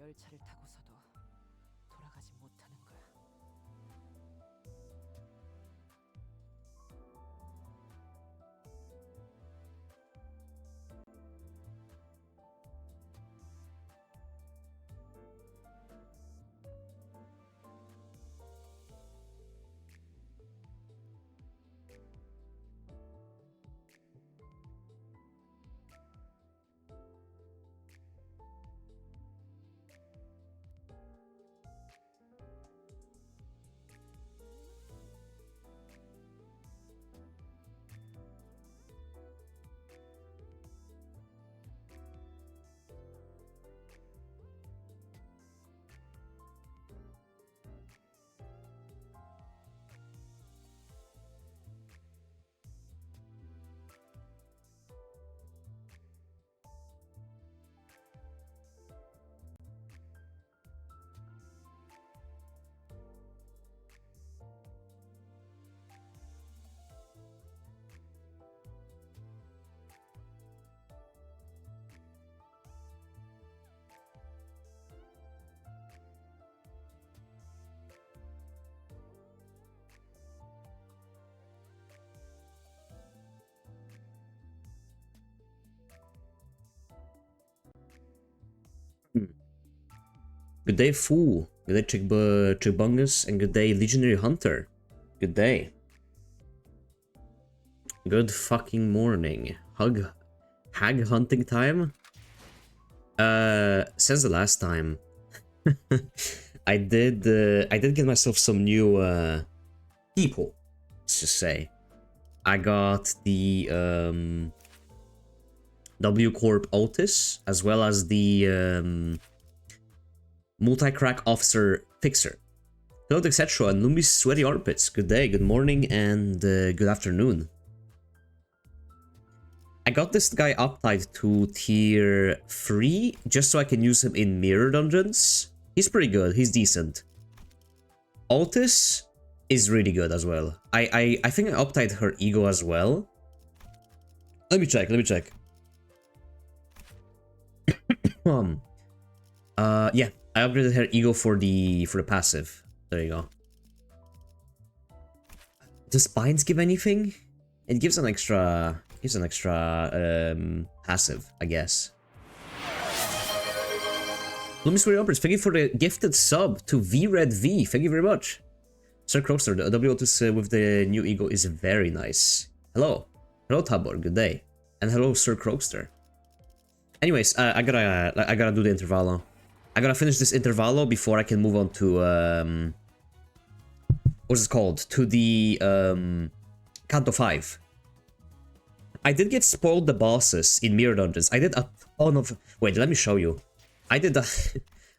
열차를 타고서도 돌아가지 못하는 거야. Good day, Fool. Good day, Chigbungus. And good day, Legionary Hunter. Good day. Good fucking morning. Hag hunting time? Since the last time. I did get myself some new people, let's just say. I got the W Corp Otis, as well as the multi-crack officer fixer. Hello, etc. and Lumi's sweaty armpits. Good day, good morning, and good afternoon. I got this guy uptied to tier 3 just so I can use him in mirror dungeons. He's pretty good, he's decent. Altis is really good as well. I think I uptied her ego as well. Let me check. Yeah, I upgraded her ego for the passive. There you go. Does Spines give anything? It gives an extra passive, I guess. Lumis thank you for the gifted sub to VRedV. Thank you very much. Sir Croakster, the W Otis with the new ego is very nice. Hello. Hello, Tabor. Good day. And hello, Sir Croakster. Anyways, I gotta do the intervallo. I gotta finish this intervallo before I can move on to what's it called? To the Canto 5. I did get spoiled the bosses in mirror dungeons. I did a ton of... Wait, let me show you. I did a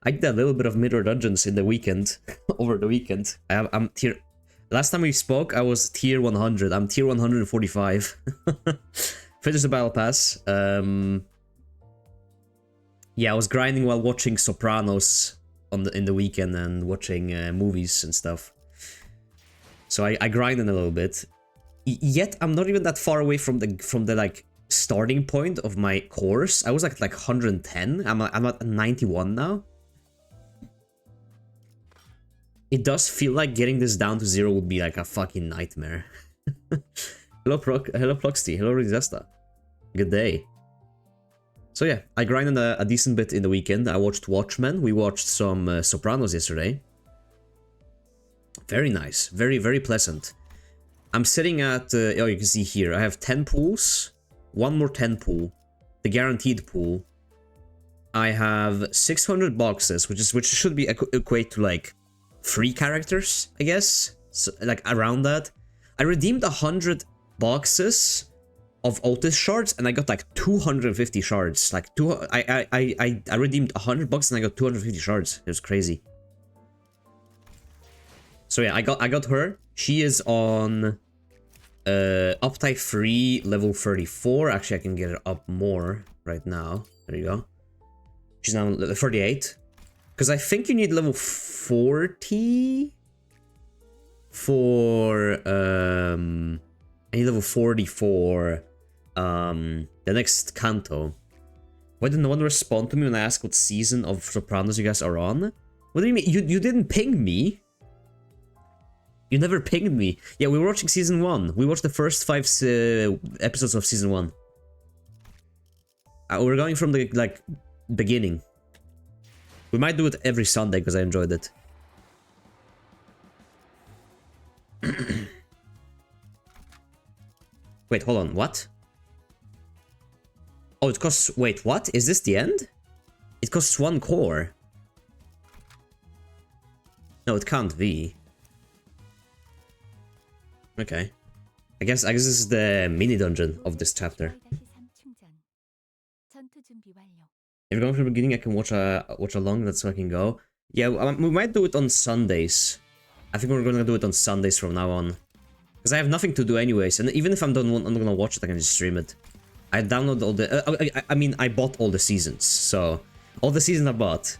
little bit of mirror dungeons in the weekend. Over the weekend. I'm tier... Last time we spoke, I was tier 100. I'm tier 145. Finished the battle pass. Yeah, I was grinding while watching Sopranos in the weekend and watching movies and stuff. So I grinded a little bit. Yet I'm not even that far away from the like starting point of my course. I was like 110. I'm at 91 now. It does feel like getting this down to 0 would be like a fucking nightmare. Hello Ploxty. Hello Rizesta. Good day. So yeah, I grinded a decent bit in the weekend. I watched Watchmen. We watched some Sopranos yesterday. Very nice. Very, very pleasant. I'm sitting at, oh, you can see here, I have 10 pools, one more 10 pool, the guaranteed pool. I have 600 boxes, which should be equate to like 3 characters, I guess, so, like around that. I redeemed 100 boxes of Otis shards, and I got like 250 shards. Like I redeemed 100 bucks and I got 250 shards. It was crazy. So yeah, I got her. She is on uptype 3, level 34. Actually, I can get her up more right now. There you go. She's now level 38. Because I think you need level 40 for I need level 40 for the next Canto. Why did no one respond to me when I asked what season of Sopranos you guys are on? What do you mean? You didn't ping me? You never pinged me. Yeah, we were watching season 1. We watched the first 5 episodes of season 1. We're going from the, like, beginning. We might do it every Sunday, because I enjoyed it. Wait, hold on, what? Oh, it costs... Wait, what? Is this the end? It costs 1 core. No, it can't be. Okay. I guess this is the mini dungeon of this chapter. If you're going from the beginning, I can watch along, that's so I can go. Yeah, we might do it on Sundays. I think we're gonna do it on Sundays from now on. Because I have nothing to do anyways, and even if I'm not gonna watch it, I can just stream it. I downloaded all the... I mean, I bought all the seasons, so... All the seasons I bought.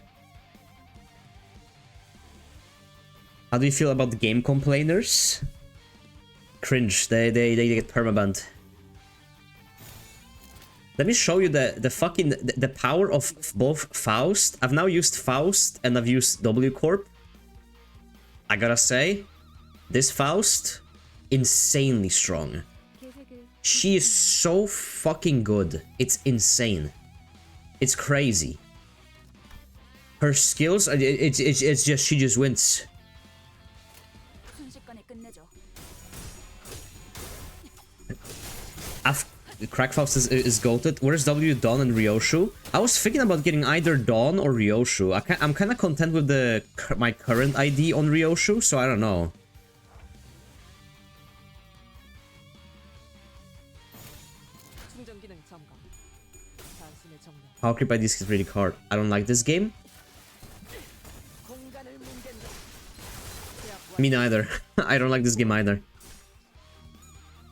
How do you feel about the game complainers? Cringe, they get permabanned. Let me show you the fucking... The power of both Faust. I've now used Faust and I've used W Corp. I gotta say, this Faust, insanely strong. She is so fucking good. It's insane. It's crazy. Her skills, it's just, she just wins. Crack Faust is goated. Where's W, Dawn, and Ryoshu? I was thinking about getting either Dawn or Ryoshu. I'm kind of content with my current ID on Ryoshu, so I don't know. Power creep IDs is really hard. I don't like this game. Me neither. I don't like this game either.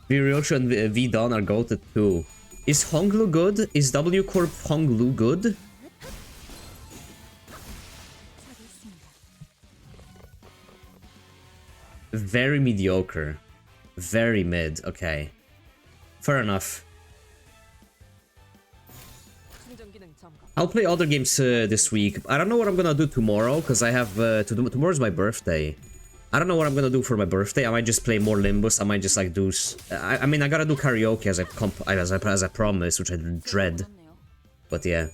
V Ryoshu and V Dawn are goated too. Is Honglu good? Is W Corp Honglu good? Very mediocre. Very mid. Okay. Fair enough. I'll play other games this week. I don't know what I'm gonna do tomorrow, because I have... tomorrow's my birthday. I don't know what I'm gonna do for my birthday. I might just play more Limbus. I might just like do... I mean, I gotta do karaoke as I promised, which I dread. But yeah.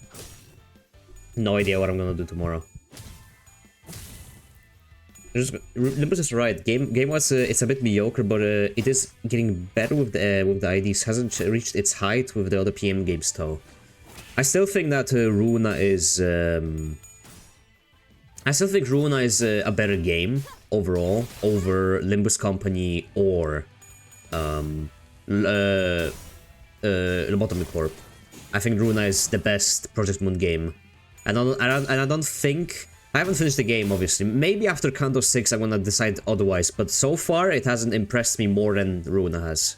No idea what I'm gonna do tomorrow. Limbus is right. Game-wise, it's a bit mediocre, but it is getting better with the IDs. Hasn't reached its height with the other PM games, though. I still think that Runa is... I still think Runa is a better game overall over Limbus Company or Lobotomy Corp. I think Runa is the best Project Moon game. And I don't think... I haven't finished the game, obviously. Maybe after Canto 6 I'm gonna decide otherwise, but so far it hasn't impressed me more than Runa has.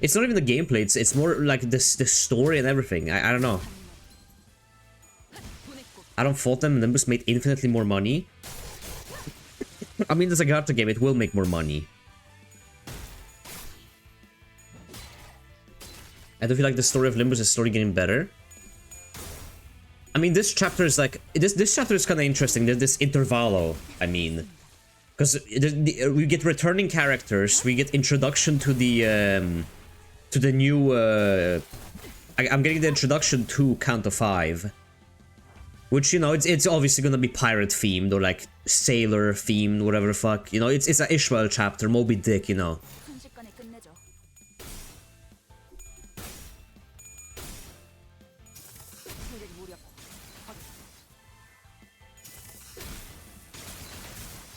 It's not even the gameplay, it's more like the story and everything. I don't know. I don't fault them. Nimbus made infinitely more money. I mean, there's a Gacha game, it will make more money. I do feel like the story of Limbus is slowly getting better. I mean, this chapter is like... This chapter is kind of interesting. There's this intervallo, I mean. Because we get returning characters, we get introduction to the new... I'm getting the introduction to Canto 5. Which, you know, it's obviously gonna be pirate themed, or like sailor themed, whatever the fuck. You know, it's an Ishmael chapter, Moby Dick, you know.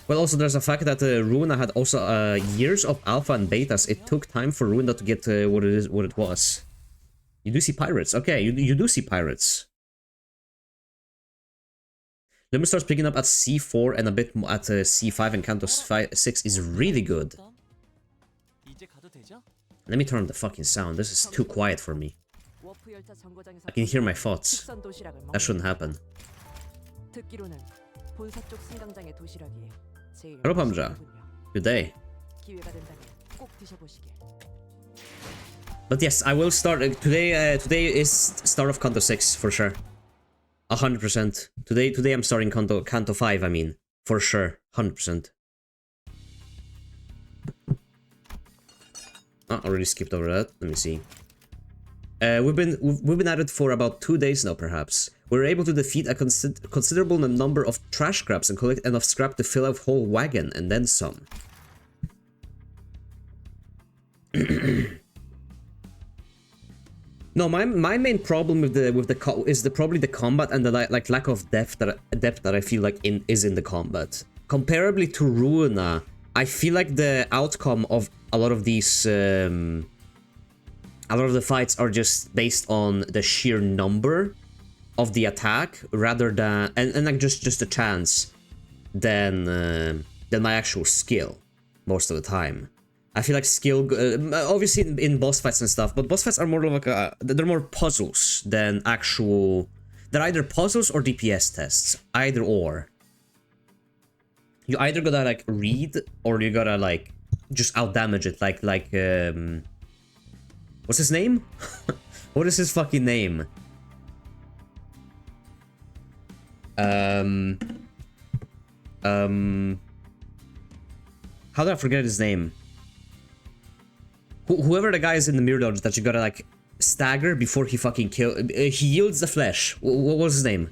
Well, also there's the fact that Runa had also years of alpha and betas. It took time for Runa to get what it was. You do see pirates. Okay, you do see pirates. Limbus starts picking up at C4 and a bit at C5, and Canto 6 is really good. Let me turn on the fucking sound. This is too quiet for me. I can hear my thoughts. That shouldn't happen. Hello, Pamja. Good day. 드셔보시길. But yes, I will start today. Today is start of Canto 6 for sure. 100%. Today I'm starting Canto 5. I mean, for sure, 100%. Oh, already skipped over that. Let me see. We've been at it for about 2 days now, perhaps. We were able to defeat a considerable number of trash scraps and collect enough scrap to fill a whole wagon, and then some. No, my main problem with the probably the combat and the like lack of depth that I feel like is in the combat. Comparably to Ruina, I feel like the outcome of a lot of these a lot of the fights are just based on the sheer number of the attack rather than and like just a chance than my actual skill most of the time. I feel like skill, obviously in boss fights and stuff, but boss fights are more like they're more puzzles than actual. They're either puzzles or DPS tests, either or. You either gotta like read or you gotta like just outdamage it, like what's his name? What is his fucking name? How did I forget his name? Whoever the guy is in the mirror dodge that you gotta like stagger before he fucking kill. He yields the flesh. What was his name?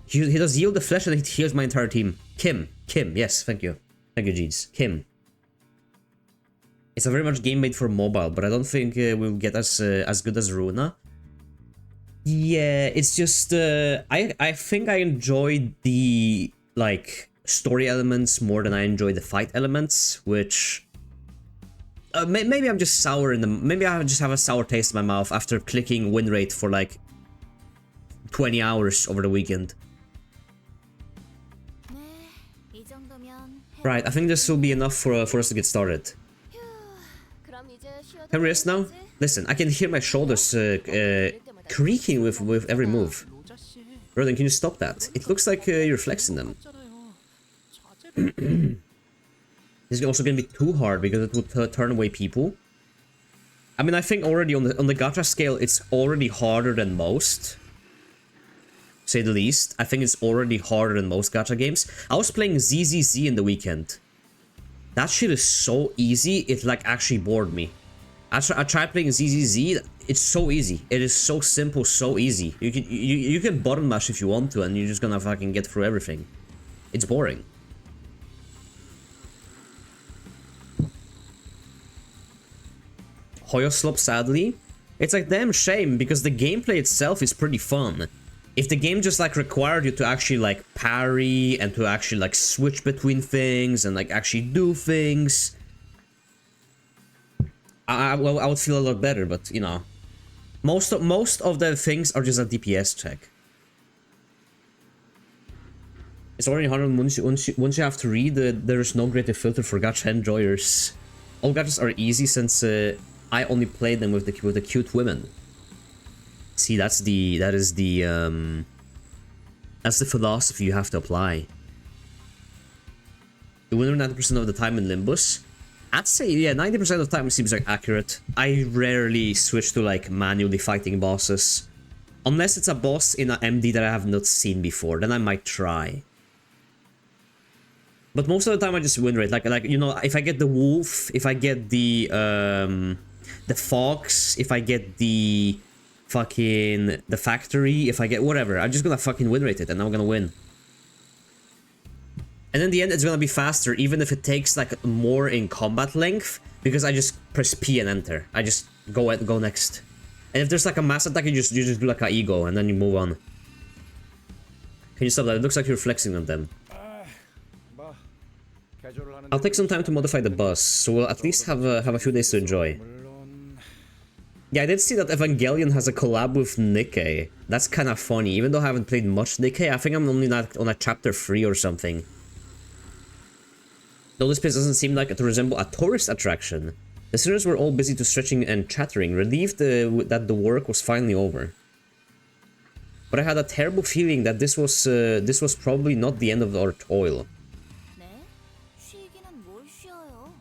He does yield the flesh and he heals my entire team. Kim. Yes, thank you, Jeez. Kim. It's a very much game made for mobile, but I don't think we'll get as good as Runa. Yeah, it's just I think I enjoyed the like story elements more than I enjoy the fight elements, which. Maybe I'm just sour in the. Maybe I just have a sour taste in my mouth after clicking win rate for like 20 hours over the weekend. Right, I think this will be enough for us to get started. Can we rest now? Listen, I can hear my shoulders creaking with every move. Roden, can you stop that? It looks like you're flexing them. This is also gonna be too hard because it would turn away people. I mean, I think already on the gacha scale, it's already harder than most. Say the least. I think it's already harder than most gacha games. I was playing ZZZ in the weekend. That shit is so easy, it like actually bored me. I tried playing ZZZ. It's so easy. It is so simple, so easy. You can button mash if you want to, and you're just gonna fucking get through everything. It's boring. Hoyoslop, sadly. It's like damn shame because the gameplay itself is pretty fun. If the game just like required you to actually like parry and to actually like switch between things and like actually do things, I would feel a lot better. But you know, most of the things are just a DPS check. It's already hard once you have to read. There is no greater filter for gacha enjoyers. All gachas are easy since I only play them with the cute women. See, that's the philosophy you have to apply. You win 90% of the time in Limbus. I'd say yeah, 90% of the time seems like accurate. I rarely switch to like manually fighting bosses, unless it's a boss in an MD that I have not seen before. Then I might try. But most of the time I just win rate. Like you know, if I get the wolf, if I get the fox, if I get the factory, if I get whatever, I'm just gonna fucking win rate it and I'm gonna win. And in the end it's gonna be faster even if it takes like more in combat length because I just press P and enter. I just go next. And if there's like a mass attack, you just do like a ego and then you move on. Can you stop that? It looks like you're flexing on them. I'll take some time to modify the bus, so we'll at least have a few days to enjoy. Yeah, I did see that Evangelion has a collab with Nikkei. That's kind of funny. Even though I haven't played much Nikkei, I think I'm only not on a chapter 3 or something. Though this place doesn't seem like it to resemble a tourist attraction. The sinners were all busy to stretching and chattering, relieved that the work was finally over. But I had a terrible feeling that this was probably not the end of our toil.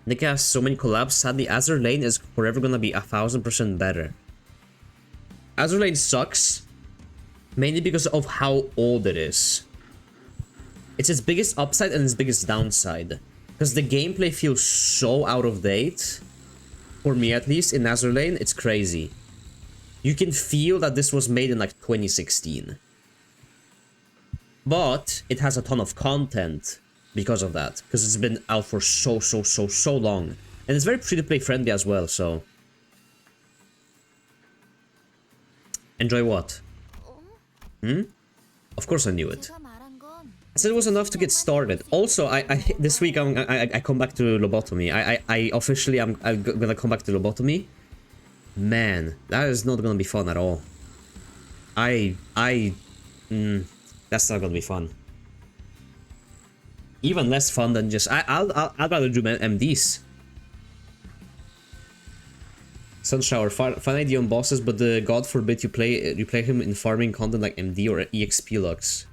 Nick has so many collabs. Sadly, Azur Lane is forever gonna be 1000% better. Azur Lane sucks, mainly because of how old it is. It's its biggest upside and its biggest downside. Because the gameplay feels so out of date. For me at least, in Azur Lane, it's crazy. You can feel that this was made in like 2016. But it has a ton of content because of that. Because it's been out for so long. And it's very free-to-play friendly as well, so... Enjoy what? Of course I knew it. I said it was enough to get started. Also, this week I come back to lobotomy. I officially I'm gonna come back to lobotomy. Man, that is not gonna be fun at all. That's not gonna be fun. Even less fun than just I'd rather do MDs. Sunshower, fun idea on bosses, but God forbid you play him in farming content like MD or EXP Lux.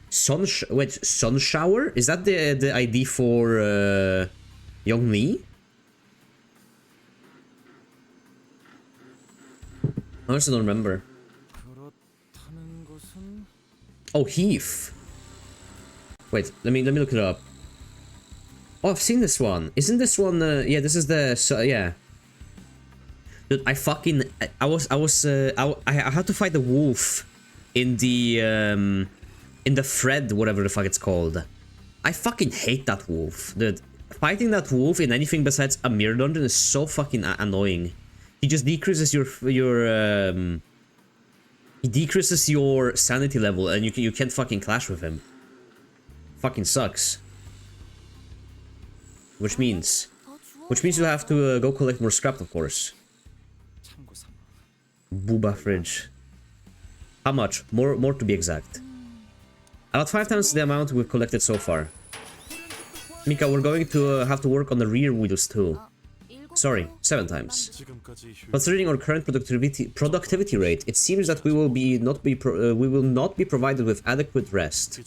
Sunshower? Is that the ID for Young Lee? I honestly don't remember. Oh, Heath. Wait, let me look it up. Oh, I've seen this one. Isn't this one? Yeah, this is the yeah. Dude, I had to fight the wolf in the Fred, whatever the fuck it's called. I fucking hate that wolf, dude. Fighting that wolf in anything besides a mirror dungeon is so fucking annoying. He just decreases your he decreases your sanity level, and you can't fucking clash with him. Fucking sucks. Which means you have to go collect more scrap, of course. Booba fridge. How much? More to be exact. About 5 times the amount we've collected so far. Mika, we're going to have to work on the rear wheels too. Sorry, 7 times. Considering our current productivity rate, it seems that we will not be provided with adequate rest.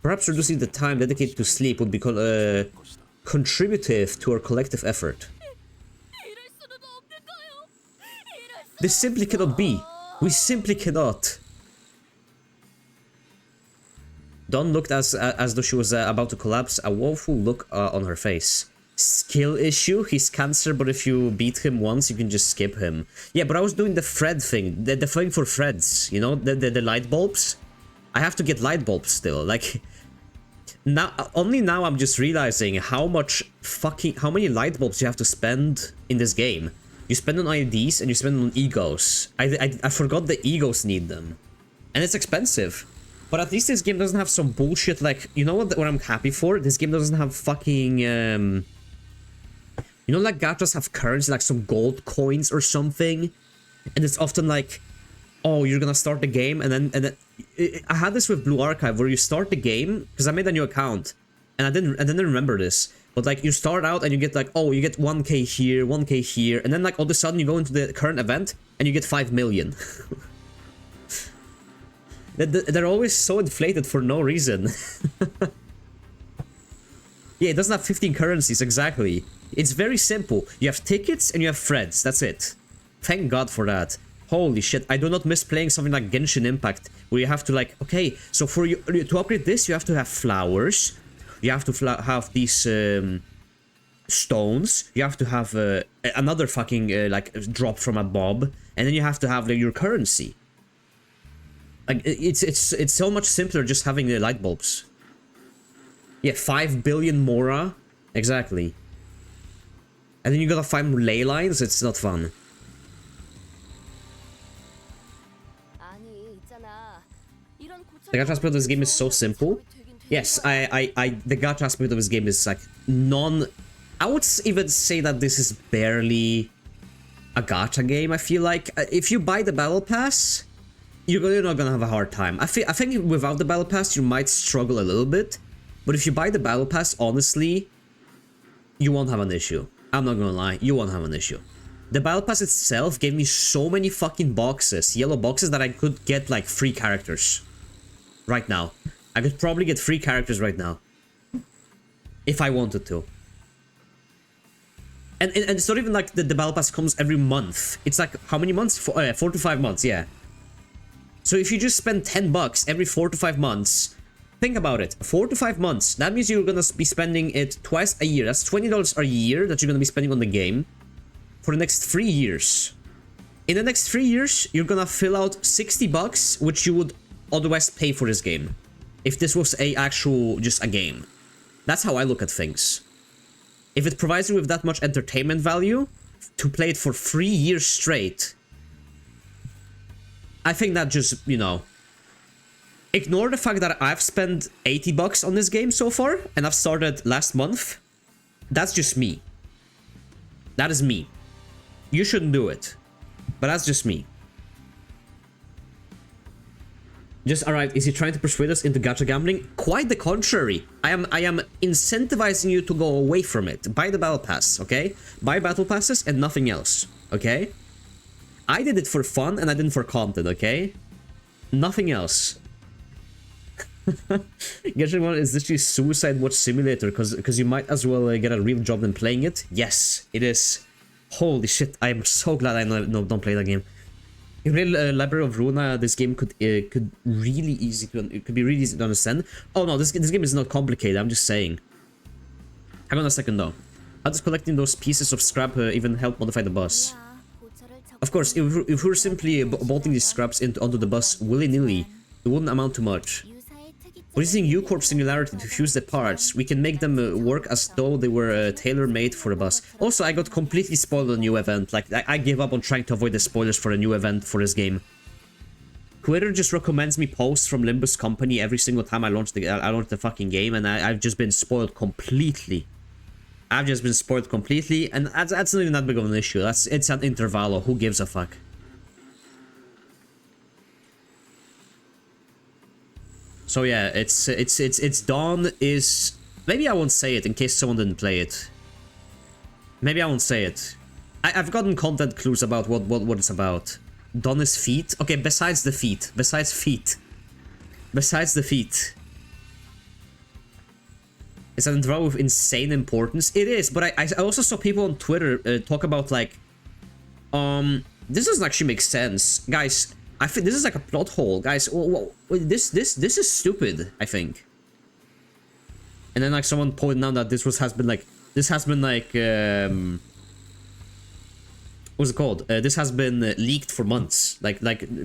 Perhaps reducing the time dedicated to sleep would be contributive to our collective effort. This simply cannot be. We simply cannot. Dawn looked as though she was about to collapse, a woeful look on her face. Skill issue? He's cancer, but if you beat him once, you can just skip him. Yeah, but I was doing the Fred thing, the thing for Freds, you know, the light bulbs. I have to get light bulbs still, like... Now, only now I'm just realizing how many light bulbs you have to spend in this game. You spend on IDs and you spend on egos. I forgot the egos need them. And it's expensive. But at least this game doesn't have some bullshit like... You know what I'm happy for? This game doesn't have fucking... You know, like gachas have currency, like some gold coins or something? And it's often like... Oh, you're gonna start the game and then I had this with Blue Archive where you start the game... Because I made a new account. And I didn't remember this. But like you start out and you get like... Oh, you get 1k here, 1k here. And then like all of a sudden you go into the current event and you get 5 million. They're always so inflated for no reason. Yeah, it doesn't have 15 currencies, exactly. It's very simple. You have tickets and you have Freds, that's it. Thank God for that. Holy shit, I do not miss playing something like Genshin Impact, where you have to like, okay, so for you to upgrade this, you have to have flowers. You have to have these stones. You have to have another fucking like drop from a mob, and then you have to have like, your currency. Like it's so much simpler just having the light bulbs. Yeah, 5 billion Mora, exactly. And then you gotta find ley lines. It's not fun. The gacha aspect of this game is so simple. Yes, the gacha aspect of this game is like I would even say that this is barely a gacha game. I feel like if you buy the battle pass, you're not gonna have a hard time. I think without the battle pass, you might struggle a little bit. But if you buy the battle pass, honestly, you won't have an issue. I'm not gonna lie, you won't have an issue. The battle pass itself gave me so many fucking boxes, yellow boxes, that I could get like free characters. Right now. I could probably get free characters right now. if I wanted to. And it's not even like the battle pass comes every month. It's like, how many months? 4 to 5 months, yeah. So if you just spend $10 every 4 to 5 months, think about it. 4 to 5 months, that means you're gonna be spending it twice a year. That's $20 a year that you're gonna be spending on the game for the next 3 years. In the next 3 years, you're gonna fill out $60, which you would otherwise pay for this game. If this was just a game. That's how I look at things. If it provides you with that much entertainment value, to play it for 3 years straight, I think that just, you know, ignore the fact that I've spent $80 on this game so far, and I've started last month. That's just me. That is me. You shouldn't do it. But that's just me. Just arrived. Is he trying to persuade us into gacha gambling? Quite the contrary. I am incentivizing you to go away from it. Buy the battle pass, okay? Buy battle passes and nothing else, okay? I did it for fun and I didn't for content, okay? Nothing else. Gacha 1 is literally Suicide Watch Simulator because you might as well get a real job than playing it. Yes, it is. Holy shit, I am so glad I don't play that game. If you play Library of Runa, this game could really be really easy to understand. Oh no, this game is not complicated. I'm just saying. Hang on a second though. How does collecting those pieces of scrap even help modify the bus? Of course, if we were simply bolting these scraps onto the bus willy-nilly, it wouldn't amount to much. We're using U-Corp Singularity to fuse the parts. We can make them work as though they were tailor-made for the bus. Also, I got completely spoiled on a new event. Like, I gave up on trying to avoid the spoilers for a new event for this game. Twitter just recommends me posts from Limbus Company every single time I launch the fucking game, and I've just been spoiled completely. I've just been spoiled completely, and that's not even that big of an issue. It's an intervallo. Who gives a fuck? So yeah, it's Dawn is... Maybe I won't say it in case someone didn't play it. Maybe I won't say it. I've gotten content clues about what it's about. Dawn is feet? Okay, besides the feet. Besides feet. Besides the feet. It's an interval with insane importance. It is, but I also saw people on Twitter talk about like... This doesn't actually make sense. Guys... I think this is like a plot hole, guys. This is stupid, I think. And then like someone pointed out that this has been like what's it called? This has been leaked for months. Like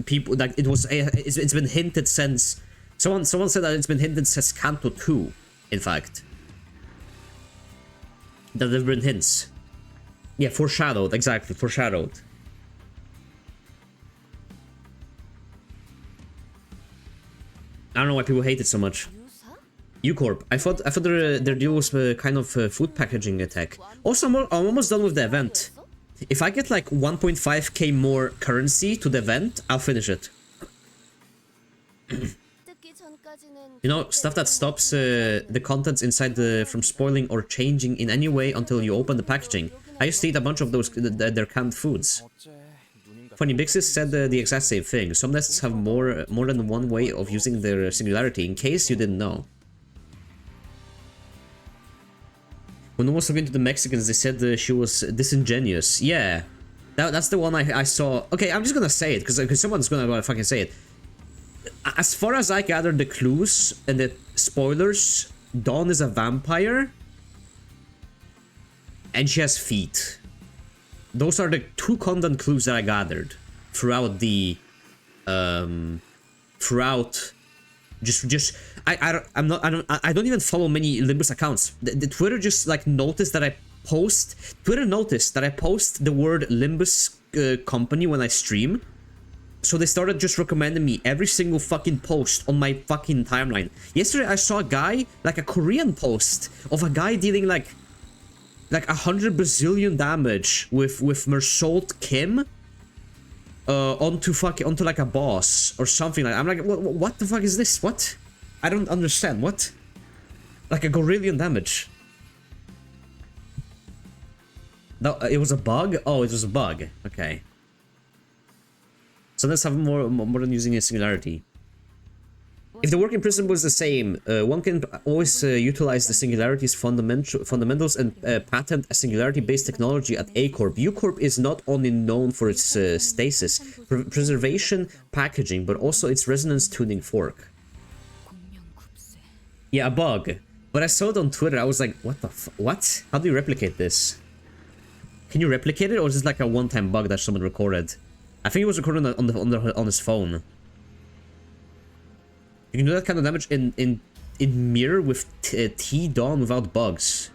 people like it's been hinted since someone said that it's been hinted since Canto 2, in fact. That there've been hints. Yeah, foreshadowed, exactly, foreshadowed. I don't know why people hate it so much. U-Corp. I thought their deal was kind of food packaging tech. Also, I'm almost done with the event. If I get like 1.5k more currency to the event, I'll finish it. You know, stuff that stops the contents inside from spoiling or changing in any way until you open the packaging. I used to eat a bunch of those their canned foods. Funny Bixis said the exact same thing. Some nests have more than one way of using their singularity, in case you didn't know. When I was talking to the Mexicans, they said she was disingenuous. Yeah, that's the one I saw. Okay, I'm just gonna say it, because someone's gonna fucking say it. As far as I gathered the clues and the spoilers, Dawn is a vampire. And she has feet. Those are the two content clues that I gathered throughout the I don't even follow many Limbus accounts. The Twitter just like noticed that I post the word Limbus company when I stream. So they started just recommending me every single fucking post on my fucking timeline. Yesterday I saw a guy, like a Korean post of a guy dealing like 100 bazillion damage with Mersault Kim onto like a boss or something like that. I'm like, what the fuck is this? What? I don't understand. What? Like a gorillion damage. No, it was a bug? Oh, it was a bug. Okay. So let's have more than using a singularity. If the working principle is the same, one can always utilize the singularity's fundamentals and patent a singularity-based technology at A Corp. U Corp is not only known for its stasis, preservation, packaging, but also its resonance tuning fork. Yeah, a bug. But I saw it on Twitter, I was like, what the what? How do you replicate this? Can you replicate it, or is this like a one-time bug that someone recorded? I think it was recorded on his phone. You can do that kind of damage in mirror with T Dawn without bugs.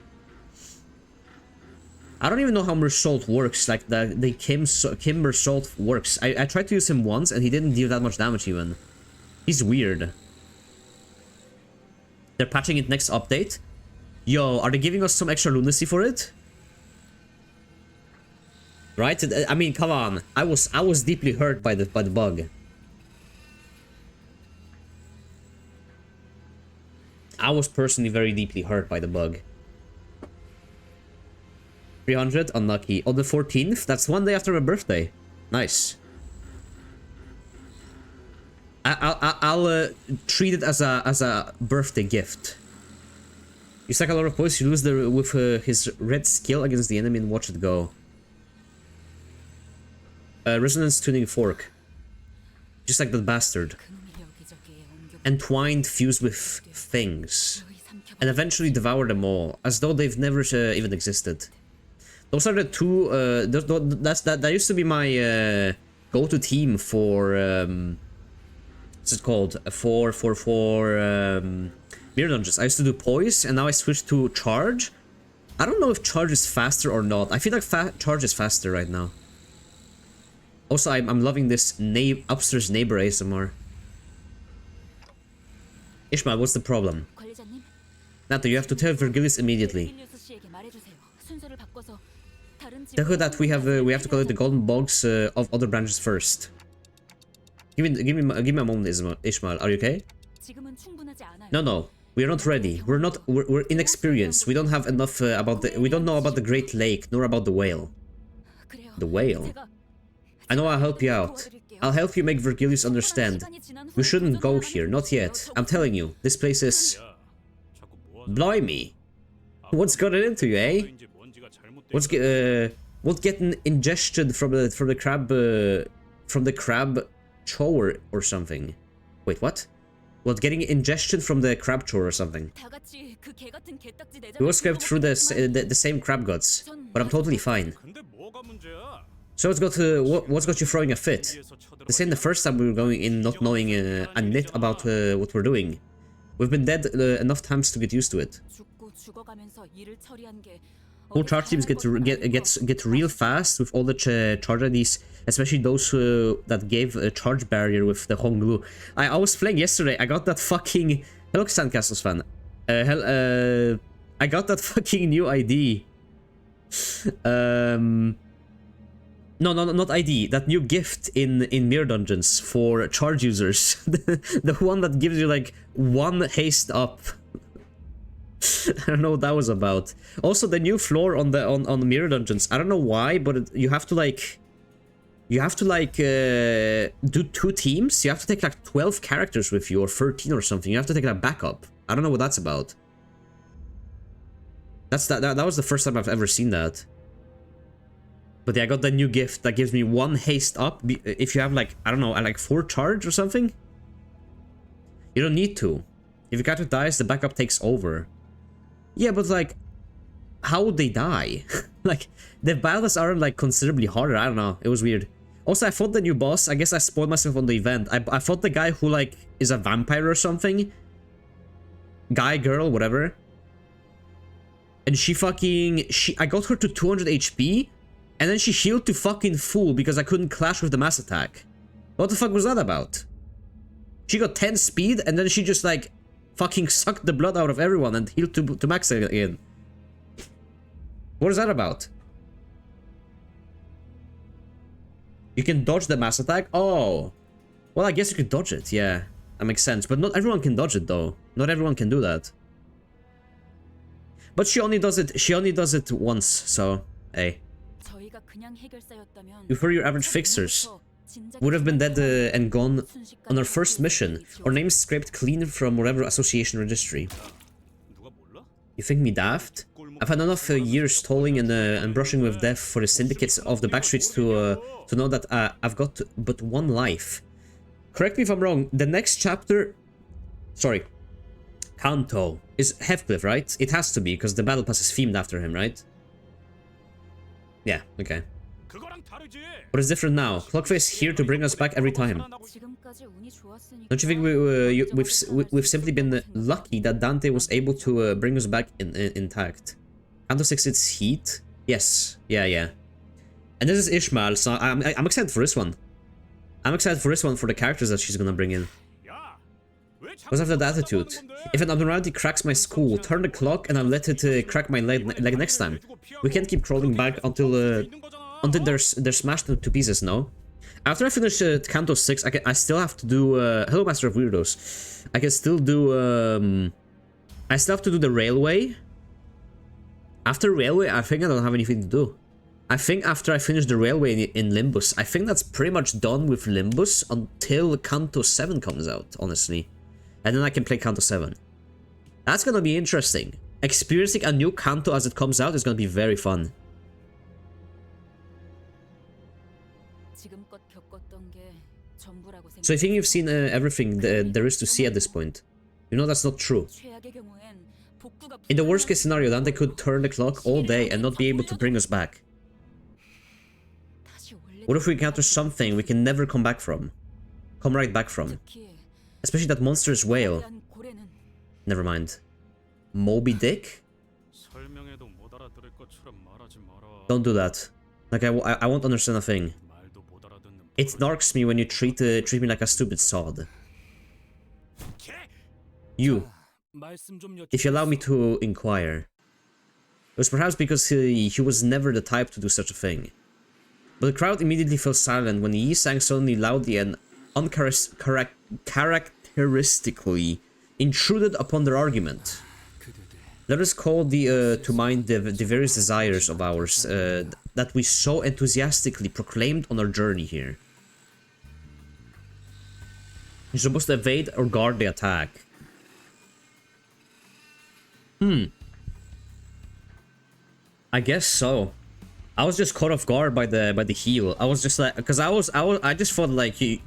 I don't even know how Mersault works, like the Kim Mersault works. I tried to use him once and he didn't deal that much damage even. He's weird. They're patching it next update. Yo, are they giving us some extra lunacy for it? Right? I mean, come on. I was deeply hurt by the bug. I was personally very deeply hurt by the bug. 300, unlucky. On the 14th, that's one day after my birthday. Nice. I'll treat it as a birthday gift. You stack a lot of points, you lose with his red skill against the enemy and watch it go. Resonance tuning fork. Just like that bastard. Entwined, fused with things. And eventually devour them all, as though they've never even existed. Those are the two, that used to be my go-to team for, what's it called? For Mirror Dungeons. I used to do Poise, and now I switched to Charge. I don't know if Charge is faster or not. I feel like Charge is faster right now. Also, I'm loving this upstairs neighbor ASMR. Ishmael, what's the problem? Nato, you have to tell Virgilius immediately. Tell her that we have to collect the golden bugs of other branches first. Give me a moment, Ishmael. Are you okay? No, we are not ready. We're inexperienced. We don't have enough we don't know about the Great Lake nor about the whale. The whale. I know I'll help you out. I'll help you make Virgilius understand. We shouldn't go here, not yet. I'm telling you, this place is... Blimey. What's gotten into you, eh? What getting ingestion from the crab chore or something? Wait, what? What, getting ingestion from the crab chore or something? We all scraped through the same crab guts, but I'm totally fine. So what's got you throwing a fit? This ain't the first time we were going in not knowing a nit about what we're doing. We've been dead enough times to get used to it. Whole charge teams get real fast with all the charge IDs, especially those that gave a charge barrier with the Hong Glue. I was playing yesterday. I got that fucking hello Sandcastles fan. I got that fucking new ID. No, not ID. That new gift in Mirror Dungeons for charge users. the one that gives you like one haste up. I don't know what that was about. Also, the new floor on the Mirror Dungeons. I don't know why, but you have to like do 2 teams. You have to take like 12 characters with you, or 13 or something. You have to take that backup. I don't know what that's about. That was the first time I've ever seen that. But yeah, I got the new gift that gives me 1 haste up if you have like, I don't know, like 4 charge or something. You don't need to. If your character dies, the backup takes over. Yeah, but like, how would they die? Like, the battles are like considerably harder. I don't know. It was weird. Also, I fought the new boss. I guess I spoiled myself on the event. I fought the guy who like is a vampire or something. Guy, girl, whatever. And I got her to 200 HP. And then she healed to fucking full because I couldn't clash with the mass attack. What the fuck was that about? She got 10 speed and then she just like fucking sucked the blood out of everyone and healed to max again. What is that about? You can dodge the mass attack? Oh. Well, I guess you could dodge it, yeah. That makes sense. But not everyone can dodge it though. Not everyone can do that. But she only does it once, so hey. You prefer your average fixers. would have been dead and gone on our first mission. Our names scraped clean from whatever association registry. You think me daft? I've had enough years tolling and brushing with death for the syndicates of the backstreets to know that I've got but one life. Correct me if I'm wrong. The next chapter, sorry, Canto is Heathcliff, right? It has to be because the battle pass is themed after him, right? Yeah, okay. But it's different now. Clockface is here to bring us back every time. Don't you think we've simply been lucky that Dante was able to bring us back intact? Canto 6 its heat? Yes. Yeah. And this is Ishmael, so I'm excited for this one. I'm excited for this one for the characters that she's gonna bring in. Because I have that attitude. If an abnormality cracks my skull, turn the clock and I'll let it crack my leg next time. We can't keep crawling back until they're smashed to pieces, no? After I finish Canto 6, I still have to do... Hello, Master of Weirdos. I can still do... I still have to do the railway. After railway, I think I don't have anything to do. I think after I finish the railway in Limbus, I think that's pretty much done with Limbus until Canto 7 comes out, honestly. And then I can play Canto 7. That's gonna be interesting. Experiencing a new Canto as it comes out is gonna be very fun. So I think you've seen everything there is to see at this point. You know that's not true. In the worst case scenario, Dante could turn the clock all day and not be able to bring us back. What if we encounter something we can never come right back from? Especially that monstrous whale. Never mind. Moby Dick? Don't do that. Like, I won't understand a thing. It narks me when you treat me like a stupid sod. You. If you allow me to inquire. It was perhaps because he was never the type to do such a thing. But the crowd immediately fell silent when Yi sang suddenly loudly and uncharacteristically intruded upon their argument. Let us call to mind the various desires of ours that we so enthusiastically proclaimed on our journey here. You're supposed to evade or guard the attack. I guess so. I was just caught off guard by the heal. I was just like, because I just thought like he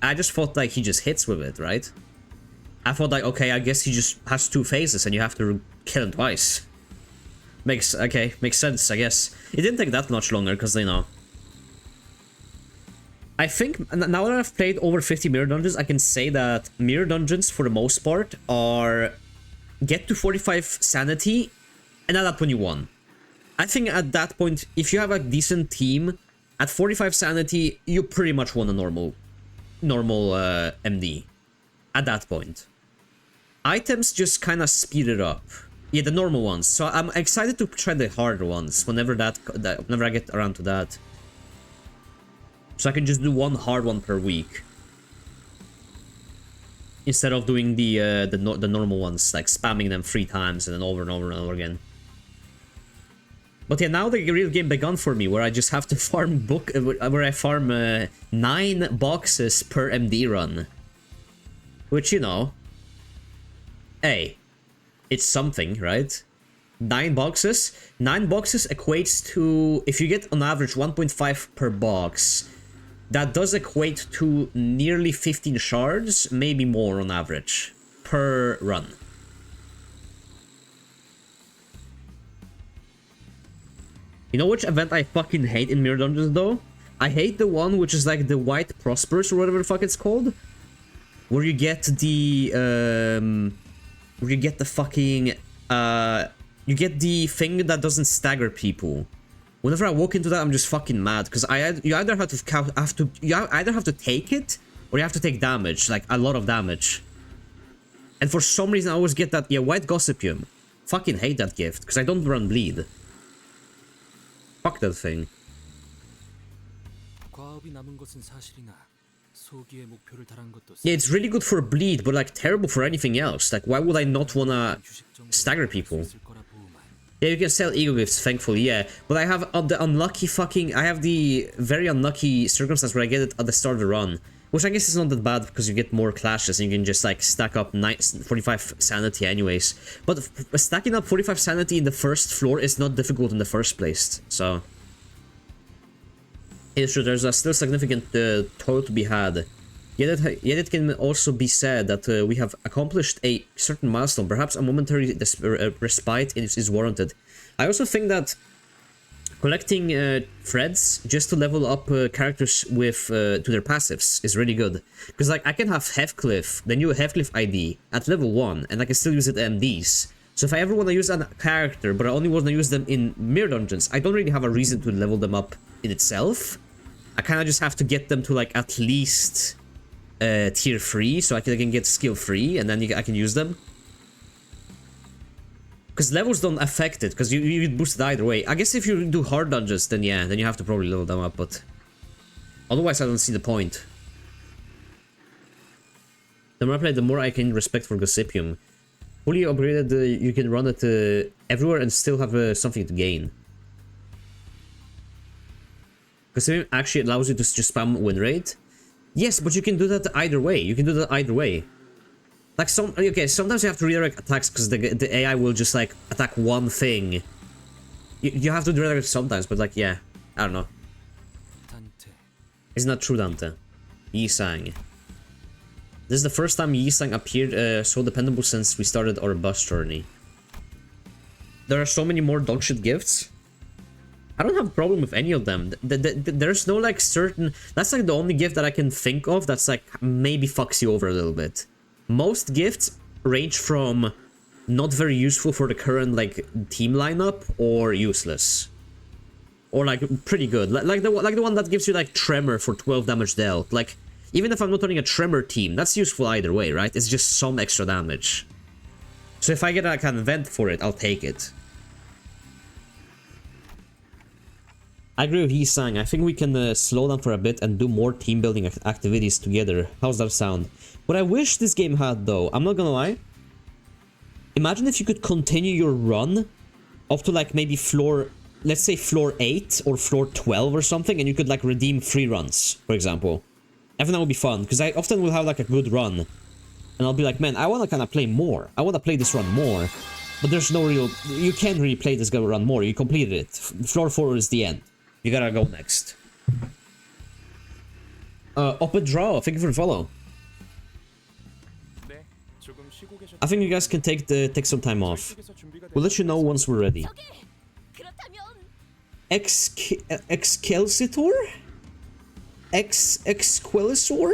just hits with it, right? I thought like, okay, I guess he just has two phases and you have to kill him twice. Makes sense, I guess. It didn't take that much longer because, you know. I think now that I've played over 50 mirror dungeons, I can say that mirror dungeons for the most part are get to 45 sanity and at that point you won. I think at that point, if you have a decent team, at 45 sanity, you pretty much won a normal MD. At that point. Items just kind of speed it up. Yeah, the normal ones. So I'm excited to try the harder ones whenever whenever I get around to that. So I can just do one hard one per week. Instead of doing the normal ones, like spamming them 3 times and then over and over and over again. But yeah, now the real game begun for me, where I just have to farm where I farm 9 boxes per MD run. Which, you know, hey, it's something, right? 9 boxes? 9 boxes equates to, if you get on average 1.5 per box, that does equate to nearly 15 shards, maybe more on average, per run. You know which event I fucking hate in Mirror Dungeons though? I hate the one which is like the White Prosperous or whatever the fuck it's called. Where you get the, where you get the fucking, you get the thing that doesn't stagger people. Whenever I walk into that, I'm just fucking mad, because you either have to take it, or you have to take damage, like a lot of damage. And for some reason I always get that, yeah, White Gossipium. Fucking hate that gift, because I don't run bleed. Fuck that thing. Yeah, it's really good for bleed, but like terrible for anything else. Like, why would I not wanna stagger people? Yeah, you can sell ego gifts, thankfully, yeah. But I have the unlucky fucking... I have the very unlucky circumstance where I get it at the start of the run. Which I guess is not that bad because you get more clashes and you can just like stack up 45 sanity anyways. But stacking up 45 sanity in the first floor is not difficult in the first place, so... It's true, there's a still significant toil to be had. Yet it can also be said that we have accomplished a certain milestone. Perhaps a momentary respite is warranted. I also think that collecting threads just to level up characters with to their passives is really good. Because like I can have Heathcliff, the new Heathcliff ID, at level 1, and I can still use it at MDs. So if I ever want to use a character, but I only want to use them in mirror dungeons, I don't really have a reason to level them up in itself. I kind of just have to get them to like at least tier 3, so I can get skill 3, and then I can use them. Because levels don't affect it, because you boost it either way. I guess if you do hard dungeons, then yeah, then you have to probably level them up, but... Otherwise, I don't see the point. The more I play, the more I can respect for Gossipium. Fully upgraded, you can run it everywhere and still have something to gain. Gossipium actually allows you to just spam win rate. Yes, but you can do that either way. You can do that either way. Like okay, sometimes you have to redirect attacks because the AI will just like attack one thing. You have to redirect sometimes, but like yeah, I don't know. It's not true, Dante. Yi-Sang. This is the first time Yi-Sang appeared so dependable since we started our bus journey. There are so many more dogshit gifts. I don't have a problem with any of them. There's no like certain... That's like the only gift that I can think of that's like maybe fucks you over a little bit. Most gifts range from not very useful for the current like team lineup or useless. Or like pretty good. Like the one that gives you like Tremor for 12 damage dealt. Like even if I'm not running a Tremor team, that's useful either way, right? It's just some extra damage. So if I get like an event for it, I'll take it. I agree with Yi-Sang. I think we can slow down for a bit and do more team building activities together. How's that sound? What I wish this game had though, I'm not gonna lie. Imagine if you could continue your run up to like maybe floor, let's say floor 8 or floor 12 or something, and you could like redeem free runs, for example. I think that would be fun, because I often will have like a good run. And I'll be like, man, I want to kind of play more. I want to play this run more. But there's no real... You can't really play this run more. You completed it. Floor 4 is the end. You gotta go next. Open Draw, thank you for the follow. I think you guys can take some time off. We'll let you know once we're ready. Excelsitor? Excelsior?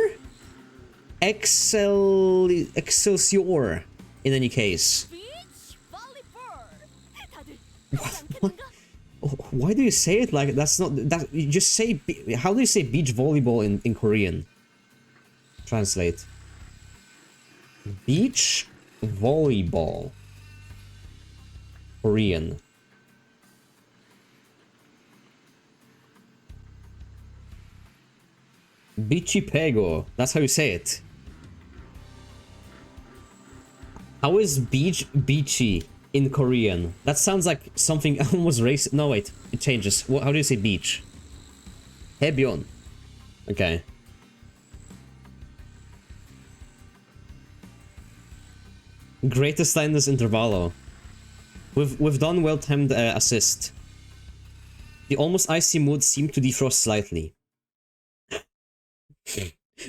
Excelsior. In any case. What? Why do you say it like that's not that? You just say. How do you say beach volleyball in Korean? Translate. Beach volleyball. Korean. Beachy pego. That's how you say it. How is beach beachy in Korean? That sounds like something almost racist. No, wait. It changes. How do you say beach? Hebyon. Okay. Greatest Linus Intervallo. We've done well-timed assist. The almost icy mood seemed to defrost slightly.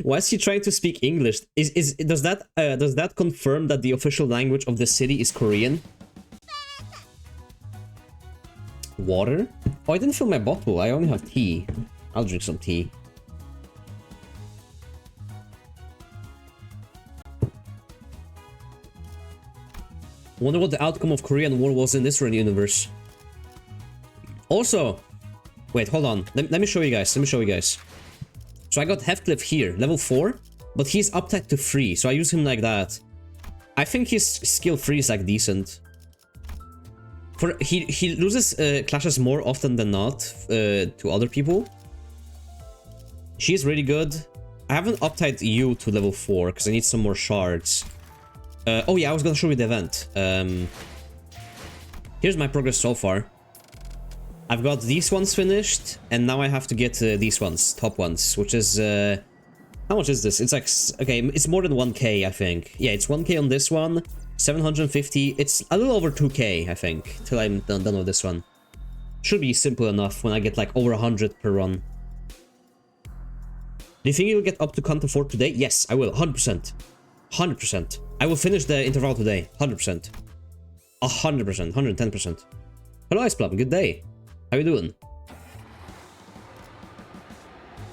Why is he trying to speak English? Does that confirm that the official language of the city is Korean? Water? Oh, I didn't fill my bottle. I only have tea. I'll drink some tea. Wonder what the outcome of Korean War was in this universe. Also, wait, hold on. Let me show you guys. Let me show you guys. So I got Heathcliff here, level 4, but he's uptight to 3, so I use him like that. I think his skill 3 is like decent. He loses clashes more often than not to other people. She's really good. I haven't uptight you to level 4 because I need some more shards. Oh yeah, I was gonna show you the event. Here's my progress so far. I've got these ones finished, and now I have to get these ones, top ones, which is, how much is this? It's like, okay, it's more than 1k, I think. Yeah, it's 1k on this one, 750, it's a little over 2k, I think, till I'm done with this one. Should be simple enough when I get like over 100 per run. Do you think you'll get up to Canto 4 today? Yes, I will, 100%. 100%. I will finish the interval today, 100%. 100%, 110%. Hello, Ice Plum, good day. How you doing?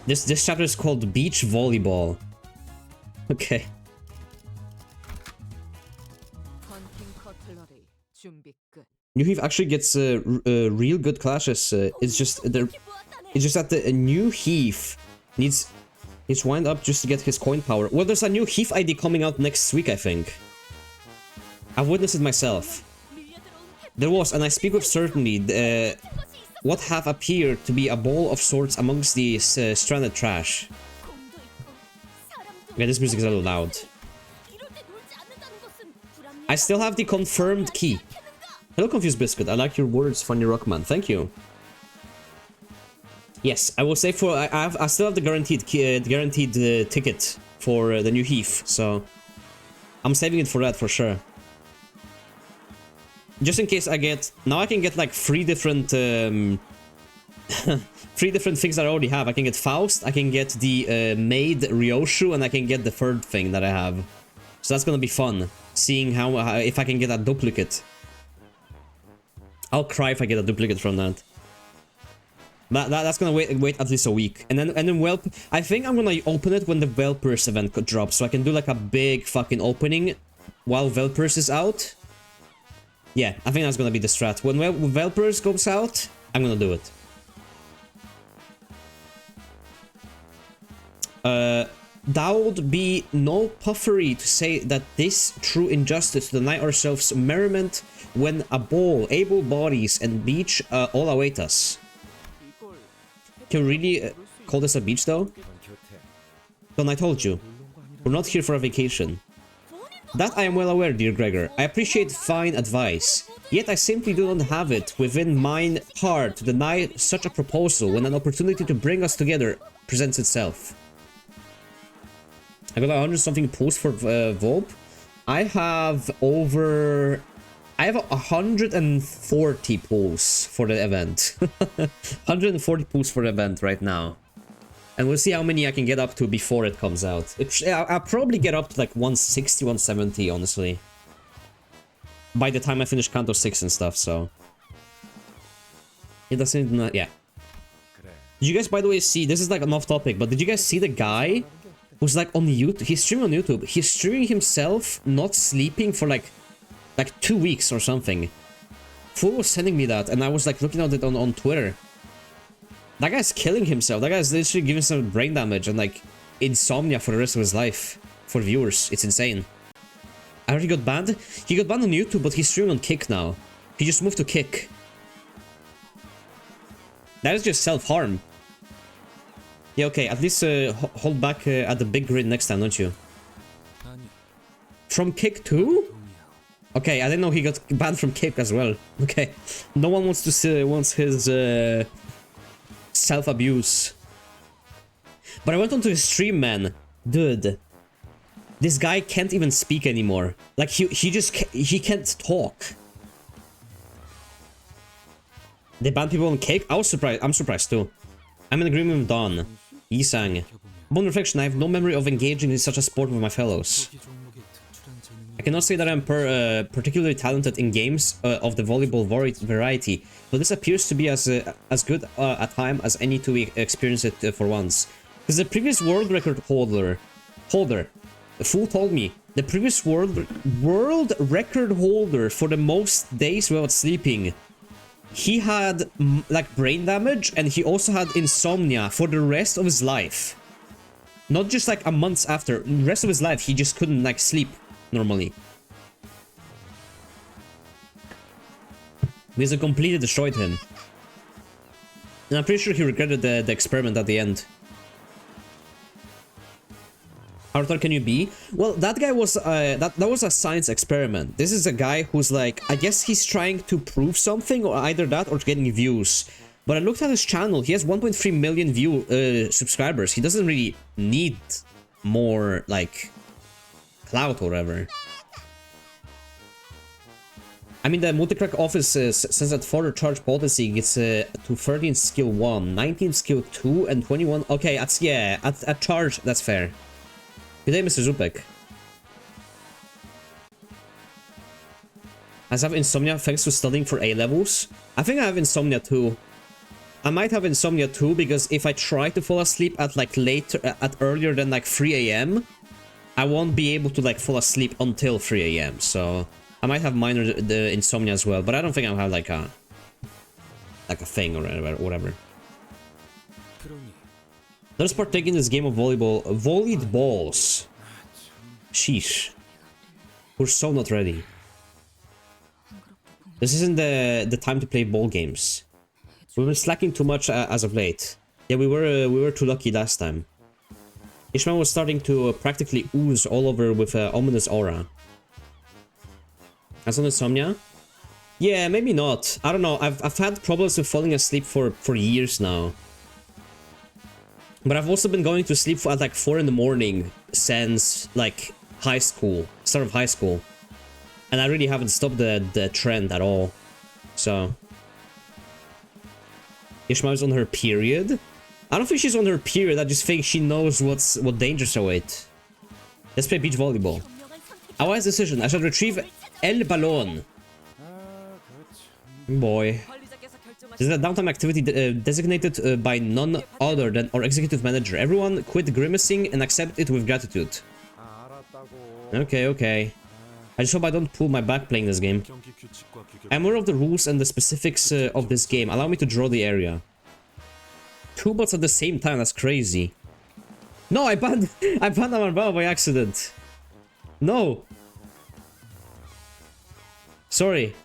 This chapter is called Beach Volleyball. Okay. New Heath actually gets real good clashes. It's just that the new Heath needs wind up just to get his coin power. Well, there's a new Heath ID coming out next week, I think. I've witnessed it myself. There was, and I speak with certainty, what have appeared to be a ball of sorts amongst the stranded trash. Okay, this music is a little loud. I still have the confirmed key. Hello, Confused Biscuit. I like your words, Funny Rockman. Thank you. Yes, I will say for I still have the guaranteed ticket for the new Heath, so I'm saving it for that for sure. Just in case I get... Now I can get like 3 different... 3 different things that I already have. I can get Faust, I can get the Maid Ryoshu, and I can get the third thing that I have. So that's gonna be fun. Seeing how if I can get a duplicate. I'll cry if I get a duplicate from that. That's gonna wait at least a week. And then Whelp... I think I'm gonna open it when the Whelpers event drops. So I can do like a big fucking opening while Whelpers is out. Yeah, I think that's gonna be the strat. When Whelpers goes out, I'm gonna do it. That would be no puffery to say that this true injustice to deny ourselves merriment when a ball, able bodies, and beach all await us. Can we really call this a beach though? Don, I told you, we're not here for a vacation. That I am well aware, dear Gregor. I appreciate fine advice. Yet I simply do not have it within mine heart to deny such a proposal when an opportunity to bring us together presents itself. I got 100 something posts for Volp. I have 140 posts for the event. 140 posts for the event right now. And we'll see how many I can get up to before it comes out. I'll probably get up to like 160, 170, honestly. By the time I finish Canto 6 and stuff, so... It doesn't... yeah. Did you guys, by the way, see... This is like an off topic, but did you guys see the guy who's like on YouTube? He's streaming on YouTube. He's streaming himself not sleeping for like 2 weeks or something. Fool was sending me that, and I was like looking at it on Twitter. That guy's killing himself. That guy's literally giving some brain damage and like insomnia for the rest of his life. For viewers, it's insane. I heard he got banned. He got banned on YouTube, but he's streaming on Kick now. He just moved to Kick. That is just self-harm. Yeah, okay, at least hold back at the big grid next time, don't you? From Kick too? Okay, I didn't know he got banned from Kick as well. Okay, no one wants to see, wants his self-abuse. But I went onto his stream, man. Dude, this guy can't even speak anymore. Like he can't talk. They banned people on Cake. I was surprised. I'm surprised too. I'm in agreement with Don. Yisang. Upon reflection, I have no memory of engaging in such a sport with my fellows. I cannot say that I'm particularly talented in games of the volleyball variety, but this appears to be as good a time as any to experience it for once. Because the previous world record holder, the fool told me, the previous world record holder for the most days without sleeping, he had like brain damage and he also had insomnia for the rest of his life. Not just like a month after, the rest of his life he just couldn't like sleep normally. Because it completely destroyed him. And I'm pretty sure he regretted the experiment at the end. How retarded can you be? Well, that guy was that was a science experiment. This is a guy who's like, I guess he's trying to prove something, or either that or getting views. But I looked at his channel. He has 1.3 million subscribers. He doesn't really need more like clout or whatever. I mean, the multi-crack office says that further charge potency gets to 13 skill 1, 19 skill 2, and 21. Okay, that's, yeah, at charge, that's fair. Good day, Mr. Zupek. I have insomnia thanks to studying for A-levels. I think I have insomnia too. I might have insomnia too, because if I try to fall asleep at like later, at earlier than like 3 AM, I won't be able to like fall asleep until 3 AM, so... I might have minor the insomnia as well, but I don't think I'll have like a thing or whatever. Let's partake in this game of volleyball. Volleyed balls. Sheesh. We're so not ready. This isn't the time to play ball games. We've been slacking too much as of late. Yeah, we were too lucky last time. Ishmael was starting to practically ooze all over with an ominous aura. As on insomnia? Yeah, maybe not. I don't know. I've had problems with falling asleep for years now. But I've also been going to sleep at like 4 in the morning since like high school, start of high school. And I really haven't stopped the trend at all. So Ishmael's on her period? I don't think she's on her period, I just think she knows what dangers await. Let's play beach volleyball. A wise decision. I shall retrieve El Ballon. Boy. This is a downtime activity designated by none other than our executive manager. Everyone quit grimacing and accept it with gratitude. Okay, okay. I just hope I don't pull my back playing this game. I'm aware of the rules and the specifics of this game. Allow me to draw the area. 2 bots at the same time, that's crazy. No, I banned Amarbawa by accident. No. Sorry.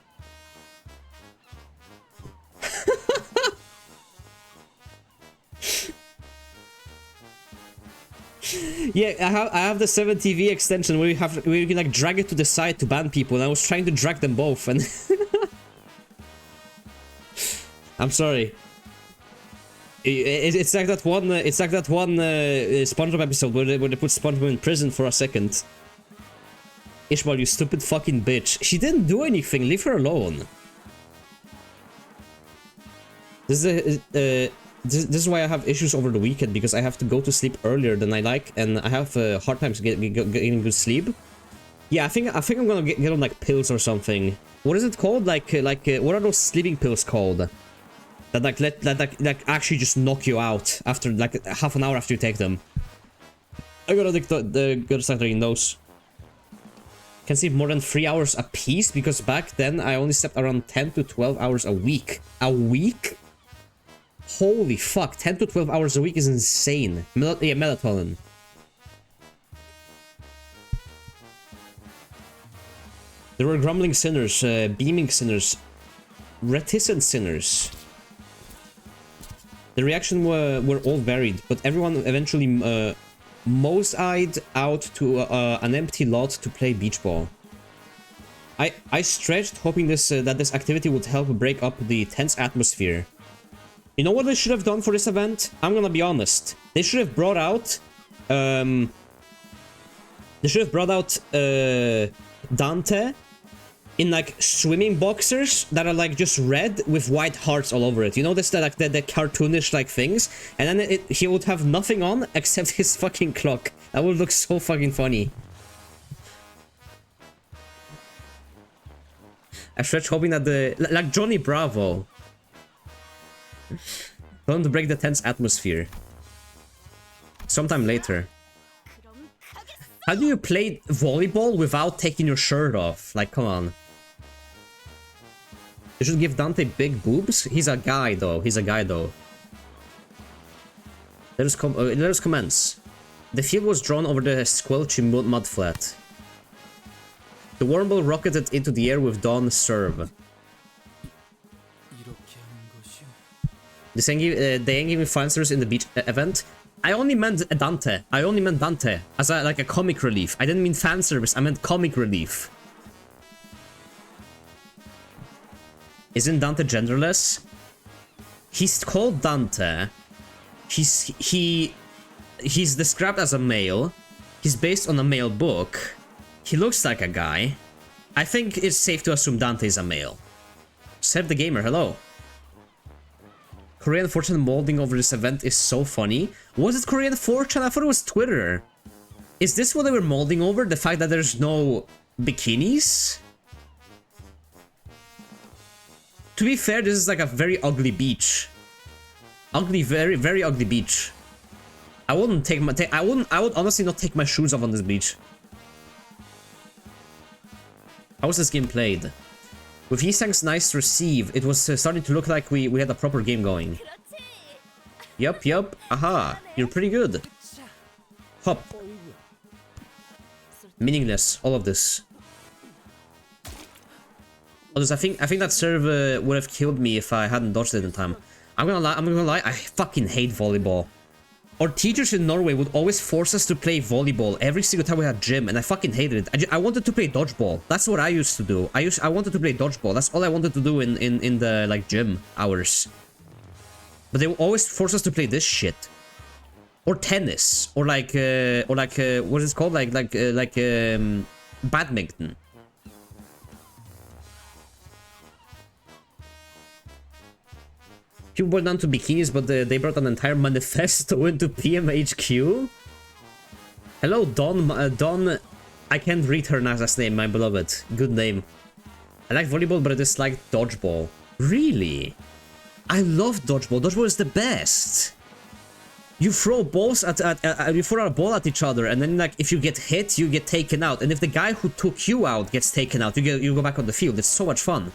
Yeah, I have the 7TV extension where you can like drag it to the side to ban people, and I was trying to drag them both, and I'm sorry. It's like that one. It's like that one SpongeBob episode where they put SpongeBob in prison for a second. Ishmael, you stupid fucking bitch. She didn't do anything. Leave her alone. This is why I have issues over the weekend, because I have to go to sleep earlier than I like, and I have hard times getting good sleep. Yeah, I think I'm gonna get on like pills or something. What is it called? Like what are those sleeping pills called? That like actually just knock you out after like half an hour after you take them. I gotta start taking those. Can sleep more than 3 hours a piece, because back then I only slept around 10 to 12 hours a week. A week? Holy fuck, 10 to 12 hours a week is insane. Yeah, melatonin. There were grumbling sinners, beaming sinners, reticent sinners. The reaction were all varied, but everyone eventually moseyed out to an empty lot to play beach ball. I stretched, hoping that this activity would help break up the tense atmosphere. You know what they should have done for this event? I'm gonna be honest. They should have brought out Dante in like swimming boxers that are like just red with white hearts all over it. You know, this like the cartoonish like things, and then he would have nothing on except his fucking clock. That would look so fucking funny. I stretch hoping that like Johnny Bravo. Don't break the tense atmosphere. Sometime later. How do you play volleyball without taking your shirt off? Like, come on. You should give Dante big boobs. He's a guy, though. He's a guy, though. Let us commence. The field was drawn over the squelchy mud flat. The wormhole rocketed into the air with Dawn's serve. The Engi finesters in the beach event. I only meant Dante. I only meant Dante as like a comic relief. I didn't mean fan service. I meant comic relief. Isn't Dante genderless? He's called Dante. He's described as a male. He's based on a male book. He looks like a guy. I think it's safe to assume Dante is a male. Seb the Gamer, hello. Korean 4chan molding over this event is so funny. Was it Korean 4chan? I thought it was Twitter. Is this what they were molding over? The fact that there's no bikinis? To be fair, this is like a very ugly beach. Ugly, very, very ugly beach. I wouldn't take my... I would honestly not take my shoes off on this beach. How was this game played? With Yisang's nice receive, it was starting to look like we had a proper game going. Yup. Aha. You're pretty good. Hop. Meaningless. All of this. Others, I think that serve would have killed me if I hadn't dodged it in time. I'm gonna lie. I fucking hate volleyball. Our teachers in Norway would always force us to play volleyball every single time we had gym, and I fucking hated it. I wanted to play dodgeball. That's what I used to do. I wanted to play dodgeball. That's all I wanted to do in the like gym hours. But they would always force us to play this shit, or tennis, or like what is it called? Like badminton. People brought down to bikinis, but they brought an entire manifesto into PMHQ. Hello, Don. Don, I can't read her last name, my beloved. Good name. I like volleyball, but I dislike dodgeball. Really? I love dodgeball. Dodgeball is the best. You throw balls you throw a ball at each other, and then like if you get hit, you get taken out, and if the guy who took you out gets taken out, you go back on the field. It's so much fun.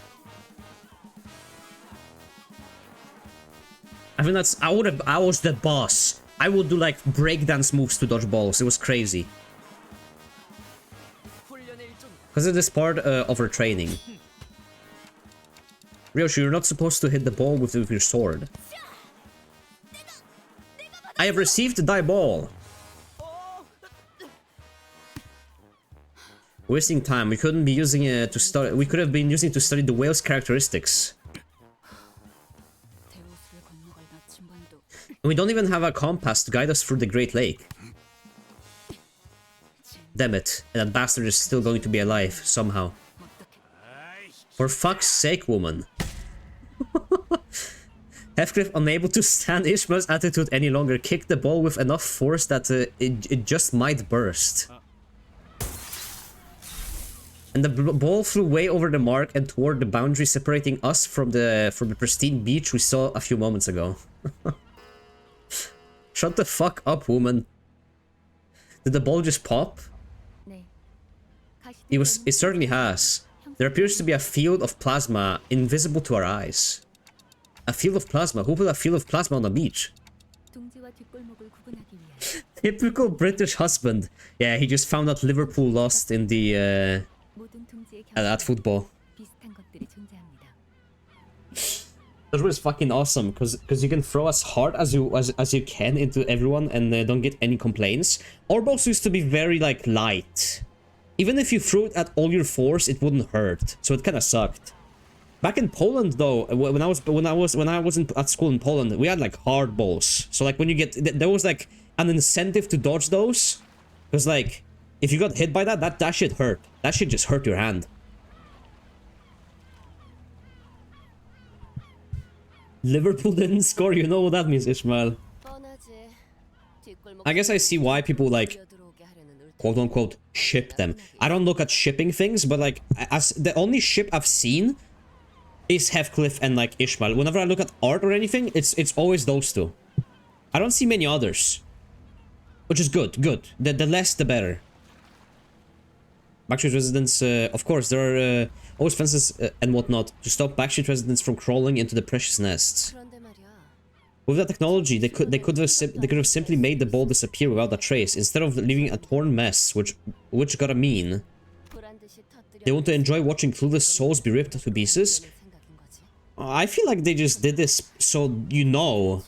I think that's... I was the boss. I would do like breakdance moves to dodge balls. It was crazy. Because it is part of our training. Ryoshi, you're not supposed to hit the ball with your sword. I have received thy ball. Wasting time. We couldn't be using it to study. We could have been using it to study the whale's characteristics. We don't even have a compass to guide us through the Great Lake. Damn it, and that bastard is still going to be alive, somehow. For fuck's sake, woman. Heathcliff, unable to stand Ishmael's attitude any longer, kicked the ball with enough force that it just might burst. And the ball flew way over the mark and toward the boundary separating us from the pristine beach we saw a few moments ago. Shut the fuck up, woman. Did the ball just pop? It certainly has. There appears to be a field of plasma invisible to our eyes. A field of plasma? Who put a field of plasma on the beach? Typical British husband. Yeah, he just found out Liverpool lost in the at football. That was fucking awesome, because you can throw as hard as you can into everyone and don't get any complaints. Orbos used to be very like light. Even if you threw it at all your force, it wouldn't hurt. So it kind of sucked. Back in Poland though, when I was at school in Poland, we had like hard balls. So like when you get there was like an incentive to dodge those, because like if you got hit by that shit hurt. That shit just hurt your hand. Liverpool didn't score, you know what that means, Ishmael. I guess I see why people like quote unquote ship them. I don't look at shipping things, but like as the only ship I've seen is Heathcliff and like Ishmael. Whenever I look at art or anything, it's always those two. I don't see many others. Which is good. The less the better. Backstreet residents, of course, there are always fences and whatnot to stop Backstreet residents from crawling into the precious nests. With that technology, they could have simply made the ball disappear without a trace, instead of leaving a torn mess, which gotta mean they want to enjoy watching clueless souls be ripped to pieces. I feel like they just did this so you know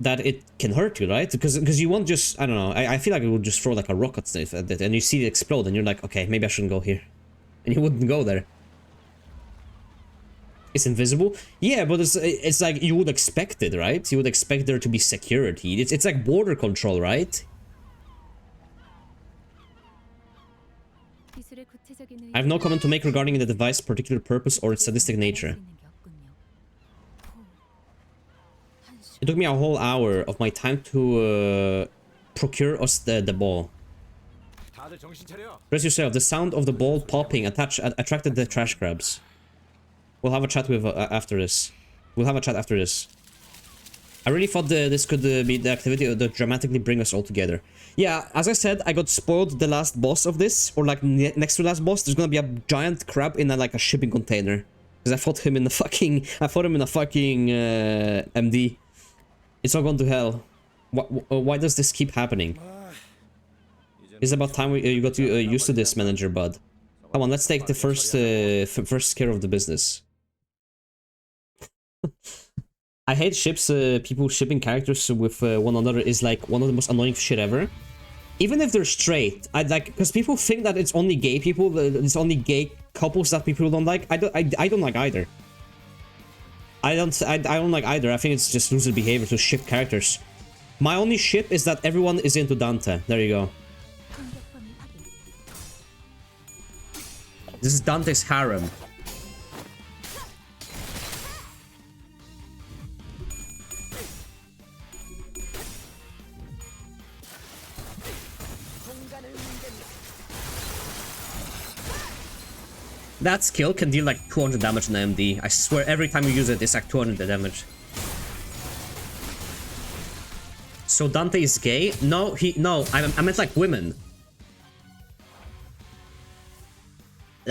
that it can hurt you, right? Because you won't just, I don't know, I feel like it would just throw like a rocket at it and you see it explode and you're like, okay, maybe I shouldn't go here. And you wouldn't go there. It's invisible? Yeah, but it's like you would expect it, right? You would expect there to be security. It's like border control, right? I have no comment to make regarding the device's particular purpose or its sadistic nature. It took me a whole hour of my time to procure us the ball. Brace yourself, the sound of the ball popping attracted the trash crabs. We'll have a chat with after this. We'll have a chat after this. I really thought this could be the activity that dramatically bring us all together. Yeah, as I said, I got spoiled the last boss of this, or like next to the last boss. There's gonna be a giant crab in like a shipping container. Because I fought him in the fucking, MD. It's all gone to hell. Why does this keep happening? It's about time you got used to this, manager bud. Come on, let's take the first care of the business. I hate ships. People shipping characters with one another is like one of the most annoying shit ever. Even if they're straight, I like, because people think that it's only gay people, it's only gay couples that people don't like. I don't like either. I don't like either. I think it's just loser behavior to ship characters. My only ship is that everyone is into Dante. There you go. This is Dante's harem. That skill can deal like 200 damage in AMD. I swear every time you use it, it's like 200 damage. So Dante is gay? No, I meant like women.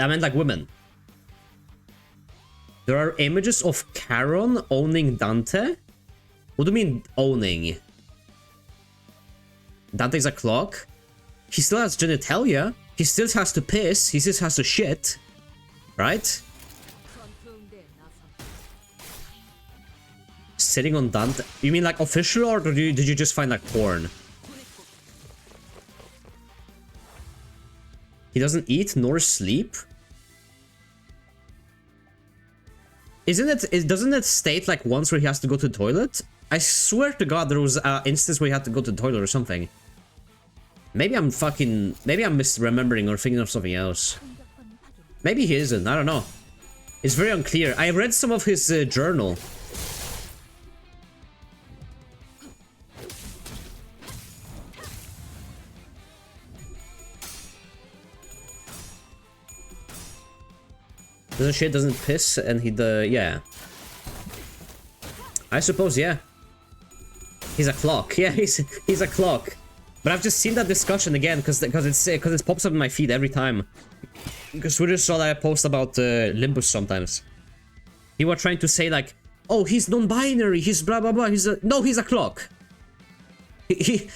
I meant like women. There are images of Charon owning Dante? What do you mean owning? Dante's a clock? He still has genitalia. He still has to piss. He still has to shit. Right? Sitting on Dante? You mean like official, or did you just find like porn? He doesn't eat nor sleep? Doesn't it state like once where he has to go to the toilet? I swear to God there was an instance where he had to go to the toilet or something. Maybe I'm misremembering or thinking of something else. Maybe he isn't, I don't know. It's very unclear. I read some of his journal. Doesn't piss and yeah. I suppose, yeah. He's a clock. Yeah, he's a clock. But I've just seen that discussion again because it pops up in my feed every time. Because we just saw that post about Limbus sometimes. He was trying to say like, oh, he's non-binary, he's blah blah blah. No, he's a clock. He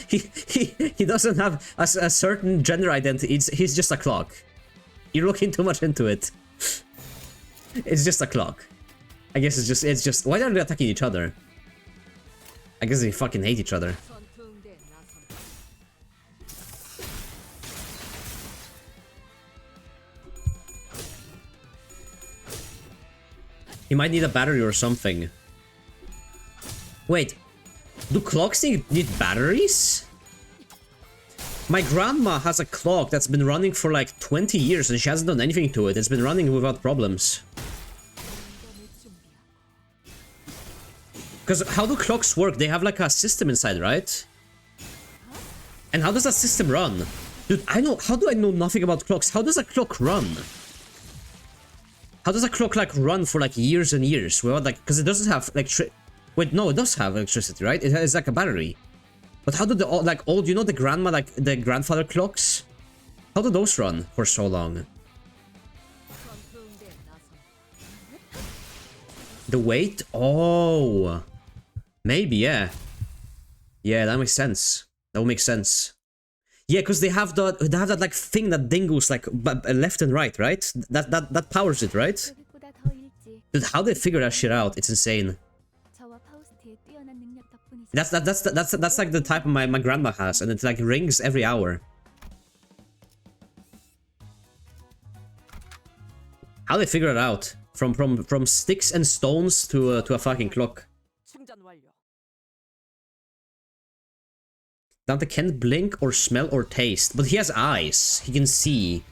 doesn't have a certain gender identity. He's just a clock. You're looking too much into it. It's just a clock. I guess it's just why are they attacking each other? I guess they fucking hate each other. He might need a battery or something. Wait, do clocks need batteries? My grandma has a clock that's been running for like 20 years and she hasn't done anything to it. It's been running without problems. Because how do clocks work? They have like a system inside, right? And how does that system run? Dude, how do I know nothing about clocks? How does a clock run? How does a clock like run for like years and years? Well, like, because it doesn't have like wait, no, it does have electricity, right? It has like a battery. But how do the old, you know, the grandma, like the grandfather clocks? How do those run for so long? The weight? Oh, maybe, yeah. Yeah, that makes sense. That would make sense. Yeah, because they have that like thing that dingles like left and right, right? That powers it, right? Dude, how they figure that shit out? It's insane. That's like the type of my grandma has, and it like rings every hour. How they figure it out? From sticks and stones to a fucking clock. 충전 완료. Dante can't blink or smell or taste, but he has eyes. He can see.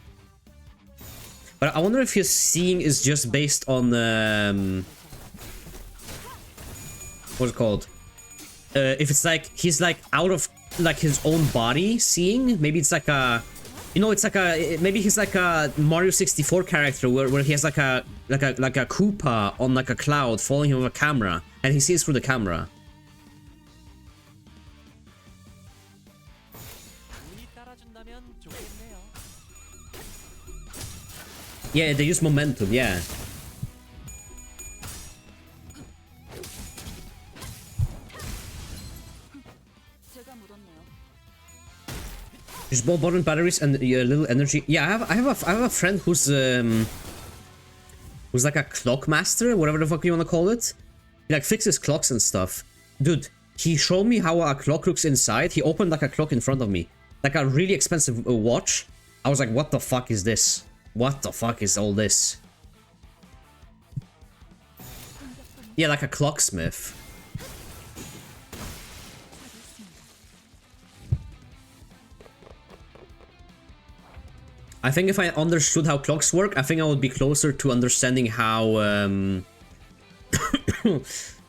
But I wonder if his seeing is just based on what's it called? If it's like he's like out of like his own body seeing. Maybe it's like a, you know, it's like a, maybe he's like a Mario 64 character where he has like a Koopa on like a cloud following him with a camera, and he sees through the camera. 운이 따라준다면 좋겠네요. Yeah, they use momentum. Yeah. Just ball button batteries and a little energy. Yeah, I have a friend who's like a clock master, whatever the fuck you wanna call it. He like fixes clocks and stuff. Dude, he showed me how a clock looks inside. He opened like a clock in front of me, like a really expensive watch. I was like, what the fuck is this? What the fuck is all this? Yeah, like a clocksmith. I think if I understood how clocks work, I think I would be closer to understanding how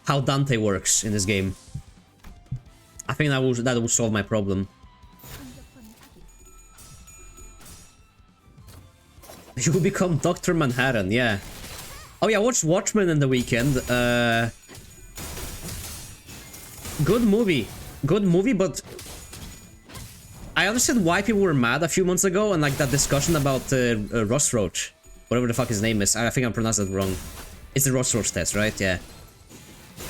how Dante works in this game. I think that would solve my problem. You will become Dr. Manhattan, yeah. Oh yeah, I watched Watchmen in the weekend. Good movie. Good movie, but I understand why people were mad a few months ago, and like that discussion about Ross Roach. Whatever the fuck his name is. I think I pronounced it wrong. It's the Ross Roach test, right? Yeah.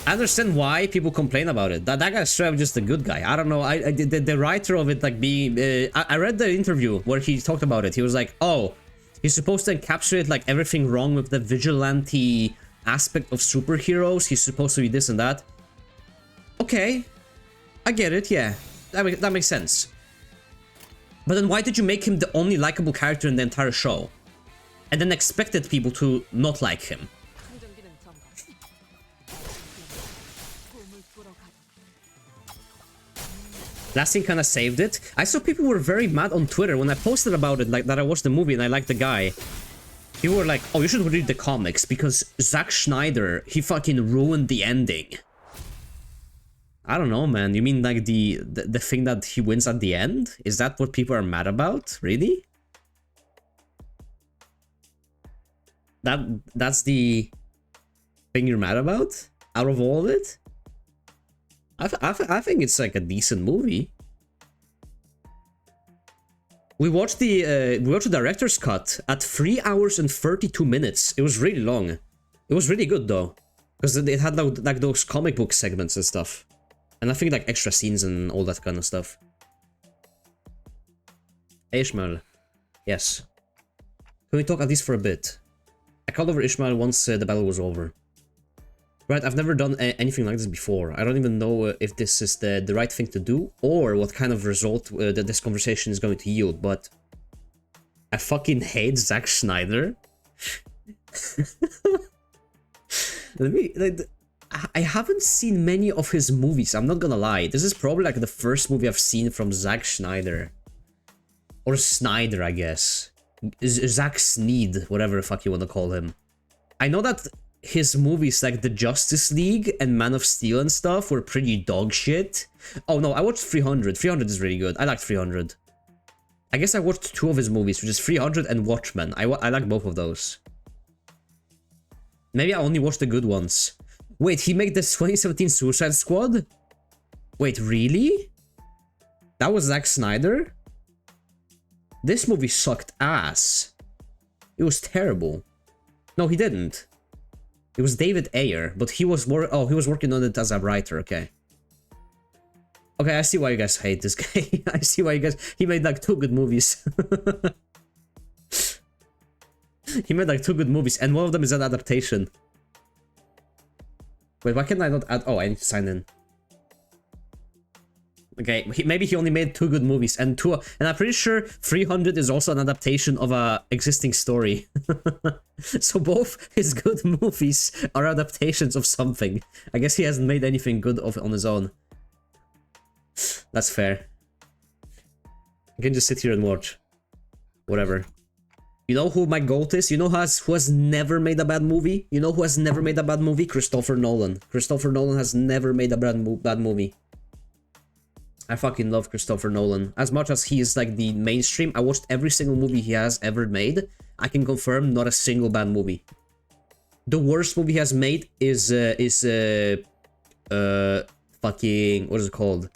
I understand why people complain about it. That guy's straight up just a good guy. I don't know. The writer of it, like, being... I read the interview where he talked about it. He was like, oh, he's supposed to encapsulate, like, everything wrong with the vigilante aspect of superheroes. He's supposed to be this and that. Okay. I get it, yeah. That makes sense. But then why did you make him the only likable character in the entire show? And then expected people to not like him? 충전기는 점검. 봄을 불어 가도. Last scene kind of saved it. I saw people were very mad on Twitter when I posted about it, like that I watched the movie and I liked the guy. People were like, oh, you should read the comics because Zack Snyder, he fucking ruined the ending. I don't know, man. You mean like the thing that he wins at the end? Is that what people are mad about? Really? That's the thing you're mad about? Out of all of it? I think it's like a decent movie. We watched the director's cut at 3 hours and 32 minutes. It was really long. It was really good though, because it had like those comic book segments and stuff. And I think like extra scenes and all that kind of stuff. Ishmael. Yes. Can we talk at least for a bit? I called over Ishmael once the battle was over. Right, I've never done anything like this before. I don't even know if this is the right thing to do or what kind of result that this conversation is going to yield, but I fucking hate Zack Snyder. I haven't seen many of his movies, I'm not gonna lie. This is probably like the first movie I've seen from Zack Snyder. Or Snyder, I guess. Zack Sneed, whatever the fuck you want to call him. I know that his movies like the Justice League and Man of Steel and stuff were pretty dog shit. Oh no, I watched 300. 300 is really good. I like 300. I guess I watched 2 of his movies, which is 300 and Watchmen. I like both of those. Maybe I only watched the good ones. Wait, he made this 2017 Suicide Squad? Wait, really? That was Zack Snyder? This movie sucked ass. It was terrible. No, he didn't. It was David Ayer, but he was working on it as a writer, okay. Okay, I see why you guys hate this guy. I see why you guys... He made like 2 good movies. He made like 2 good movies, and one of them is an adaptation. Wait, why can I not add? Oh, I need to sign in. Okay, maybe he only made 2 good movies, and I'm pretty sure 300 is also an adaptation of a existing story. So both his good movies are adaptations of something. I guess he hasn't made anything good on his own. That's fair. I can just sit here and watch. Whatever. You know who my GOAT is? You know who has never made a bad movie? You know who has never made a bad movie? Christopher Nolan. Christopher Nolan has never made a bad movie. I fucking love Christopher Nolan. As much as he is like the mainstream, I watched every single movie he has ever made. I can confirm not a single bad movie. The worst movie he has made is fucking, what is it called?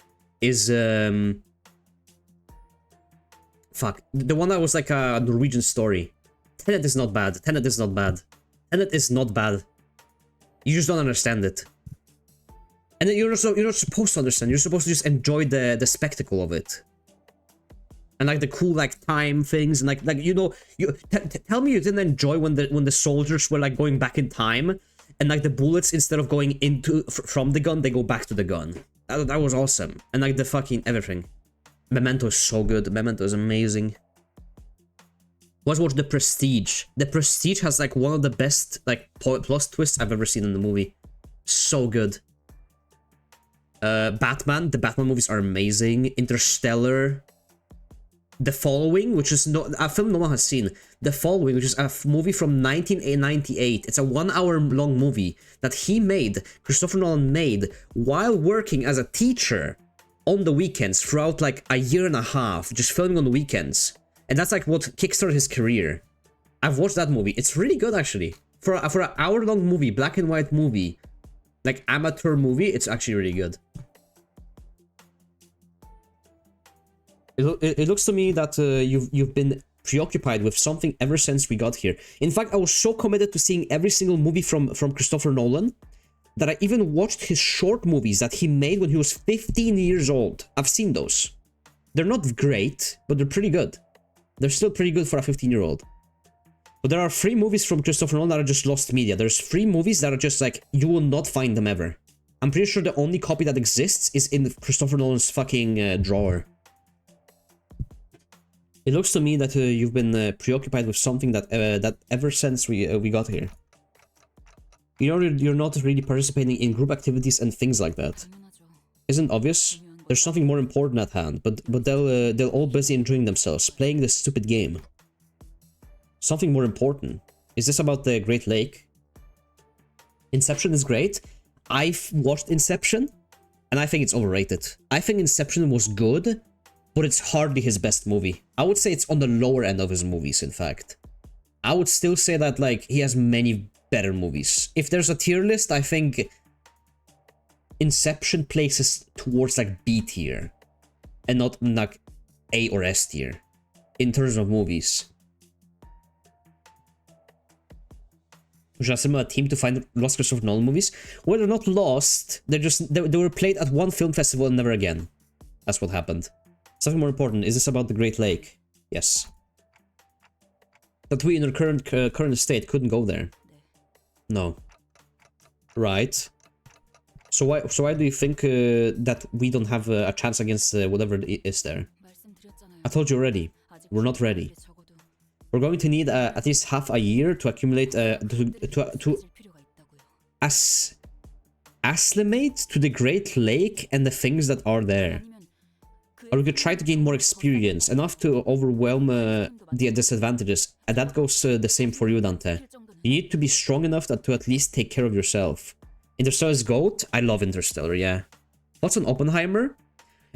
Fuck. The one that was like a Norwegian story. Tenet is not bad. Tenet is not bad. Tenet is not bad. You just don't understand it. And then you're not supposed to understand. You're supposed to just enjoy the spectacle of it. And like the cool like time things and like you know, tell me you didn't enjoy when the soldiers were like going back in time and like the bullets, instead of going into from the gun, they go back to the gun. That was awesome. And like the fucking everything. Memento is so good. Memento is amazing. Let's watch The Prestige. The Prestige has like one of the best like plot twists I've ever seen in the movie. So good. Batman. The Batman movies are amazing. Interstellar. The Following, which is a film no one has seen. The Following, which is a movie from 1998. It's a 1-hour long movie that Christopher Nolan made while working as a teacher on the weekends throughout like a year and a half, just filming on the weekends. And that's like what kickstarted his career. I've watched that movie. It's really good actually. For an hour-long movie, black and white movie, like amateur movie, it's actually really good. It looks to me that you've been preoccupied with something ever since we got here. In fact, I was so committed to seeing every single movie from Christopher Nolan that I even watched his short movies that he made when he was 15 years old. I've seen those. They're not great, but they're pretty good. They're still pretty good for a 15-year-old. But there are 3 movies from Christopher Nolan that are just lost media. There's 3 movies that are just like, you will not find them ever. I'm pretty sure the only copy that exists is in Christopher Nolan's fucking drawer. It looks to me that you've been preoccupied with something that ever since we got here. You know, you're not really participating in group activities and things like that. Isn't obvious? There's something more important at hand, but they're all busy enjoying themselves, playing this stupid game. Something more important. Is this about the Great Lake? Inception is great. I've watched Inception, and I think it's overrated. I think Inception was good, but it's hardly his best movie. I would say it's on the lower end of his movies, in fact. I would still say that, like, he has many better movies. If there's a tier list, I think Inception places towards, like, B tier. And not, like, A or S tier. In terms of movies. We should assemble a team to find lost Christopher Nolan movies. Well, they're not lost. They were played at one film festival and never again. That's what happened. Something more important. Is this about the Great Lake? Yes. That we in our current state couldn't go there. No. Right. So why do you think that we don't have a chance against whatever it is there? I told you already. We're not ready. We're going to need at least half a year to accumulate to acclimate to the Great Lake and the things that are there. Or we could try to gain more experience, enough to overwhelm the disadvantages. And that goes the same for you, Dante. You need to be strong enough to at least take care of yourself. Interstellar's GOAT? I love Interstellar, yeah. What's on Oppenheimer?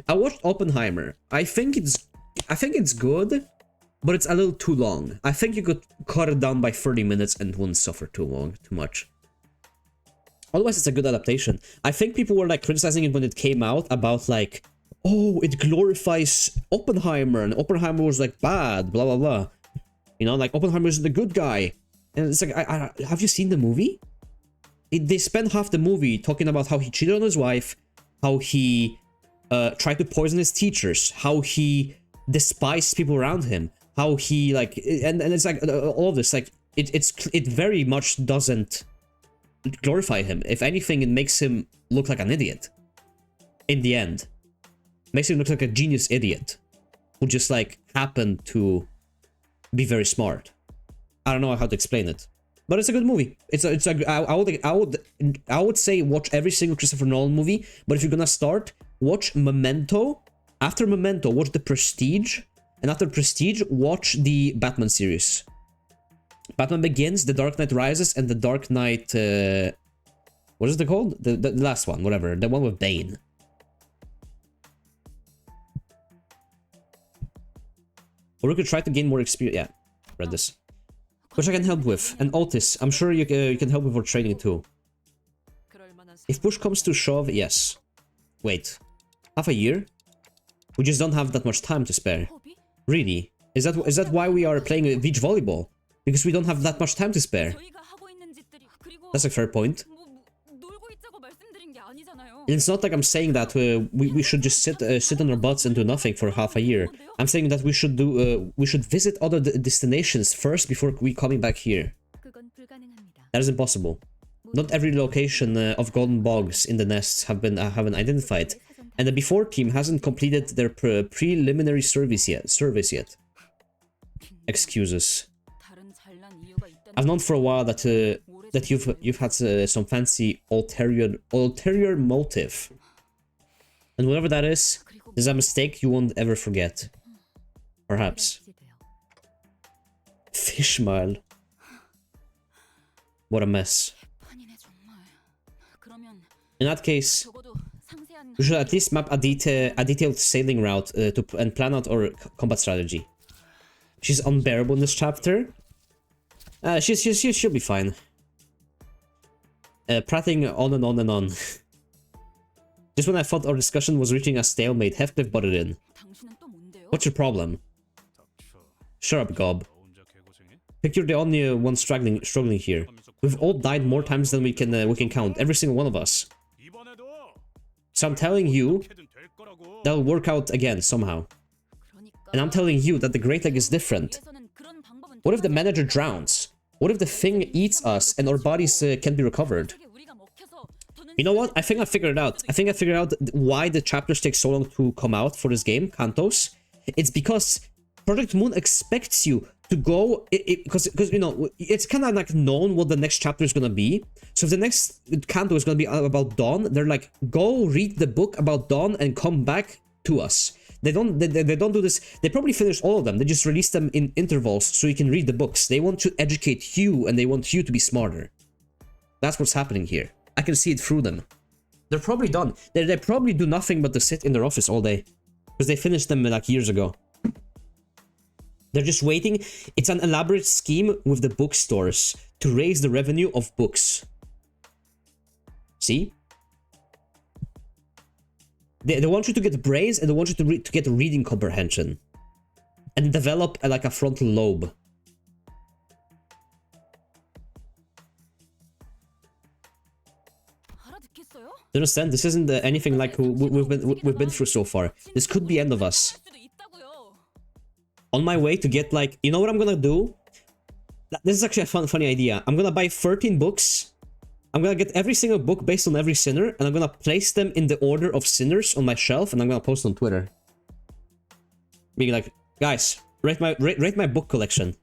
I watched Oppenheimer. I think it's good, but it's a little too long. I think you could cut it down by 30 minutes and it wouldn't suffer too much. Otherwise, it's a good adaptation. I think people were like criticizing it when it came out about like, oh, it glorifies Oppenheimer, and Oppenheimer was like bad, blah blah blah. You know, like Oppenheimer is the good guy, and it's like, have you seen the movie? They spend half the movie talking about how he cheated on his wife, how he tried to poison his teachers, how he despised people around him, how he like, and it's like all of this, like it very much doesn't glorify him. If anything, it makes him look like an idiot. In the end. Makes him look like a genius idiot. Who just like happened to be very smart. I don't know how to explain it. But it's a good movie. I would say watch every single Christopher Nolan movie. But if you're gonna start, watch Memento. After Memento, watch The Prestige. And after Prestige, watch the Batman series. Batman Begins, The Dark Knight Rises, and The Dark Knight... what is it called? The last one, whatever. The one with Bane. Or we could try to gain more experience. Yeah, read this. Which I can help with. And Otis, I'm sure you can help with our training too. If push comes to shove, yes. Wait. Half a year? We just don't have that much time to spare. Really? Is that why we are playing beach volleyball? Because we don't have that much time to spare. That's a fair point. And it's not like I'm saying that we should just sit on our butts and do nothing for half a year. I'm saying that we should visit other destinations first before we coming back here. That is impossible. Not every location of golden bogs in the nests have been identified, and the before team hasn't completed their preliminary surveys yet. Excuses. I've known for a while that you've had some fancy ulterior motive, and whatever that is a mistake you won't ever forget. Perhaps. Fishmile. What a mess. In that case, we should at least map a detailed sailing route and plan out our combat strategy. She's unbearable in this chapter. She'll be fine. Prating on and on and on. Just when I thought our discussion was reaching a stalemate, Heathcliff butted in. What's your problem? Shut up, Gob. Think you're the only one struggling here. We've all died more times than we can count, every single one of us. So I'm telling you, that'll work out again somehow. And I'm telling you that the Great Lake is different. What if the manager drowns? What if the thing eats us and our bodies can be recovered? You know what? I think I figured it out. I think I figured out why the chapters take so long to come out for this game, Cantos. It's because Project Moon expects you to go, because you know, it's kind of like known what the next chapter is gonna be. So if the next Canto is gonna be about Dawn, they're like, go read the book about Dawn and come back to us. They don't do this. They probably finish all of them. They just release them in intervals so you can read the books. They want to educate you and they want you to be smarter. That's what's happening here. I can see it through them. They're probably done. They probably do nothing but to sit in their office all day. Because they finished them like years ago. They're just waiting. It's an elaborate scheme with the bookstores to raise the revenue of books. See? They want you to get brains and they want you to get reading comprehension. And develop like a frontal lobe. You understand? This isn't anything like we've been through so far. This could be end of us. On my way to get like, you know what I'm gonna do? This is actually a funny idea. I'm gonna buy 13 books. I'm gonna get every single book based on every sinner, and I'm gonna place them in the order of sinners on my shelf, and I'm gonna post on Twitter. Being like, guys, rate my book collection.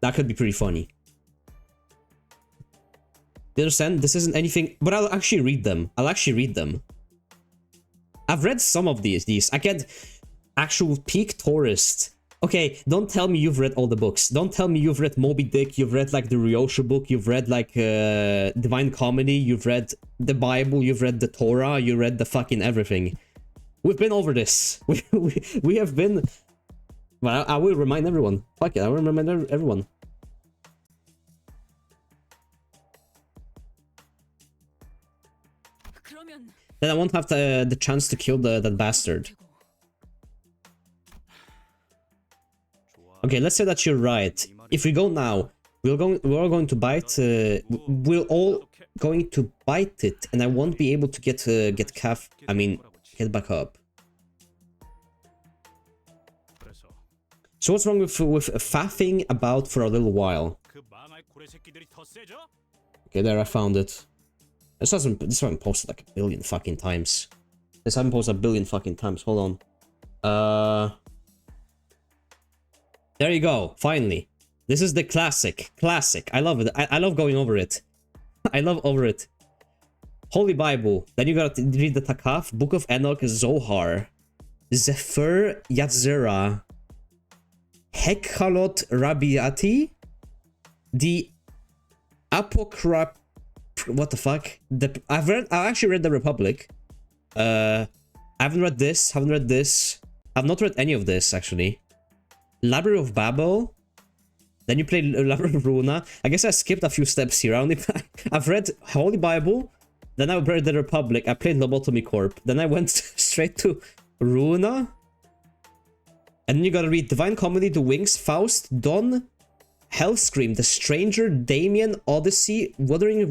That could be pretty funny. You understand? This isn't anything, but I'll actually read them. I've read some of these. I get actual peak tourist. Okay, don't tell me you've read all the books. Don't tell me you've read Moby Dick, you've read like the Ryosha book, you've read like Divine Comedy, you've read the Bible, you've read the Torah, you read the fucking everything. We've been over this. We have been... Well, I will remind everyone. Fuck it, I will remind everyone. Then I won't have the chance to kill that bastard. Okay, let's say that you're right. If we go now, we're all going to bite. We're all going to bite it, and I won't be able to get get back up. So what's wrong with faffing about for a little while? Okay, there I found it. This hasn't posted like a billion fucking times. This hasn't posted a billion fucking times. Hold on. There you go. Finally. This is the classic. Classic. I love it. I love going over it. I love over it. Holy Bible. Then you gotta read the Takaf, Book of Enoch, Zohar, Zephyr, Yatzera, Hekhalot Rabiati, the Apocryph. What the fuck? I actually read the Republic. I haven't read this. Haven't read this. I've not read any of this actually. Library of Babel. Then you play Library of Runa. I guess I skipped a few steps here. I've read Holy Bible. Then I read the Republic. I played Lobotomy Corp. Then I went straight to Runa. And then you gotta read Divine Comedy, The Wings, Faust, Dawn, Hellscream, The Stranger, Damien, Odyssey, Wuthering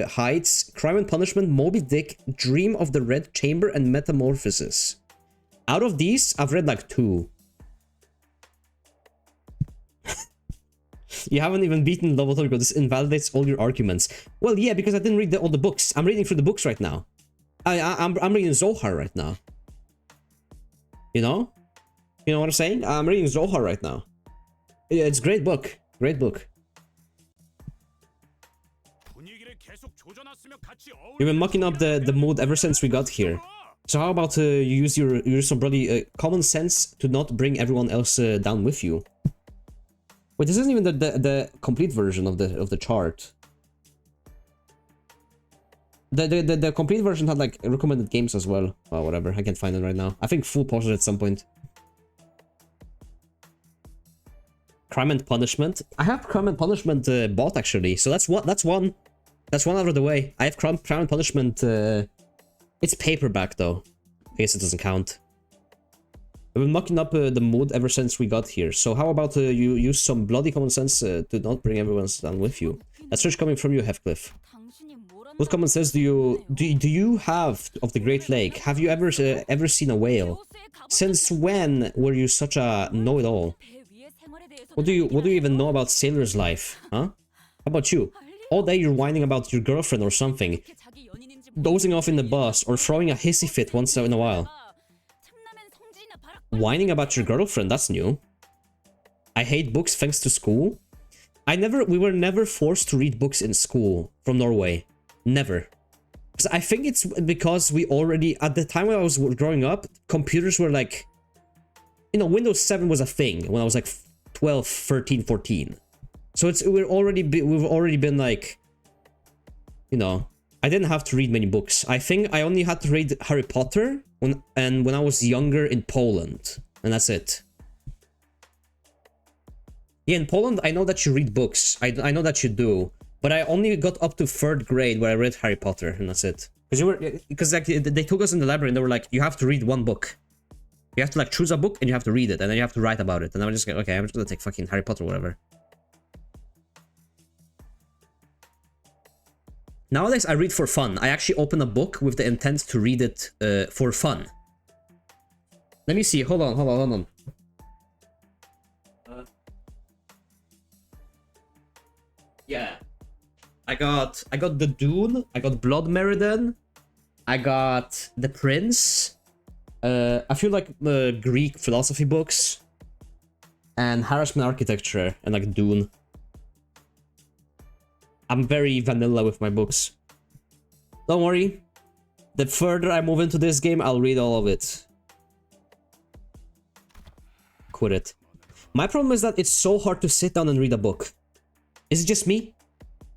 Heights, Crime and Punishment, Moby Dick, Dream of the Red Chamber, and Metamorphosis. Out of these, I've read like 2. You haven't even beaten Lobotomy Corp. This invalidates all your arguments. Well, yeah, because I didn't read all the books. I'm reading through the books right now. I'm reading Zohar right now. You know? You know what I'm saying? I'm reading Zohar right now. Yeah, it's a great book. Great book. You've been mucking up the mood ever since we got here. So how about you use some bloody common sense to not bring everyone else down with you? Wait, this isn't even the complete version of the chart. The complete version had like recommended games as well. Oh, whatever. I can't find it right now. I think full posted at some point. Crime and Punishment. I have Crime and Punishment bought actually, so that's one out of the way. I have Crime and Punishment. It's paperback though. I guess it doesn't count. I've been mucking up the mood ever since we got here. So how about you use some bloody common sense to not bring everyone down with you? That's just coming from you, Heathcliff. What common sense do you have of the Great Lake? Have you ever seen a whale? Since when were you such a know-it-all? What do you even know about sailor's life, huh? How about you? All day you're whining about your girlfriend or something, dozing off in the bus, or throwing a hissy fit once in a while. Whining about your girlfriend, that's new. I hate books thanks to school. We were never forced to read books in school from Norway. Never. I think it's because we already, at the time when I was growing up, computers were like, you know, Windows 7 was a thing when I was like 12, 13, 14. So we've already been like, you know, I didn't have to read many books. I think I only had to read Harry Potter when I was younger in Poland, and that's it. Yeah, in Poland, I know that you read books. I know that you do, but I only got up to 3rd grade where I read Harry Potter, and that's it. Because like they took us in the library and they were like, you have to read one book. You have to like choose a book and you have to read it, and then you have to write about it. And I was just like, okay, I'm just gonna take fucking Harry Potter or whatever. Nowadays, I read for fun. I actually open a book with the intent to read it for fun. Let me see. Hold on. Yeah. I got the Dune. I got Blood Meridian. I got The Prince. I feel like Greek philosophy books. And Harassment Architecture. And like Dune. I'm very vanilla with my books. Don't worry. The further I move into this game, I'll read all of it. Quit it. My problem is that it's so hard to sit down and read a book. Is it just me?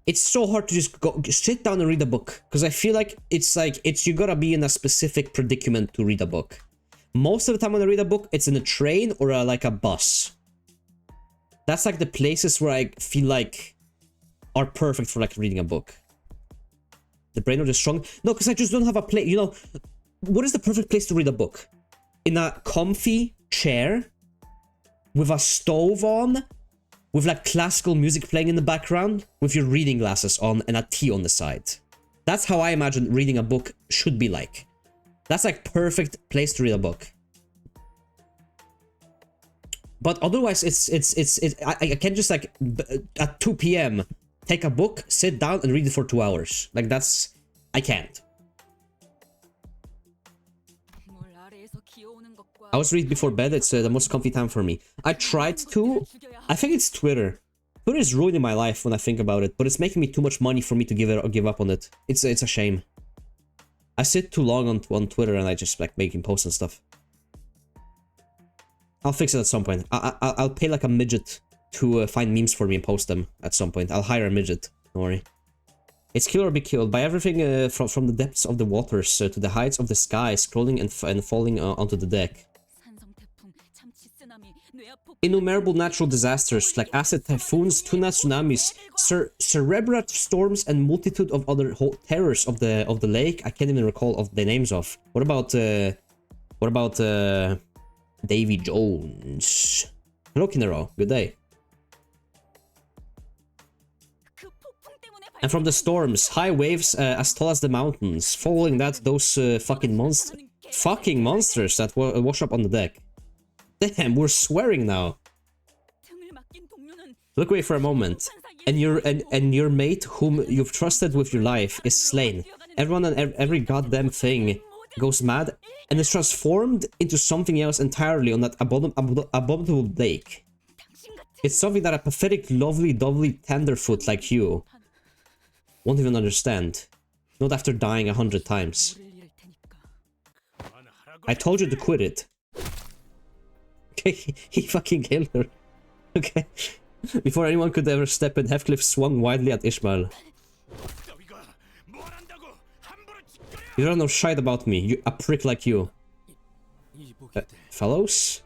It's so hard to just sit down and read a book. Because I feel like you gotta be in a specific predicament to read a book. Most of the time when I read a book, it's in a train or like a bus. That's like the places where I feel like are perfect for like reading a book. The brain is strong. No, because I just don't have a place. You know, what is the perfect place to read a book? In a comfy chair with a stove on, with like classical music playing in the background, with your reading glasses on and a tea on the side. That's how I imagine reading a book should be like. That's like perfect place to read a book. But otherwise, I can't just like at 2 p.m. take a book, sit down, and read it for 2 hours. Like that's I can't. I always read before bed. It's the most comfy time for me. I tried to. I think it's Twitter. Twitter is ruining my life when I think about it, but it's making me too much money for me to give up on it. It's a shame. I sit too long on Twitter and I just like making posts and stuff. I'll fix it at some point. I'll pay like a midget to find memes for me and post them at some point. I'll hire a midget. Don't worry. It's kill or be killed by everything from the depths of the waters to the heights of the sky, scrolling and falling onto the deck. Innumerable natural disasters like acid typhoons, tuna tsunamis, cerebral storms, and multitude of other terrors of the lake. I can't even recall of the names of. What about Davy Jones? Hello, Kinero. Good day. And from the storms, high waves as tall as the mountains. Following that, those fucking monsters that wash up on the deck. Damn, we're swearing now. Look away for a moment, and your mate, whom you've trusted with your life, is slain. Everyone and every goddamn thing goes mad and is transformed into something else entirely on that abominable lake. It's something that a pathetic, lovely, tenderfoot like you won't even understand. Not after dying 100 times. I told you to quit it. Okay, he fucking killed her. Okay. Before anyone could ever step in, Heathcliff swung wildly at Ishmael. You don't know shite about me, a prick like you. Fellows?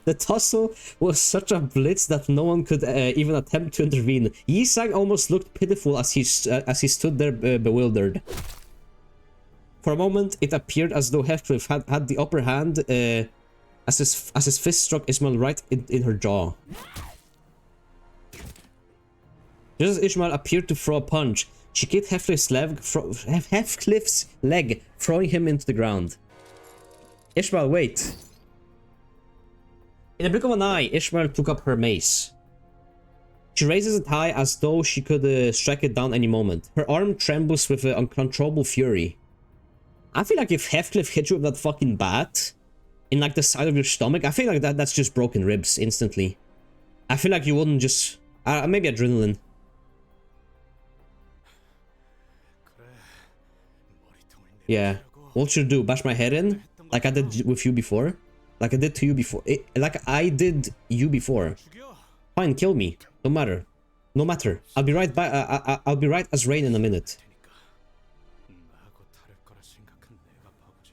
The tussle was such a blitz that no one could even attempt to intervene. Yi Sang almost looked pitiful as he stood there bewildered. For a moment, it appeared as though Heathcliff had the upper hand as his fist struck Ishmael right in her jaw. Just as Ishmael appeared to throw a punch, she kicked Heathcliff's leg, throwing him into the ground. Ishmael, wait. In the blink of an eye, Ishmael took up her mace. She raises it high as though she could strike it down any moment. Her arm trembles with uncontrollable fury. I feel like if Heathcliff hit you with that fucking bat in like the side of your stomach, I feel like that's just broken ribs instantly. I feel like you wouldn't just... maybe adrenaline. Yeah. What should I do? Bash my head in? Like I did with you before? Like I did to you before? Like I did you before. Fine, kill me. No matter. No matter. I'll be right back. I'll be right as rain in a minute.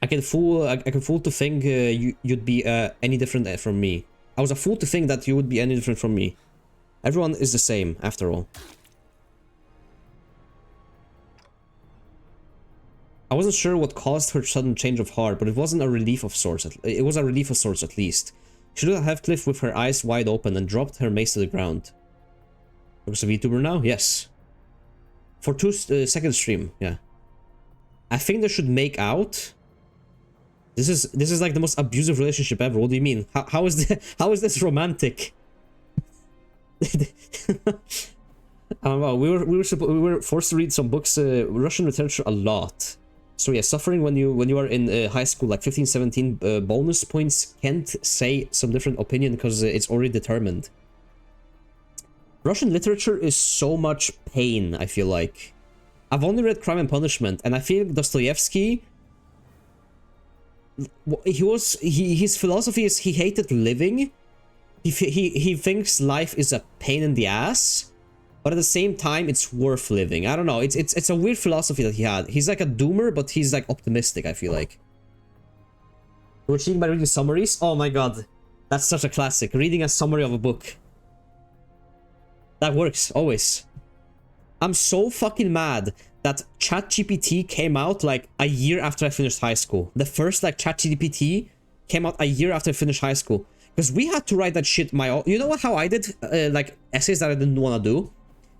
I can fool to think you'd be any different from me. I was a fool to think that you would be any different from me. Everyone is the same, after all. I wasn't sure what caused her sudden change of heart, but it wasn't a relief of sorts. It was a relief of sorts, at least. She looked at Heathcliff with her eyes wide open and dropped her mace to the ground. Looks a VTuber now? Yes. For 2 second stream, yeah. I think they should make out. This is like the most abusive relationship ever. What do you mean? How is this romantic? Well, we were forced to read some books, Russian literature a lot. So yeah, suffering when you are in high school, like 15, 17, bonus points can't say some different opinion because it's already determined. Russian literature is so much pain, I feel like. I've only read Crime and Punishment, and I feel Dostoevsky, his philosophy is he hated living. He thinks life is a pain in the ass, but at the same time it's worth living. I don't know, it's a weird philosophy that he had. He's like a doomer, but he's like optimistic, I feel like. We're cheating by reading summaries? Oh my god, that's such a classic. Reading a summary of a book. That works, always. I'm so fucking mad that ChatGPT came out like a year after I finished high school. The first like ChatGPT came out a year after I finished high school. Because we had to write that shit You know what? How I did like essays that I didn't want to do?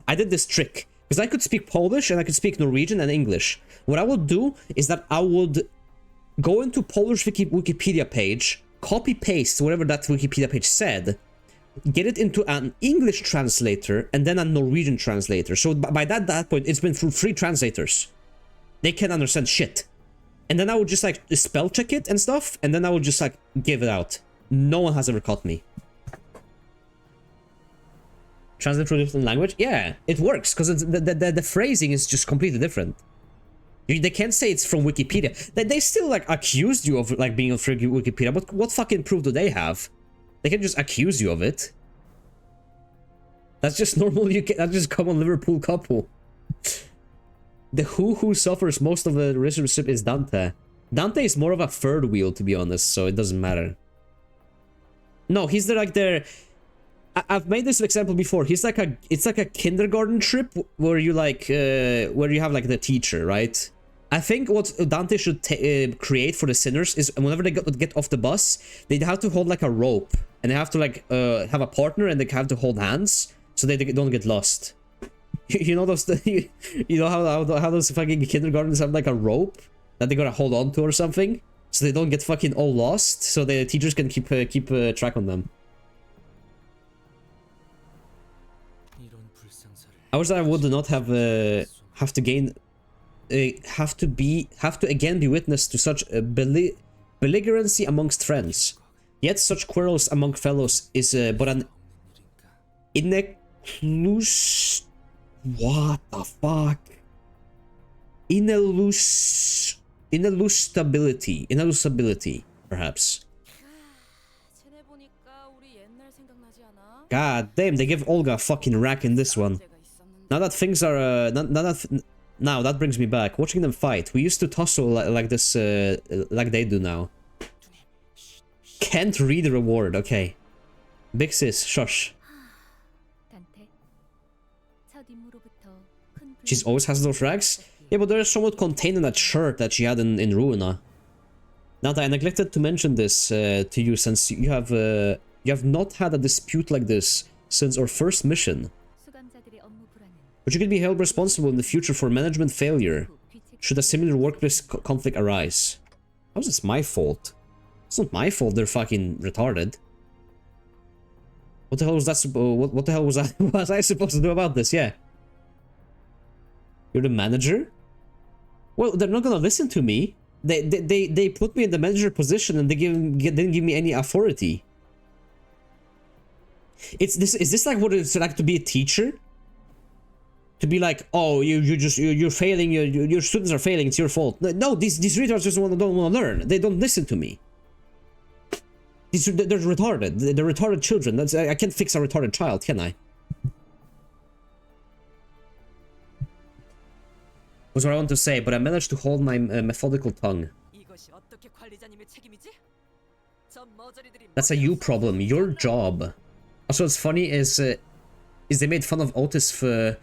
I did this trick. Because I could speak Polish and I could speak Norwegian and English. What I would do is that I would go into Polish Wikipedia page, copy paste whatever that Wikipedia page said, get it into an English translator and then a Norwegian translator. So by that point, it's been through 3 translators. They can't understand shit. And then I would just like spell check it and stuff, and then I would just like give it out. No one has ever caught me. Translate through a different language? Yeah, it works because the phrasing is just completely different. They can't say it's from Wikipedia. They still like accused you of like being on Wikipedia, but what fucking proof do they have? They can just accuse you of it. That's just normal. That's just common Liverpool couple. The who suffers most of the receipt is Dante. Dante is more of a third wheel, to be honest, so it doesn't matter. No, he's like the. I've made this example before. He's like it's like a kindergarten trip where you like where you have like the teacher, right? I think what Dante should create for the sinners is whenever they get off the bus, they have to hold like a rope, and they have to like have a partner, and they have to hold hands so they don't get lost. You know those you know how those fucking kindergartens have like a rope that they gotta hold on to or something, so they don't get fucking all lost, so the teachers can keep track on them. I wish that I would not have to again be witness to such belligerency amongst friends. Yet such quarrels among fellows is but an what the fuck? Inelucidability, perhaps. God damn, they give Olga a fucking rack in this one. Now that things are, now that brings me back. Watching them fight, we used to tussle like this, like they do now. Can't read the reward, okay. Big sis, shush. She always has those rags? Yeah, but they're somewhat contained in that shirt that she had in Ruina. Now that I neglected to mention this to you, since you have not had a dispute like this since our first mission. But you could be held responsible in the future for management failure, should a similar workplace conflict arise. How's this my fault? It's not my fault they're fucking retarded. What the hell was that? What the hell was I supposed to do about this? Yeah. You're the manager? Well, they're not gonna listen to me. They put me in the manager position and they didn't give me any authority. Is this like what it's like to be a teacher? To be like, oh, you're failing, your students are failing, it's your fault. No, these retards just don't want to learn. They don't listen to me. They're retarded. They're retarded children. I can't fix a retarded child, can I? Was what I want to say, but I managed to hold my methodical tongue. That's a you problem, your job. Also, what's funny is they made fun of Otis for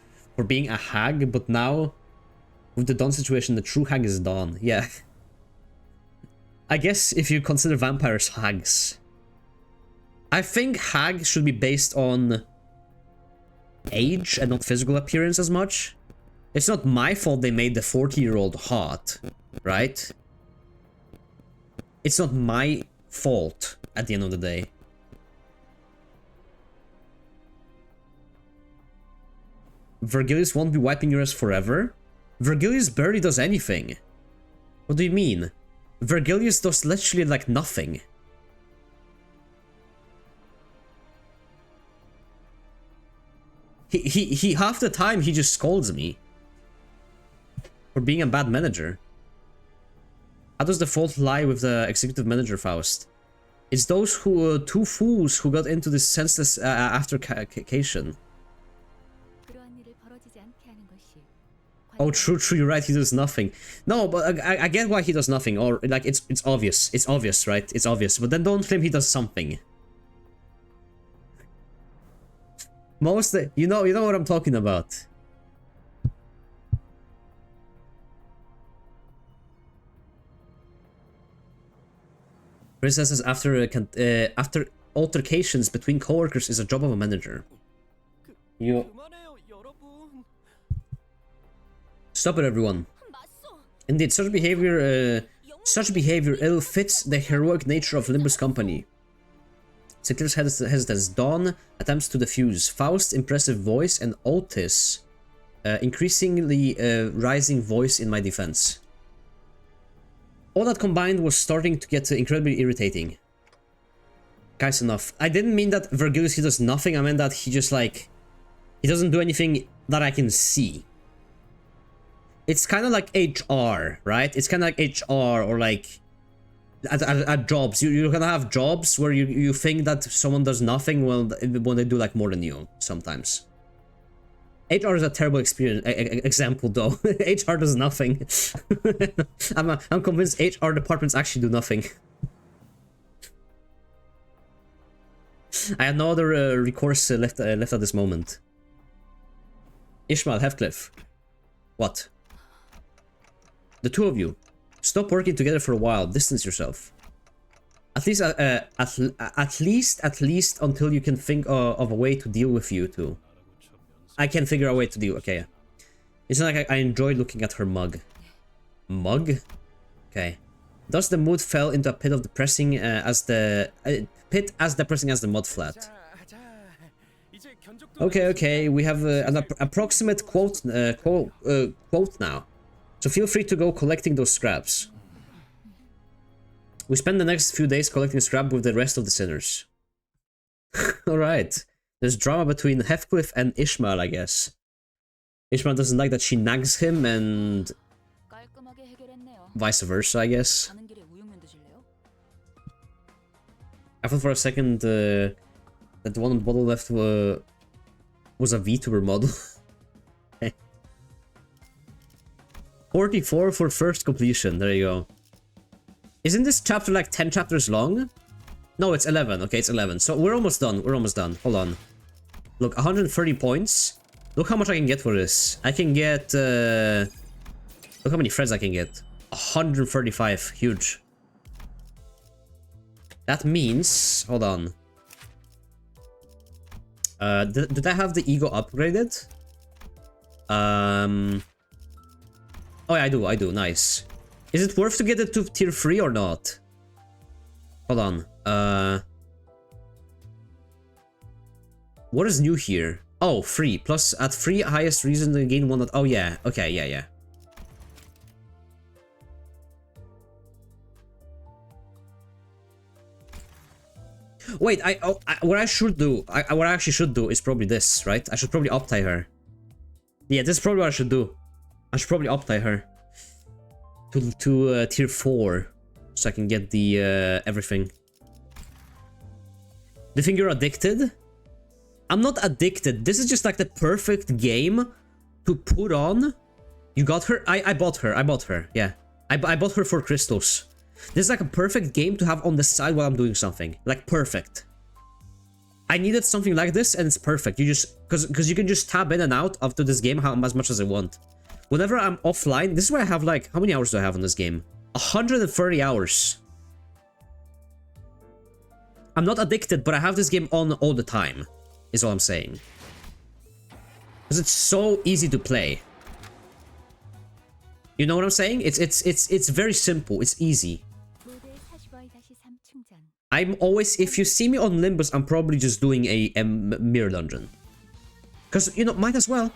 being a hag, but now with the Dawn situation, the true hag is Dawn. Yeah. I guess if you consider vampires hags. I think hag should be based on age and not physical appearance as much. It's not my fault they made the 40-year-old hot, right? It's not my fault at the end of the day. Vergilius won't be wiping your ass forever? Vergilius barely does anything. What do you mean? Vergilius does literally like nothing. He half the time he just scolds me for being a bad manager. How does the fault lie with the executive manager, Faust? It's those who two fools who got into this senseless aftercation. Oh, true, you're right, he does nothing. No, but I get why he does nothing, or like it's obvious. It's obvious, right? It's obvious, but then don't claim he does something. You know what I'm talking about. Princesses after altercations between coworkers is a job of a manager. You stop it, everyone. Indeed, such behavior Such behavior ill fits the heroic nature of Limbus Company. Sinclair's hesitance. Dawn attempts to defuse. Faust's impressive voice and Otis' increasingly rising voice in my defense. All that combined was starting to get incredibly irritating. Guys, enough. I didn't mean that Vergilius, he does nothing. I meant that he just like... he doesn't do anything that I can see. It's kind of like HR, right? It's kind of like HR or like... At jobs. You're gonna have jobs where you think that someone does nothing when they do like more than you, sometimes. HR is a terrible example though. HR does nothing. I'm convinced HR departments actually do nothing. I had no other recourse left at this moment. Ishmael, Heathcliff. What? The two of you. Stop working together for a while. Distance yourself. At least until you can think of a way to deal with you two. I can figure a way to deal. Okay. It's not like I enjoyed looking at her mug. Mug? Okay. Thus the mood fell into a pit of depressing as depressing as the mud flat. Okay. We have an approximate quote now. So feel free to go collecting those scraps. We spend the next few days collecting scrap with the rest of the sinners. Alright. There's drama between Heathcliff and Ishmael, I guess. Ishmael doesn't like that she nags him and... vice versa, I guess. I thought for a second that the one on the bottom left was a VTuber model. 44 for first completion. There you go. Isn't this chapter like 10 chapters long? No, it's 11. Okay, it's 11. So we're almost done. We're almost done. Hold on. Look, 130 points. Look how much I can get for this. I can get... look how many threads I can get. 135. Huge. That means... hold on. Did I have the ego upgraded? Oh yeah, I do. Nice. Is it worth to get it to tier 3 or not? Hold on. What is new here? Oh, free. Plus at free highest reason to gain one. Oh yeah. Okay, yeah. Wait, what I should do, what I actually should do is probably this, right? I should probably up-tie her. Yeah, this is probably what I should do. I should probably up-tie her to tier 4, so I can get the everything. Do you think you're addicted? I'm not addicted. This is just like the perfect game to put on. You got her? I bought her. Yeah, I bought her for crystals. This is like a perfect game to have on the side while I'm doing something. Like perfect. I needed something like this, and it's perfect. You just because you can just tab in and out after this game as much as I want. Whenever I'm offline, this is where I have like, how many hours do I have on this game? 130 hours. I'm not addicted, but I have this game on all the time, is all I'm saying. Because it's so easy to play. You know what I'm saying? It's very simple. It's easy. I'm always, if you see me on Limbus, I'm probably just doing a mirror dungeon. Because, you know, might as well.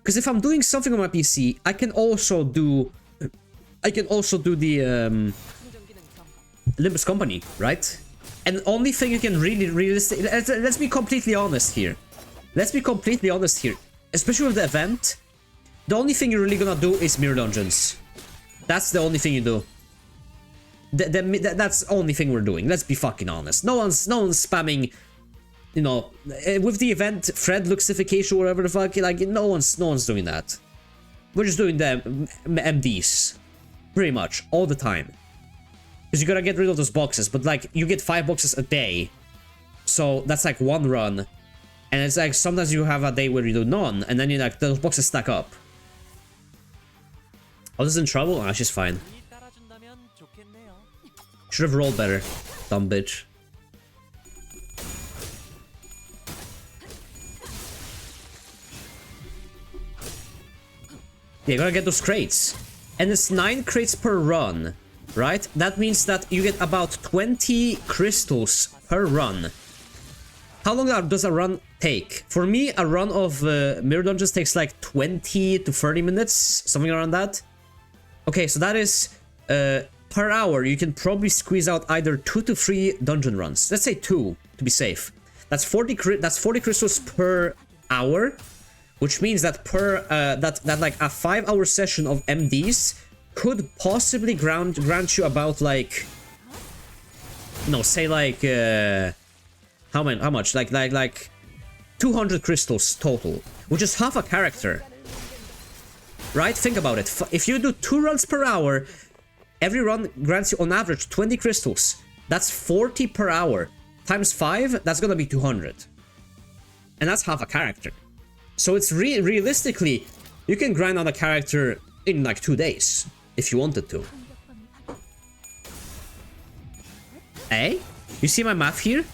Because if I'm doing something on my PC, I can also do the Limbus Company, right? And the only thing you can really let's be completely honest here. Especially with the event, the only thing you're really gonna do is mirror dungeons. That's the only thing you do. That's the only thing we're doing. Let's be fucking honest. No one's spamming. You know, with the event, Fred Luxification, whatever the fuck, like, no one's doing that. We're just doing the MDs. Pretty much, all the time. Because you gotta get rid of those boxes, but like, you get 5 boxes a day. So, that's like 1 run. And it's like, sometimes you have a day where you do none, and then you like, those boxes stack up. Oh, this is in trouble? Ah, she's fine. Should have rolled better. Dumb bitch. Yeah, you gotta get those crates. and it's 9 crates per run, right? That means that you get about 20 crystals per run. How long does a run take? For me, a run of Mirror Dungeons takes like 20 to 30 minutes, something around that. Okay, so that is per hour. You can probably squeeze out either 2 to 3 dungeon runs. Let's say 2 to be safe. That's 40 crystals per hour, which means that per that like a 5-hour session of MDs could possibly grant you about like, no, say like how much? Like 200 crystals total, which is half a character. Right? Think about it. If you do 2 runs per hour, every run grants you on average 20 crystals. That's 40 per hour. Times 5, that's gonna be 200. And that's half a character. So it's realistically, you can grind on a character in like 2 days, if you wanted to. Eh? You see my math here?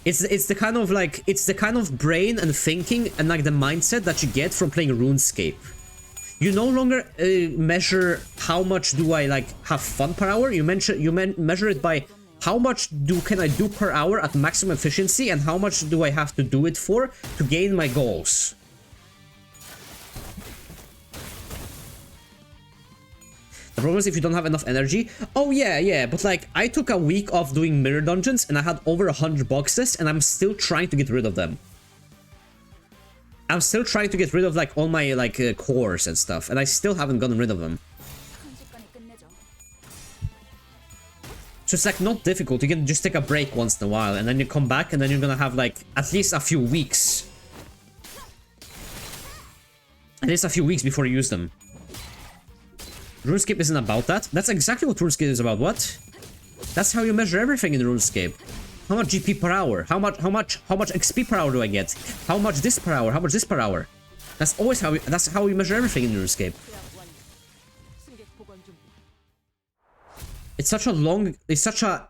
It's the kind of like, it's the kind of brain and thinking and like the mindset that you get from playing RuneScape. You no longer measure how much do I like have fun per hour. You measure it by how much can I do per hour at maximum efficiency and how much do I have to do it for to gain my goals. The problem is if you don't have enough energy. Oh yeah, but like I took a week off doing mirror dungeons and I had over 100 boxes and I'm still trying to get rid of them. I'm still trying to get rid of like all my like cores and stuff, and I still haven't gotten rid of them. So it's like not difficult. You can just take a break once in a while and then you come back and then you're gonna have like at least a few weeks. At least a few weeks before you use them. RuneScape isn't about that. That's exactly what RuneScape is about. What? That's how you measure everything in RuneScape. How much GP per hour? How much XP per hour do I get? How much this per hour? How much this per hour? That's always how we measure everything in RuneScape. It's such a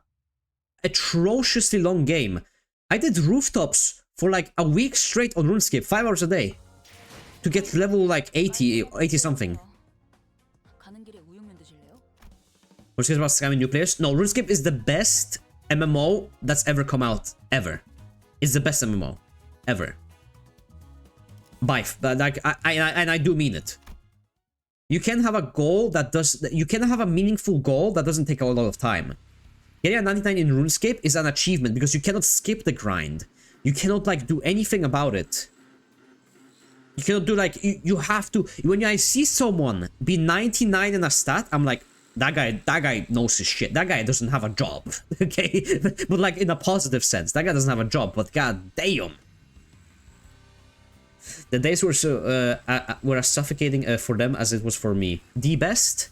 atrociously long game. I did rooftops for like a week straight on RuneScape, 5 hours a day, to get level like 80 something. RuneScape about scamming new players? No, RuneScape is the best MMO that's ever come out, ever. It's the best MMO ever. Like I do mean it. You can have a goal that you can have a meaningful goal that doesn't take a lot of time. Getting a 99 in RuneScape is an achievement because you cannot skip the grind. You cannot like do anything about it. You cannot do like you have to. When I see someone be 99 in a stat, I'm like, that guy knows his shit. That guy doesn't have a job, okay? But like in a positive sense, that guy doesn't have a job. But god damn, the days were were as suffocating for them as it was for me. The best.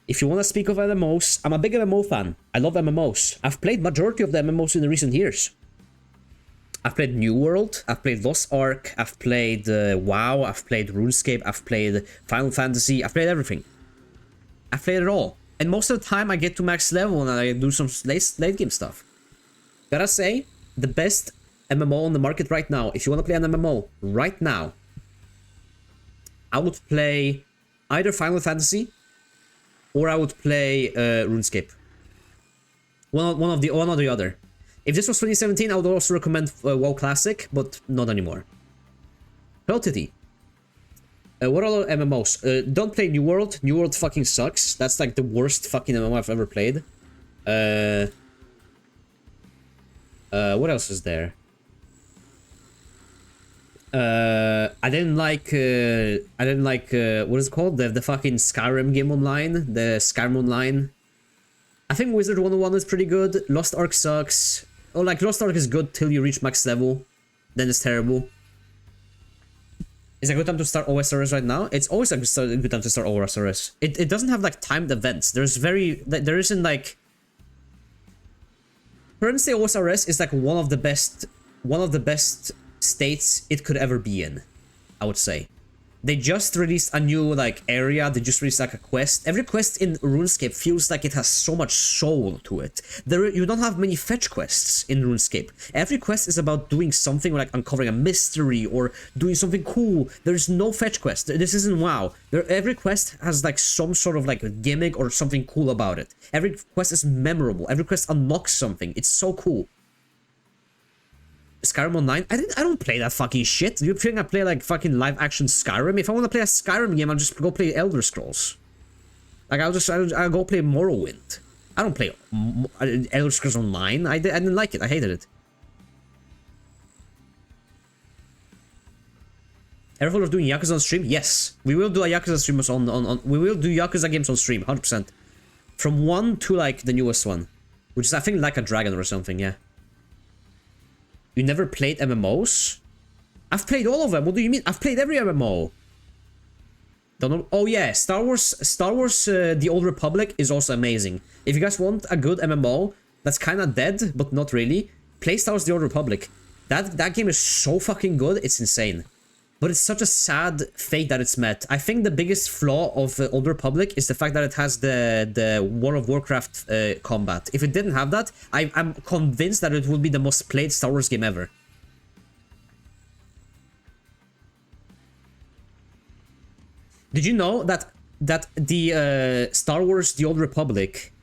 If you want to speak of MMOs, I'm a big MMO fan. I love MMOs. I've played majority of the MMOs in the recent years. I've played New World, I've played Lost Ark, I've played WoW, I've played RuneScape, I've played Final Fantasy, I've played everything. I've played it all. And most of the time I get to max level and I do some late game stuff. Gotta say, the best MMO on the market right now, if you want to play an MMO right now, I would play either Final Fantasy or I would play RuneScape. One or the other. If this was 2017, I would also recommend WoW Classic, but not anymore. Hello, Titty. What are other MMOs? Don't play New World. New World fucking sucks. That's like the worst fucking MMO I've ever played. What else is there? I didn't like what is it called? The fucking Skyrim game online. The Skyrim Online. I think Wizard 101 is pretty good. Lost Ark sucks. Oh, like Lost Ark is good till you reach max level. Then it's terrible. Is it a good time to start OSRS right now? It's always a good time to start OSRS. It doesn't have like timed events. There isn't like. Currently, OSRS is like one of the best states it could ever be in, I would say. They just released a new like area. They just released like a quest. Every quest in RuneScape feels like it has so much soul to it. You don't have many fetch quests in RuneScape. Every quest is about doing something like uncovering a mystery or doing something cool. There's no fetch quest. This isn't WoW. Every quest has like some sort of like a gimmick or something cool about it. Every quest is memorable. Every quest unlocks something. It's so cool. Skyrim Online? I don't play that fucking shit. You think I play like fucking live action Skyrim? If I want to play a Skyrim game, I'll just go play Elder Scrolls. Like I'll go play Morrowind. I don't play Elder Scrolls Online. I didn't like it. I hated it. Ever thought of doing Yakuza on stream? Yes, we will do a Yakuza stream we will do Yakuza games on stream, 100%. From 1 to like the newest one, which is I think like a dragon or something. Yeah. You never played MMOs? I've played all of them. What do you mean? I've played every MMO. Don't know. Oh yeah, Star Wars, The Old Republic is also amazing. If you guys want a good MMO that's kind of dead, but not really, play Star Wars, The Old Republic. That game is so fucking good, it's insane. But it's such a sad fate that it's met. I think the biggest flaw of Old Republic is the fact that it has the World of Warcraft combat. If it didn't have that, I'm convinced that it would be the most played Star Wars game ever. Did you know that the Star Wars The Old Republic...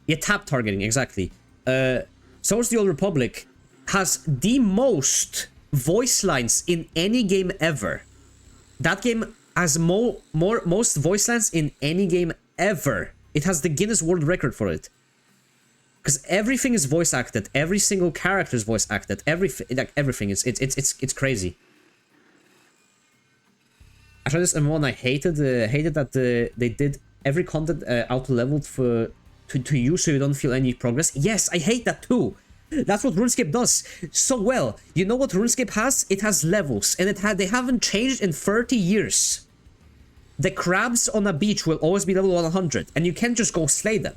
Yeah, tap targeting, exactly. Star Wars The Old Republic has the most voice lines in any game ever. That game has most voice lines in any game ever. It has the Guinness World Record for it. Because everything is voice acted. Every single character is voice acted. Everything. It's crazy. I tried this MMO and I hated that they did every content auto-leveled to you so you don't feel any progress. Yes, I hate that too. That's what RuneScape does so well. You know what RuneScape has? It has levels, and they haven't changed in 30 years. The crabs on a beach will always be level 100, and you can't just go slay them.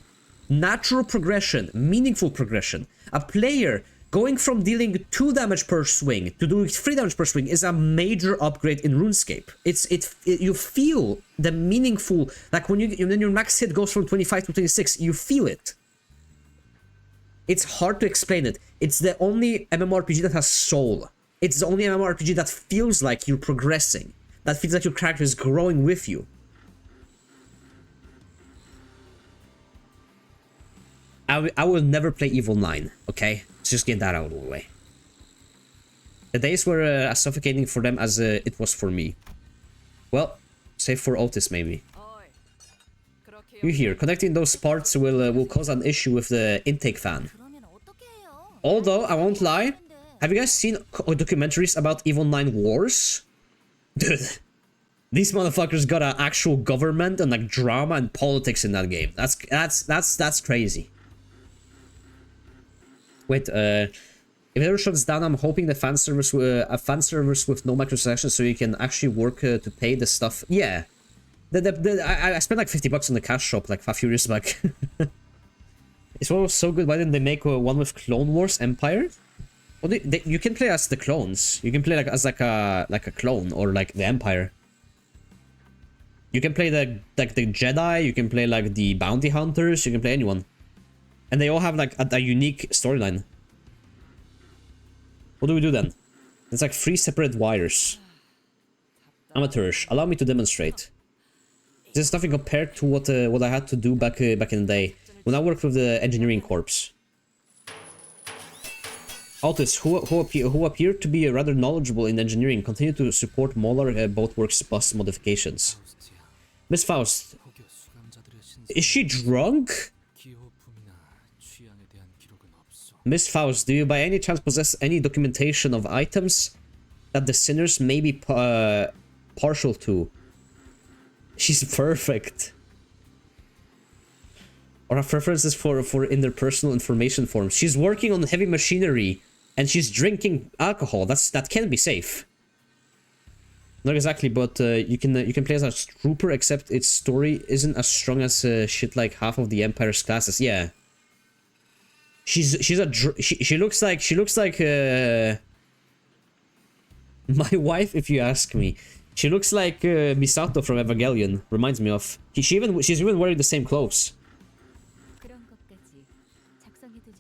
Natural progression, meaningful progression. A player going from dealing 2 damage per swing to doing 3 damage per swing is a major upgrade in RuneScape. You feel the meaningful, like when your max hit goes from 25 to 26, you feel it. It's hard to explain it. It's the only MMORPG that has soul. It's the only MMORPG that feels like you're progressing. That feels like your character is growing with you. I will never play Evil 9, okay? Let's just get that out of the way. The days were as suffocating for them as it was for me. Well, save for Otis maybe. You here, connecting those parts will cause an issue with the intake fan. Although, I won't lie, have you guys seen documentaries about Evil 9 Wars? Dude, these motherfuckers got an actual government and like drama and politics in that game. That's crazy. Wait, if it ever shuts down, I'm hoping the fan service, a fan service with no microtransactions, so you can actually work to pay the stuff. Yeah. I spent like $50 on the cash shop like a few years back. This one was so good. Why didn't they make one with Clone Wars Empire? Well, you can play as the clones. You can play like as like a clone or like the Empire. You can play the Jedi. You can play like the bounty hunters. You can play anyone, and they all have like a unique storyline. What do we do then? It's like 3 separate wires. Amateurs, allow me to demonstrate. This is nothing compared to what I had to do back in the day when I worked with the engineering corps. Altus, who appear to be rather knowledgeable in engineering, continue to support Molar Boatworks bus modifications. Miss Faust, is she drunk? Miss Faust, do you by any chance possess any documentation of items that the sinners may be partial to? She's perfect. Or have preferences for interpersonal information forms. She's working on heavy machinery and she's drinking alcohol. That can't be safe. Not exactly, but you can play as a trooper, except its story isn't as strong as shit like half of the Empire's classes. Yeah. She looks like my wife, if you ask me. She looks like Misato from Evangelion. Reminds me of. She's even wearing the same clothes.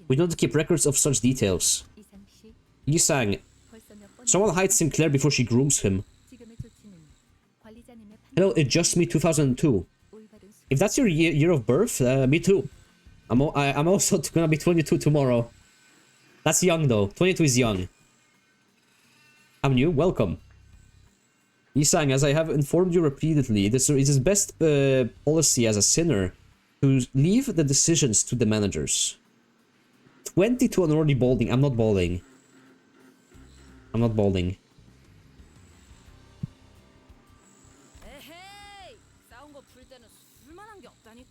We don't keep records of such details. Yisang. Someone hides Sinclair before she grooms him. Hello, it's just me 2002. If that's your year of birth, me too. I'm also gonna be 22 tomorrow. That's young though. 22 is young. I'm new. Welcome. Yisang, as I have informed you repeatedly, it is best policy as a sinner to leave the decisions to the managers. 22 and already balding. I'm not balding. I'm not balding.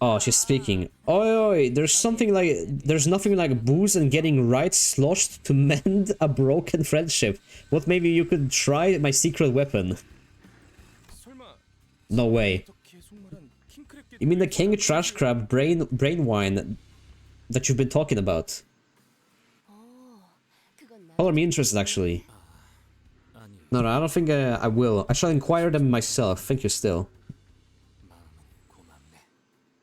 Oh, she's speaking. Oi, there's nothing like booze and getting right sloshed to mend a broken friendship. What, maybe you could try my secret weapon? No way. You mean the king trash crab brain wine that you've been talking about? Color me interested, actually. No, I don't think I will. I shall inquire them myself. Thank you still.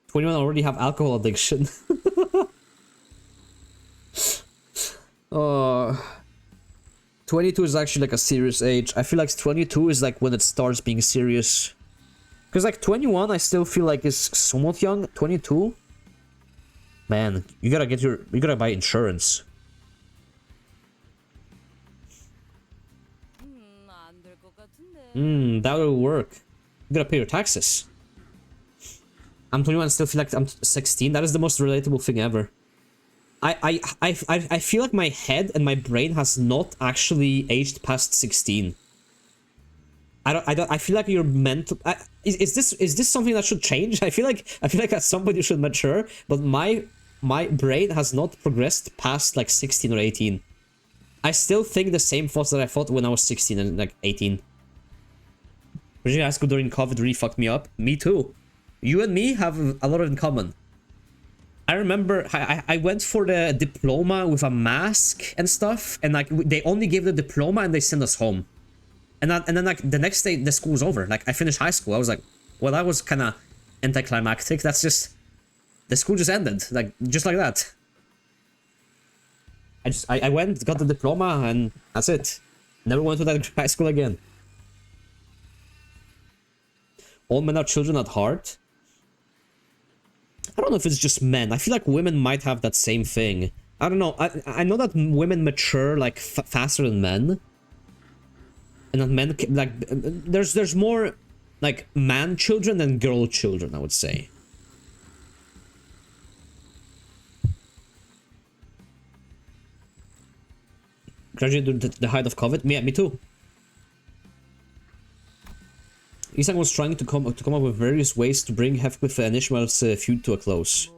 21 already have alcohol addiction. 22 is actually like a serious age. I feel like 22 is like when it starts being serious. Because like 21 I still feel like is somewhat young. 22? Man, you gotta buy insurance. That will work. You gotta pay your taxes. I'm 21 and still feel like I'm 16. That is the most relatable thing ever. I feel like my head and my brain has not actually aged past 16. I feel like you're meant to. Is this something that should change? I feel like at some point you should mature, but my brain has not progressed past like 16 or 18. I still think the same thoughts that I thought when I was 16 and like 18. Virginia High School during COVID really fucked me up. Me too. You and me have a lot in common. I remember I went for the diploma with a mask and stuff, and like they only gave the diploma and they sent us home. And then like the next day the school was over. Like I finished high school. I was like, well, that was kind of anticlimactic. That's just the school just ended, like just like that. I went, got the diploma, and that's it. Never went to that high school again. All men are children at heart. I don't know if it's just men. I feel like women might have that same thing. I don't know. I know that women mature like faster than men. And that men like there's more like man children than girl children, I would say. Graduated to the height of COVID. Yeah, me too. Isang was trying to come up with various ways to bring Heathcliff and Ishmael's feud to a close.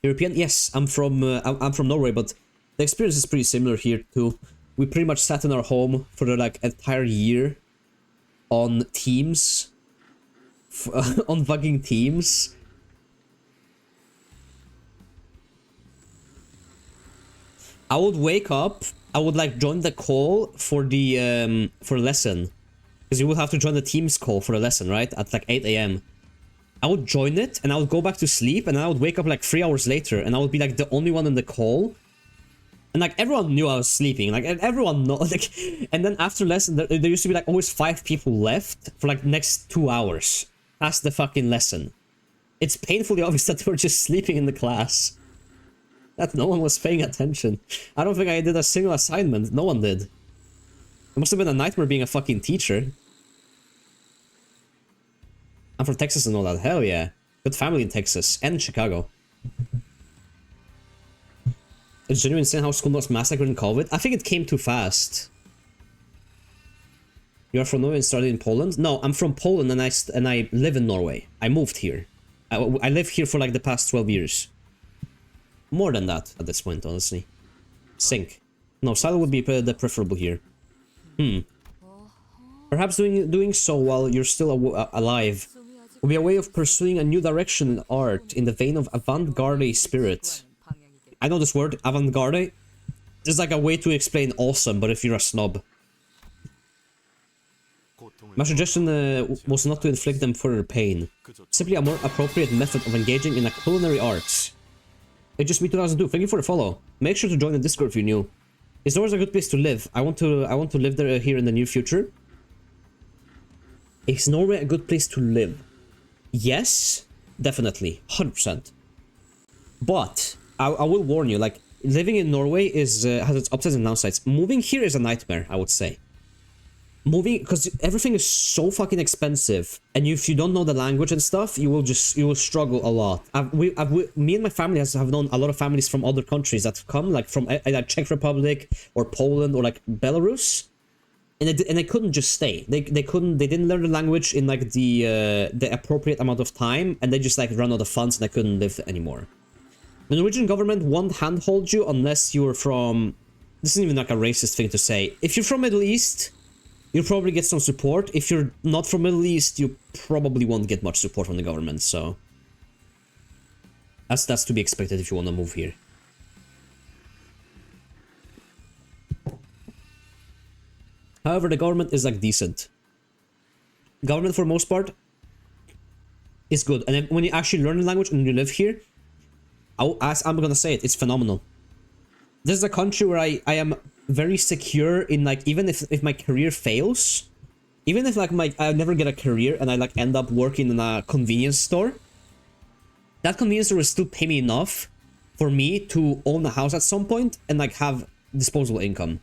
European? Yes, I'm from Norway, but the experience is pretty similar here too. We pretty much sat in our home for the like entire year on Teams, on fucking Teams. I would wake up. I would like join the call for the lesson. Because you would have to join the Teams call for a lesson, right? At like 8 AM. I would join it, and I would go back to sleep, and I would wake up like 3 hours later, and I would be like the only one in the call. And like everyone knew I was sleeping, like everyone knows. Like, and then after lesson, there used to be like always 5 people left for like next 2 hours. Past the fucking lesson. It's painfully obvious that they were just sleeping in the class. That no one was paying attention. I don't think I did a single assignment. No one did. It must have been a nightmare being a fucking teacher. I'm from Texas and all that. Hell yeah. Good family in Texas and Chicago. It's genuinely insane how school was massacred in COVID. I think it came too fast. You are from Norway and started in Poland? No, I'm from Poland and I live in Norway. I moved here. I live here for like the past 12 years. More than that at this point, honestly. Sync. No, Silo would be the preferable here. Perhaps doing so while you're still alive will be a way of pursuing a new direction in art in the vein of avant-garde spirit. I know this word, avant-garde. It's like a way to explain awesome, but if you're a snob. My suggestion was not to inflict them further pain. Simply a more appropriate method of engaging in a culinary arts. It's just me 2002. Thank you for the follow. Make sure to join the Discord if you're new. Is Norway a good place to live? I want to live there here in the near future. Is Norway a good place to live? Yes, definitely, 100%. But I will warn you, like, living in Norway is has its upsides and downsides. Moving here is a nightmare, I would say. Moving, because everything is so fucking expensive, and if you don't know the language and stuff, you will struggle a lot. Me and my family have known a lot of families from other countries that have come, like from either Czech Republic or Poland or like Belarus, and they couldn't just stay. They didn't learn the language in like the appropriate amount of time, and they just like run out of funds and they couldn't live anymore. The Norwegian government won't handhold you unless you're from. This isn't even like a racist thing to say. If you're from Middle East, you'll probably get some support. If you're not from Middle East, you probably won't get much support from the government, so that's to be expected if you want to move here. However, the government is like decent. Government for the most part is good, and then when you actually learn the language and you live here, as I'm gonna say it, it's phenomenal. This is a country where I am very secure in, like, even if my career fails, even if like I never get a career and I like end up working in a convenience store, that convenience store will still pay me enough for me to own a house at some point and like have disposable income.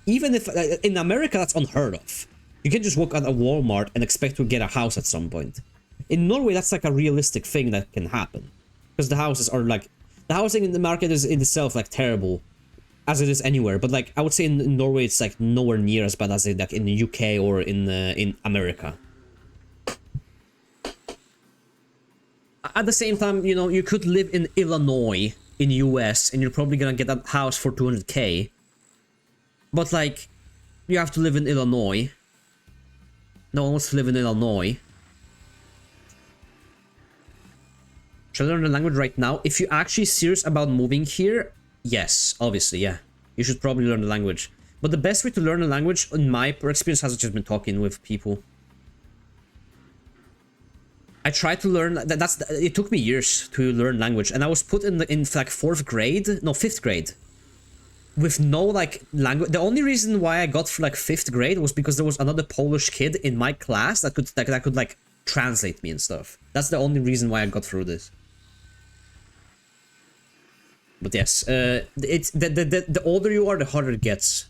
Even if in America that's unheard of. You can just work at a Walmart and expect to get a house at some point. In Norway, that's like a realistic thing that can happen, because the houses are like, the housing in the market is in itself like terrible, as it is anywhere, but like I would say in Norway it's like nowhere near as bad as it, like in the UK or in America. At the same time, you know, you could live in Illinois in US and you're probably gonna get a house for 200k, but like you have to live in Illinois. No one wants to live in Illinois. Should I learn the language right now? If you're actually serious about moving here, yes, obviously, yeah. You should probably learn the language. But the best way to learn a language, in my experience, has just been talking with people. I tried to learn, it took me years to learn language, and I was put in like 4th grade, no, 5th grade, with no like language. The only reason why I got for like 5th grade was because there was another Polish kid in my class that could like translate me and stuff. That's the only reason why I got through this. But yes, it's the older you are, the harder it gets.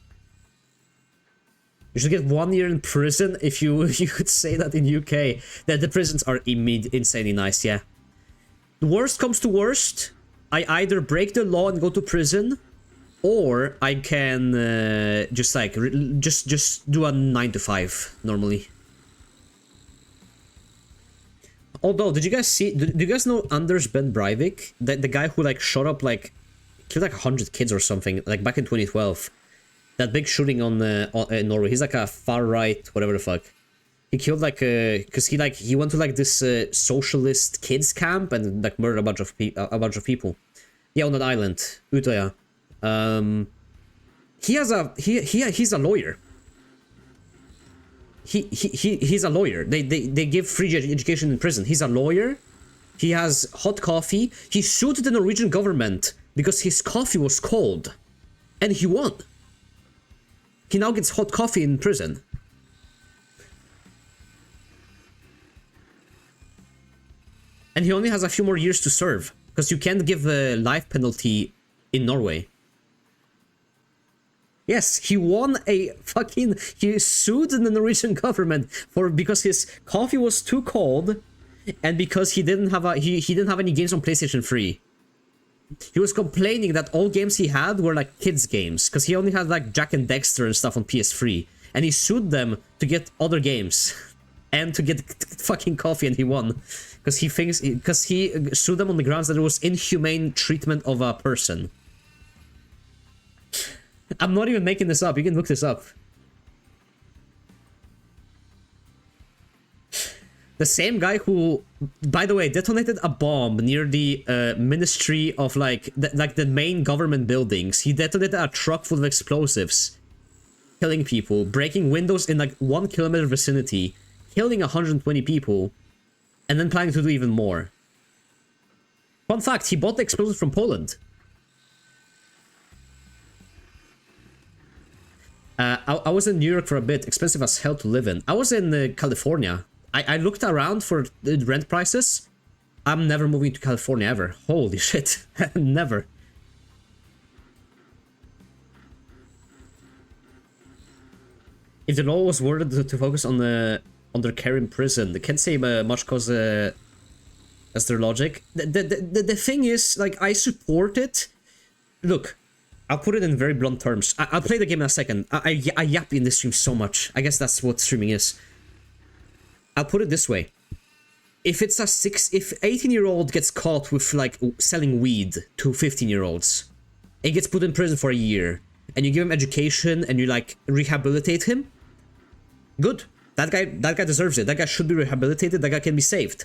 You should get 1 year in prison if you could say that in UK. The prisons are insanely nice, yeah. The worst comes to worst, I either break the law and go to prison, or I can just like just do a 9 to 5 normally. Although, did you guys see? Do you guys know Anders Ben Breivik? The guy who like shot up like killed like 100 kids or something, like back in 2012. That big shooting on Norway. He's like a far right, whatever the fuck. He killed like because he went to like this socialist kids camp and like murdered a bunch of people. Yeah, on an island, Utøya. He's a lawyer. He's a lawyer. They give free education in prison. He's a lawyer. He has hot coffee. He sued the Norwegian government because his coffee was cold, and he won. He now gets hot coffee in prison. And he only has a few more years to serve, because you can't give a life penalty in Norway. Yes, he won a fucking... He sued the Norwegian government because his coffee was too cold, and because he didn't have any games on PlayStation 3. He was complaining that all games he had were like kids games, because he only had like Jack and Dexter and stuff on PS3, and he sued them to get other games and to get fucking coffee, and he won because he sued them on the grounds that it was inhumane treatment of a person. I'm not even making this up. You can look this up. The same guy who, by the way, detonated a bomb near the Ministry of like the main government buildings. He detonated a truck full of explosives. killing people, breaking windows in like 1 kilometer vicinity, killing 120 people, and then planning to do even more. Fun fact, he bought the explosives from Poland. I was in New York for a bit, expensive as hell to live in. I was in California. I looked around for rent prices. I'm never moving to California ever. Holy shit. Never. If the law was worded to focus on their care in prison, they can't say much because that's their logic. The thing is, like, I support it. Look, I'll put it in very blunt terms. I'll play the game in a second. I yap in this stream so much. I guess that's what streaming is. I'll put it this way. If 18-year-old gets caught with, like, selling weed to 15-year-olds, and gets put in prison for a year, and you give him education and you, like, rehabilitate him, good. That guy deserves it. That guy should be rehabilitated. That guy can be saved.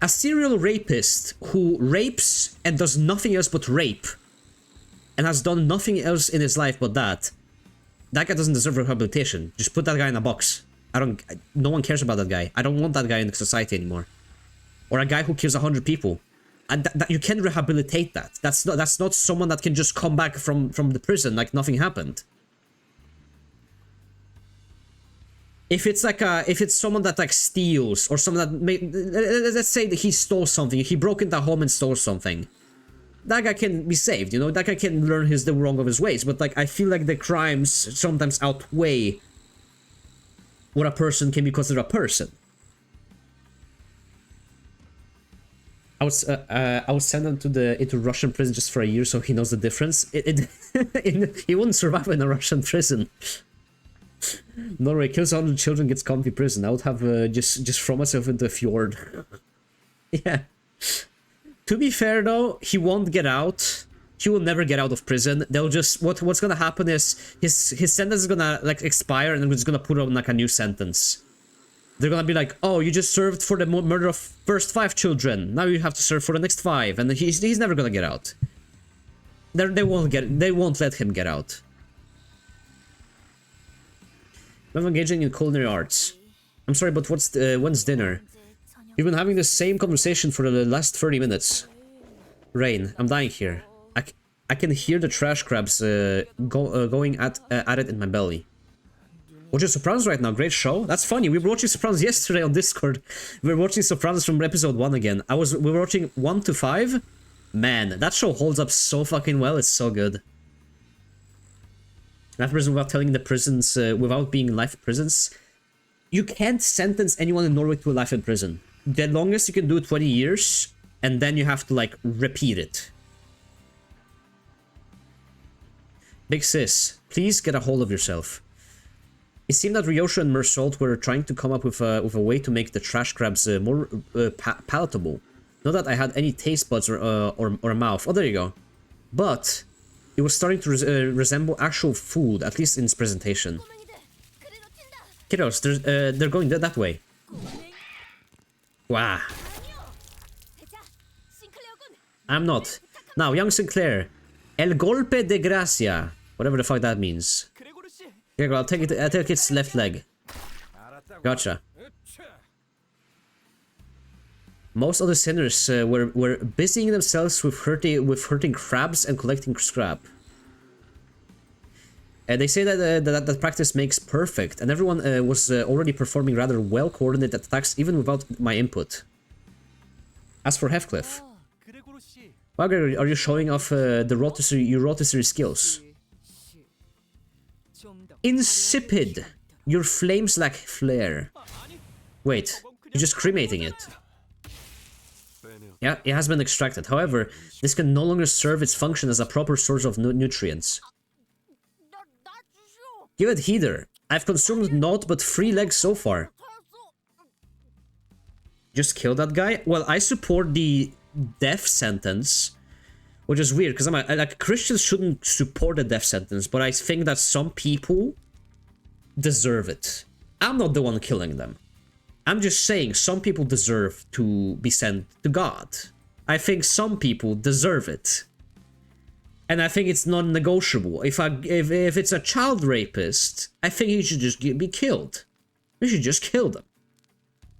A serial rapist who rapes and does nothing else but rape, and has done nothing else in his life but that guy doesn't deserve rehabilitation. Just put that guy in a box. No one cares about that guy. I don't want that guy in society anymore. Or a guy who kills 100 people. And you can rehabilitate that. That's not someone that can just come back from the prison like nothing happened. If it's someone that like steals, or someone that let's say that he stole something, he broke into a home and stole something, that guy can be saved, you know, that guy can learn the wrong of his ways. But like, I feel like the crimes sometimes outweigh what a person can be considered a person. I would send him into Russian prison just for a year so he knows the difference. He wouldn't survive in a Russian prison. Norway kills 100 children, gets comfy prison. I would have just throw myself into a fjord. Yeah. To be fair though, he won't get out. He will never get out of prison. They'll just what's gonna happen is his sentence is gonna like expire, and they're just gonna put on like a new sentence. They're gonna be like, oh, you just served for the murder of first 5 children. Now you have to serve for the next 5, and he's never gonna get out. They won't let him get out. I'm engaging in culinary arts. I'm sorry, but when's dinner? You've been having the same conversation for the last 30 minutes. Rain, I'm dying here. I can hear the trash crabs going at it in my belly. Watching Sopranos right now, great show. That's funny, we were watching Sopranos yesterday on Discord. We were watching Sopranos from episode 1 again. We were watching 1 to 5. Man, that show holds up so fucking well, it's so good. Life prison without telling the prisons, without being life prisons. You can't sentence anyone in Norway to a life in prison. The longest you can do 20 years, and then you have to, like, repeat it. Big sis, please get a hold of yourself. It seemed that Ryosha and Mersault were trying to come up with a way to make the trash crabs more palatable. Not that I had any taste buds or a mouth. Oh, there you go. But it was starting to resemble actual food, at least in its presentation. Kiddos, they're going that way. Wow. I'm not. Now, young Sinclair. El golpe de gracia. Whatever the fuck that means. Here go, I'll take its left leg. Gotcha. Most of the sinners were busying themselves with hurting crabs and collecting scrap. They say that practice makes perfect, and everyone was already performing rather well-coordinated attacks even without my input. As for Heathcliff, why are you showing off your rotisserie skills? Insipid! Your flames lack flair. Wait, you're just cremating it. Yeah, it has been extracted. However, this can no longer serve its function as a proper source of nutrients. Give it heather. I've consumed naught but 3 legs so far. Just kill that guy? Well, I support the death sentence, which is weird, because like, Christians shouldn't support the death sentence, but I think that some people deserve it. I'm not the one killing them. I'm just saying some people deserve to be sent to God. I think some people deserve it. And I think it's non-negotiable. If it's a child rapist, I think he should just be killed. We should just kill them.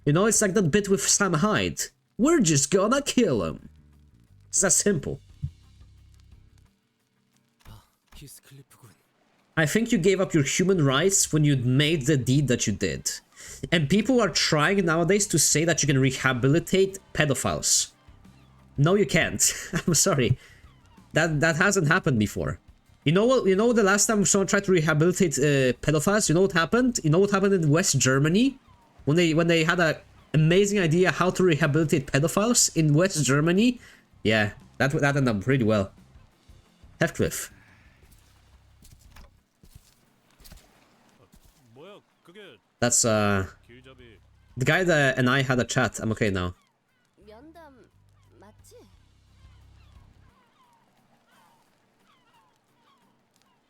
You know, it's like that bit with Sam Hyde. We're just gonna kill him. It's that simple. I think you gave up your human rights when you made the deed that you did. And people are trying nowadays to say that you can rehabilitate pedophiles. No, you can't. I'm sorry. That hasn't happened before. You know what? You know the last time someone tried to rehabilitate pedophiles? You know what happened? You know what happened in West Germany? When they had an amazing idea how to rehabilitate pedophiles in West Germany? Yeah, that ended up pretty well. Heathcliff. That's the guy that and I had a chat. I'm okay now.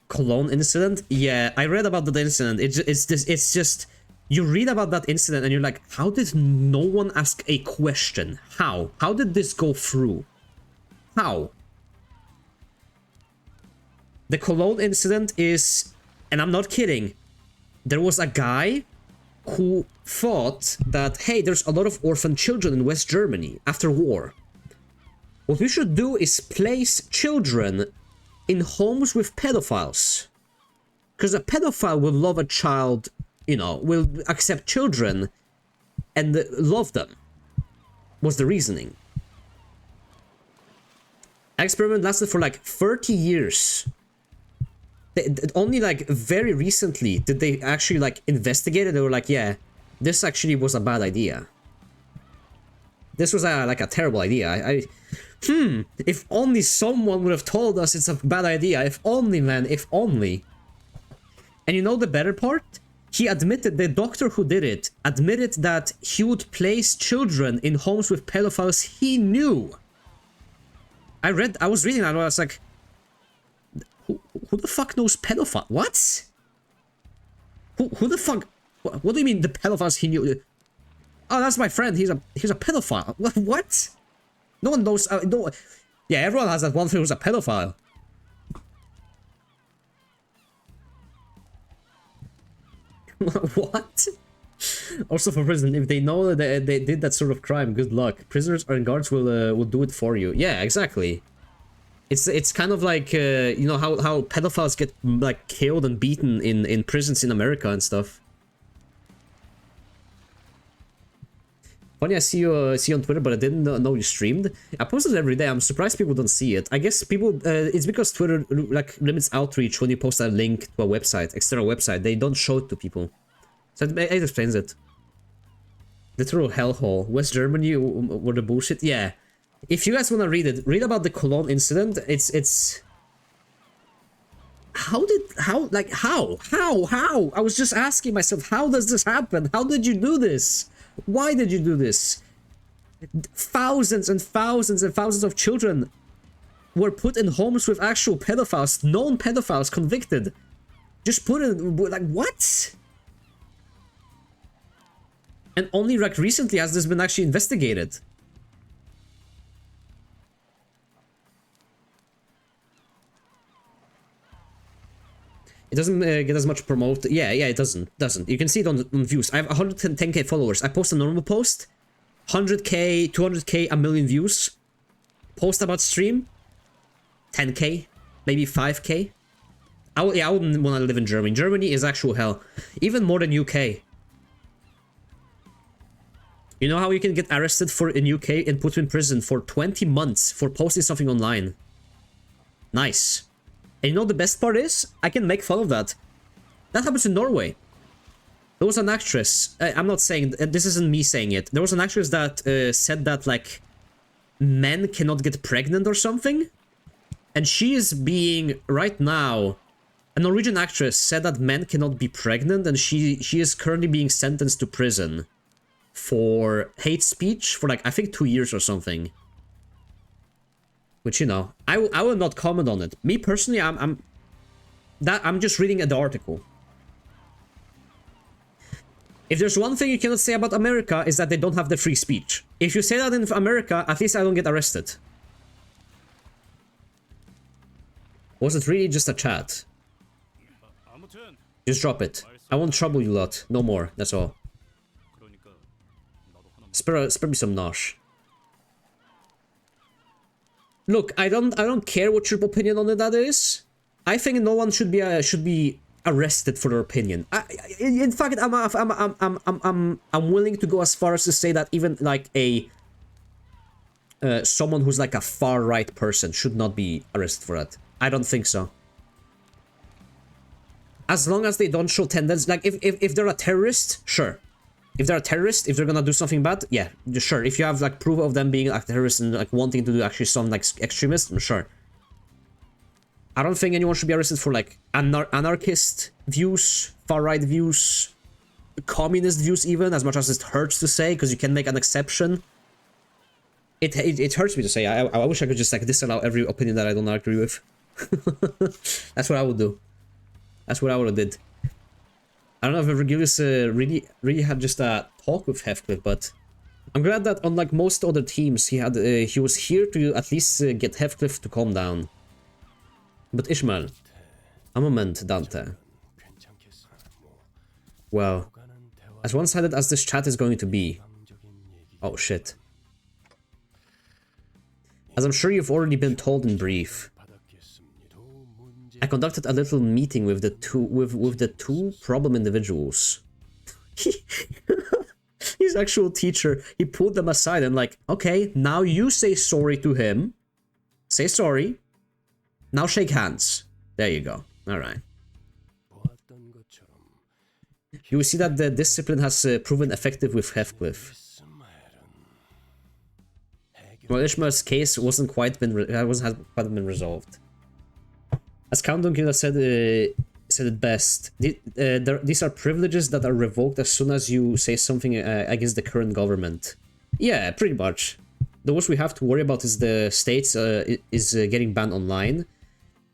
Cologne incident? Yeah, I read about that incident. It's just you read about that incident and you're like, how did no one ask a question? How? How did this go through? How? The Cologne incident is, and I'm not kidding, there was a guy who thought that, hey, there's a lot of orphan children in West Germany after war. What we should do is place children in homes with pedophiles. Because a pedophile will love a child, you know, will accept children and love them. Was the reasoning. Experiment lasted for like 30 years. Only like very recently did they actually like investigate it. They were like, yeah, this actually was a bad idea. This was like a terrible idea. If only someone would have told us it's a bad idea. If only, man, if only. And you know the better part? He admitted, the doctor who did it, admitted that he would place children in homes with pedophiles he knew. I was reading that and I was like, who the fuck knows pedophile? What? Who the fuck? What do you mean the pedophiles he knew? Oh, that's my friend. He's a pedophile. What? No one knows. No. Yeah, everyone has that one friend who's a pedophile. What? Also for prison, if they know that they did that sort of crime, good luck. Prisoners and guards will do it for you. Yeah, exactly. It's kind of like you know how pedophiles get like killed and beaten in prisons in America and stuff. Funny, I see you on Twitter, but I didn't know you streamed. I post it every day. I'm surprised people don't see it. I guess people it's because Twitter like limits outreach when you post a link to a website, external website. They don't show it to people, so it explains it. Literal hellhole. West Germany were the bullshit. Yeah. If you guys want to read it, read about the Cologne incident. It's how? I was just asking myself, how does this happen? How did you do this? Why did you do this? Thousands and thousands and thousands of children were put in homes with actual pedophiles, known pedophiles, convicted. Just put it, like, what? And only like recently has this been actually investigated. It doesn't get as much promoted. Yeah, it doesn't. You can see it on views. I have 110k followers. I post a normal post, 100k, 200k, a million views. Post about stream, 10k, maybe 5k. I wouldn't want to live in Germany. Germany is actual hell. Even more than UK. You know how you can get arrested in UK and put in prison for 20 months for posting something online? Nice. And you know the best part is? I can make fun of that. That happens in Norway. There was an actress, I'm not saying, this isn't me saying it. There was an actress that said that, like, men cannot get pregnant or something. And she is being, right now, a Norwegian actress said that men cannot be pregnant, and she is currently being sentenced to prison for hate speech for, like, I think 2 years or something. Which, you know, I will not comment on it. Me personally, I'm just reading the article. If there's one thing you cannot say about America is that they don't have the free speech. If you say that in America, at least I don't get arrested. Was it really just a chat? Just drop it. I won't trouble you lot. No more. That's all. Spare me some nosh. Look, I don't care what your opinion on that is. I think no one should be arrested for their opinion. In fact, I'm willing to go as far as to say that even like someone who's like a far right person should not be arrested for that. I don't think so. As long as they don't show tendencies, like if they're a terrorist, sure. If they're a terrorist, if they're gonna do something bad, yeah, sure. If you have like proof of them being like terrorists and like wanting to do actually some like extremist, sure. I don't think anyone should be arrested for like anarchist views, far right views, communist views even, as much as it hurts to say, because you can make an exception. It hurts me to say. I wish I could just like disallow every opinion that I don't agree with. That's what I would do. That's what I would have did. I don't know if Vergilius really had just a talk with Heathcliff, but I'm glad that unlike most other teams, he was here to at least get Heathcliff to calm down. But Ishmael, a moment, Dante. Well, as one-sided as this chat is going to be. Oh shit. As I'm sure you've already been told in brief, I conducted a little meeting with the two problem individuals. His actual teacher, he pulled them aside and like, okay, now you say sorry to him. Say sorry. Now shake hands. There you go. Alright. You will see that the discipline has proven effective with Heathcliff. Well, Ishmael's case hasn't quite been resolved. As Canto said it best, these are privileges that are revoked as soon as you say something against the current government. Yeah, pretty much. The worst we have to worry about is the states is getting banned online.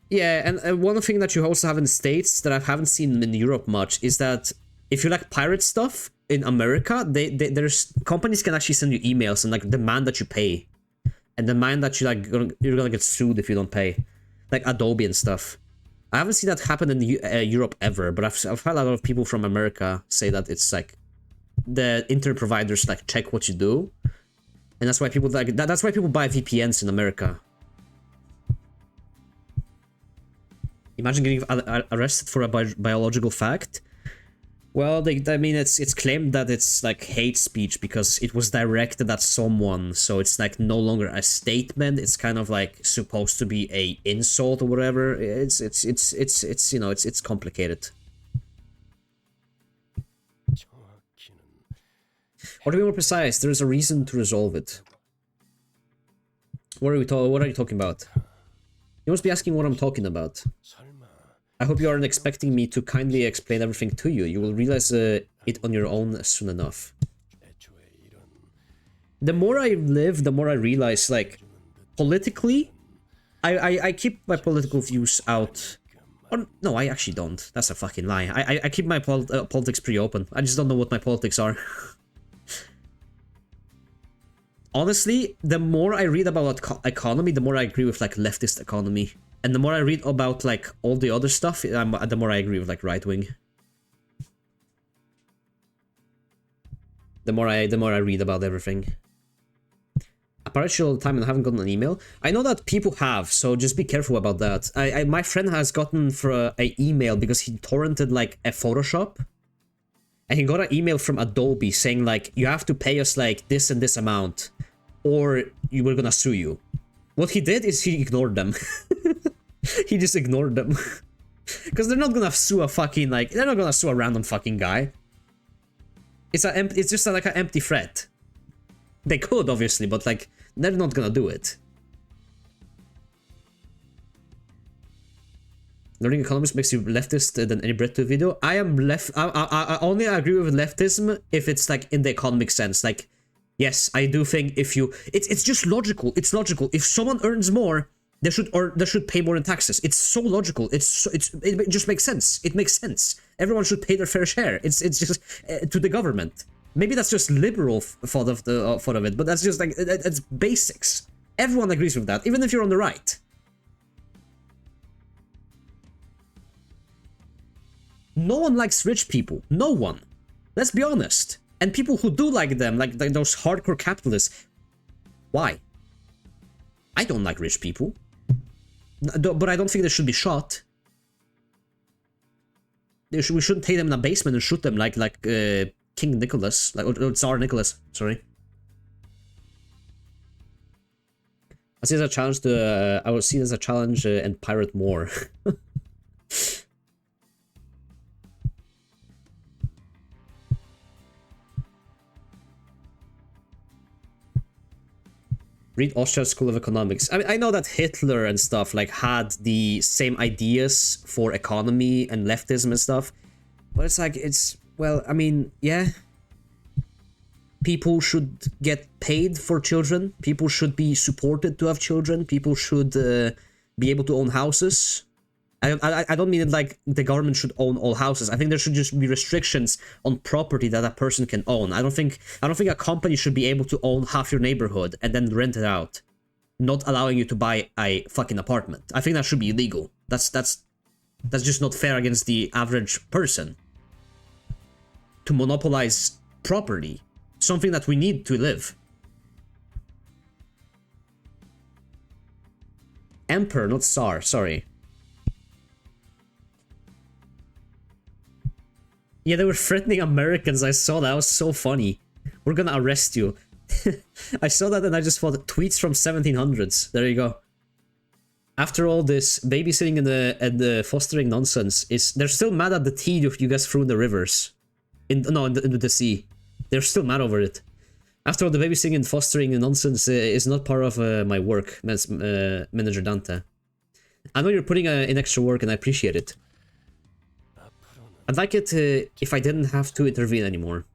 Yeah, and one thing that you also have in the States that I haven't seen in Europe much is that if you like pirate stuff in America, there's companies can actually send you emails and like demand that you pay, and demand that you're gonna get sued if you don't pay, like Adobe and stuff. I haven't seen that happen in Europe ever, but I've had a lot of people from America say that it's like the internet providers like check what you do, and that's why people like that's why people buy VPNs in America. Imagine getting arrested for a biological fact. Well, I mean, it's claimed that it's like hate speech because it was directed at someone, so it's like no longer a statement. It's kind of like supposed to be a insult or whatever. It's you know, it's complicated. Or to be more precise, there is a reason to resolve it. What are you talking about? You must be asking what I'm talking about. I hope you aren't expecting me to kindly explain everything to you. You will realize it on your own soon enough. The more I live, the more I realize, like, politically, I keep my political views out. Or, no, I actually don't. That's a fucking lie. I keep my politics pretty open. I just don't know what my politics are. Honestly, the more I read about economy, the more I agree with, like, leftist economy. And the more I read about, like, all the other stuff, the more I agree with, like, right-wing. The more I read about everything. Apparently all the time and I haven't gotten an email. I know that people have, so just be careful about that. My friend has gotten for an email because he torrented, like, a Photoshop. And he got an email from Adobe saying, like, you have to pay us, like, this and this amount, or we're gonna sue you. What he did is he ignored them. He just ignored them. Because they're not gonna sue a fucking, like, they're not gonna sue a random fucking guy. It's just like an empty threat. They could, obviously, but, like, they're not gonna do it. Learning economics makes you leftist than any Brit video. I am left. I only agree with leftism if it's, like, in the economic sense. Like, yes, I do think if you... It's just logical. It's logical. If someone earns more, they should pay more in taxes. It's so logical. It just makes sense. It makes sense. Everyone should pay their fair share. It's just to the government. Maybe that's just liberal thought of it, but that's just like it's basics. Everyone agrees with that, even if you're on the right. No one likes rich people. No one. Let's be honest. And people who do like them, like those hardcore capitalists, why? I don't like rich people. But I don't think they should be shot. We shouldn't take them in a basement and shoot them like King Nicholas, or Tsar Nicholas, sorry. I see it as a challenge to, I would see it as a challenge and pirate more. Read Austria's School of Economics. I mean, I know that Hitler and stuff like had the same ideas for economy and leftism and stuff, but it's like, well, I mean, yeah. People should get paid for children. People should be supported to have children. People should be able to own houses. I don't mean it like the government should own all houses. I think there should just be restrictions on property that a person can own. I don't think a company should be able to own half your neighborhood and then rent it out, not allowing you to buy a fucking apartment. I think that should be illegal. That's just not fair against the average person. To monopolize property, something that we need to live. Emperor, not Tsar, sorry. Yeah, they were threatening Americans. I saw that. That was so funny. We're gonna arrest you. I saw that and I just thought, tweets from 1700s. There you go. After all this babysitting and the fostering nonsense, they're still mad at the tea you guys threw in the rivers. Into the sea. They're still mad over it. After all, the babysitting and fostering nonsense is not part of my work, Manager Dante. I know you're putting in extra work and I appreciate it. I'd like it if I didn't have to intervene anymore.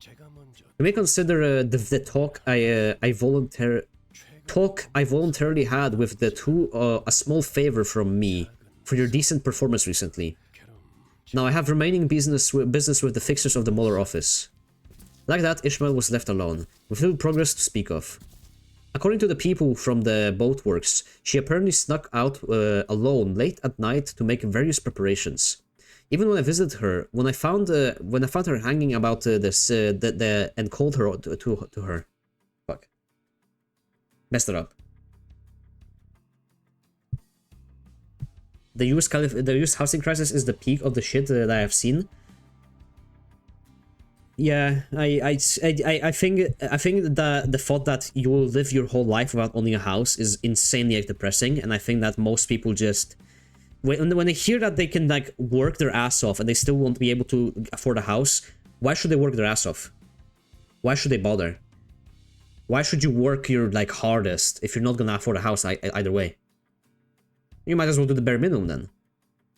You may consider the talk I voluntarily had with the two a small favor from me for your decent performance recently. Now I have remaining business with the fixers of the Muller office. Like that, Ishmael was left alone, with little progress to speak of. According to the people from the boatworks, she apparently snuck out alone late at night to make various preparations. Even when I visited her, when I found her hanging about and called her to her, fuck, messed it up. The US housing crisis is the peak of the shit that I have seen. Yeah, I think that the thought that you will live your whole life without owning a house is insanely depressing, and I think that most people just when they hear that they can like work their ass off and they still won't be able to afford a house, why should they work their ass off? Why should they bother? Why should you work your like hardest if you're not gonna afford a house either way? You might as well do the bare minimum then.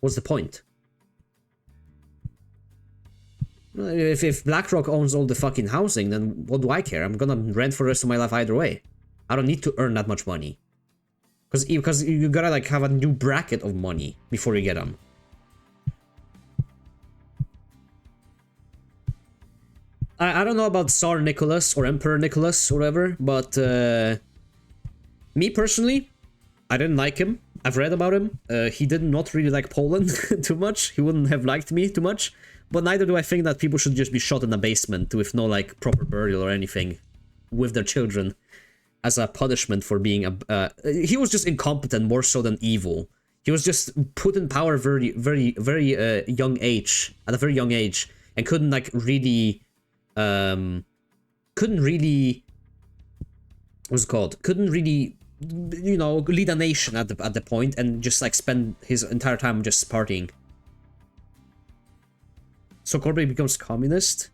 What's the point? If BlackRock owns all the fucking housing, then what do I care? I'm gonna rent for the rest of my life either way. I don't need to earn that much money. Because you gotta like have a new bracket of money before you get them. I don't know about Tsar Nicholas or Emperor Nicholas or whatever, but me personally, I didn't like him. I've read about him. He did not really like Poland too much. He wouldn't have liked me too much. But neither do I think that people should just be shot in a basement with no like proper burial or anything with their children as a punishment for being he was just incompetent more so than evil. He was just put in power very young age, at a very young age, and couldn't like really couldn't really you know, lead a nation at the point, and just like spend his entire time just partying. So corporate becomes communist.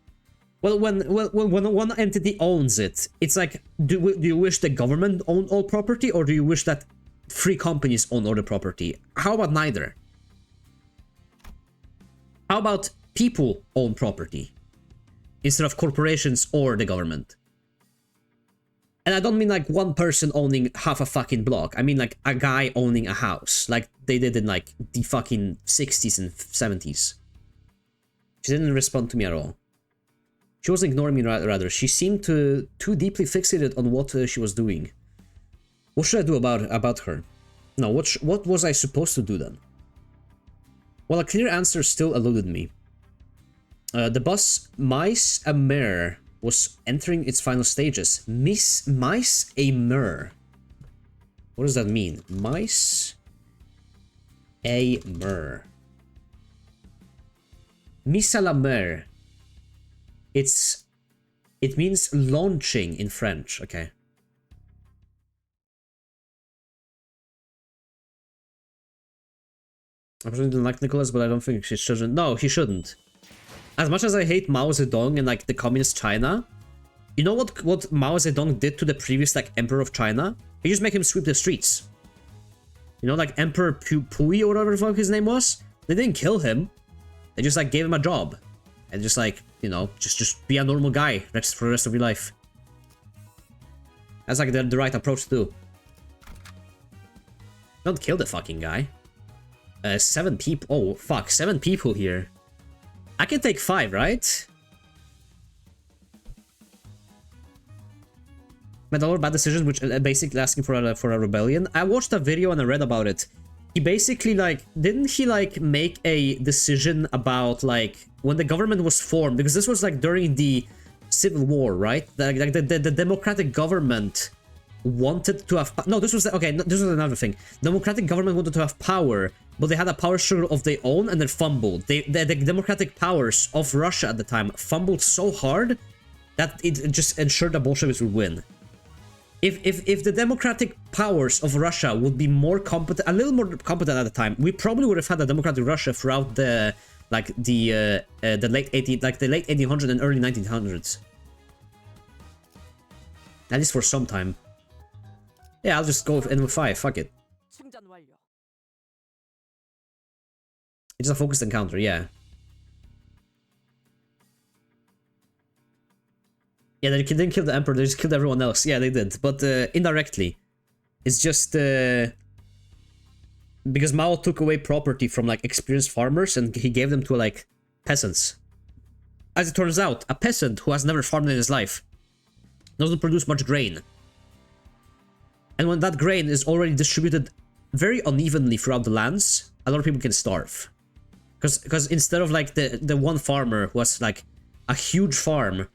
Well, when one entity owns it, it's like, do you wish the government owned all property, or do you wish that free companies own all the property? How about neither? How about people own property instead of corporations or the government? And I don't mean like one person owning half a fucking block. I mean like a guy owning a house, like they did in like the fucking 60s and 70s. She didn't respond to me at all. She was ignoring me rather. She seemed too deeply fixated on what she was doing. What should I do about her? No, what was I supposed to do then? Well, a clear answer still eluded me. The bus Mice a Mare was entering its final stages. Mice a Mare. What does that mean? Mice a Mare. Mise à la mer. It means launching in French. Okay. I personally don't like Nicholas, but I don't think he shouldn't. No, he shouldn't. As much as I hate Mao Zedong and like the communist China, you know what Mao Zedong did to the previous like emperor of China? He just make him sweep the streets. You know, like Emperor Pui or whatever the fuck his name was. They didn't kill him. They just like gave him a job, and just like, you know, just be a normal guy for the rest of your life. That's like the right approach to do. Don't kill the fucking guy. 7 people. Oh fuck, 7 people here. I can take 5, right? Made all bad decisions, which basically asking for a rebellion. I watched a video and I read about it. He basically like, didn't he like make a decision about like when the government was formed? Because this was like during the Civil War, right? Like the democratic government wanted to have, no, this was okay, this was another thing. Democratic government wanted to have power, but they had a power struggle of their own and then fumbled. The democratic powers of Russia at the time fumbled so hard that it just ensured the Bolsheviks would win. If the democratic powers of Russia would be more competent, a little more competent at the time, we probably would have had a democratic Russia throughout the late 1800s and early 1900s. At least for some time. Yeah, I'll just go in with 5. Fuck it. It's a focused encounter, yeah. Yeah, they didn't kill the Emperor, they just killed everyone else. Yeah, they did, but indirectly. It's just because Mao took away property from like experienced farmers and he gave them to like peasants. As it turns out, a peasant who has never farmed in his life doesn't produce much grain. And when that grain is already distributed very unevenly throughout the lands, a lot of people can starve. Because instead of like the one farmer who has like a huge farm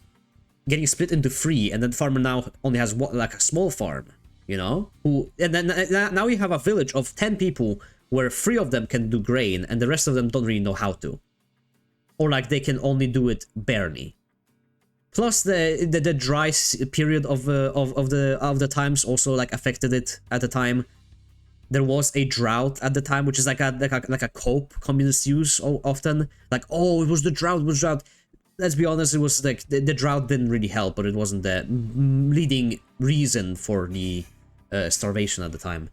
getting split into 3, and then farmer now only has like a small farm, you know? And then now you have a village of 10 people where 3 of them can do grain and the rest of them don't really know how to. Or like they can only do it barely. Plus the dry period of the times also like affected it at the time. There was a drought at the time, which is like a cope communists use often. Like, oh, it was the drought, Let's be honest, it was like the drought didn't really help, but it wasn't the leading reason for the starvation at the time.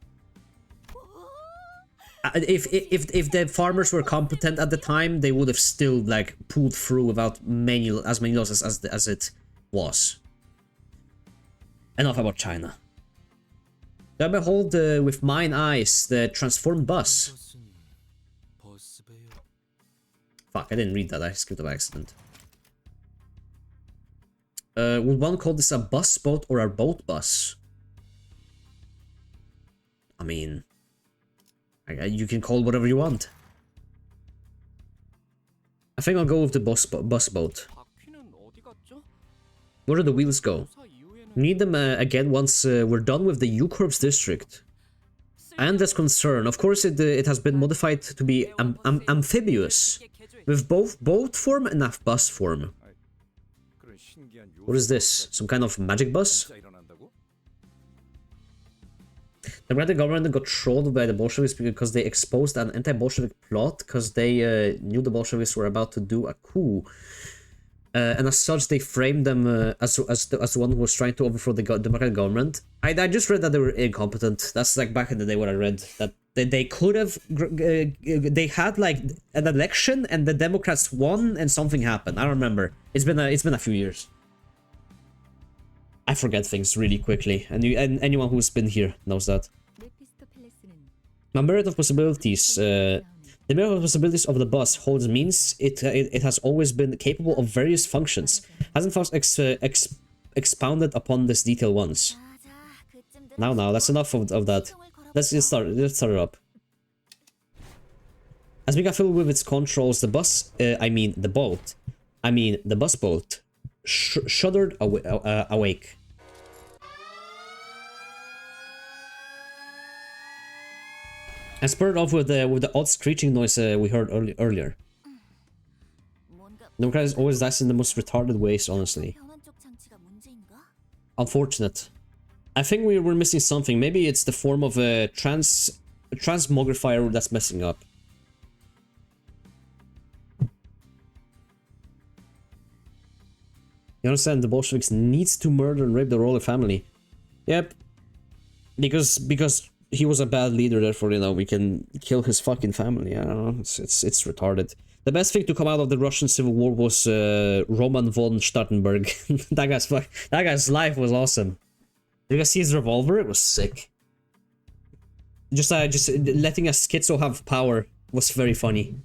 If the farmers were competent at the time, they would have still like pulled through without as many losses as it was. Enough about China. I behold with mine eyes the transformed bus. Fuck, I didn't read that. I skipped it by accident. Would one call this a bus boat or a boat bus? I mean, you can call it whatever you want. I think I'll go with the bus boat. Where do the wheels go? Need them again once we're done with the U-Corps district. And there's concern. Of course, it has been modified to be amphibious, with both boat form and a bus form. What is this? Some kind of magic bus? The Democratic government got trolled by the Bolsheviks because they exposed an anti-Bolshevik plot because they knew the Bolsheviks were about to do a coup. And as such, they framed them as the one who was trying to overthrow the democratic government. I just read that they were incompetent. That's like back in the day what I read. That they could have... they had like an election and the Democrats won and something happened. I don't remember. It's been a few years. I forget things really quickly. And anyone who's been here knows that. A merit of possibilities... the myriad of possibilities of the bus holds means it has always been capable of various functions. Hasn't first expounded upon this detail once. Now, that's enough of that. Let's start it up. As being filled with its controls, the bus, I mean the boat, I mean, the busboat shuddered awake. And spurred off with the odd screeching noise we heard earlier. Democrats always dies in the most retarded ways, honestly. Unfortunate. I think we're missing something. Maybe it's the form of a transmogrifier that's messing up. You understand? The Bolsheviks needs to murder and rape the royal family. Yep. Because he was a bad leader, therefore, you know, we can kill his fucking family. I don't know. It's retarded. The best thing to come out of the Russian Civil War was Roman von Stauffenberg. that guy's life was awesome. Did you guys see his revolver? It was sick. Just letting a schizo have power was very funny.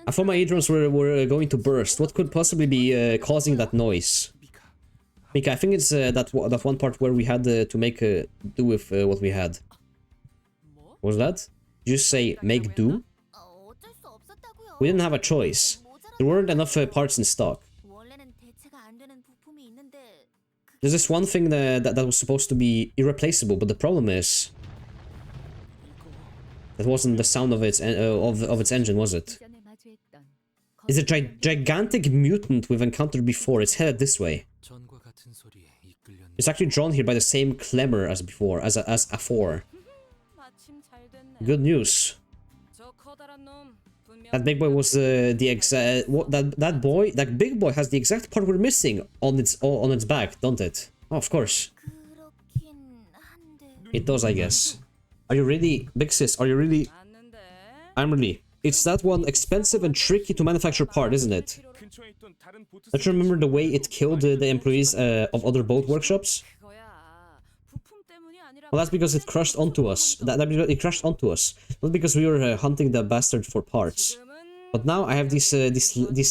I thought my eardrums were going to burst. What could possibly be causing that noise? Mika, I think it's that one part where we had to make do with what we had. What was that? Did you say make do? We didn't have a choice. There weren't enough parts in stock. There's this one thing that was supposed to be irreplaceable, but the problem is that wasn't the sound of its engine, was it? It's a gigantic mutant we've encountered before. It's headed this way. It's actually drawn here by the same clamor as before, as afore. Good news. That big boy was the exact. That big boy has the exact part we're missing on its back, don't it? Oh, of course. It does, I guess. Are you ready, big sis? Are you ready? I'm ready. It's that one expensive and tricky to manufacture part, isn't it? Don't you remember the way it killed the employees of other boat workshops? Well, that's because it crashed onto us. It crashed onto us, not because we were hunting the bastard for parts. But now I have these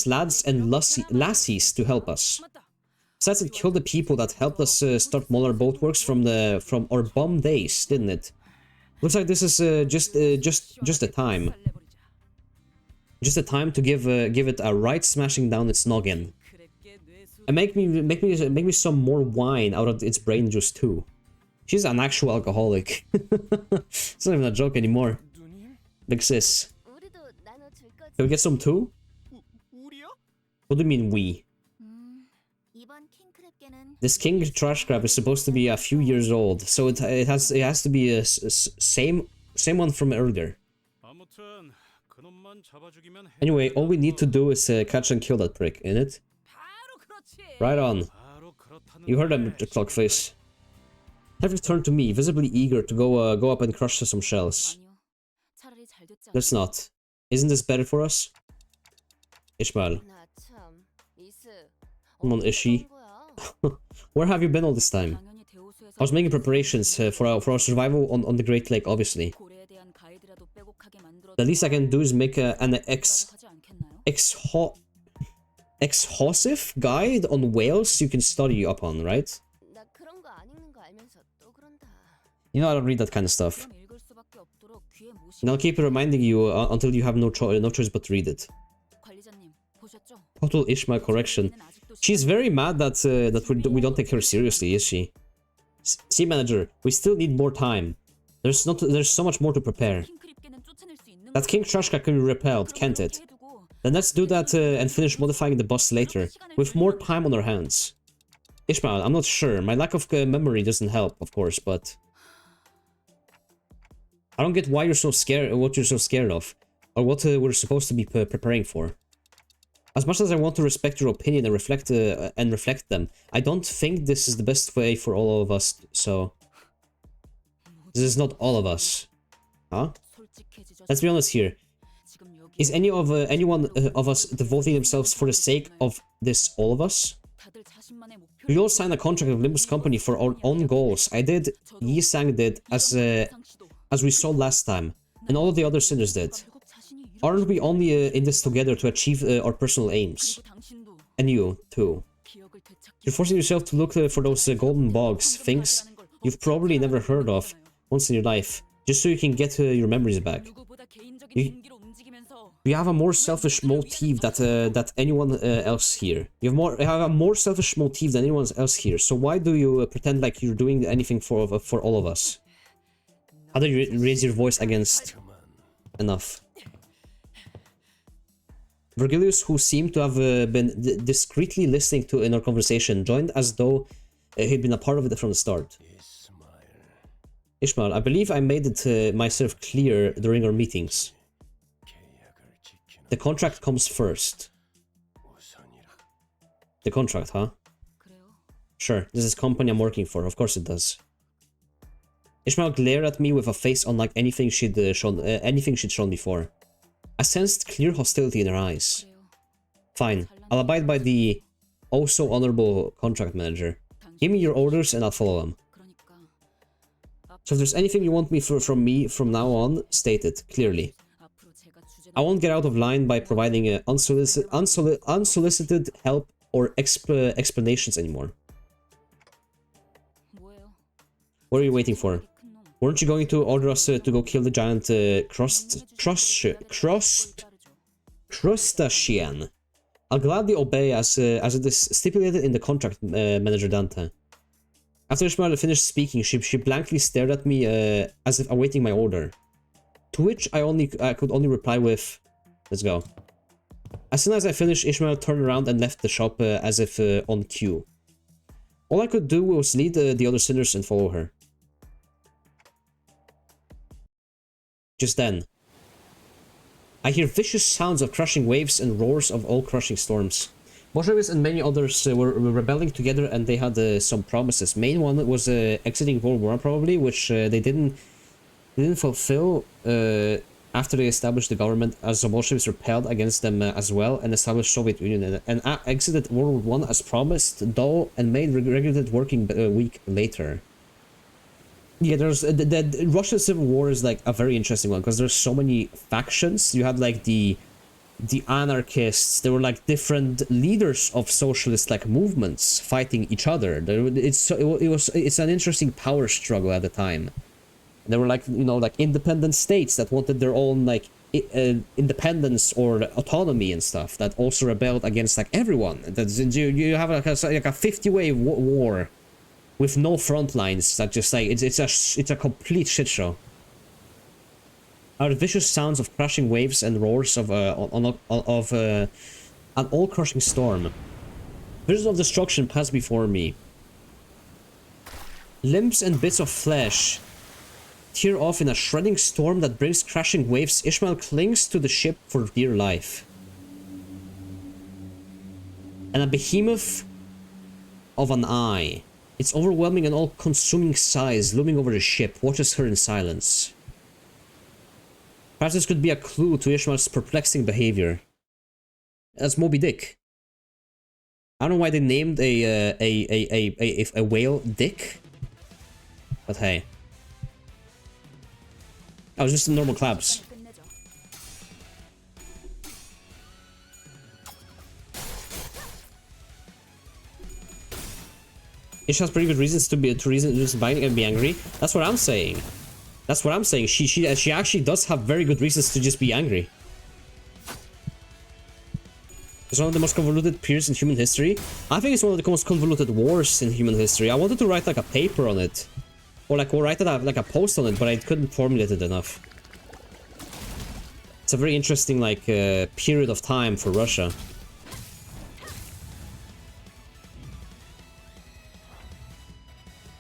lads and lassies to help us. Besides, it killed the people that helped us start Molar Boatworks from our bum days, didn't it? Looks like this is just the time. Just a time to give it a right smashing down its noggin. And make me some more wine out of its brain juice too. She's an actual alcoholic. It's not even a joke anymore. Big sis. Can we get some too? What do you mean we? This king trash crab is supposed to be a few years old, so it has to be a same one from earlier. Anyway, all we need to do is catch and kill that prick, innit? Right on. You heard him, the clock face. Have returned to me, visibly eager to go up and crush some shells. Let's not. Isn't this better for us? Ishmael. Come on, Ishi. Where have you been all this time? I was making preparations for our survival on the Great Lake, obviously. The least I can do is make an exhaustive guide on whales you can study upon, right? You know I don't read that kind of stuff. And I'll keep reminding you until you have no choice but to read it. Total Ishmael correction. She's very mad that we don't take her seriously, is she? See, manager, we still need more time. There's so much more to prepare. That King Trashka can be repelled, can't it? Then let's do that and finish modifying the bus later, with more time on our hands. Ishmael, I'm not sure. My lack of memory doesn't help, of course, but I don't get why you're so scared, what you're so scared of, or what we're supposed to be preparing for. As much as I want to respect your opinion and reflect them, I don't think this is the best way for all of us, so... This is not all of us. Huh? Let's be honest here. Is anyone of us devoting themselves for the sake of this all of us? We all signed a contract with Olympus Company for our own goals. I did, Yi Sang did, as we saw last time, and all of the other sinners did. Aren't we only in this together to achieve our personal aims? And you, too. You're forcing yourself to look for those golden bogs, things you've probably never heard of once in your life, just so you can get your memories back. You, you have a more selfish motive that anyone else here. You have a more selfish motive than anyone else here. So why do you pretend like you're doing anything for all of us? How do you raise your voice against enough? Virgilius, who seemed to have been discreetly listening to in our conversation, joined as though he'd been a part of it from the start. Ishmael, I believe I made it myself clear during our meetings. The contract comes first. The contract, huh? Sure, this is company I'm working for, of course it does. Ishmael glared at me with a face unlike anything she'd shown before. I sensed clear hostility in her eyes. Fine, I'll abide by the oh-so-honorable contract manager. Give me your orders and I'll follow them. So if there's anything you want from me from now on, state it, clearly. I won't get out of line by providing unsolicited help or explanations anymore. What are you waiting for? Weren't you going to order us to go kill the giant crustacean? I'll gladly obey as it is stipulated in the contract, Manager Dante. After Ishmael finished speaking, she blankly stared at me as if awaiting my order. To which I could only reply with, "Let's go." As soon as I finished, Ishmael turned around and left the shop as if on cue. All I could do was lead the other sinners and follow her. Just then, I hear vicious sounds of crashing waves and roars of all-crushing storms. Bolsheviks and many others were rebelling together, and they had some promises. Main one was exiting World War probably, which they didn't fulfill after they established the government, as the Bolsheviks repelled against them as well and established Soviet Union and exited World War I as promised, though, and made regulated working a week later. Yeah, there's the Russian Civil War is like a very interesting one because there's so many factions. You had like the anarchists. There were like different leaders of socialist like movements fighting each other. It's an interesting power struggle at the time. There were like, you know, like independent states that wanted their own like independence or autonomy and stuff that also rebelled against like everyone. You have like a 50-way war with no front lines that just like it's a complete shit show. Our vicious sounds of crashing waves and roars of an all-crushing storm. Visions of destruction pass before me. Limbs and bits of flesh tear off in a shredding storm that brings crashing waves. Ishmael clings to the ship for dear life. And a behemoth of an eye, its overwhelming and all-consuming size looming over the ship, watches her in silence. Perhaps this could be a clue to Ishmael's perplexing behavior. That's Moby Dick. I don't know why they named a whale Dick, but hey. Oh, it's just normal crabs. Ish has pretty good reasons to be buying and be angry. That's what I'm saying. That's what I'm saying. She actually does have very good reasons to just be angry. It's one of the most convoluted periods in human history. I think it's one of the most convoluted wars in human history. I wanted to write like a paper on it, or like write like a post on it, but I couldn't formulate it enough. It's a very interesting like period of time for Russia.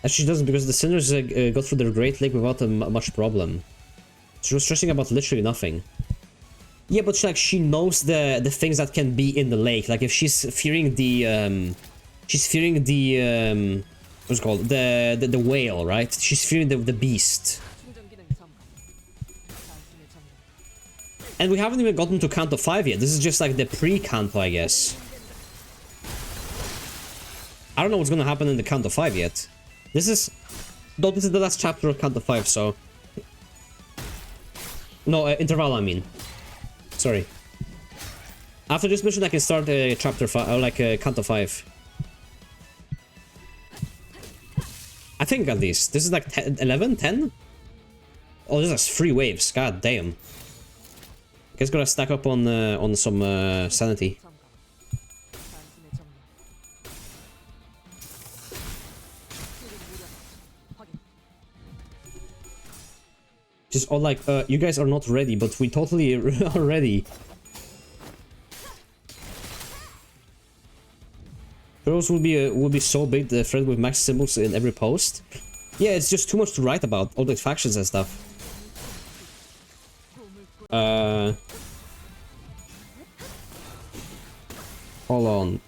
Actually, she doesn't, because the sinners got through the Great Lake without much problem. She was stressing about literally nothing. Yeah, but she knows the things that can be in the lake. Like if she's fearing the what's it called, the whale, right? She's fearing the beast. And we haven't even gotten to Canto 5 yet. This is just like the pre-Canto, I guess. I don't know what's gonna happen in the Canto 5 yet. This is the last chapter of Canto 5, so... No, Interval, I mean. Sorry. After this mission, I can start chapter 5, or like Canto 5. I think at least. This is like 10, 11, 10? Oh, this has 3 waves, god damn. Guys gotta stack up on some sanity. 점검. 단숨에 점령. 수급 무력. 확인. Just all like, you guys are not ready, but we totally are ready. Heroes will be so big, the thread with max symbols in every post. Yeah, it's just too much to write about, all the factions and stuff. Hold on.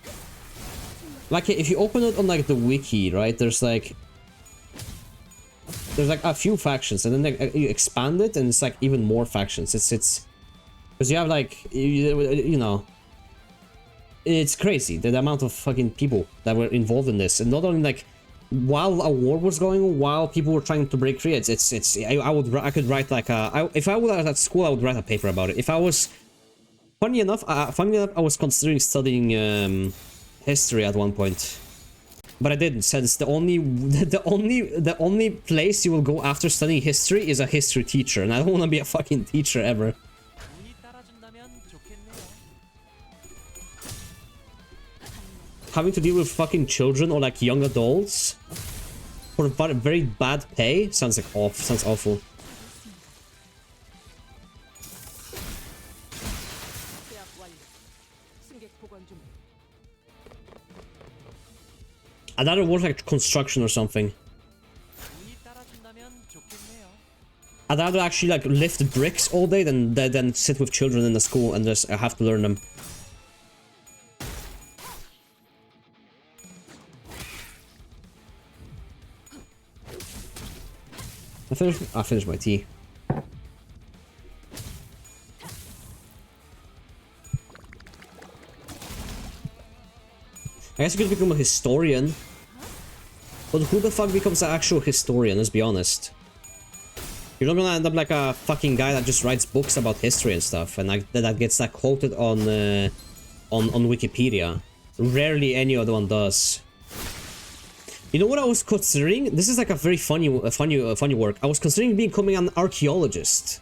Like, if you open it on like the wiki, right? There's like a few factions, and then like, you expand it, and it's like even more factions. It's because you have like you know, it's crazy the amount of fucking people that were involved in this, and not only like while a war was going on, while people were trying to break free. I could write like if I was at school, I would write a paper about it. If I was funny enough, I was considering studying history at one point, but I didn't, since the only place you will go after studying history is a history teacher, and I don't want to be a fucking teacher ever. 운이 따라준다면 좋겠네요. Having to deal with fucking children or like young adults for very bad pay sounds like sounds awful. 제압 완료. 승객 보관 중. I'd rather work like construction or something. 운이 따라준다면 좋겠네요. I'd rather actually like lift bricks all day than sit with children in the school and just have to learn them. I finished my tea. I guess you could become a historian. But who the fuck becomes an actual historian, let's be honest. You're not gonna end up like a fucking guy that just writes books about history and stuff, and like that gets like quoted on Wikipedia. Rarely any other one does. You know what I was considering? This is like a very funny work. I was considering becoming an archaeologist.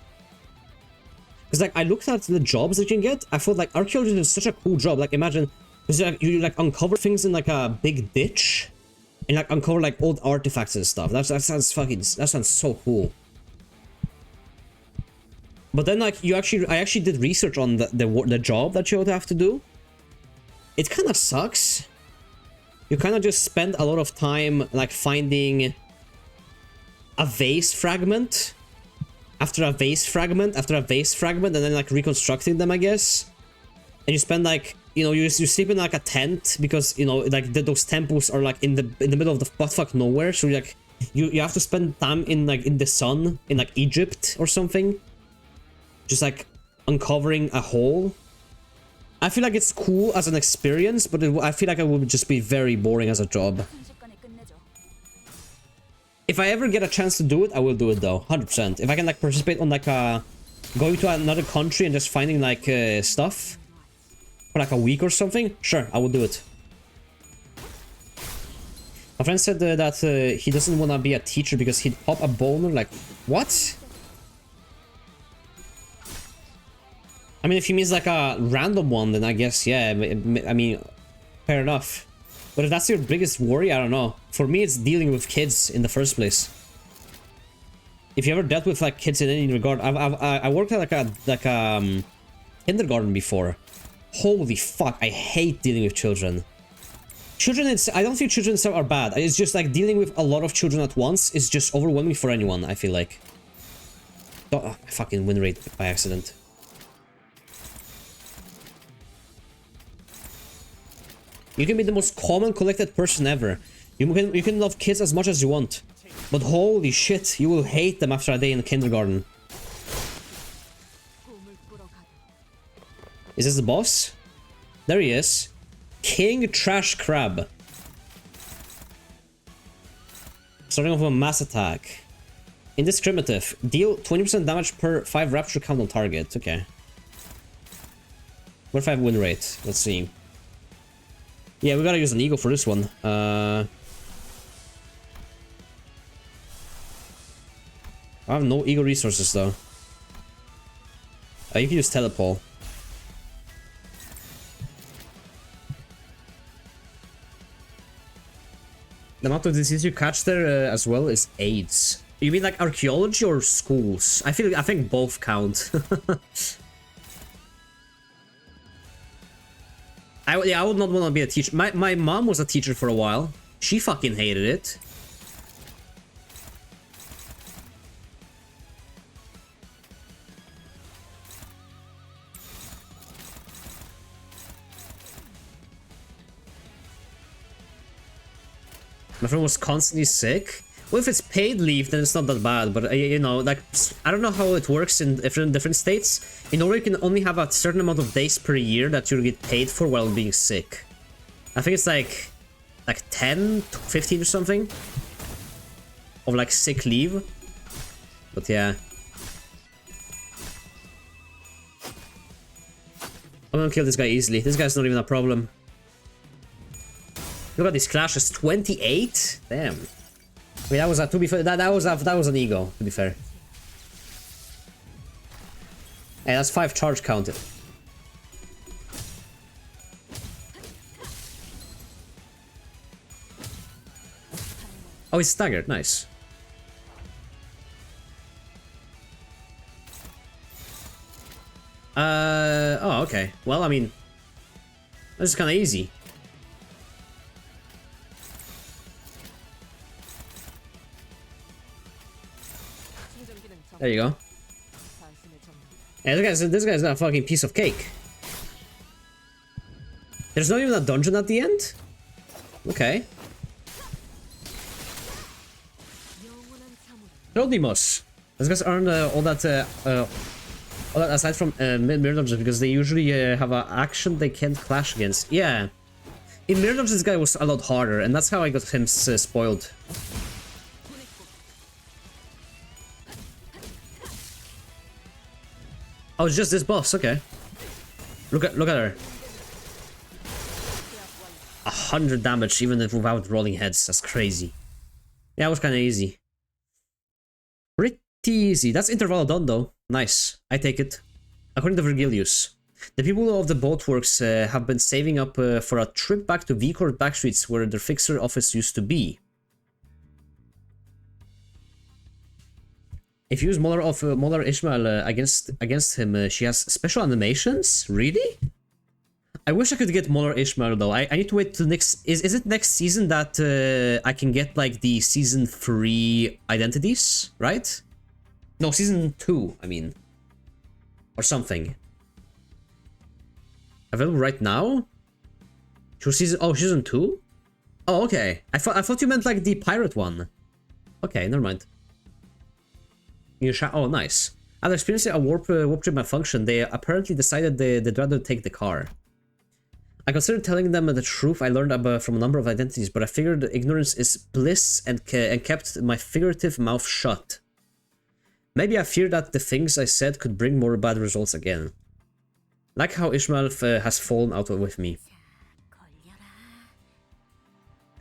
Because like I looked at the jobs that you can get. I thought like archaeologist is such a cool job. Like imagine, because like, you like uncover things in like a big ditch, and like uncover like old artifacts and stuff. That sounds so cool. But then like I actually did research on the job that you would have to do. It kind of sucks. You kind of just spend a lot of time like finding a vase fragment after a vase fragment after a vase fragment, and then like reconstructing them, I guess. And you spend like, you know, you sleep in like a tent because, you know, like those temples are like in the middle of the buttfuck nowhere. So like you have to spend time in like in the sun in like Egypt or something, just like uncovering a hole. I feel like it's cool as an experience, but I feel like it would just be very boring as a job. If I ever get a chance to do it, I will do it though, 100%. If I can like participate on like going to another country and just finding like stuff for like a week or something, sure, I will do it. My friend said that he doesn't want to be a teacher because he'd pop a boner. Like, what? I mean, if he means like a random one, then I guess, yeah, I mean, fair enough. But if that's your biggest worry, I don't know. For me, it's dealing with kids in the first place. If you ever dealt with like kids in any regard, I worked at like a kindergarten before. Holy fuck, I hate dealing with children. I don't think children itself are bad. It's just like dealing with a lot of children at once is just overwhelming for anyone, I feel like. Oh, I fucking win rate by accident. You can be the most calm and collected person ever. You can love kids as much as you want. But holy shit, you will hate them after a day in kindergarten. Is this the boss? There he is. King Trash Crab. Starting off with a mass attack. Indiscriminative. Deal 20% damage per 5 rapture count on target. Okay. What if I have win rate? Let's see. Yeah, we gotta use an ego for this one. I have no ego resources though. You can use telepole. The amount of disease you catch there as well is AIDS. You mean like archaeology or schools? I think both count. I would not want to be a teacher. My mom was a teacher for a while. She fucking hated it. My friend was constantly sick. Well, if it's paid leave, then it's not that bad. But you know, like, I don't know how it works in different states. In Norway, you can only have a certain amount of days per year that you get paid for while being sick. I think it's like 10 to 15 or something of like sick leave. But yeah, I'm gonna kill this guy easily. This guy's not even a problem. Look at these clashes, 28. Damn. I mean, that was a, to be fair, that was an ego, to be fair. Hey, that's 5 charge counted. Oh, he's staggered, nice. Oh, okay. Well, I mean, this is kind of easy. There you go. Yeah, this guy's a fucking piece of cake. There's not even a dungeon at the end? Okay. Rodimos. These guys earn all that aside from mirror dungeons because they usually have an action they can't clash against. Yeah. In mirror dungeons, this guy was a lot harder, and that's how I got him spoiled. Oh, it's just this boss. Okay. Look at her. 100 damage, even if without rolling heads. That's crazy. Yeah, it was kind of easy. Pretty easy. That's interval done, though. Nice. I take it. According to Virgilius, the people of the boatworks have been saving up for a trip back to V-Court backstreets where their fixer office used to be. If you use Molar Ishmael against him, she has special animations? Really? I wish I could get Molar Ishmael though. I need to wait till next. Is it next season that I can get like the season 3 identities, right? No, season 2. I mean, or something. Available right now? Season 2? Oh, okay. I thought you meant like the pirate one. Okay, never mind. Oh, nice. After experiencing a warp trip malfunction, they apparently decided they'd rather take the car. I considered telling them the truth I learned from a number of identities, but I figured ignorance is bliss and kept my figurative mouth shut. Maybe I feared that the things I said could bring more bad results again. Like how Ishmael has fallen out with me.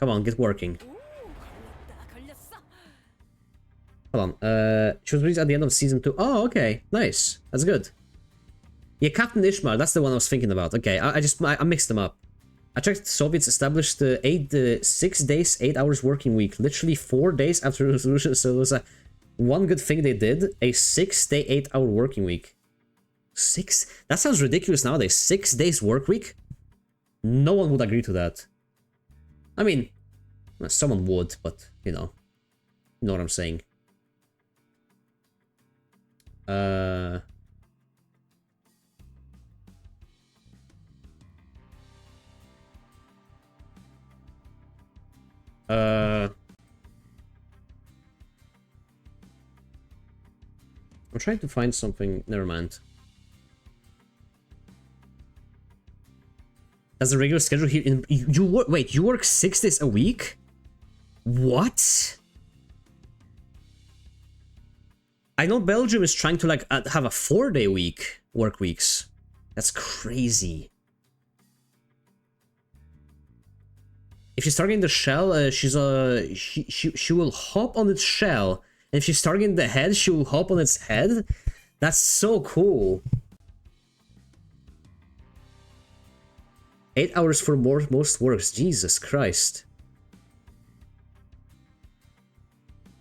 Come on, get working. Hold on, she was released at the end of season 2. Oh, okay, nice. That's good. Yeah, Captain Ishmael, that's the one I was thinking about. Okay, I mixed them up. I checked the Soviets established 6 days, 8 hours working week. Literally 4 days after resolution, so it was one good thing they did. A 6-day, 8-hour working week. 6? That sounds ridiculous nowadays. 6 days work week? No one would agree to that. I mean, someone would, but, you know what I'm saying. I'm trying to find something. Never mind. As a regular schedule here in you work. Wait, you work 6 days a week? What? I know Belgium is trying to like have a 4-day week work weeks. That's crazy. If she's targeting the shell, she will hop on its shell. And if she's targeting the head, she will hop on its head. That's so cool. 8 hours for most works. Jesus Christ.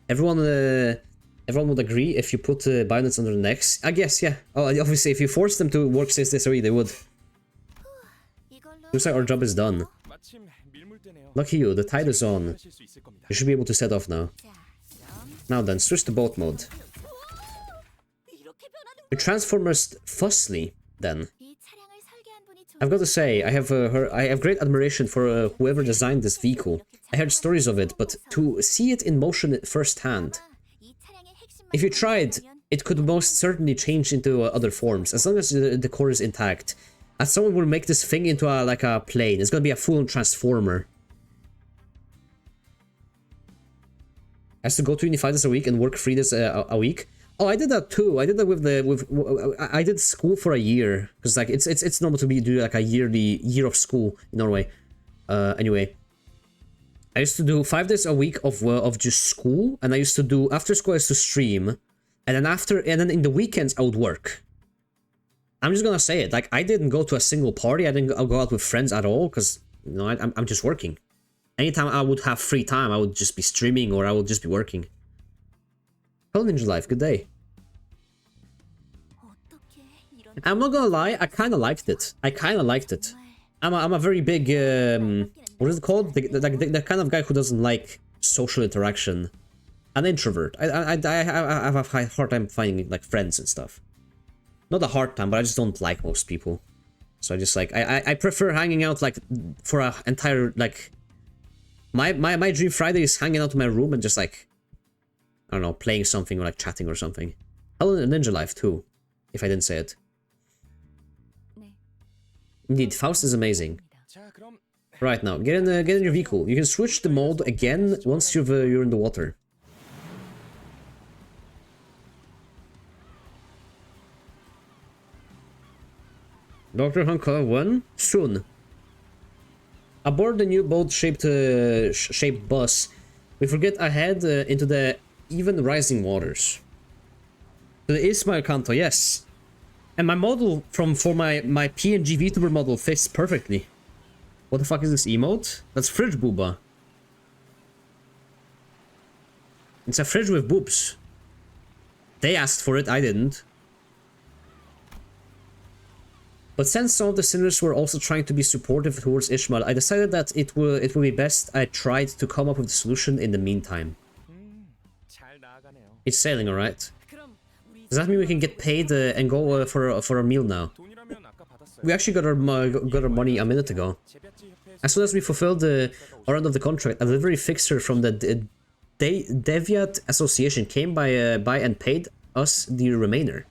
Everyone would agree if you put bayonets on their necks. I guess, yeah. Oh, obviously, if you force them to work 6 days a week, they would. Looks like our job is done. Lucky you, the tide is on. You should be able to set off now. Now then, switch to boat mode. You transformers fussily, then. I've got to say, I have great admiration for whoever designed this vehicle. I heard stories of it, but to see it in motion firsthand. If you tried, it could most certainly change into other forms, as long as the core is intact. As someone will make this thing into like a plane, it's gonna be a full transformer. I have to go to uni 5 days a week and work 3 days a week. Oh, I did that too. I did that I did school for a year because like it's normal to do like a year of school in Norway. Anyway, I used to do 5 days a week of just school, and I used to do after school I used to stream, and then in the weekends I would work. I'm just gonna say it, like I didn't go to a single party. I didn't go out with friends at all because you know I'm just working. Anytime I would have free time, I would just be streaming or I would just be working. Hello Ninja Life, good day. I'm not gonna lie, I kind of liked it. I'm a very big what is it called? The kind of guy who doesn't like social interaction. An introvert. I have a hard time finding like friends and stuff. Not a hard time, but I just don't like most people. So I just like I prefer hanging out like for a entire like my dream Friday is hanging out in my room and just like I don't know, playing something or like chatting or something. Hello Ninja Life too, if I didn't say it. Indeed, Faust is amazing. Right now, get in your vehicle. You can switch the mode again once you're in the water. Dr. Honka 1 soon. Aboard the new boat-shaped bus, we forget ahead into the even rising waters. To the Ismail Canto, yes. And my model for my PNG VTuber model fits perfectly. What the fuck is this emote? That's fridge booba. It's a fridge with boobs. They asked for it, I didn't. But since some of the sinners were also trying to be supportive towards Ishmael, I decided that it would be best I tried to come up with a solution in the meantime. It's sailing, alright? Does that mean we can get paid and go for a meal now? We actually got our money a minute ago. As soon as we fulfilled our end of the contract, a delivery fixer from the Deviat Association came by and paid us the remainder.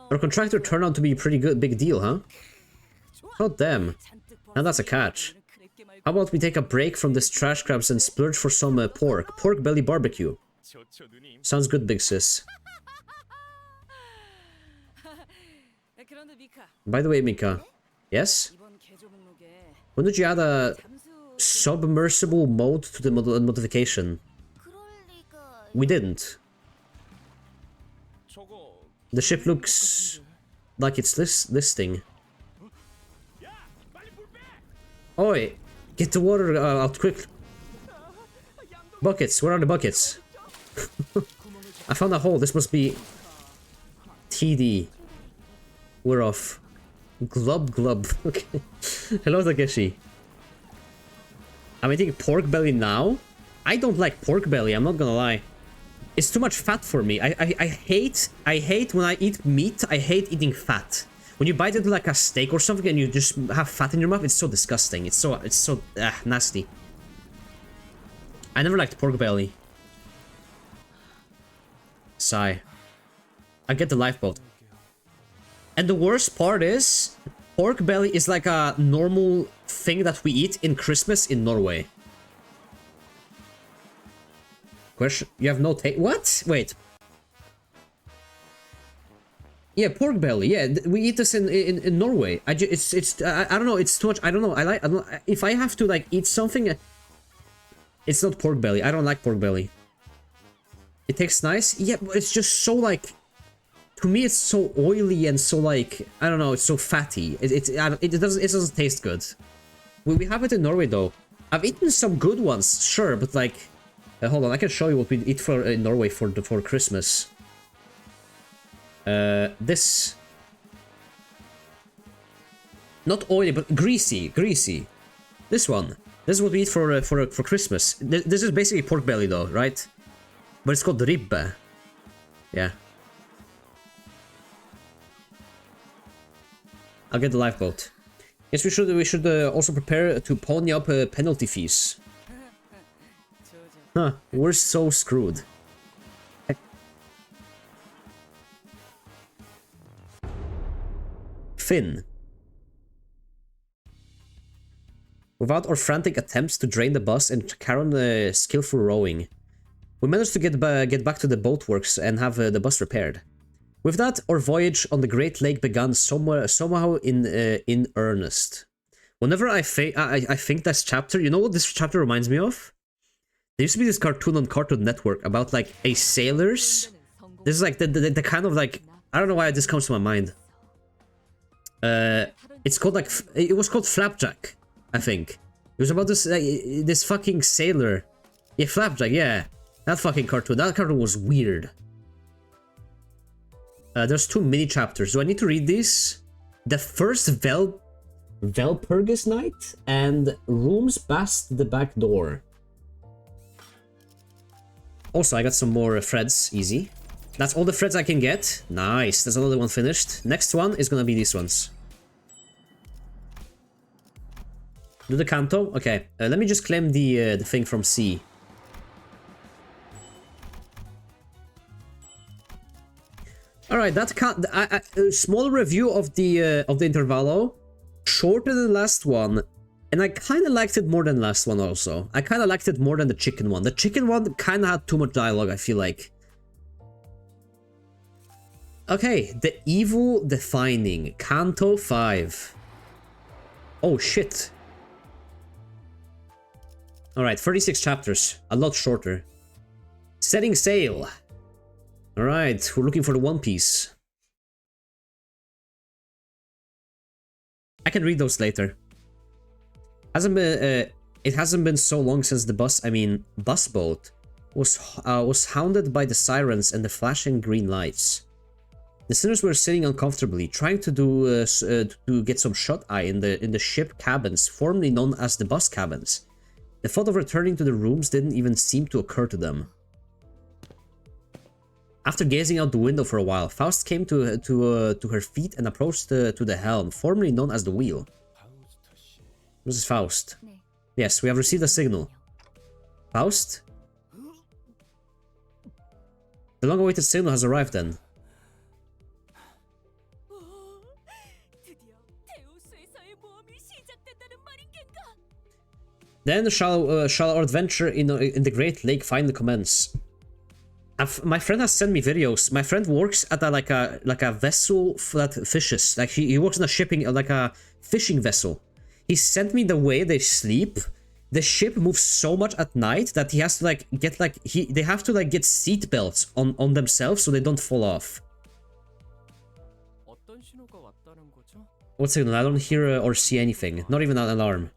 Our contractor turned out to be a pretty big deal, huh? Oh damn. Now that's a catch. How about we take a break from this trash crabs and splurge for some pork belly barbecue? Sounds good, big sis. By the way, Mika. Yes? When did you add a submersible mode to the modification? We didn't. The ship looks like it's this thing. Oi! Get the water out quick! Buckets, where are the buckets? I found a hole, this must be TD. We're off. Glub glub. Okay. Hello Takeshi. I'm eating pork belly now? I don't like pork belly, I'm not gonna lie. It's too much fat for me. I hate when I eat meat, I hate eating fat. When you bite into like a steak or something and you just have fat in your mouth, it's so disgusting. It's so nasty. I never liked pork belly. Sigh. I get the lifeboat. And the worst part is, pork belly is like a normal thing that we eat in Christmas in Norway. Question, you have no taste? What? Wait. Yeah, pork belly. Yeah, we eat this in Norway. I don't know. It's too much. I don't know. I don't, if I have to like eat something, it's not pork belly. I don't like pork belly. It tastes nice. Yeah, but it's just so like to me, it's so oily and so like, I don't know, it's so fatty. It doesn't taste good. We have it in Norway though. I've eaten some good ones, sure, but like, hold on, I can show you what we eat for in Norway for Christmas. This, not oily, but greasy. This one. This is what we eat for Christmas. This is basically pork belly though, right? But it's called ribbe. Yeah. I'll get the lifeboat. Yes, we should also prepare to pony up penalty fees. Huh, we're so screwed. Finn. Without our frantic attempts to drain the bus and Karen skillful rowing, we managed to get back to the boatworks and have the bus repaired. With that, our voyage on the Great Lake began somehow in earnest. Whenever I think this chapter, you know what this chapter reminds me of? There used to be this cartoon on Cartoon Network about like a sailors. This is like the kind of like, I don't know why this comes to my mind. It's called like, it was called Flapjack, I think. It was about this fucking sailor. Yeah, Flapjack, yeah. That fucking cartoon. That cartoon was weird. There's 2 mini chapters. Do I need to read these? The first Valpurgis night and rooms past the back door. Also, I got some more threads. Easy. That's all the threads I can get. Nice. There's another one finished. Next one is gonna be these ones. Do the Canto? Okay. Let me just claim the thing from C. All right, that a small review of the intervallo, shorter than the last one, and I kind of liked it more than the last one. Also, I kind of liked it more than the chicken one. The chicken one kind of had too much dialogue, I feel like. Okay, the evil defining Canto 5. Oh shit! All right, 36 chapters, a lot shorter. Setting sail. Alright, we're looking for the One Piece. I can read those later. It hasn't been so long since the bus boat was hounded by the sirens and the flashing green lights. The sinners were sitting uncomfortably, trying to get some shut-eye in the ship cabins, formerly known as the bus cabins. The thought of returning to the rooms didn't even seem to occur to them. After gazing out the window for a while, Faust came to her feet and approached to the helm, formerly known as the wheel. This is Faust. Yes, we have received a signal. Faust? The long-awaited signal has arrived then. Then shall our adventure in the Great Lake finally commence. My friend has sent me videos. My friend works at like a vessel that fishes. Like he works in a shipping, like a fishing vessel. He sent me the way they sleep. The ship moves so much at night that he has to like get like they have to like get seat belts on themselves so they don't fall off. What signal? I don't hear or see anything. Not even an alarm.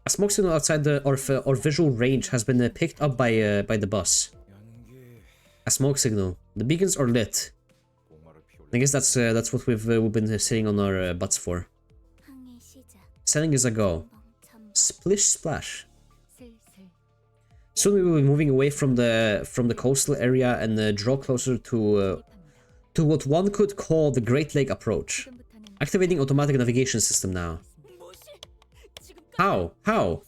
A smoke signal outside our visual range has been picked up by the bus. A smoke signal. The beacons are lit. I guess that's what we've been sitting on our butts for. Sailing is a go. Splish splash. Soon we will be moving away from the coastal area and draw closer to what one could call the Great Lake approach. Activating automatic navigation system now. How? How?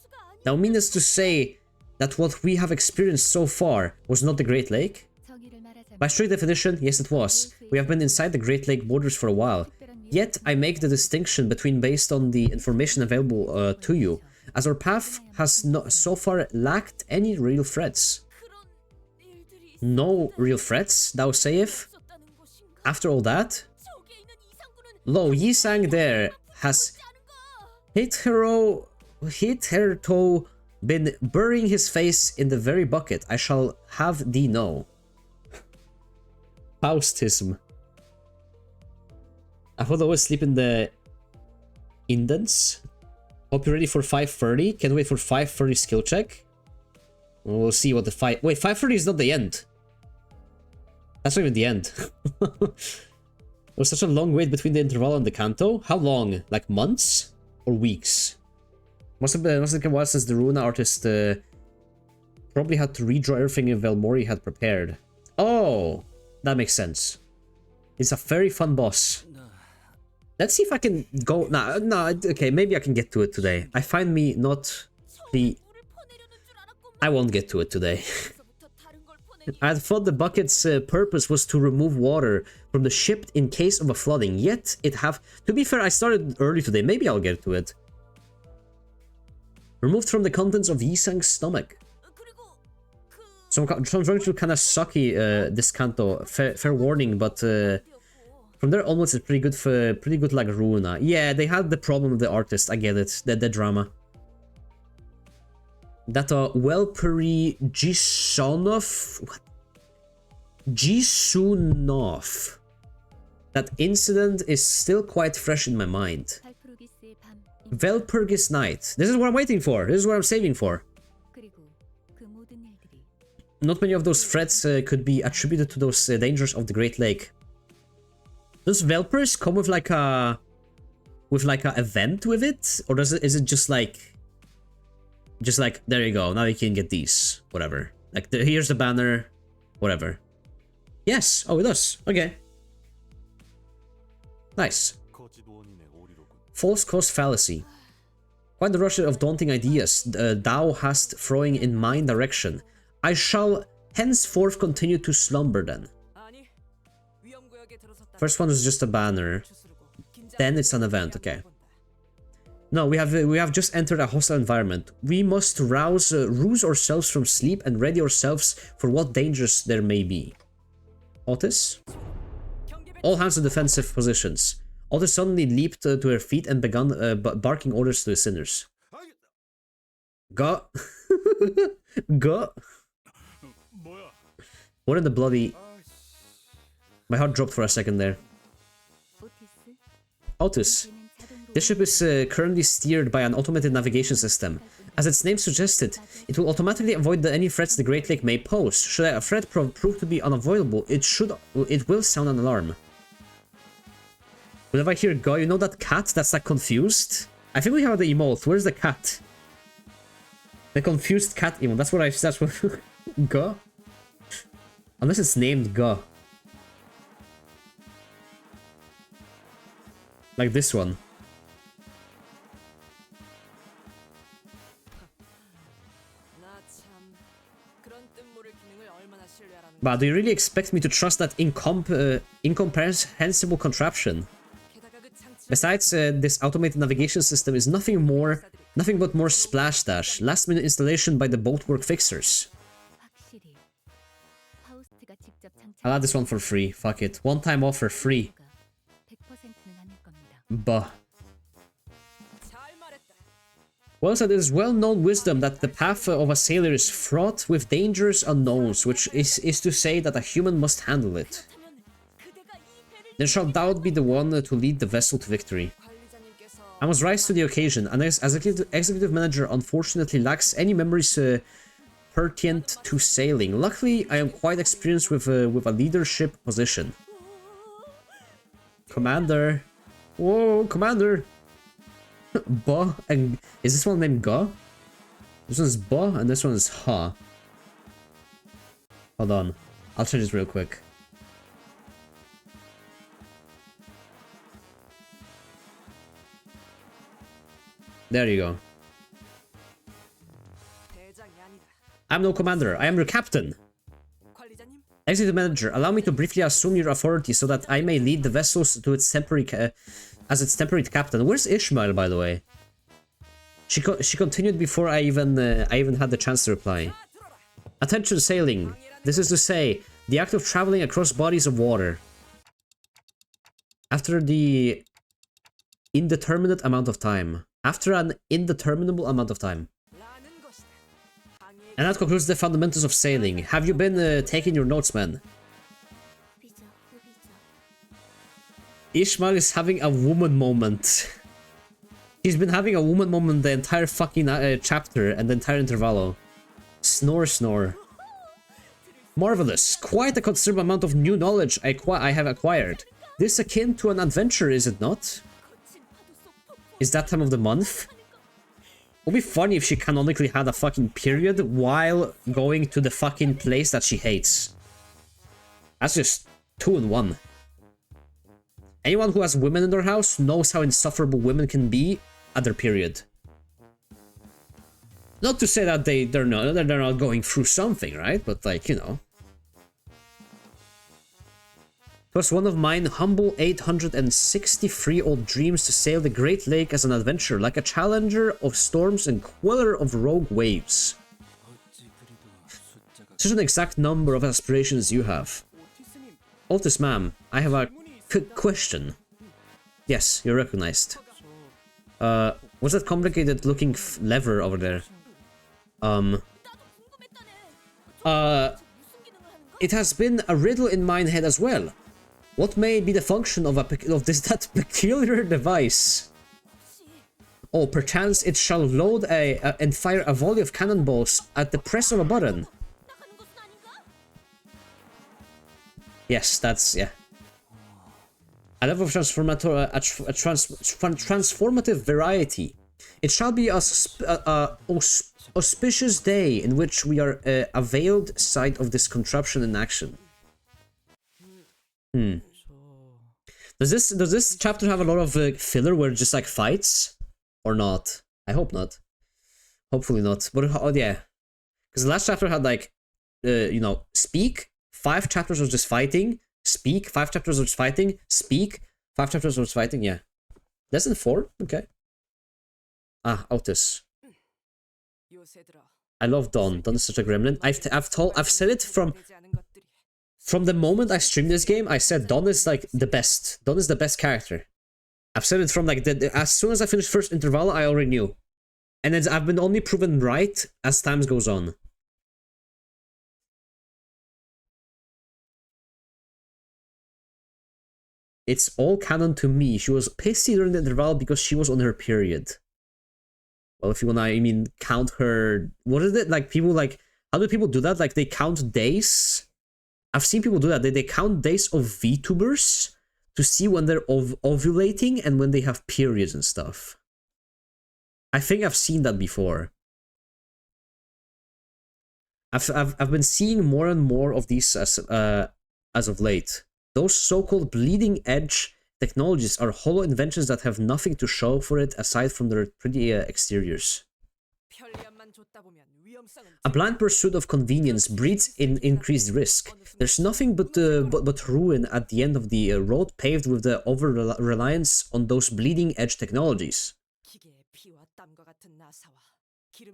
Now mean us to say that what we have experienced so far was not the Great Lake? By strict definition, yes it was. We have been inside the Great Lake borders for a while. Yet I make the distinction based on the information available to you, as our path has so far lacked any real threats. No real threats, thou sayest? After all that? Lo, Yi Sang there has hitherto been burying his face in the very bucket I shall have thee know. Faustism. I would always sleep in the indents. Hope you're ready for 5:30. Can't wait for 5:30 skill check. We'll see what the fight. Wait, 5:30 is not the end. That's not even the end. There was such a long wait between the interval and the canto. How long? Like months or weeks? Must have been a while since the Runa artist probably had to redraw everything Velmori had prepared. Oh, that makes sense. It's a very fun boss. Let's see if I can go. No, okay, maybe I can get to it today. I find me not the. I won't get to it today. I thought the bucket's purpose was to remove water from the ship in case of a flooding, yet it have... To be fair, I started early today, maybe I'll get to it. Removed from the contents of Yisang's stomach. So I'm trying to kind of sucky this Canto, fair warning, but from there onwards it's pretty good like Runa. Yeah, they had the problem with the artist, I get it, the drama. That Welperi Gisonov... What? Gisunov. That incident is still quite fresh in my mind. Velpurgis Night. This is what I'm waiting for. This is what I'm saving for. Not many of those threats could be attributed to those dangers of the Great Lake. Does Velpers come with like a... event with it? Or is it just like... Just like, there you go, now you can get these, whatever. Like, here's the banner, whatever. Yes, oh, it does, okay. Nice. False cause fallacy. Quite the rush of daunting ideas thou hast throwing in my direction. I shall henceforth continue to slumber then. First one is just a banner. Then it's an event, okay. No, we have just entered a hostile environment. We must rouse ourselves from sleep and ready ourselves for what dangers there may be. Otis? All hands in defensive positions. Otis suddenly leaped to her feet and began barking orders to the sinners. Go. Go. What in the bloody... My heart dropped for a second there. Otis. This ship is currently steered by an automated navigation system. As its name suggested, it will automatically avoid any threats the Great Lake may pose. Should a threat prove to be unavoidable, it will sound an alarm. Whenever I hear go, you know that cat that's like confused? I think we have the emote. Where's the cat? The confused cat emote. That's what go? Unless it's named go. Like this one. But do you really expect me to trust that incomprehensible contraption? Besides, this automated navigation system is nothing but more splash dash, last minute installation by the boatwork fixers. I'll add this one for free, fuck it. One time offer, free. Bah. Well said, it is well-known wisdom that the path of a sailor is fraught with dangerous unknowns, which is to say that a human must handle it. Then shall thou be the one to lead the vessel to victory. I must rise to the occasion, and as executive manager unfortunately lacks any memories pertinent to sailing. Luckily, I am quite experienced with a leadership position. Commander. Whoa, Commander! Ba, and is this one named Ga? This one's Ba, and this one is Ha. Hold on. I'll change this real quick. There you go. I'm no commander, I am your captain. Executive manager, allow me to briefly assume your authority so that I may lead the vessels to its temporary as its temporary captain. Where's Ishmael, by the way? She continued before I even had the chance to reply. Attention sailing. This is to say, the act of traveling across bodies of water. After the indeterminate amount of time. After an indeterminable amount of time. And that concludes the fundamentals of sailing. Have you been taking your notes, man? Ishmael is having a woman moment. He's been having a woman moment the entire fucking chapter and the entire intervallo. Snore, snore. Marvelous. Quite a considerable amount of new knowledge I have acquired. This akin to an adventure, is it not? Is that time of the month? It would be funny if she canonically had a fucking period while going to the fucking place that she hates. That's just 2 in 1. Anyone who has women in their house knows how insufferable women can be at their period. Not to say that they're not going through something, right? But like, you know. It was one of mine humble 863-old dreams to sail the Great Lake as an adventurer, like a challenger of storms and queller of rogue waves. Such an exact number of aspirations you have. Otis, ma'am, I have a question. Yes, you're recognized. What's that complicated looking lever over there? It has been a riddle in mine head as well. What may be the function of that peculiar device? Oh, perchance it shall load and fire a volley of cannonballs at the press of a button. Yes, that's, yeah. A level of transformative variety. It shall be a auspicious day in which we are availed sight of this contraption in action. Does this chapter have a lot of filler where it just like fights? Or not? I hope not. Hopefully not. But oh yeah. Because the last chapter had like, you know, speak, 5 chapters of just fighting, speak, 5 chapters of just fighting, speak, 5 chapters of just fighting, yeah. Less than 4? Okay. Ah, Otis. I love Dawn. Dawn is such a gremlin. I've said it from the moment I streamed this game. I said Dawn is like the best. Dawn is the best character. I've said it from like as soon as I finished first interval, I already knew, and I've been only proven right as time goes on. It's all canon to me. She was pissy during the interval because she was on her period. Well, if you wanna, I mean, count her. What is it like? People like, how do people do that? Like they count days. I've seen people do that. They count days of VTubers to see when they're ovulating and when they have periods and stuff. I think I've seen that before. I've been seeing more and more of these as of late. Those so-called bleeding edge technologies are hollow inventions that have nothing to show for it aside from their pretty exteriors. A blind pursuit of convenience breeds in increased risk. There's nothing but ruin at the end of the road paved with the over-reliance on those bleeding-edge technologies.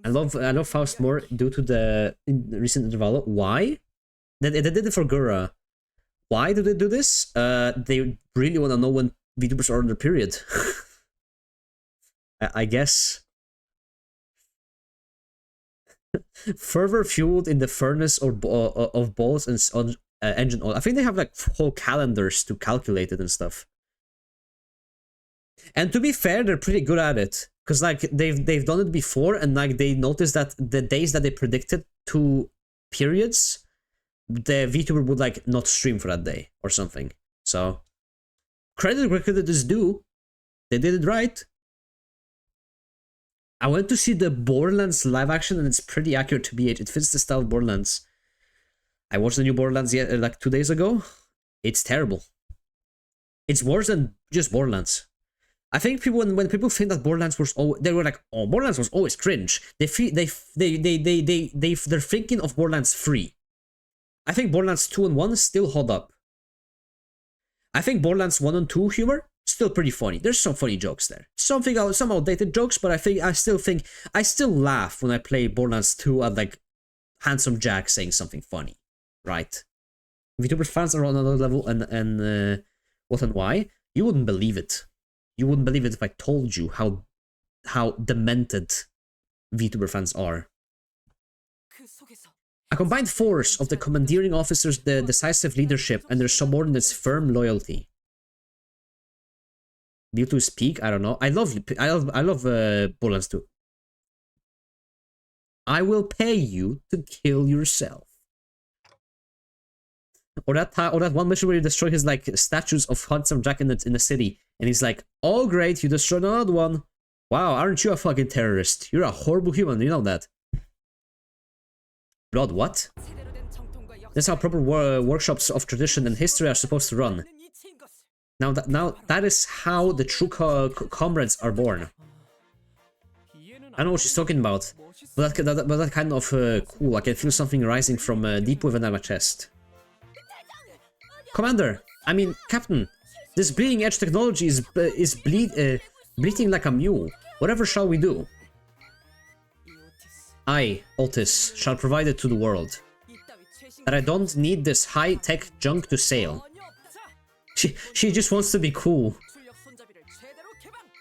I love Faust more due to the recent interval. Why? They did it for Gura. Why do they do this? They really want to know when VTubers are on their period. I guess. Further fueled in the furnace of balls and engine oil. I think they have like whole calendars to calculate it and stuff. And to be fair, they're pretty good at it, because like they've done it before, and like they noticed that the days that they predicted to periods, the VTuber would like not stream for that day or something. So credit where credit is due. They did it right. I went to see the Borderlands live action, and it's pretty accurate to BH. It fits the style of Borderlands. I watched the new Borderlands like 2 days ago. It's terrible. It's worse than just Borderlands. I think people when people think that Borderlands was they were like, oh, Borderlands was always cringe. They're thinking of Borderlands 3. I think Borderlands 2 and 1 still hold up. I think Borderlands 1 and 2 humor still pretty funny. There's some funny jokes there. Some outdated jokes, but I still laugh when I play Borderlands 2 at like Handsome Jack saying something funny, right? VTuber fans are on another level, and what and why? You wouldn't believe it. You wouldn't believe it if I told you how demented VTuber fans are. A combined force of the commandeering officers, the decisive leadership, and their subordinates' firm loyalty. Be able to speak? I don't know. I love Borderlands 2. I will pay you to kill yourself. Or that one mission where you destroy his like statues of Handsome Jack in the city, and he's like, "Oh great, you destroyed another one. Wow, aren't you a fucking terrorist? You're a horrible human. You know that." Blood, what? That's how proper workshops of tradition and history are supposed to run. Now that is how the true comrades are born. I know what she's talking about, but that kind of cool. I can feel something rising from deep within my chest. Commander, I mean, Captain, this bleeding edge technology is bleating like a mule. Whatever shall we do? I, Otis, shall provide it to the world. That I don't need this high-tech junk to sail. She just wants to be cool.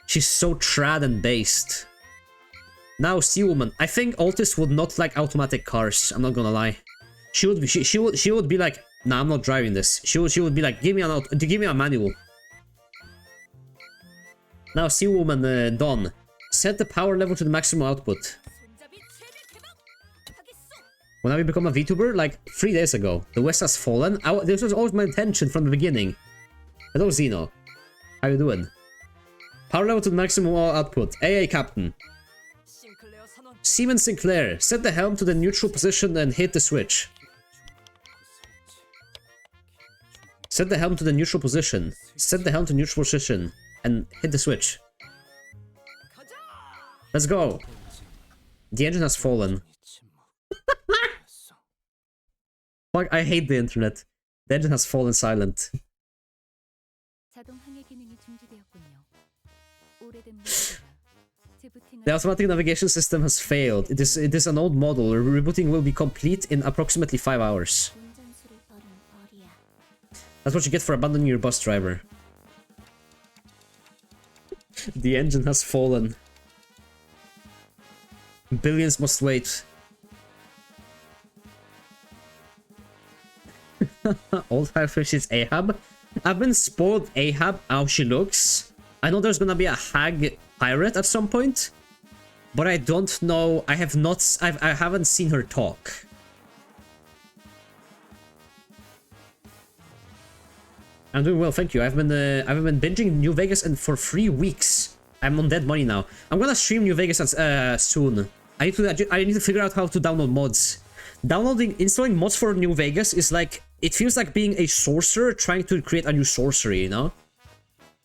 She's so trad and based. Now, Sea Woman, I think Otis would not like automatic cars. I'm not gonna lie. She would be like, nah, I'm not driving this. She would be like, give me a manual. Now, Sea Woman, Dawn, set the power level to the maximum output. When I become a VTuber, like 3 days ago, the West has fallen. This was always my intention from the beginning. Hello, Xeno. How you doing? Power level to the maximum output. AA Captain. Seaman Sinclair, set the helm to the neutral position and hit the switch. Set the helm to the neutral position. Set the helm to neutral position and hit the switch. Let's go. The engine has fallen. Fuck, I hate the internet. The engine has fallen silent. The automatic navigation system has failed. It is an old model. Rebooting will be complete in approximately 5 hours. That's what you get for abandoning your bus driver. The engine has fallen. Billions must wait. Old Firefish is Ahab. I've been spoiled Ahab, how she looks. I know there's gonna be a hag pirate at some point, but I don't know. I haven't seen her talk. I'm doing well, thank you. I've been binging New Vegas and for 3 weeks. I'm on dead money now. I'm gonna stream New Vegas soon. I need to figure out how to download mods. Installing mods for New Vegas is like, it feels like being a sorcerer trying to create a new sorcery, you know?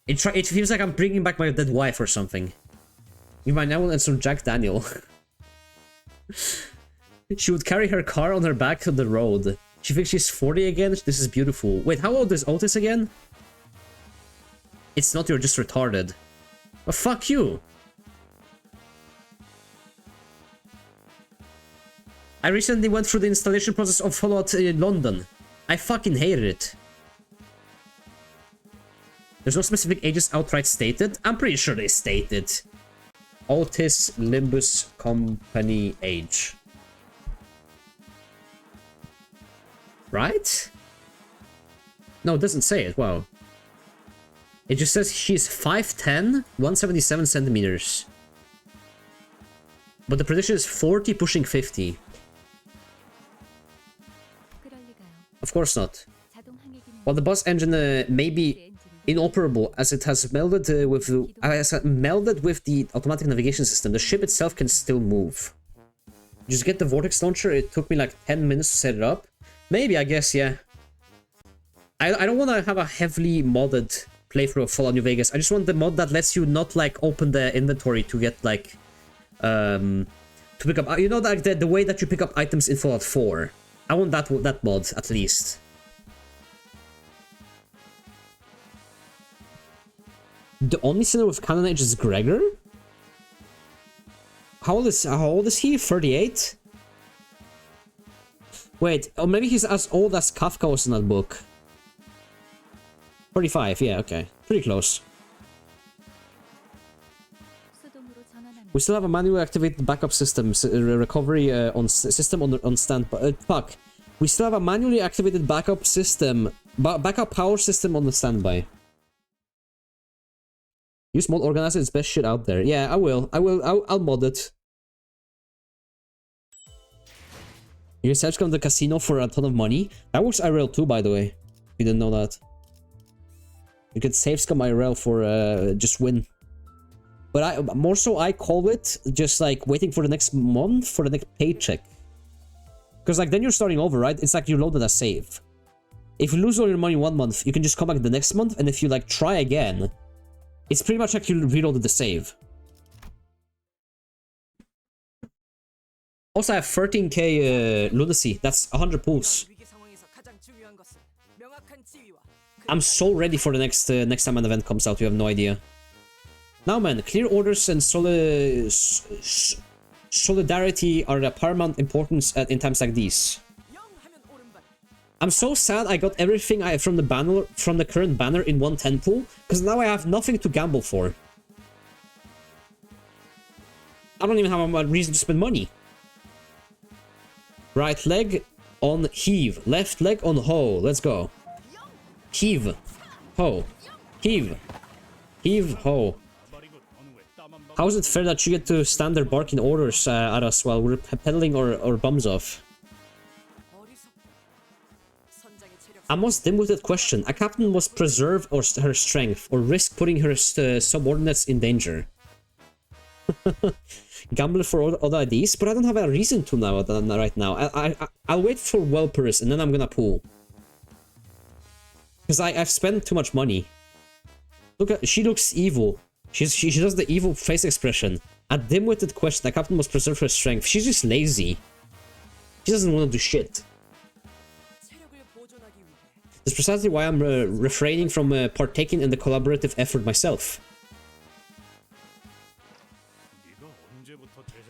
It feels like I'm bringing back my dead wife or something. You might now and some Jack Daniel. She would carry her car on her back on the road. She thinks she's 40 again? This is beautiful. Wait, how old is Otis again? It's not, you're just retarded. Oh, fuck you! I recently went through the installation process of Fallout in London. I fucking hated it. There's no specific ages outright stated. I'm pretty sure they stated. Otis Limbus Company age. Right? No, it doesn't say it. Wow. It just says she's 5'10", 177 centimeters. But the prediction is 40 pushing 50. Of course not. While the bus engine may be inoperable as it has melded with the automatic navigation system, the ship itself can still move. Just get the vortex launcher. It took me like 10 minutes to set it up. Maybe, I guess, yeah. I don't want to have a heavily modded playthrough of Fallout New Vegas. I just want the mod that lets you not like open the inventory to get like to pick up, you know, like the way that you pick up items in Fallout 4. I want that mod at least. The only sinner with canon age is Gregor? How old is he? 38? Wait, or maybe he's as old as Kafka was in that book. 45, yeah, okay. Pretty close. We still have a manually activated backup system recovery on standby. Fuck. We still have a manually activated backup system, backup power system on the standby. Use mod organizer, it's best shit out there. Yeah, I will. I'll mod it. You can search come the casino for a ton of money. That works IRL too, by the way. If you didn't know that. You can save scum IRL for just win. But I call it just like waiting for the next month for the next paycheck. Because like then you're starting over, right? It's like you loaded a save. If you lose all your money 1 month, you can just come back the next month, and if you like try again, it's pretty much like you reloaded the save. Also, I have 13k lunacy. That's 100 pulls. I'm so ready for the next time an event comes out. You have no idea. Now, man, clear orders and solidarity are of paramount importance in times like these. I'm so sad I got everything from the current banner in 110 pool, because now I have nothing to gamble for. I don't even have a reason to spend money. Right leg on heave, left leg on hoe. Let's go. Heave, hoe, heave, heave, hoe. How is it fair that you get to stand there barking orders at us while we're pedaling our bums off? A most dim-witted question. A captain must preserve her strength or risk putting her subordinates in danger. Gamble for other IDs, but I don't have a reason to now right now. I'll wait for Welpers and then I'm gonna pull. Because I've spent too much money. Look at, she looks evil. She does the evil face expression. A dim-witted question. A captain must preserve her strength. She's just lazy. She doesn't want to do shit. That's precisely why I'm refraining from partaking in the collaborative effort myself.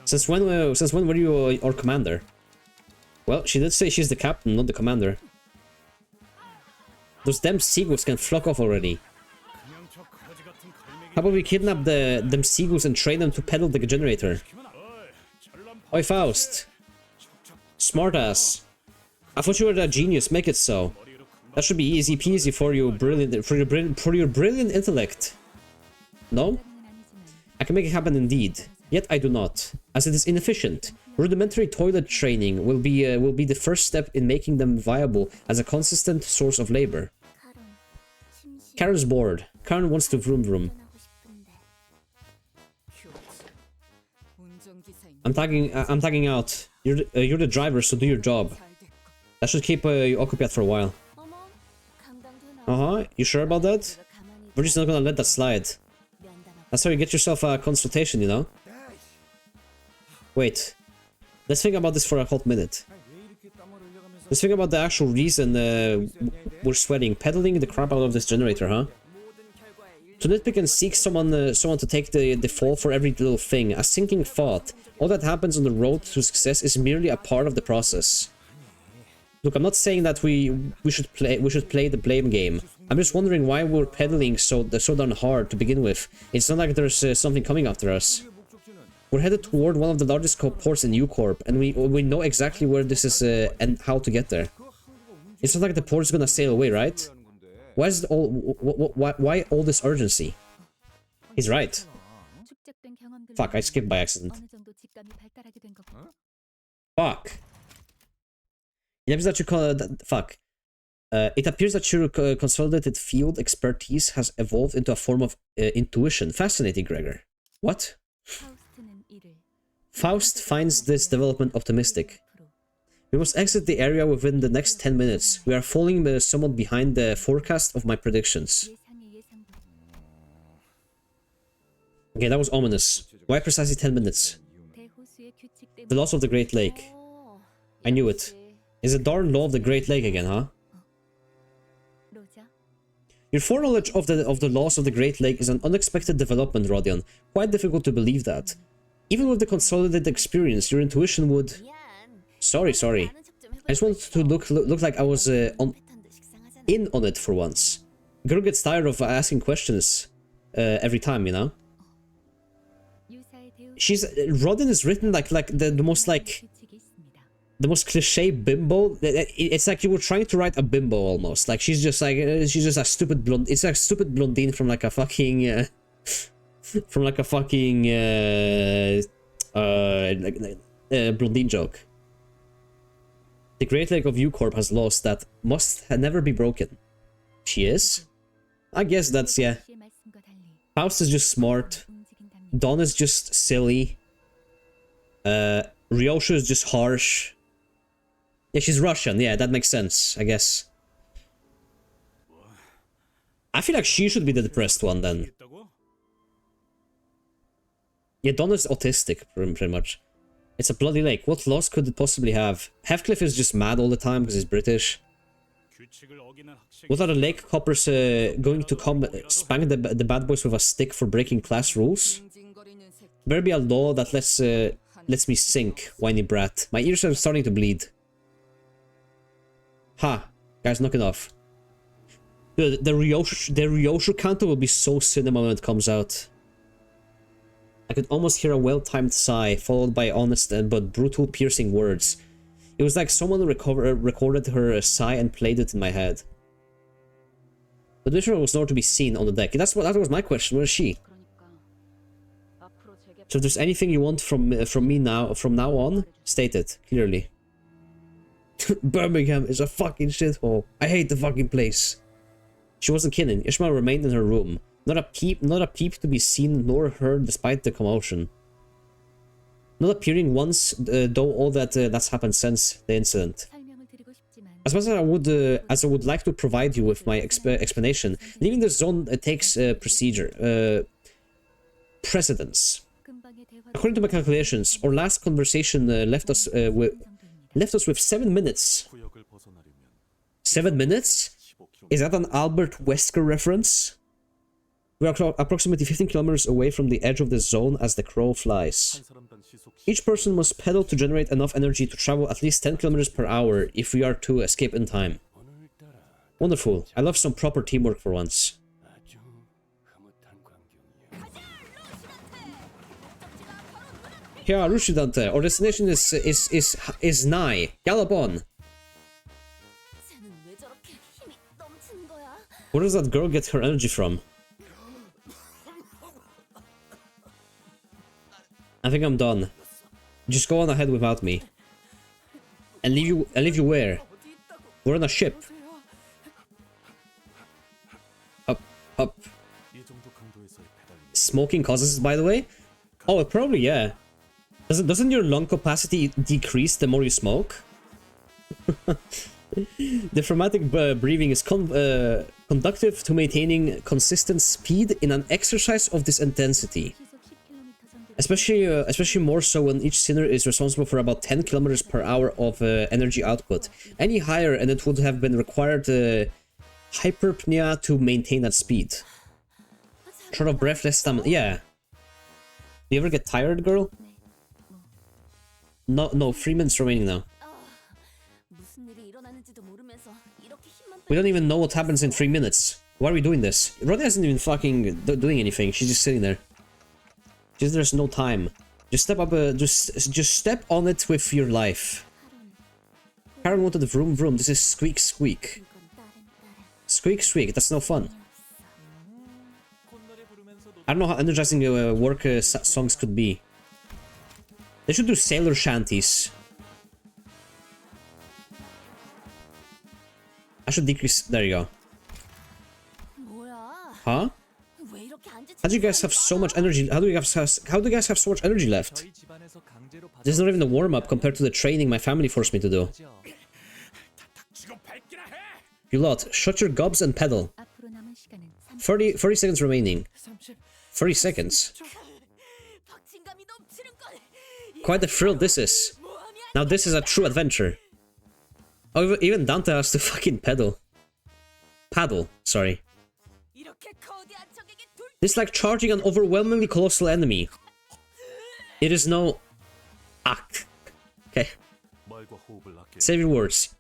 Since when were you our commander? Well, she did say she's the captain, not the commander. Those damn seagulls can fuck off already. How about we kidnap them seagulls and train them to pedal the generator? Oi, Faust. Smartass. I thought you were that genius. Make it so. That should be easy peasy for you, for your brilliant intellect. No? I can make it happen indeed. Yet I do not, as it is inefficient. Rudimentary toilet training will be the first step in making them viable as a consistent source of labor. Karen's bored. Karen wants to vroom vroom. I'm tagging out. You're the driver, so do your job. That should keep you occupied for a while. You sure about that? We're just not gonna let that slide. That's how you get yourself a consultation, you know? Wait. Let's think about this for a hot minute. Let's think about the actual reason we're sweating. Pedaling the crap out of this generator, huh? To nitpick and seek someone to take the fall for every little thing. A sinking thought. All that happens on the road to success is merely a part of the process. Look, I'm not saying that we should play the blame game. I'm just wondering why we're pedaling so darn hard to begin with. It's not like there's something coming after us. We're headed toward one of the largest ports in U-Corp, and we know exactly where this is and how to get there. It's not like the port's gonna sail away, right? Why is it why all this urgency? He's right. Fuck, I skipped by accident. Fuck. It appears that it appears that your consolidated field expertise has evolved into a form of intuition. Fascinating, Gregor. What? Faust finds this development optimistic. We must exit the area within the next 10 minutes. We are falling somewhat behind the forecast of my predictions. Okay, that was ominous. Why precisely 10 minutes? The loss of the Great Lake. I knew it. It's a darn law of the Great Lake again, huh? Your foreknowledge of the loss of the Great Lake is an unexpected development, Rodion. Quite difficult to believe that. Even with the consolidated experience, your intuition would... Sorry. I just wanted to look like I was in on it for once. Girl gets tired of asking questions every time, you know? Rodin is written like the most cliche bimbo. It's like you were trying to write a bimbo almost. Like she's just a stupid blonde. It's like a stupid blondine from like a fucking From like a fucking Blondine joke. The Great Lake of U-Corp has laws that must never be broken. She is? I guess that's, yeah. Faust is just smart. Dawn is just silly. Ryosha is just harsh. Yeah, she's Russian. Yeah, that makes sense, I guess. I feel like she should be the depressed one then. Yeah, Dawn is autistic, pretty much. It's a bloody lake. What loss could it possibly have? Heathcliff is just mad all the time because he's British. What are the lake coppers going to come spank the bad boys with a stick for breaking class rules? Better be a law that lets me sink, whiny brat. My ears are starting to bleed. Ha! Guys, knock it off. Dude, the Ryosho Canto will be so cinema when it comes out. I could almost hear a well-timed sigh, followed by honest but brutal piercing words. It was like someone recorded her sigh and played it in my head. The Witcher was nowhere to be seen on the deck. That was my question. Where is she? So if there's anything you want from me from now on, state it clearly. Birmingham is a fucking shithole. I hate the fucking place. She wasn't kidding. Ishmael remained in her room. Not a peep to be seen nor heard despite the commotion. Not appearing once, though all that's happened since the incident. As much as I would like to provide you with my explanation, leaving the zone takes precedence. According to my calculations, our last conversation left us with 7 minutes. 7 minutes? Is that an Albert Wesker reference? We are approximately 15 kilometers away from the edge of the zone as the crow flies. Each person must pedal to generate enough energy to travel at least 10 kilometers per hour if we are to escape in time. Wonderful. I love some proper teamwork for once. Yeah, Rushidante. Our destination is nigh. Gallop on. Where does that girl get her energy from? I think I'm done. Just go on ahead without me. And leave you where? We're on a ship. Up. Smoking causes, by the way? Oh, it probably, yeah. Doesn't your lung capacity decrease the more you smoke? Diaphragmatic breathing is conductive to maintaining consistent speed in an exercise of this intensity. Especially more so when each sinner is responsible for about 10 kilometers per hour of energy output. Any higher and it would have been required hyperpnea to maintain that speed. Short of breath, less stamina. Yeah. Do you ever get tired, girl? No, 3 minutes remaining now. We don't even know what happens in 3 minutes. Why are we doing this? Rodney hasn't even fucking doing anything. She's just sitting there. There's no time. Just step up. Just step on it with your life. Karen wanted the vroom vroom. This is squeak squeak. Squeak squeak. That's no fun. I don't know how energizing work songs could be. They should do sailor shanties. I should decrease. There you go. Huh? How do you guys have so much energy? How do you guys have so much energy left? This is not even a warm-up compared to the training my family forced me to do. You lot, shut your gobs and pedal. 30 seconds remaining. 30 seconds. Quite the thrill this is. Now this is a true adventure. Oh, even Dante has to fucking pedal. Paddle, sorry. This is like charging an overwhelmingly colossal enemy. It is no... Okay. Save your words.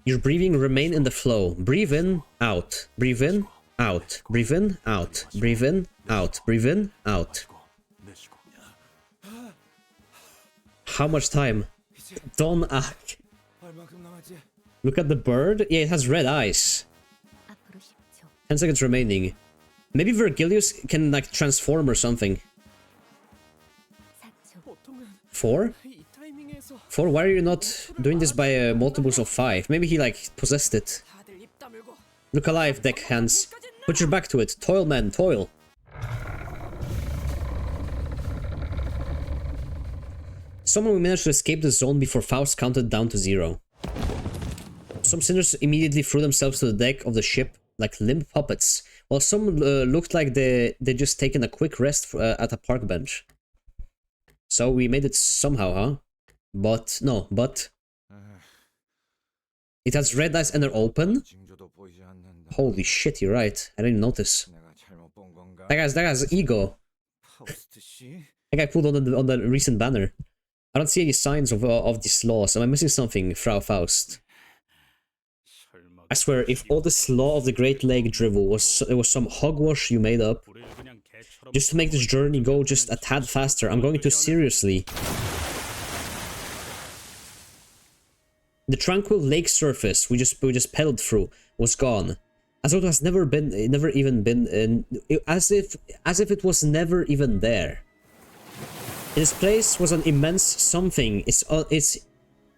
Your breathing remain in the flow. Breathe in, out. Breathe in, out. Breathe in, out. Breathe in, out. Breathe in, out. How much time? Don't act. Look at the bird. Yeah, it has red eyes. 10 seconds remaining. Maybe Vergilius can like transform or something. 4? 4? Why are you not doing this by multiples of 5? Maybe he like possessed it. Look alive, deck hands. Put your back to it. Toil, man, toil. Someone managed to escape the zone before Faust counted down to 0. Some sinners immediately threw themselves to the deck of the ship like limp puppets, while some looked like they just taken a quick rest at a park bench. So we made it somehow, huh? But no, but it has red eyes and they're open. Holy shit, you're right. I didn't notice. That guy's ego. That guy put on the recent banner. I don't see any signs of these laws. Am I missing something, Frau Faust? I swear, if all this law of the Great Lake drivel was some hogwash you made up, just to make this journey go just a tad faster, I'm going to seriously. The tranquil lake surface we just pedaled through was gone, as though it has never even been, as if it was never even there. In its place was an immense something. Its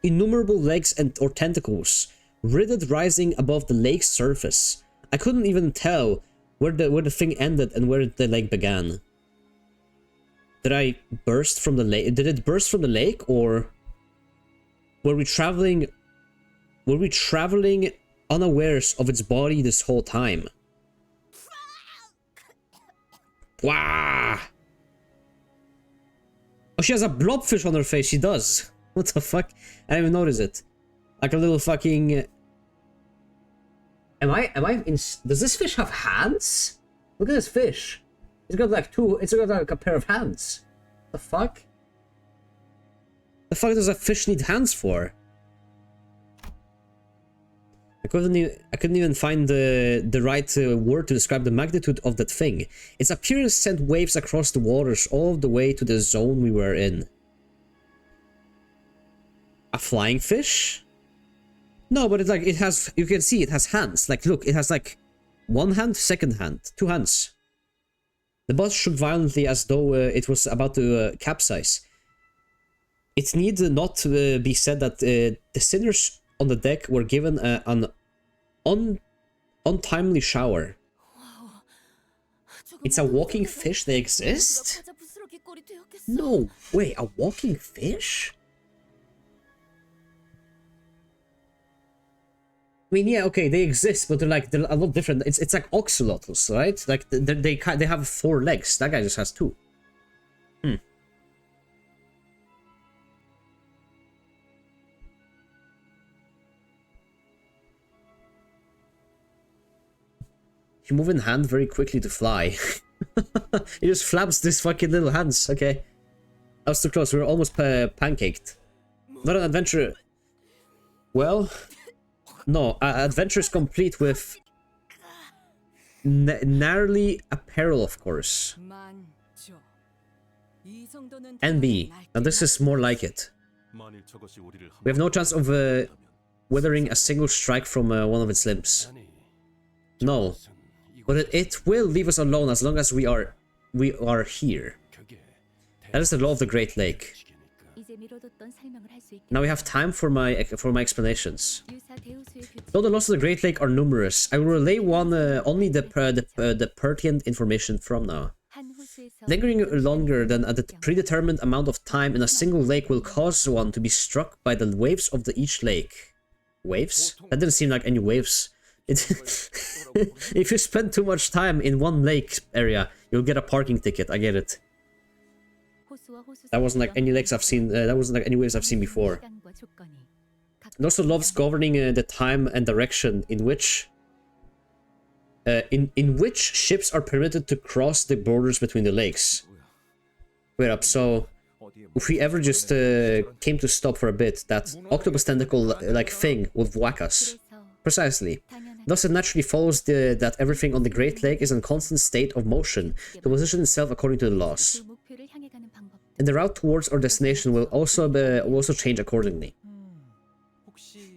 innumerable legs or tentacles, ridded rising above the lake's surface. I couldn't even tell where the thing ended and where the lake began. Did I burst from the lake? Did it burst from the lake, or were we traveling? Were we traveling unawares of its body this whole time? Wow! Oh, she has a blobfish on her face. She does. What the fuck? I didn't even notice it. Like a little fucking... Am I in... Does this fish have hands? Look at this fish. It's got like it's got like a pair of hands. The fuck? The fuck does a fish need hands for? I couldn't even find the right word to describe the magnitude of that thing. Its appearance sent waves across the waters all the way to the zone we were in. A flying fish? No, but it's like, it has, you can see it has hands. Like, look, it has like one hand, second hand, two hands. The boat shook violently as though it was about to capsize. It need not be said that the sinners on the deck were given an untimely shower. It's a walking fish, they exist? No, wait, a walking fish? I mean, yeah, okay, they exist, but they're a lot different. It's like oxalotls, right? Like they have 4 legs. That guy just has 2. You move in hand very quickly to fly. He just flaps these fucking little hands. Okay, that was too close. We were almost pancaked. Not an adventure. Well. No, adventure is complete with gnarly apparel, of course. NB. Now this is more like it. We have no chance of withering a single strike from one of its limbs. No, but it will leave us alone as long as we are here. That is the law of the Great Lake. Now we have time for my explanations. Though the laws of the Great Lake are numerous, I will relay only the pertinent information from now. Lingering longer than a predetermined amount of time in a single lake will cause one to be struck by the waves of each lake. Waves? That didn't seem like any waves. If you spend too much time in one lake area, you'll get a parking ticket. I get it. That wasn't like any lakes I've seen. That wasn't like any waves I've seen before. It also loves governing the time and direction in which ships are permitted to cross the borders between the lakes. Wait up. So if we ever just came to stop for a bit, that octopus tentacle like thing would whack us. Precisely. Thus it naturally follows that everything on the Great Lake is in constant state of motion to position itself according to the laws. And the route towards our destination will also change accordingly.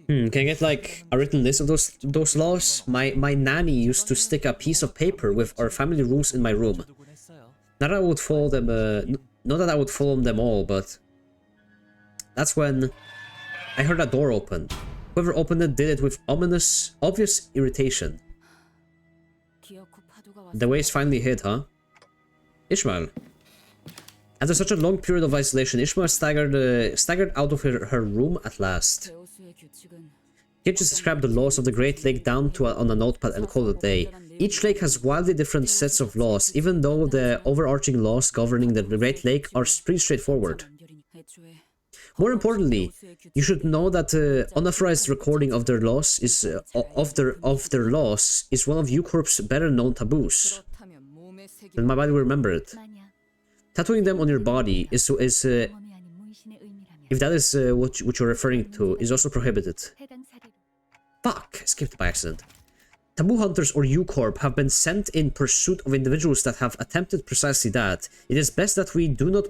Can I get like a written list of those laws? My nanny used to stick a piece of paper with our family rules in my room. Not that I would follow them. Not that I would follow them all, but that's when I heard a door open. Whoever opened it did it with obvious irritation. The waves finally hit, huh? Ishmael. After such a long period of isolation, Ishmael staggered out of her room at last. Kid just described the laws of the Great Lake down to on a notepad and called it a day. Each lake has wildly different sets of laws, even though the overarching laws governing the Great Lake are pretty straightforward. More importantly, you should know that unauthorized recording of their laws is one of U-Corp's better known taboos. And my body will remember it. Tattooing them on your body is if that is what you're referring to, is also prohibited. Fuck! I skipped by accident. Taboo hunters or U-Corp have been sent in pursuit of individuals that have attempted precisely that. It is best that we do not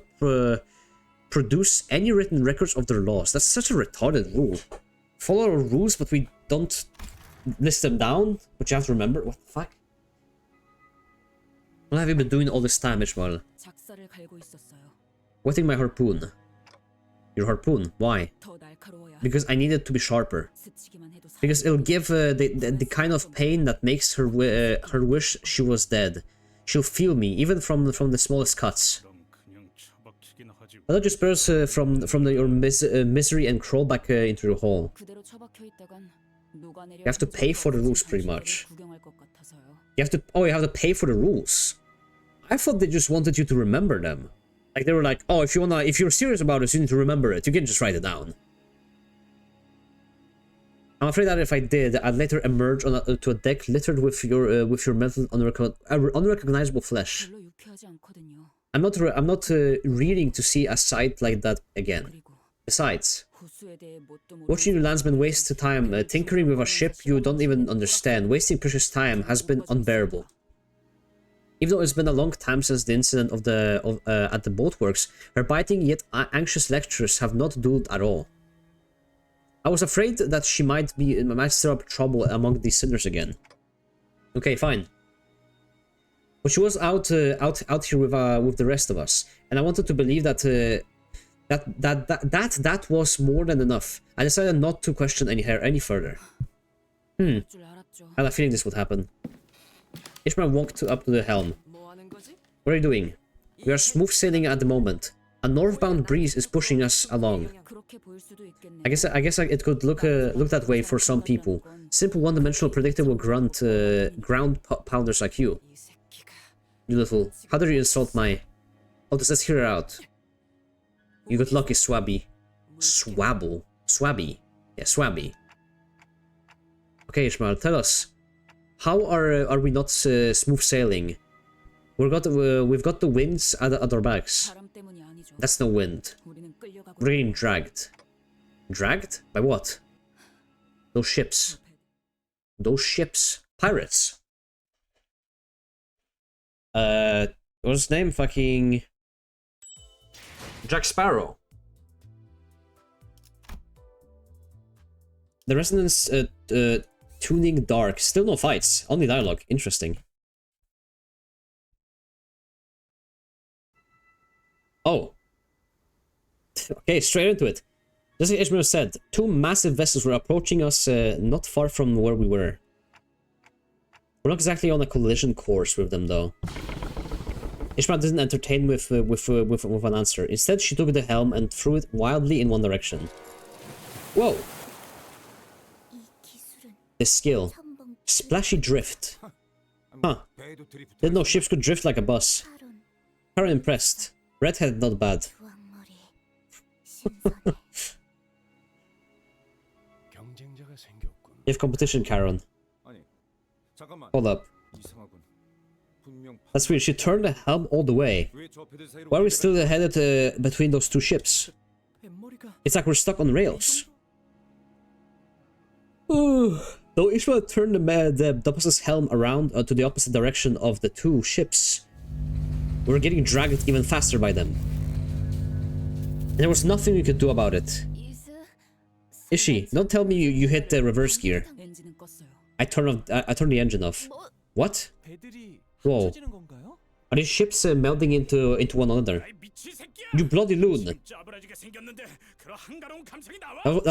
produce any written records of their laws. That's such a retarded rule. Follow our rules, but we don't list them down. But you have to remember. What the fuck? What have you been doing all this time, Ishmael? Wetting my harpoon. Your harpoon? Why? Because I need it to be sharper. Because it'll give the kind of pain that makes her wish she was dead. She'll feel me, even from the smallest cuts. I'll let you spare us from your misery and crawl back into the hole. You have to pay for the rules, pretty much. You have to pay for the rules. I thought they just wanted you to remember them. Like they were like, oh, if you're serious about this, you need to remember it. You can just write it down. I'm afraid that if I did, I'd later emerge to a deck littered with your melted unrecognizable flesh. I'm not reading to see a sight like that again. Besides, watching your landsmen waste time tinkering with a ship you don't even understand, wasting precious time, has been unbearable. Even though it's been a long time since the incident at the boatworks, her biting yet anxious lectures have not dulled at all. I was afraid that she might stir up trouble among these sinners again. Okay, fine. But she was out here with the rest of us, and I wanted to believe that that was more than enough. I decided not to question any further. I had a feeling this would happen. Ishmael walked up to the helm. What are you doing? We are smooth sailing at the moment. A northbound breeze is pushing us along. I guess it could look that way for some people. Simple, one-dimensional, predictable ground pounders like you. You little... How dare you insult my... Oh, this says hear her out. You got lucky, Swabby. Swabble. Swabby. Yeah, Swabby. Okay, Ishmael, tell us. How are we not smooth sailing? We've got the winds at our backs. That's no wind. We're getting dragged. Dragged? By what? Those ships. Those ships. Pirates. What's his name? Fucking... Jack Sparrow. The resonance tuning dark. Still no fights. Only dialogue. Interesting. Oh. Okay, straight into it. Just like Ishmael said, two massive vessels were approaching us not far from where we were. We're not exactly on a collision course with them, though. Ishmael didn't entertain with an answer. Instead, she took the helm and threw it wildly in one direction. Whoa! The skill. Splashy drift. Huh. Didn't know ships could drift like a bus. Karen impressed. Redhead not bad. You have competition, Karen. Hold up. That's weird. She turned the helm all the way. Why are we still headed between those two ships? It's like we're stuck on rails. Though Ishmael turned the opposite helm around to the opposite direction of the two ships, we were getting dragged even faster by them. And there was nothing we could do about it. Ishi, don't tell me you hit the reverse gear. 엔진은 껐어요. I turn the engine off. What? 배들이 Whoa. 합쳐지는 건가요? Are these ships melting into one another? You bloody loon! That's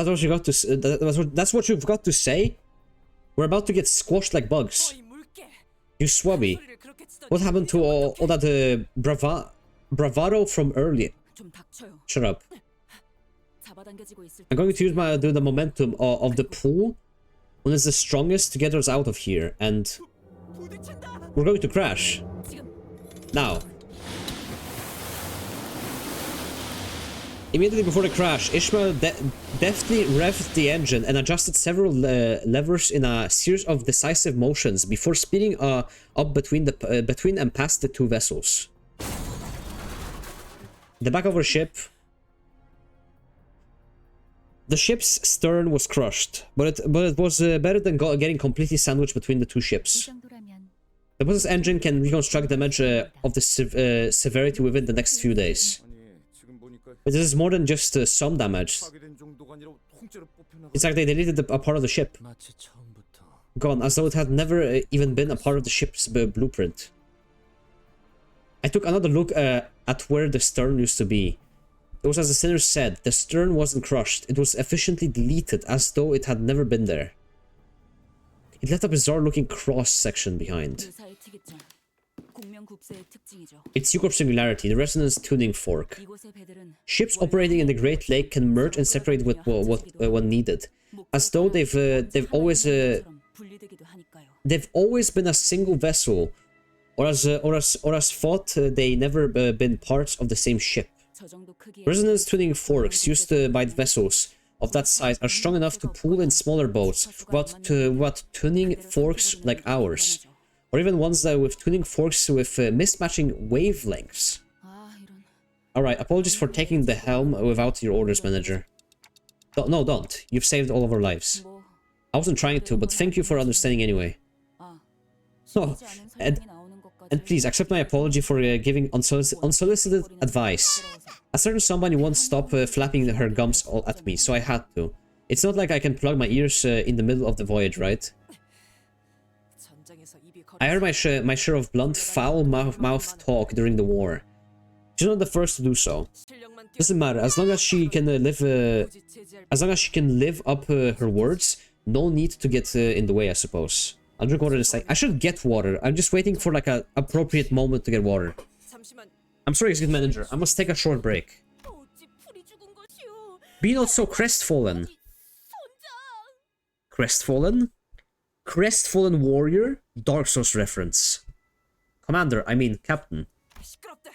what you got to. That's what you've got to say. We're about to get squashed like bugs. 어이 물개. You swabby. 소리를 그렇게 치더니 What happened to all that bravado from earlier? 좀 닥쳐요. Shut up. 잡아당겨지고 있을 I'm going to use the momentum of the pull when it's the strongest to get us out of here, and 부딪힌다. we're going to crash. 지금 Now. Immediately before the crash, Ishmael deftly revved the engine and adjusted several levers in a series of decisive motions before speeding up between and past the two vessels. The back of our ship. The ship's stern was crushed, but it was better than getting completely sandwiched between the two ships. The boss's engine can reconstruct damage of the severity within the next few days. But this is more than just some damage. It's like they deleted a part of the ship. 마치 처음부터 Gone, as though it had never even been a part of the ship's blueprint. I took another look at where the stern used to be. It was as the sinners said, the stern wasn't crushed, it was efficiently deleted as though it had never been there. It left a bizarre-looking cross-section behind. 의사의 특이점. 공명급세의 특징이죠. Its U-Corp singularity, the resonance tuning fork. 이곳의 배들은 Ships operating in the Great Lake can merge and separate with when needed, as though they've always 분리되기도 하니까요. been a single vessel, or as thought they never been parts of the same ship. 저 정도 크기의 Resonance tuning forks used by vessels of that size are strong enough to pull in smaller boats without tuning forks like ours, or even ones that with tuning forks with mismatching wavelengths. 아, 이런. Alright, apologies for taking the helm without your orders, manager. No, don't. You've saved all of our lives. 뭐 I wasn't trying to, but thank you for understanding anyway. 아. Oh, 쉽지 않은 and, 설명이 나오는 것까지 and please accept my apology for giving unsolicited advice. A certain somebody won't stop flapping her gums all at me, so I had to. It's not like I can plug my ears in the middle of the voyage, right? 전장에서 입이 I heard my share of blunt, foul-mouthed talk during the war. She's not the first to do so. 실력만 뛰어 Doesn't matter, as long as she can live up her words, no need to get in the way, I suppose. I'll drink water in a sec. I should get water. I'm just waiting for like a appropriate moment to get water. 잠시만. I'm sorry, excuse manager. I must take a short break. 어찌 풀이 죽은 것이오. Be not so crestfallen. 선장. Crestfallen? Crestfallen warrior? Dark Souls reference. Commander, I mean captain. 시끄럽다.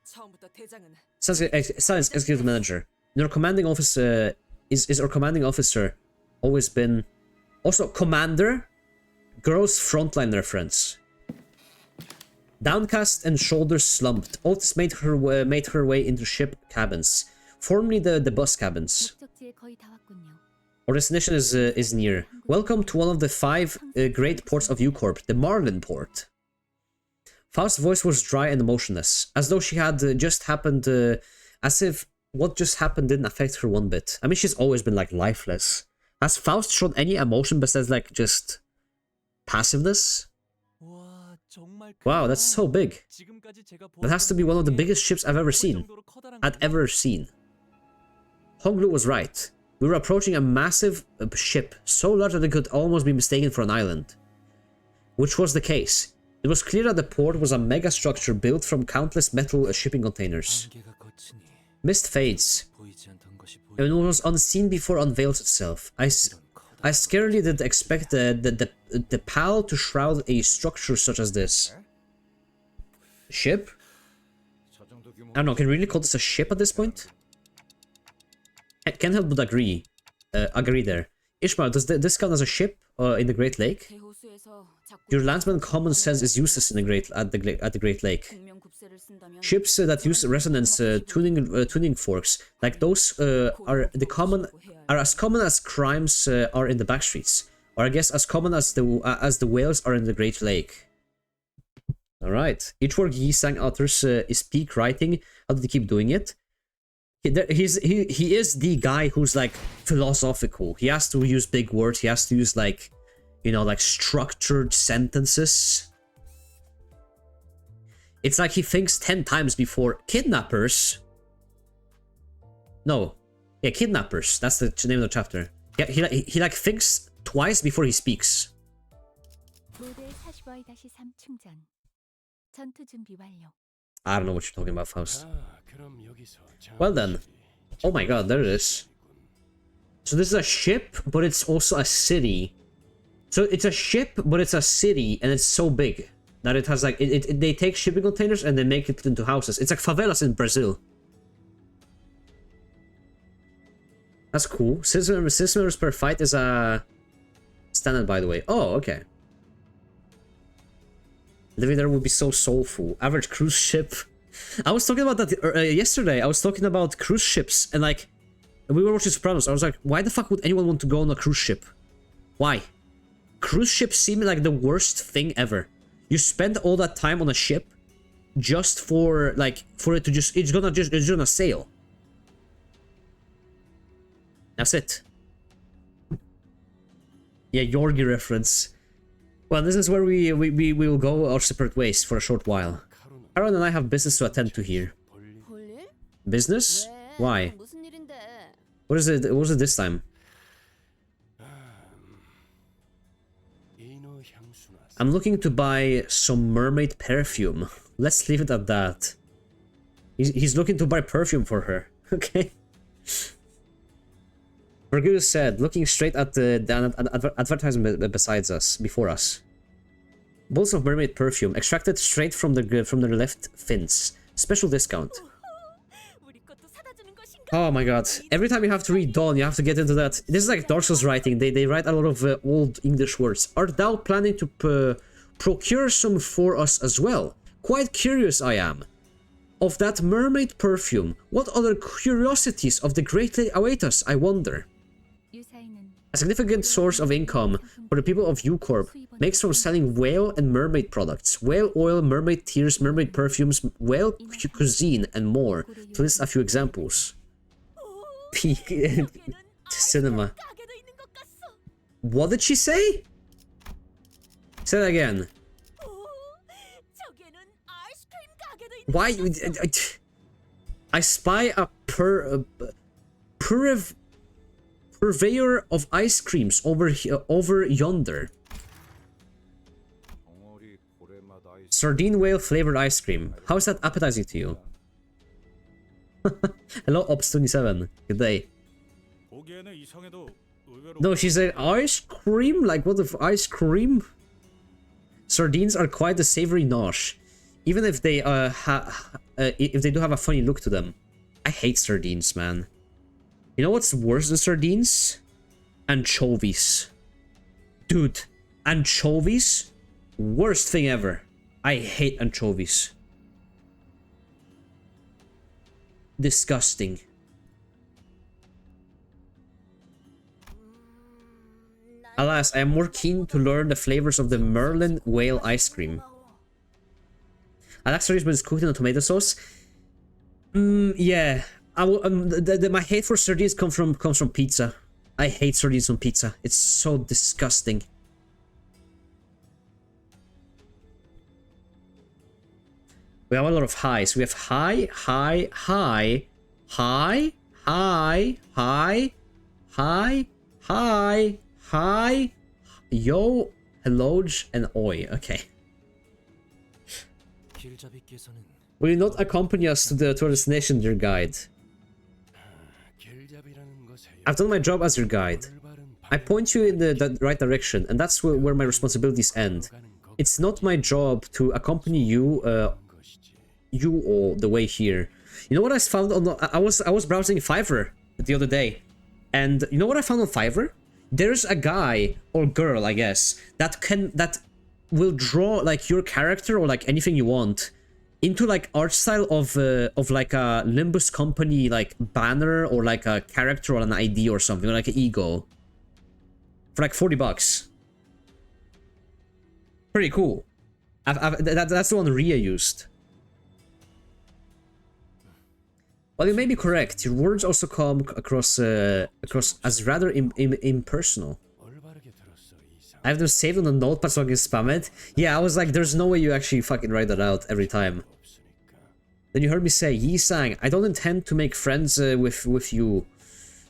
처음부터 대장은 Silence, executive manager. Your commanding officer is our commanding officer always been also commander? Girl's frontline reference. Downcast and shoulders slumped, Otis made her way into ship cabins, formerly the bus cabins. 목적지에 거의 다 왔군요. Our destination is near. Welcome to one of the 5 great ports of U-Corp, the Marlin port. Faust's voice was dry and emotionless, as though she had just happened, as if what just happened didn't affect her one bit. I mean, she's always been like lifeless. Has Faust shown any emotion besides like just passiveness? 와, 정말 Wow, that's so big. 지금까지 제가 That has to be one of the biggest ships I've ever seen. Honglu was right. We were approaching a massive ship, so large that it could almost be mistaken for an island. Which was the case. It was clear that the port was a mega structure built from countless metal shipping containers. 안개가 걷히니 Mist fades, 보이지 않던 것이 and what was unseen before unveils itself. I scarcely did expect the PAL to shroud a structure such as this. Ship? I don't know, can we really call this a ship at this point? I can't help but agree. Agree there. Ishmael, does this count as a ship in the Great Lake? 대호수에서 자꾸 Your landsman common sense is useless in the Great Lake. 공명급세를 쓴다면 Ships that use resonance tuning forks like those are as common as crimes are in the backstreets, or I guess as common as the whales are in the Great Lake. All right. Each word Yi sang utters is peak writing. How did he keep doing it? He is the guy who's like philosophical. He has to use big words. He has to use like, you know, like structured sentences. It's like he thinks 10 times before kidnappers. No, yeah, kidnappers. That's the name of the chapter. Yeah, he like thinks twice before he speaks. I don't know what you're talking about, Faust. Well then. Oh my god, there it is. So this is a ship, but it's also a city. So it's a ship, but it's a city, and it's so big that it has like... they take shipping containers and they make it into houses. It's like favelas in Brazil. That's cool. 6 members per fight is a... standard, by the way. Oh, okay. Living there would be so soulful. Average cruise ship. I was talking about that yesterday. I was talking about cruise ships, and like, we were watching Sopranos. I was like, why the fuck would anyone want to go on a cruise ship? Why? Cruise ships seem like the worst thing ever. You spend all that time on a ship just for like, for it to just, it's gonna sail. That's it. Yeah, Yorgi reference. Well, this is where we will go our separate ways for a short while. Aaron and I have business to attend to here. Business? Why? What is it? What was it this time? I'm looking to buy some mermaid perfume. Let's leave it at that. He's looking to buy perfume for her. Okay. Vergulis said, looking straight at the advertisement besides us, before us. Bottles of mermaid perfume, extracted straight from the left fins. Special discount. Oh my god. Every time you have to read Dawn, you have to get into that. This is like Dark Souls writing. They write a lot of old English words. Art thou planning to procure some for us as well? Quite curious I am. Of that mermaid perfume, what other curiosities of the great lake await us, I wonder? A significant source of income for the people of U-Corp makes from selling whale and mermaid products, whale oil, mermaid tears, mermaid perfumes, whale cuisine, and more, to list a few examples. Peak cinema. What did she say? Say that again. Why? I spy a purveyor of ice creams over yonder. Sardine whale flavored ice cream. How is that appetizing to you? Hello, Ops27. Good day. No, she said ice cream? Like what if ice cream? Sardines are quite a savory nosh. Even if they if they do have a funny look to them. I hate sardines, man. You know what's worse than sardines? Anchovies. Dude, anchovies? Worst thing ever. I hate anchovies. Disgusting. Alas, I am more keen to learn the flavors of the Merlin whale ice cream. I like sardines when it's cooked in a tomato sauce. Yeah. I will, my hate for sardines comes from pizza. I hate sardines on pizza. It's so disgusting. We have a lot of highs. We have high, high, high, high, high, high, high, high, high, yo, heloj, and oi. Okay. Will you not accompany us to the destination, dear guide? I've done my job as your guide. I point you in the right direction, and that's where my responsibilities end. It's not my job to accompany you all the way here. You know what I found on I was browsing Fiverr the other day, and you know what I found on Fiverr? There's a guy or girl, I guess, that will draw like your character or like anything you want into like art style of like a Limbus company like banner or like a character or an ID or something, or like an ego for like $40. Pretty cool. That's the one Ria used. While you may be correct, your words also come across as rather impersonal. I have them saved on a notepad so I can spam it. Yeah, I was like, there's no way you actually fucking write that out every time. Then you heard me say, Yi Sang, I don't intend to make friends with you,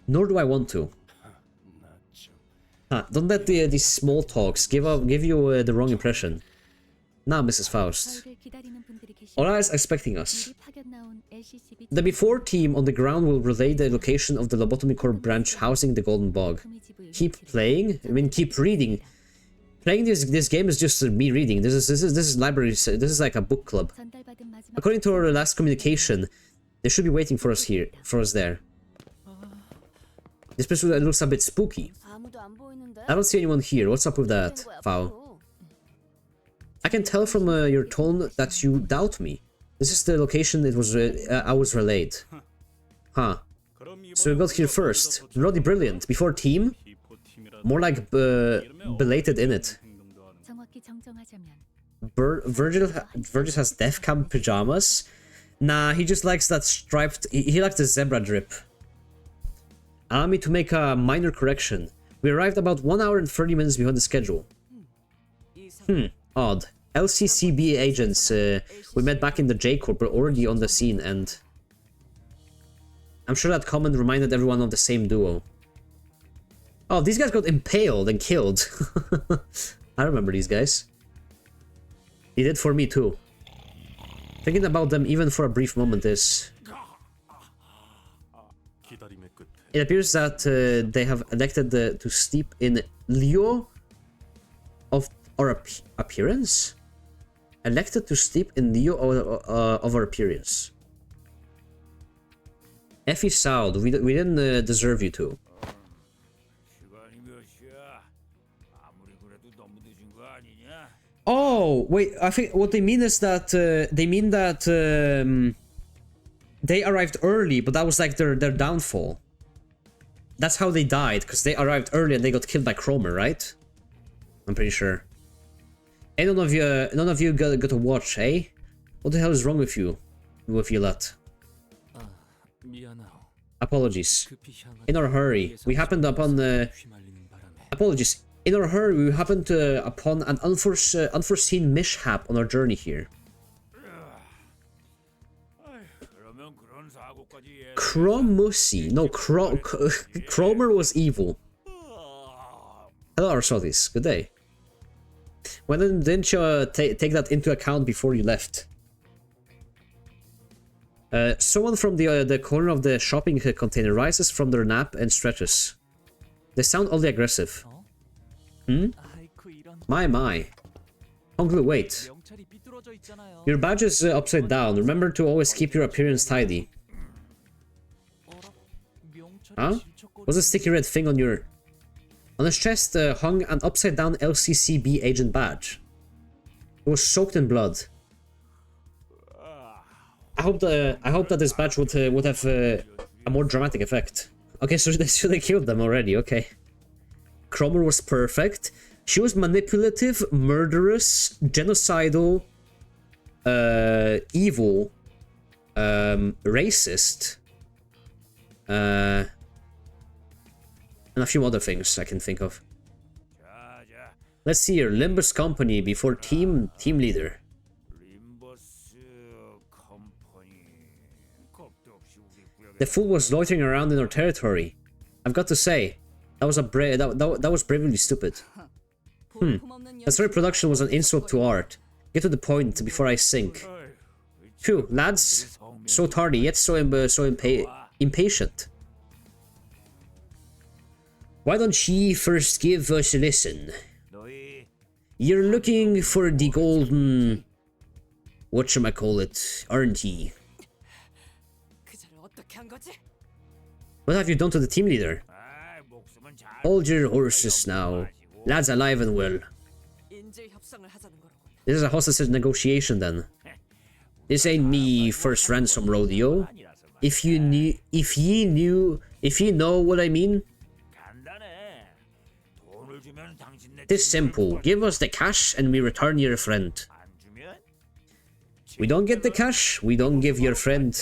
nor do I want to. Don't let these small talks give you the wrong impression. Now, Mrs. Faust. All eyes are expecting us. The before team on the ground will relay the location of the lobotomy core branch housing the Golden Bog. Keep playing? I mean, keep reading. Playing this game is just me reading. This is library. This is like a book club. According to our last communication, they should be waiting for us there. This place looks a bit spooky. I don't see anyone here. What's up with that, Fao? I can tell from your tone that you doubt me. This is the location I was relayed. Huh. So you got here first. Bloody brilliant. Before team? More like belated in it. Virgil has death camp pajamas? Nah, he just likes that striped... He likes the zebra drip. Allow me to make a minor correction. We arrived about 1 hour and 30 minutes behind the schedule. Odd. LCCB agents we met back in the J Corp were already on the scene, and I'm sure that comment reminded everyone of the same duo. Oh, these guys got impaled and killed. I remember these guys. He did for me too. Thinking about them even for a brief moment is... It appears that they have elected to steep in lieu of our appearance? Elected to steep in lieu of our appearance. Effie Saud, we didn't deserve you to. Oh, wait, I think what they mean is that they mean that they arrived early, but that was like their downfall. That's how they died, because they arrived early and they got killed by Cromer, right? I'm pretty sure. Hey, none of you got to watch, eh? What the hell is wrong with you lot? Apologies. In our hurry, we happened upon the... Apologies. In our hurry, we happened upon an unforeseen mishap on our journey here. Cromusi. No, Cromer was evil. Hello, Arsotis. Good day. When didn't you take that into account before you left? Someone from the corner of the shopping container rises from their nap and stretches. They sound oddly aggressive. My. Honglu, wait. Your badge is upside down. Remember to always keep your appearance tidy. Huh? What's a sticky red thing on your... On his chest hung an upside-down LCCB agent badge. It was soaked in blood. I hope that this badge would have a more dramatic effect. Okay, so they killed them already. Okay. Cromer was perfect. She was manipulative, murderous, genocidal, evil, racist, and a few other things I can think of. Let's see here. Limbus Company before team leader. The fool was loitering around in our territory. I've got to say, that was bravely stupid. That story production was an insult to art. Get to the point before I sink. Phew, lads, so tardy yet so impatient. Why don't ye first give us a listen? You're looking for the golden... whatchamacallit, aren't ye? What have you done to the team leader? Hold your horses now. Lad's alive and well. This is a hostage negotiation then. This ain't me first ransom rodeo. If ye know what I mean. This simple. Give us the cash and we return your friend. We don't get the cash, we don't give your friend.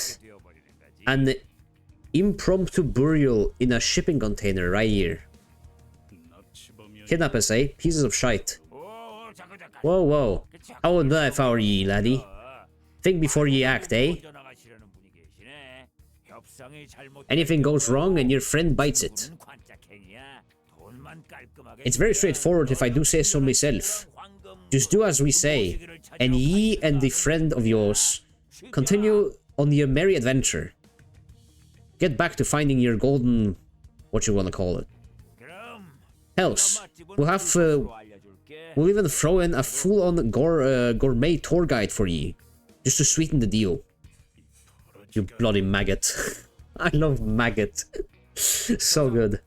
An impromptu burial in a shipping container right here. Kidnappers, eh? Pieces of shite. Whoa, whoa. How would that if I were ye, laddie? Think before ye act, eh? Anything goes wrong and your friend bites it. It's very straightforward if I do say so myself. Just do as we say, and ye and the friend of yours continue on your merry adventure. Get back to finding your golden... what you wanna call it. Hells, we'll even throw in a full-on gourmet tour guide for ye, just to sweeten the deal. You bloody maggot. I love maggot. So good.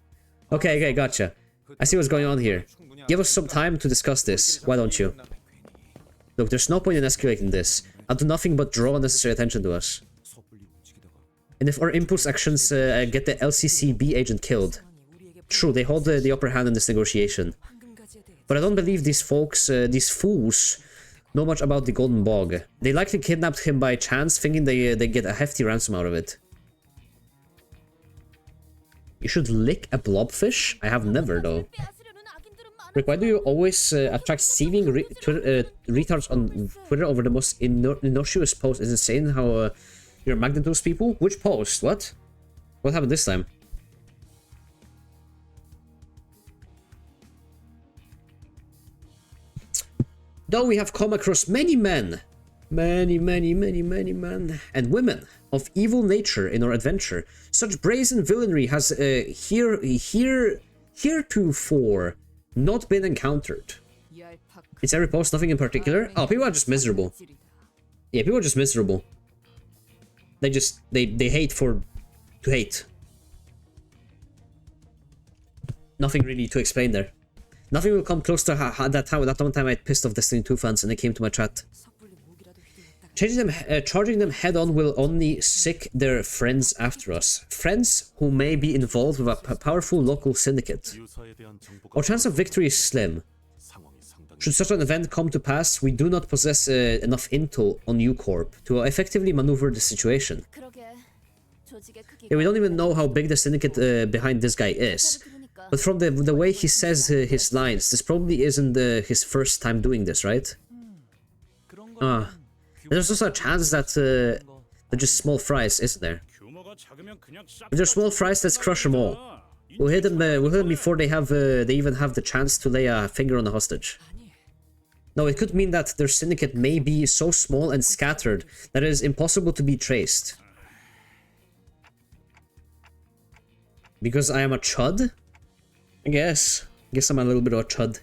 Okay, gotcha. I see what's going on here. Give us some time to discuss this, why don't you? Look, there's no point in escalating this. I'll do nothing but draw unnecessary attention to us. And if our impulse actions get the LCCB agent killed... True, they hold the upper hand in this negotiation. But I don't believe these folks, these fools, know much about the Golden Bog. They likely kidnapped him by chance, thinking they get a hefty ransom out of it. You should lick a blobfish? I have never, though. Rick, why do you always attract seething retards on Twitter over the most innocuous post? It's insane how you're a magnet to those people? Which post? What? What happened this time? Though we have come across many men, many men, and women of evil nature in our adventure, such brazen villainy has heretofore not been encountered. It's every post, nothing in particular? Oh, people are just miserable. Yeah, people are just miserable. They hate to hate. Nothing really to explain there. Nothing will come close to that one time I pissed off Destiny 2 fans and they came to my chat. Charging them head on will only sick their friends after us. Friends who may be involved with a powerful local syndicate. Our chance of victory is slim. Should such an event come to pass, we do not possess enough intel on U-Corp to effectively maneuver the situation. Yeah, we don't even know how big the syndicate behind this guy is. But from the way he says his lines, this probably isn't his first time doing this, right? There's also a chance that they're just small fries, isn't there? If they're small fries, let's crush them all. We'll hit them before they even have the chance to lay a finger on the hostage. No, it could mean that their syndicate may be so small and scattered that it is impossible to be traced. Because I am a chud? I guess I'm a little bit of a chud.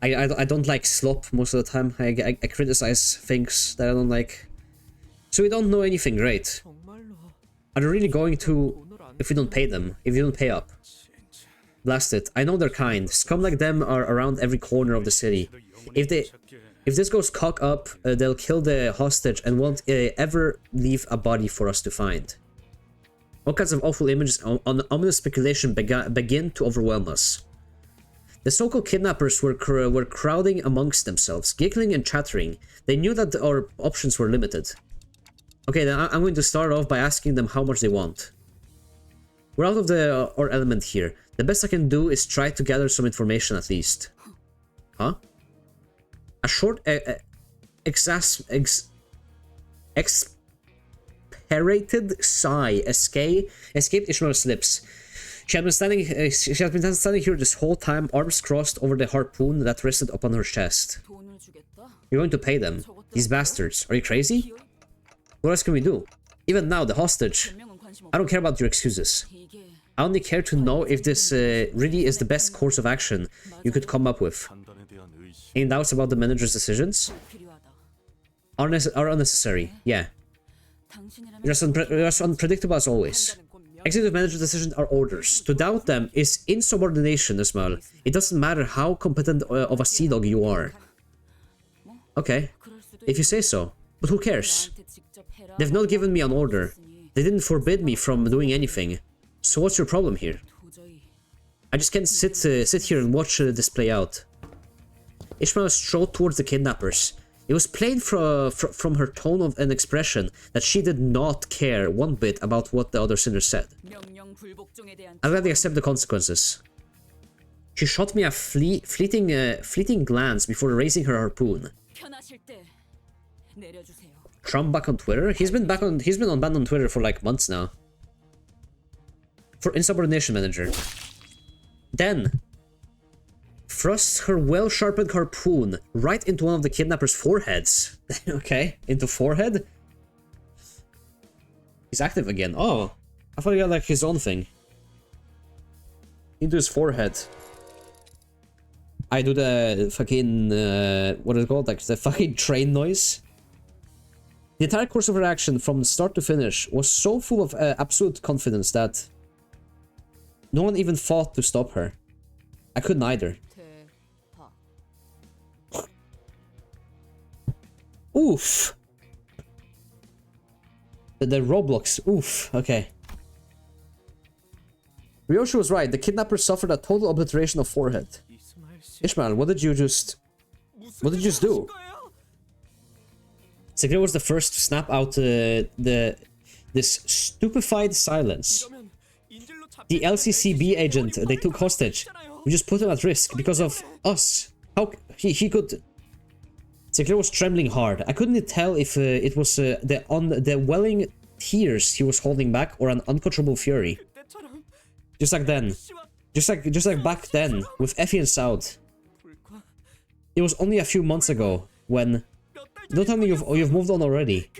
I don't like slop most of the time. I criticize things that I don't like. So we don't know anything, great. Are they really going to if we don't pay them? If you don't pay up? Blast it. I know their kind. Scum like them are around every corner of the city. If this goes cock up, they'll kill the hostage and won't ever leave a body for us to find. All kinds of awful images on ominous speculation begin to overwhelm us. The so-called kidnappers were crowding amongst themselves, giggling and chattering. They knew that our options were limited. Okay, then I'm going to start off by asking them how much they want. We're out of our element here. The best I can do is try to gather some information at least. Huh? A short exasperated sigh escaped Ishmael's lips. She has been standing here this whole time, arms crossed over the harpoon that rested upon her chest. You're going to pay them. These bastards. Are you crazy? What else can we do? Even now, the hostage. I don't care about your excuses. I only care to know if this really is the best course of action you could come up with. Any doubts about the manager's decisions? Are unnecessary, yeah. You're as unpredictable as always. Executive manager decisions are orders. To doubt them is insubordination, Ismail. It doesn't matter how competent of a sea dog you are. Okay, if you say so. But who cares? They've not given me an order. They didn't forbid me from doing anything. So what's your problem here? I just can't sit here and watch this play out. Ishmael strode towards the kidnappers. It was plain from her tone of an expression that she did not care one bit about what the other sinners said. I gladly accept the consequences. She shot me a fleeting glance before raising her harpoon. Trump back on Twitter? He's been banned on Twitter for like months now. For insubordination manager. Then thrusts her well-sharpened harpoon right into one of the kidnapper's foreheads. Okay, into forehead? He's active again. Oh, I thought he got like his own thing. Into his forehead. I do the fucking, what is it called? Like the fucking train noise. The entire course of her action from start to finish was so full of absolute confidence that no one even fought to stop her. I couldn't either. Oof. The Roblox. Oof. Okay. Ryoshi was right. The kidnapper suffered a total obliteration of forehead. Ishmael, what did you just do? Sekiro was the first to snap out this stupefied silence. The LCCB agent they took hostage. We just put him at risk because of us. How he could... Sekiro was trembling hard. I couldn't tell if it was the welling tears he was holding back or an uncontrollable fury. Just like then. Just like back then, with Effie and Saud. It was only a few months ago, when... Don't tell me you've moved on already.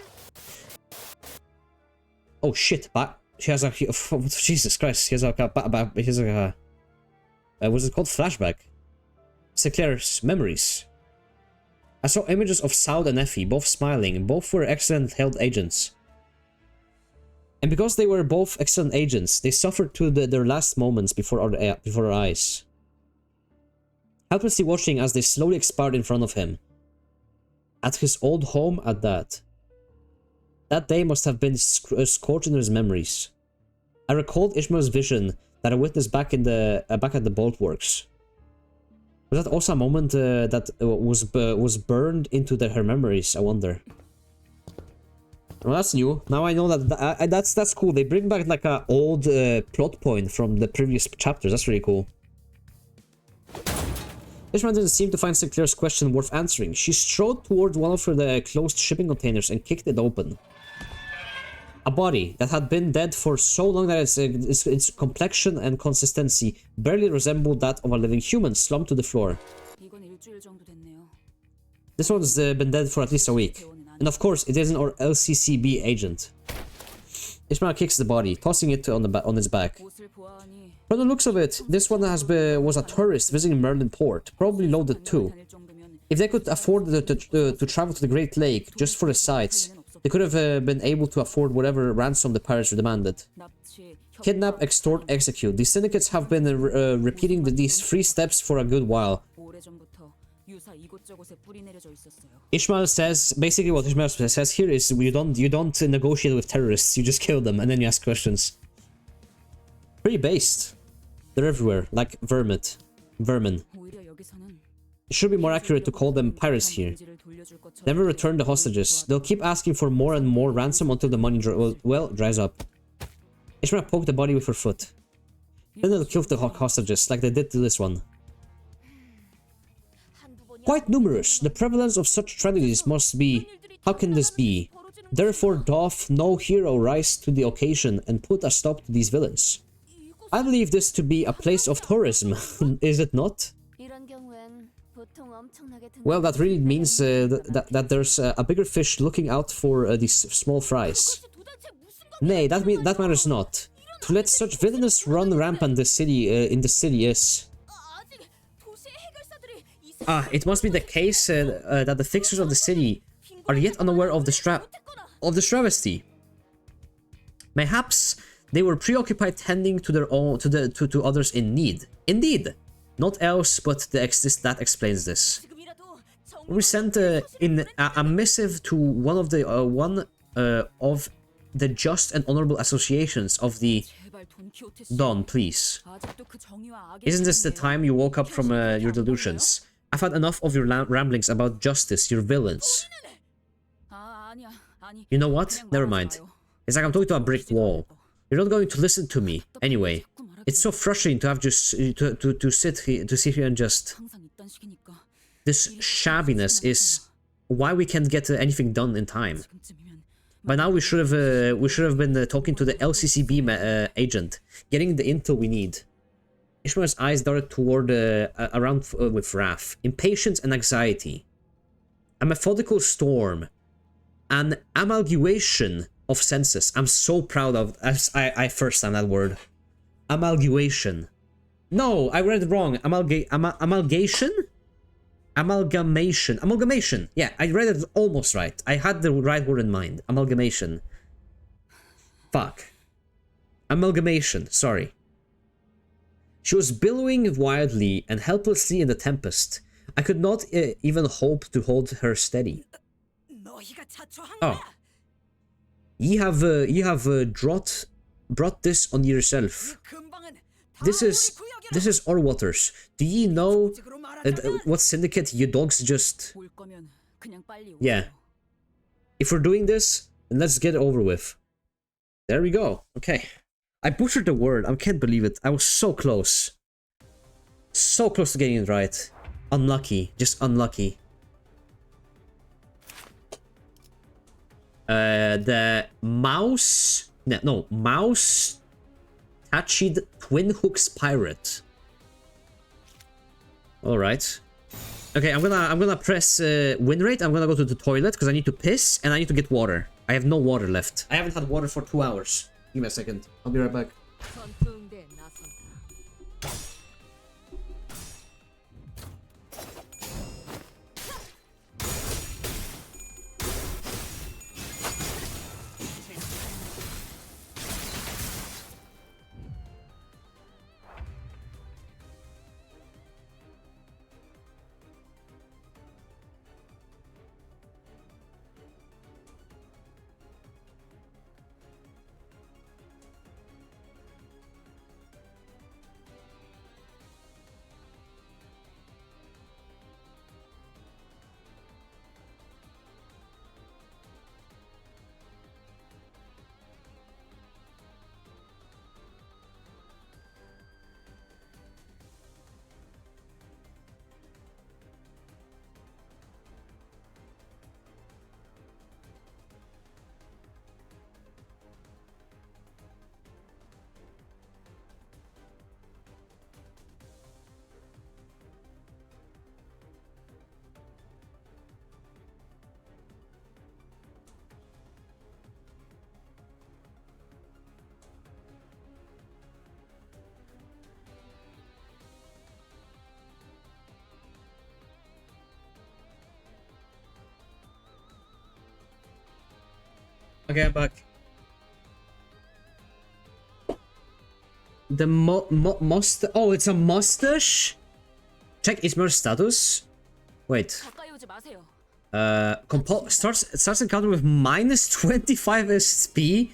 Oh shit, she has a... Jesus Christ, he has a... what's it called? Flashback. Seclair's memories. I saw images of Saud and Effie, both smiling, both were excellent held agents. And because they were both excellent agents, they suffered to their last moments before our eyes. Helplessly watching as they slowly expired in front of him. At his old home at that. That day must have been scorched in his memories. I recalled Ishmael's vision that I witnessed back at the Boltworks. Was that also a moment that was burned into her memories, I wonder? Well, that's new. Now I know that's cool. They bring back like an old plot point from the previous chapters. That's really cool. Ishmael didn't seem to find Sinclair's question worth answering. She strode toward one of the closed shipping containers and kicked it open. A body that had been dead for so long that its complexion and consistency barely resembled that of a living human slumped to the floor. This one's been dead for at least a week. And of course, it isn't our LCCB agent. Ishmael kicks the body, tossing it on its back. From the looks of it, this one was a tourist visiting Merlin Port, probably loaded too. If they could afford to travel to the Great Lake just for the sights, they could have been able to afford whatever ransom the pirates demanded. Kidnap, extort, execute. These syndicates have been repeating these 3 steps for a good while. Ishmael says, basically what Ishmael says here is you don't negotiate with terrorists, you just kill them and then you ask questions. Pretty based. They're everywhere, like vermin. It should be more accurate to call them pirates here. Never return the hostages. They'll keep asking for more and more ransom until the money dries up. Ishmael poked the body with her foot. Then they'll kill the hostages, like they did to this one. Quite numerous. The prevalence of such tragedies must be... How can this be? Therefore doth no hero rise to the occasion and put a stop to these villains. I believe this to be a place of tourism, is it not? Well, that really means that there's a bigger fish looking out for these small fries. Nay, that matters not. To let such villainous run rampant in the city is... it must be the case that the fixers of the city are yet unaware of the travesty. Mayhaps they were preoccupied tending to their own to others in need. Indeed, not else, but that explains this. We sent in a missive to one of the just and honorable associations of the Dawn, please. Isn't this the time you woke up from your delusions? I've had enough of your ramblings about justice, your villains. You know what? Never mind. It's like I'm talking to a brick wall. You're not going to listen to me anyway. It's so frustrating to have just to sit here and just. This shabbiness is why we can't get anything done in time. By now we should have been talking to the LCCB agent, getting the intel we need. Ishmael's eyes darted toward around with wrath, impatience, and anxiety. A methodical storm, an amalgamation of senses. I'm so proud of. I first time that word. Amalgamation. No, I read it wrong. Amalgamation. Amalgamation. Yeah, I read it almost right. I had the right word in mind. Amalgamation. Fuck. Amalgamation. Sorry. She was billowing wildly and helplessly in the tempest. I could not even hope to hold her steady. Oh. Ye have brought this on yourself. This is our waters. Do ye know what syndicate you dogs just... Yeah. If we're doing this, then let's get it over with. There we go. Okay. I butchered the word. I can't believe it. I was so close. So close to getting it right. Unlucky. Just unlucky. The mouse... No, mouse... Tachied Twin Hooks Pirate. Alright. Okay, I'm gonna press win rate. I'm gonna go to the toilet because I need to piss and I need to get water. I have no water left. I haven't had water for 2 hours. Give me a second. I'll be right back. Okay, I'm back. The oh, it's a mustache? Check Ismar's status. Wait. Starts encounter with minus 25 SP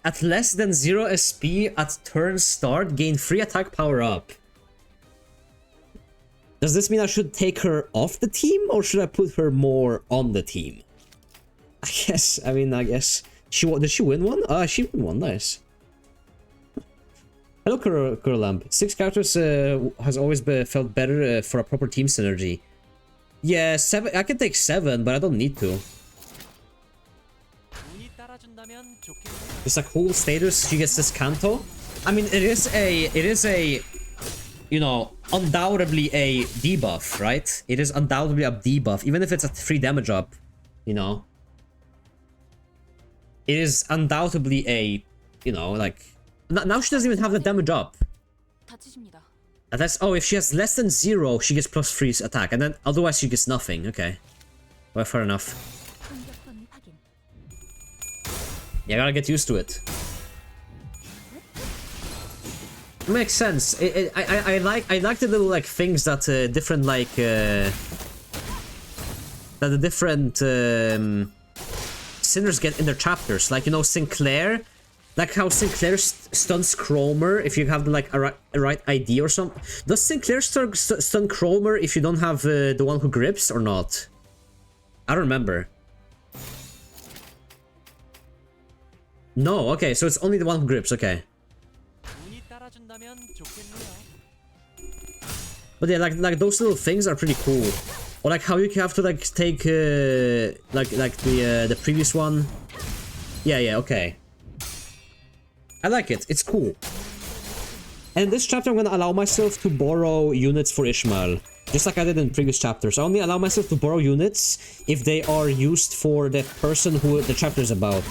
at less than 0 SP at turn start. Gain free attack power up. Does this mean I should take her off the team or should I put her more on the team? I guess. Did she win one? She won one. Nice. Hello, Kurlamp. 6 characters has always felt better for a proper team synergy. Yeah, 7. I can take 7, but I don't need to. It's like whole status. She gets this Canto. I mean, it is a, you know, undoubtedly a debuff, right? It is undoubtedly a debuff, even if it's a 3 damage up, you know. It is undoubtedly a, you know, like... Now she doesn't even have the damage up. And that's... Oh, if she has less than 0, she gets +3 attack. And then otherwise she gets nothing. Okay. Well, fair enough. Yeah, I gotta get used to it. It makes sense. I like the little, like, things that different, like... that the different... sinners get in their chapters. Like, you know, Sinclair Like how Sinclair stuns Cromer if you have like a right ID or something. Does Sinclair stun Cromer if you don't have the one who grips or not? I don't remember. No, okay, so it's only the one who grips, okay. But yeah, like those little things are pretty cool. Or like how you have to like take like the previous one. Yeah, okay. I like it. It's cool. And in this chapter, I'm gonna allow myself to borrow units for Ishmael, just like I did in previous chapters. I only allow myself to borrow units if they are used for the person who the chapter is about.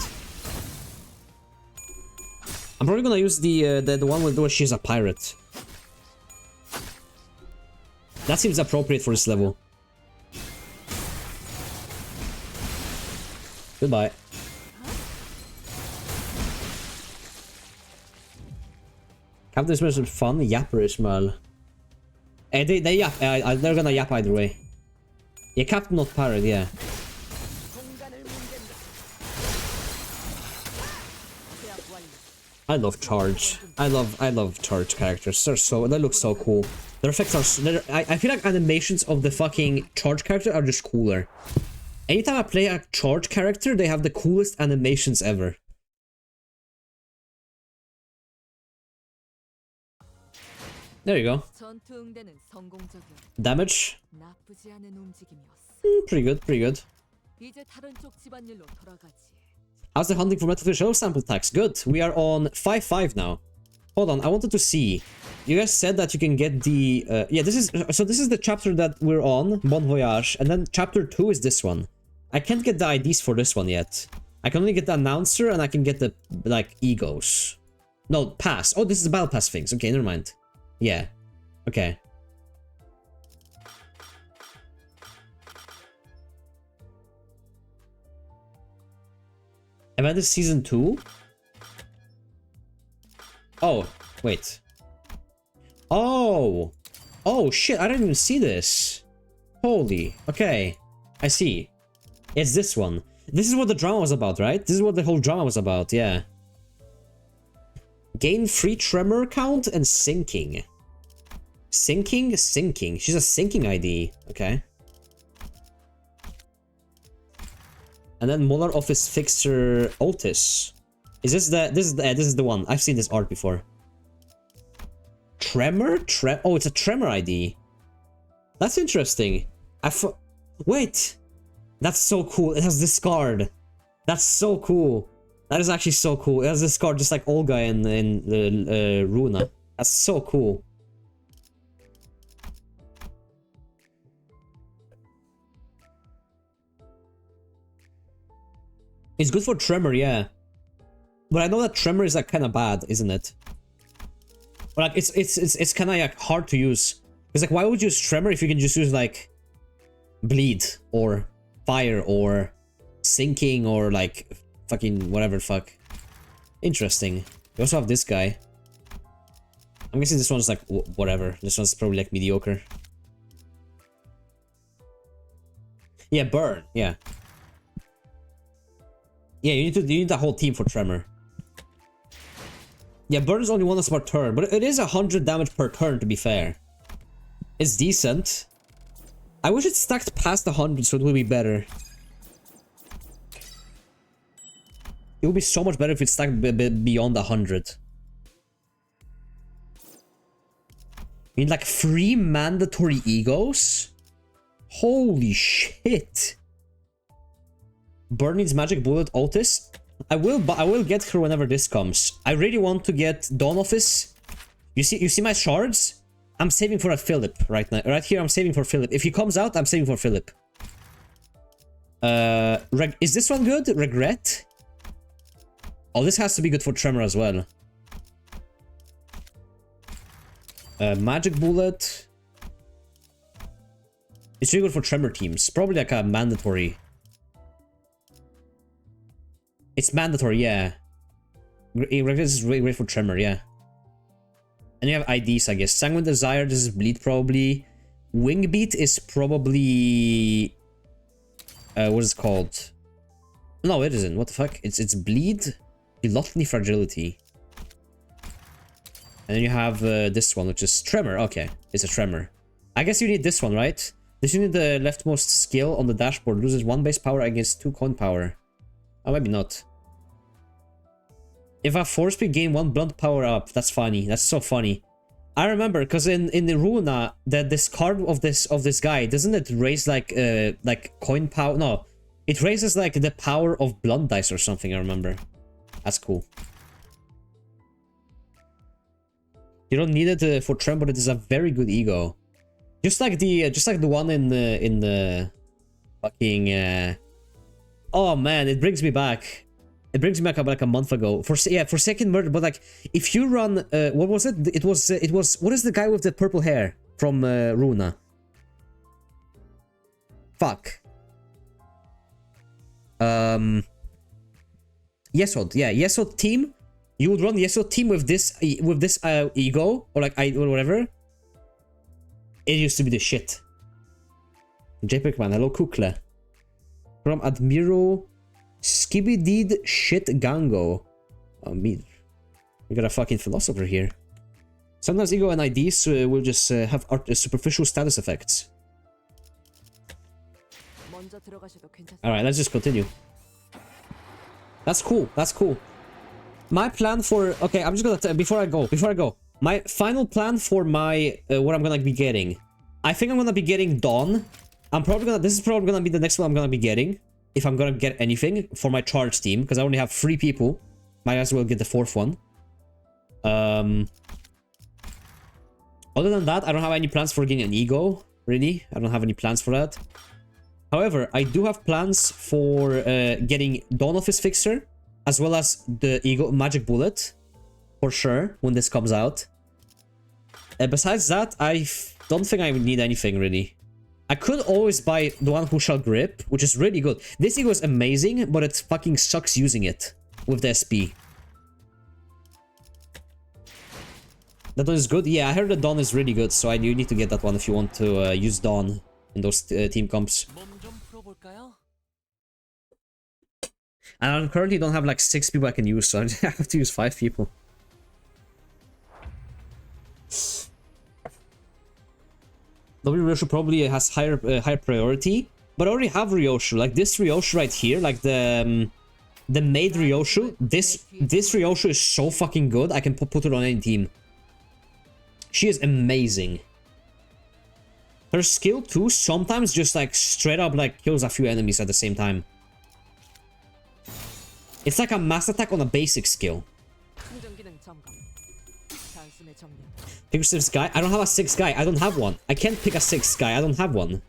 I'm probably gonna use the one where she's a pirate. That seems appropriate for this level. Goodbye. Captain Ishmael is fun. Yapper Ishmael. They yap. They're gonna yap either way. Yeah, Captain, not pirate. Yeah. I love charge. I love charge characters. They look so cool. Their effects are. I feel like animations of the fucking charge character are just cooler. Anytime I play a charge character, they have the coolest animations ever. There you go. Damage. Pretty good, pretty good. How's the hunting for Metal Show sample tax? Good. We are on 5-5 now. Hold on, I wanted to see. You guys said that you can get the... yeah, this is the chapter that we're on, Bon Voyage, and then chapter 2 is this one. I can't get the IDs for this one yet. I can only get the announcer and I can get the, like, egos. No, pass. Oh, this is the battle pass things. Okay, never mind. Yeah. Okay. Event is season 2? Oh, wait. Oh! Oh, shit, I didn't even see this. Holy. Okay. I see. It's this one. This is what the drama was about, right? This is what the whole drama was about, yeah. Gain free tremor count and sinking. Sinking? Sinking. She's a sinking ID. Okay. And then Molar Office Fixer Otis. Is this this is the one. I've seen this art before. Tremor? Oh, it's a tremor ID. That's interesting. Wait. That's so cool. It has this card. That's so cool. That is actually so cool. It has this card just like Olga in Runa. That's so cool. It's good for Tremor, yeah. But I know that Tremor is like kind of bad, isn't it? Or like it's kind of like hard to use. It's like, why would you use Tremor if you can just use like Bleed or Fire or Sinking or like fucking whatever fuck. Interesting. We also have this guy. I'm guessing this one's like whatever. This one's probably like mediocre. Yeah, Burn. Yeah. Yeah, you need the whole team for Tremor. Yeah, Burn is only one per turn, but it is 100 damage per turn to be fair. It's decent. I wish it stacked past 100 so it would be better. It would be so much better if it stacked beyond 100. You need like 3 mandatory egos? Holy shit. Burn needs Magic Bullet Otis. I will get her whenever this comes. I really want to get Dawn Office. You see my shards? I'm saving for a Philip right now. Right here, I'm saving for Philip. If he comes out, I'm saving for Philip. Is this one good? Regret? Oh, this has to be good for Tremor as well. Magic Bullet. It's really good for Tremor teams. Probably like a mandatory. It's mandatory, yeah. Regret is really great for Tremor, yeah. And you have IDs, I guess. Sanguine Desire, this is Bleed probably. Wingbeat is probably... what is it called? No, it isn't. What the fuck? It's Bleed. Gluttony, Fragility. And then you have this one, which is Tremor. Okay, it's a Tremor. I guess you need this one, right? This unit, the leftmost skill on the dashboard, loses 1 base power against 2 coin power. Oh, maybe not. If I force speed, gain 1 blunt power up. That's funny. That's so funny. I remember, because in the Runa, that this card of this guy, doesn't it raise like coin power? No, it raises like the power of blunt dice or something. I remember. That's cool. You don't need it for Trem, but it is a very good ego. Just like the one in the fucking. Oh man, it brings me back. It brings me back like a month ago. For second murder, but like if you run, what was it? It was what is the guy with the purple hair from Runa? Fuck. Yesod, yeah, Yesod team. You would run Yesod team with this ego or like or whatever. It used to be the shit. JPEG man, hello Kukle. From Admiral Skibidid Shit Gango. Oh, me. We got a fucking philosopher here. Sometimes ego and IDs will just have superficial status effects. Alright, let's just continue. That's cool. That's cool. My plan for... Okay, I'm just gonna... Before I go. My final plan for my... what I'm gonna be getting. I think I'm gonna be getting Dawn. I'm probably gonna... This is probably gonna be the next one I'm gonna be getting. If I'm gonna get anything for my charge team. Because I only have 3 people. Might as well get the 4th one. Other than that, I don't have any plans for getting an ego. Really. I don't have any plans for that. However, I do have plans for getting Dawn Office Fixer. As well as the ego Magic Bullet. For sure, when this comes out. Besides that, I don't think I need anything really. I could always buy the one who shall grip, which is really good. This ego is amazing, but it fucking sucks using it with the SP. That one is good. Yeah, I heard that Dawn is really good, so you need to get that one if you want to use Dawn in those team comps. And I currently don't have like 6 people I can use, so I have to use 5 people. W Ryoshu probably has higher priority, but I already have Ryoshu. Like this Ryoshu right here, like the maid Ryoshu. This Ryoshu is so fucking good. I can put it on any team. She is amazing. Her skill too sometimes just like straight up like kills a few enemies at the same time. It's like a mass attack on a basic skill. Pick a 6th guy? I don't have a 6th guy. I don't have one. I can't pick a 6th guy. I don't have one.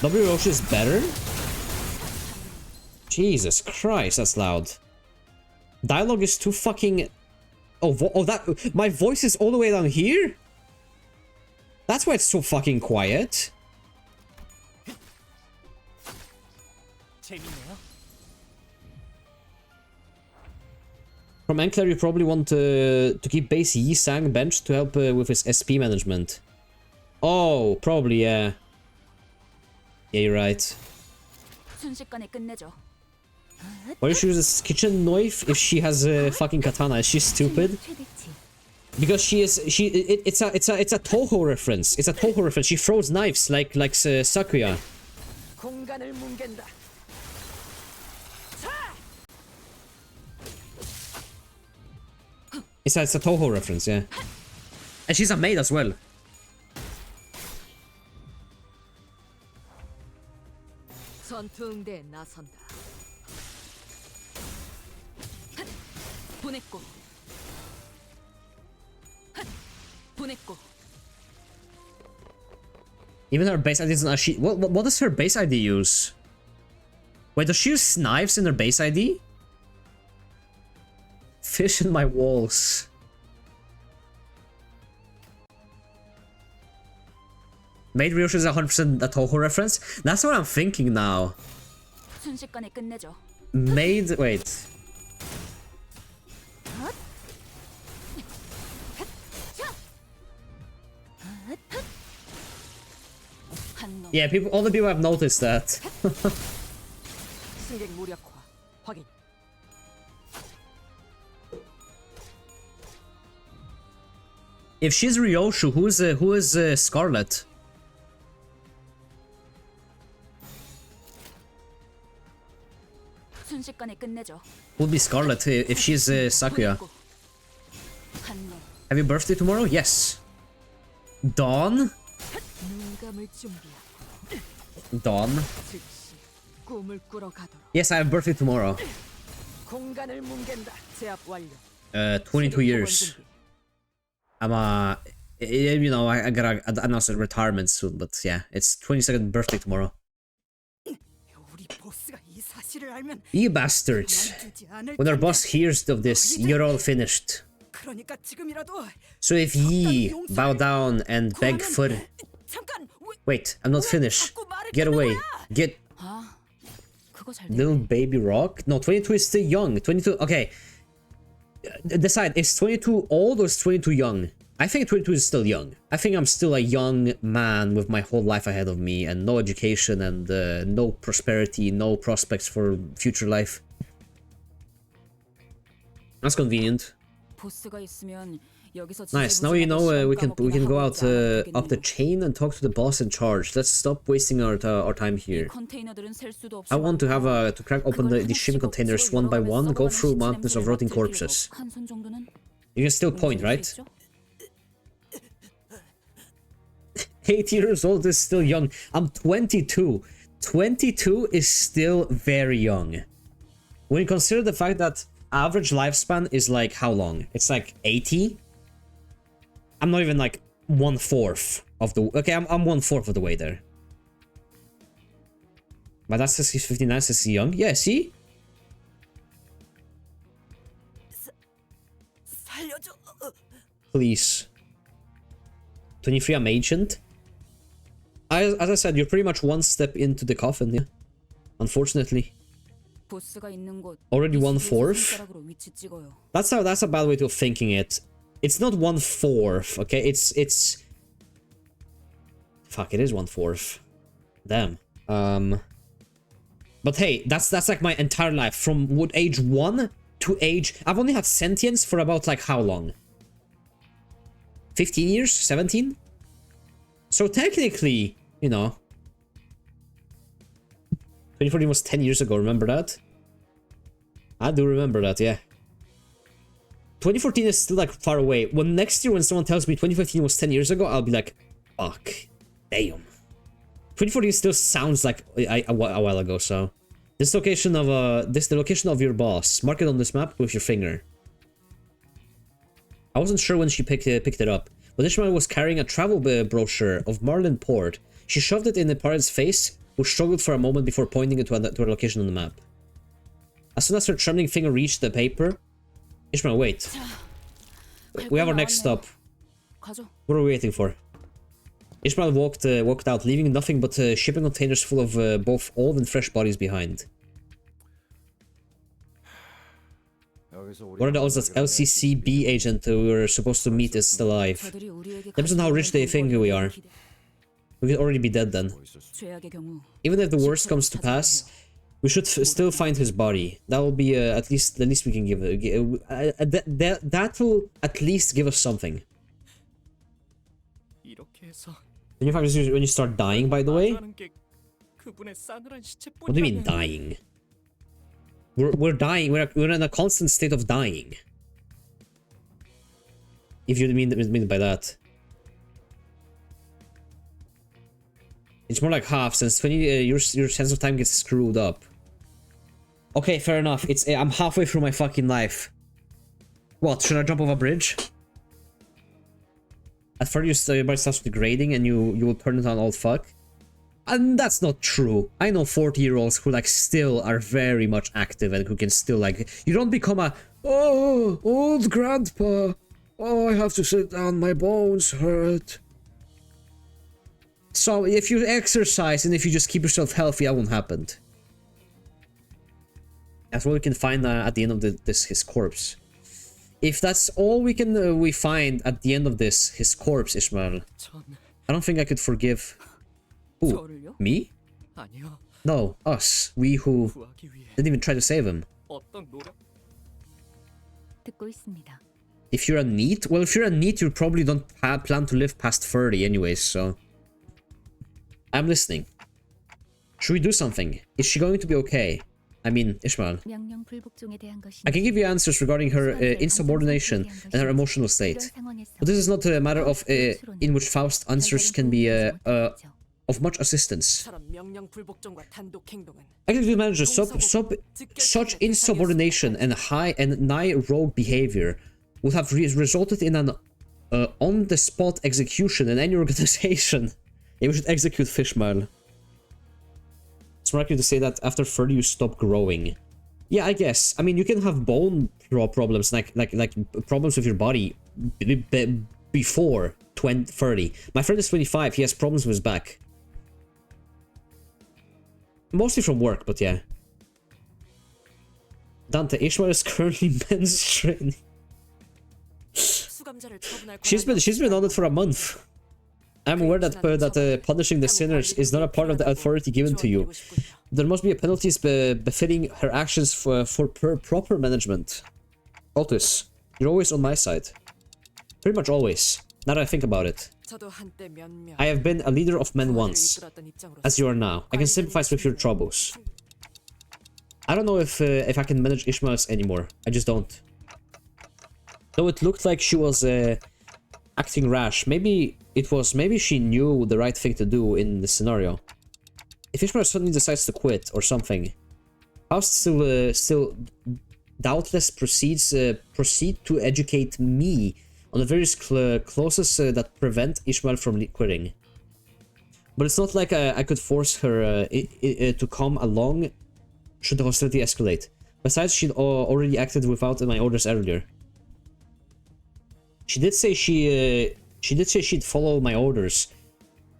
W Roshi is better? Jesus Christ, that's loud. Dialogue is too fucking... Oh, that... My voice is all the way down here? That's why it's so fucking quiet. From Enclair, you probably want to keep base Yi Sang bench to help with his SP management. Oh, probably, yeah. Yeah, you're right. Why does she use this kitchen knife if she has a fucking katana? Is she stupid? Because it's a Toho reference. It's a Toho reference. She throws knives like Sakuya. It's a Toho reference, yeah. And she's a maid as well. Even her base ID isn't what does her base ID use? Wait, does she use knives in her base ID? Fish in my walls. Maid Ryoshu is 100% a Toho reference? That's what I'm thinking now. Maid... Wait. Yeah, all the people have noticed that. If she's Ryoshu, who is Scarlet? 순식간에 끝내죠. Who'll be Scarlet if she's Sakuya? 한내 Have you birthday tomorrow? Yes. Dawn? 눈 감을 준비하고 Dawn? 즉시 꿈을 꾸러 가도록. Yes, I have birthday tomorrow. 공간을 뭉갠다. 제압 완료. 22 years. I'm you know, I gotta announce a retirement soon, but yeah, it's 22nd birthday tomorrow. 우리 보스가 이 사실을 알면 You bastards. 두지 않을 When our 텐데. boss hears of this, you're all finished. 그러니까 지금이라도 So if ye bow down and beg for... 잠깐 Wait, I'm not finished. Get away. Get... 아, 그거 잘 돼. Little baby rock? No, 22 is still young. 22... Okay. Decide, is 22 old or is 22 young? I think 22 is still young. I think I'm still a young man with my whole life ahead of me and no education and no prosperity, no prospects for future life. That's convenient. 보스가 있으면 여기서 Nice. Now you know we can go out up the chain and talk to the boss in charge. Let's stop wasting our time here. 컨테이너들은 셀 수도 없이 I want to have to crack open the shipping containers one by one, go through mountains of rotting corpses. 한손 정도는 You can still point, right? 8 years old is still young. I'm 22. 22 is still very young. When you consider the fact that average lifespan is like how long? It's like 80. I'm not even like 1/4 of the... Okay, I'm 1/4 of the way there. My dad says he's 59, says he's young. Yeah, see? 살려줘. Please. 23, I'm ancient. As I said, you're pretty much one step into the coffin, yeah. Unfortunately. 보스가 있는 곳 Already 1/4? 손가락으로 위치 찍어요. That's a bad way of thinking it. It's not 1/4, okay? It's fuck, it is 1/4. Damn. But hey, that's like my entire life from age 1 to age... I've only had sentience for about like how long? 15 years? 17? So technically, you know, 2014 was 10 years ago, remember that? I do remember that, yeah. 2014 is still like far away. When next year when someone tells me 2015 was 10 years ago, I'll be like, fuck, damn. 2014 still sounds like a while ago, so... This location of, the location of your boss. Mark it on this map with your finger. I wasn't sure when she picked it up, but Ishmael was carrying a travel brochure of Marlin Port. She shoved it in the pirate's face, who struggled for a moment before pointing it to a location on the map. As soon as her trembling finger reached the paper... Ishmael, wait. We have our next stop. 가죠. What are we waiting for? Ishmael walked out, leaving nothing but shipping containers full of both old and fresh bodies behind. One of the LCCB agent we were supposed to meet is still alive. Depends on how rich they think we are. We could already be dead then. 최악의 경우 Even if the worst comes to pass, we should still find his body. That will be at least we can give that will at least give us something. 이렇게 해서 Then you find when you start dying, by the way. 하는 게 그분의 싸늘한 What do you mean 시체뿐이라면 dying? We're dying. We're in a constant state of dying. If you mean by that. It's more like half, since 20 your sense of time gets screwed up. Okay, fair enough. I'm halfway through my fucking life. What? Should I jump off a bridge? At first, your body starts degrading, and you will turn it on old fuck. And that's not true. I know 40-year-olds who like still are very much active and who can still like. You don't become a old grandpa. Oh, I have to sit down. My bones hurt. So if you exercise and if you just keep yourself healthy, that won't happen. That's what we can find at the end of his corpse. If that's all we find at the end of his corpse, Ishmael, 전 I don't think I could forgive. Who? 저를요? Me? 아니요. No, us. We who 구하기 위해 didn't even try to save him. 어떤 노력 듣고 있습니다. If you're a NEET? Well, if you're a NEET, you probably don't plan to live past 30 anyways, so... I'm listening. Should we do something? Is she going to be okay? I mean, Ishmael. I can give you answers regarding her insubordination and her emotional state. But this is not a matter of in which Faust's answers can be of much assistance. Executive manager, such insubordination and nigh rogue behavior would have resulted in an on-the-spot execution in any organization. Yeah, we should execute Fishmail. It's more likely to say that after 30 you stop growing. Yeah, I guess. I mean, you can have bone problems, like problems with your body before 30. My friend is 25. He has problems with his back. Mostly from work, but yeah. Dante, Ishmael is currently menstruating. She's been on it for a month. I'm aware that punishing the sinners is not a part of the authority given to you. There must be a penalties befitting her actions for proper management. Altus, you're always on my side. Pretty much always, now that I think about it. I have been a leader of men once, as you are now. I can sympathize with your troubles. I don't know if I can manage Ishmael's anymore. I just don't. Though it looked like she was acting rash. Maybe she knew the right thing to do in the scenario. If Ishmael suddenly decides to quit or something, Faust still doubtless proceed to educate me on the various clauses that prevent Ishmael from quitting. But it's not like I could force her to come along should the hostility escalate. Besides, she'd already acted without my orders earlier. She did say she'd follow my orders,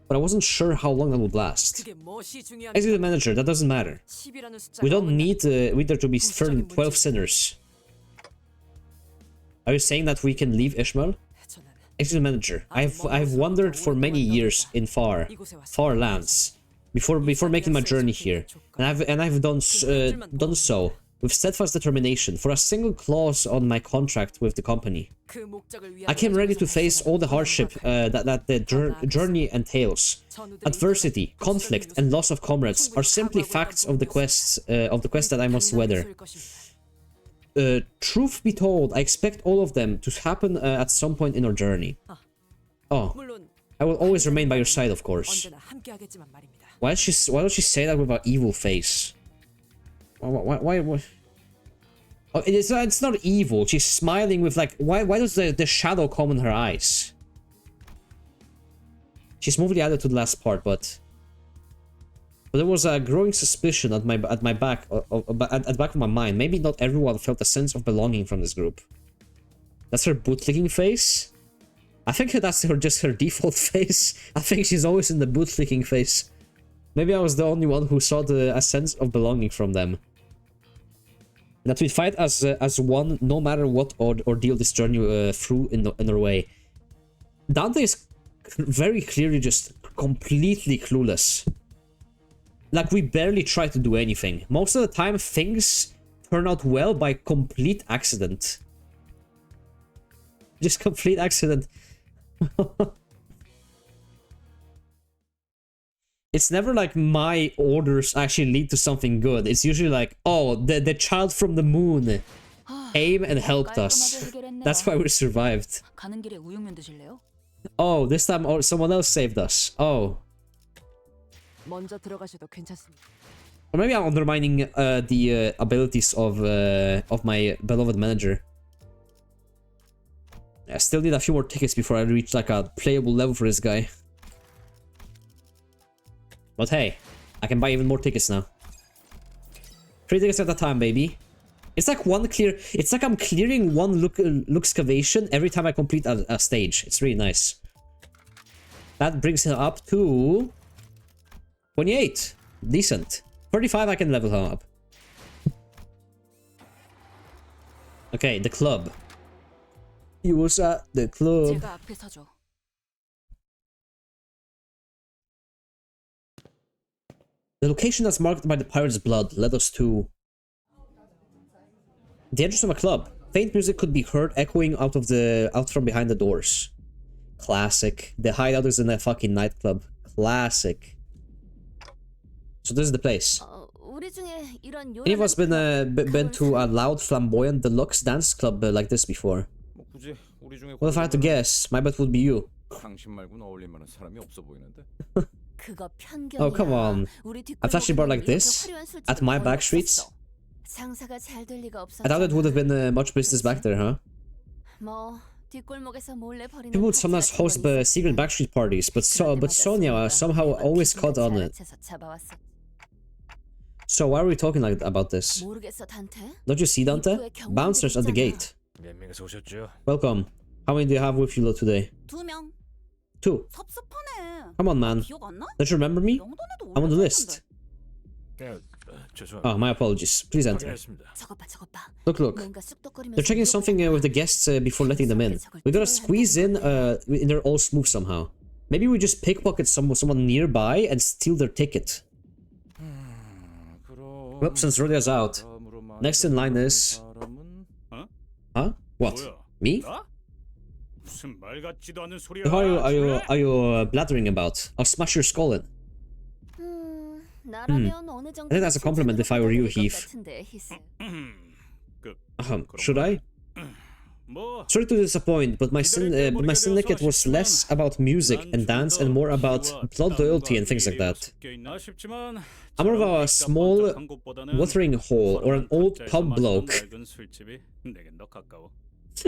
but I wasn't sure how long that would last. Executive manager, that doesn't matter. We don't need there to be 12 sinners. Are you saying that we can leave Ishmael? Executive manager, I've wandered for many years in far lands before making my journey here, and I've done so with steadfast determination for a single clause on my contract with the company. I came ready to face all the hardship that the journey entails. Adversity, conflict, and loss of comrades are simply facts of the quest that I must weather. Truth be told, I expect all of them to happen at some point in our journey. Oh, I will always remain by your side, of course. Why does she say that with an evil face? Why? Oh, it's not evil. She's smiling with like. Why does the shadow come in her eyes? She's moved the other to the last part, but there was a growing suspicion at my back at the back of my mind. Maybe not everyone felt a sense of belonging from this group. That's her bootlicking face. I think that's just her default face. I think she's always in the bootlicking face. Maybe I was the only one who saw a sense of belonging from them. That we fight as one, no matter what ordeal this journey through in our way. Dante is very clearly just completely clueless. Like, we barely try to do anything. Most of the time, things turn out well by complete accident. Just complete accident. It's never like my orders actually lead to something good. It's usually like, oh, the child from the moon came and helped us. That's why we survived. Oh, this time someone else saved us. Oh. Or maybe I'm undermining the abilities of my beloved manager. I still need a few more tickets before I reach like a playable level for this guy. But hey, I can buy even more tickets now. 3 tickets at a time, baby. It's like it's like I'm clearing one look excavation every time I complete a stage. It's really nice. That brings him up to 28. Decent. 35 I can level him up. Okay, the club. He was at the club. The location that's marked by the pirate's blood led us to the entrance of a club. Faint music could be heard echoing out from behind the doors. Classic. The hideout is in a fucking nightclub. Classic. So this is the place. 우리 중에 이런 Any of us been to a loud, flamboyant, deluxe dance club like this before? 뭐 굳이 우리 중에 Well, if I had to guess, my bet would be you. 당신 말고는 어울릴 만한 사람이 없어 보이는데. 그거 편견이야. Oh, come on. 우리 A flashy bar like 뒷골목에는 this? 이렇게 화려한 술집은 At my 거의 back streets? 없었어. 장사가 잘 될 리가 없었잖아. I doubt it would have been much business back there, huh? 뭐 뒷골목에서 몰래 벌이는 People would sometimes 파티 같은 host 건 secret 있었지. backstreet parties, but 그럴 때마다 Sonia 소니가 somehow 우리가 always 귀신을 caught on it. 자라채서 잡아왔었지. So why are we talking like about this? 모르겠어, 단테? Don't you see Dante? 입구에 경호원들이 Bouncers at the 있잖아. gate. 몇 명이서 오셨죠? Welcome. How many do you have with you today? 2명. 2. 섭섭하네. Come on, man. 기억 안 나? Don't you remember me? 명단에도 I'm on the 올려져 list. 있는데. 죄송합니다. Oh, my apologies. Please enter. 확인했습니다. 저것 봐, 저것 봐. Look. 뭔가 쑥덕거리면서 They're checking something with the guests before letting them in. We gotta squeeze in they're all smooth somehow. Maybe we just pickpocket someone nearby and steal their ticket. Well, since Rodeo's out, next in line is... Huh? What? Me? 무슨 말 같지도 않은 소리야. Who are you blathering about? I'll smash your skull in. 나라면 어느 정도 I think that's a compliment if I were you, Heath. Should I? 뭐 Sorry to disappoint, but my syndicate was less about music and dance and more about blood loyalty and things like that. I'm more of a small watering hole or an old pub bloke.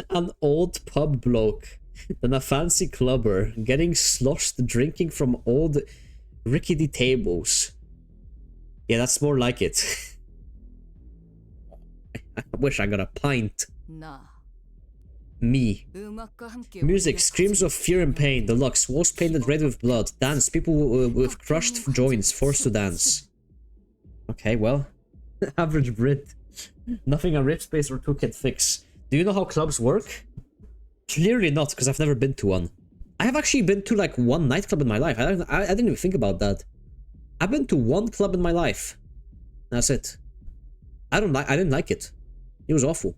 An old pub bloke than a fancy clubber getting sloshed drinking from old rickety tables. Yeah, that's more like it. I wish I got a pint. 나 Me. 음악과 함께 Music, screams of fear and pain, deluxe, walls painted red with blood, dance, people with crushed joints forced to dance. Okay, well, average Brit. Nothing a rip space or two can fix. Do you know how clubs work? Clearly not, because I've never been to one. I have actually been to like one nightclub in my life. I didn't even think about that. I've been to one club in my life. That's it. I didn't like it. It was awful.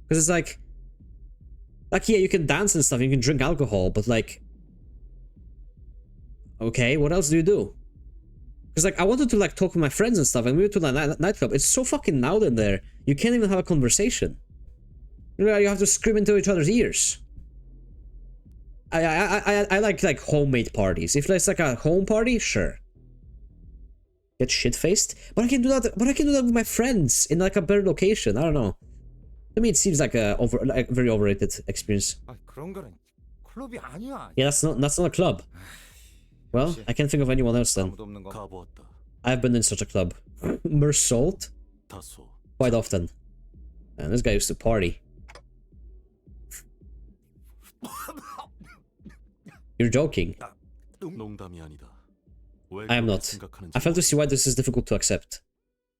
Because it's like, yeah, you can dance and stuff, you can drink alcohol, but like, okay, what else do you do? Because like, I wanted to like talk with my friends and stuff, and we went to the nightclub. It's so fucking loud in there, you can't even have a conversation. You know, you have to scream into each other's ears. I like homemade parties. If it's like a home party, sure. Get shit-faced, but I can do that. But I can do that with my friends in like a better location. I don't know. To me, it seems like a very overrated experience. 그런 거는 클럽이 아니야. Yeah, that's not a club. Well, I can't think of anyone else then. 아무도 없는 거. 가보았다. I've been in such a club. Mersalt? 다소. Quite often. And this guy used to party. You're joking. 농담이 아니다. 왜 I am 그렇게 not. 생각하는지 I fail to see why this is difficult to accept.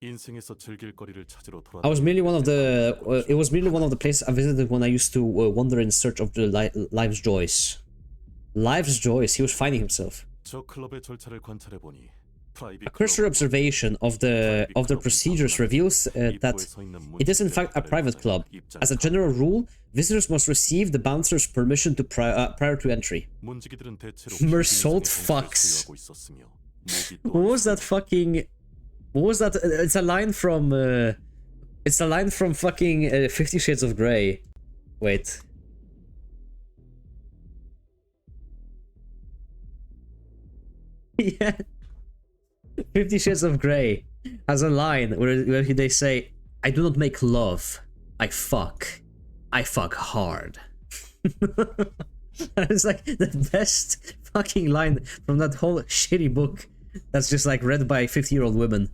인생에서 즐길 거리를 찾으러 I was merely one of the... 생각하는 it was merely one of the places I visited when I used to wander in search of the life's joys. Life's joys? He was finding himself. 저 클럽의 절차를 관찰해 보니 A cursory observation of the procedures reveals that it is in fact a private club. As a general rule, visitors must receive the bouncer's permission to prior to entry. Mersalt fucks. What was that fucking... What was that? It's a line from... it's a line from fucking 50 Shades of Grey. Wait. Yeah. 50 Shades of Grey has a line where they say, I do not make love, I fuck. I fuck hard. It's like the best fucking line from that whole shitty book that's just like read by 50-year-old women.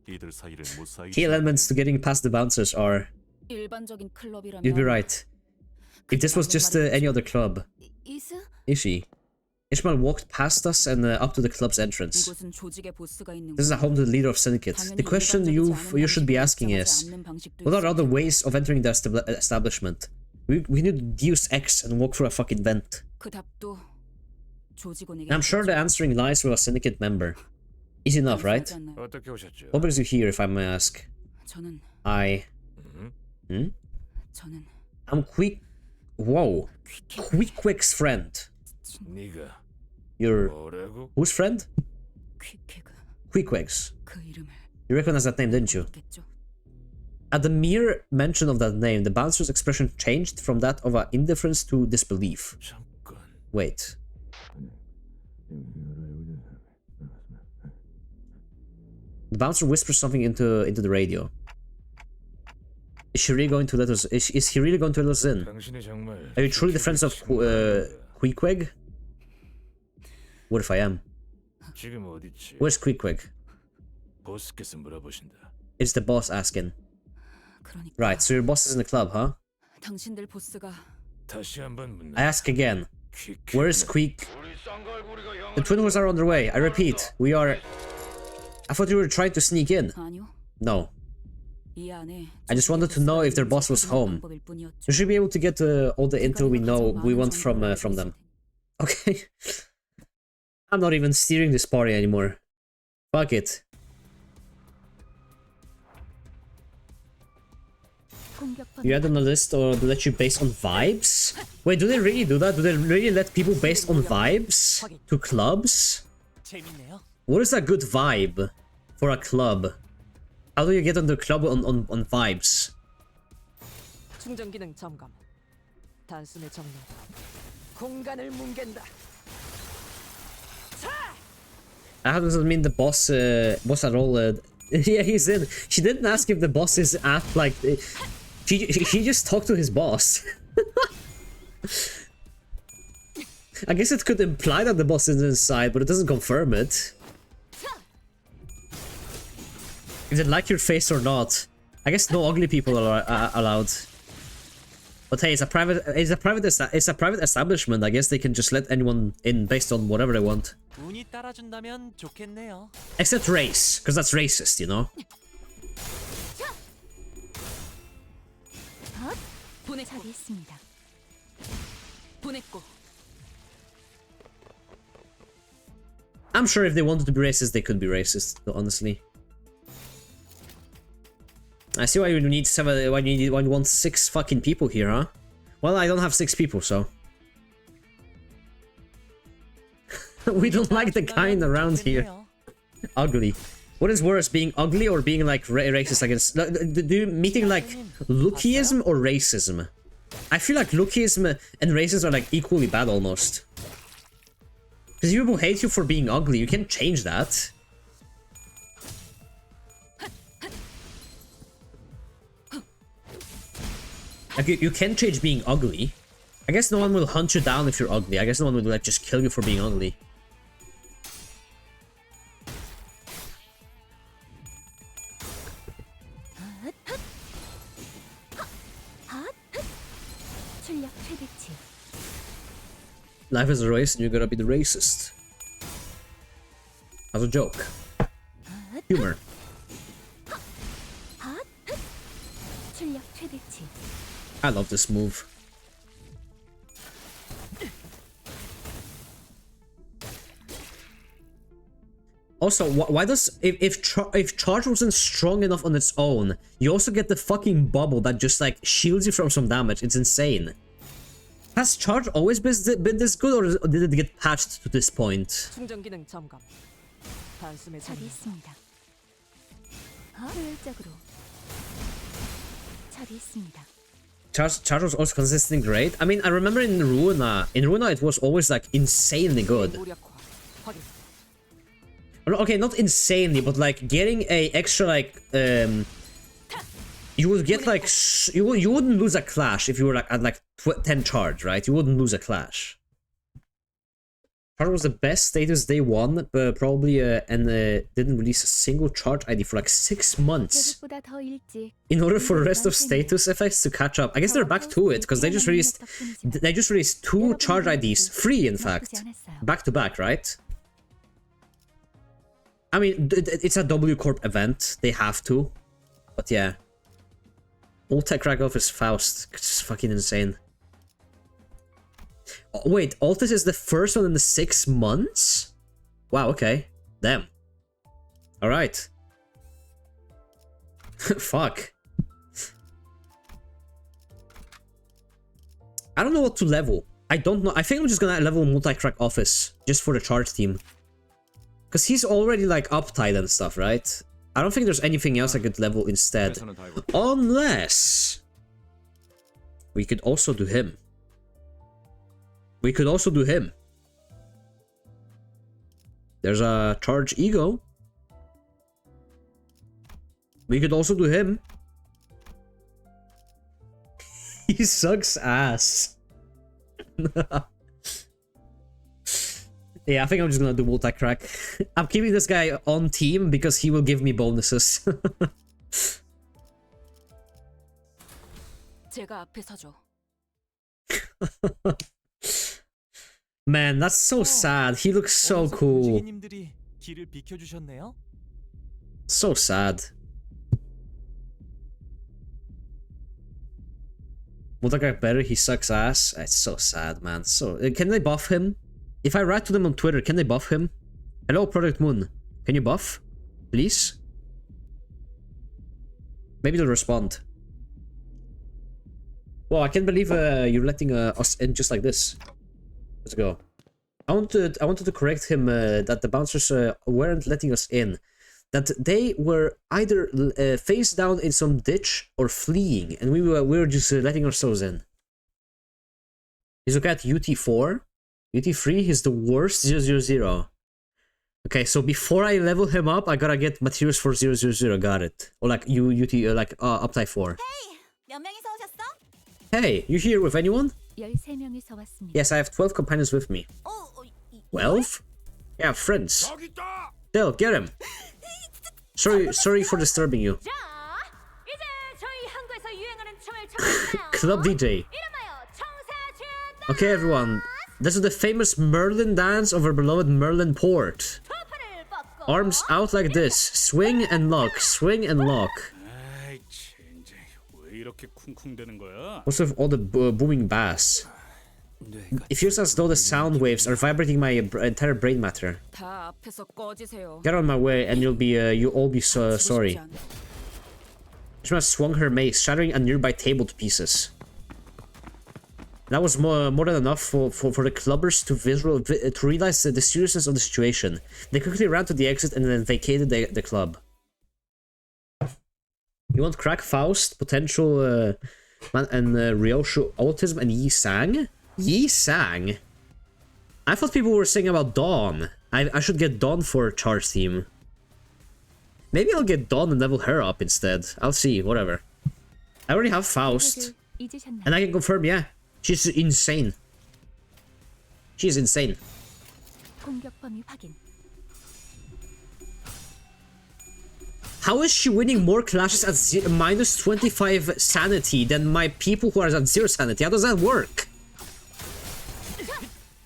Key elements to getting past the bouncers are... 일반적인 클럽이라면 You'd be right. If this was just any other club. 이스? Ishi. Ishmael walked past us and up to the club's entrance. 이곳은 조직의 보스가 있는 This is a home to the leader of Syndicate. The question you should be asking is, what are other ways of entering the establishment? We need Deus Ex and walk through a fucking vent. 그 답도 조직원에게 And I'm sure the answering lies with a Syndicate member. Easy enough, right? 어떻게 오셨죠? What brings you here, if I may ask? 저는 저는 I'm quick. Whoa. 퀴케 Quick's friend. 네가 You're 뭐라고? whose friend? 퀴케가 Quick's. 그 이름을 You recognize that name, didn't you? 겠죠. At the mere mention of that name, the bouncer's expression changed from that of indifference to disbelief. 잠깐. Wait. The bouncer whispers something into the radio. Is she really going to let us? Is he really going to let us in? 당신이 정말 Are you truly the friends of Queequeg? What if I am? 지금 어디지? Where's Queequeg? 보스께서 물어보신다. It's the boss asking. 그러니까 Right, so your boss is in the club, huh? 당신들 보스가 다시 한번 묻는. I ask again. 퀴케. Where's Queek? 우리 쌍갈고리가 영. The twin wheels are on their way. I repeat, we are. I thought you were trying to sneak in. 아니요. No. 이 안에 I just wanted to know if their boss was home. 방법일 뿐이었죠. We should be able to get all the intel we know we want from them. Okay. I'm not even steering this party anymore. Fuck it. You add on the list or do they let you based on vibes? Wait, do they really do that? Do they really let people based on vibes to clubs? 재밌네요. What is a good vibe for a club? How do you get on the club on vibes? 충전 기능 점검. 단숨에 정리. 공간을 뭉갠다. That doesn't mean the boss at all. Yeah, he's in. She didn't ask if the boss is at like. She just talked to his boss. I guess it could imply that the boss is inside, but it doesn't confirm it. Is it like your face or not? I guess no ugly people are allowed. But hey, it's a private establishment. I guess they can just let anyone in based on whatever they want. 운이 따라준다면 좋겠네요. Except race, because that's racist, you know? 보내겠습니다. 보냈고. I'm sure if they wanted to be racist, they could be racist, though, honestly. I see why you need why you want 6 fucking people here, huh? Well, I don't have 6 people, so. We don't like the kind around here. Ugly. What is worse, being ugly or being like racist against? Meeting like lookism or racism? I feel like lookism and racism are like equally bad almost. Because people hate you for being ugly, you can't change that. Like you can change being ugly. I guess no one will hunt you down if you're ugly. I guess no one will like just kill you for being ugly. Life is a race and you gotta be the racist. As a joke. Humor. I love this move. Also, why does if charge wasn't strong enough on its own, you also get the fucking bubble that just like shields you from some damage? It's insane. Has charge always been this good, or did it get patched to this point? 충전 기능 점검. 단숨에 정리. 있습니다. 효율적으로 처리했습니다. Charge was also consistently great. I mean, I remember in Ruina it was always like insanely good. 무력화. 확인. Okay, not insanely, but like getting a extra like you would get like you wouldn't lose a clash if you were like at like 10 charge, right? You wouldn't lose a clash. Charge was the best status day one, but probably didn't release a single charge ID for like 6 months in order for the rest of status effects to catch up. I guess they're back to it because they just released 2 charge IDs, 3 in fact, back to back, right? I mean, it's a W Corp event, they have to, but yeah. All tech crack off is Faust, it's fucking insane. Oh, wait, Altus is the first one in the 6 months? Wow, okay. Damn. Alright. Fuck. I don't know what to level. I don't know. I think I'm just gonna level multi-crack office just for the charge team. Because he's already like uptight and stuff, right? I don't think there's anything else I could level instead. Unless we could also do him. We could also do him. There's a charge ego. We could also do him. He sucks ass. Yeah, I think I'm just gonna do multi-crack. I'm keeping this guy on team because he will give me bonuses. 제가 앞에 서죠. Man, that's so sad. He looks so cool. 공주님들이 길을 비켜주셨네요. So sad. Multi-crack better, he sucks ass. It's so sad, man. So, can they buff him? If I write to them on Twitter, can they buff him? Hello, Project Moon. Can you buff? Please? Maybe they'll respond. Wow, I can't believe you're letting us in just like this. Let's go. I wanted to correct him that the bouncers weren't letting us in. That they were either face down in some ditch or fleeing, and we were just letting ourselves in. He's okay at UT4. UT3, he's the worst 000. Okay, so before I level him up, I gotta get materials for 000. Got it. Or like uptype 4. 몇 명이서 오셨어? Hey, you here with anyone? 13명이서 왔습니다. Yes, I have 12 companions with me. 12? Yeah, friends. 저기 있다. Dale, get him. Sorry for disturbing you. 자, 이제 저희 항구에서 유행하는 춤을 춰볼까요? Club DJ. 이름하여 청사춘 Okay, everyone. This is the famous Merlin dance of our beloved Merlin port. 투표를 뻗고 Arms out like this. Swing and lock. Swing and lock. 아이 젠장 왜 이렇게 쿵쿵대는 거야? What's with all the booming bass? It feels as though the sound waves are vibrating my entire brain matter. 다 앞에서 꺼지세요. Get out of my way and you'll all be sorry. Shima swung her mace, shattering a nearby table to pieces. That was more than enough for the clubbers to realize the seriousness of the situation. They quickly ran to the exit and then vacated the club. You want Crack Faust, Potential and Ryoshu Autism and Yi Sang? Yi Sang? I thought people were saying about Dawn. I should get Dawn for charge team. Maybe I'll get Dawn and level her up instead. I'll see, whatever. I already have Faust. And I can confirm, yeah. She's insane. She's insane. 공격 범위 확인. How is she winning more clashes at minus 25 sanity than my people who are at 0 sanity? How does that work?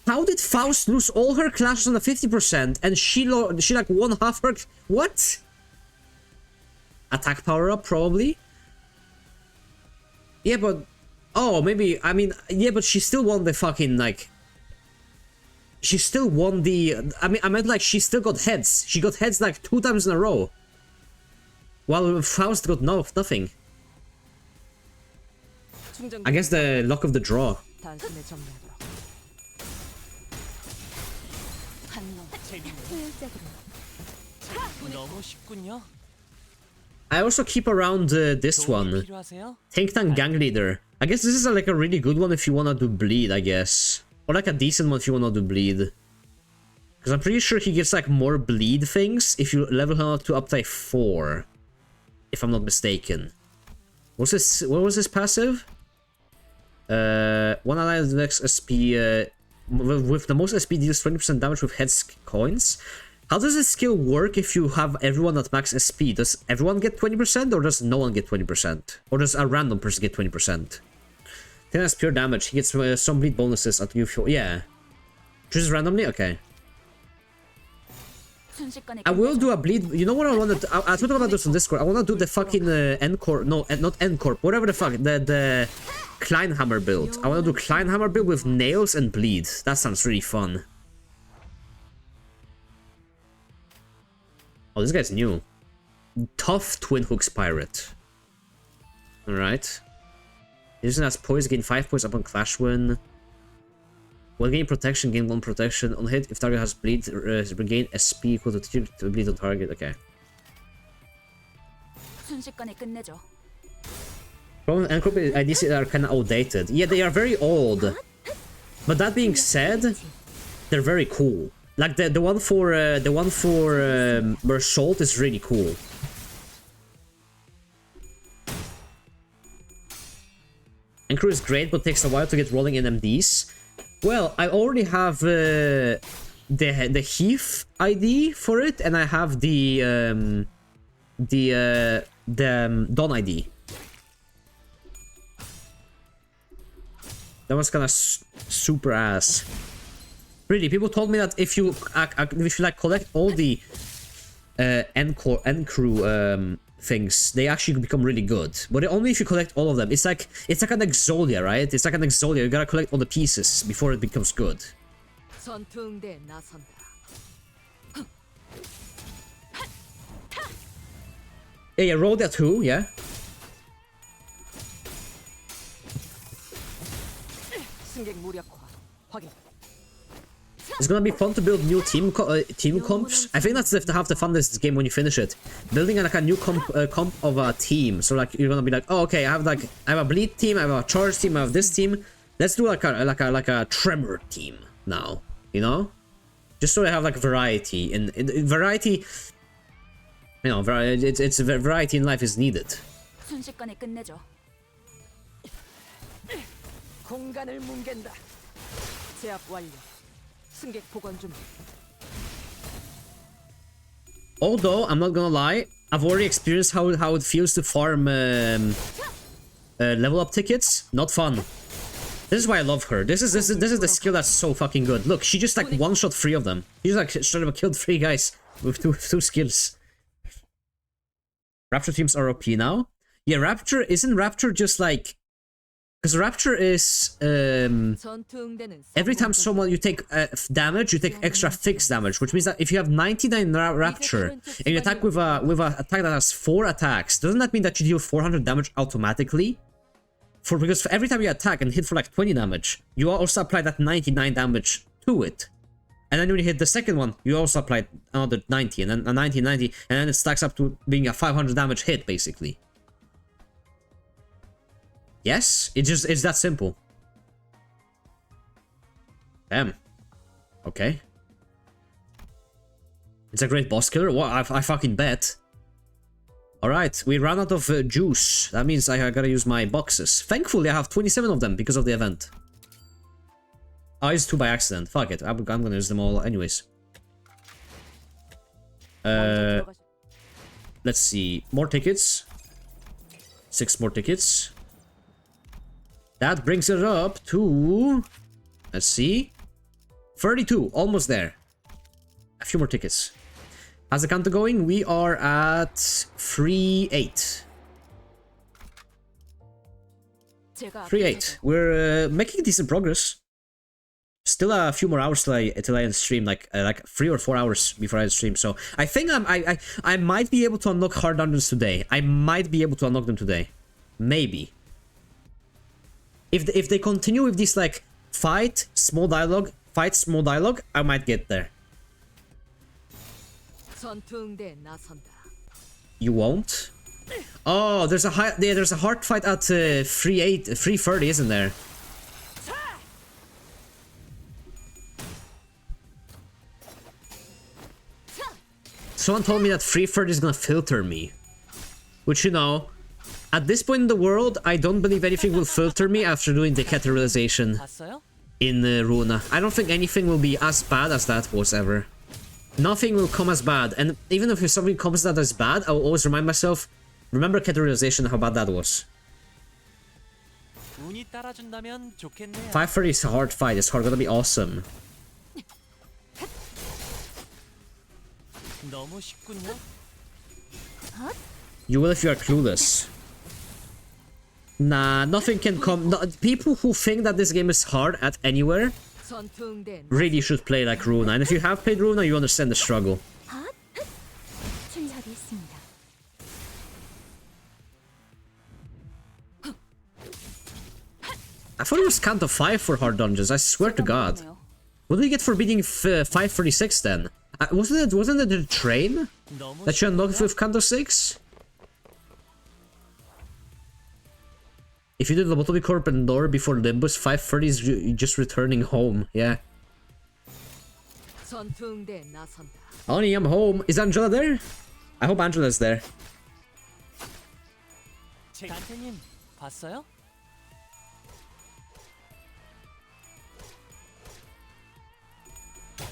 How did Faust lose all her clashes on a 50% and she like won half her... What? Attack power up, probably? Yeah, but... Oh, maybe... I mean, yeah, but she still won the fucking, like... She still won the... I meant, like, she still got heads. She got heads, like, 2 times in a row. While Faust got nothing. I guess the luck of the draw. 단숨에 정리하도록. 너무 쉽군요. I also keep around this one. 필요하세요? Tank Tank Gang Leader. I guess this is like a really good one if you wanna do bleed, I guess. Or like a decent one if you wanna do bleed. Because I'm pretty sure he gets like more bleed things if you level him up to uptype 4. If I'm not mistaken. What was his passive? One ally of the next SP with the most SP deals 20% damage with heads coins. How does this skill work if you have everyone at max SP? Does everyone get 20% or does no one get 20%? Or does a random person get 20%? Then that's pure damage. He gets some bleed bonuses at you. Yeah. Chooses randomly? Okay. I will do a bleed. You know what I want to... I talked about this on Discord. I want to do the fucking Encore... No, not Encore. Whatever the fuck. The Kleinhammer build. I want to do Kleinhammer build with nails and bleed. That sounds really fun. Oh, this guy's new. Tough Twin Hooks Pirate. Alright. Using as poise, gain 5 points upon clash win. While gaining protection, gain 1 protection. On hit, if target has bleed, regain SP equal to bleed on target. Okay. 순식간에 끝내죠. Problem and group IDs are kind of outdated. Yeah, they are very old. But that being said, they're very cool. Like the one for Mersault is really cool. Encrew is great, but takes a while to get rolling in MDs. Well, I already have the Heath ID for it, and I have the Dawn ID. That was kind of super ass. Really, people told me that if you like collect all the Encrew things, they actually become really good. But only if you collect all of them. It's like an Exolia, right? It's like an Exolia. You gotta collect all the pieces before it becomes good. 전투응대에 나선다. Yeah, roll that too, yeah. 승객 무력화 확인. It's gonna be fun to build new team comps. I think that's half the fun of this game when you finish it. Building like a new comp of a team. So like you're gonna be like, oh okay, I have a bleed team, I have a charge team, I have this team. Let's do like a tremor team now. You know, just so I have like variety and variety. You know, it's variety in life is needed. 순식간에 끝내죠. 공간을 뭉갠다. 제압 완료. 승객 복원 중. Although I'm not gonna lie, I've already experienced how it feels to farm level up tickets. Not fun. This is why I love her. This is the skill that's so fucking good. Look, she just like one shot 3 of them. She just like straight up killed 3 guys with two skills. Rapture teams are OP now. Yeah, Rapture isn't Rapture just like, because Rapture is every time someone you take damage, you take extra fixed damage, which means that if you have 99 Rapture and you attack with a attack that has 4 attacks, doesn't that mean that you deal 400 damage automatically? Because for every time you attack and hit for like 20 damage, you also apply that 99 damage to it. And then when you hit the second one, you also apply another 90, and then a 90, and then it stacks up to being a 500 damage hit, basically. Yes, it's that simple. Damn. Okay. It's a great boss killer. What? I fucking bet. Alright, we ran out of juice. That means I gotta use my boxes. Thankfully, I have 27 of them because of the event. I used 2 by accident. Fuck it. I'm gonna use them all anyways. Let's see. More tickets. 6 more tickets. That brings it up to... Let's see. 32. Almost there. A few more tickets. How's the Canto going? We are at 3-8. 3-8. We're making decent progress. Still a few more hours till I end stream, like 3 or 4 hours before I end stream. So I think I might be able to unlock hard dungeons today. I might be able to unlock them today. Maybe. If they continue with this like fight small dialogue, I might get there. You won't? Oh, there's a hard fight at 3:30, isn't there? Someone told me that 3:30 is gonna filter me. Which, you know, at this point in the world, I don't believe anything will filter me after doing the categorization in Runa. I don't think anything will be as bad as that was ever. Nothing will come as bad, and even if something comes that is bad, I will always remind myself, remember categorization, how bad that was. 5:30 is a hard fight, it's gonna be awesome. You will if you are clueless. Nah, nothing can come. No, people who think that this game is hard at anywhere really should play like Runa. And if you have played Runa, you understand the struggle. I thought it was Canto 5 for hard dungeons, I swear to god. What do you get for beating 536 then? Wasn't it the train that you unlocked with Canto 6? If you did the Lobotomy Corp and Nor before Limbus, 530 is just returning home, yeah. 전투응대에 나선다. Oni, I'm home. Is Angela there? I hope Angela's there. 간태님 봤어요?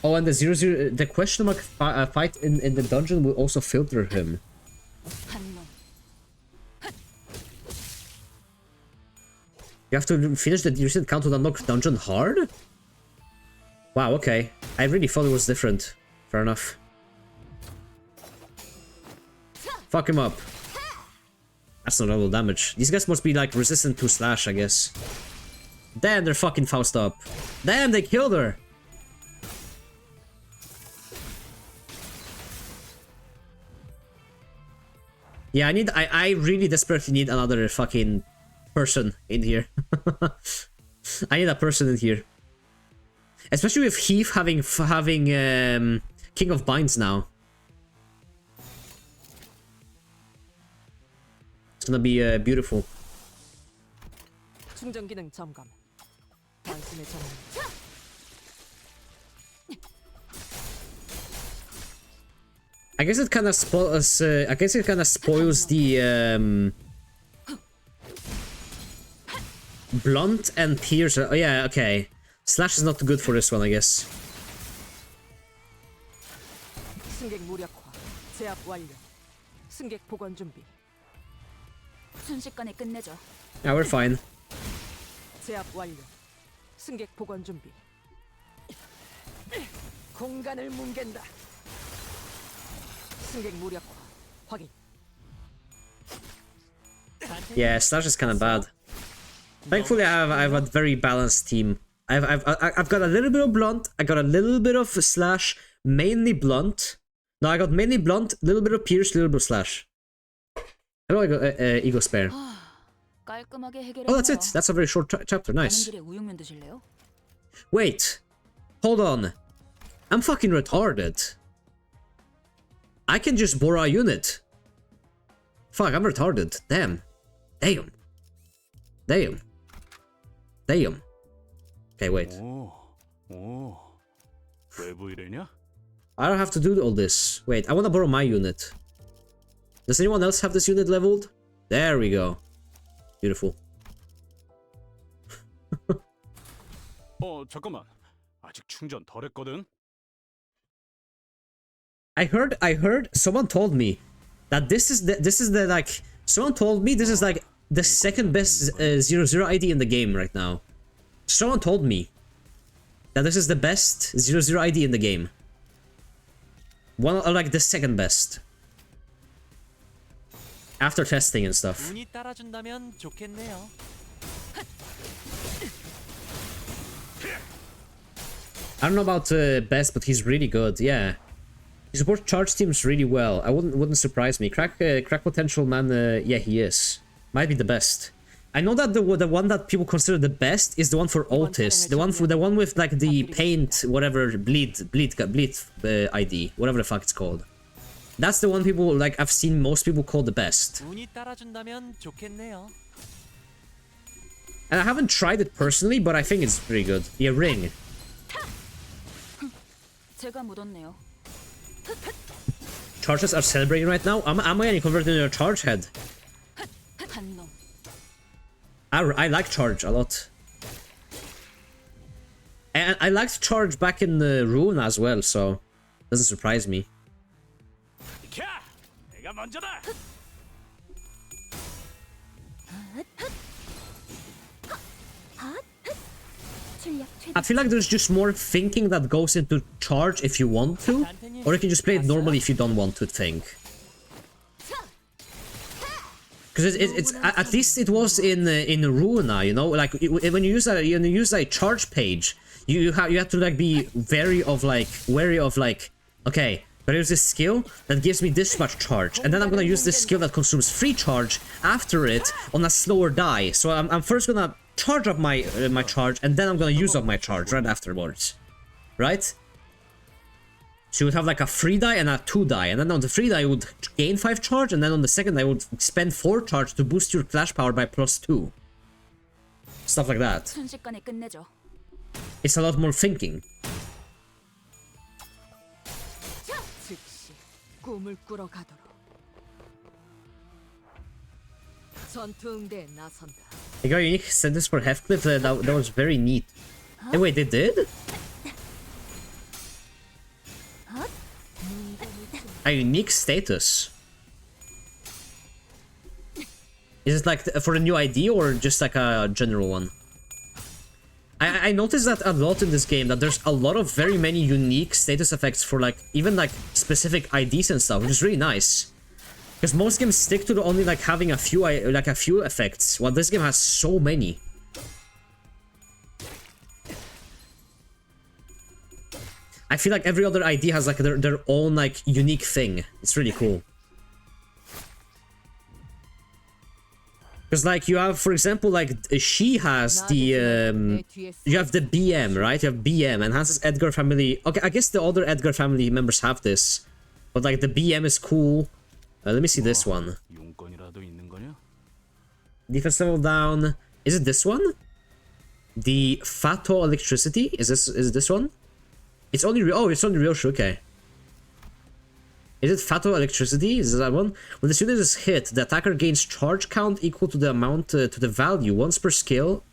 Oh, and the question mark fight in the dungeon will also filter him. You have to finish the recent count to unlock dungeon hard? Wow, okay. I really thought it was different. Fair enough. Fuck him up. That's not double damage. These guys must be like resistant to slash, I guess. Damn, they're fucking Faust up. Damn, they killed her. Yeah, I really desperately need another fucking person in here. I need a person in here. Especially with Heath having King of Binds now. It's gonna be beautiful. 충전 기능 점검. 당신의 정리. I guess it kind of spoils the blunt and pierce. Oh yeah, okay. Slash is not good for this one, I guess. 승객 무력화. 제압 완료. 승객 복원 준비. 순식간에 끝내죠. Yeah, we're fine. 제압 완료. 승객 복원 준비. 공간을 뭉갠다. 승객 무력화. 확인. Yeah, Slash is kind of bad. Thankfully, I have a very balanced team. I've got a little bit of blunt. I got a little bit of slash, mainly blunt. No, I got mainly blunt, little bit of pierce, little bit of slash. Hello, ego spare. Oh, that's it. That's a very short chapter. Nice. Wait, hold on. I'm fucking retarded. I can just borrow a unit. Fuck, I'm retarded. Damn. Damn. Damn. Damn. Okay, wait. I don't have to do all this. Wait, I want to borrow my unit. Does anyone else have this unit leveled? There we go. Beautiful. 잠깐만. 아직 충전 덜 했거든. I heard someone told me that this is the like someone told me this is like the second best 0-0 ID in the game right now. Someone told me that this is the best 0-0 ID in the game. One or like the second best. After testing and stuff. 운이 따라준다면 좋겠네요. I don't know about best, but he's really good. Yeah, he supports charge teams really well. I wouldn't surprise me. Crack potential man. Yeah, he is. Might be the best. I know that the one that people consider the best is the one for Otis. The one with like the paint whatever bleed ID, whatever the fuck it's called. That's the one people like. I've seen most people call the best. 운이 따라준다면 좋겠네요. And I haven't tried it personally, but I think it's pretty good. Yeah, ring. 제가 묻었네요. Charges are celebrating right now. Am I getting converted into a charge head? 한놈. I like charge a lot. And I liked charge back in the Rune as well, so doesn't surprise me. 내가 먼저다. I feel like there's just more thinking that goes into charge if you want to, or you can just play it normally if you don't want to think. Because it's at least it was in Ruina, you know, like when you use a charge page, you have to like be wary of like okay, but here's this skill that gives me this much charge, and then I'm gonna use this skill that consumes free charge after it on a slower die. So I'm first gonna charge up my my charge, and then I'm gonna use up my charge right afterwards, right? So you would have like a 3 die and a 2 die, and then on the 3 die you would gain 5 charge, and then on the second die you would spend 4 charge to boost your flash power by +2. Stuff like that. 순식간에 끝내죠. It's a lot more thinking. 즉시 꿈을 꾸러 가도록. 전투 응대에 나선다. They got a unique sentence for Heathcliff. That was very neat. Hey, wait, they did? A unique status. Is it like for a new ID or just like a general one? I noticed that a lot in this game, that there's a lot of very many unique status effects for like even like specific IDs and stuff, which is really nice. Because most games stick to only like having a few effects, while this game has so many. I feel like every other ID has like their own like unique thing. It's really cool. Because like you have, for example, like she has the you have the BM, right? You have BM, enhances Edgar family. Okay, I guess the other Edgar family members have this, but like the BM is cool. Let me see this one. 용건이라도 있는 거냐? Defense level down. Is it this one? The Fato electricity? Is this one? It's only it's only Ryoshu, okay. Is it Fato electricity? Is that one? When the student is hit, the attacker gains charge count equal to the amount to the value once per skill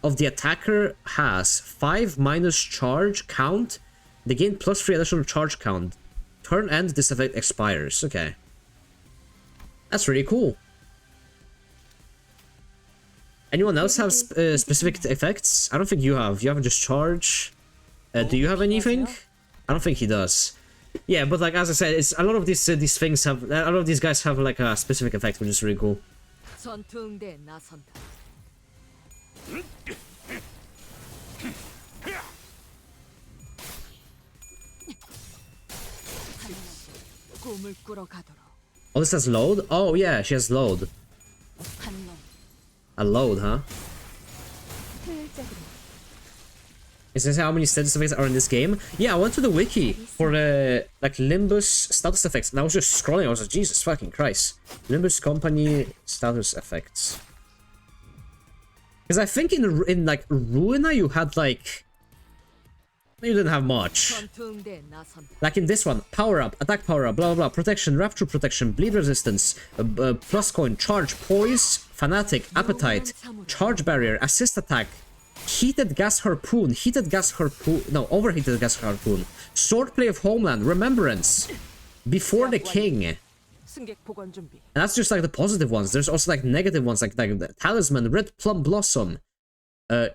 of the attacker has 5 minus charge count. They gain +3 additional charge count. Turn end, this effect expires. Okay. That's really cool. Anyone else have specific effects? I don't think you have. You have just charge. Do you have anything? I don't think he does. Yeah, but like as I said, it's a lot of these things have a lot of these guys have like a specific effect, which is really cool. 전투 응대에 나선다. 꿈을 꾸러 가도록. Oh, this has load? Oh yeah, she has load. A load, huh? Is this how many status effects are in this game? Yeah, I went to the wiki for the like Limbus status effects, and I was just scrolling. I was like, Jesus fucking Christ, Limbus company status effects. Because I think in like Ruina you had like you didn't have much. Like in this one, power up, attack power up, blah blah blah, protection, rapture protection, bleed resistance, plus coin, charge, poise, fanatic, appetite, charge barrier, assist attack. Heated gas harpoon, no, overheated gas harpoon, swordplay of homeland, remembrance, before the king. And that's just like the positive ones. There's also like negative ones, like the talisman, red plum blossom,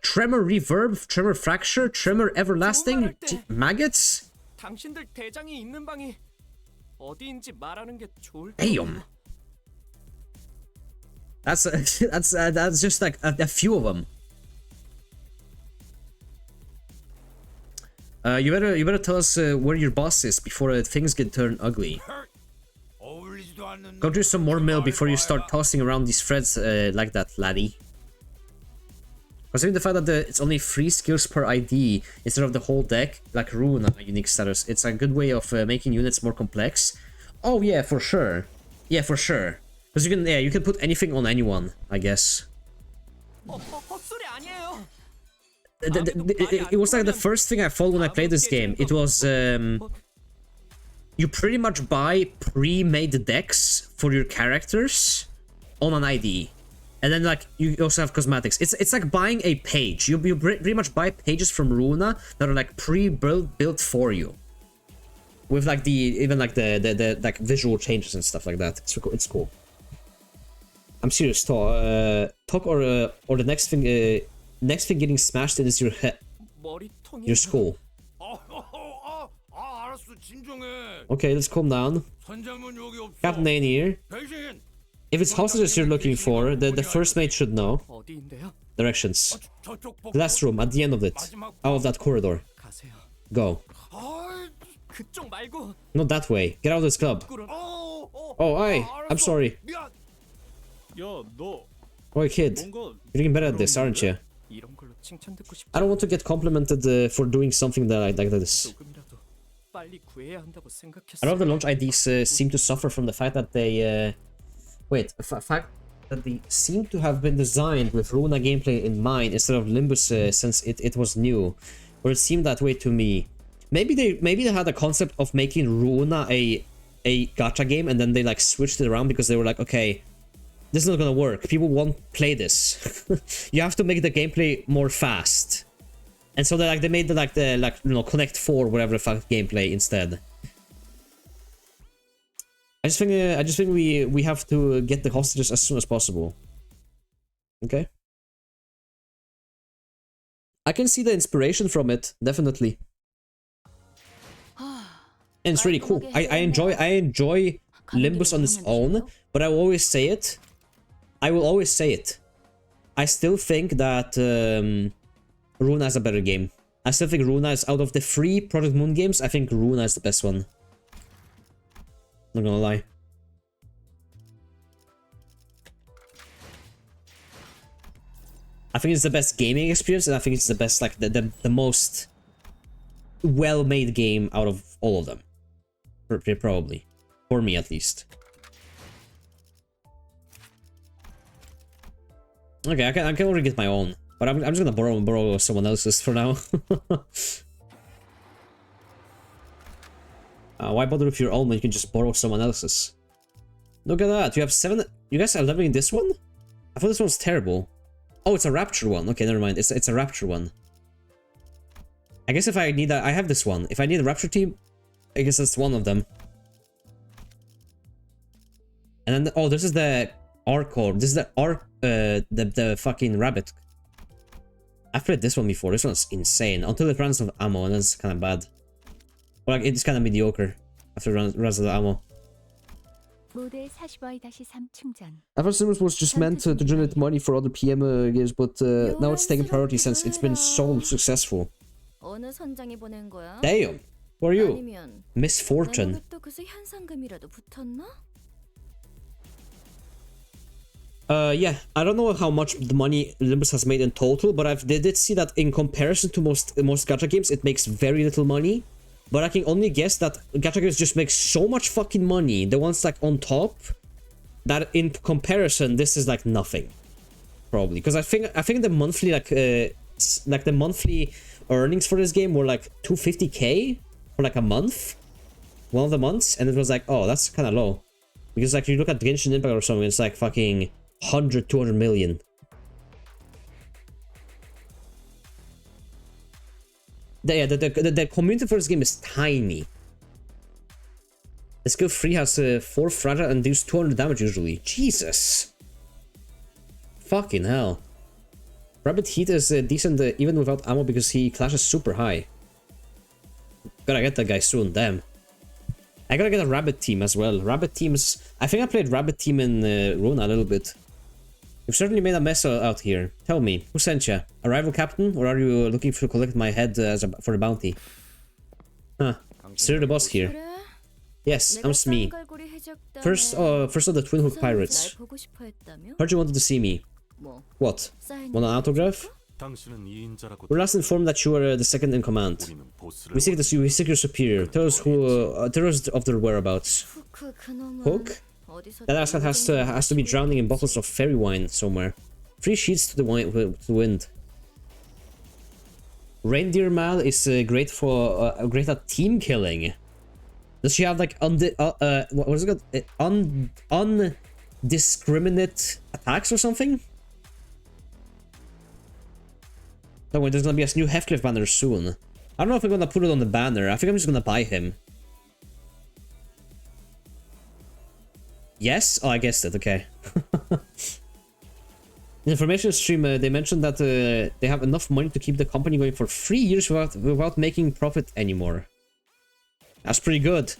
tremor reverb, tremor fracture, tremor everlasting, maggots. 당신들 대장이 있는 방이 어디인지 말하는 게 좋을 Damn. That's just like a few of them. You better tell us where your boss is before things get turned ugly. Go do some more mail before you start tossing around these threads like that, laddie. Considering the fact that it's only 3 skills per ID instead of the whole deck, like Rune unique status, it's a good way of making units more complex. Oh yeah, for sure. Yeah, for sure. Because you can put anything on anyone, I guess. 헛소리 아니에요. It was like the first thing I thought when I played this game. It was you pretty much buy pre-made decks for your characters on an ID, and then like you also have cosmetics. It's like buying a page. You pretty much buy pages from Runa that are like pre-built for you, with like the like visual changes and stuff like that. It's cool. I'm serious. Talk or the next thing. Next thing getting smashed in is your head. Your skull. Okay, let's calm down. Captain Ain here. If it's hostages you're looking for, the first mate should know. Directions. Glass room at the end of it. Out of that corridor. Go. Not that way. Get out of this club. Oh, I'm sorry. 야, 너 Boy, kid, 뭔가 you're getting better at this, aren't you? 이런 걸로 칭찬듣고 싶지. I don't want to get complimented for doing something that like this. 조금이라도 빨리 구해야 한다고 생각했어. A lot of the launch IDs seem to suffer from the fact that they fact that they seem to have been designed with Runa gameplay in mind instead of Limbus since it was new, or it seemed that way to me. Maybe they had a concept of making Runa a gacha game and then they like switched it around because they were like, okay, this is not gonna work. People won't play this. You have to make the gameplay more fast. And so they made the Connect 4 whatever the fuck gameplay instead. I just think we have to get the hostages as soon as possible. Okay. I can see the inspiration from it, definitely. And it's really cool. I enjoy Limbus on its own, but I will always say it. I still think that Runa is a better game. I still think Runa is, out of the 3 Project Moon games, I think Runa is the best one. Not gonna lie. I think it's the best gaming experience, and I think it's the best, like, the most well-made game out of all of them. Probably. For me, at least. Okay, I can already get my own. But I'm just gonna borrow someone else's for now. Why bother with your own when you can just borrow someone else's? Look at that, you have 7... You guys are leveling this one? I thought this one was terrible. Oh, it's a Rapture one. Okay, never mind. It's a Rapture one. I guess if I need that... I have this one. If I need a Rapture team, I guess that's one of them. And then... Oh, this is the Arcor. This is the Arc... the fucking rabbit. I've played this one before. This one's insane. Until it runs out of ammo, and that's kind of bad. Or like, it's kind of mediocre after it runs out of ammo. I thought Sims was just meant to generate money for other PM games, but now it's taking priority since it's been so successful. Damn! Who are you? Miss Fortune. Yeah, I don't know how much the money Limbus has made in total, but they did see that in comparison to most gacha games, it makes very little money. But I can only guess that gacha games just make so much fucking money, the ones like on top, that in comparison, this is like nothing. Probably. Because I think the monthly, like the monthly earnings for this game were like 250k for like a month. One of the months, and it was like, oh, that's kind of low. Because like you look at Genshin Impact or something, it's like fucking 100-200 million. The community for this game is tiny. The skill 3 has 4 fragile and deals 200 damage usually. Jesus. Fucking hell. Rabbit Heat is decent even without ammo because he clashes super high. Gotta get that guy soon, damn. I gotta get a Rabbit team as well. Rabbit teams... I think I played Rabbit team in Runa a little bit. You've certainly made a mess out here. Tell me, who sent you? A rival captain? Or are you looking to collect my head for the bounty? Huh. Sir the boss here. Yes, I'm Smee. First of the Twin Hook Pirates. Heard you wanted to see me. What? Want an autograph? We're last informed that you are the second in command. We seek your superior. Tell us of their whereabouts. Hook? That asshole has to be drowning in bottles of fairy wine somewhere. 3 sheets to the wind. Reindeer Mal is great at team killing. Does she have like what is it called? Undiscriminate attacks or something? No, wait, there's gonna be a new Heathcliff banner soon. I don't know if I'm gonna put it on the banner. I think I'm just gonna buy him. Yes? Oh, I guessed it. Okay. In the information stream, they mentioned that they have enough money to keep the company going for 3 years without making profit anymore. That's pretty good.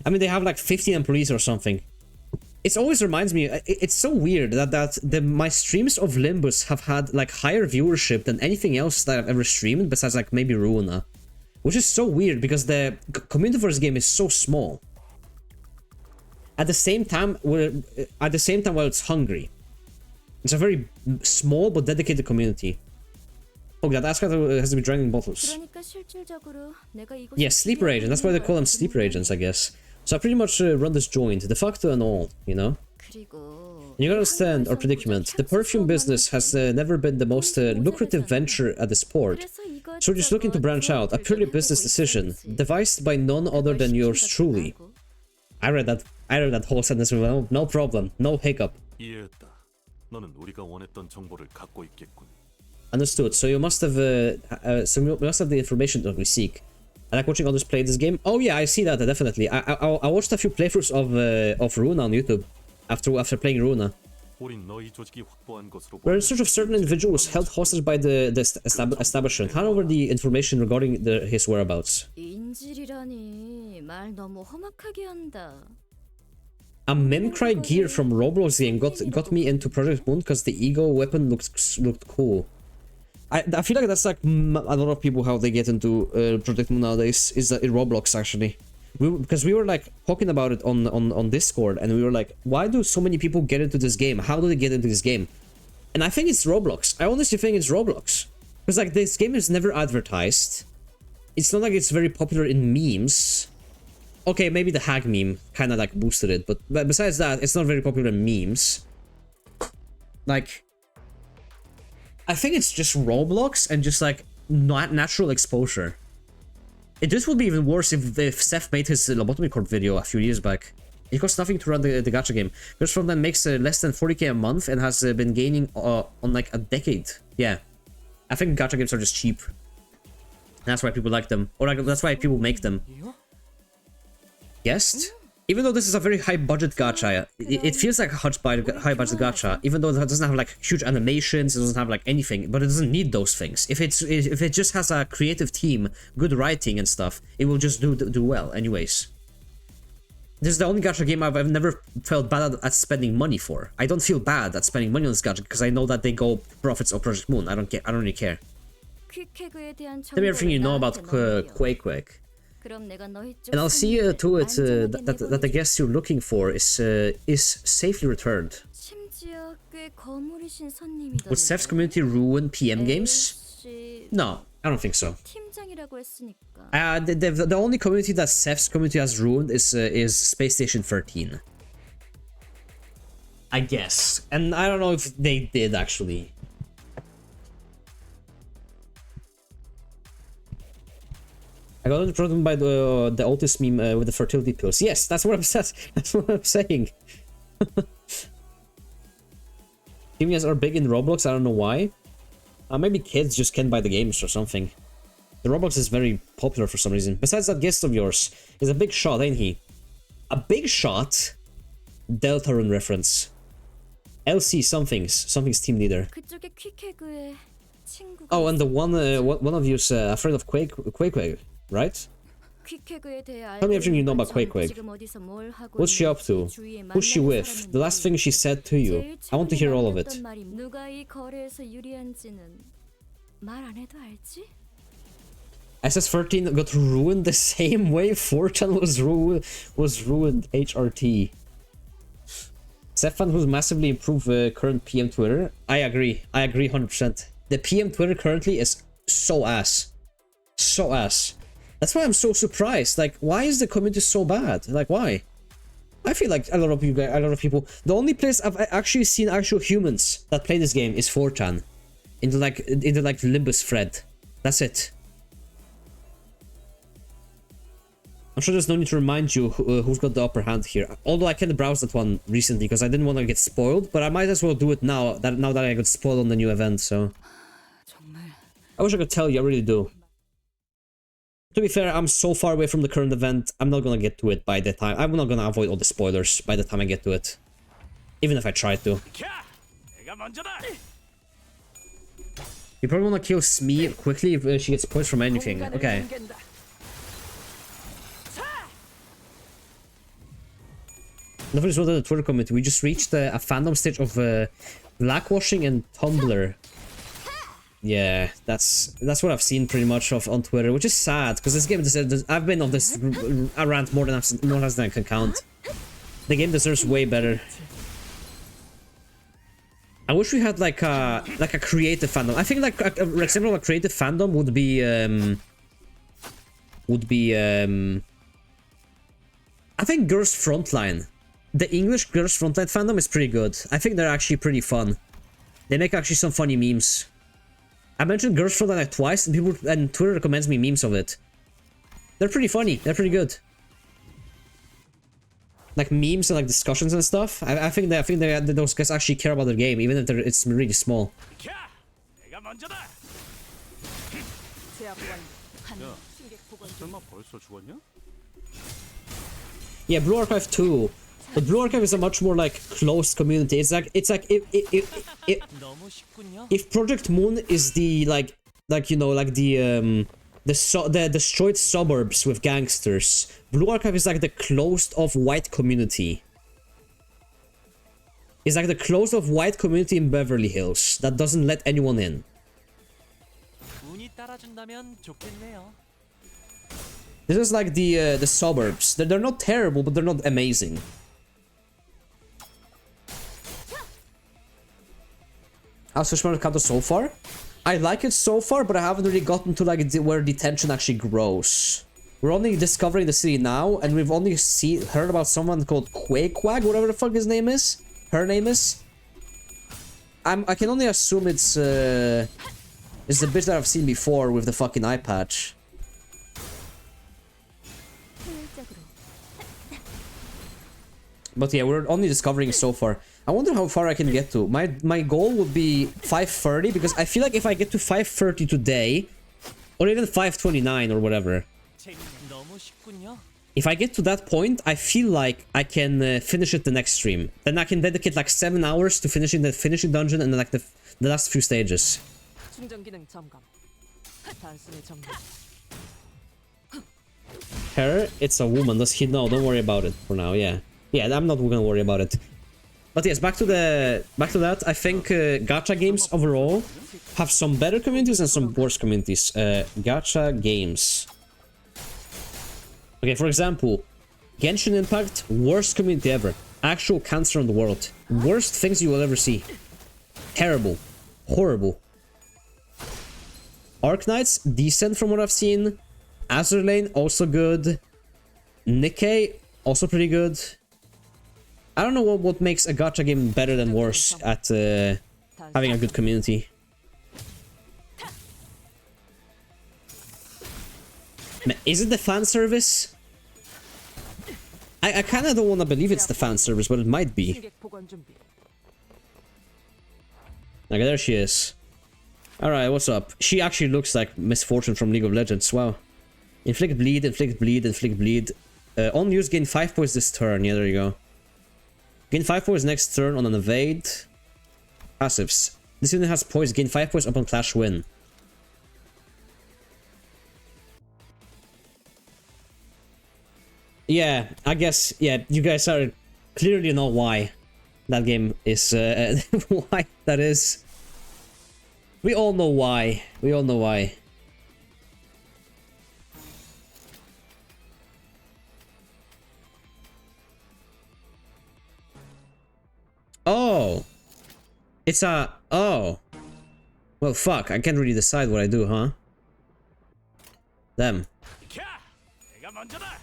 I mean, they have like 15 employees or something. It always reminds me, it's so weird that my streams of Limbus have had like higher viewership than anything else that I've ever streamed besides like maybe Runa. Which is so weird because the community for this game is so small. At the same time, while it's hungry. It's a very small but dedicated community. Oh, that Ascot has to be drinking bottles. 그러니까 실질적으로 내가 이곳에 Yeah, sleeper agent. That's why they call them sleeper agents, I guess. So I pretty much run this joint, de facto and all, you know? 그리고 You gotta understand our predicament. The perfume business has never been the most lucrative venture at this port. So we're just looking to branch out. A purely business decision, devised by none other than yours truly. I read that whole sentence well. No problem. No hiccup. 이해했다. 너는 우리가 원했던 정보를 갖고 있겠군. Understood. So you must have the information that we seek. I like watching others play this game. Oh yeah, I see that definitely. I watched a few playthroughs of Runa on YouTube after playing Runa. 우린 너희 조직이 확보한 것으로 We're in search of certain individuals held hostage by the establishment. Hand over the information regarding his whereabouts. 인질이라니 말 너무 험악하게 한다. A Mimcry gear from Roblox game got me into Project Moon because the ego weapon looked cool. I feel like that's like a lot of people how they get into Project Moon nowadays is that in Roblox actually. Because we were like talking about it on Discord and we were like, why do so many people get into this game? How do they get into this game? And I think it's Roblox. I honestly think it's Roblox. Because like this game is never advertised. It's not like it's very popular in memes. Okay, maybe the hag meme kind of like boosted it, but besides that, it's not very popular in memes. Like, I think it's just Roblox and just like not natural exposure. This would be even worse if Seth made his lobotomy court video a few years back. It costs nothing to run the gacha game. Just from them makes less than 40k a month and has been gaining on like a decade. Yeah, I think gacha games are just cheap. That's why people like them, or like that's why people make them. Guessed? Even though this is a very high budget gacha, it feels like a high budget gacha. Even though it doesn't have like huge animations, it doesn't have like anything, but it doesn't need those things. If it just has a creative team, good writing and stuff, it will just do well. Anyways, this is the only gacha game I've never felt bad at spending money for. I don't feel bad at spending money on this gacha because I know that they go profits of Project Moon. I don't really care. Tell me everything you know about Quake. And I'll see to it that the guest you're looking for is safely returned. Would Seth's community ruin PM games? No, I don't think so. The only community that Seth's community has ruined is Space Station 13. I guess. And I don't know if they did actually. I got introduced by the Otis meme with the fertility pills. Yes, that's what I'm saying. That's what I'm saying. Gamers are big in Roblox. I don't know why. Maybe kids just can't buy the games or something. The Roblox is very popular for some reason. Besides that guest of yours, he's a big shot, ain't he? A big shot? Deltarune reference. LC something's team leader. Oh, and the one of you's a friend of Quake, right? Tell me everything you know about Quake. What's she up to? Who's she with? The last thing she said to you. I want to hear all of it. SS13 got ruined the same way 4chan was ruined HRT. Stefan who's massively improved current PM Twitter. I agree 100%. The PM Twitter currently is so ass. So ass. That's why I'm so surprised. Like, why is the community so bad? Like, why? I feel like a lot of people. The only place I've actually seen actual humans that play this game is 4chan, in the like Limbus thread. That's it. I'm sure there's no need to remind you who's got the upper hand here. Although I kind of browsed that one recently because I didn't want to get spoiled, but I might as well do it now that I got spoiled on the new event. So I wish I could tell you. I really do. To be fair, I'm so far away from the current event, I'm not gonna get to it by the time. I'm not gonna avoid all the spoilers by the time I get to it. Even if I try to. You probably wanna kill Smee quickly if she gets points from anything. Okay. Nothing is wrong with the Twitter community. We just reached a fandom stage of blackwashing and Tumblr. Yeah, that's what I've seen pretty much of on Twitter, which is sad because this game I've been on this rant more than I can count. The game deserves way better. I wish we had like a creative fandom. I think like an example of a creative fandom would be I think Girls Frontline. The English Girls Frontline fandom is pretty good. I think they're actually pretty fun. They make actually some funny memes. I mentioned Girls Frontline like twice, and people and Twitter recommends me memes of it. They're pretty funny. They're pretty good. Like memes and like discussions and stuff. I think that those guys actually care about their game, even if it's really small. 내가 먼저다. 제압 완료. 야, 승객 보건 준비. 설마 벌써 죽었냐? Yeah, Blue Archive 2. But Blue Archive is a much more like closed community. It's like 너무 쉽군요. if Project Moon is the like you know like the destroyed suburbs with gangsters, Blue Archive is like the closed off white community. It's like the closed off white community in Beverly Hills that doesn't let anyone in. 운이 따라준다면 좋겠네요. This is like the suburbs. They're not terrible, but they're not amazing. How's Fishman Canto so far? I like it so far, but I haven't really gotten to like where the tension actually grows. We're only discovering the city now, and we've only heard about someone called Quaquag, whatever the fuck his name is. Her name is. I can only assume it's the bitch that I've seen before with the fucking eye patch. But yeah, we're only discovering so far. I wonder how far I can get to. My goal would be 5:30, because I feel like if I get to 5:30 today, or even 5:29 or whatever, 너무 쉽군요. if I get to that point, I feel like I can finish it the next stream. Then I can dedicate like 7 hours to finishing the finishing dungeon and like the last few stages. 충전 기능 점검. 단순히 점검. Her, it's a woman. Does he know? Don't worry about it for now. Yeah, I'm not gonna worry about it. But yes, back to that. I think gacha games overall have some better communities and some worse communities. Gacha games. Okay, for example, Genshin Impact, worst community ever. Actual cancer on the world. Worst things you will ever see. Terrible. Horrible. Arknights, decent from what I've seen. Azur Lane, also good. Nikkei, also pretty good. I don't know what makes a gacha game better than worse at having a good community. Is it the fan service? I kind of don't want to believe it's the fan service, but it might be. 승객 보건 준비. Okay, there she is. Alright, what's up? She actually looks like Misfortune from League of Legends. Wow. Inflict bleed, inflict bleed, inflict bleed. On use, gain 5 points this turn. Yeah, there you go. Gain 5 points next turn on an evade. Passives. This unit has points. Gain 5 points upon clash win. Yeah, I guess, yeah, you guys are clearly know why that game is, why that is. We all know why. We all know why. Oh. It's a... Oh. Well, fuck. I can't really decide what I do, huh? Damn. 내가 먼저다.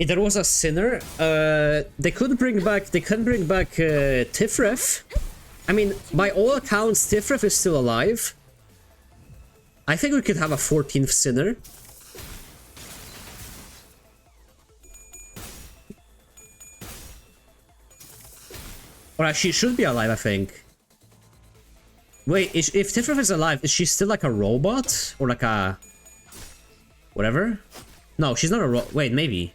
If there was a sinner, they can bring back Tifref. I mean, by all accounts, Tifref is still alive. I think we could have a 14th sinner. Or actually, she should be alive, I think. Wait, if Tifref is alive, is she still like a robot? Or like a... whatever? No, she's not a robot. Wait, maybe.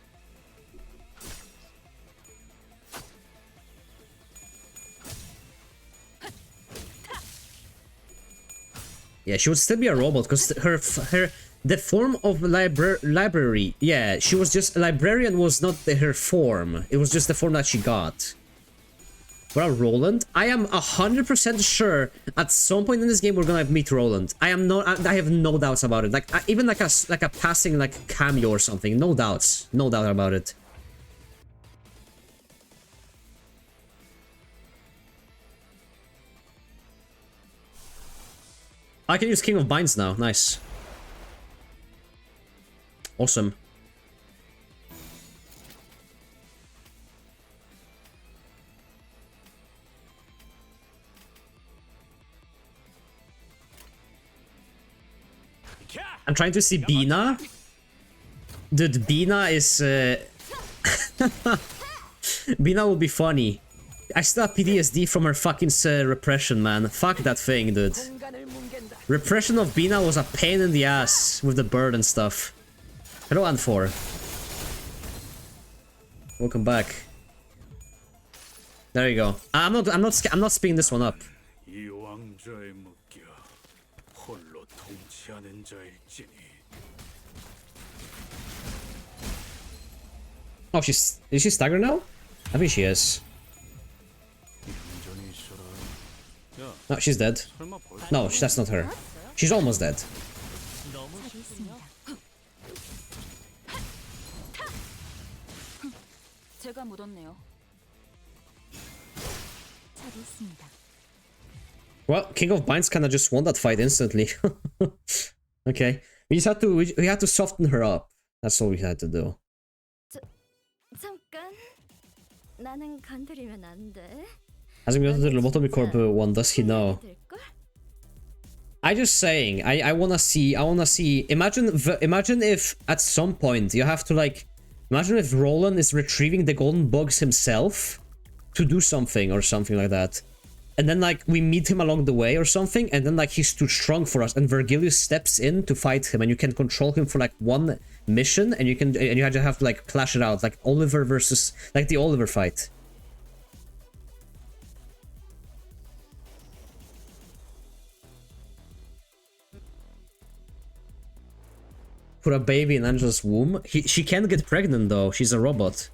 Yeah, she would still be a robot, because the form of library, yeah, she was just, librarian was not her form, it was just the form that she got. What about Roland? I am 100% sure at some point in this game we're gonna meet Roland. I have no doubts about it, like, even like a passing, like, cameo or something, no doubts, no doubt about it. I can use King of Binds now. Nice. Awesome. I'm trying to see Bina. Dude, Bina is... Bina will be funny. I still have PTSD from her fucking repression, man. Fuck that thing, dude. 공간을 뭉갠다. Repression of Bina was a pain in the ass with the bird and stuff. Hello, Anfor. Welcome back. There you go. I'm not speeding this one up. 이 왕좌에 묶여 홀로 통치하는 자일지니. Oh, is she staggered now? I think she is. 얌전히 있어라. 야, No, she's dead. 설마 벌써 No, that's not her. She's almost dead. 제가 묻었네요. Well, King of Binds kinda just won that fight instantly. Okay. We had to soften her up. That's all we had to do. 잠깐. 나는 건드리면 안 돼. As we go to the Lobotomy Corp one, does he know? I just saying, I wanna see, imagine if at some point you have to like, imagine if Roland is retrieving the golden bugs himself to do something or something like that. And then like we meet him along the way or something, and then like he's too strong for us, and Vergilius steps in to fight him, and you can control him for like one mission, and you have to like clash it out, like Oliver versus like the Oliver fight. Put a baby in Angela's womb. She can't get pregnant though. She's a robot.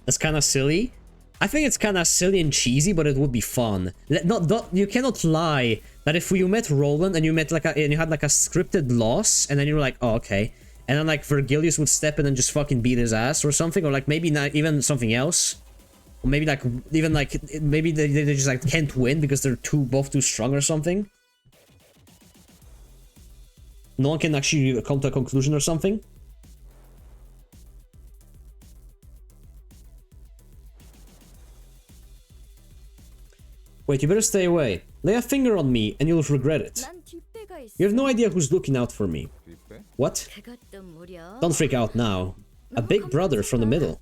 That's kind of silly. I think it's kind of silly and cheesy, but it would be fun. You cannot lie that if you met Roland and you had like a scripted loss, and then you're like, oh okay, and then like Vergilius would step in and just fucking beat his ass or something, or like maybe not even something else, or maybe like even like maybe they just like can't win because they're both too strong or something. No one can actually come to a conclusion or something. Wait, you better stay away. Lay a finger on me and you'll regret it. 난 뒷배가 있어. You have no idea who's looking out for me. What? 그것도 무려. Don't freak out now. A big brother from the middle.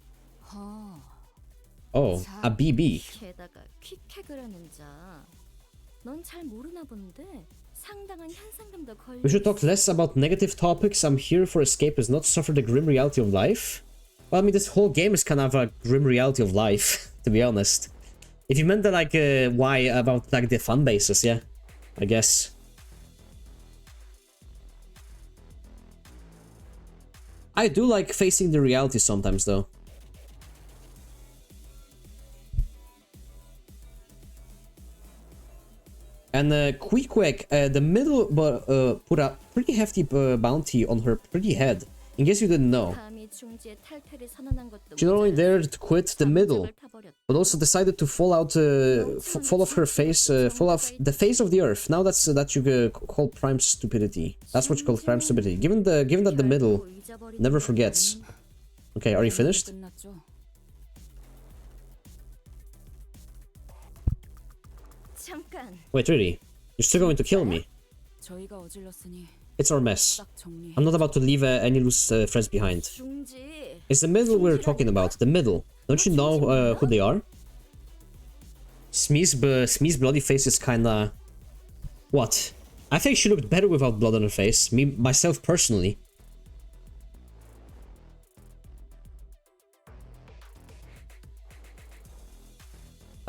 Oh, a BB. 게다가 퀵해그라는 자. 넌 잘 모르나 본데. 상당한 현상금도 걸려. We should talk less about negative topics. I'm here for escape, not suffer the grim reality of life. Well, I mean, this whole game is kind of a grim reality of life, to be honest. If you meant that, like, why about, like, the fan bases, yeah, I guess. I do like facing the reality sometimes, though. And Queequeg, the middle put a pretty hefty bounty on her pretty head. In case you didn't know. She not only dared to quit the middle, but also decided to fall off her face, fall off the face of the earth. Now that's that you call prime stupidity. That's what you call prime stupidity. Given that the middle never forgets. Okay, are you finished? Wait, really? You're still going to kill me? It's our mess. I'm not about to leave any loose friends behind. It's the middle we're talking about. The middle. Don't you know who they are? Smee's bloody face is kinda... What? I think she looked better without blood on her face. Myself personally.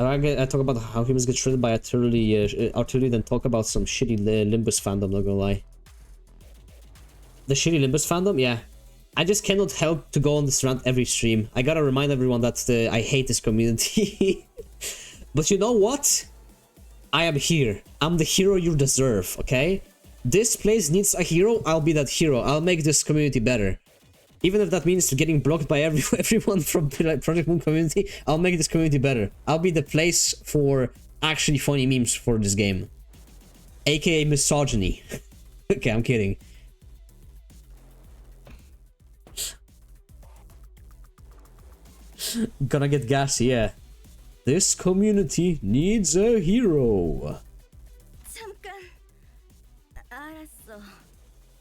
I talk about how humans get shredded by artillery, then talk about some shitty Limbus fandom, not gonna lie. The shitty Limbus fandom? Yeah. I just cannot help to go on this rant every stream. I gotta remind everyone that I hate this community. But you know what? I am here. I'm the hero you deserve, okay? This place needs a hero, I'll be that hero. I'll make this community better. Even if that means getting blocked by everyone from Project Moon community, I'll make this community better. I'll be the place for actually funny memes for this game. AKA misogyny. Okay, I'm kidding. Gonna get gassy, yeah. This community needs a hero. 잠깐. 알았어.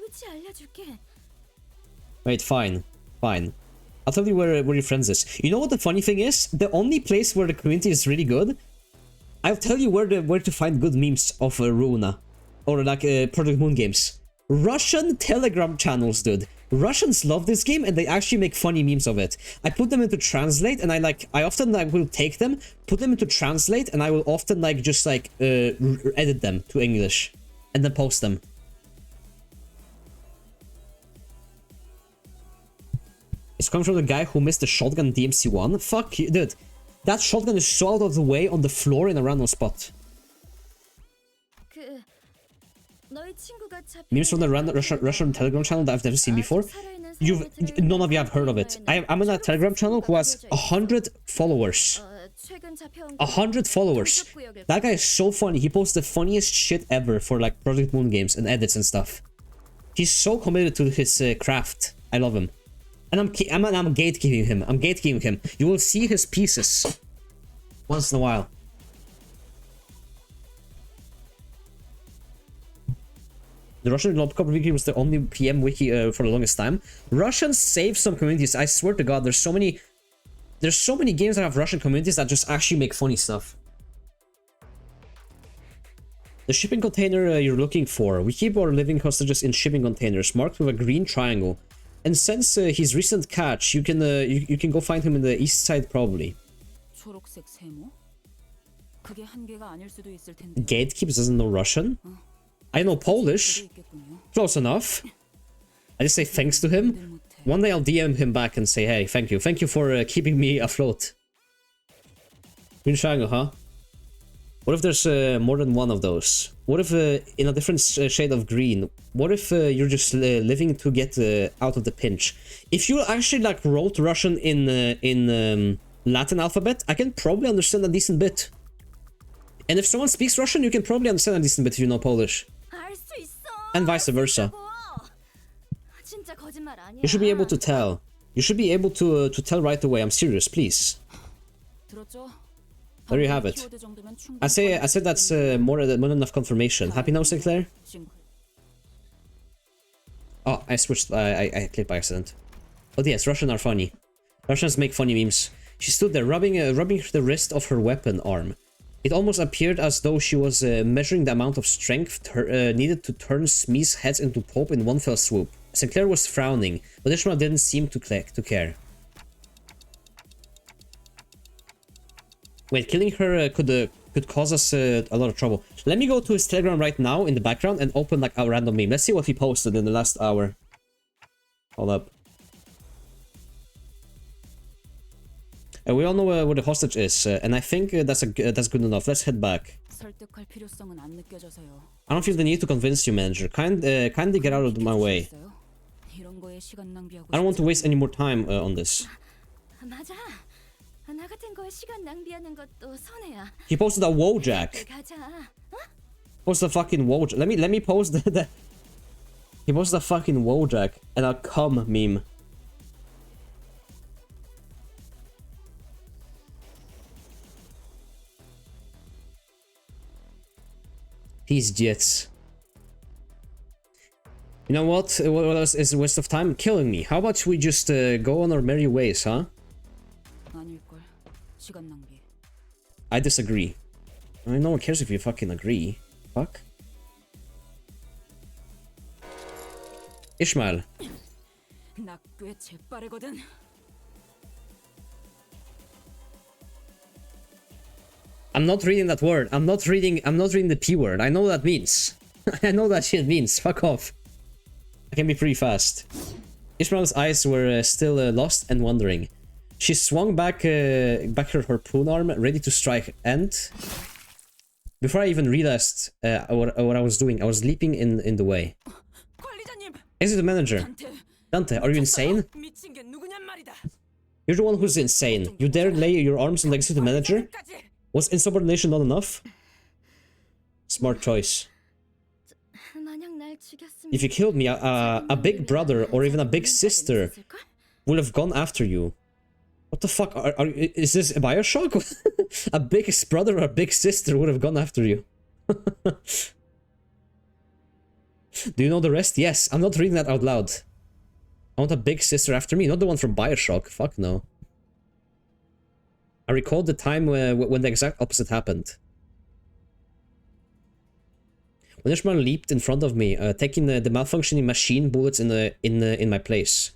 위치 알려줄게. Wait, fine. Fine. I'll tell you where your friends is. You know what the funny thing is? The only place where the community is really good, I'll tell you where to find good memes of Runa. Or like Project Moon games. Russian Telegram channels, dude. Russians love this game and they actually make funny memes of it. I put them into translate and I often will take them, put them into translate, and I will often just edit them to English and then post them. It's coming from the guy who missed the shotgun DMC1. Fuck you, dude. That shotgun is so out of the way on the floor in a random spot. 너희 친구가 Memes from the Russian Telegram channel that I've never seen before. None of you have heard of it. I'm in a Telegram channel who has 100 followers. 100 followers. That guy is so funny. He posts the funniest shit ever for like Project Moon games and edits and stuff. He's so committed to his craft. I love him. And I'm gatekeeping him. I'm gatekeeping him. You will see his pieces once in a while. The Russian Lobcop wiki was the only PM wiki for the longest time. Russians save some communities. I swear to God, there's so many games that have Russian communities that just actually make funny stuff. The shipping container you're looking for. We keep our living hostages in shipping containers marked with a green triangle. And since his recent catch, you can go find him in the east side probably. Gatekeeps doesn't know Russian. I know Polish. Close enough. I just say thanks to him. One day I'll DM him back and say, hey, thank you. Thank you for keeping me afloat. Green triangle, huh? What if there's more than one of those? What if in a different shade of green? What if you're just living to get out of the pinch? If you actually like wrote Russian in Latin alphabet, I can probably understand a decent bit. And if someone speaks Russian, you can probably understand a decent bit if you know Polish. And vice versa. You should be able to tell. You should be able to tell right away. I'm serious, please. There you have it. I say that's more than enough confirmation. Happy now, Sinclair? Oh, I switched. I clicked by accident. But yes, Russians are funny. Russians make funny memes. She stood there, rubbing the wrist of her weapon arm. It almost appeared as though she was measuring the amount of strength needed to turn Smee's heads into pulp in one fell swoop. Sinclair was frowning, but Ishmael didn't seem to care. Wait, killing her could cause us a lot of trouble. Let me go to his Telegram right now in the background and open like a random meme. Let's see what he posted in the last hour. Hold up. We all know where the hostage is, and I think that's good enough. Let's head back. I don't feel the need to convince you, manager. Kindly get out of my way. I don't want to waste any more time on this. He posted a Wojak. Posted a fucking Wojak. Let me post the He posted a fucking Wojak and a cum meme. These jets. You know what? What else is a waste of time? Killing me. How about we just go on our merry ways, huh? I disagree. I mean, no one cares if you fucking agree. Fuck. Ishmael. I'm not reading that word. I'm not reading the P word. I know what that means. I know that shit means. Fuck off. I can be pretty fast. Ishmael's eyes were still lost and wondering. She swung back her harpoon arm, ready to strike, and before I even realized what I was doing, I was leaping in the way. Exit the manager. Dante, are you insane? You're the one who's insane. You dare lay your arms on the executive manager? Was insubordination not enough? Smart choice. 만약 날 죽였으면 If you killed me, a big brother or even a big sister would have gone after you. What the fuck? Is this a Bioshock? A big brother or a big sister would have gone after you. Do you know the rest? Yes, I'm not reading that out loud. I want a big sister after me, not the one from Bioshock. Fuck no. I recall the time when the exact opposite happened. When Ishmael leaped in front of me, taking the malfunctioning machine bullets in my place,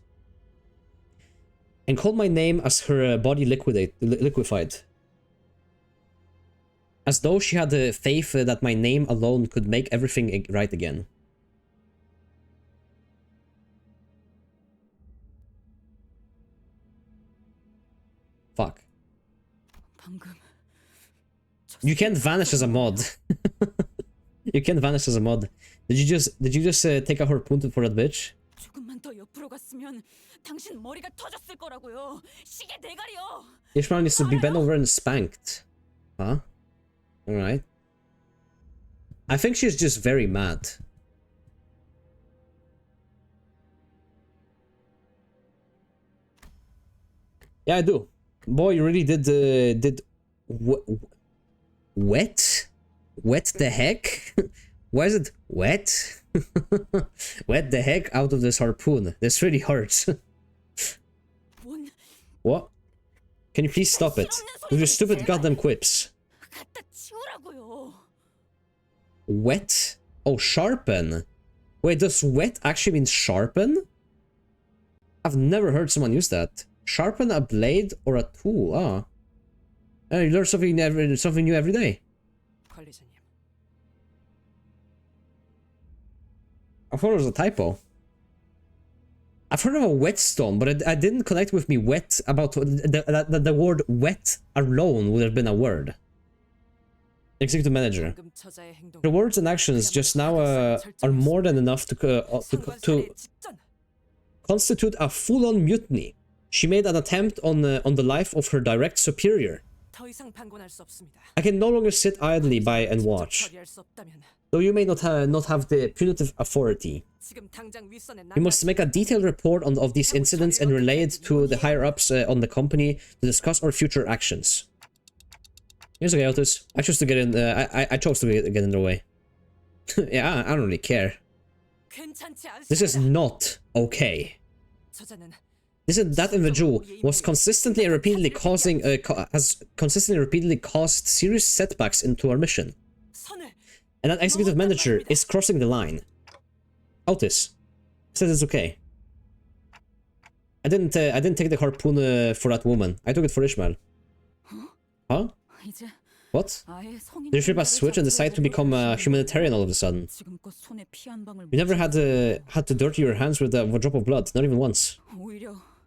and called my name as her body liquefied, as though she had the faith that my name alone could make everything right again. Fuck. You can't vanish as a mod. You can't vanish as a mod. Did you just take a harpoon for that bitch? 조금만 더 옆으로 갔으면 당신 머리가 터졌을 거라고요. 시계 대가리요. Ishmael needs to be bent over and spanked. Huh? Alright. I think she's just very mad. Yeah, I do. Boy, you really did wet? Wet the heck? Why is it wet? Wet the heck out of this harpoon. This really hurts. What? Can you please stop it? With your stupid goddamn quips. Wet? Oh, sharpen. Wait, does wet actually mean sharpen? I've never heard someone use that. Sharpen a blade or a tool. Ah. You learn something new every day. I thought it was a typo. I've heard of a whetstone, but I didn't connect with me wet about the word wet alone would have been a word. Executive manager. The words and actions just now are more than enough to constitute a full-on mutiny. She made an attempt on the life of her direct superior. I can no longer sit idly by and watch. Though you may not have the punitive authority. You must make a detailed report of these incidents and relay it to the higher-ups on the company to discuss our future actions. Here's okay, Otis. I chose to get in. I chose to get in their way. Yeah, I don't really care. This is not okay. That individual was consistently and repeatedly has consistently and repeatedly caused serious setbacks into our mission. And that executive manager is crossing the line. Otis says it's okay. I didn't take the harpoon for that woman. I took it for Ishmael. Huh? What? Did you flip a switch and decide to become a humanitarian all of a sudden? You never had to dirty your hands with a drop of blood, not even once.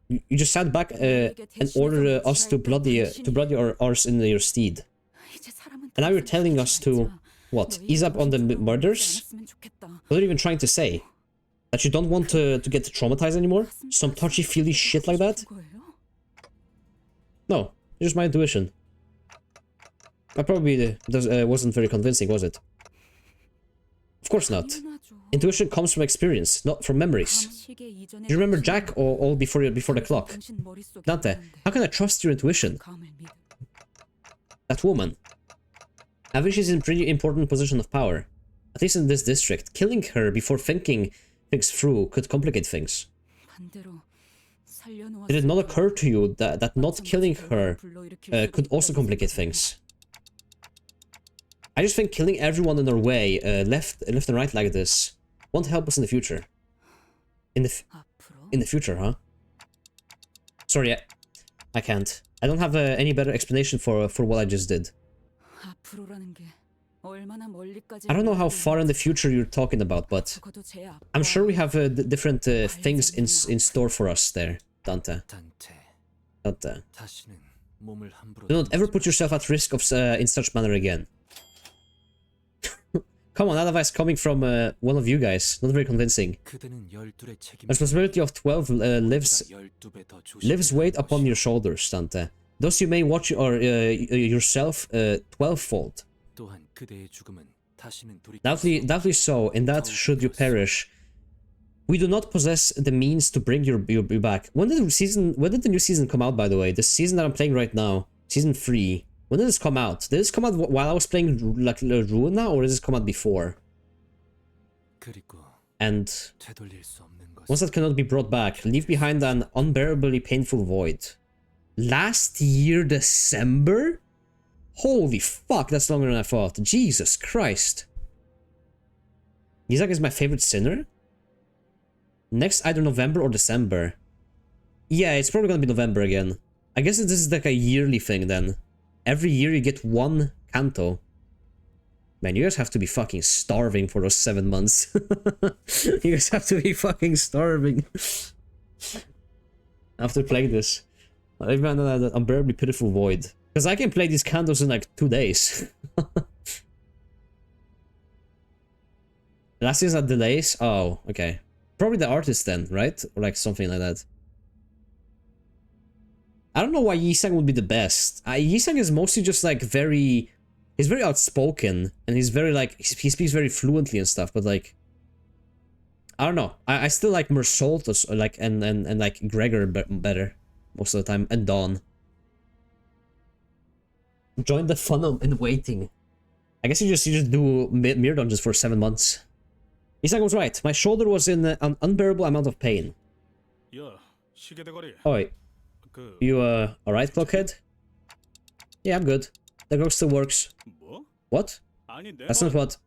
You just sat back and ordered us to bloody ours in your stead. And now you're telling us to, what, ease up on the murders? What are you even trying to say? That you don't want to get traumatized anymore? Some touchy-feely shit like that? No, just my intuition. That probably wasn't very convincing, was it? Of course not. Intuition comes from experience, not from memories. You remember Jack all before the clock. Dante, how can I trust your intuition? That woman. I think she's in a pretty important position of power. At least in this district. Killing her before thinking things through could complicate things. Did it not occur to you that not killing her could also complicate things? I just think killing everyone in our way, left and right like this, won't help us in the future. In the future, huh? Sorry, I can't. I don't have any better explanation for what I just did. I don't know how far in the future you're talking about, but I'm sure we have different things in store for us there, Dante. Dante. Do not ever put yourself at risk of in such manner again. Come on, that advice coming from one of you guys. Not very convincing. The responsibility of 12 lives weight upon your shoulders, Dante. Thus you may watch or yourself 12-fold. 또한 그대의 죽음은 다시는 돌이킬 수 Doubtly so, and that should you perish. We do not possess the means to bring you back. When did the new season come out, by the way? The season that I'm playing right now, season 3. When did this come out? Did this come out while I was playing like Ruina, or did this come out before? 그리고 And 되돌릴 수 없는 것. once that cannot be brought back, leave behind an unbearably painful void. Last year, December? Holy fuck, that's longer than I thought. Jesus Christ. Isaac is my favorite sinner? Next, either November or December. Yeah, it's probably gonna be November again. I guess this is like a yearly thing then. Every year you get one Canto. Man, you guys have to be fucking starving for those 7 months. You guys have to be fucking starving. After playing this. I found that unbearably pitiful void. Because I can play these Cantos in like 2 days. Last season had delays? Oh, okay. Probably the artist then, right? Or like something like that. I don't know why Yisang would be the best. Yisang is mostly just like very... He's very outspoken. And he's very like... He speaks very fluently and stuff, but like... I don't know. I still like Mersault like, and like Gregor better. Most of the time. And Dawn. Join the funnel in waiting. I guess you just do mirror dungeons for 7 months. Isaac was right. My shoulder was in an unbearable amount of pain. 야, 시계대가리. Oh wait. 그 You alright, Clockhead? Yeah, I'm good. The girl still works. 뭐? What? 아니 내 That's not 말. what.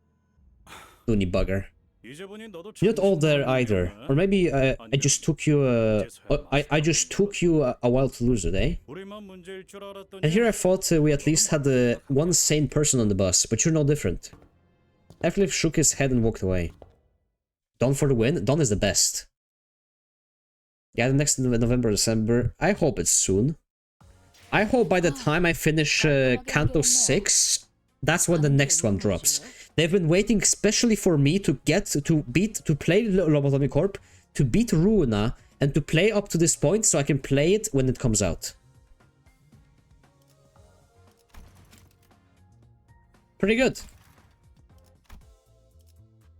Loony bugger. 이제 보니 너도 You're not all there either. Or maybe I just took you I just took you a while to lose it, eh? 우리만 문제일 줄 알았더니. And here I thought we at least had one sane person on the bus, but you're no different. Eflif shook his head and walked away. Don for the win? Don is the best. Yeah, the next November, December. I hope it's soon. I hope by the time I finish Canto 6, that's when the next one drops. They've been waiting especially for me to play Lobotomy Corp, to beat Ruina, and to play up to this point so I can play it when it comes out. Pretty good.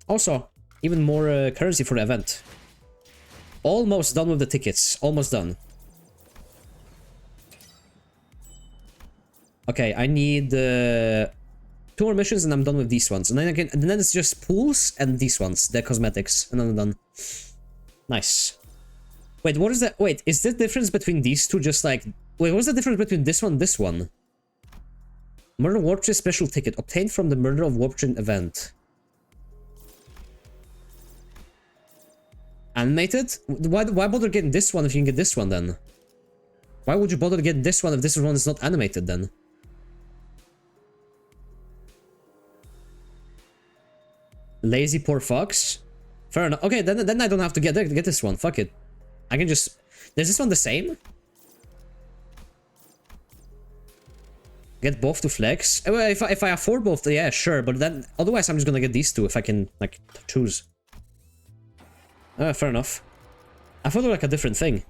Also, even more currency for the event. Almost done with the tickets. Almost done. Okay, I need 2 more missions and I'm done with these ones. And then it's just pools and these ones, the cosmetics, and then I'm done. Nice. Wait, what is that? Wait, is the difference between these two just like... Wait, what's the difference between this one and this one? Murder of Warptree special ticket obtained from the Murder of Warptree event. Animated? Why bother getting this one if you can get this one then? Why would you bother getting this one if this one is not animated then? Lazy poor fox? Fair enough. Okay, then I don't have to get this one. Fuck it. I can just... Is this one the same? Get both to flex? Well, if I afford both, yeah, sure. But then, otherwise I'm just gonna get these two if I can, like, choose. Fair enough. I thought they were like a different thing.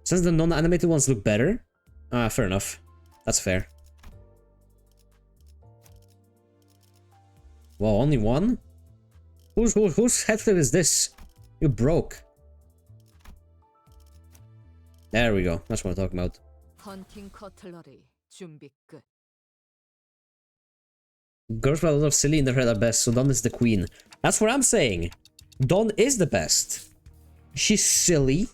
Since the non-animated ones look better. Fair enough. That's fair. Well, only one? Whose headset is this? You broke. There we go. That's what I'm talking about. 헌팅 커틀러리 준비 끝. Girls with a lot of silly in their head are best, so Dawn is the queen. That's what I'm saying. Dawn is the best. She's silly.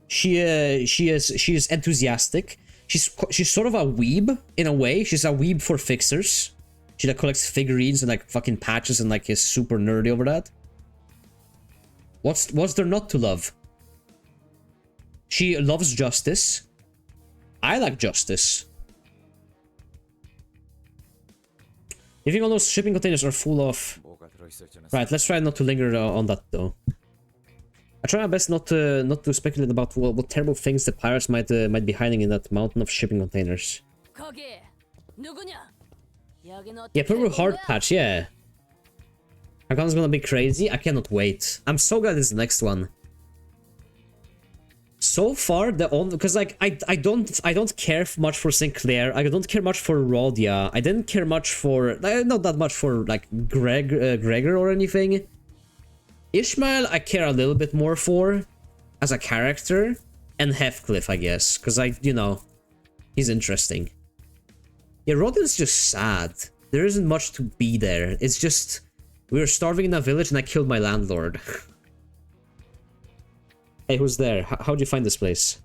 She is enthusiastic. She's sort of a weeb in a way. She's a weeb for fixers. She like collects figurines and like fucking patches and like is super nerdy over that. What's there not to love? She loves justice. I like justice. You think all those shipping containers are full of... Right, let's try not to linger on that though. I try my best not to speculate about what terrible things the pirates might be hiding in that mountain of shipping containers. 거기 누구냐? 여기는 Yeah, purple hard patch, yeah. Arcan's gonna be crazy. I cannot wait. I'm so glad it's the next one. So far, the only because like I don't care much for Sinclair. I don't care much for Rodia. I didn't care much for not that much for like Gregor or anything. Ishmael, I care a little bit more for as a character, and Heathcliff, I guess, because he's interesting. Yeah, Rodia's just sad. There isn't much to be there. It's just we were starving in a village and I killed my landlord. Hey, who's there? How'd you find this place?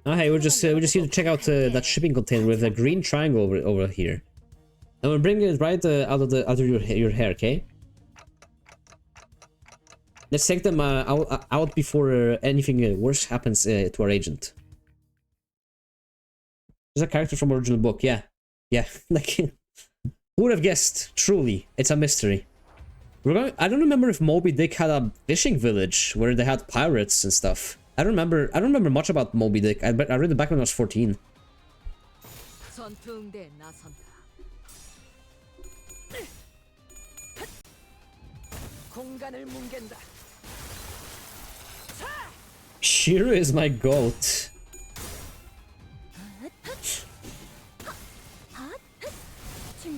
Oh, hey, we're just here to check out that shipping container with a green triangle over here. And we'll bring it right out of your hair, okay? Let's take them out before anything worse happens to our agent. There's a character from original book, yeah, like who would have guessed? Truly, it's a mystery. I don't remember if Moby Dick had a fishing village where they had pirates and stuff. I don't remember much about Moby Dick. I read it back when I was 14. Shiro is my goat.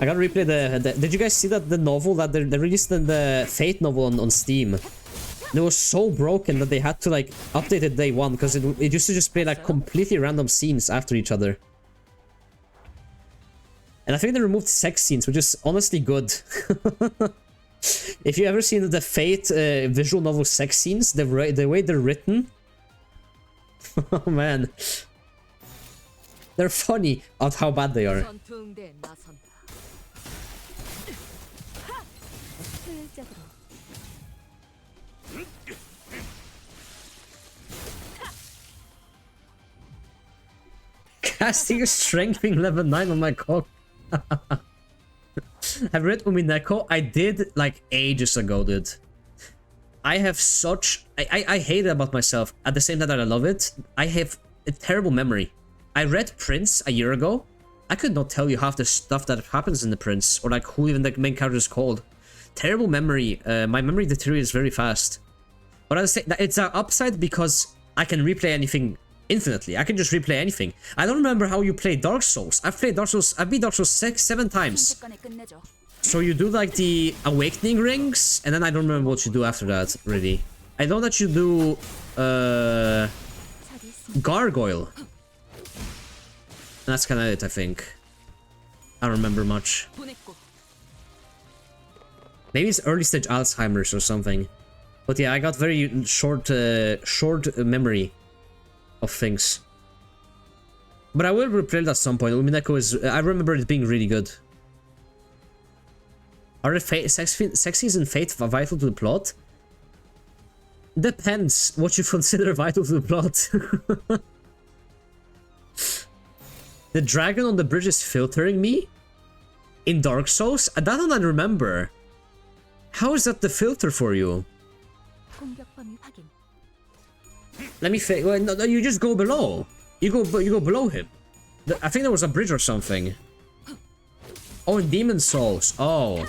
I gotta replay the did you guys see that the novel that they released the Fate novel on Steam? It was so broken that they had to like update it day one because it used to just play like completely random scenes after each other. And I think they removed sex scenes, which is honestly good. If you ever seen the Fate visual novel sex scenes, the way they're written, oh man, they're funny at how bad they are. Casting strengthening level 9 on my cock. Have you read Umineko? I did like ages ago, dude. I have such... I hate it about myself. At the same time that I love it, I have a terrible memory. I read Prince a year ago. I could not tell you half the stuff that happens in the Prince, or like who even the main character is called. Terrible memory. My memory deteriorates very fast. But I say that it's an upside because I can replay anything infinitely. I can just replay anything. I don't remember how you play Dark Souls. I've played Dark Souls. I've beat Dark Souls 7 times. So you do like the awakening rings, and then I don't remember what you do after that, really. I know that you do Gargoyle. That's kind of it, I think. I don't remember much. Maybe it's early stage Alzheimer's or something. But yeah, I got very short memory of things. But I will replay it at some point. Umineko is... I remember it being really good. Are the sex scenes in Fate vital to the plot? Depends what you consider vital to the plot. The dragon on the bridge is filtering me? In Dark Souls? That one I remember. How is that the filter for you? Let me fake. Well, no, you just go below. You go below him. I think there was a bridge or something. Oh, in Demon Souls. Oh.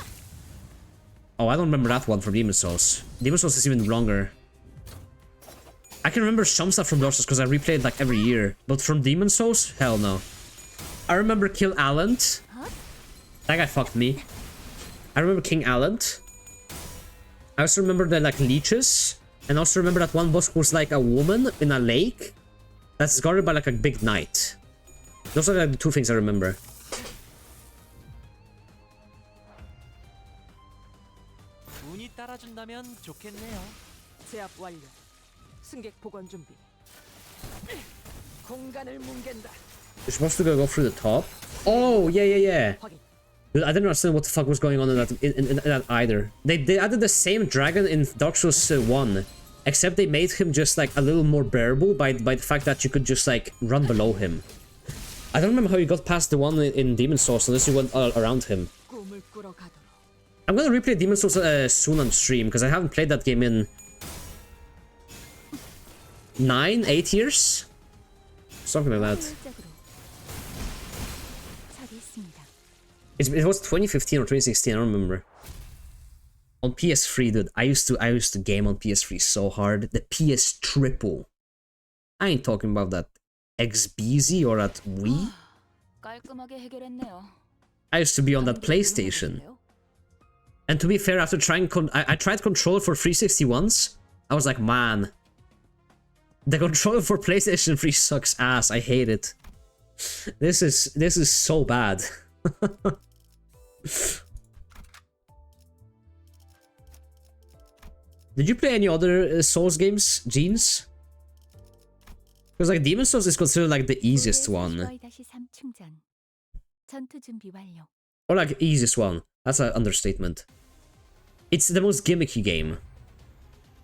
Oh, I don't remember that one from Demon Souls. Demon Souls is even longer. I can remember some stuff from Dark Souls because I replayed like every year. But from Demon Souls? Hell no. I remember Kill Allant. That guy fucked me. I remember King Allant. I also remember the like leeches. And also remember that one boss was like a woman in a lake that's guarded by like a big knight. Those are like the two things I remember. You're supposed to go through the top? Oh, yeah. Dude, I didn't understand what the fuck was going on in that either. They added the same dragon in Dark Souls 1. Except they made him just like a little more bearable by the fact that you could just like run below him. I don't remember how you got past the one in Demon Souls unless you went around him. I'm gonna replay Demon Souls soon on stream because I haven't played that game in 8 years? Something like that. It was 2015 or 2016, I don't remember. On PS3, dude, I used to game on PS3 so hard. The PS Triple. I ain't talking about that XBZ or that Wii. 깔끔하게 해결했네요. I used to be on that PlayStation. And to be fair, after trying, I tried controller for 360 once. I was like, man, the controller for PlayStation 3 sucks ass. I hate it. This is so bad. Did you play any other Souls games, Jeans? Because like Demon Souls is considered like the easiest one. Or like easiest one. That's an understatement. It's the most gimmicky game.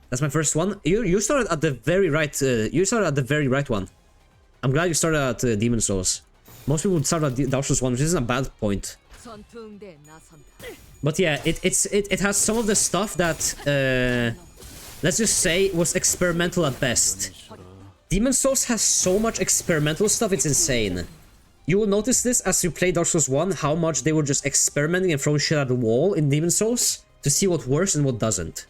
That's my first one. You started at the very right. You started at the very right one. I'm glad you started at Demon Souls. Most people would start at Dark Souls 1, which isn't a bad point. But yeah, it has some of the stuff that let's just say was experimental at best. Demon Souls has so much experimental stuff, it's insane. You will notice this as you play Dark Souls 1, how much they were just experimenting and throwing shit at the wall in Demon Souls to see what works and what doesn't.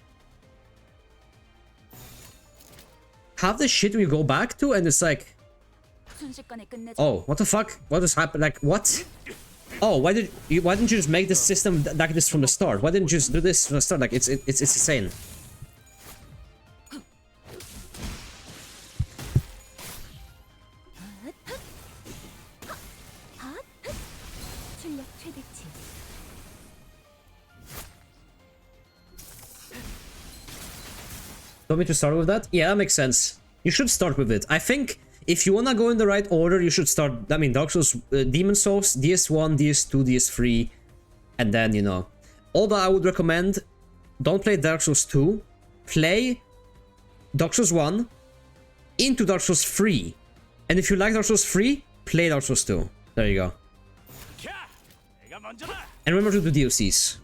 Half the shit we go back to and it's like, oh, what the fuck? What just happened? Like, what? Oh, why didn't you just make the system like this from the start? Why didn't you just do this from the start? Like, it's insane. Want me to start with that? Yeah, that makes sense. You should start with it. I think if you wanna go in the right order, you should start, I mean, Dark Souls, Demon Souls, DS1, DS2, DS3, and then, you know. Although I would recommend, don't play Dark Souls 2, play Dark Souls 1 into Dark Souls 3. And if you like Dark Souls 3, play Dark Souls 2. There you go. And remember to do DLCs.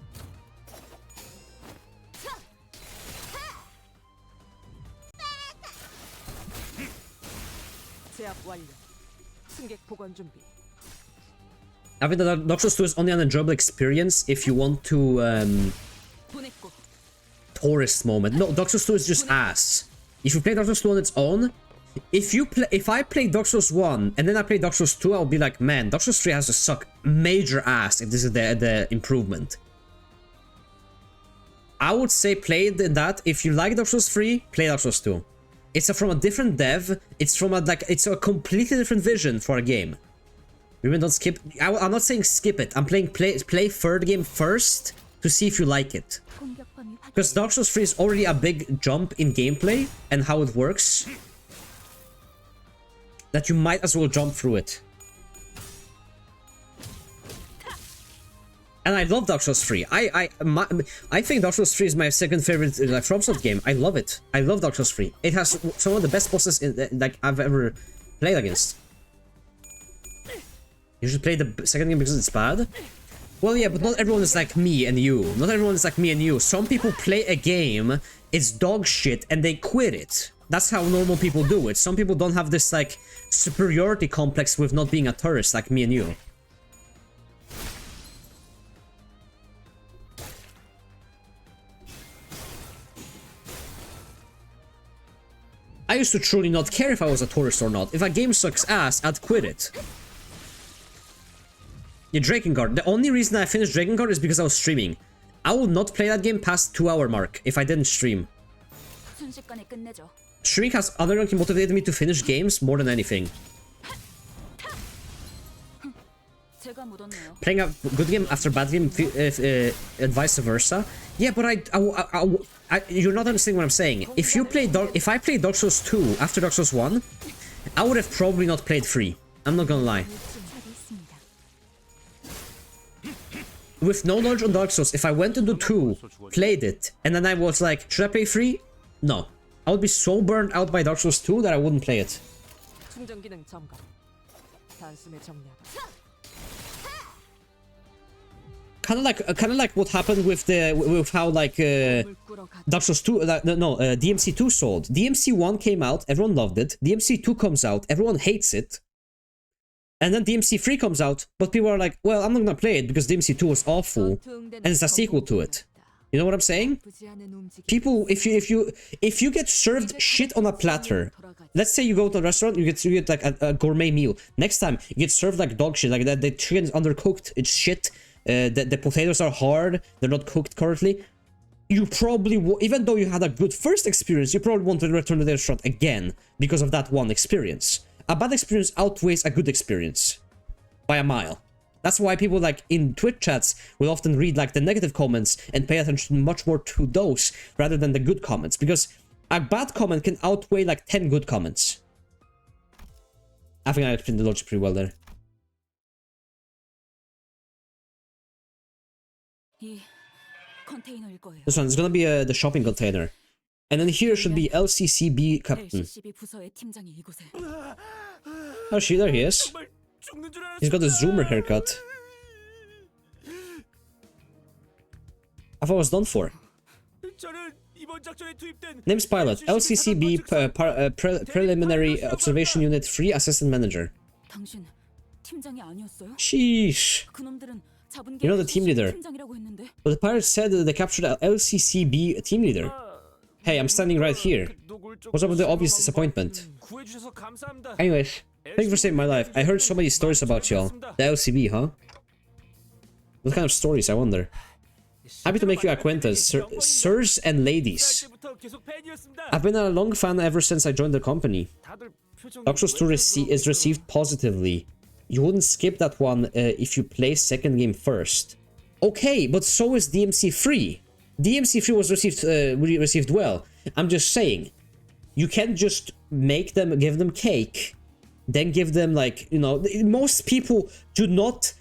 I think that Dark Souls 2 is only an enjoyable experience if you want to tourist moment. No, Dark Souls 2 is just ass. If you play Dark Souls 2 on its own, if I play Dark Souls 1 and then I play Dark Souls 2, I'll be like, man, Dark Souls 3 has to suck major ass if this is the improvement. I would say play that. If you like Dark Souls 3, play Dark Souls 2. It's from a different dev. It's from it's a completely different vision for a game. Remember, don't skip. I'm not saying skip it. I'm playing play third game first to see if you like it. Because Dark Souls 3 is already a big jump in gameplay and how it works, that you might as well jump through it. And I love Dark Souls 3. I think Dark Souls 3 is my second favorite FromSoft game. I love it. I love Dark Souls 3. It has some of the best bosses like I've ever played against. You should play the second game because it's bad? Well, yeah, but not everyone is like me and you. Not everyone is like me and you. Some people play a game, it's dog shit, and they quit it. That's how normal people do it. Some people don't have this, like, superiority complex with not being a tourist like me and you. I used to truly not care if I was a tourist or not. If a game sucks ass, I'd quit it. Yeah, Drakengard. The only reason I finished Drakengard is because I was streaming. I would not play that game past 2-hour mark if I didn't stream. Streaming has unironically motivated me to finish games more than anything. Playing a good game after bad game and vice versa. Yeah, but you're not understanding what I'm saying. If I played Dark Souls 2 after Dark Souls 1, I would have probably not played 3. I'm not gonna lie. With no knowledge on Dark Souls, if I went into 2, played it, and then I was like, should I play 3? No. I would be so burned out by Dark Souls 2 that I wouldn't play it. Kind of like what happened with how like Dark Souls 2 DMC 2 sold. DMC 1 came out, everyone loved it. DMC 2 comes out, everyone hates it. And then DMC 3 comes out, but people are like, well, I'm not gonna play it because DMC 2 was awful and it's a sequel to it. You know what I'm saying? People, if you get served shit on a platter, let's say you go to a restaurant, you get like a gourmet meal. Next time you get served like dog shit, like that the chicken's undercooked, it's shit. The potatoes are hard, they're not cooked correctly. You probably, even though you had a good first experience, you probably want to return to the restaurant again because of that one experience. A bad experience outweighs a good experience by a mile. That's why people like in Twitch chats will often read like the negative comments and pay attention much more to those rather than the good comments, because a bad comment can outweigh like 10 good comments. I think I explained the logic pretty well there. 이 컨테이너일 거예요. This one is gonna be the shopping container. And then here should be LCCB captain. LCCB 부서의 팀장이 이곳에. Oh, there he is. 정말 죽는 줄 알았어. He's got a zoomer haircut. I thought it was done for. 저는 이번 작전에 투입된 Name's pilot. LCCB preliminary observation unit 3 assistant manager. 당신 팀장이 아니었어요? Sheesh. 그놈들은 잡은 게 You're not the team leader. 팀장이라고 했는데. But the pirates said that they captured an LCCB team leader. Hey, I'm standing right here. What's up with the obvious disappointment? 구해주셔서 감사합니다. Anyways, thank you for saving my life. I heard so many stories about y'all. The LCB, huh? What kind of stories, I wonder? Happy to make your acquaintance, sirs and ladies. I've been a long fan ever since I joined the company. Dark Souls 2 is received positively. You wouldn't skip that one if you play second game first. Okay, but so is DMC3. DMC3 was received well. I'm just saying, you can't just make them, give them cake, then give them like, you know, most people do not.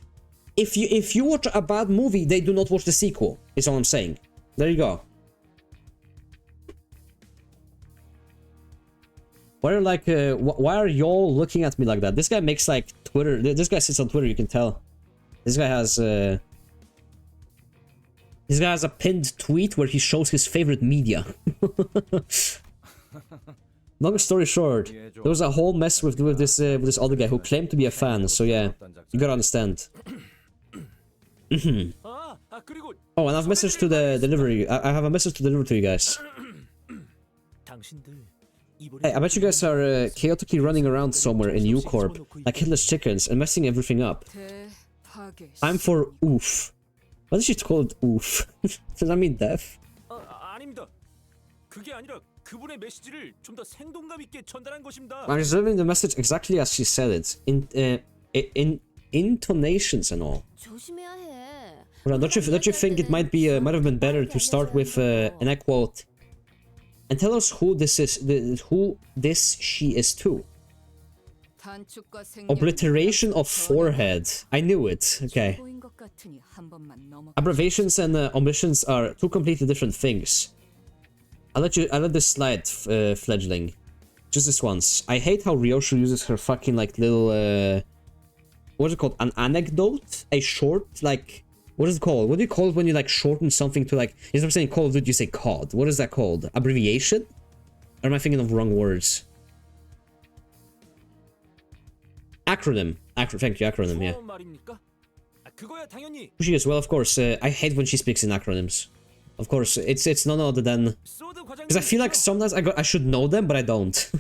If you watch a bad movie, they do not watch the sequel. Is all I'm saying. There you go. Why are like why are y'all looking at me like that? This guy makes like Twitter. This guy sits on Twitter. You can tell. This guy has a pinned tweet where he shows his favorite media. Long story short, there was a whole mess with this other guy who claimed to be a fan. So yeah, you gotta understand. Oh, and I have a message to the delivery. I have a message to deliver to you guys. Hey, I bet you guys are chaotically running around somewhere in U-Corp like headless chickens and messing everything up. Time for oof. Why did she call it oof? Does that mean death? 아닙니다. 그게 아니라 그분의 메시지를 좀 더 생동감 있게 전달한 것입니다. I'm delivering the message exactly as she said it, in intonations and all. 조심해야 해. Well, don't you think it might have been better to start with and I quote, and tell us who this she is too. Obliteration of forehead. I knew it. Okay. Abbreviations and omissions are two completely different things. I'll let this slide, fledgling. Just this once. I hate how Ryoshu uses her fucking like little what's it called? An anecdote? A short like what is it called? What do you call it when you like shorten something to like instead of saying Call of Duty you say COD? What is that called? Abbreviation? Or am I thinking of the wrong words? Acronym. Thank you, acronym, yeah. She is, well, of course. I hate when she speaks in acronyms. Of course, it's none other than... Because I feel like sometimes I should know them, but I don't.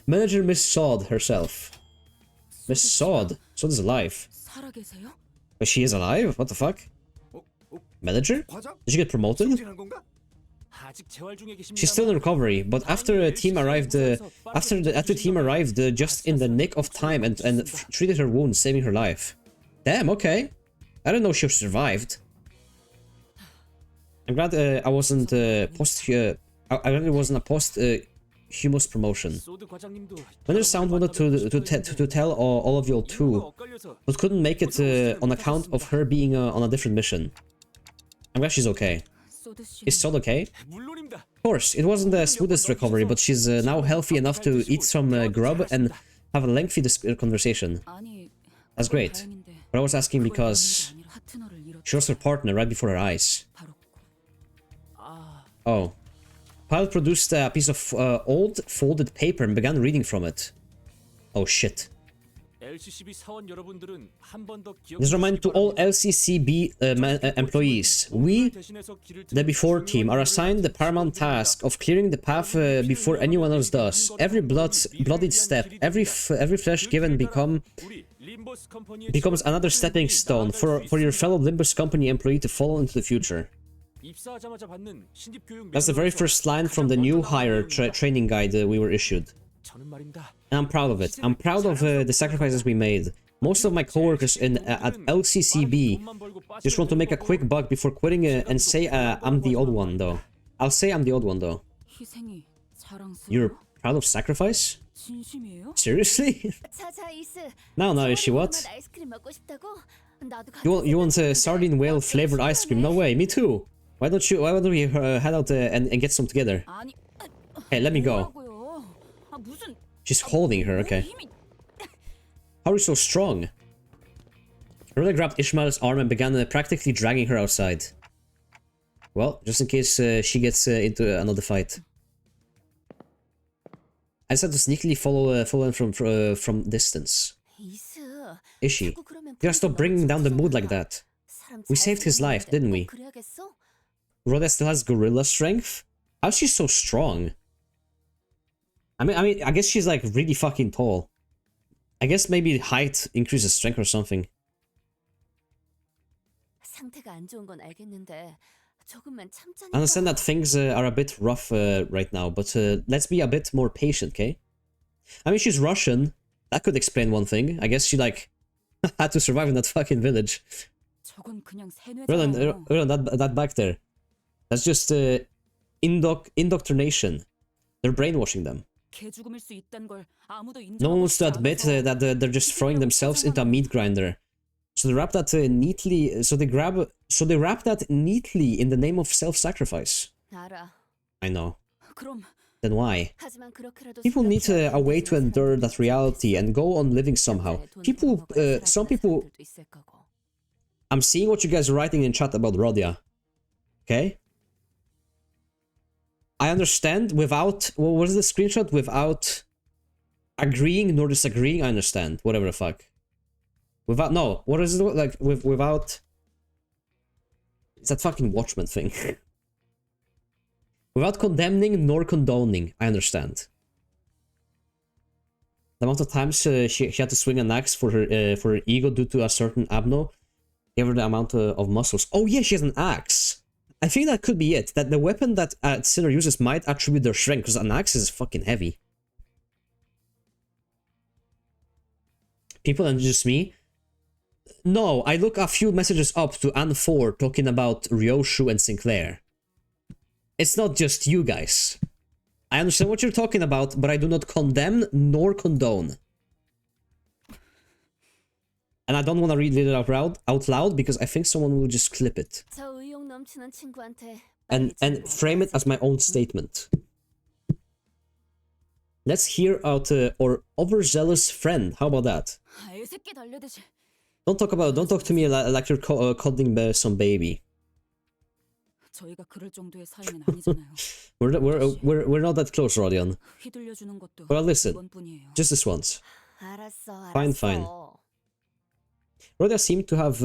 Manager Miss Sod herself. Miss Sod? Sod is alive. But she is alive? What the fuck? Manager? Did she get promoted? She's still in recovery, but after a team arrived, after the team arrived just in the nick of time and treated her wounds, saving her life. Damn, okay. I didn't know she survived. I'm glad I wasn't I glad it wasn't a posthumous promotion. When there's sound wanted to tell all of y'all too, but couldn't make it on account of her being on a different mission. I'm glad she's okay. Is Sod okay? Of course, it wasn't the smoothest recovery, but she's now healthy enough to eat some grub and have a lengthy conversation. That's great. But I was asking because she lost her partner right before her eyes. Oh. Pilot produced a piece of old folded paper and began reading from it. Oh shit. LCCB 사원 여러분들은 한 번 더 기억. This remind to all LCCB employees. We, the before team, are assigned the paramount task of clearing the path before anyone else does. Every bloodied step, every flesh given becomes another stepping stone for your fellow Limbus Company employee to follow into the future. That's the very first line from the new hire training guide we were issued. And I'm proud of it. I'm proud of the sacrifices we made. Most of my coworkers at LCCB just want to make a quick buck before quitting and say I'm the old one though. I'll say I'm the old one though. You're proud of sacrifice? Seriously? No, is she what? You want a sardine whale flavored ice cream? No way, me too. Why don't we head out and get some together? Hey, let me go. She's holding her, okay. How are you so strong? Rhoda grabbed Ishmael's arm and began practically dragging her outside. Well, just in case she gets into another fight. I just had to sneakily follow in from distance. Is she? You gotta stop bringing down the mood like that. We saved his life, didn't we? Rhoda still has gorilla strength? How's she so strong? I guess she's like really fucking tall. I guess maybe height increases strength or something. I understand that things are a bit rough right now, but let's be a bit more patient, okay? I mean, she's Russian. That could explain one thing. I guess she like had to survive in that fucking village. That back there. That's just indoctrination. They're brainwashing them. No one wants to admit that they're just throwing themselves into a meat grinder. So they wrap that neatly. So they wrap that neatly in the name of self-sacrifice. I know. Then why? People need a way to endure that reality and go on living somehow. Some people. I'm seeing what you guys are writing in chat about Rodia. Okay. I understand without, what was the screenshot? Without agreeing nor disagreeing, I understand. Whatever the fuck. Without, no, what is it like, without... It's that fucking Watchmen thing. Without condemning nor condoning, I understand. The amount of times she had to swing an axe for her ego due to a certain abno gave her the amount of muscles. Oh yeah, she has an axe. I think that could be it. That the weapon that Sinner uses might attribute their strength, because an axe is fucking heavy. People and just me. No, I look a few messages up to Ann4 talking about Ryoshu and Sinclair. It's not just you guys. I understand what you're talking about, but I do not condemn nor condone. And I don't want to read it out loud because I think someone will just clip it. And frame it as my own statement. Let's hear out our overzealous friend. How about that? Don't talk to me like you're cuddling some baby. We're not that close, Rodion. Well, listen, just this once. Fine. Rodia seemed to have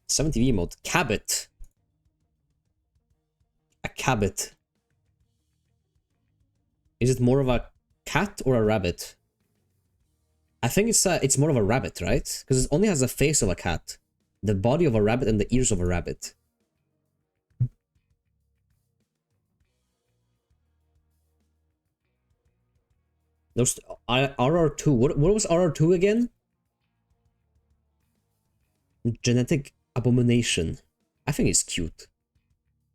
7TV mode. Cabot. A cabot. Is it more of a cat or a rabbit? I think it's more of a rabbit, right? Because it only has the face of a cat, the body of a rabbit, and the ears of a rabbit. Those RR2. What was RR2 again? Genetic abomination. I think it's cute.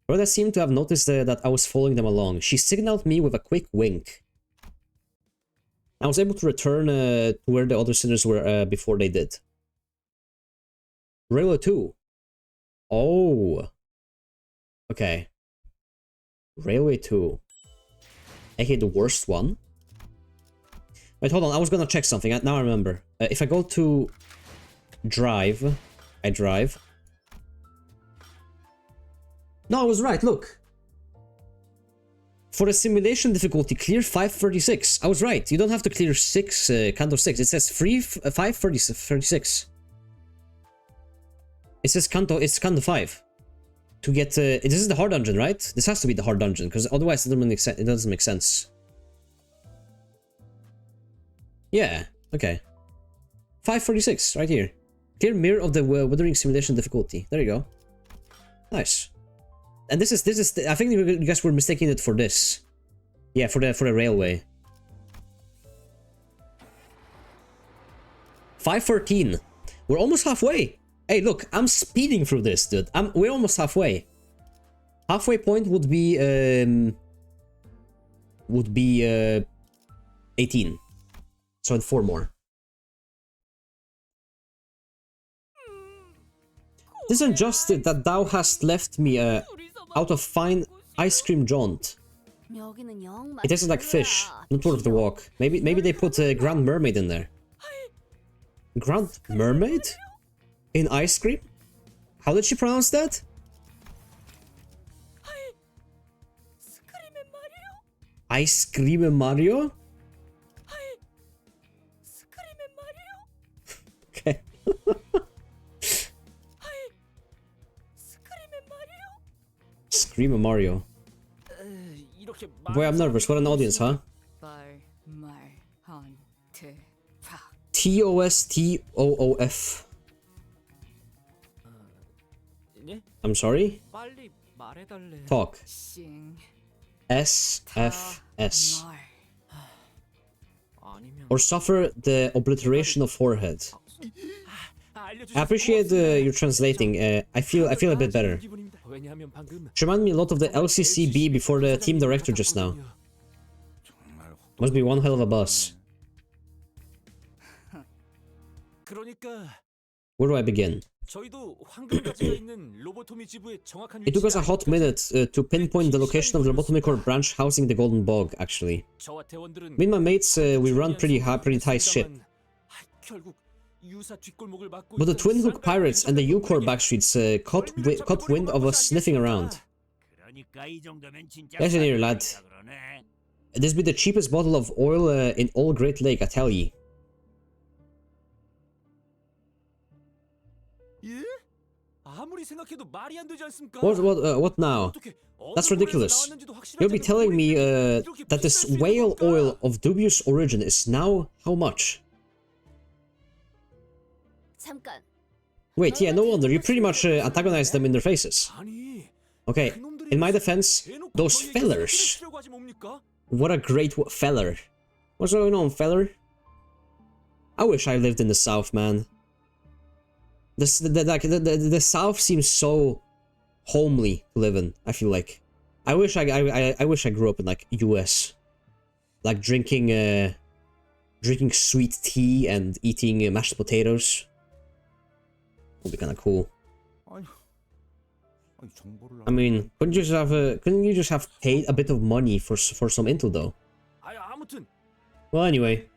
Rhoda seemed to have noticed that I was following them along. She signaled me with a quick wink. I was able to return to where the other sinners were before they did. Railway 2. Oh. Okay. Railway 2. Okay, the worst one. Wait, hold on. I was gonna check something. Now I remember. If I go to drive, I drive. No, I was right. Look. For the simulation difficulty, clear 536. I was right. You don't have to clear 6, Canto 6. It says 536. It says it's Canto 5. To get, this is the hard dungeon, right? This has to be the hard dungeon, because otherwise it doesn't make sense. Yeah, okay. 546, right here. Clear mirror of the withering simulation difficulty. There you go. Nice. And this is. I think you guys were mistaking it for this. Yeah, for the railway. 513. We're almost halfway. Hey, look, I'm speeding through this, dude. We're almost halfway. Halfway point would be 18. So 4 more. This injustice that thou hast left me out of fine ice cream jaunt. It tastes like fish, not worth the walk. Maybe they put a Grand Mermaid in there. Grand Mermaid? In ice cream? How did she pronounce that? Ice cream Mario? Okay. Scream Mario. Boy, I'm nervous. What an audience, huh? TOSTOOF. I'm sorry? Talk. SFS. Or suffer the obliteration of forehead. I appreciate your translating. I feel a bit better. She reminded me a lot of the LCCB before the team director just now. Must be one hell of a bus. Where do I begin? It took us a hot minute to pinpoint the location of the lobotomy core branch housing the Golden Bog, actually. Me and my mates, we run pretty tight ship. But the Twin Hook pirates and the U-Core backstreets caught wind of us sniffing around. Listen here, lad. This be the cheapest bottle of oil in all Great Lake, I tell ye. What now? That's ridiculous. You'll be telling me that this whale oil of dubious origin is now how much? Wait, yeah, no wonder. You pretty much antagonized them in their faces. Okay, in my defense, those fellers. What a great feller. What's going on, feller? I wish I lived in the South, man. The South seems so homely to live in. I feel like I wish I grew up in like US, like drinking sweet tea and eating mashed potatoes. Would be kind of cool. I mean, couldn't you just have paid a bit of money for some intel though? Well, anyway.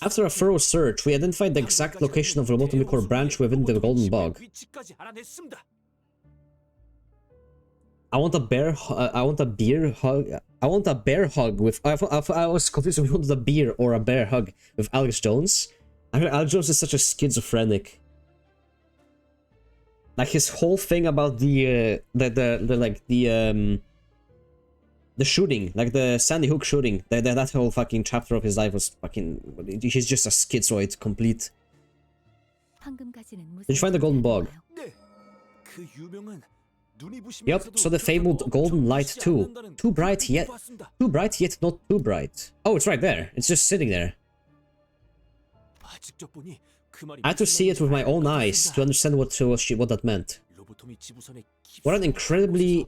After a thorough search, we identified the exact location of the lobotomy core branch within the Golden Bog. I want a bear hug with... I was confused if we wanted a beer or a bear hug with Alex Jones. I heard Alex Jones is such a schizophrenic. Like his whole thing about the shooting, like the Sandy Hook shooting, that whole fucking chapter of his life was fucking... He's just a schizoid, complete. Did you find the Golden Bog? Yep, so the fabled Golden Light too. Too bright yet not too bright. Oh, it's right there. It's just sitting there. I had to see it with my own eyes to understand what that meant. What an incredibly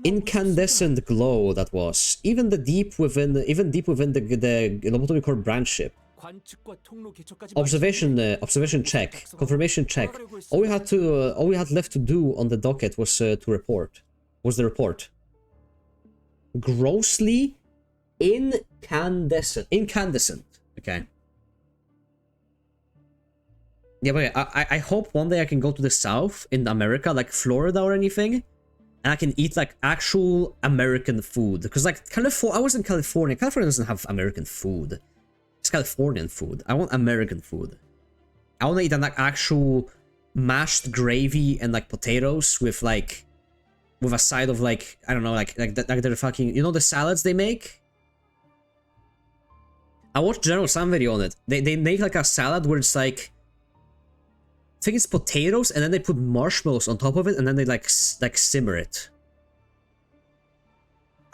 incandescent glow that was. Even deep within the lobotomy core branch ship. Observation check, confirmation check. All we had left to do on the docket was the report. Grossly incandescent. Okay. Yeah, but I hope one day I can go to the South in America, like Florida or anything, and I can eat like actual American food. Because like California, I was in California. California doesn't have American food. It's Californian food. I want American food. I want to eat like actual mashed gravy and like potatoes with like with a side of like I don't know like they're fucking, you know, the salads they make. I watched General Sam video on it. They make like a salad where it's like, I think it's potatoes and then they put marshmallows on top of it and then they like simmer it.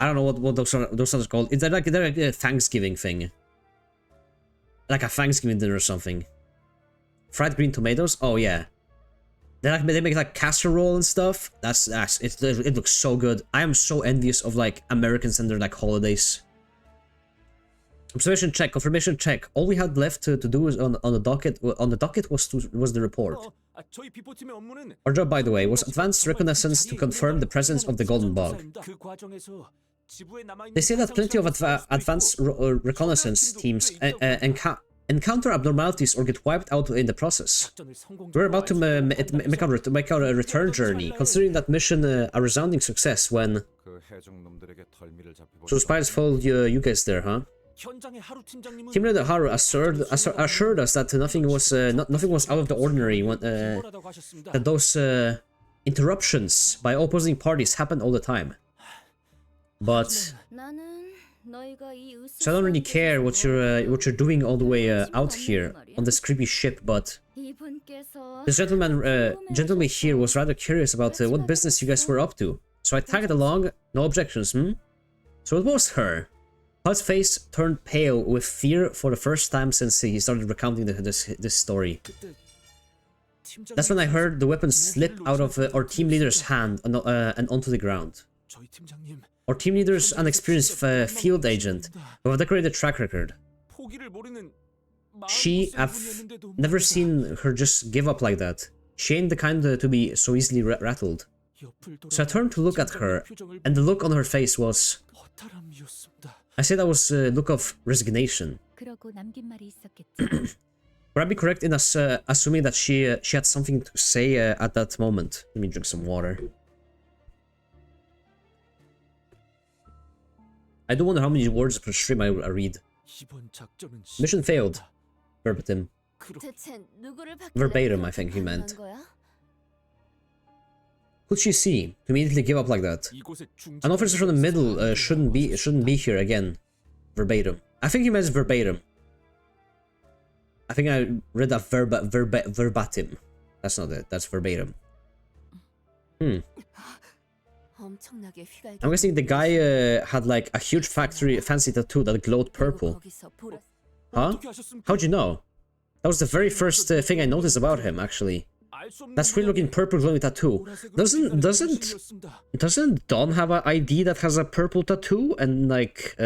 I don't know what those are called. They're like a Thanksgiving thing, like a Thanksgiving dinner or something. Fried green tomatoes. Oh yeah, they make like casserole and stuff. It looks so good. I am so envious of like Americans and their like holidays. Observation check, confirmation check. All we had left to do is on the docket. On the docket was the report. 저희 비포팀의 업무는 Our job, by the way, was advanced reconnaissance to confirm the presence of the golden bug. 그 과정에서 지부에 남아 있는 They say that plenty of advanced reconnaissance teams encounter abnormalities or get wiped out in the process. 작전을 성공적으로 We're about to make our return journey, considering that mission a resounding success when... 그 해적 놈들에게 덜미를 잡혀보지. So the spiders followed you guys there, huh? 현장의 하루 팀장님은 Team leader Haru assured us that nothing was out of the ordinary when 뭐라고 하셨습니다. that those interruptions by opposing parties happen all the time. But so I don't really care what you're doing all the way out here on this creepy ship. But this gentleman here was rather curious about what business you guys were up to. So I tagged along. No objections, hmm? So it was her. His face turned pale with fear for the first time since he started recounting this story. That's when I heard the weapon slip out of our team leader's hand and onto the ground. 저희 팀장님 Our team leader's unexperienced field agent with a decorated track record. 포기를 모르는 I've never seen her just give up like that. She ain't the kind to be so easily rattled. So I turned to look at her, and the look on her face was... I say that was a look of resignation. Would I be correct in assuming that she had something to say at that moment? Let me drink some water. I do wonder how many words per stream I read. Mission failed. Verbatim. Verbatim, I think he meant. Could she see to immediately give up like that? An officer from the middle shouldn't be here again. Verbatim. I think he meant verbatim. I think I read that verbatim. That's not it. That's verbatim. I'm guessing the guy had like a huge fancy tattoo that glowed purple. Huh? How'd you know? That was the very first thing I noticed about him, actually. That screen looking purple glowing tattoo. Doesn't Don have an ID that has a purple tattoo? And like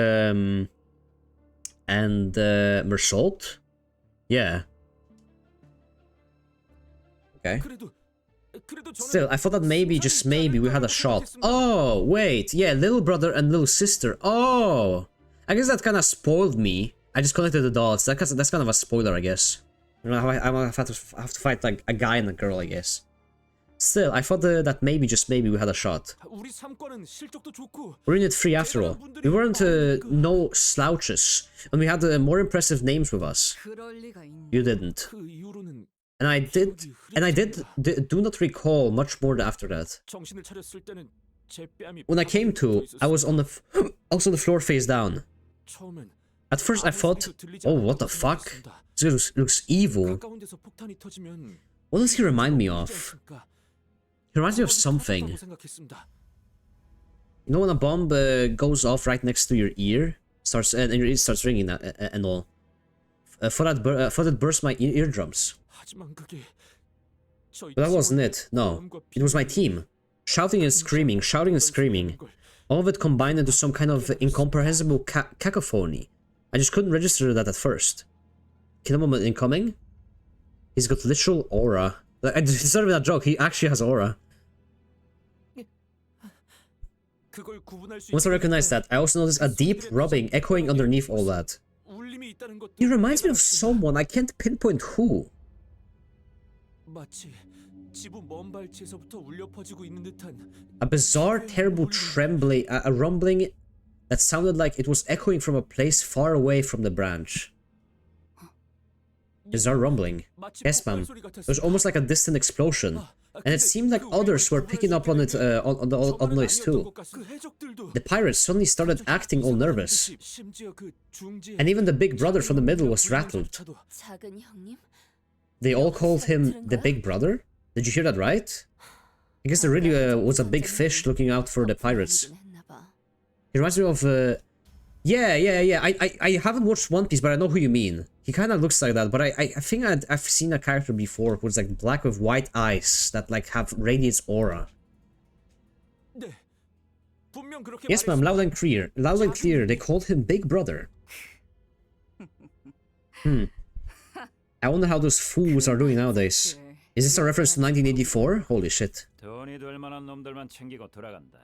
Mersault? Yeah. Okay. Still, I thought that maybe, just maybe, we had a shot. Oh, wait. Yeah, little brother and little sister. Oh! I guess that kind of spoiled me. I just connected the dots. That's kind of a spoiler, I guess. You know, I have to fight like a guy and a girl, I guess. Still, I thought that maybe, just maybe, we had a shot. We're in it free after all. We weren't no slouches, and we had more impressive names with us. You didn't. And I did do not recall much more after that. When I came to, I was on the floor face down. At first I thought, oh, what the fuck? This looks evil. What does he remind me of? He reminds me of something. You know when a bomb goes off right next to your ear? And your ear starts ringing and all. For that burst my eardrums. But that wasn't it, no. It was my team. Shouting and screaming, shouting and screaming. All of it combined into some kind of incomprehensible cacophony. I just couldn't register that at first. Kill moment incoming? He's got literal aura. It's not even a joke, he actually has aura. Once I recognized that, I also noticed a deep rubbing echoing underneath all that. He reminds me of someone, I can't pinpoint who. 지부 먼 발치에서부터 울려 퍼지고 있는 듯한 A bizarre, terrible trembling, a rumbling that sounded like it was echoing from a place far away from the branch. Bizarre rumbling. Yes, ma'am. It was almost like a distant explosion, and it seemed like others were picking up on it, on the odd noise too. The pirates suddenly started acting all nervous, and even the big brother from the middle was rattled. 작은 형님? They all called him the big brother? Did you hear that right? I guess there really was a big fish looking out for the pirates. 했나 봐. He reminds me of, yeah. I haven't watched One Piece, but I know who you mean. He kind of looks like that, but I think I've seen a character before who's like black with white eyes that like have radiance aura. 네. 분명 그렇게 Yes, ma'am, 말했습니다. loud and clear. Loud and clear. They called him Big Brother. I wonder how those fools are doing nowadays. Is this a reference to 1984? Holy shit. 돈이 될 만한 놈들만 챙기고 돌아간다.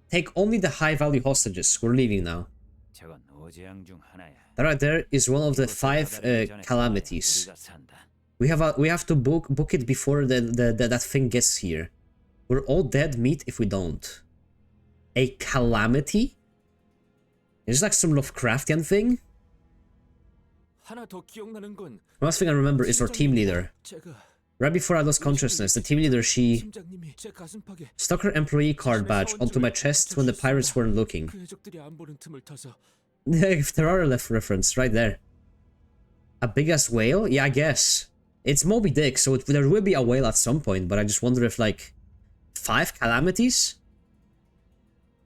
Take only the high-value hostages. We're leaving now. 저건 오재앙 중 하나야. That right there is one of the 5 calamities. 우리가 산다. We have to book it before that thing gets here. We're all dead meat if we don't. A calamity? Is this like some Lovecraftian thing? 하나 더 기억나는 건 The last thing I remember is our team leader. 제가 Right before I lost consciousness, the team leader, she 팀장님이 제 가슴팍에 stuck her employee card badge onto my chest when the pirates weren't looking. 그 해적들이 안 보는 틈을 타서 If there are a left reference, right there. A big-ass whale? Yeah, I guess. It's Moby Dick, so there will be a whale at some point, but I just wonder if, like, 5 calamities?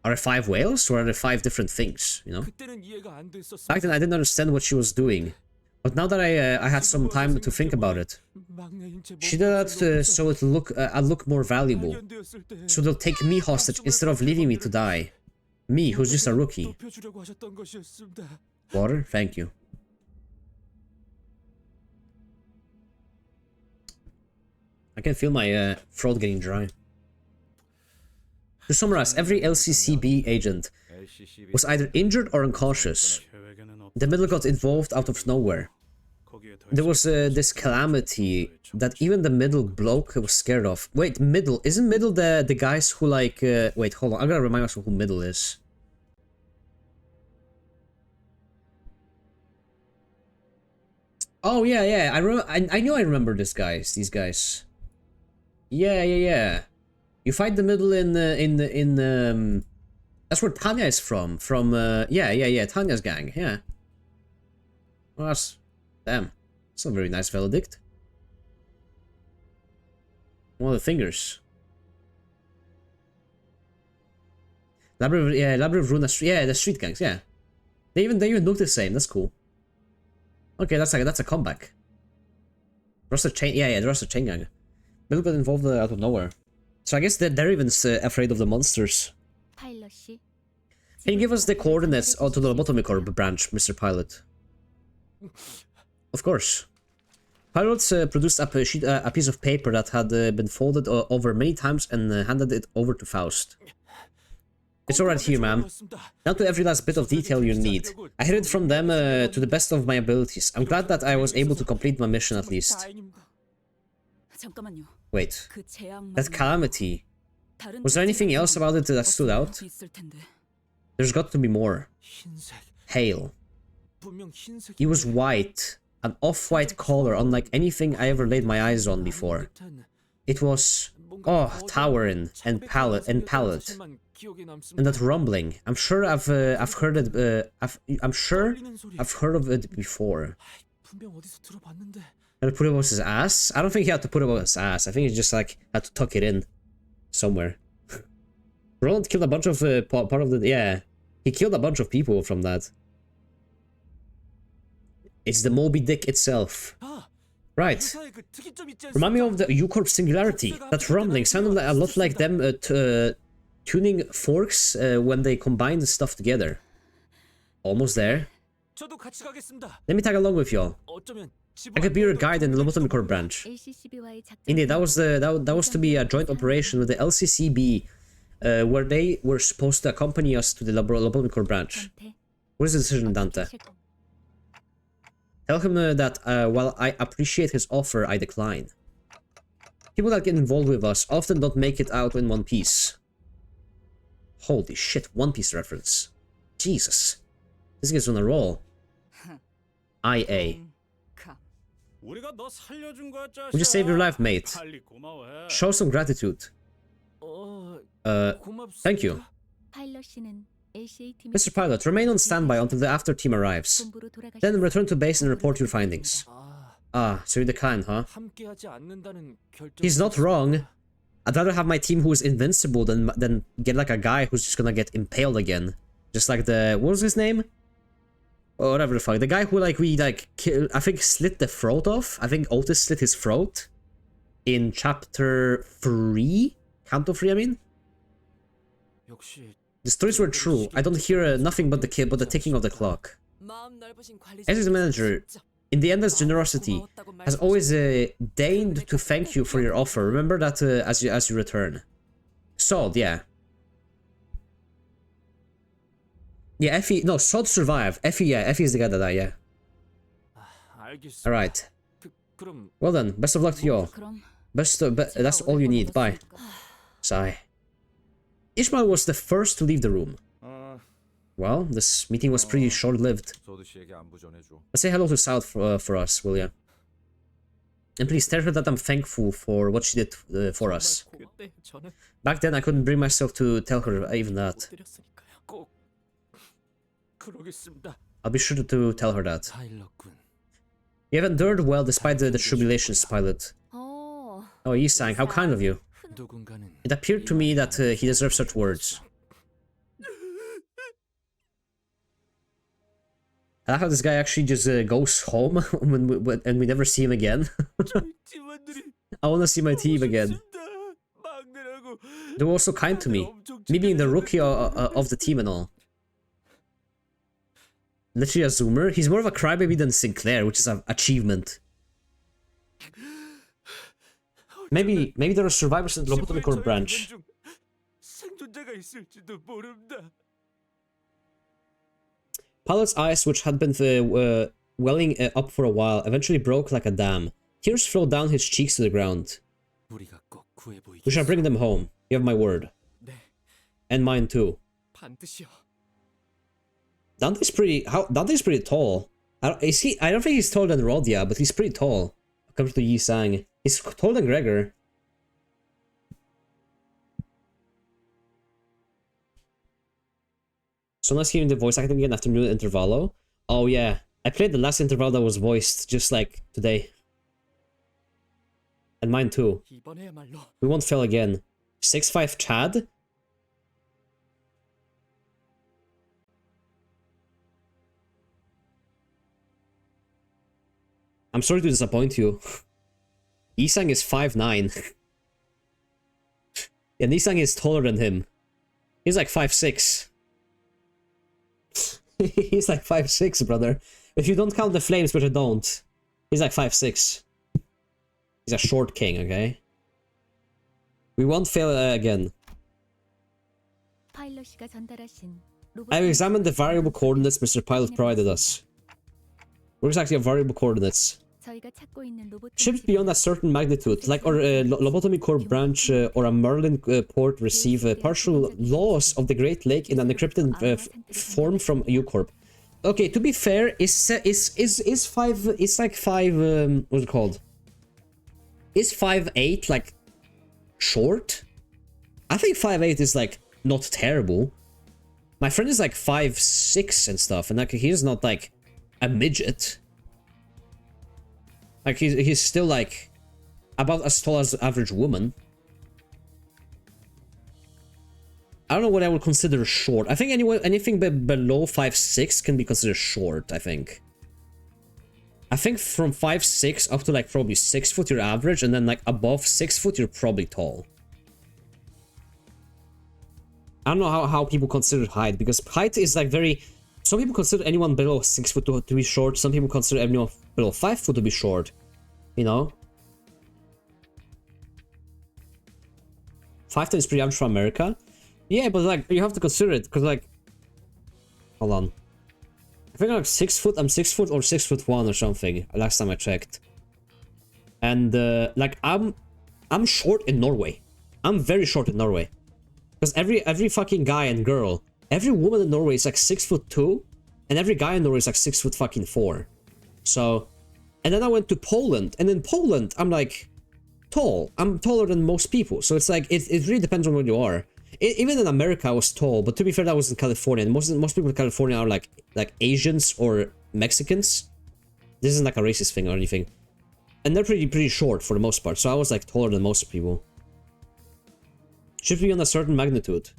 Are there 5 whales, or are there 5 different things, you know? 그때는 이해가 안 됐었어. Back then, I didn't understand what she was doing. But now that I had some time to think about it, 막내인 제 she did that so it'll look more valuable. 발견되었을 때 So they'll take me hostage instead of leaving me to die. Me, who's just a rookie. 높여주려고 하셨던 것이었습니다. Water? Thank you. I can feel my throat getting dry. To summarize, every LCCB agent was either injured or unconscious. 계획에는 없. The middle got involved out of nowhere. 거기에 더 There was this calamity that even the middle bloke was scared of. Wait, middle? Isn't middle the guys who like... wait, hold on. I gotta remind myself who middle is. Oh, yeah. I know I remember these guys. Yeah. You fight the middle in that's where Tanya is from. Yeah. Tanya's gang, yeah. Well, that's... Damn. That's a very nice Valedict. One of the fingers. Labyrinth Runa, yeah, the street gangs, yeah. They even look the same, that's cool. Okay, that's a comeback. Roster chain, yeah, the Roster chain gang. They got involved out of nowhere. So I guess they're even afraid of the monsters. 파일럿이 Can you give us the coordinates to the lobotomy corps branch, Mr. Pilot? Of course. Pilots produced a piece of paper that had been folded over many times and handed it over to Faust. It's alright here, ma'am. Down to every last bit of detail you need. I hid it from them to the best of my abilities. I'm glad that I was able to complete my mission at least. 다행입니다. 잠깐만요. Wait, 그 재앙 that calamity. 다른 Was there anything else about it that stood out? 있을 텐데. There's got to be more. 흰색. Hail. 분명 흰색이 He was white, an off-white color unlike anything I ever laid my eyes on before. It was, towering and pallid, and that rumbling. I'm sure I've heard it. I'm sure I've heard of it before. 분명 어디서 들어봤는데. Had to put it up his ass? I don't think he had to put it up his ass. I think he just like had to tuck it in somewhere. Roland killed a bunch of part of the he killed a bunch of people from that. It's the Moby Dick itself. Right. 회사에 그 특이점 있지 Remind me 않습니까? of the U-Corp Singularity. That rumbling sounded a lot like them tuning forks when they combine the stuff together. Almost there. 저도 같이 가겠습니다. Let me tag along with y'all. 어쩌면 지부 I could be your guide in the lobotomy corps branch. LCCB와의 작전 Indeed, that was to be a joint operation with the LCCB, where they were supposed to accompany us to the lobotomy corps branch. What is the decision, Dante? Tell him that while I appreciate his offer, I decline. People that get involved with us often don't make it out in One Piece. Holy shit, One Piece reference. Jesus. This guy's on a roll. IA. 우리가 너 살려준 거야, 짜샤. Would you save your life, mate? 빨리 고마워해. Show some gratitude. Thank you. 파일럿 씨는 LCA 팀 Mr. Pilot, remain on standby until the after team arrives. 본부로 돌아가시. Then return to base and report your findings. Ah, so you're the kind, huh? 함께하지 않는다는 결정. He's not wrong. I'd rather have my team who is invincible than get like a guy who's just gonna get impaled again. Just like the... what was his name? Or whatever the fuck. The guy who like we like kill, I think slit the throat off. I think Otis slit his throat. In chapter 3? Canto 3, I mean? 역시 The stories were true. I don't hear nothing but the ticking of the clock. As his manager, in the endless generosity, has always deigned to thank you for your offer. Remember that as you return. Sod, yeah. Yeah, Effie, no, Sod survived. Effie, yeah, Effie is the guy that died, yeah. 알겠어. Alright. 그럼 Well then, best of luck to you all. 그럼 That's all you need, bye. Sigh. Ishmael was the first to leave the room. Well, this meeting was pretty short-lived. 서두 씨에게 안부 전해줘. Let's say hello to South for us, will ya? And please tell her that I'm thankful for what she did for us. 그때 저는 Back then, I couldn't bring myself to tell her even that. 드렸으니까요. 꼭 그러겠습니다. I'll be sure to tell her that. 파일럿군. You have endured well despite the tribulations, pilot. 어. Oh, Yi-sang, how kind of you. 누군가는 It appeared to me that he deserves such words. I like how this guy actually just goes home and we never see him again. 팀원들이 I want to see my team again. 막내라고. They were also kind to me. Me being the rookie of the team and all. Literally a zoomer. He's more of a crybaby than Sinclair, which is an achievement. Maybe there are survivors in the Lobotomy Corps branch. 생존자가 있을지도 모른다. Pilot's eyes, which had been welling up for a while, eventually broke like a dam. Tears flowed down his cheeks to the ground. 우리가 꼭 구해보이겠어. We shall bring them home. You have my word. 네, And mine too. 반드시요. Dante's pretty tall. I don't think he's taller than Rodia, but he's pretty tall. Compared to Yi-sang. He's taller than Gregor. So let's hear the voice acting again after new intervallo. Oh yeah, I played the last interval that was voiced just like today. And mine too. 이번에야말로 We won't fail again. 6'5" Chad? I'm sorry to disappoint you. Isang is 5'9". And Isang is taller than him. He's like 5'6". He's like 5'6", brother. If you don't count the flames, which I don't. He's like 5'6". He's a short king, okay? We won't fail again. 파일럿 씨가 전달하신 로봇 I've examined the variable coordinates Mr. Pilot provided us. What exactly are variable coordinates? 저희가 찾고 있는 로봇 Ships beyond a certain magnitude, like our Lobotomy Corps branch or a Merlin port, receive partial loss of the Great Lake in an encrypted form from U-Corp. Okay, to be fair, is like 5 what's it called? Is 5'8" like short? I think 5'8" is like not terrible. My friend is like 5'6" and stuff, and like he's not like a midget. Like he's still like about as tall as the average woman. I don't know what I would consider short. I think anything below 5'6" can be considered short, I think. I think from 5'6" up to like probably 6 foot you're average, and then like above 6 foot you're probably tall. I don't know how people consider height, because height is like very... Some people consider anyone below 6 foot to be short, some people consider anyone below 5 foot to be short. You know? 5'10" is pretty average for America. Yeah, but like, you have to consider it, because like... Hold on. I think I'm like 6 foot, I'm 6 foot or 6'1" or something, last time I checked. And like, I'm I'm short in Norway. I'm very short in Norway. Because every fucking guy and girl, every woman in Norway is like 6'2", and every guy in Norway is like 6'4". So, and then I went to Poland, and in Poland I'm like tall. I'm taller than most people. So it's like it really depends on where you are. Even in America I was tall, but to be fair, that was in California, and most people in California are like Asians or Mexicans. This isn't like a racist thing or anything. And they're pretty short for the most part, so I was like taller than most people. Should be on a certain magnitude.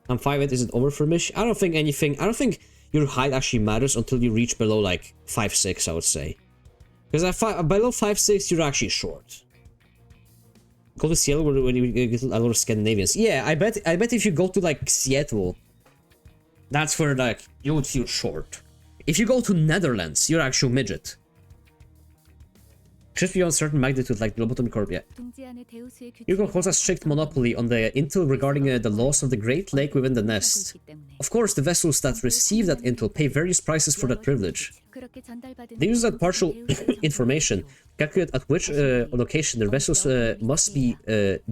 I'm 5'8", is it over for Mish? I don't think your height actually matters until you reach below like 5'6", I would say. Because below 5'6", you're actually short. Go to Seattle when you get a lot of Scandinavians. Yeah, I bet if you go to like Seattle, that's where like you would feel short. If you go to Netherlands, you're actual midget. Should be on certain magnitude like the Lobotomy Corp, yeah. Hugo holds a strict monopoly on the intel regarding the laws of the Great Lake within the nest. Of course, the vessels that receive that intel pay various prices for that privilege. They use that partial information to calculate at which location their vessels must be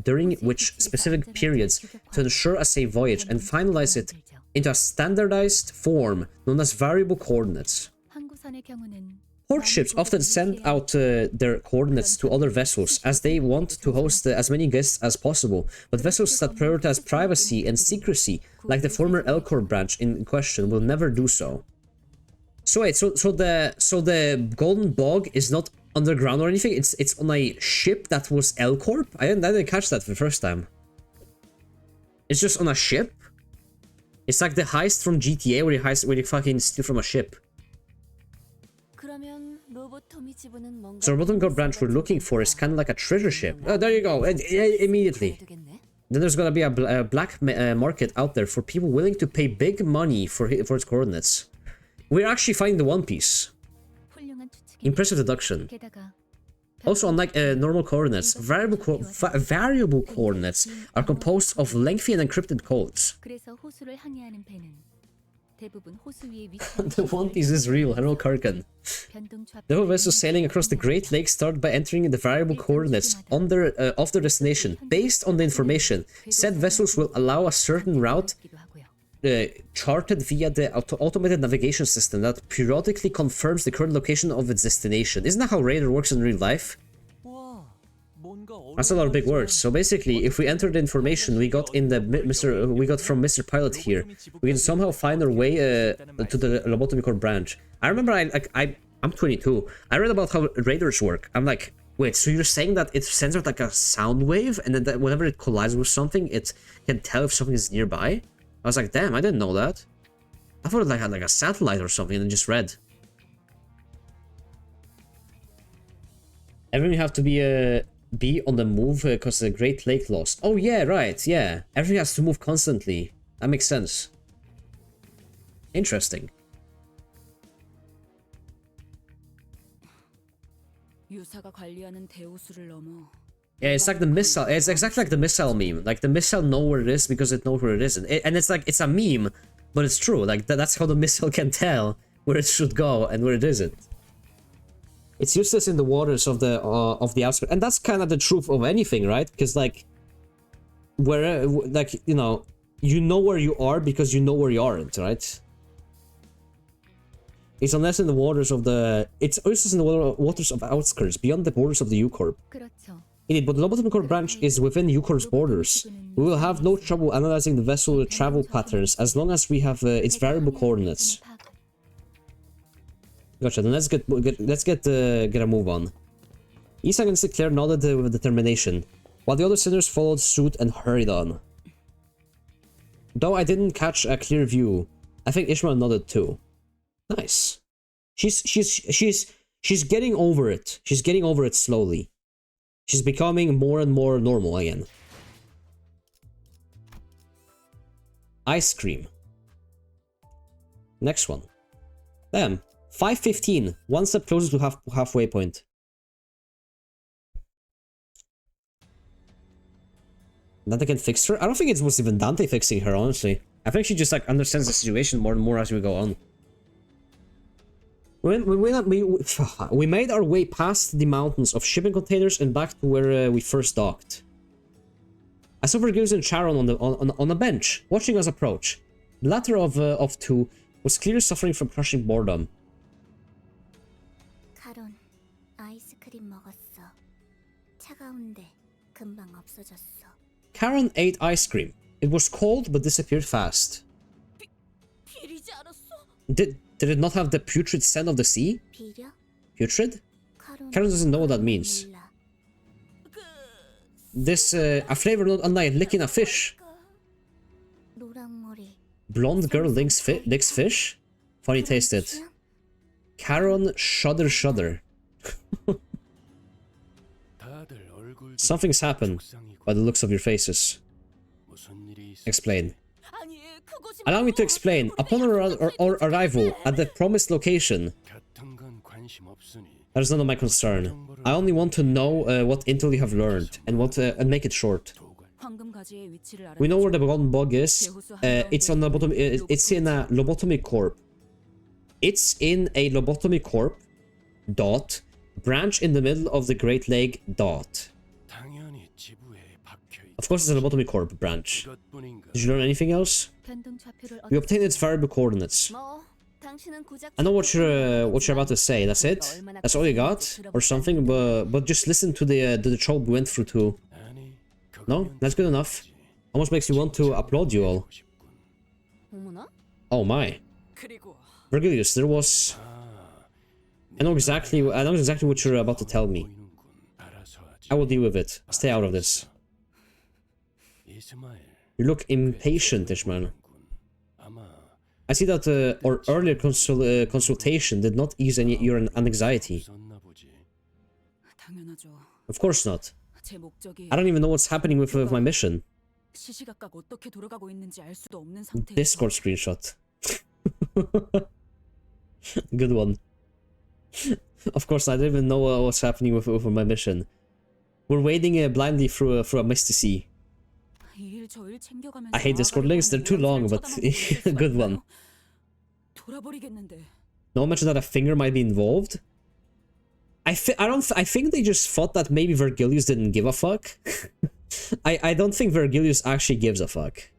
during which specific periods to ensure a safe voyage and finalize it into a standardized form known as variable coordinates. Port ships often send out their coordinates to other vessels as they want to host as many guests as possible, but vessels that prioritize privacy and secrecy, like the former Elcor branch in question, will never do so. So wait, so the Golden Bog is not underground or anything? It's on a ship that was Elcorp? I didn't catch that for the first time. It's just on a ship? It's like the heist from GTA where you fucking steal from a ship. So Robotomy Corp branch we're looking for is kind of like a treasure ship. Oh, there you go, immediately. Then there's gonna be a black market out there for people willing to pay big money for its coordinates. We're actually finding the One Piece. Impressive deduction. Also, unlike normal coordinates, variable coordinates are composed of lengthy and encrypted codes. The One Piece is real. Hello, Karkan. Naval vessels sailing across the Great Lakes start by entering the variable coordinates of their destination. Based on the information, said vessels will allow a certain route charted via the automated navigation system that periodically confirms the current location of its destination. Isn't that how radar works in real life? That's a lot of big words. So basically, if we enter the information we got from Mr. Pilot here, we can somehow find our way to the Lobotomy Corp branch. I remember I'm 22. I read about how radars work. I'm like, wait, so you're saying that it sends out like a sound wave, and then whenever it collides with something, it can tell if something is nearby? I was like, damn, I didn't know that. I thought it had like a satellite or something, and then just read. Everyone have to be on the move because the Great Lake lost. Oh yeah, right, yeah. Everything has to move constantly. That makes sense. Interesting. Yeah, it's like the missile. It's exactly like the missile meme. Like the missile knows where it is because it knows where it isn't. And it's like, it's a meme, but it's true. Like that's how the missile can tell where it should go and where it isn't. It's useless in the waters of the outskirts, and that's kind of the truth of anything, right? Because like, where like you know where you are because you know where you aren't, right? It's unless in the waters of the it's useless in the waters of outskirts beyond the borders of the U-Corp. Indeed, but the Lobotomy Corp branch is within U-Corp's borders. We will have no trouble analyzing the vessel travel patterns as long as we have its variable coordinates. Gotcha. Then let's get a move on. Isak and Sinclair nodded with determination, while the other sinners followed suit and hurried on. Though I didn't catch a clear view, I think Ishmael nodded too. Nice. She's getting over it. She's getting over it slowly. She's becoming more and more normal again. Ice cream. Next one. Damn. 5:15. One step closer to halfway point. Dante can fix her? I don't think it was even Dante fixing her, honestly. I think she just like understands the situation more and more as we go on. We made our way past the mountains of shipping containers and back to where we first docked. I saw Vergilius and Charon on a bench, watching us approach. The latter of two was clearly suffering from crushing boredom. 카론, 아이스크림 먹었어. 차가운데 금방 없어졌어. Karen ate ice cream. It was cold but disappeared fast. 비리지 않았어? Did it not have the putrid scent of the sea? 비려? Putrid? 카론, Karen doesn't know what that means. 몰라. This, a flavor not unlike licking a fish. 노랑머리. Blonde girl licks fish? Funny tasted. Karen shudder. Something's happened by the looks of your faces. Explain. 아니, 그것이 Allow me to explain. Upon our arrival at the promised location, that is none of my concern. I only want to know what intel you have learned and make it short. 황금 가지의 위치를 알아. We know where the golden bug is. It's on the bottom. It's in a lobotomy corp. It's in a lobotomy corp. Dot. Branch in the middle of the Great Lake. Dot. Of course, it's a lobotomy corp branch. Did you learn anything else? We obtained its variable coordinates. I know what you're about to say. That's it. That's all you got, or something. But just listen to the trouble we went through too. No, that's good enough. Almost makes you want to applaud you all. Oh my. Vergilius, there was. I know exactly what you're about to tell me. I will deal with it. Stay out of this. You look impatient, Ishmael. I see that our earlier consultation did not ease your anxiety. 당연하죠. Of course not. 제 목적이 I don't even know what's happening with my mission. 시시각각 어떻게 돌아가고 있는지 알 수도 없는 상태에서 Discord screenshot. Good one. Of course, I didn't even know what's happening with my mission. We're wading blindly through a misty sea. 이 일 저 일 챙겨가면서 I hate Discord links, they're too long, but good one. 돌아버리겠는데. No one mentioned that a finger might be involved. I think they just thought that maybe Vergilius didn't give a fuck. I don't think Vergilius actually gives a fuck.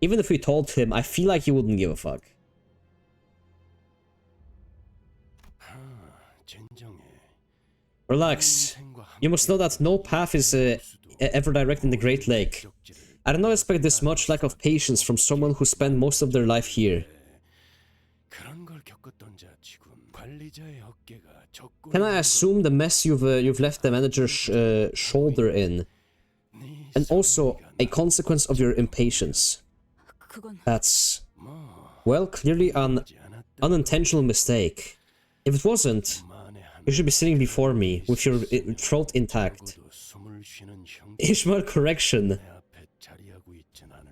Even if we told him, I feel like he wouldn't give a fuck. Relax. You must know that no path is ever direct in the Great Lake. I do not expect this much lack of patience from someone who spent most of their life here. Can I assume the mess you've left the manager's shoulder in, and also a consequence of your impatience? That's, well, clearly an unintentional mistake. If it wasn't, you should be sitting before me with your throat intact. Ishmael, correction.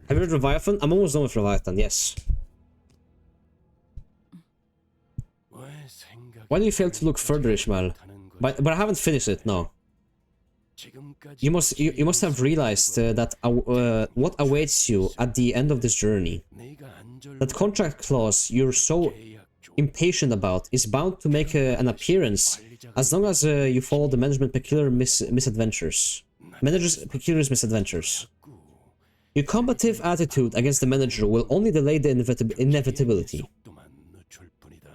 Have you read Leviathan? I'm almost done with Leviathan, yes. Why do you fail to look further, Ishmael? But I haven't finished it, no. You must have realized that what awaits you at the end of this journey. That contract clause you're so impatient about is bound to make an appearance as long as you follow the management's peculiar misadventures. Manager's peculiar misadventures. Your combative attitude against the manager will only delay the inevitability.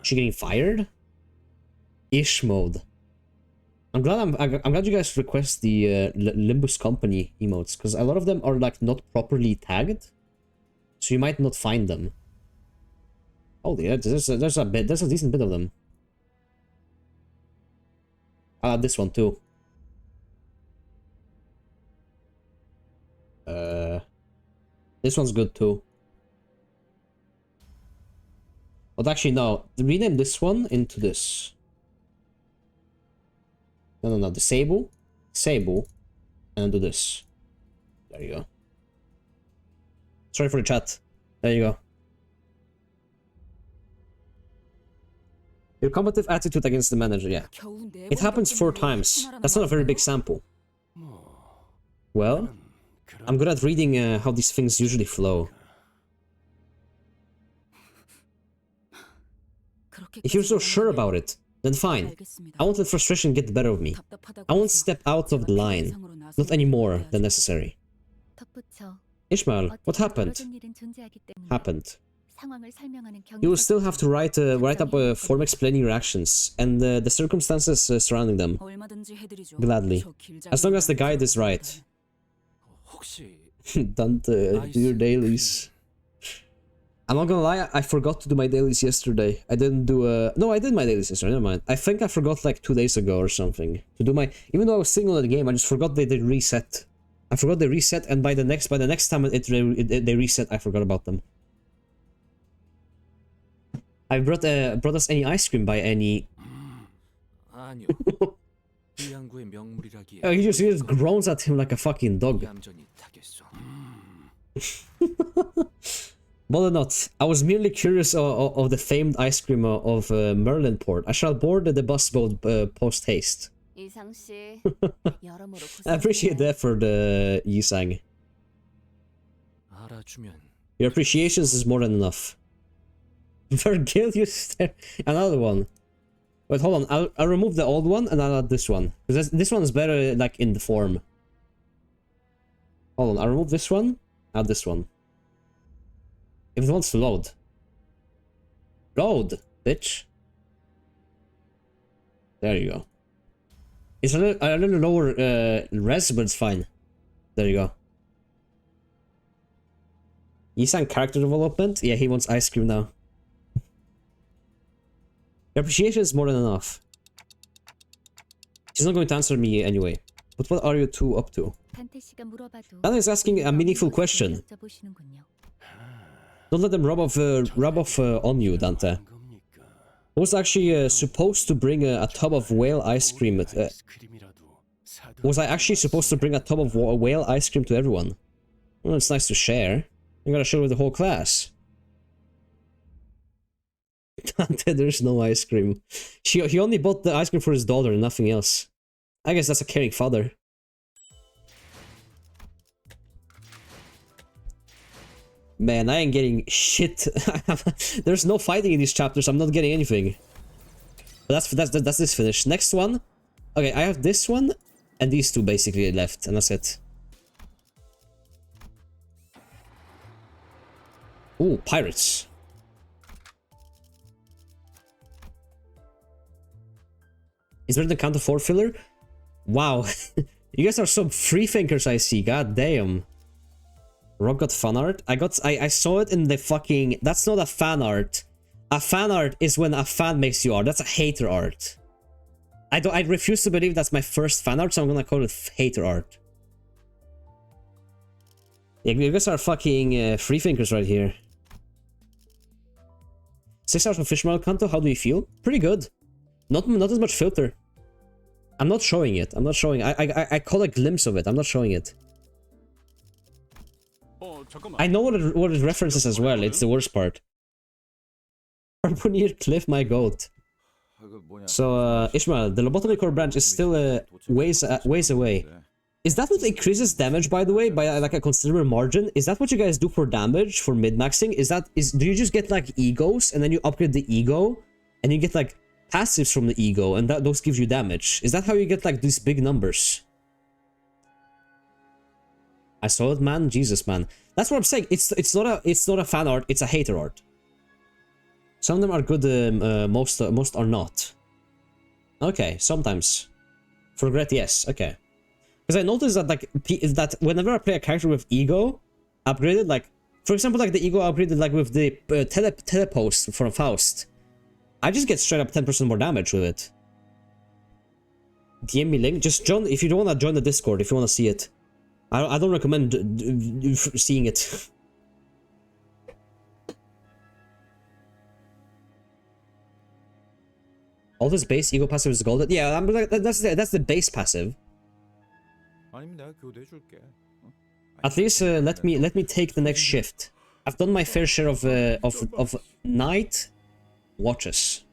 She getting fired? Ish mode. I'm glad you guys request the Limbus Company emotes, because a lot of them are like not properly tagged, so you might not find them. Oh yeah, there's a decent bit of them. I'll add this one too. This one's good too. But actually no, rename this one into this. No, the Sable, and do this. There you go. Sorry for the chat. There you go. Your combative attitude against the manager, yeah. It happens 4 times. That's not a very big sample. Well, I'm good at reading how these things usually flow. If you're so sure about it, then fine. I won't let frustration get the better of me. I won't step out of the line, not any more than necessary. 덧붙여. Ishmael, what happened? 벌어진 일은 존재하기 때문에 Happened. 상황을 설명하는 You will still have to write up a form explaining your actions and the circumstances surrounding them. 얼마든지 해드리죠. Gladly. 저 길잡이 As long as the guide is right. 혹시 Don't do your dailies. I'm not gonna lie, I forgot to do my dailies yesterday. I didn't do no, I did my dailies yesterday, never mind. I think I forgot like 2 days ago or something to do my, even though I was sitting on the game, I just forgot they reset. I forgot they reset, and by the next time they reset, I forgot about them. I brought us any ice cream by any. 아니요. 이 양구의 명물이라기에 He just groans at him like a fucking dog. 얌전히 타겠소. Bother not. I was merely curious of the famed ice cream of Merlinport. I shall board the bus boat post haste. 이상 씨 여러모로 I appreciate the effort, Yisang. 알아주면 Your appreciations is more than enough. Virgil, you stare. Another one. Wait, hold on. I'll remove the old one and I'll add this one. Because this one is better, like, in the form. Hold on. I'll remove this one. Add this one. If it wants to load. Load, bitch. There you go. It's a little lower res, but it's fine. There you go. Yisan character development? Yeah, he wants ice cream now. Your appreciation is more than enough. She's not going to answer me anyway. But what are you two up to? Dante is asking a meaningful question. Don't let them rub off on you, Dante. I was actually supposed to bring a tub of whale ice cream. Was I actually supposed to bring a tub of whale ice cream to everyone? Well, it's nice to share. You gotta share with the whole class. Dante, there's no ice cream. He only bought the ice cream for his daughter and nothing else. I guess that's a caring father. Man, I ain't getting shit. There's no fighting in these chapters. I'm not getting anything. But that's this finished. Next one. Okay, I have this one and these two basically left, and that's it. Ooh, pirates. Is better than Canto 4 filler? Wow. You guys are some free thinkers, I see. God damn. Rob got fan art. I saw it in the fucking. That's not a fan art. A fan art is when a fan makes you art. That's a hater art. I refuse to believe that's my first fan art, so I'm gonna call it hater art. Yeah, you guys are fucking free thinkers right here. 6 hours of Fishmail Canto. How do you feel? Pretty good. Not as much filter. I'm not showing it. I'm not showing. I caught a glimpse of it. I'm not showing it. I know what it references as well. It's the worst part. Harpooner Cliff, my goat. So, Ishmael, the lobotomy core branch is still ways away. Is that what increases damage, by the way, by like a considerable margin? Is that what you guys do for damage, for mid-maxing? Do you just get like egos, and then you upgrade the ego, and you get like passives from the ego, and those gives you damage? Is that how you get like these big numbers? I saw it, man. Jesus, man. That's what I'm saying. It's not a fan art. It's a hater art. Some of them are good. Most are not. Okay, sometimes. For regret, yes. Okay. Because I noticed that like that whenever I play a character with ego upgraded, like for example, like the ego upgraded like with the telepost from Faust, I just get straight up 10% more damage with it. DM me link. Just join if you don't want to join the Discord. If you want to see it. I don't recommend seeing it. All this base ego passive is golden. Yeah, that's the base passive. At least let me take the next shift. I've done my fair share of night watches.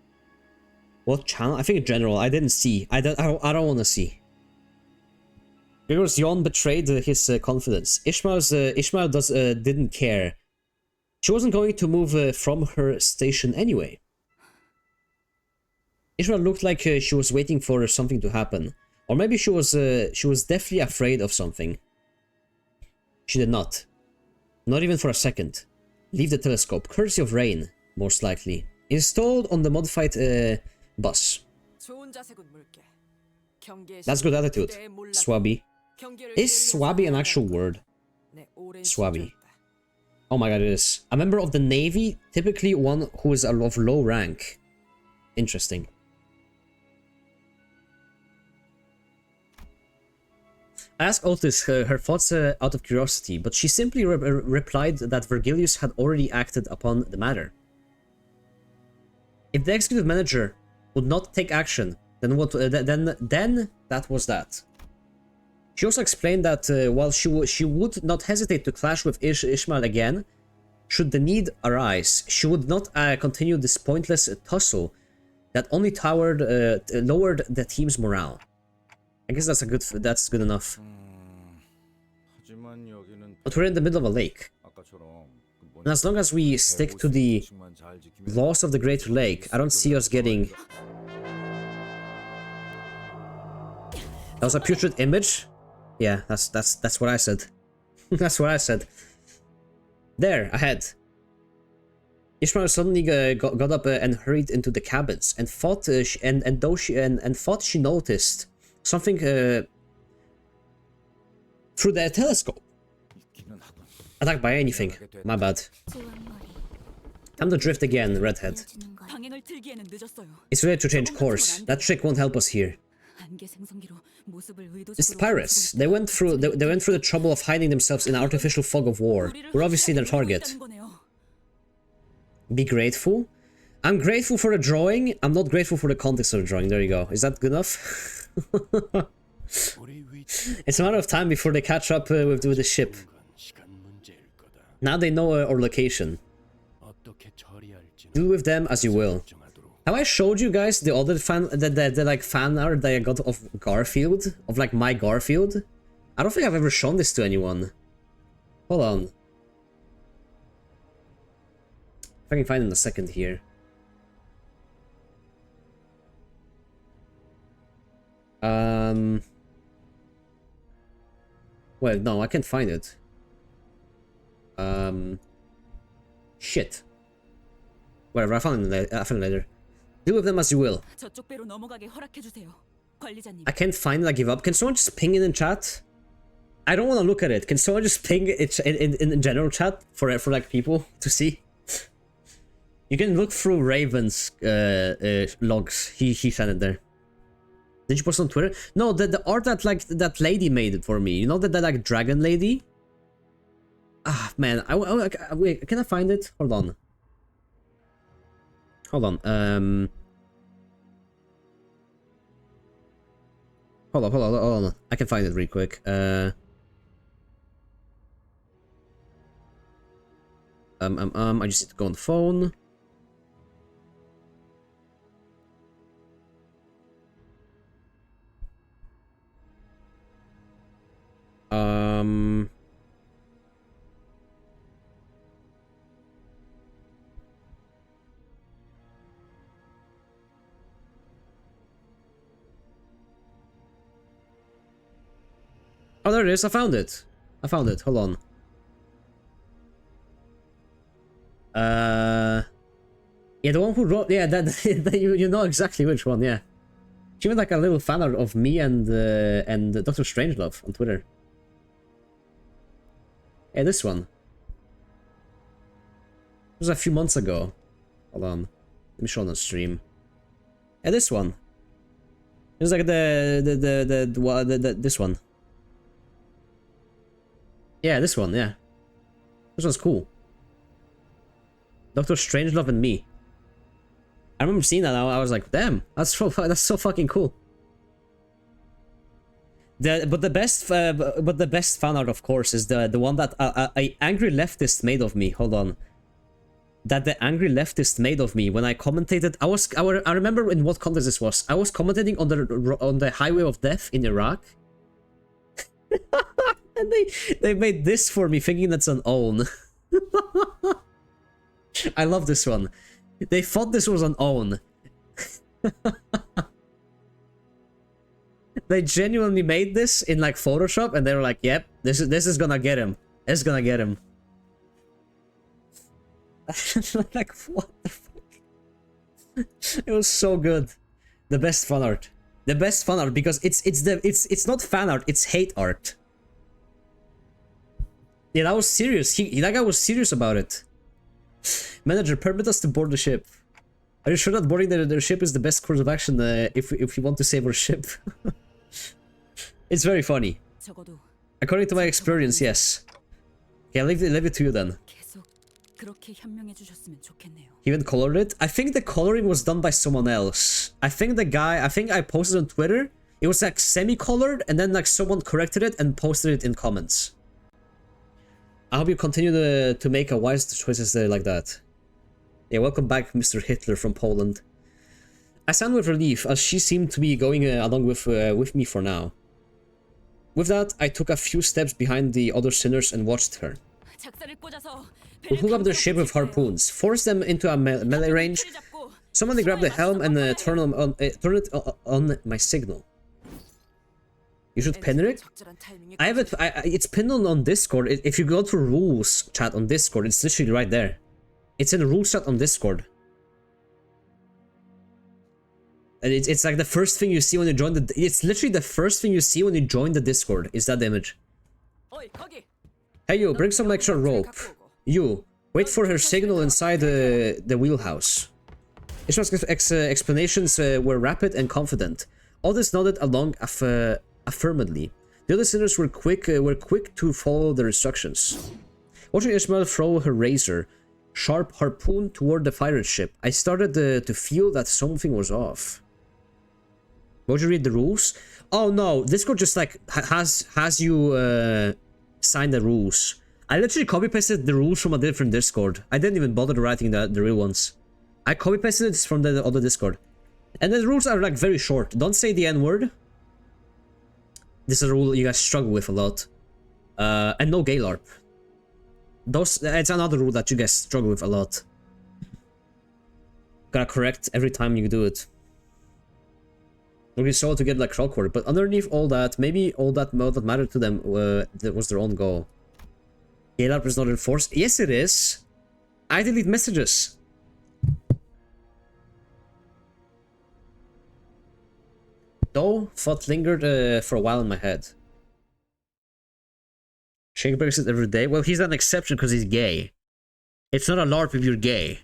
What channel? I think in general. I didn't see. I don't want to see. Because Yon betrayed his confidence. Ishmael didn't care. She wasn't going to move from her station anyway. Ishmael looked like she was waiting for something to happen. Or maybe she was deathly afraid of something. She did not. Not even for a second. Leave the telescope, courtesy of Rain, most likely. Installed on the modified bus. That's good attitude. Swabby. Is swabby an actual word? Swabby. Oh my god, it is. A member of the Navy, typically one who is of low rank. Interesting. I asked Otis her thoughts out of curiosity, but she simply replied that Vergilius had already acted upon the matter. If the executive manager would not take action, then what? Then that was that. She also explained that while she would not hesitate to clash with Ishmael again, should the need arise, she would not continue this pointless tussle that only lowered the team's morale. I guess that's good enough. But we're in the middle of a lake. And as long as we stick to the laws of the Great Lake, I don't see us getting... That was a putrid image? Yeah, that's what I said. That's what I said. There, ahead. Ishmael suddenly got up and hurried into the cabins and thought thought she noticed something through the telescope. Attacked by anything. My bad. Time to drift again, redhead. It's ready to change course. That trick won't help us here. It's the pirates. They went through the trouble of hiding themselves in an artificial fog of war. We're obviously their target. Be grateful? I'm grateful for the drawing. I'm not grateful for the context of the drawing. There you go. Is that good enough? It's a matter of time before they catch up with the ship. Now they know our location. Deal with them as you will. Have I showed you guys the other fan art that I got of Garfield? Of like my Garfield? I don't think I've ever shown this to anyone. Hold on. If I can find it in a second here. Well, no, I can't find it. Shit. Whatever, I found it later. Deal with them as you will. I can't find it, I give up. Can someone just ping it in chat? I don't want to look at it. Can someone just ping it in general chat for like people to see? You can look through Raven's logs. He sent it there. Did you post on Twitter? No, the art that like that lady made it for me. You know that like dragon lady? Ah man, wait, can I find it? Hold on. Hold on. Hold on. I can find it real quick. I just need to go on the phone. Oh, there it is. I found it. Hold on. Yeah, the one who wrote. Yeah, that you know exactly which one. Yeah, she made like a little fan art of me and Dr. Strangelove on Twitter. Yeah, this one. It was a few months ago. Hold on. Let me show on the stream. Yeah, this one. It was like this one. Yeah, this one, yeah. This one's cool. Dr. Strangelove and me. I remember seeing that, I was like, damn, that's so fucking cool. But the best fan art, of course, is the one that a angry leftist made of me. Hold on. That the angry leftist made of me when I commentated. I remember in what context this was. I was commentating on the highway of death in Iraq. And they made this for me, thinking that's an own. I love this one. They thought this was an own. They genuinely made this in like Photoshop, and they were like, "Yep, this is gonna get him. It's gonna get him." Like, what the fuck? It was so good. The best fan art. The best fan art because it's not fan art. It's hate art. Yeah, that was serious. That guy was serious about it. Manager, permit us to board the ship. Are you sure that boarding the ship is the best course of action if you want to save our ship? It's very funny. 적어도 According to my experience, yes. Okay, I'll leave it to you then. 계속 그렇게 현명해 주셨으면 좋겠네요. He even colored it. I think the coloring was done by someone else. I think I posted on Twitter. It was like semi-colored, and then like someone corrected it and posted it in comments. I hope you continue to make a wise choices like that. Yeah, welcome back, Mr. Hitler from Poland. I sound with relief, as she seemed to be going along with me for now. With that, I took a few steps behind the other sinners and watched her. 작사를 꽂아서 We'll hook up their ship with harpoons, force them into a melee range. Somebody grab the helm and turn it on my signal. You should pin it? I have it. It's pinned on Discord. If you go to rules chat on Discord, it's literally right there. It's in the rules chat on Discord. And it's like the first thing you see when you join the... It's literally the first thing you see when you join the Discord, is that image. Hey you, bring some extra rope. You, wait for her signal inside the wheelhouse. Ishmael's explanations were rapid and confident. All this nodded along affirmatively. The other sinners were quick to follow the instructions. Watching Ishmael throw her razor sharp harpoon toward the pirate ship, I started to feel that something was off. Would you read the rules? Oh no, Discord just like has you sign the rules. I literally copy pasted the rules from a different Discord. I didn't even bother writing the real ones. I copy pasted it from the other Discord. And the rules are like very short. Don't say the N-word. This is a rule you guys struggle with a lot. And no gay LARP. It's another rule that you guys struggle with a lot. Gotta correct every time you do it. Looking so to get like crowdcore, but underneath all that, maybe all that mattered to them that was their own goal. Gay LARP is not enforced. Yes, it is. I delete messages. Though, thought lingered for a while in my head. Shake breaks it every day. Well, he's an exception because he's gay. It's not a LARP if you're gay.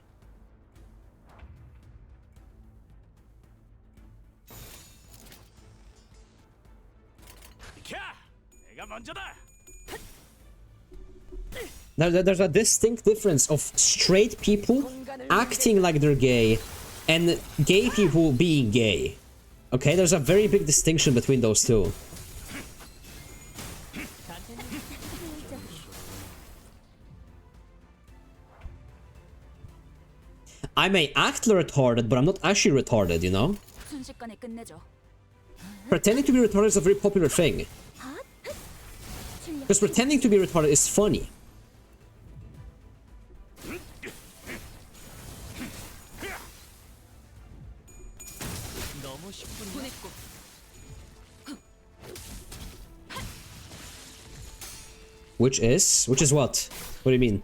Now, there's a distinct difference of straight people acting like they're gay and gay people being gay. Okay, there's a very big distinction between those two. I may act retarded, but I'm not actually retarded, you know? 순식간에 끝내죠. Pretending to be retarded is a very popular thing. Because pretending to be retarded is funny. Which is what? What do you mean?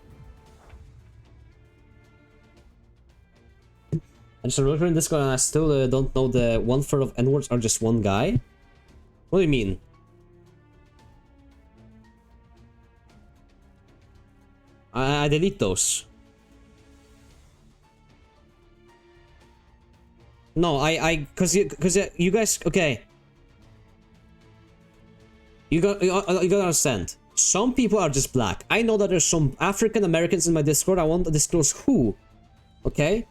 I'm just looking in Discord and I still don't know the 1/3 of N-words are just one guy. What do you mean? I delete those. No, cause you guys, okay. You gotta understand. Some people are just black. I know that there's some African Americans in my Discord. I won't disclose who. Okay?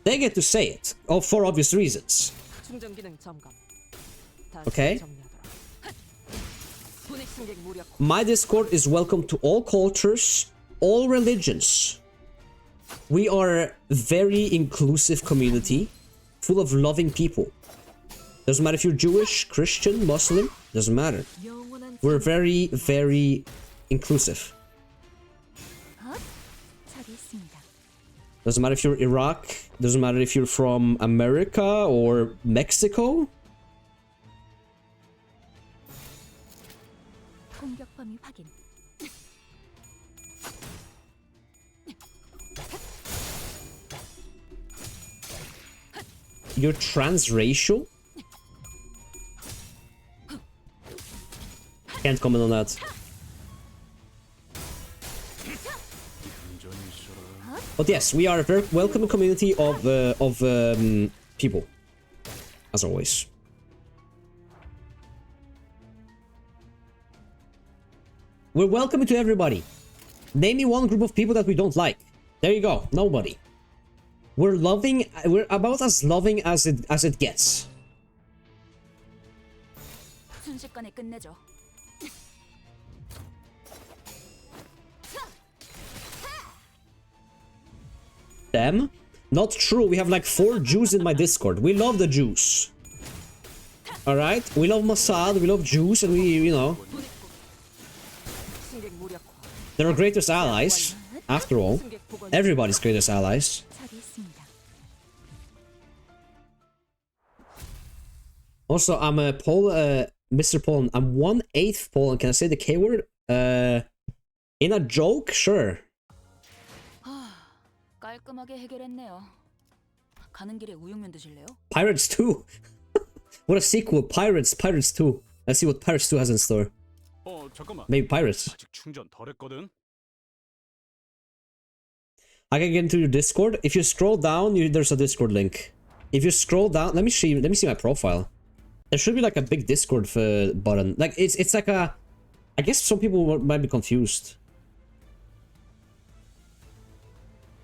They get to say it. Oh, for obvious reasons. Okay? My Discord is welcome to all cultures, all religions. We are a very inclusive community, full of loving people. Doesn't matter if you're Jewish, Christian, Muslim, doesn't matter. We're very, very inclusive. Doesn't matter if you're Iraq, doesn't matter if you're from America or Mexico. 범위 확인. Your transracial? Can't comment on that. But yes, we are a very welcoming community of people, as always. We're welcoming to everybody. Name me one group of people that we don't like. There you go. Nobody. We're loving. We're about as loving as it gets. 순식간에 끝내죠. Them? Not true. We have like 4 Jews in my Discord. We love the Jews. All right. We love Mossad. We love Jews, and we, you know, they're our greatest allies. After all, everybody's greatest allies. Also, I'm a Mr. Paul. I'm 1/8 Poland. Can I say the K word? In a joke, sure. 깔끔하게 해결했네요. 가는 길에 우육면 드실래요? Pirates 2. What a sequel. Pirates 2. Let's see what Pirates 2 has in store. 잠깐만. Maybe Pirates. 아직 충전 덜 했거든. I can get into your Discord. If you scroll down, there's a Discord link. If you scroll down, let me see my profile. There should be like a big Discord button. Like it's like a. I guess some people might be confused.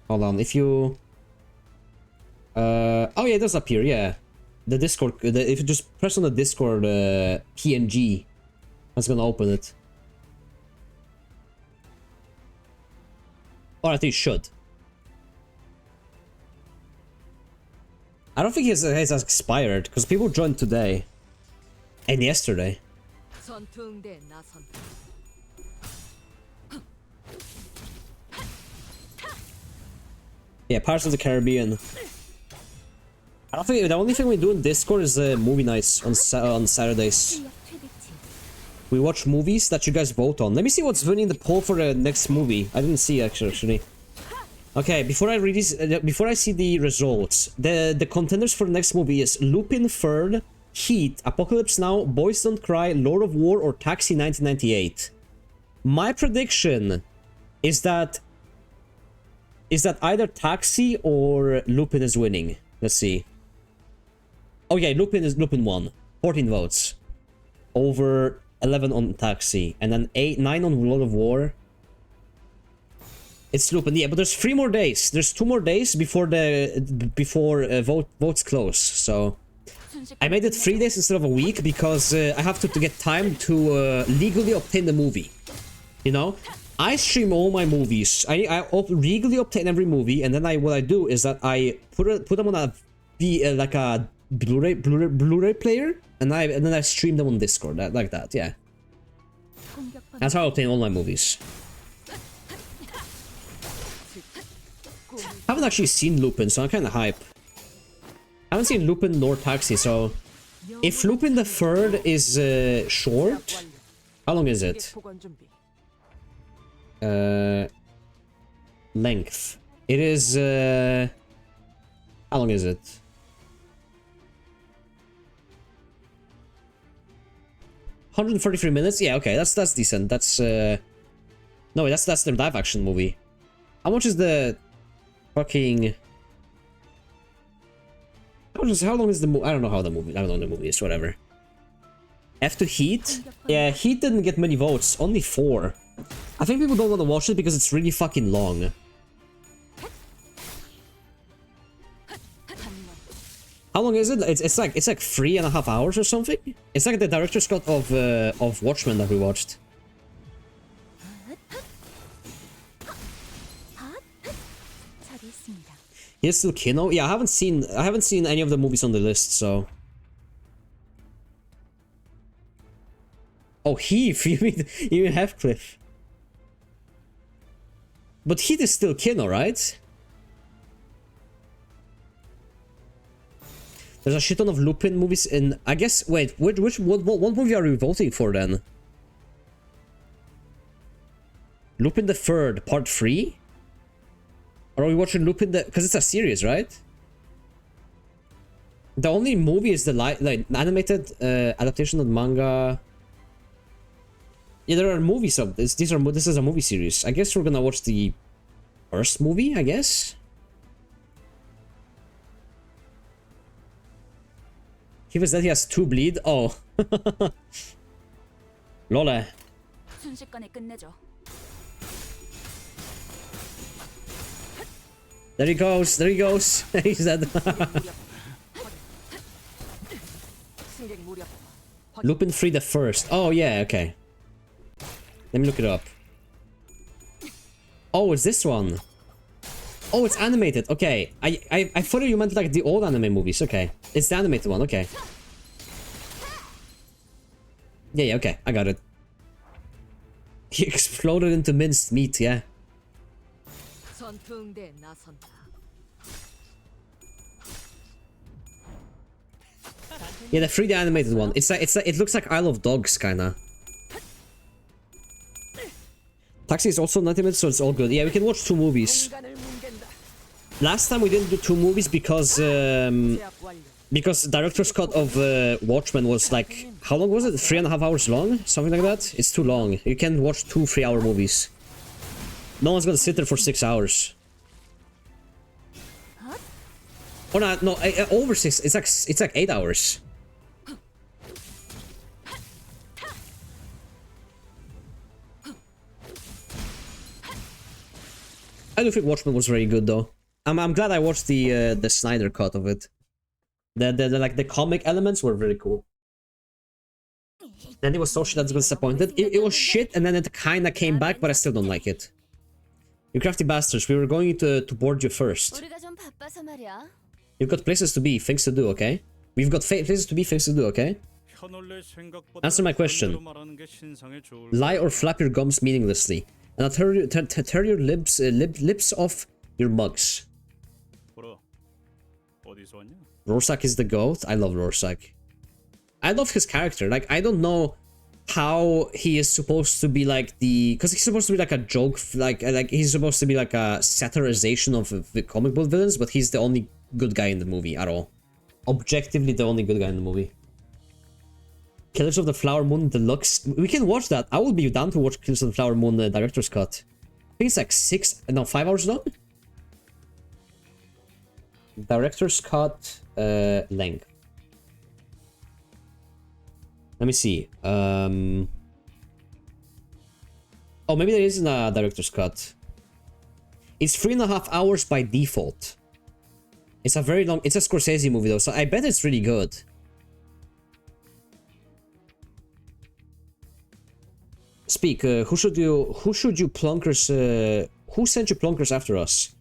Hold on. If you. Oh yeah, it does appear. Yeah, the Discord. If you just press on the Discord PNG, that's gonna open it. Or I think it should. I don't think it has expired because people joined today and yesterday. Yeah, Pirates of the Caribbean. I don't think the only thing we do in Discord is movie nights on Saturdays. We watch movies that you guys vote on. Let me see what's winning the poll for the next movie. I didn't see actually. Okay, before I read this, before I see the results, the contenders for the next movie is Lupin Third, Heat, Apocalypse Now, Boys Don't Cry, Lord of War, or Taxi 1998. My prediction is that either Taxi or Lupin is winning. Let's see. Oh yeah, Lupin won. 14 votes. Over 11 on Taxi. And then 9 on Lord of War. It's Lupin, yeah, but there's 3 more days. There's 2 more days before votes close. So I made it 3 days instead of a week because I have to get time to legally obtain the movie. You know, I stream all my movies. I legally obtain every movie, and then what I do is that I put them on a like a Blu-ray player, and then I stream them on Discord like that. Yeah, that's how I obtain all my movies. I haven't actually seen Lupin, so I'm kind of hype. I haven't seen Lupin nor Taxi, so if Lupin the Third is short, how long is it? Length. It is how long is it? $133 Yeah, okay, that's decent. That's no, that's the live action movie. How much is the fucking? How long is the movie? I don't know how the movie. I don't know the movie is. Whatever. F to Heat. Yeah, Heat didn't get many votes. Only 4. I think people don't want to watch it because it's really fucking long. How long is it? It's like 3.5 hours or something. It's like the director's cut of Watchmen that we watched. He's still Kino. Yeah, I haven't seen any of the movies on the list, so. Oh, Heath, you mean Heathcliff. But Heath is still Kino, right? There's a shit ton of Lupin movies in. I guess. Wait, what movie are we voting for then? Lupin the Third, Part 3? Or are we watching Lupin the... Because it's a series, right? The only movie is the animated adaptation of manga. Yeah, there are movies of this. This is a movie series. I guess we're gonna watch the first movie, I guess? He was that he has 2 bleed? Oh. Lola. 순식간에 끝내죠. There he goes, there he goes. He's dead. Lupin 3 the first. Oh yeah, okay. Let me look it up. Oh, it's this one. Oh, it's animated. Okay. I thought you meant like the old anime movies. Okay. It's the animated one. Okay. Yeah, okay. I got it. He exploded into minced meat, yeah. Yeah, the 3D animated one. It looks like Isle of Dogs, kinda. Taxi is also 90 minutes, so it's all good. Yeah, we can watch 2 movies. Last time we didn't do 2 movies because director's cut of Watchmen was like, how long was it? 3.5 hours long? Something like that? It's too long. You can't watch 2 3-hour movies. No one's gonna sit there for 6 hours. Oh no, over 6. It's like 8 hours. I do think Watchmen was very good though. I'm glad I watched the Snyder cut of it. The comic elements were very cool. Then it was so shit that's disappointed. It was shit and then it kinda came back, but I still don't like it. You crafty bastards, we were going to board you first. You've got places to be, things to do, okay? We've got places to be, things to do, okay? Answer my question. Lie or flap your gums meaninglessly. And I'll tear your lips off your mugs. Rorschach is the GOAT. I love Rorschach. I love his character. Like, I don't know how he is supposed to be like the... Because he's supposed to be like a joke, like he's supposed to be like a satirization of the comic book villains, but he's the only good guy in the movie at all. Objectively the only good guy in the movie. Killers of the Flower Moon Deluxe. We can watch that. I will be down to watch Killers of the Flower Moon director's cut. I think it's like 5 hours long. Director's cut length. Let me see. Oh, maybe there isn't a director's cut. It's 3.5 hours by default. It's a very long... It's a Scorsese movie though, so I bet it's really good. Speak. Who should you plunkers? Who sent you plunkers after us?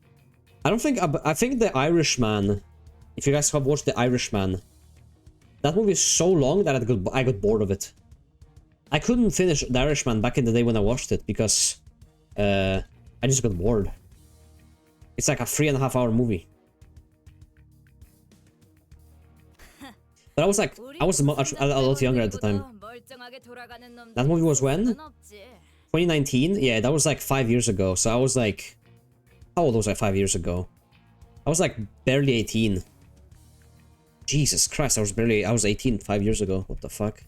I don't think. I think The Irishman. If you guys have watched The Irishman, that movie is so long that I got bored of it. I couldn't finish The Irishman back in the day when I watched it because I just got bored. It's like a 3.5 hour movie. But I was a lot younger at the time. That movie was when? 2019? Yeah, that was like 5 years ago. So I was like... How old was I 5 years ago? I was like barely 18. Jesus Christ, I was 18 5 years ago. What the fuck?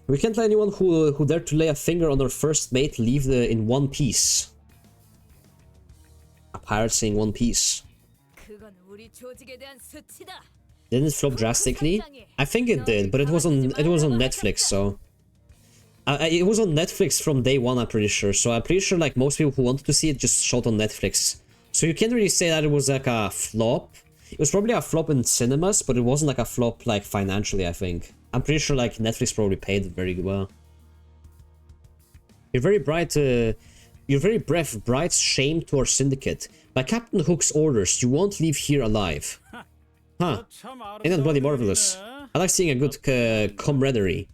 We can't let anyone who dared to lay a finger on our first mate leave in one piece. A pirate saying one piece. Didn't it flop drastically? I think it did, but it was on Netflix, so it was on Netflix from day one, I'm pretty sure. So I'm pretty sure like most people who wanted to see it just shot on Netflix. So you can't really say that it was like a flop. It was probably a flop in cinemas, but it wasn't like a flop like financially, I think. I'm pretty sure like Netflix probably paid very well. You're very bright, you're very bright shame to our syndicate. By Captain Hook's orders, you won't leave here alive. Huh. Ain't that bloody marvelous? I like seeing a good camaraderie.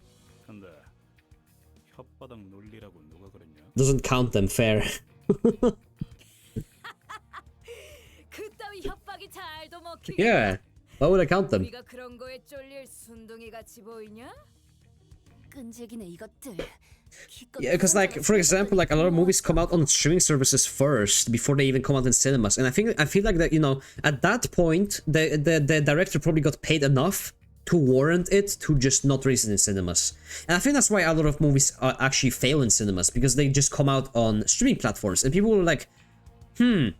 Doesn't count them, fair. Yeah. Why would I count them? 우리가 그런 거에 쫄릴 순둥이 같이 보이냐? 끈질기네 이것들. Yeah, because like for example, like a lot of movies come out on streaming services first before they even come out in cinemas, and I feel like that, you know, at that point the director probably got paid enough to warrant it to just not release it in cinemas. And I think that's why a lot of movies actually fail in cinemas, because they just come out on streaming platforms and people were like, should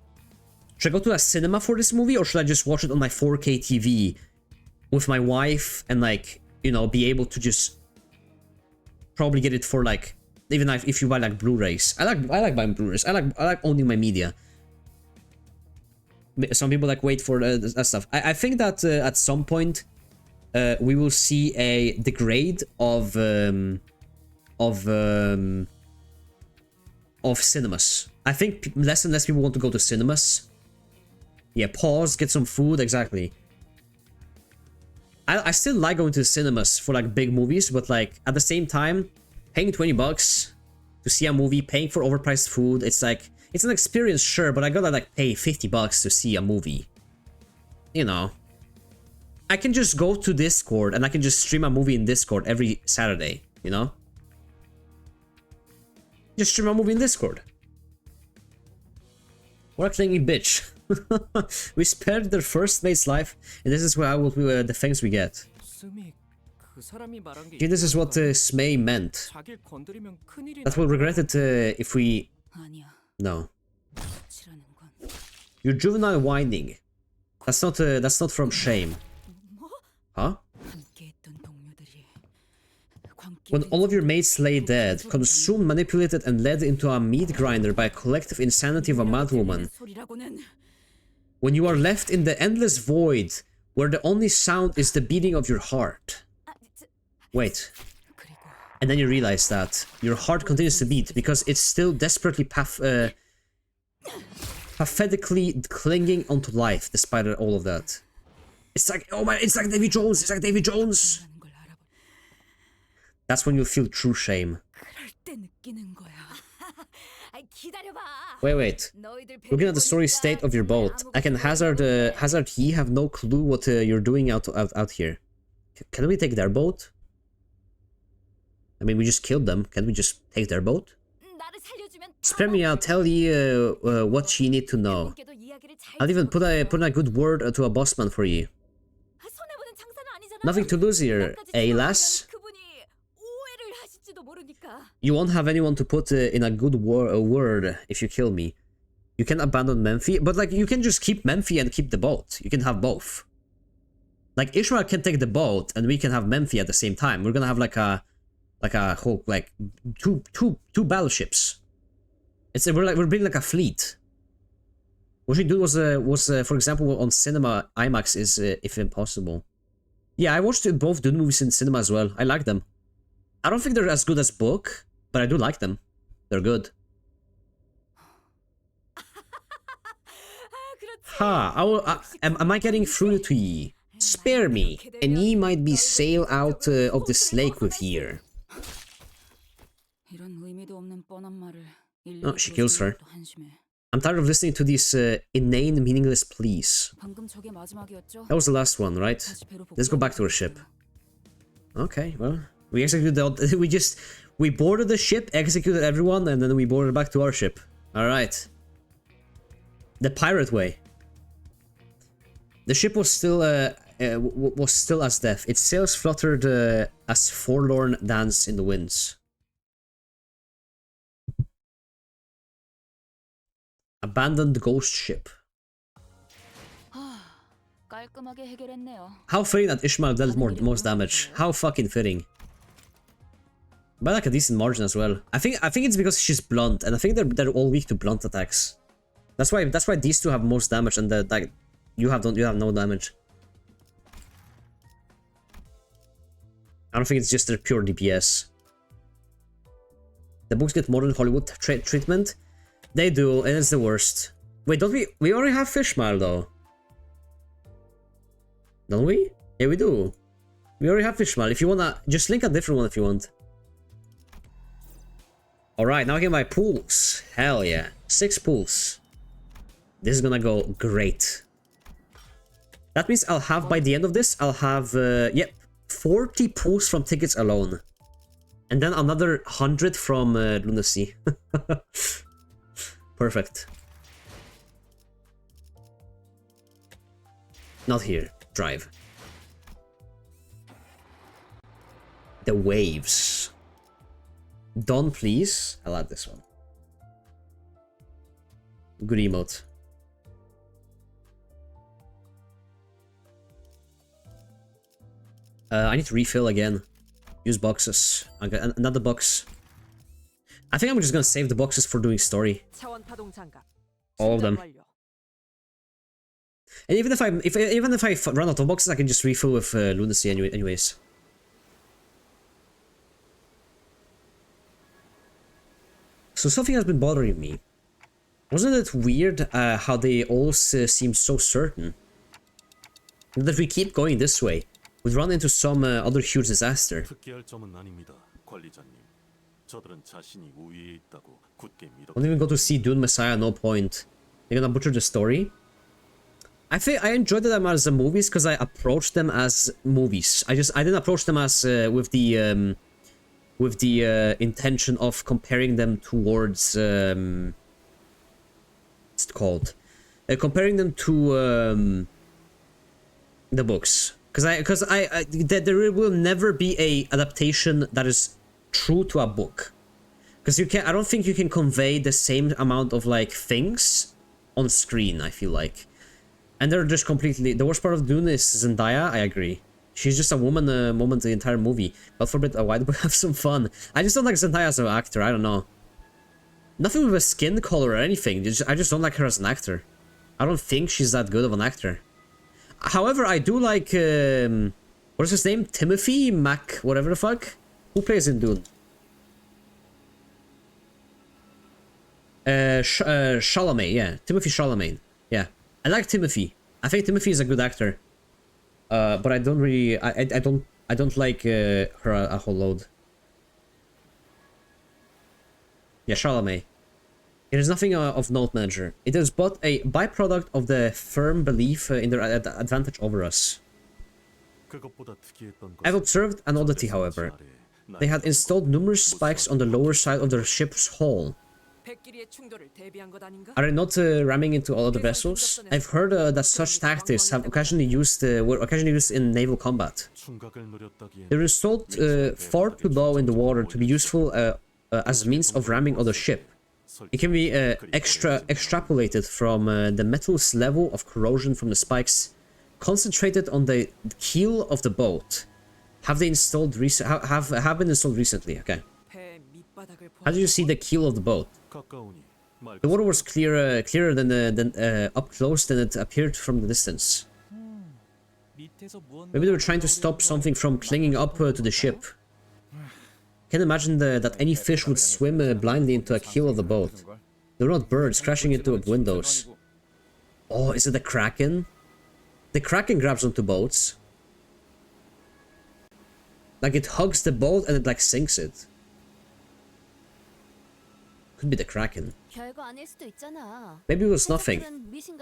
I go to a cinema for this movie or should I just watch it on my 4K TV with my wife and like, you know, be able to just probably get it for like, even like if you buy like Blu-rays. I like buying Blu-rays. I like owning my media. Some people like wait for that stuff. I think that at some point we will see a degrade of cinemas. I think less and less people want to go to cinemas. Yeah, pause, get some food, exactly. I still like going to the cinemas for like big movies, but like at the same time, paying 20 bucks to see a movie, paying for overpriced food, it's like, it's an experience, sure, but I gotta like pay 50 bucks to see a movie. You know. I can just go to Discord and I can just stream a movie in Discord every Saturday, you know? Just stream a movie in Discord. What a clingy bitch. We spared their first mate's life, and this is where I will do the things we get. See, this is what Smay meant. That we'll regret it if we... 아니야. No. 치라는 건. You're juvenile whining. That's not from shame. Huh? 함께했던 동료들이 When all of your mates lay dead, consumed, manipulated, and led into a meat grinder by a collective insanity of a madwoman. 소리라고는 When you are left in the endless void, where the only sound is the beating of your heart. Wait. 그리고 And then you realize that your heart continues to beat because it's still desperately pathetically clinging onto life despite all of that. It's like, oh my, it's like Davy Jones, it's like Davy Jones. 하는 걸 알아보. That's when you feel true shame. 그럴 때 느끼는 거야. 아이, 기다려봐. Wait. Looking at the story state of your boat, I can hazard ye have no clue what you're doing out here. Can we take their boat? I mean, we just killed them. Can we just take their boat? 나를 살려주면 Spare me, I'll tell you what you need to know. 께도 이야기를 잘 I'll even put in a good word to a bossman for you. 손해보는 장사는 아니잖아. Nothing to lose here, eh, lass? 그분이 오해를 하실지도 모르니까. You won't have anyone to put in a good word if you kill me. You can abandon Menfi, but like you can just keep Menfi and keep the boat. You can have both. Like Ishmael can take the boat and we can have Menfi at the same time. We're gonna have like a whole like two battleships. We're building like a fleet. What we do was for example on cinema IMAX is if impossible. Yeah, I watched both Dune movies in cinema as well. I like them. I don't think they're as good as book, but I do like them. They're good. Ha! Am I getting through to ye? Spare me, and ye might be sail out of this lake with here. 이런 의미도 없는 뻔한 말을 Oh, she kills her. 또 한심해. I'm tired of listening to these inane, meaningless pleas. 방금 저게 마지막이었죠? That was the last one, right? 다시 배로 Let's go back to our ship. Okay, well, we executed we boarded the ship, executed everyone, and then we boarded back to our ship. All right. The pirate way. The ship was still as death. Its sails fluttered as forlorn dance in the winds. Abandoned ghost ship. 깔끔하게 해결했네요. How fitting that Ishmael dealt most damage. How fucking fitting. By like a decent margin as well. I think it's because she's blunt, and I think they're all weak to blunt attacks. That's why these two have most damage, and you have no damage. I don't think it's just their pure DPS. The books get modern Hollywood treatment. They do, and it's the worst. Wait, don't we already have Fishmile though? Don't we? Yeah, we do. We already have Fishmile. If you wanna, just link a different one if you want. Alright, now I get my pools. Hell yeah. 6 pools. This is gonna go great. That means I'll have, by the end of this, I'll have, yep, 40 pulls from tickets alone. And then another 100 from Lunacy. Perfect. Not here. Drive. The waves. Done, please. I like this one. Good emote. I need to refill again. Use boxes. I got another box. I think I'm just gonna save the boxes for doing story. All of them. And even if I run out of boxes, I can just refill with Lunacy anyways. So something has been bothering me. Wasn't it weird how they all seem so certain? That we keep going this way, we'd run into some other huge disaster. 특기할 점은 아닙니다, 관리자님. 저들은 자신이 우위에 있다고 굳게 믿어. Don't even go to see Dune Messiah, no point. They're gonna butcher the story. I think I enjoyed them as movies because I approached them as movies. I didn't approach them as with the intention of comparing them towards what's it called? Comparing them to the books. Because there will never be a adaptation that is true to a book. Because I don't think you can convey the same amount of like things on screen, I feel like. And they're just completely... The worst part of Dune is Zendaya, I agree. She's just a woman moment the entire movie. God forbid, why do we have some fun? I just don't like Zendaya as an actor, I don't know. Nothing with a skin color or anything, I just don't like her as an actor. I don't think she's that good of an actor. However, I do like... what is his name? Timothy Mac... whatever the fuck? Who plays in Dune? Chalamet, yeah. Timothy Chalamet, yeah. I like Timothy. I think Timothy is a good actor. But I don't really... I don't like her a whole load. Yeah, Chalamet. It is nothing of note, manager. It is but a byproduct of the firm belief in their advantage over us. I've observed an oddity, however. They had installed numerous spikes on the lower side of their ship's hull. Are they not ramming into all other vessels? I've heard that such tactics have were occasionally used in naval combat. They're installed far too low in the water to be useful as a means of ramming other ship. It can be extrapolated from the metal's level of corrosion from the spikes concentrated on the keel of the boat. Have been installed recently? Okay. How do you see the keel of the boat? The water was clearer than up close than it appeared from the distance. Maybe they were trying to stop something from clinging up to the ship. Can't imagine that any fish would swim blindly into a keel of the boat. They were not birds crashing into windows. Oh, is it the Kraken? The Kraken grabs onto boats. Like it hugs the boat and it like sinks it. Could be the Kraken. Maybe it was nothing.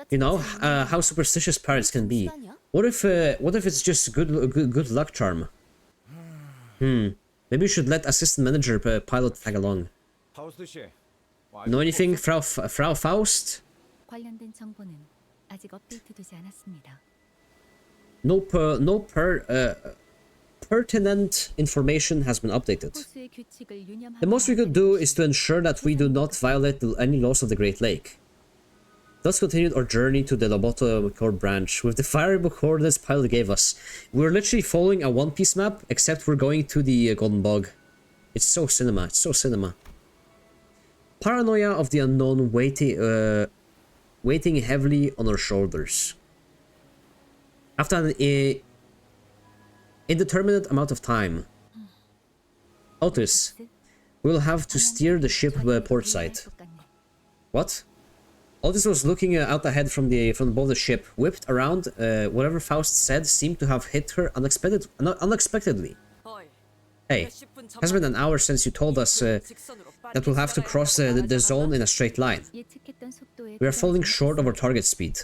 You know how superstitious pirates can be. What if it's just good luck charm? Maybe you should let assistant manager pilot tag along. Know anything, Frau Faust? No pertinent information has been updated. The most we could do is to ensure that we do not violate any laws of the Great Lake. Thus continued our journey to the Loboto core branch with the fiery coordinates pilot gave us. We're literally following a One Piece map, except we're going to the Golden Bog. It's so cinema, it's so cinema. Paranoia of the unknown weighting heavily on our shoulders. After an indeterminate amount of time. Otis, we'll have to steer the ship portside. What? Otis was looking out ahead from above the ship, whipped around. Whatever Faust said seemed to have hit her unexpectedly. Hey, has been an hour since you told us that we'll have to cross the zone in a straight line. We are falling short of our target speed.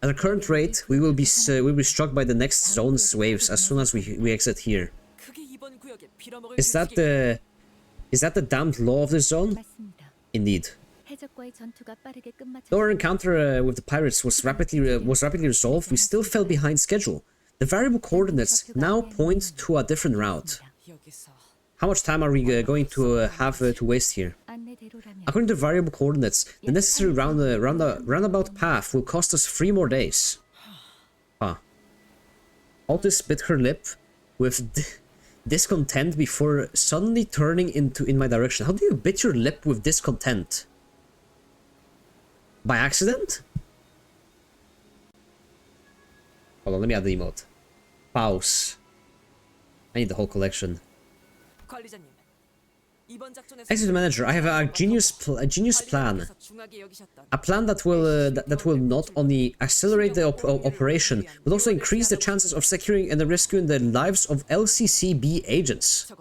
At the current rate, we will be struck by the next zone's waves as soon as we exit here. 그게 이번 구역의 빌어먹을 Is that the damned law of this zone? 맞습니다. Indeed. 해적과의 전투가 빠르게 끝마쳐. Though our encounter with the pirates was rapidly resolved, we still fell behind schedule. The variable coordinates now point to a different route. 여기서 How much time are we going to have to waste here? 안내대로라면 According to the variable coordinates, the necessary roundabout path will cost us 3 more days. Ah. Otis bit her lip with discontent before suddenly turning in my direction. How do you bit your lip with discontent? By accident? Hold on, let me add the emote. Pause. I need the whole collection. 관리자님. 이번 작전에서 Executive Manager, I have a genius plan. A plan that will not only accelerate the operation, but also increase the chances of securing and rescuing the lives of LCCB agents.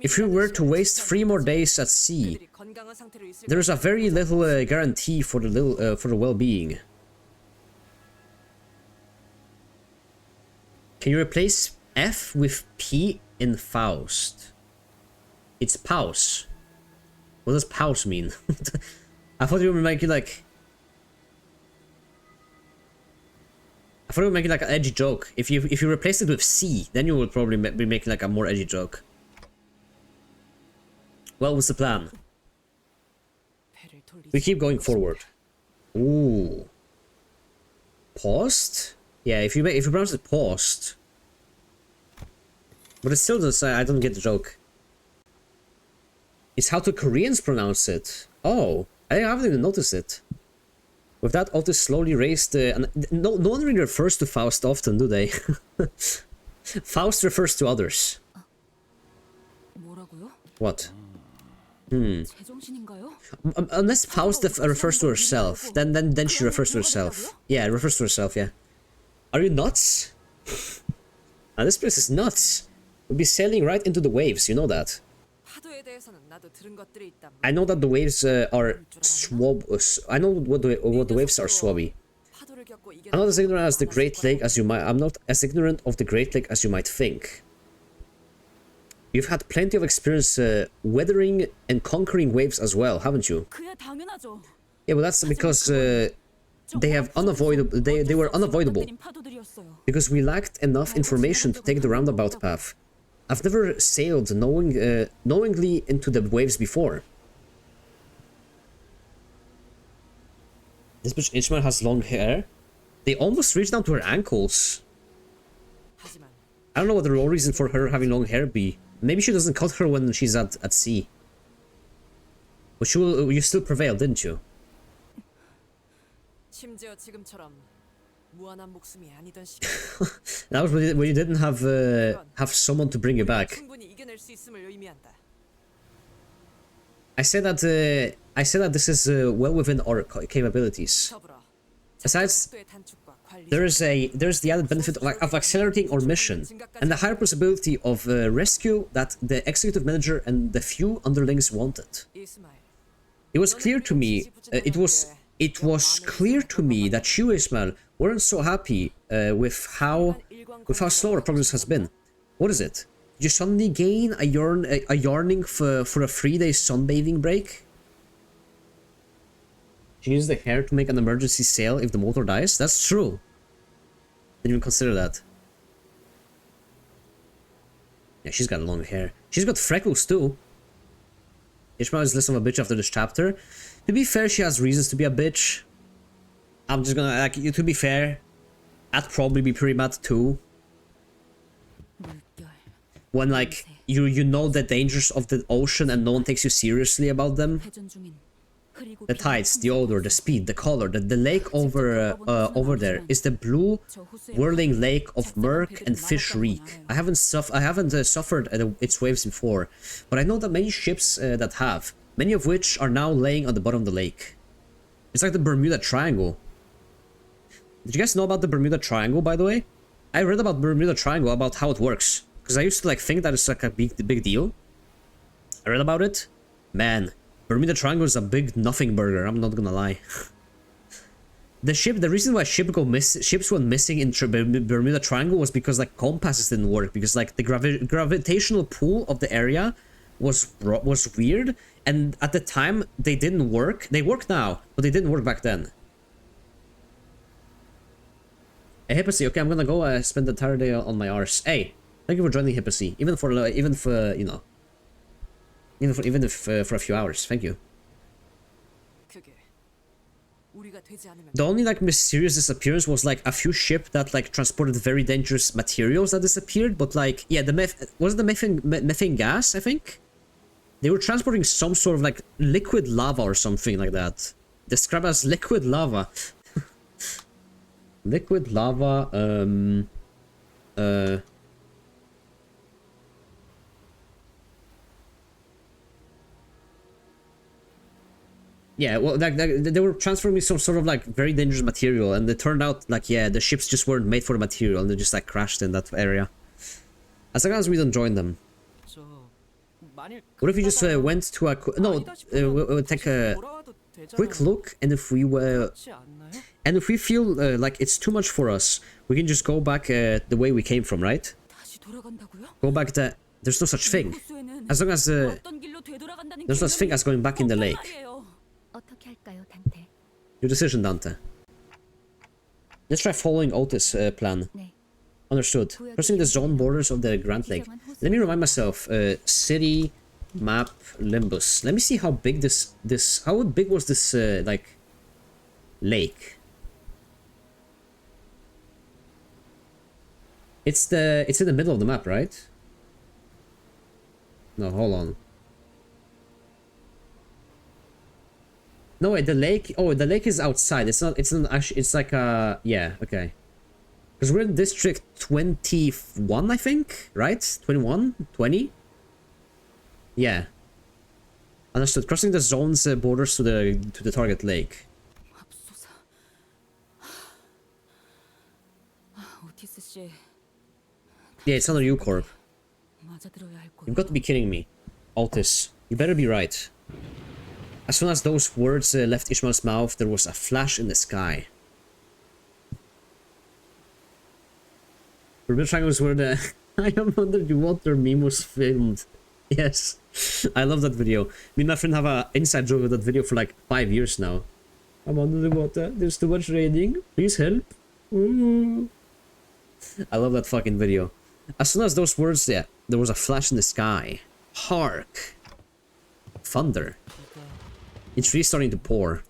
If we were to waste 3 more days at sea, there is a very little guarantee for the well-being. Can you replace F with P in Faust? It's pause. What does pause mean? I thought you were making like... I thought you were making like an edgy joke. If you replace it with C, then you would probably be making like a more edgy joke. Well, what's the plan? We keep going forward. Ooh. Paused? Yeah, if you pronounce it paused. But it still does. I don't get the joke. It's how the Koreans pronounce it. Oh, I haven't even noticed it. With that, Otis slowly raised the... No one really refers to Faust often, do they? Faust refers to others. 뭐라고요? What? 제정신인가요? Unless Faust refers to herself, then she refers to herself. Yeah, refers to herself, yeah. Are you nuts? This place is nuts. We'll be sailing right into the waves, you know that. 파도에 대해서는 나도 들은 것들이 있단 I know that the waves are I know what the waves are swabby. 파도를 겪고 이겨 I'm not as ignorant as the Great Lake as you might. I'm not as ignorant of the Great Lake as you might think. You've had plenty of experience weathering and conquering waves as well, haven't you? 그야 당연하죠. Yeah, well that's because they have unavoidable. They were unavoidable 파도들이었어요. because we lacked enough information to take the roundabout path. I've never sailed knowingly into the waves before. This bitch Ishmael has long hair. They almost reach down to her ankles. 하지만 I don't know what the real reason for her having long hair be. Maybe she doesn't cut her when she's at sea. But you still prevailed, didn't you? 심지어 지금처럼 무한한 목숨이 아니던 시기 That was when you didn't have someone to bring you back. 충분히 이겨낼 수 있음을 의미한다. I said that this is well within our capabilities. 더불어 Besides, 속도의 단축과 관리 there's the added benefit of accelerating our mission and the higher possibility of rescue that the executive manager and the few underlings wanted. 이스마일 It was clear to me. It was clear to me that you, Ismail, weren't so happy with how slow our progress has been. What is it? Did you suddenly gain a yearning for a 3-day sunbathing break? She uses the hair to make an emergency sail if the motor dies? That's true. Didn't even consider that. Yeah, she's got long hair. She's got freckles too. Ishmael is less of a bitch after this chapter. To be fair, she has reasons to be a bitch. I'm just gonna, like, to be fair, I'd probably be pretty mad too. When, like, you know the dangers of the ocean and no one takes you seriously about them. 회전 중인 The tides, the odor, the speed, the color, the lake over there is the blue whirling lake of murk and fish reek. I haven't suffered its waves before, but I know that many ships that have, many of which are now laying on the bottom of the lake. It's like the Bermuda Triangle. Did you guys know about the Bermuda Triangle, by the way? I read about Bermuda Triangle, about how it works, because I used to like think that it's like a big deal. I read about it. Man, Bermuda Triangle is a big nothing burger, I'm not gonna lie. the ship. The reason why ships went missing in Bermuda Triangle was because like compasses didn't work, because like the gravitational pull of the area was weird, and at the time they didn't work. They work now, but they didn't work back then. Hey, Hippasy, okay, I'm gonna go spend the entire day on my arse. Hey, thank you for joining, Hippasy. Even for you know, even if for a few hours. Thank you. The only like mysterious disappearance was like a few ships that like transported very dangerous materials that disappeared. But like, yeah, was it the methane gas? I think they were transporting some sort of like liquid lava or something like that. Described as liquid lava. Liquid lava, yeah, well, they were transferring some sort of like very dangerous material, and it turned out like, yeah, the ships just weren't made for the material, and they just like crashed in that area. As long as we don't join them. What if we just went to a we'll take a quick look, and if we feel like it's too much for us, we can just go back the way we came from, right? Go back there's no such thing. As long as there's no such thing as going back in the lake. Your decision, Dante. Let's try following Otis' plan. Understood. Crossing the zone borders of the Grand Lake. Let me remind myself. City map Limbus. Let me see how big how big was this like lake. It's in the middle of the map, right? No, hold on. No wait, the lake. Oh, the lake is outside. It's not. It's not actually. It's like a. Yeah. Okay. Because we're in District 21, I think, right? 21, 20. Yeah. Understood. Crossing the zone's borders to the target lake. Yeah, it's under U-Corp. You've got to be kidding me. Altis, you better be right. As soon as those words left Ishmael's mouth, there was a flash in the sky. Bermuda Triangle was where the I am under the water meme was filmed. Yes. I love that video. Me and my friend have an inside joke of that video for like 5 years now. I'm under the water. There's too much raining. Please help. Ooh. I love that fucking video. As soon as those words, yeah, there was a flash in the sky. Hark. Thunder. It's really starting to pour.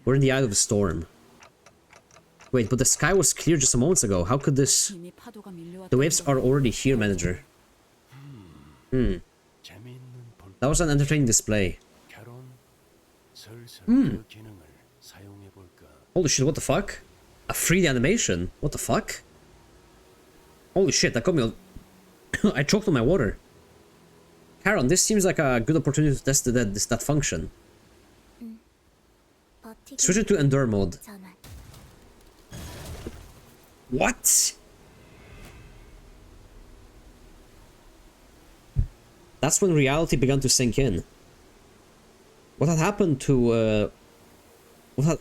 We're in the eye of a storm. Wait, but the sky was clear just a moment ago. How could this... The waves are already here, manager. That was an entertaining display. Holy shit, what the fuck? A 3D animation? What the fuck? Holy shit, that got me... I choked on my water. Karen, this seems like a good opportunity to test that function. Switch it to Endure mode. What? That's when reality began to sink in. What had happened to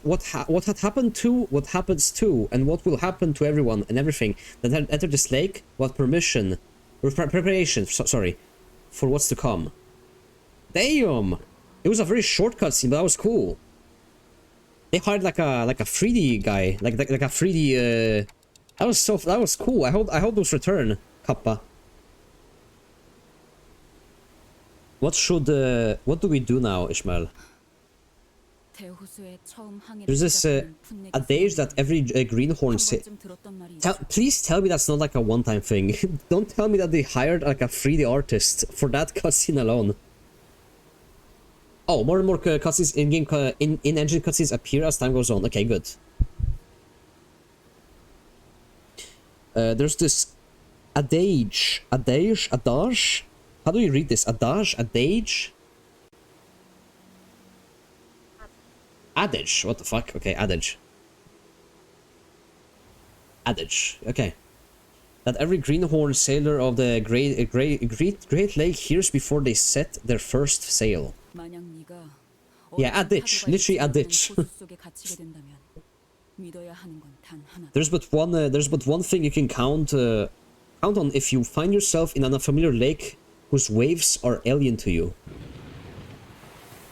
what had happened to, what happens to, and what will happen to everyone and everything that had entered this lake without permission or preparation, sorry, for what's to come. Damn! It was a very short cutscene, but that was cool. They hired like a 3D guy, like a 3D. That was cool. I hope those return, Kappa. What do we do now, Ishmael? There's this adage that every greenhorn say. Please tell me that's not like a one-time thing. Don't tell me that they hired like a 3D artist for that cutscene alone. Oh, more and more cutscenes in-game, in-engine cutscenes appear as time goes on. Okay, good. There's this adage. How do you read this? Adage? Adage. What the fuck? Okay, adage. Okay. That every greenhorn sailor of the Great Lake hears before they set their first sail. Yeah, adage. Literally adage. 믿어야 하는 건 단 하나. There's but one thing you can count on if you find yourself in an unfamiliar lake whose waves are alien to you.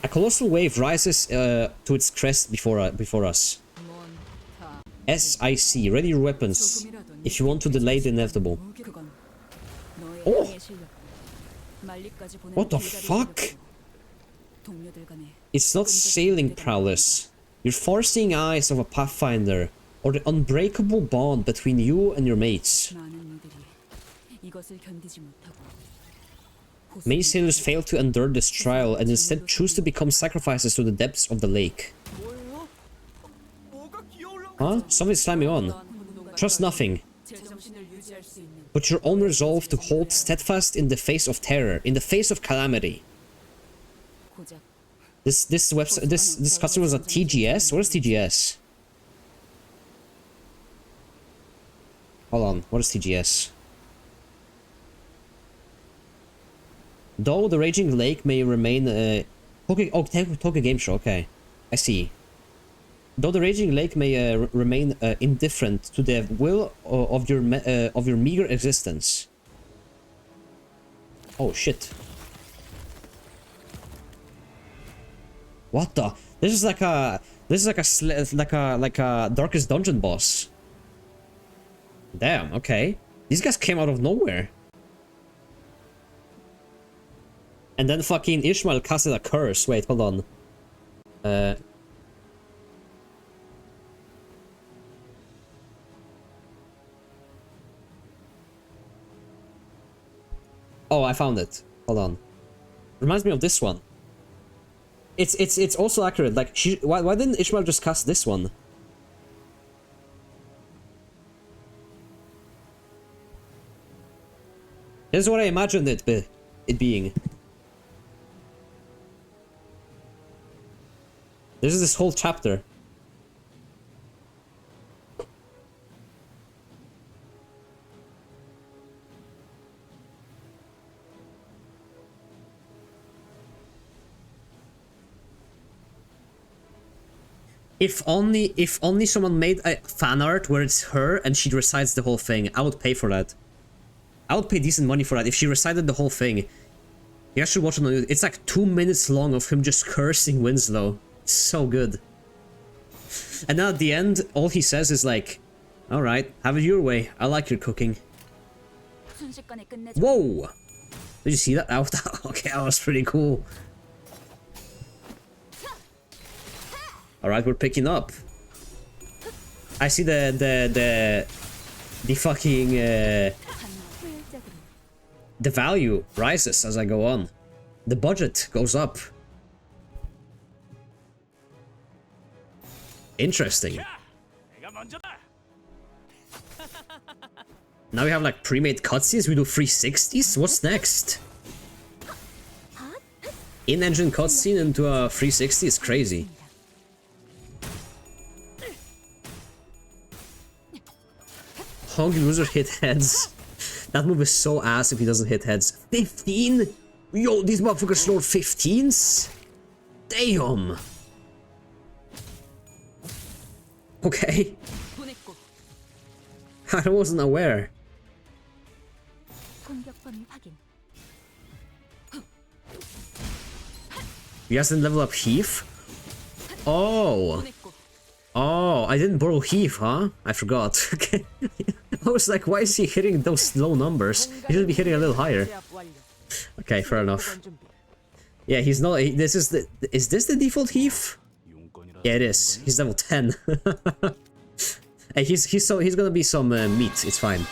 A colossal wave rises to its crest before us. SIC, ready your weapons if you want to delay the inevitable. 그건 너의 오! 행의 실력. 말리까지 보내는 What the 길다리 fuck? 능력으로 동료들 간에 It's not sailing prowess. Your far-seeing eyes of a pathfinder, or the unbreakable bond between you and your mates. 많은 이들이 이것을 견디지 못하고 Many sailors fail to endure this trial and instead choose to become sacrifices to the depths of the lake. Huh? Something's slamming on. Trust nothing, 제정신을 유지할 수 있는 but your own resolve to hold steadfast in the face of terror, in the face of calamity. 고작 This customer was a TGS? What is TGS? Hold on, what is TGS? Though the raging lake may remain Tokyo Game Show, okay. I see. Though the raging lake may remain indifferent to the will of your meager existence. Oh shit. What the? This is like a Darkest Dungeon boss. Damn, okay. These guys came out of nowhere. And then fucking Ishmael casted a curse. Wait, hold on. Oh, I found it. Hold on. Reminds me of this one. It's also accurate. Like why didn't Ishmael just cast this one? This is what I imagined it being. This is this whole chapter. If only someone made a fan art where it's her and she recites the whole thing, I would pay for that. I would pay decent money for that if she recited the whole thing. You guys should watch it on YouTube. It's like 2 minutes long of him just cursing Winslow. It's so good. And then at the end, all he says is like, "Alright, have it your way. I like your cooking." 순식간에 끝내줘. Whoa! Did you see that? Okay, that was pretty cool. Alright, we're picking up. I see the fucking the value rises as I go on. The budget goes up. Interesting. Now we have like pre-made cutscenes. We do 360s. What's next? In-engine cutscene into a 360 is crazy. Hungry loser hit heads. That move is so ass if he doesn't hit heads. 15? Yo, these motherfuckers rolled 15s? Damn. Okay. I wasn't aware. 공격 범위 확인. You guys didn't level up Heath? Oh. Oh, I didn't borrow Heath, huh? I forgot. Okay. I was like, why is he hitting those low numbers? He should be hitting a little higher. Okay, fair enough. Yeah, he's not. This is the. Is this the default Heath? Yeah, it is. He's level 10. Hey, he's gonna be some meat. It's fine.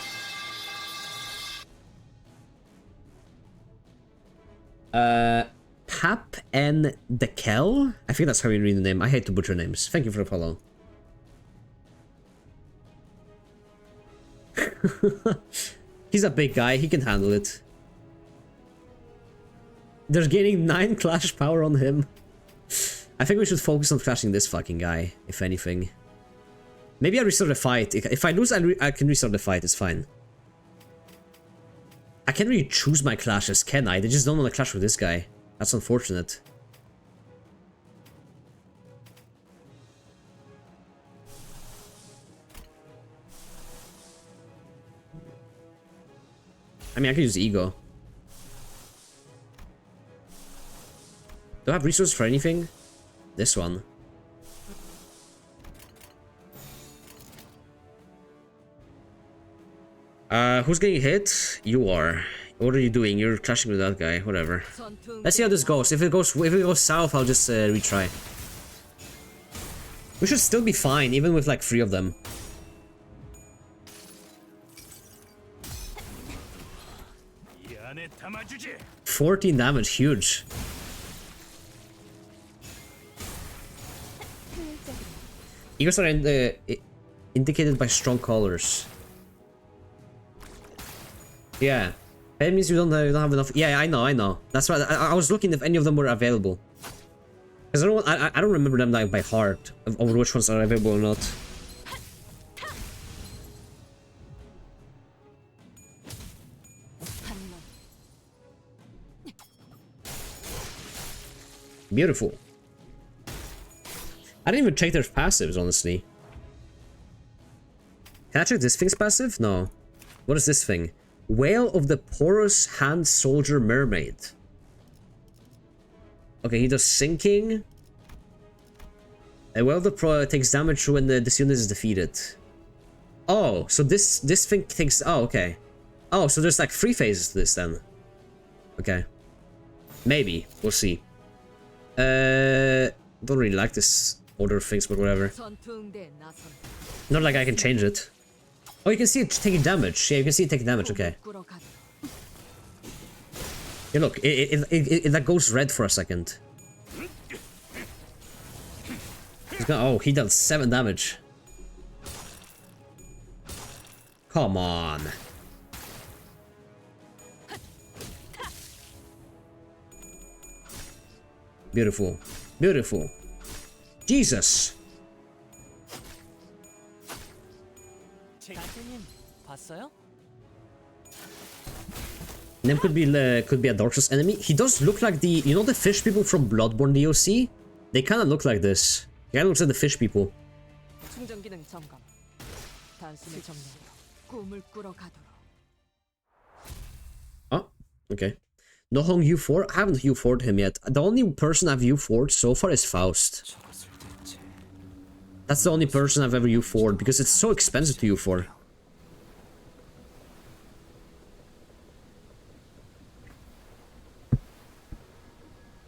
Pap and Dekel? I think that's how you read the name. I hate to butcher names. Thank you for the follow. He's a big guy. He can handle it. They're gaining 9 clash power on him. I think we should focus on clashing this fucking guy, if anything. Maybe I restart the fight. If I lose, I can restart the fight. It's fine. I can't really choose my clashes, can I? They just don't want to clash with this guy. That's unfortunate. I mean, I could use ego. Do I have resources for anything? This one. Who's getting hit? You are. What are you doing? You're clashing with that guy. Whatever. Let's see how this goes. If it goes south, I'll just retry. We should still be fine, even with like 3 of them. 이 안에 담아주지. 14 damage, huge. Eagles are indicated by strong colors. Yeah, that means you don't have enough. Yeah, I know. That's why I was looking if any of them were available. Because I don't remember them like by heart over which ones are available or not. Beautiful. I didn't even check their passives, honestly. Can I check this thing's passive? No. What is this thing? Whale of the Porous Hand Soldier Mermaid. Okay, he does sinking. A Whale of the Pro takes damage when this unit is defeated. Oh, so this thing takes... Oh, okay. Oh, so there's like 3 phases to this then. Okay. Maybe. We'll see. Don't really like this order of things, but whatever. Not like I can change it. Oh, you can see it taking damage. Yeah, you can see it taking damage. Okay. Yeah, look, it like goes red for a second. Oh, he dealt 7 damage. Come on. Beautiful. Beautiful. Jesus. Nem could be a Dark Souls enemy. He does look like the, you know, the fish people from Bloodborne DLC? They kind of look like this. He kind of looks like the fish people. Oh, okay. No Hong U4? I haven't U4'd him yet. The only person I've U4'd so far is Faust. That's the only person I've ever U4'd because it's so expensive to U4.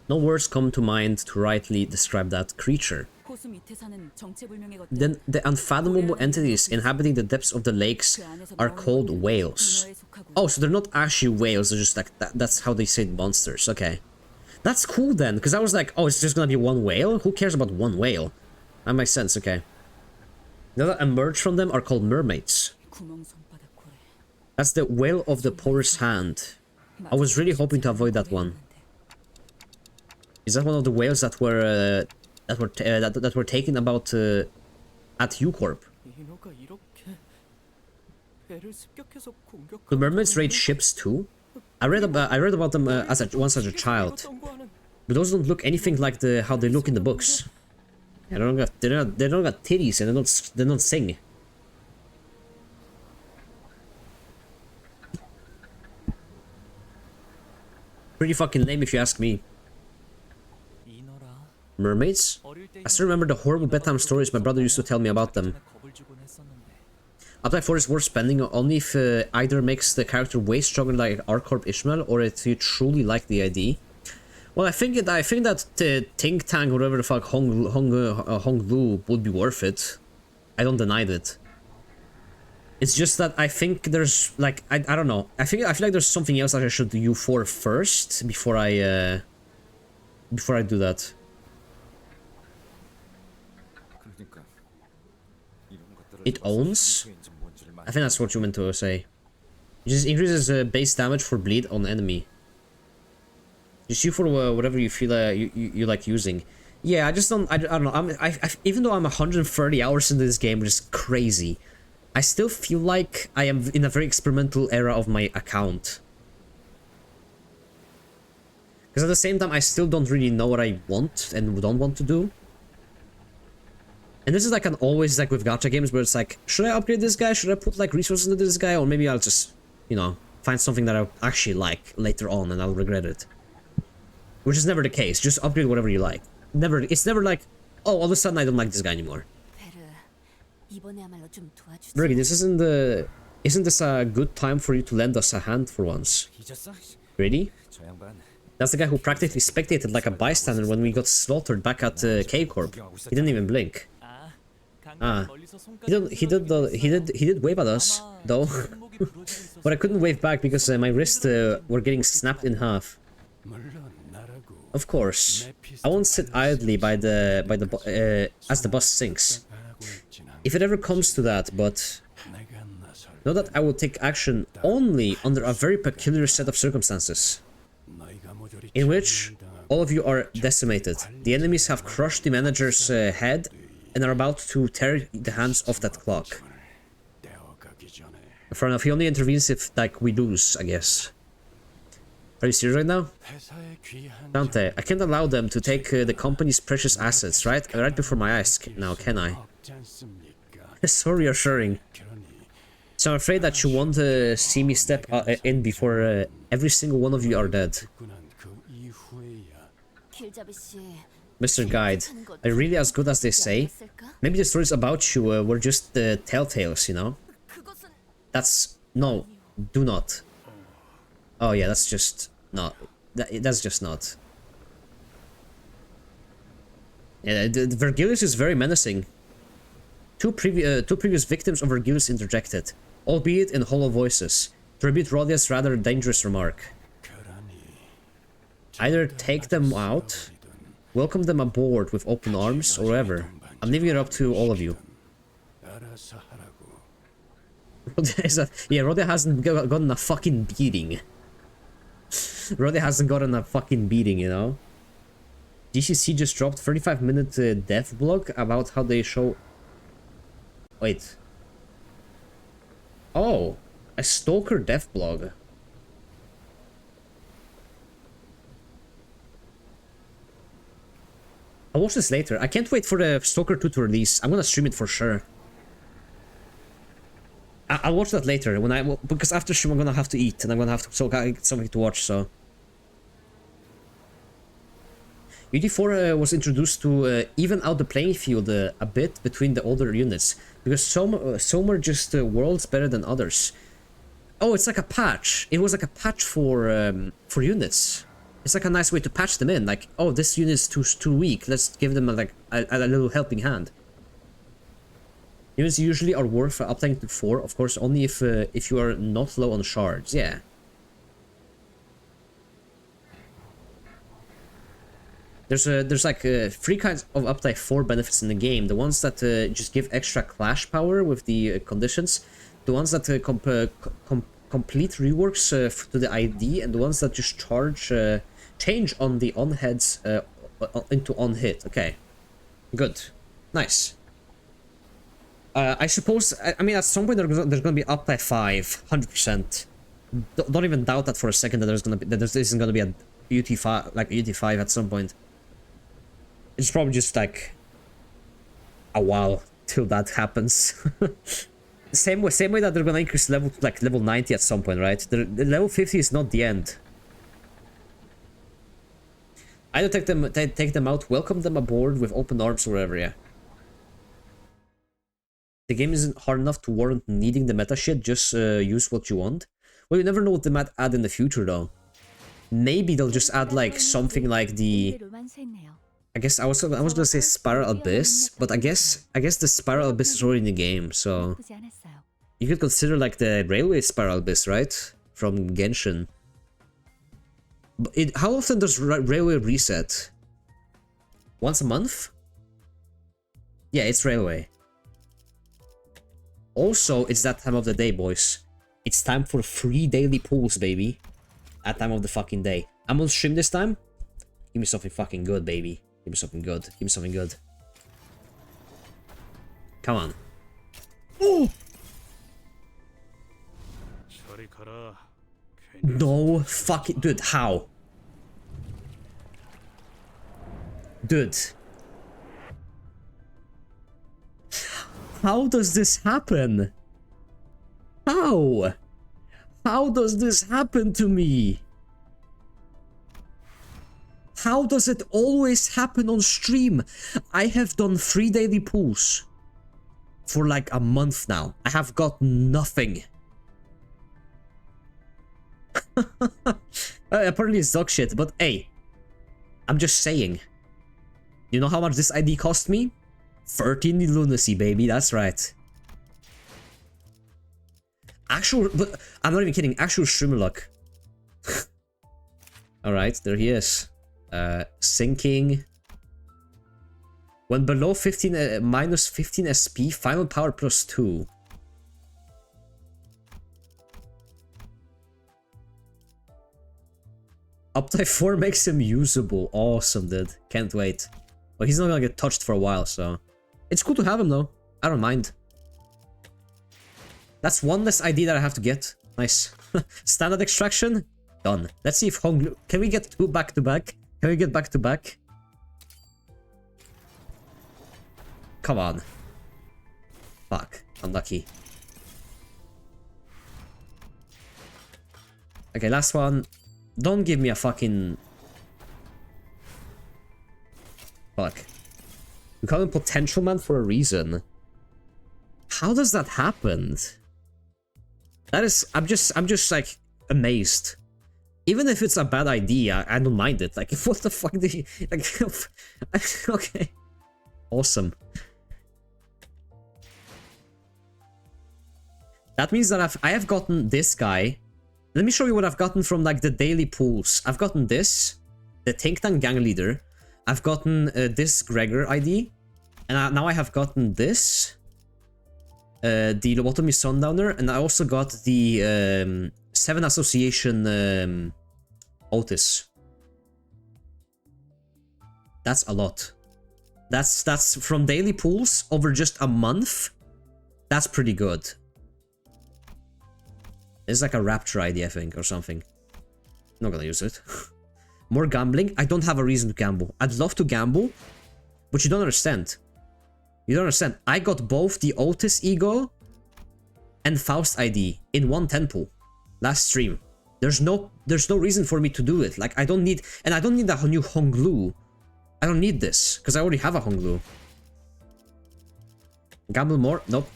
No words come to mind to rightly describe that creature. Then the unfathomable entities inhabiting the depths of the lakes are called whales. Oh, so they're not actually whales, they're just like, that's how they say monsters, okay. That's cool then, because I was like, oh, it's just gonna be one whale? Who cares about one whale? That makes sense, okay. The that emerge from them are called mermaids. That's the whale of the porous hand. I was really hoping to avoid that one. Is that one of the whales that were taken about at U-Corp? Do mermaids raid ships too? I read about them once as a child, but those don't look anything like how they look in the books. They don't got titties and they don't sing. Pretty fucking lame if you ask me. Mermaids? I still remember the horrible bedtime stories my brother used to tell me about them. Apply 4 is worth spending only if either makes the character way stronger like R-Corp Ishmael or if you truly like the ID. Well, I think that Think Tank, whatever the fuck, Hong Lu would be worth it. I don't deny it. It's just that I think there's like I don't know. I feel like there's something else that I should do for first before I do that. It owns? I think that's what you meant to say. It just increases base damage for bleed on enemy. Just you for whatever you feel you like using. Yeah, I just don't. I don't know. Even though I'm 130 hours into this game, which is crazy, I still feel like I am in a very experimental era of my account. Because at the same time, I still don't really know what I want and don't want to do. And this is like always like with gacha games where it's like, should I upgrade this guy? Should I put like resources into this guy? Or maybe I'll just, you know, find something that I actually like later on and I'll regret it. Which is never the case. Just upgrade whatever you like. It's never like, oh, all of a sudden I don't like this guy anymore. Bergie, isn't this a good time for you to lend us a hand for once? 잊었어? Really? 저 양반 That's the guy who practically spectated like a bystander when we got slaughtered back at K-Corp. He didn't even blink. Ah, he did wave at us though, but I couldn't wave back because my wrists were getting snapped in half. Of course, I won't sit idly as the bus sinks. If it ever comes to that, but know that I will take action only under a very peculiar set of circumstances, in which all of you are decimated. The enemies have crushed the manager's head and are about to tear the hands off that clock. Fair enough, he only intervenes if, like, we lose, I guess. Are you serious right now? Dante, I can't allow them to take the company's precious assets, right before my eyes now, can I? So reassuring. So I'm afraid that you won't see me step in before every single one of you are dead. Mr. Guide, are you really as good as they say? Maybe the stories about you were just telltales, you know? That's... no, do not. Oh yeah, that's just not... that's just not. Yeah, Vergilius is very menacing. Two previous victims of Vergilius interjected, albeit in hollow voices, to repeat Rodia's rather dangerous remark. Either take them out, welcome them aboard with open arms, or whatever. I'm leaving it up to all of you. Yeah, Rodia hasn't gotten a fucking beating. Rodia hasn't gotten a fucking beating, you know? GCC just dropped 35-minute death blog about how they show... Wait. Oh, a stalker death blog. I'll watch this later. I can't wait for the Stalker 2 to release. I'm gonna stream it for sure. I'll watch that later when because after stream I'm gonna have to eat and I'm gonna have to get something to watch. So UD4 was introduced to even out the playing field a bit between the older units, because some are just worlds better than others. Oh, it's like a patch. It was like a patch for units. It's like a nice way to patch them in. Like, oh, this unit is too weak. Let's give them a little helping hand. Units usually are worth uptime to 4, of course, only if you are not low on shards. Yeah. There's like 3 kinds of uptime 4 benefits in the game. The ones that just give extra clash power with the conditions, the ones that complete reworks to the ID, and the ones that just change on the on heads into on hit. Okay, good, nice. I suppose, I mean, at some point there's gonna be up by 5, 100%. Don't even doubt that for a second that there isn't gonna be a UT5 like UT5 at some point. It's probably just like a while till that happens. same way that they're gonna increase level to like level 90 at some point, right? The level 50 is not the end. Either take them out, welcome them aboard with open arms or whatever, yeah. The game isn't hard enough to warrant needing the meta shit, just use what you want. Well, you never know what they might add in the future, though. Maybe they'll just add, like, something like the... I guess I was gonna say Spiral Abyss, but I guess the Spiral Abyss is already in the game, so... You could consider, like, the Railway Spiral Abyss, right? From Genshin. But how often does Railway reset? Once a month? Yeah, it's Railway. Also, it's that time of the day, boys. It's time for free daily pulls, baby. That time of the fucking day. I'm on stream this time. Give me something fucking good, baby. Give me something good. Give me something good. Come on. Ooh! No fucking... Dude, how? Dude. How does this happen? How? How does this happen to me? How does it always happen on stream? I have done 3 daily pulls for like a month now. I have got nothing. Apparently it's dog shit, but hey, I'm just saying. You know how much this ID cost me? 13 lunacy, baby, that's right. Actual, but I'm not even kidding, actual streamer luck. Alright, there he is. Sinking. When below 15, minus 15 SP, final power plus 2. Uptime 4 makes him usable. Awesome, dude. Can't wait. Well, he's not gonna get touched for a while, so... It's cool to have him, though. I don't mind. That's one less ID that I have to get. Nice. Standard extraction? Done. Let's see if Hong... Can we get 2 back-to-back? Can we get back-to-back? Come on. Fuck. Unlucky. Okay, last one. Don't give me a fucking... Fuck. We call him Potential Man for a reason. How does that happen? That is... I'm just like, amazed. Even if it's a bad idea, I don't mind it. Like, what the fuck do you... Like, okay. Awesome. That means that I have gotten this guy. Let me show you what I've gotten from, like, the daily pools. I've gotten this, the Think Tank Gang Leader. I've gotten this Gregor ID. And now I have gotten this. The Lobotomy Sundowner. And I also got the 7 Association Otis. That's a lot. That's from daily pools over just a month. That's pretty good. It's like a Rapture ID, I think, or something. Not gonna use it. More gambling? I don't have a reason to gamble. I'd love to gamble, but you don't understand. You don't understand. I got both the Otis Ego and Faust ID in one 10 pool last stream. There's no reason for me to do it. Like, I don't need... And I don't need a new Honglu. I don't need this, because I already have a Honglu. Gamble more? Nope.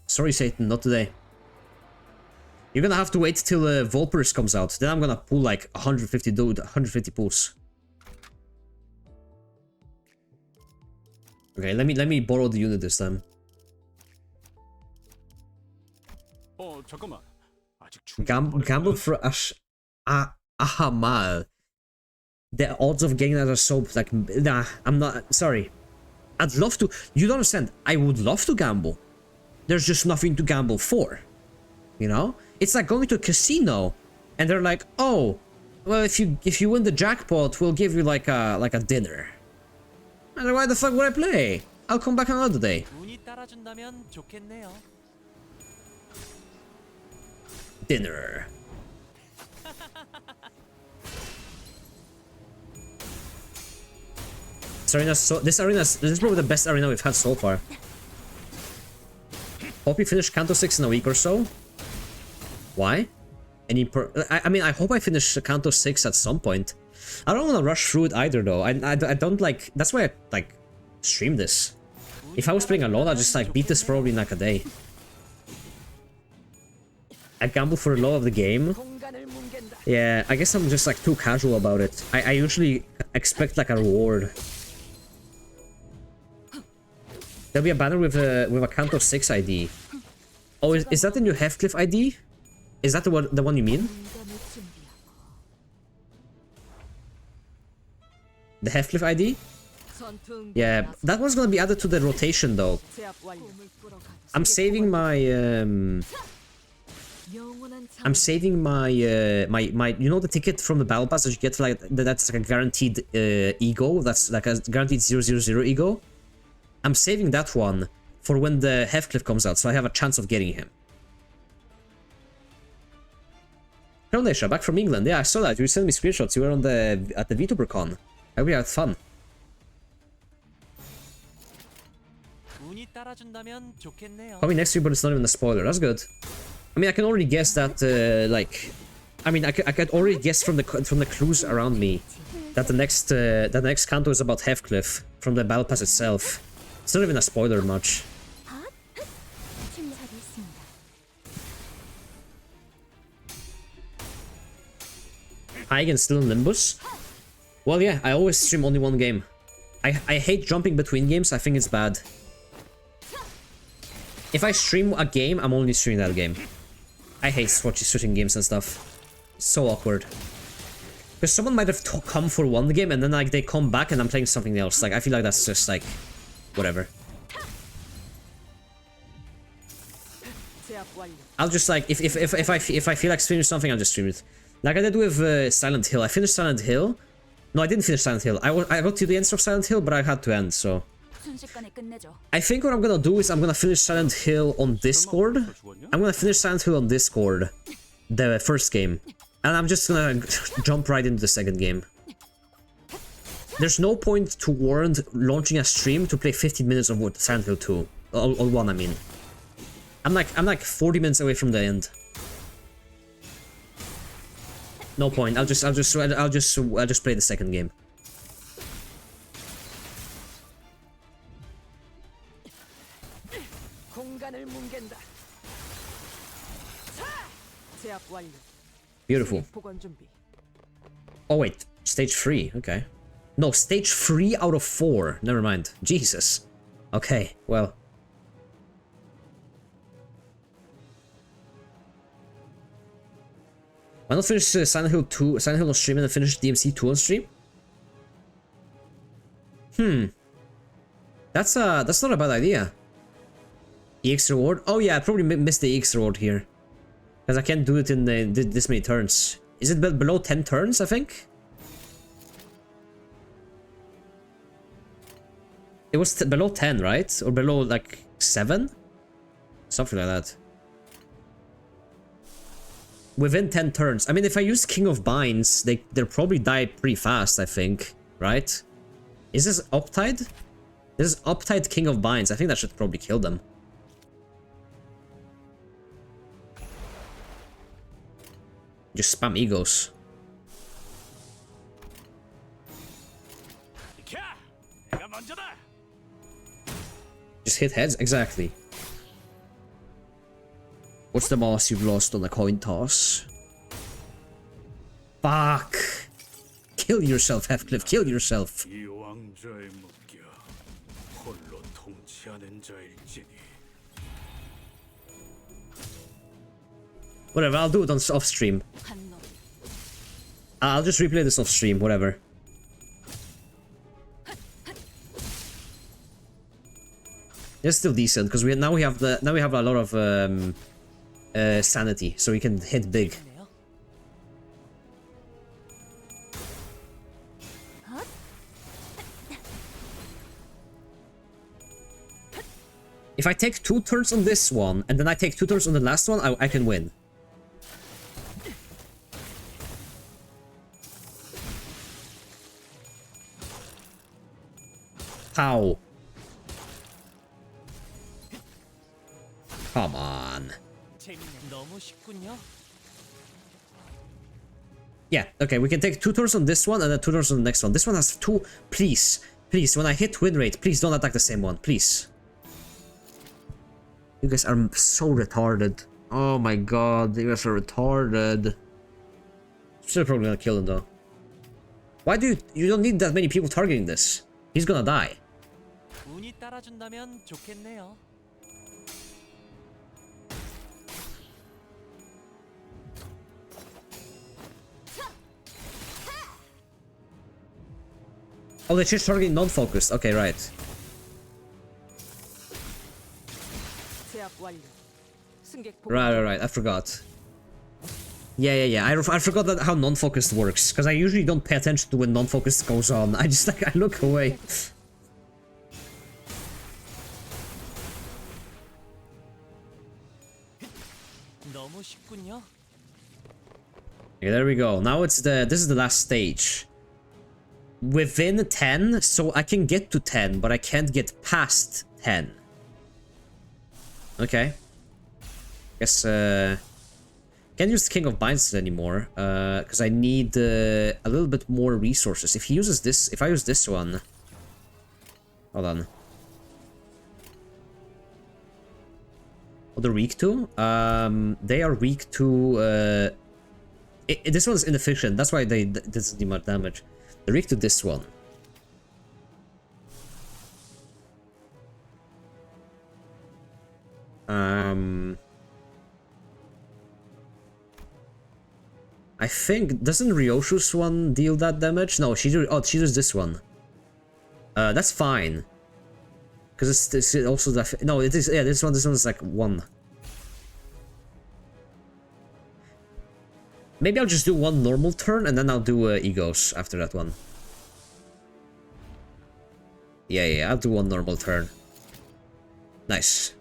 Sorry, Satan, not today. You're gonna have to wait till Volpers comes out. Then I'm gonna pull like 150 pulls. Okay, let me borrow the unit this time. 잠깐만. 아직 Gamble for Ahamal. The odds of getting that are so like, nah, I'm not sorry. I'd love to. You don't understand. I would love to gamble. There's just nothing to gamble for. You know? It's like going to a casino and they're like, "Oh, well, if you win the jackpot, we'll give you like a dinner." And why the fuck would I play? I'll come back another day. Dinner. This is probably the best arena we've had so far. Hope you finish Canto 6 in a week or so. Why? I mean, I hope I finish Canto 6 at some point. I don't want to rush through it either, though. I don't like... That's why I, like, stream this. If I was playing alone, I'd just, like, beat this probably in, like, a day. I gamble for the love of the game. Yeah, I guess I'm just, like, too casual about it. I usually expect, like, a reward. There'll be a banner with a Canto 6 ID. Oh, is that the new Heathcliff ID? Is that the one you mean? The Heathcliff ID? Yeah, that one's gonna be added to the rotation though. I'm saving my my you know the ticket from the battle pass that you get, like that's like a guaranteed ego, that's like a guaranteed 000 ego. I'm saving that one for when the Heathcliff comes out, so I have a chance of getting him. Cronesha, back from England. Yeah, I saw that. You sent me screenshots. You were on at the VTuberCon. I hope you had fun. Coming next year, but it's not even a spoiler. That's good. I mean, I can already guess that, like... I mean, I could already guess from the clues around me that the next Canto is about Heathcliff from the battle pass itself. It's not even a spoiler much. Eigen still in Limbus? Well, yeah, I always stream only one game. I hate jumping between games, I think it's bad. If I stream a game, I'm only streaming that game. I hate switching games and stuff. It's so awkward. Because someone might have come for one game and then like they come back and I'm playing something else. Like I feel like that's just like whatever. I'll just like if I feel like streaming something, I'll just stream it. Like I did with Silent Hill. I finished Silent Hill. No, I didn't finish Silent Hill. I got to the end of Silent Hill, but I had to end, so... I think what I'm gonna do is I'm gonna finish Silent Hill on Discord. I'm gonna finish Silent Hill on Discord, the first game. And I'm just gonna jump right into the second game. There's no point to warrant launching a stream to play 15 minutes of Silent Hill 2. Or 1, I mean. I'm like 40 minutes away from the end. No point. I'll just play the second game. Beautiful. Oh wait, stage 3. Okay. No, stage 3 out of 4. Never mind. Jesus. Okay. Well. Why not finish Silent Hill 2, Silent Hill on stream and then finish DMC 2 on stream? That's not a bad idea. EX reward? Oh yeah, I probably missed the EX reward here. Because I can't do it in this many turns. Is it below 10 turns, I think? It was below 10, right? Or below like 7? Something like that. Within 10 turns. I mean, if I use King of Binds, they'll probably die pretty fast, I think. Right? Is this Uptide? This is Uptide King of Binds. I think that should probably kill them. Just spam egos. Just hit heads? Exactly. What's the most you've lost on a coin toss? Fuck! Kill yourself, Heathcliff, kill yourself! Whatever, I'll do it on off stream. I'll just replay this off stream, whatever. It's still decent because now we have a lot of sanity, so we can hit big. If I take 2 turns on this one and then I take 2 turns on the last one, I can win. How? Come on. Yeah, okay, we can take 2 turns on this one and then 2 turns on the next one. This one has 2. Please, please, when I hit win rate, please don't attack the same one, please. You guys are so retarded. Oh my god, you guys are retarded. Still probably gonna kill him though. Why do you don't need that many people targeting this? He's gonna die. Oh, they're just targeting non-focused. Okay, right. Right. I forgot. Yeah. I forgot that how non-focused works because I usually don't pay attention to when non-focused goes on. I just I look away. Okay, there we go. Now this is the last stage. Within 10, so I can get to 10, but I can't get past 10. Okay. Guess can't use the King of Binds anymore because I need a little bit more resources. If he uses this, if I use this one, hold on. What they're weak to? They are weak to. This one's inefficient. That's why they doesn't do much damage. They're weak to this one. I think doesn't Ryoshu's one deal that damage? No, she does this one. That's fine. Because it's also that. No, it is. Yeah, this one's like 1. Maybe I'll just do 1 normal turn and then I'll do egos after that one. Yeah, I'll do 1 normal turn. Nice.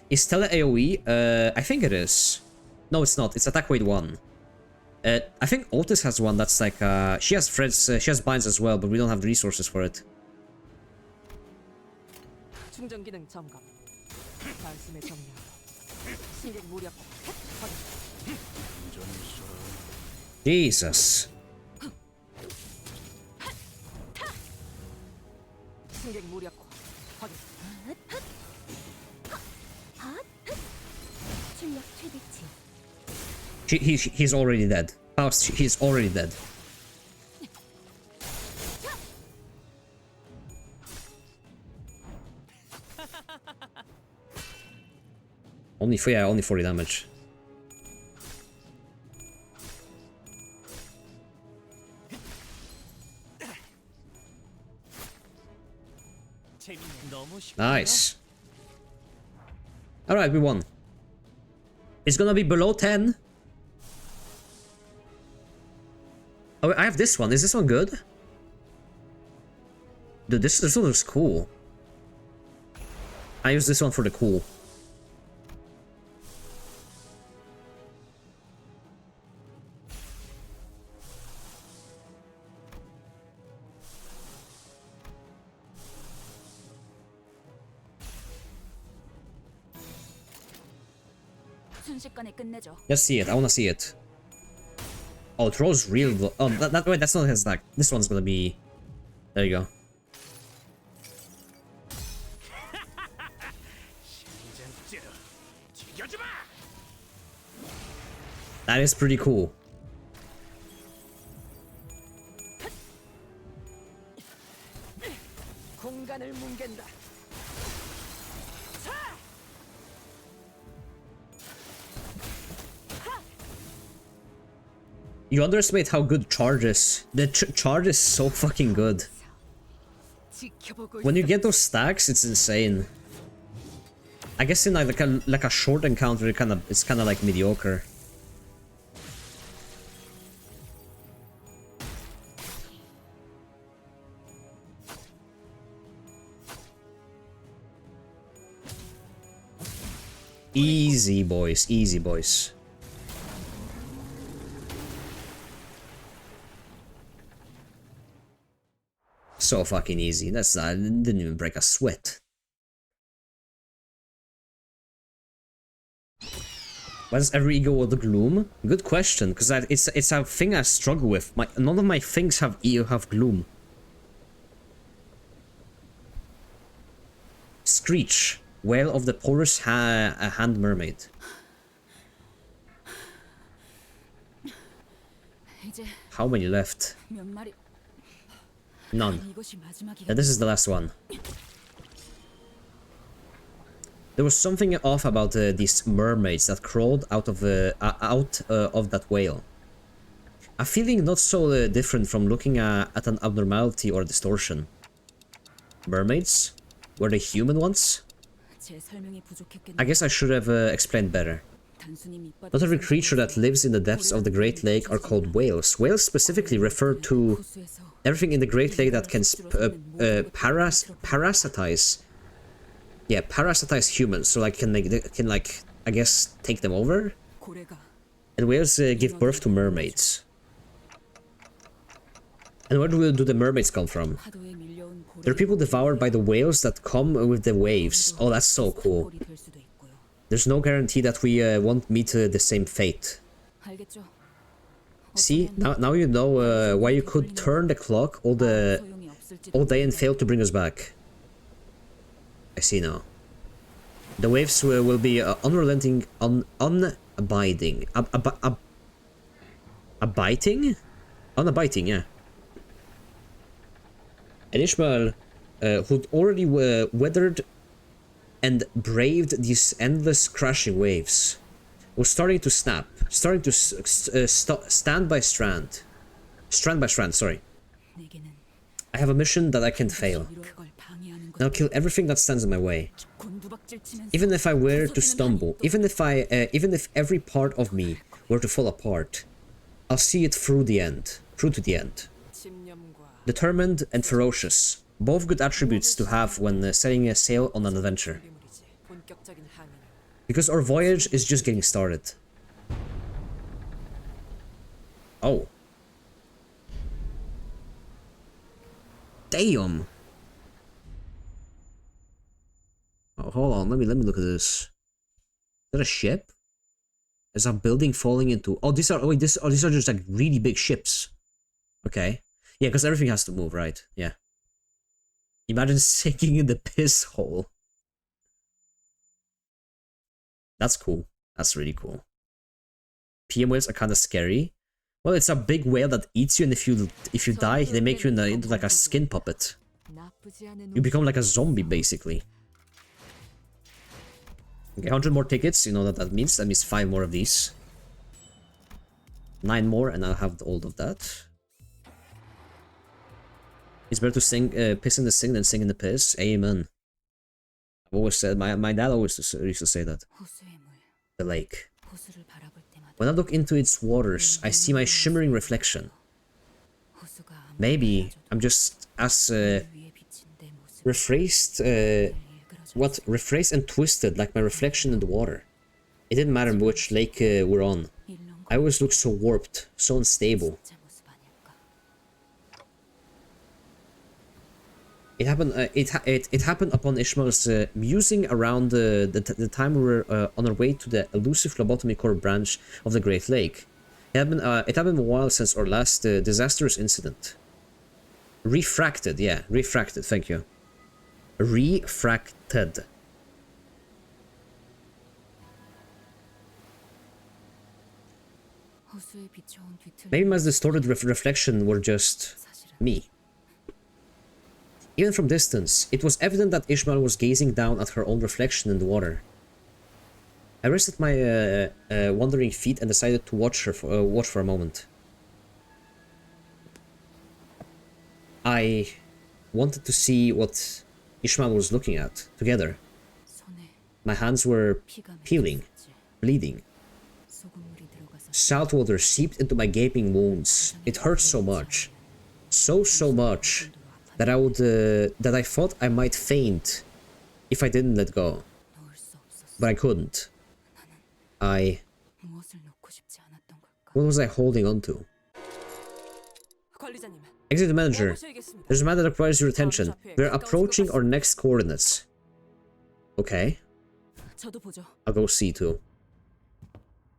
Is Tele AoE? I think it is. No, it's not. It's attack weight 1. I think Otis has one that's like, she has threads, she has binds as well, but we don't have the resources for it. 충전 기능 점검. 말씀에 정리하고. 신경 무력. Jesus. 신경 무력. 확인. 출력 최대치. He's already dead. Faust, he's already dead. Only 40 damage. Nice. Alright, we won. It's gonna be below 10. Oh, I have this one. Is this one good? Dude, this one looks cool. I use this one for the cool. 순식간에 끝내죠. Let's see it. I wanna see it. Oh, it rolls real. Oh, wait, that's not his stack. This one's gonna be. There you go. That is pretty cool. 공간을 뭉갠다. You underestimate how good charge is. The charge is so fucking good. When you get those stacks, it's insane. I guess in like a short encounter, it's kind of like mediocre. Easy, boys. Easy, boys. So fucking easy. That's didn't even break a sweat. Why does every ego with the gloom? Good question, because it's a thing I struggle with. None of my things have gloom. Screech, Whale of the Porous Hand Mermaid. How many left? 몇 마리. None. 이것이 마지막이겠. Yeah, this is the last one. There was something off about these mermaids that crawled out of that whale. A feeling not so different from looking at an abnormality or distortion. Mermaids? Were they human ones? 제 설명이 부족했겠네. I guess I should have explained better. 단순히 밑바닥. Not every creature that lives in the depths of the Great Lake are called whales. Whales specifically refer to everything in the Great Lake that can parasitize. Yeah, parasitize humans. So like can I guess take them over. 고래가 And whales give birth to mermaids. And where do the mermaids come from? 파도에 밀려온 고래. They're people devoured by the whales that come with the waves. Oh, that's so cool. 될 수도 있고요. There's no guarantee that we won't meet the same fate. 알겠죠? See, now you know why you could turn the clock all day and fail to bring us back. I see now. The waves will be unrelenting, unabiding. Abiting? Unabiting, yeah. And Ishmael, who'd already weathered and braved these endless crashing waves, was starting to snap, starting to strand by strand, sorry. 내게는 I have a mission that I can't fail. 그걸 방해하는 And I'll kill everything that stands in my way. 곤두박질 치면서 Even if I were to stumble, even if every part of me were to fall apart, I'll see it through to the end. 집념과 Determined and ferocious, both good attributes to have when setting a sail on an adventure. 괴물이지. 본격적인 항해는 Because our voyage is just getting started. Oh. Damn. Oh, hold on. Let me look at this. Is that a ship? Is a building falling into? Oh, these are these are just like really big ships. Okay. Yeah, because everything has to move, right? Yeah. Imagine sinking in the piss hole. That's cool. That's really cool. PM whales are kind of scary. Well, it's a big whale that eats you, and if you die, they make you into like a skin puppet. 나쁘지 않은 You become like a zombie, basically. Okay, 100 more tickets. You know what that means? That means 5 more of these. 9 more, and I'll have all of that. It's better to sing, piss in the sing than sing in the piss. Amen. I've always said, my dad always used to say that. 호수의 물, The lake. 호수를 바라볼 때마다 When I look into its waters, I see my shimmering reflection. 호수가 아무리 Maybe I'm just as 위에 비친 내 모습 rephrased and twisted like my reflection in the water. It didn't matter which lake we're on. 잃는 I always look so warped, so unstable. 제 모습 아닐까? It happened. It happened upon Ishmael's musing around the time we were on our way to the elusive lobotomy core branch of the Great Lake. It had been a while since our last disastrous incident. Refracted, yeah, refracted. Thank you. Refracted. 호수에 비춰온 뒤틀 Maybe my distorted reflection were just 사실은 me. Even from distance, it was evident that Ishmael was gazing down at her own reflection in the water. I rested my wandering feet and decided to watch for a moment. I wanted to see what Ishmael was looking at, together. 손에 My hands were 피가 peeling, 맺혔지. bleeding. 소금물이 들어가서 Salt water seeped into my gaping wounds. It hurt so much. So much that I thought I might faint if I didn't let go. 놓을 수 없었어. But I couldn't. 무엇을 놓고 싶지 않았던 걸까? What was I holding on to? 관리자님. Exit manager. 모셔야겠습니다. There's a matter that requires your attention. We're approaching our next coordinates. Okay. 저도 보죠. I'll go C2.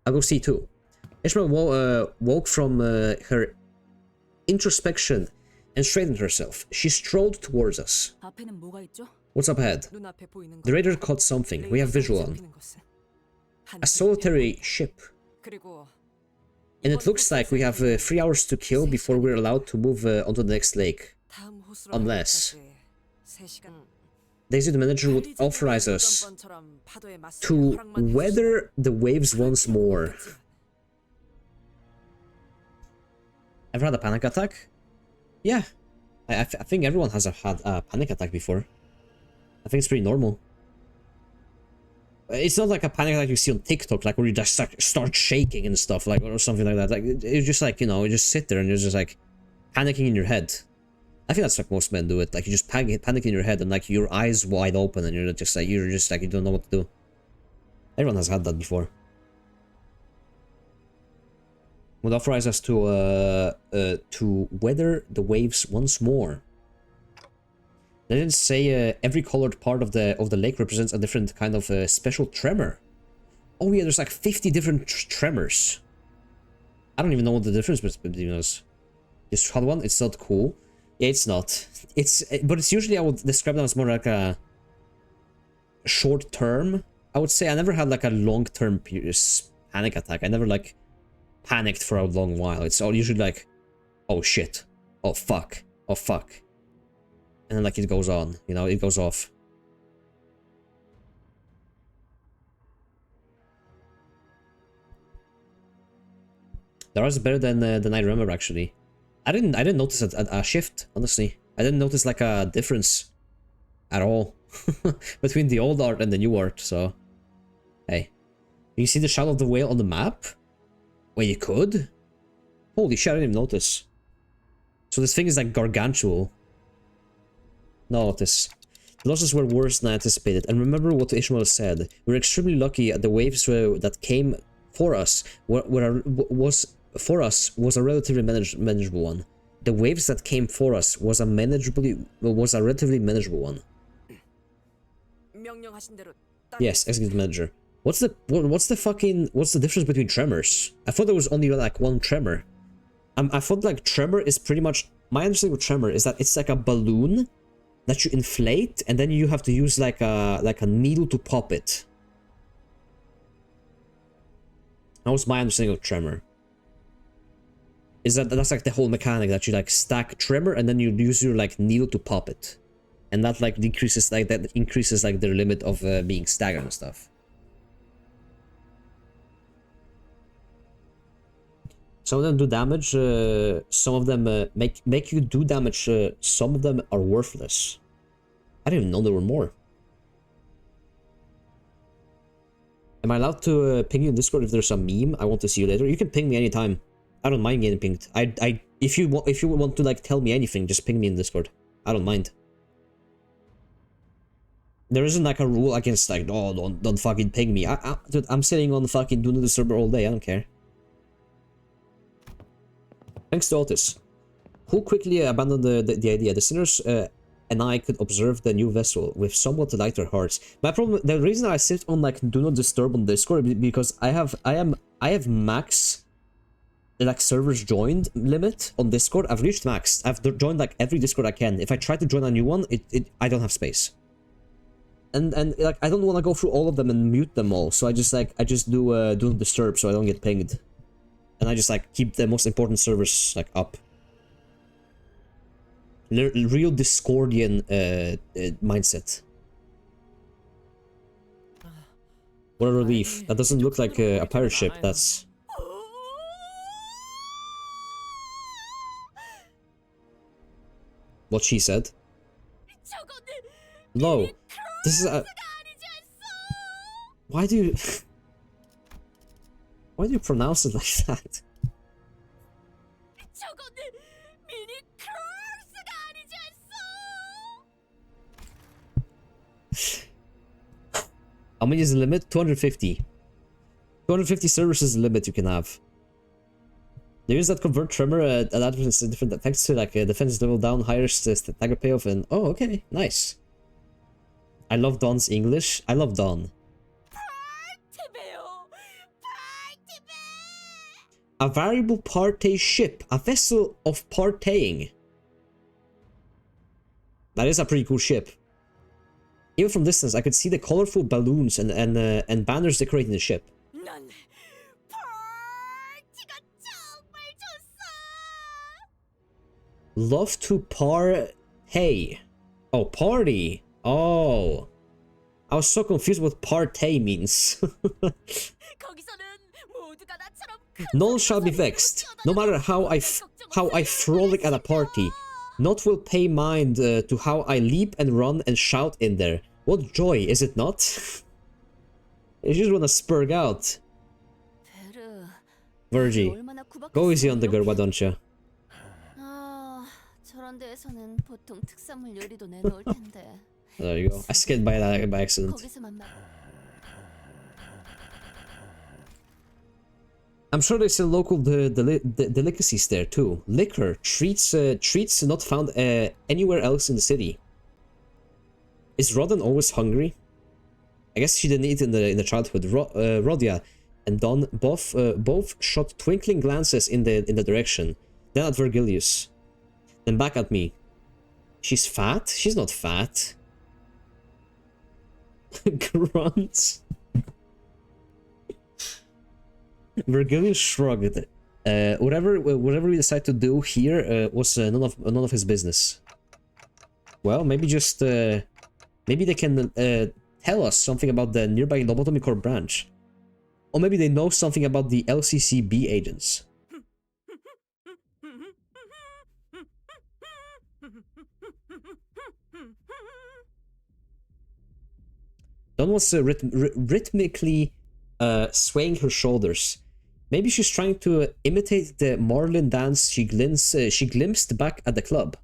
I'll go C2. Ishmael woke from her introspection and straightened herself. She strolled towards us. 앞에는 뭐가 있죠? What's up ahead? 눈앞에 보이는 The radar caught something. We have visual on. A solitary ship. 그리고 And it looks like we have 3 hours to kill before we're allowed to move onto the next lake. 다음 호수로 Unless- 갈 때에 3시간 Daisy the manager would authorize us 지난번처럼 파도에 맞설 to 허락만 weather the waves once more. 해주시면 Ever had a panic attack? Yeah. I think everyone has had a panic attack before. I think it's pretty normal. It's not like a panic attack you see on TikTok, like where you just like, start shaking and stuff, like or something like that. Like it's just like, you know, you just sit there and you're just like panicking in your head. I think that's like most men do it. Like you just panic in your head and like your eyes wide open and you're just like you don't know what to do. Everyone has had that before. Would authorize us to weather the waves once more. They didn't say every colored part of the lake represents a different kind of special tremor. Oh yeah, there's like 50 different tremors. I don't even know what the difference between those. This hot one, it's not cool. Yeah, it's not. But it's usually, I would describe them as more like a short term. I would say I never had like a long term panic attack. I never like panicked for a long while. It's all usually like, oh shit, oh fuck, oh fuck, and then like it goes on. You know, it goes off. That was better than I remember actually. I didn't notice a shift, honestly. I didn't notice like a difference at all between the old art and the new art, so hey. You see the shadow of the whale on the map? Well, you could? Holy shit, I didn't even notice. So this thing is like gargantual. Notice. The losses were worse than I anticipated, and remember what Ishmael said. We're extremely lucky at the waves that came for us was a relatively manageable one. The waves that came for us was a relatively manageable one. 명령하신 대로 Yes, executive manager. What's the difference between tremors? I thought there was only like one tremor. I thought like tremor is pretty much, my understanding of tremor is that it's like a balloon that you inflate and then you have to use like a needle to pop it. That was my understanding of tremor. Is that's like the whole mechanic that you like stack tremor and then you use your like needle to pop it, and that like increases like their limit of being staggered and stuff. Some of them do damage. Some of them make you do damage. Some of them are worthless. I didn't even know there were more. Am I allowed to ping you in Discord if there's a meme I want to see you later? You can ping me anytime. I don't mind getting pinged. If you want to like tell me anything, just ping me in Discord. I don't mind. There isn't like a rule against like, oh, don't fucking ping me. Dude, I'm sitting on the fucking Do Not Disturb all day. I don't care. Thanks to Otis, who quickly abandoned the idea. The sinners and I could observe the new vessel with somewhat lighter hearts. My problem, the reason I sit on like Do Not Disturb on Discord is because I have max like servers joined limit on Discord. I've reached max. I've joined like every Discord I can. If I try to join a new one, I don't have space. And like I don't want to go through all of them and mute them all. So I just do Do Not Disturb so I don't get pinged. And I just like keep the most important servers like up. Real Discordian mindset. What a relief. That doesn't look like a pirate ship. That's what she said. No, this is a. Why do you pronounce it like that? How many is the limit? 250. 250 servers is the limit you can have. The units that convert tremor that has different effects to like defense level down, higher stagger payoff, and oh, okay, nice. I love Don's English. I love Don. A variable partay ship, a vessel of partying. That is a pretty cool ship. Even from distance, I could see the colorful balloons and banners decorating the ship. Love to partay. Oh, party. Oh. I was so confused what partay means. None shall be vexed, no matter how I frolic at a party. Naught will pay mind to how I leap and run and shout in there. What joy, is it not? You just wanna spurg out. Virgie, go easy on the girl, why don't you? 저런 데에서는 보통 특산물 요리도 내놓을 텐데. There you go. I skipped by that by accident. 거기서만 I'm sure they sell local delicacies there too. Liquor, treats not found anywhere else in the city. Is Rodden always hungry? I guess she didn't eat in the childhood. Rodia and Don both shot twinkling glances in the direction, then at Vergilius, then back at me. She's fat? She's not fat. Grunts. Vergilius shrugged. Whatever we decide to do here was none of his business. Well, maybe just maybe they can tell us something about the nearby lobotomy core branch, or maybe they know something about the LCCB agents. Dawn was rhythmically swaying her shoulders. Maybe she's trying to imitate the Marlin dance she glimpsed back at the club.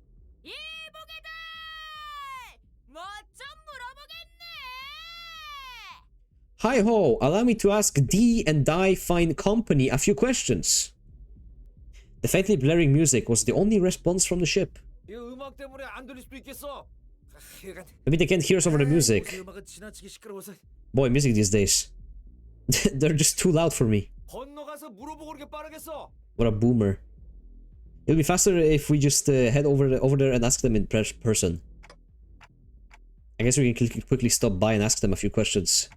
Hi ho, allow me to ask D and Die Fine Company a few questions. The faintly blaring music was the only response from the ship. Maybe they can't hear us over the music. Boy, music these days. They're just too loud for me. What a boomer. It'll be faster if we just head over there and ask them in person. I guess we can quickly stop by and ask them a few questions.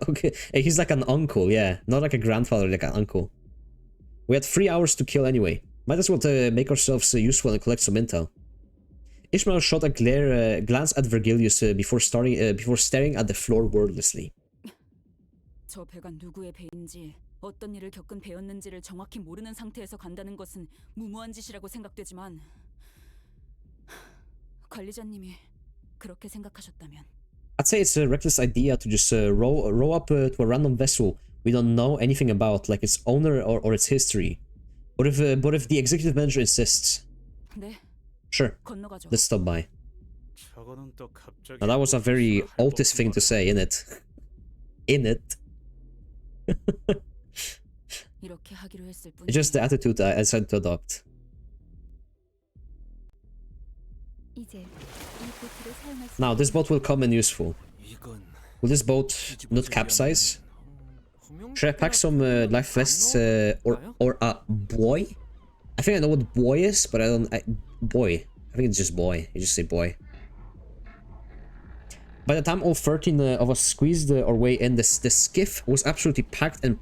Okay, hey, he's like an uncle, yeah. Not like a grandfather, like an uncle. We had 3 hours to kill anyway. Might as well make ourselves useful and collect some intel. Ishmael shot a glance at Vergilius before staring at the floor wordlessly. 저 배가 누구의 배인지 어떤 일을 겪은 배였는지를 정확히 모르는 상태에서 간다는 것은 무모한 짓이라고 생각되지만 관리자님이 그렇게 생각하셨다면 I'd say it's a reckless idea to just row up to a random vessel we don't know anything about, like its owner or its history. But if the executive manager insists, 네, sure, 건너가죠. let's stop by. 저거는 또 갑자기 Now that was a very Otis thing to say, innit? Innit? 이렇게 하기로 했을 뿐. It's just the attitude I decided to adopt. Now this boat will come in useful. Will this boat not capsize? Should I pack some life vests or a buoy? I think I know what buoy is, but I don't. Boy, I think it's just boy. You just say boy. By the time all 13 of us squeezed our way in, the skiff was absolutely packed and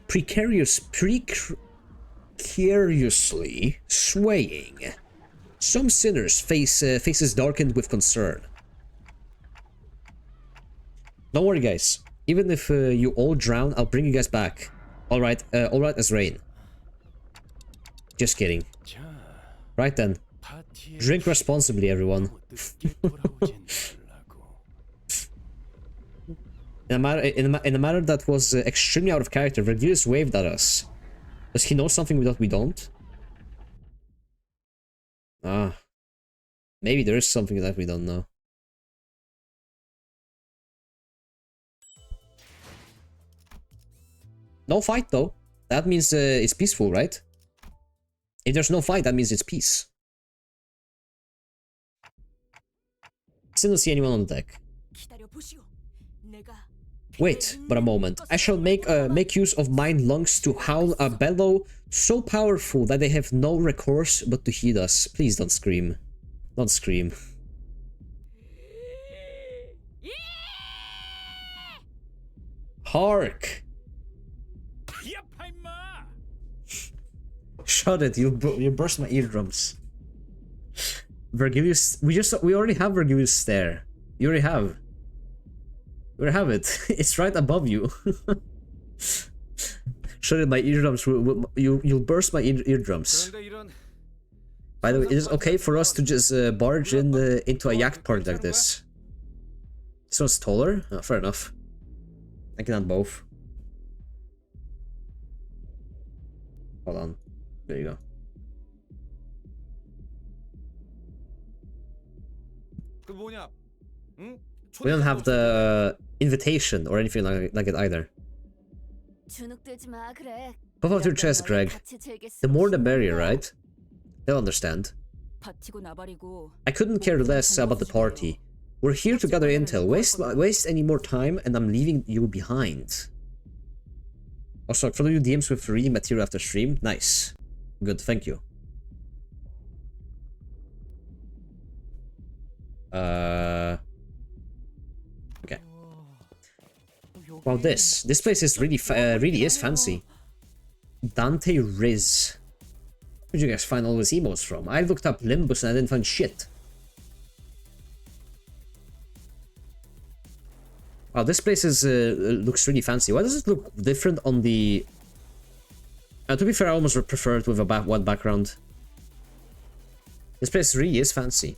precariously swaying. Some sinners' faces darkened with concern. Don't worry, guys. Even if you all drown, I'll bring you guys back. All right as rain. Just kidding. Right then. Drink responsibly, everyone. In a matter that was extremely out of character, Vergilius waved at us. Does he know something that we don't? Ah. Maybe there is something that we don't know. No fight, though. That means it's peaceful, right? If there's no fight, that means it's peace. Still don't see anyone on the deck. Wait but a moment. I shall make use of mine lungs to howl a bellow so powerful that they have no recourse but to heed us. Please don't scream. Don't scream. Hark! Shut it! You burst my eardrums. Vergilius, we already have Vergilius there. You already have. You already have it. It's right above you. Shut it! My eardrums. You'll burst my eardrums. By the way, it is okay for us to just barge in into a yacht park like this. This one's taller. Oh, fair enough. I can add both. Hold on. There you go. We don't have the invitation or anything like it either. Puff out your chest, Greg. The more the merrier, right? They'll understand. I couldn't care less about the party. We're here to gather intel. Waste any more time and I'm leaving you behind. Also, follow you DMs with reading material after stream. Nice. Good, thank you. Okay. Wow, this place is really really is fancy. Dante Riz. Where'd you guys find all these emotes from? I looked up Limbus and I didn't find shit. Wow, this place is looks really fancy. Why does it look different on the... to be fair, I almost prefer it with a white background. This place really is fancy.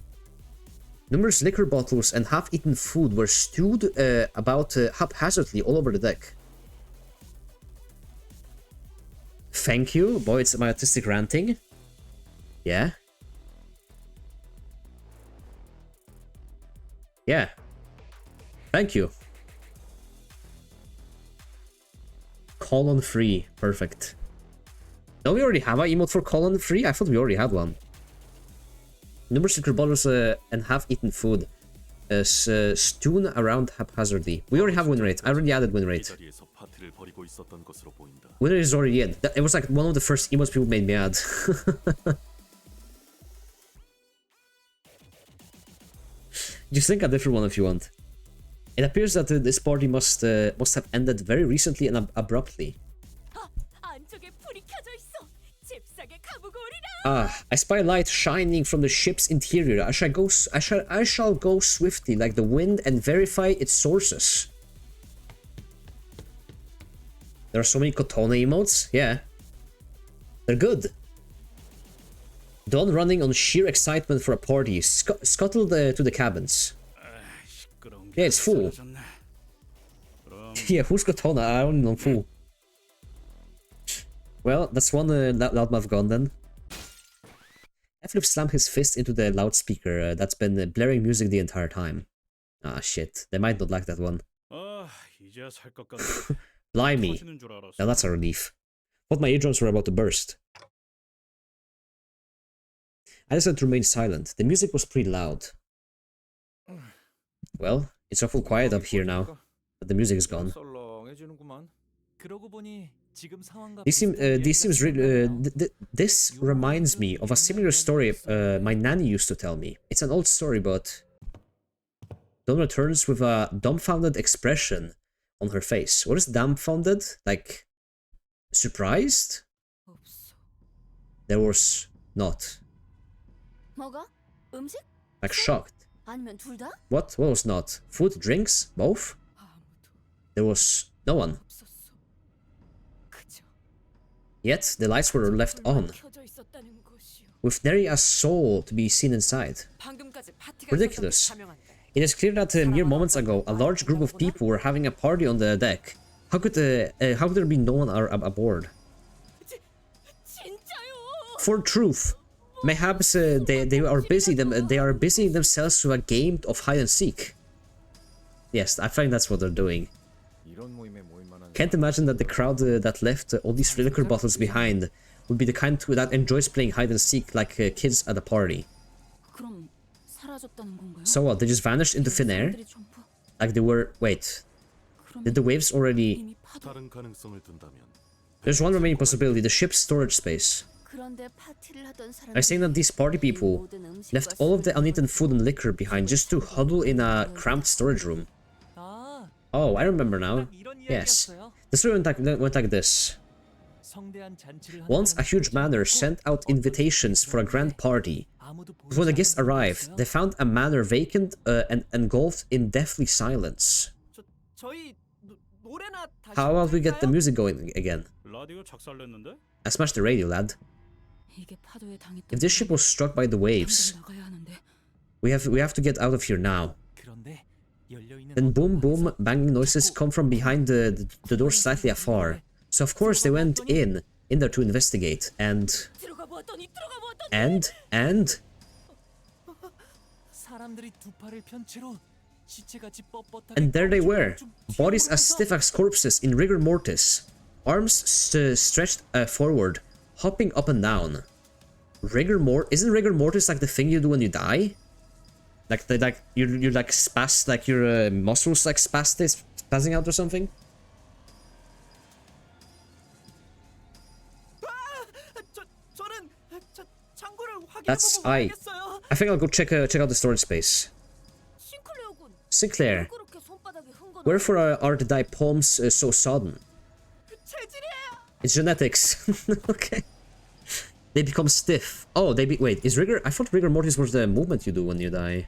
Numerous liquor bottles and half-eaten food were stewed about haphazardly all over the deck. Thank you. Boy, it's my artistic ranting. Yeah. Yeah. Thank you. Colon free. Perfect. Don't we already have an emote for colon free? I thought we already had one. Numerous liquor bottles and half-eaten food strewn around haphazardly. We already have win rate. I already added win rate. Win rate is already in. It was like one of the first emotes people made me add. Just think a different one if you want. It appears that this party must have ended very recently and abruptly. Ah, I spy light shining from the ship's interior. I shall go swiftly like the wind and verify its sources. There are so many Kotona emotes. Yeah, they're good. Dawn running on sheer excitement for a party. Scuttled to the cabins. Yeah, it's full. Yeah, who's Kotona? I don't know full. Well, that's one loudmouth gone then. Flip slammed his fist into the loudspeaker that's been blaring music the entire time. Ah, shit. They might not like that one. Blimey. Now that's a relief. Thought my eardrums were about to burst. I decided to remain silent. The music was pretty loud. Well, it's awful quiet up here now, but the music is gone. This reminds me of a similar story my nanny used to tell me. It's an old story, but Dawn returns with a dumbfounded expression on her face. What is dumbfounded? Like, surprised? There was not. Like shocked. What? What was not? Food, drinks, both? There was no one. Yet the lights were left on, with nary a soul to be seen inside. Ridiculous. It is clear that mere moments ago, a large group of people were having a party on the deck. How could there be no one aboard? For truth, mayhaps they are busying themselves with a game of hide and seek. Yes, I think that's what they're doing. Can't imagine that the crowd that left all these liquor bottles behind would be the kind that enjoys playing hide and seek like kids at a party. So what, they just vanished into thin air? Like they were... Wait. Did the waves already... There's one remaining possibility, the ship's storage space. I'm saying that these party people left all of the uneaten food and liquor behind just to huddle in a cramped storage room. Oh, I remember now. Yes. The story went like this. Once a huge manor sent out invitations for a grand party. Before the guests arrived, they found a manor vacant and engulfed in deathly silence. How about we get the music going again? I smashed the radio, lad. If this ship was struck by the waves, we have to get out of here now. Then boom boom banging noises come from behind the door slightly afar. So of course they went in there to investigate and there they were, bodies as stiff as corpses in rigor mortis, arms stretched forward, hopping up and down. Isn't rigor mortis like the thing you do when you die? Like you're like like your muscles like spazzing out or something. 저는 창고를 That's 확인해보고 I. 와야겠어요. I think I'll go check out the storage space. 싱클레어군. Sinclair, 그렇게 손바닥에 흥건한 wherefore are the thy palms so sodden? 체질이에요. It's genetics. Okay. They become stiff. Oh, wait. Is rigor? I thought rigor mortis was the movement you do when you die.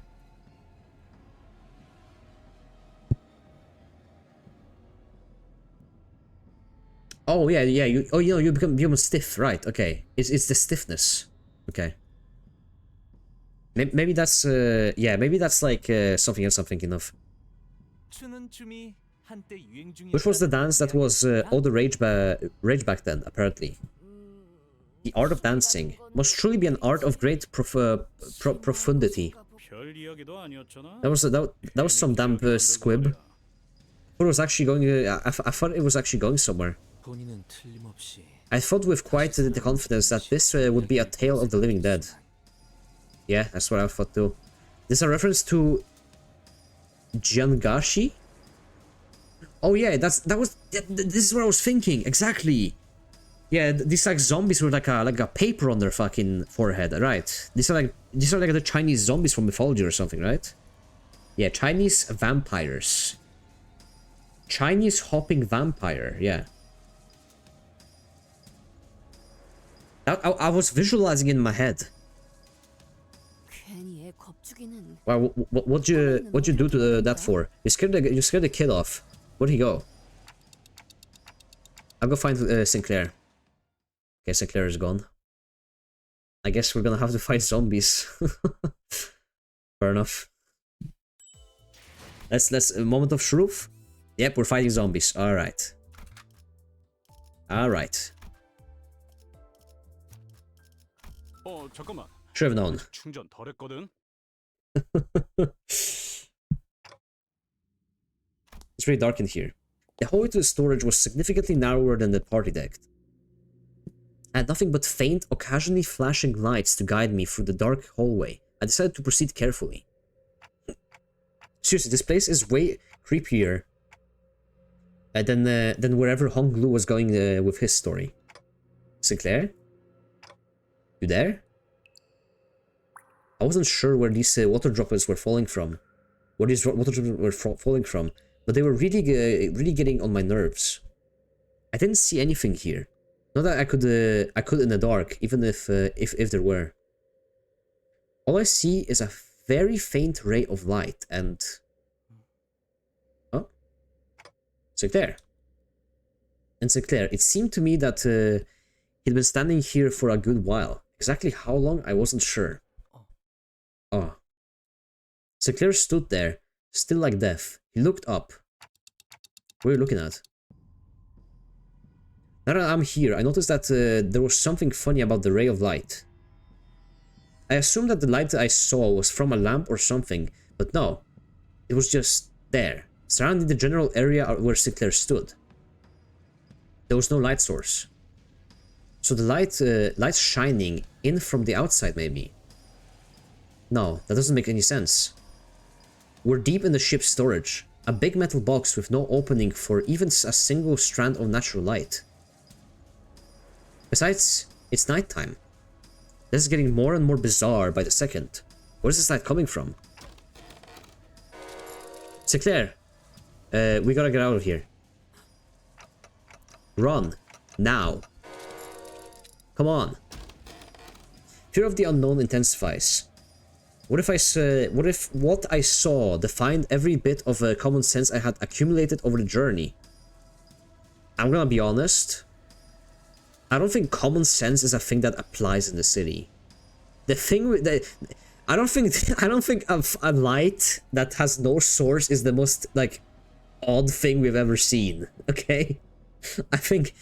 Oh yeah. You become stiff, right? Okay. It's the stiffness. Okay. Maybe that's maybe that's like something else I'm thinking of. 추는 춤이 한때 유행 중이었다는 Which was the dance that was all the rage back then, apparently. The art of dancing must truly be an art of great profundity. 별 이야기도 아니었잖아. That was some damn squib. I thought it was actually going. I thought it was actually going somewhere. 본인은 틀림없이 I thought with quite the confidence that this would be a tale of the living dead. Yeah, that's what I thought too. This is a reference to Jiangashi. Oh yeah, this is what I was thinking exactly. Yeah, these like zombies with like a paper on their fucking forehead, right? These are like the Chinese zombies from mythology or something, right? Yeah, Chinese vampires. Chinese hopping vampire, yeah. I was visualizing in my head. 괜히 애 겁주기는 Wow, what'd you do to that for? You scared the kid off. Where'd he go? I'll go find Sinclair. Okay, Sinclair is gone. I guess we're gonna have to fight zombies. Fair enough. Let's a moment of truth. Yep, we're fighting zombies. Alright. Alright. 잠깐만. Should have known. 충전 덜 했거든. It's really dark in here. The hallway to the storage was significantly narrower than the party deck. I had nothing but faint, occasionally flashing lights to guide me through the dark hallway. I decided to proceed carefully. Seriously, this place is way creepier than wherever Hong Lu was going with his story. Sinclair? You there? I wasn't sure where these water droplets were falling from. Where these water droplets were falling from, but they were really getting on my nerves. I didn't see anything here. Not that I could in the dark, even if there were. All I see is a very faint ray of light and... Oh? Sinclair. And Sinclair, it seemed to me that he'd been standing here for a good while. Exactly how long, I wasn't sure. Oh. Sinclair stood there, still like death. He looked up. What are you looking at? Now that I'm here, I noticed that there was something funny about the ray of light. I assumed that the light I saw was from a lamp or something, but no. It was just there, surrounding the general area where Sinclair stood. There was no light source. So the light's shining in from the outside, maybe. No, that doesn't make any sense. We're deep in the ship's storage. A big metal box with no opening for even a single strand of natural light. Besides, it's nighttime. This is getting more and more bizarre by the second. Where is this light coming from? Sinclair, we gotta get out of here. Run. Now. Come on. Fear of the unknown intensifies. What if what I saw defined every bit of common sense I had accumulated over the journey? I'm gonna be honest. I don't think common sense is a thing that applies in the city. The thing with the... I don't think a light that has no source is the most, like, odd thing we've ever seen, okay? I think...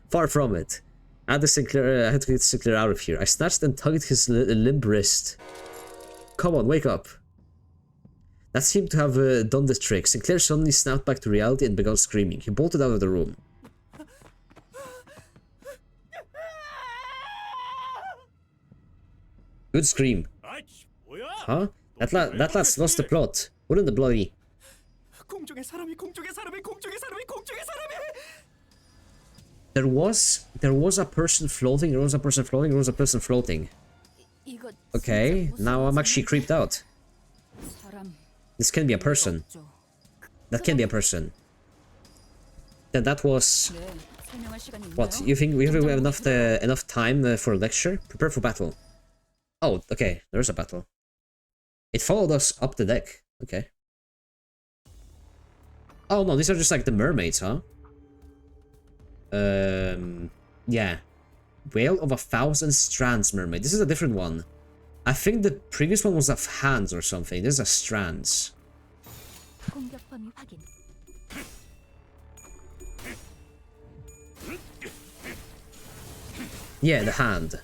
far from it. I had to get Sinclair out of here. I snatched and tugged his limp wrist. Come on, wake up. That seemed to have done the trick. Sinclair suddenly snapped back to reality and began screaming. He bolted out of the room. Good scream. Huh? That lad's lost the plot. Wouldn't the bloody... 공중의 사람이 공중의 사람이 공중의 사람이 공중의 사람이. There was a person floating, there was a person floating, there was a person floating. 이거 Okay, now I'm actually creeped out. 사람 This can be a person. 없죠. That can be a person. Then that was... 네, 설명할 시간이 있나요? What, you think we have enough time for a lecture? Prepare for battle. Oh, okay, there's a battle. It followed us up the deck. Okay. Oh no, these are just like the mermaids, huh? Yeah. Whale of 1,000 strands mermaid. This is a different one. I think the previous one was of hands or something. This is a strands. 공격 범위 확인. Yeah, the hand.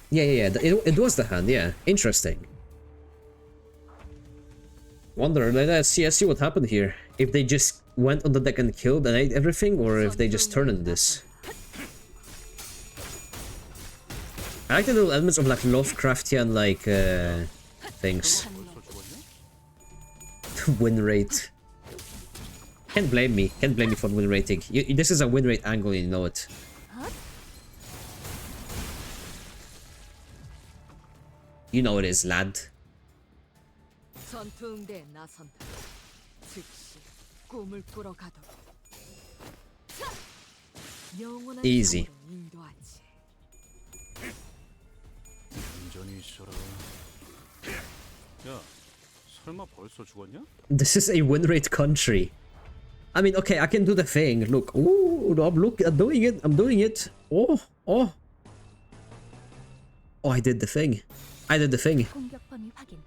Yeah. It was the hand, yeah. Interesting. Wonder, let's see what happened here. If they just went on the deck and killed and ate everything, or if they just turned into this. I like the little elements of like Lovecraftian like things. Win rate. Can't blame me for win rating. This is a win rate angle, you know it. You know it is, lad. 전투응대에 나선다. 즉시 꿈을 꾸러 가도 영원한 Easy. 삶으로 인도하지. 안전히 있어라. 야, 설마 벌써 죽었냐? This is a win rate country. I mean, okay, I can do the thing. Look, ooh, I'm doing it. Oh, I did the thing. 공격 범위 확인.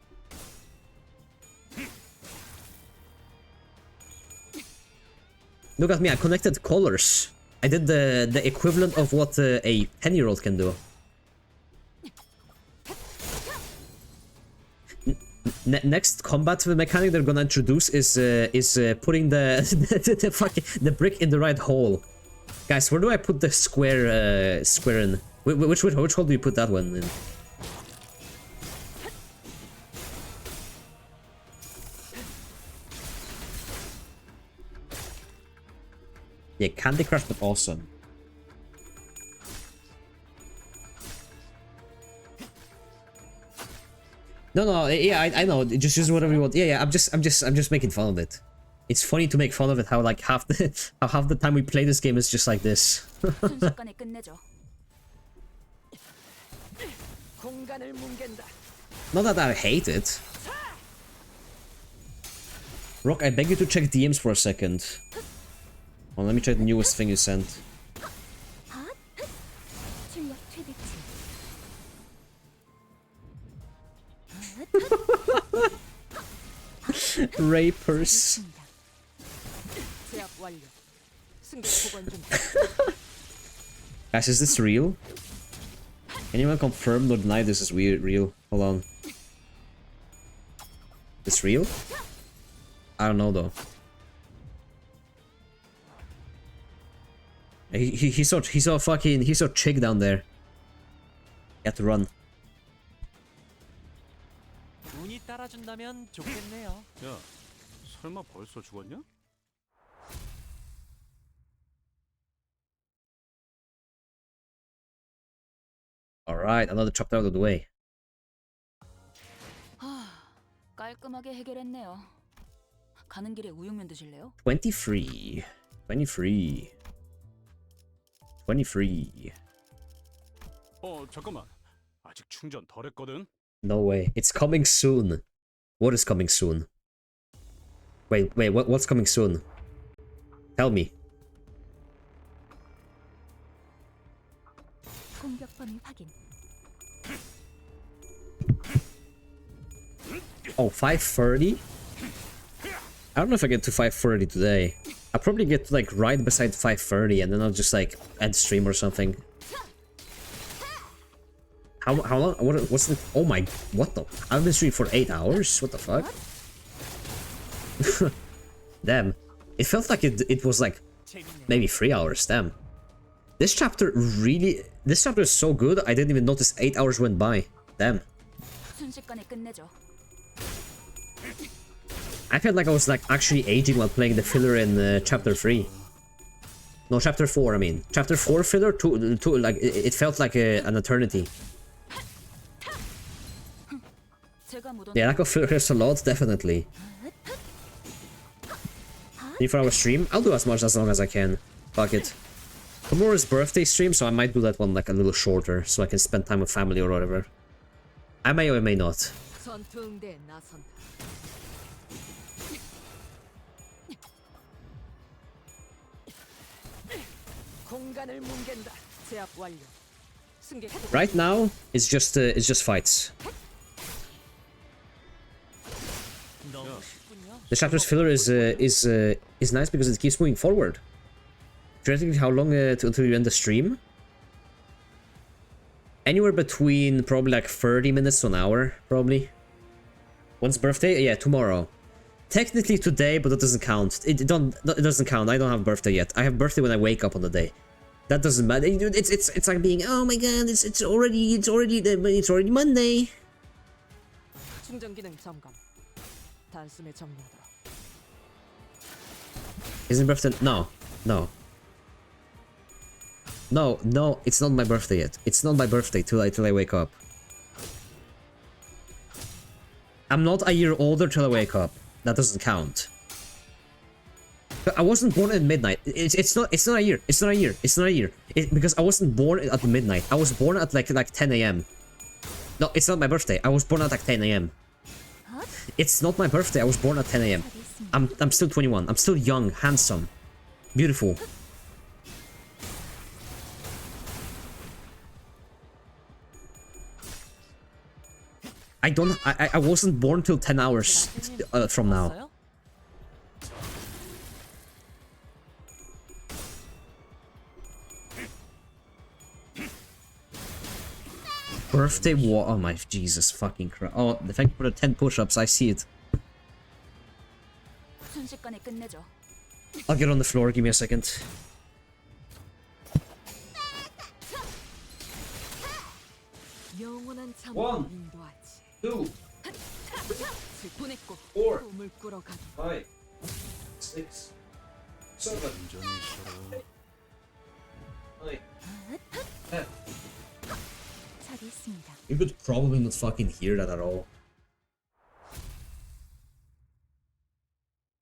Look at me, I connected colors. I did the equivalent of what a 10-year-old can do. Next combat mechanic they're gonna introduce is putting the brick in the right hole. Guys, where do I put the square in? Which hole do you put that one in? Yeah, Candy Crush, but awesome. No, yeah, I know. Just use whatever you want. Yeah, I'm just making fun of it. It's funny to make fun of it. How like half the time we play this game is just like this. 순식간에 끝내죠. 공간을 뭉갠다. Not that I hate it. Rock, I beg you to check DMs for a second. Oh, let me check the newest thing you sent. 출력 최대치. Rapers. 제압 완료. 승객 보건 중. Guys, is this real? Anyone confirm or deny this is real? Hold on. This real? I don't know though. He saw chick down there. He had to run. 운이 따라준다면 좋겠네요. 야, 설마 벌써 죽었냐? Alright, another chapter out of the way. 깔끔하게 해결했네요. 가는 길에 우육면 드실래요? 23. 잠깐만. 아직 충전 덜 했거든. No way. It's coming soon. What is coming soon? Wait, what's coming soon? Tell me. 공격 범위 확인. Oh, 5:30? I don't know if I get to 5:30 today. I'll probably get to like right beside 5:30 and then I'll just like end stream or something. How long? What's the? Oh my! What the? I've been streaming for 8 hours. What the fuck? Damn! It felt like it was like maybe 3 hours. Damn! This chapter is so good, I didn't even notice 8 hours went by. Damn. 순식간에 끝내죠. I felt like I was like actually aging while playing the filler in chapter 3. No, chapter 4, I mean. Chapter 4 filler, like, it felt like an eternity. 제가 묻었. Yeah, lack of filler helps a lot, definitely. 24-hour stream? I'll do as much as long as I can. Fuck it. Tomorrow's birthday stream, so I might do that one like a little shorter, so I can spend time with family or whatever. I may or I may not. 전투응대에 나선다. 공간을 뭉갠다. 제압 완료. 승객 Right now, it's just fights. The chapter's filler is nice because it keeps moving forward. Theoretically, how long until you end the stream? Anywhere between probably like 30 minutes to an hour, probably. When's birthday? Yeah, tomorrow. Technically today, but that doesn't count. It doesn't count. I don't have birthday yet. I have birthday when I wake up on the day. That doesn't matter. It's like being, oh my god, it's already Monday. 충전 기능 점검. 단숨에 정리하도록. Isn't birthday? No, no. No, it's not my birthday yet. It's not my birthday till I wake up. I'm not a year older till I wake up. That doesn't count. But I wasn't born at midnight. It's not a year. It's not a year. It's not a year. Because I wasn't born at midnight. I was born at like 10 a.m. No, it's not my birthday. I was born at like 10 a.m. It's not my birthday. I was born at 10 a.m. I'm still 21. I'm still young, handsome, beautiful. I wasn't born till 10 hours from now. Birthday war. Oh my Jesus fucking Christ. Oh, thank you for the 10 push-ups. I see it. 순식간에 끝내죠. I'll get on the floor. Give me a second. 영원한 참 1, 인도하지. 2, 보냈고 4, 꿈을 꾸러가기. 5, 6, 7, 8, 10. 잘 있습니다. You could probably not fucking hear that at all.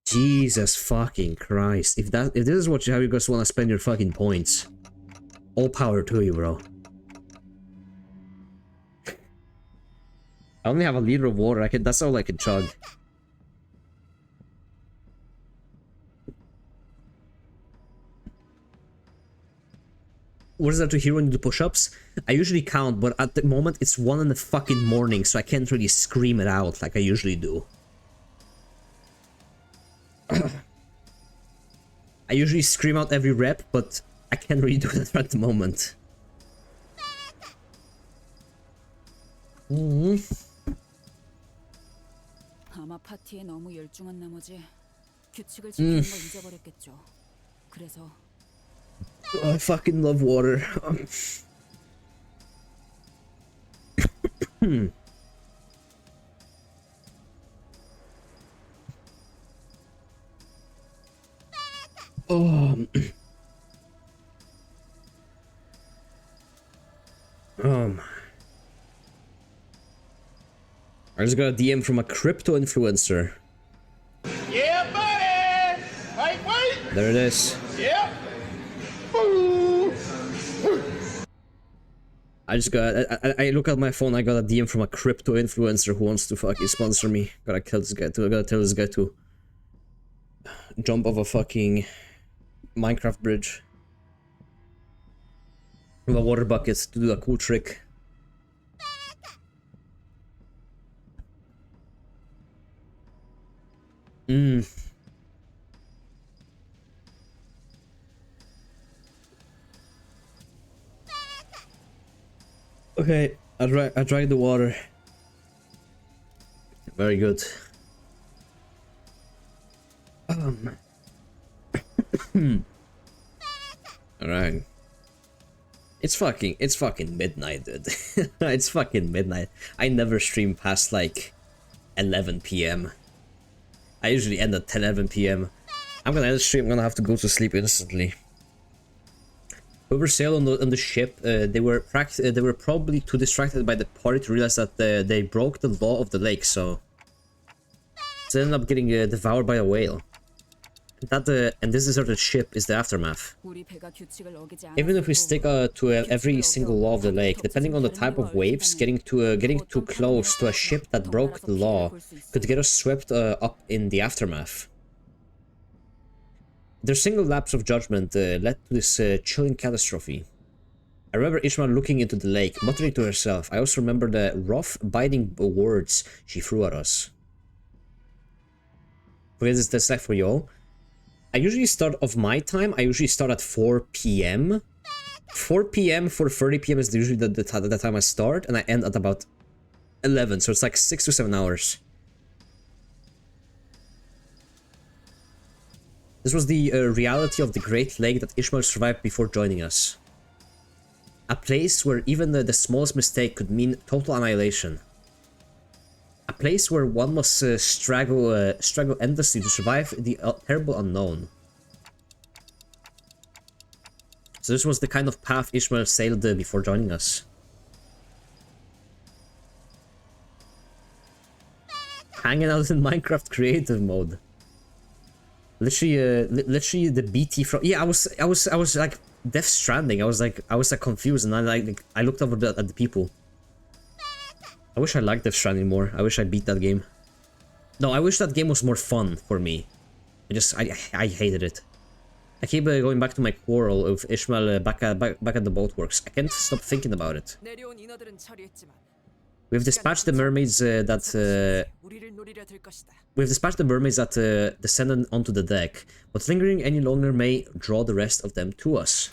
Jesus fucking Christ. If this is how you guys want to spend your fucking points, all power to you, bro. I only have a liter of water. That's all I can chug. What is that to hear when you do push-ups? I usually count, but at the moment it's 1 in the fucking morning, so I can't really scream it out like I usually do. I usually scream out every rep, but I can't really do that at the moment. 아마 파티에 너무 열중한 나머지 규칙을 지키는 걸 잊어버렸겠죠. 그래서 Oh, I fucking love water. Oh. I just got a DM from a crypto influencer. Yeah, buddy! Wait! There it is. Yep! I just got. I look at my phone. I got a DM from a crypto influencer who wants to fucking sponsor me. Gotta kill this guy too. I gotta tell this guy to jump off a fucking Minecraft bridge with a water bucket to do a cool trick. Okay, I drank the water. Very good. Alright. It's fucking midnight, dude. It's fucking midnight. I never stream past like 11 p.m. I usually end at 10, 11 p.m. I'm gonna end the stream, I'm gonna have to go to sleep instantly. Whoever sailed on the ship, they were probably too distracted by the party to realize that they broke the law of the lake, so they ended up getting devoured by a whale. And this deserted ship is the aftermath. Even if we stick to every single law of the lake, depending on the type of waves, getting too close to a ship that broke the law could get us swept up in the aftermath. Their single lapse of judgment led to this chilling catastrophe. I remember Ishmael looking into the lake, muttering to herself. I also remember the rough, biting words she threw at us. Okay, this is for y'all. I usually start of my time. I usually start at 4 p.m. 4 p.m. 4:30 p.m. is usually the time I start, and I end at about 11. So it's like 6 to 7 hours. This was the reality of the Great Lake that Ishmael survived before joining us. A place where even the smallest mistake could mean total annihilation. A place where one must struggle endlessly to survive the terrible unknown. So this was the kind of path Ishmael sailed before joining us. Hanging out in Minecraft creative mode. Literally the BT from I was like Death Stranding. I was like confused, and I looked over at the people. I wish I liked Death Stranding more. I wish I beat that game. No, I wish that game was more fun for me. I hated it. I keep going back to my quarrel with Ishmael back at the boatworks. I can't stop thinking about it. We've dispatched the mermaids that descended onto the deck, but lingering any longer may draw the rest of them to us.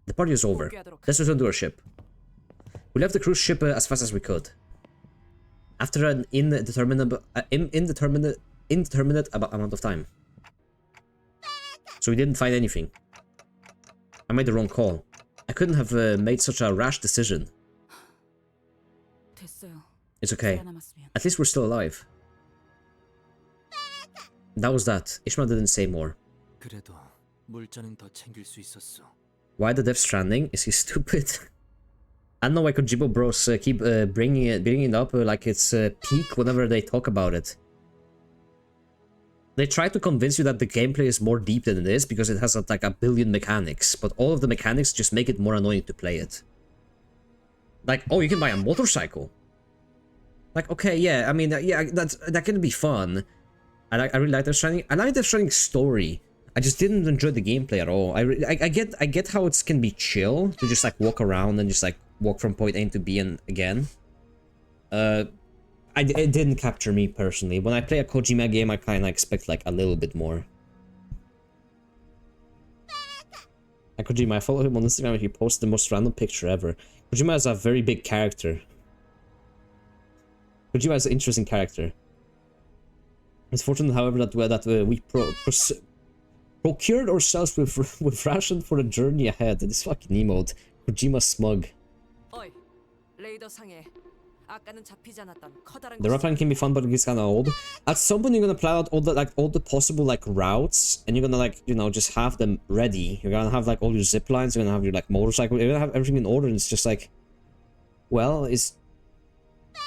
The party is over. Let's return to our ship. We left the cruise ship as fast as we could. After an indeterminate amount of time. So we didn't find anything. I made the wrong call. I couldn't have made such a rash decision. It's okay. At least we're still alive. That was that. Ishmael didn't say more. Why the Death Stranding? Is he stupid? I don't know why Kojima Bros keep bringing it up like it's peak whenever they talk about it. They try to convince you that the gameplay is more deep than it is because it has like a billion mechanics, but all of the mechanics just make it more annoying to play it. Like, oh, you can buy a motorcycle. Like, okay, yeah, I mean, yeah, that can be fun. I really like Death Stranding. I like Death Stranding's story. I just didn't enjoy the gameplay at all. I get how it can be chill to just like walk around and just like walk from point A to B and again. It didn't capture me personally. When I play a Kojima game, I kind of expect like a little bit more. Like Kojima, I follow him on Instagram and he posts the most random picture ever. Kojima is a very big character. Kojima is an interesting character. It's fortunate, however, that we procured ourselves with ration for the journey ahead. This fucking emote. Kojima smug. The rough can be fun, but it gets kind of old. At some point, you're gonna plan out all the possible like routes, and you're gonna like just have them ready. You're gonna have like all your zip lines. You're gonna have your like motorcycle. You're gonna have everything in order. And it's just like, well, it's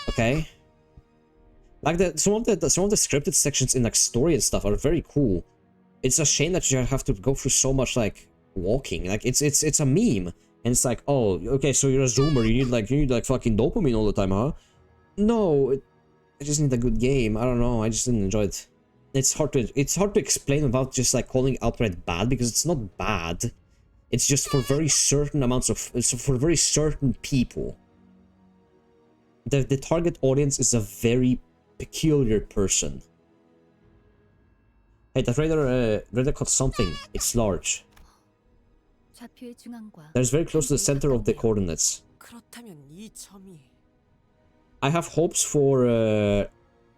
okay. Like some of the scripted sections in like story and stuff are very cool. It's a shame that you have to go through so much like walking. Like it's a meme. And it's like, oh, okay, so you're a zoomer, you need like fucking dopamine all the time, huh? No, I just need a good game. I don't know, I just didn't enjoy it. It's hard to explain without just like calling it outright bad, because it's not bad. It's just for very certain amounts of, for very certain people. The target audience is a very peculiar person. Hey, that radar caught something. It's large. That is very close to the center of the coordinates. I have hopes for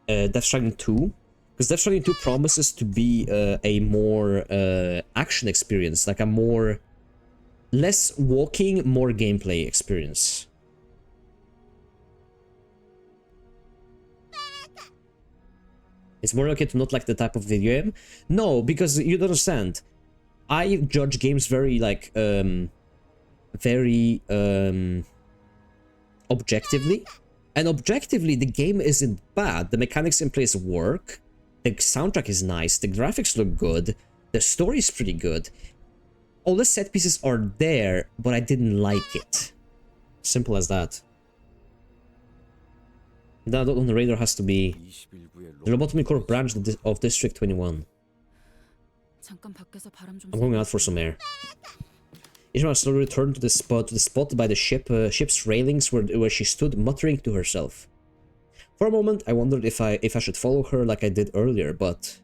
Death Stranding 2, because Death Stranding 2 promises to be a more action experience, like a more Less walking, more gameplay experience. It's more okay to not like the type of video game. No, because you don't understand. I judge games very like very objectively. And objectively, the game isn't bad. The mechanics in place work. The soundtrack is nice. The graphics look good. The story is pretty good. All the set pieces are there, but I didn't like it. Simple as that. That on the radar has to be the lobotomy core branch of District 21. 잠깐 밖에서 바람 좀 I'm going out for some air. Ishmael slowly returned to the spot by the ship's railings where she stood, muttering to herself. For a moment, I wondered if I should follow her like I did earlier, but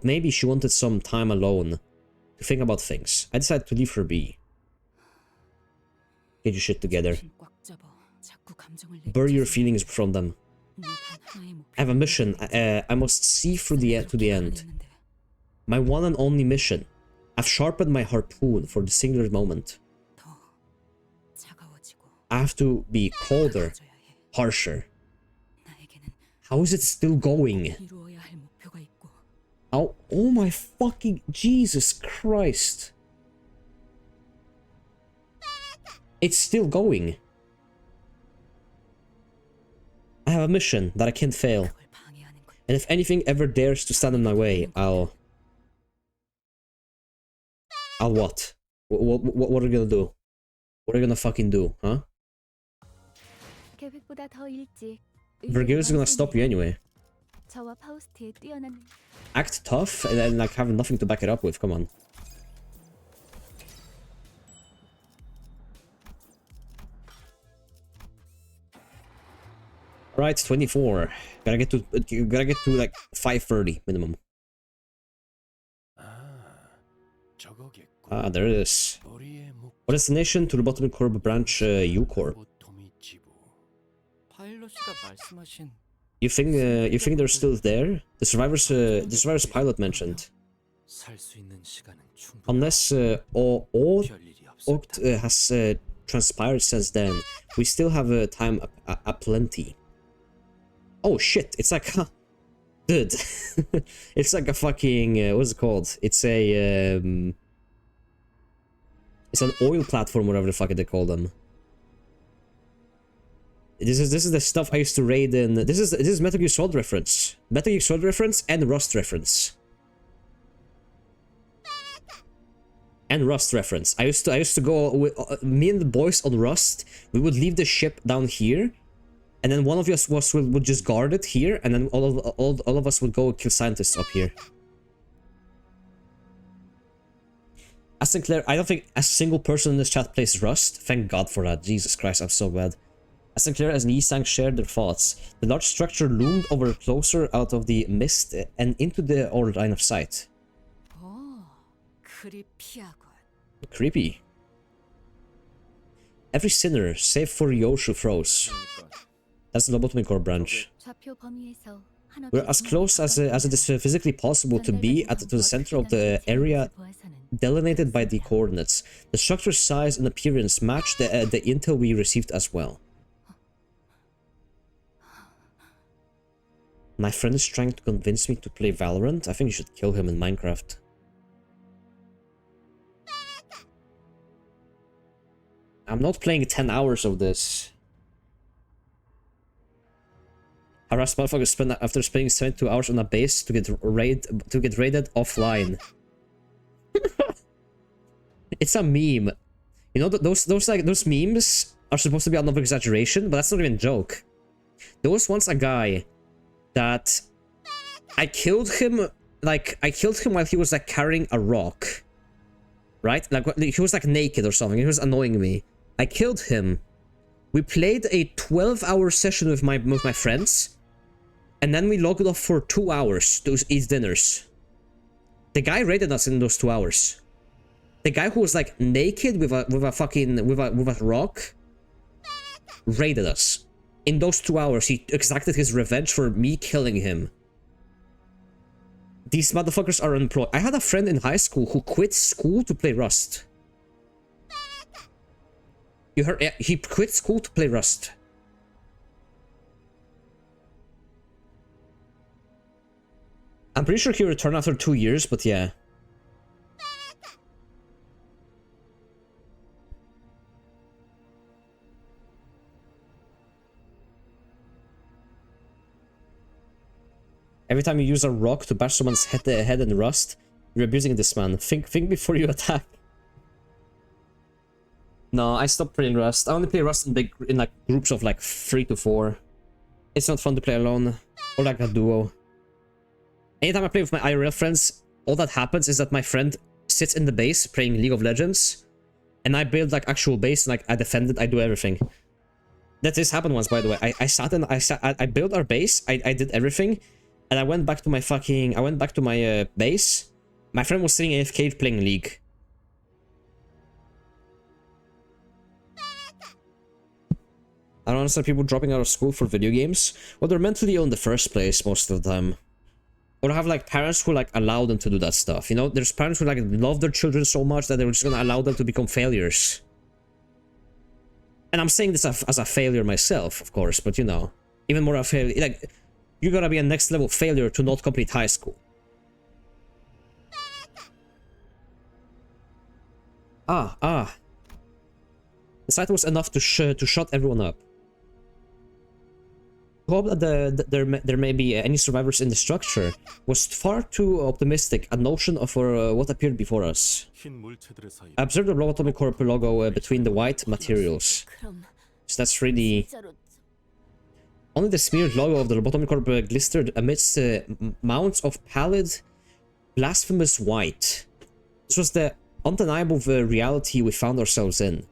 maybe she wanted some time alone to think about things. I decided to leave her be. Get your shit together. Bury your feelings from them. I have a mission. I must see through to the end. My one and only mission. I've sharpened my harpoon for the singular moment. I have to be colder, harsher. How is it still going? Oh my fucking Jesus Christ. It's still going. I have a mission that I can't fail. And if anything ever dares to stand in my way, I'll what? What are you gonna do? What are you gonna fucking do, huh? Vergil's gonna stop you anyway. Act tough and then like have nothing to back it up with, come on. Right, 24. Gotta get to like 5:30 minimum. Ah, there it is. What destination? To the bottom corp branch U Corp. You think they're still there? The survivors pilot mentioned. Unless all has transpired since then, we still have time aplenty. Oh shit! It's like, dude, it's like a fucking what's it called? It's a it's an oil platform, whatever the fuck they call them. This is the stuff I used to raid in. This is Metal Gear Solid reference, Metal Gear Solid reference, and Rust reference. And Rust reference. I used to go with me and the boys on Rust. We would leave the ship down here, and then one of us would just guard it here, and then all of us would go kill scientists up here. As Sinclair, I don't think a single person in this chat plays Rust. Thank God for that. Jesus Christ, I'm so glad. As Sinclair as Nisang shared their thoughts, the large structure loomed over closer out of the mist and into the old line of sight. Creepy. Every sinner, save for Yoshu, froze. That's the lobotomy core branch. We're as close as it is physically possible to be to the center of the area delineated by the coordinates. The structure's size and appearance match the intel we received as well. My friend is trying to convince me to play Valorant. I think you should kill him in Minecraft. I'm not playing 10 hours of this. Harass motherfuckers spend after spending 72 hours on a base to get raided offline. It's a meme. You know, those memes are supposed to be another exaggeration, but that's not even a joke. There was once a guy that I killed him while he was like carrying a rock. Right? Like he was like naked or something. He was annoying me. I killed him. We played a 12-hour session with my friends, and then we logged off for 2 hours to eat dinners. The guy raided us in those 2 hours. The guy who was like naked with a rock raided us. In those 2 hours, he exacted his revenge for me killing him. These motherfuckers are unemployed. I had a friend in high school who quit school to play Rust. You heard? Yeah, he quit school to play Rust. I'm pretty sure he returned after 2 years, but yeah. Every time you use a rock to bash someone's head in Rust, you're abusing this man. Think before you attack. No, I stopped playing Rust. I only play Rust in like groups of like 3 to 4. It's not fun to play alone or like a duo. Anytime I play with my IRL friends, all that happens is that my friend sits in the base playing League of Legends, and I build like actual base, like I defend it, I do everything. That this happened once, by the way. I built our base, I did everything, and I went back to my base. My friend was sitting AFK playing League. I don't understand people dropping out of school for video games. Well, they're mentally ill in the first place most of the time. Or have like parents who like allow them to do that stuff. You know, there's parents who like love their children so much that they're just gonna allow them to become failures. And I'm saying this as a failure myself, of course, but you know, even more a failure. Like, you gotta be a next level failure to not complete high school. The site was enough to shut everyone up. Hope that there may be any survivors in the structure was far too optimistic, a notion of what appeared before us. I observed the Lobotomy Corp logo between the white materials. So that's really... Only the smeared logo of the Lobotomy Corp glistered amidst mounds of pallid, blasphemous white. This was the undeniable reality we found ourselves in.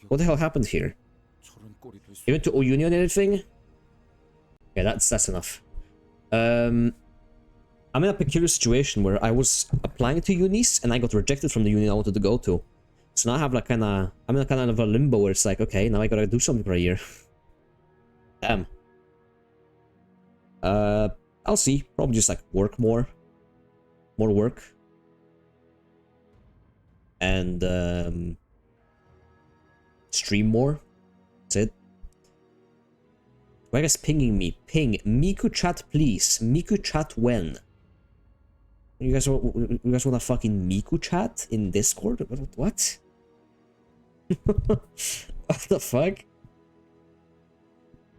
What the hell happened here? You went to Union anything? Yeah, that's enough. I'm in a peculiar situation where I was applying to unis and I got rejected from the uni I wanted to go to. So now I have like I'm in a kind of a limbo where it's like, okay, now I gotta do something for a year. Damn. I'll see. Probably just like work more work. And stream more. That's it. Why is pinging me? Ping Miku chat, please. Miku chat when? You guys want a fucking Miku chat in Discord? What? What the fuck?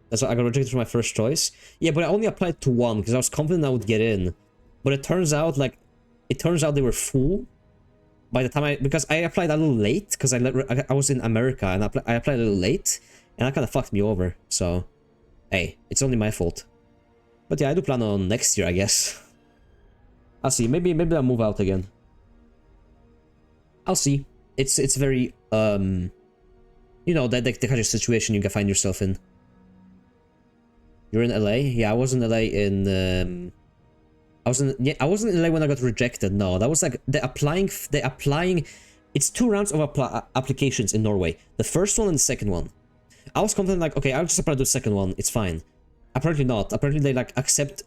That's why I got rejected for my first choice. Yeah, but I only applied to one because I was confident I would get in. But it turns out they were full. By the time because I applied a little late because I was in America and I applied a little late and that kind of fucked me over. So, hey, it's only my fault. But yeah, I do plan on next year, I guess. I'll see. Maybe I'll move out again. I'll see. It's very you know, the kind of situation you can find yourself in. You're in LA? Yeah, I was in LA in I wasn't in LA when I got rejected. No, that was like the applying. It's 2 rounds of applications in Norway. The first one and the second one. I was confident like, okay, I'll just apply to the second one. It's fine. Apparently not. Apparently they like accept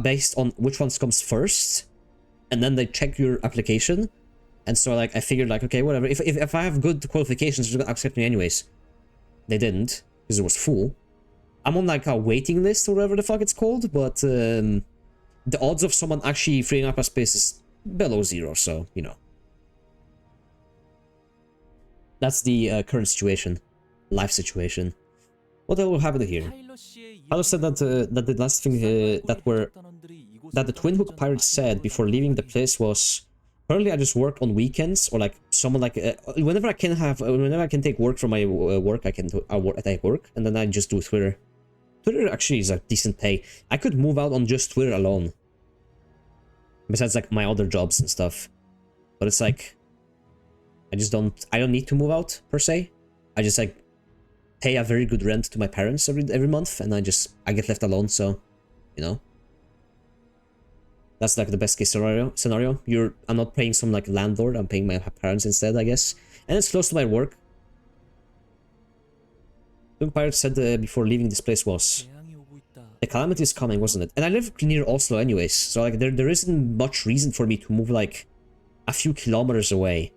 based on which one comes first, and then they check your application. And so like I figured like, okay, whatever. If I have good qualifications, they're gonna accept me anyways. They didn't because it was full. I'm on like a waiting list or whatever the fuck it's called, but the odds of someone actually freeing up a space is below 0, so, you know. That's the current situation. Life situation. What the hell will happen here? Halo said that the last thing that the Twin Hook Pirates said before leaving the place was, currently I just work on weekends, or like someone like whenever I can take work from my work, I take work, and then I just do Twitter. Twitter actually is a decent pay. I could move out on just Twitter alone. Besides like my other jobs and stuff. But it's like I don't need to move out per se. I just like pay a very good rent to my parents every month, and I get left alone, so you know. That's like the best case scenario. I'm not paying some like landlord, I'm paying my parents instead, I guess. And it's close to my work. The Pirates said before leaving this place was, The calamity is coming, wasn't it? And I live near Oslo anyways, so like there isn't much reason for me to move like a few kilometers away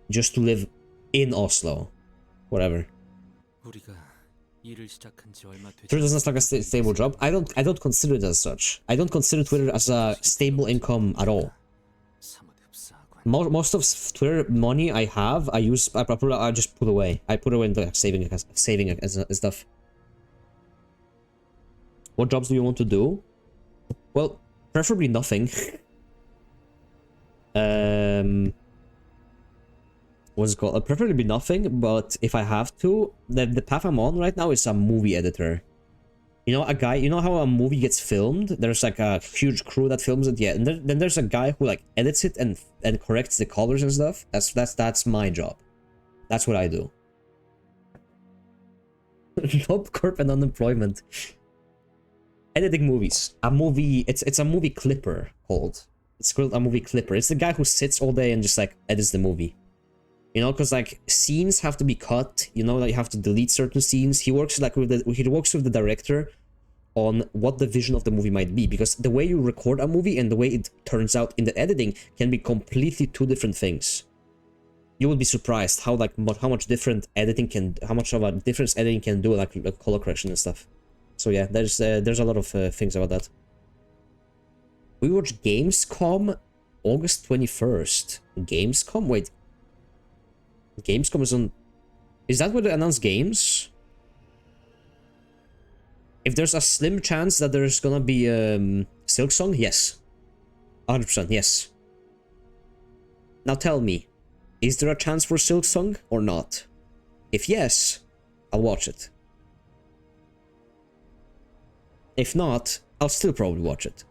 just to live in Oslo. Whatever. Twitter doesn't look like a stable job. I don't consider it as such. I don't consider Twitter as a stable income at all. Most of Twitter money I have, I just put away. I put away in like saving and stuff. What jobs do you want to do? Well, preferably nothing. What's it called? Preferably nothing, but if I have to, the path I'm on right now is a movie editor. You know, you know how a movie gets filmed? There's like a huge crew that films it, yeah. And then there's a guy who like edits it and corrects the colors and stuff. That's my job. That's what I do. Job corp and unemployment. Editing movies. It's a movie clipper called. It's called a movie clipper. It's the guy who sits all day and just like edits the movie. You know, because like scenes have to be cut. You know, like you have to delete certain scenes. He works like with the director on what the vision of the movie might be, because the way you record a movie and the way it turns out in the editing can be completely two different things. You will be surprised how much different editing can, how much of a difference editing can do, like color correction and stuff. So yeah, there's a lot of things about that. We watched Gamescom August 21st. Gamescom? Wait. Gamescom is on... Is that where they announce games? If there's a slim chance that there's gonna be Silksong, yes. 100%, yes. Now tell me, is there a chance for Silksong or not? If yes, I'll watch it. If not, I'll still probably watch it.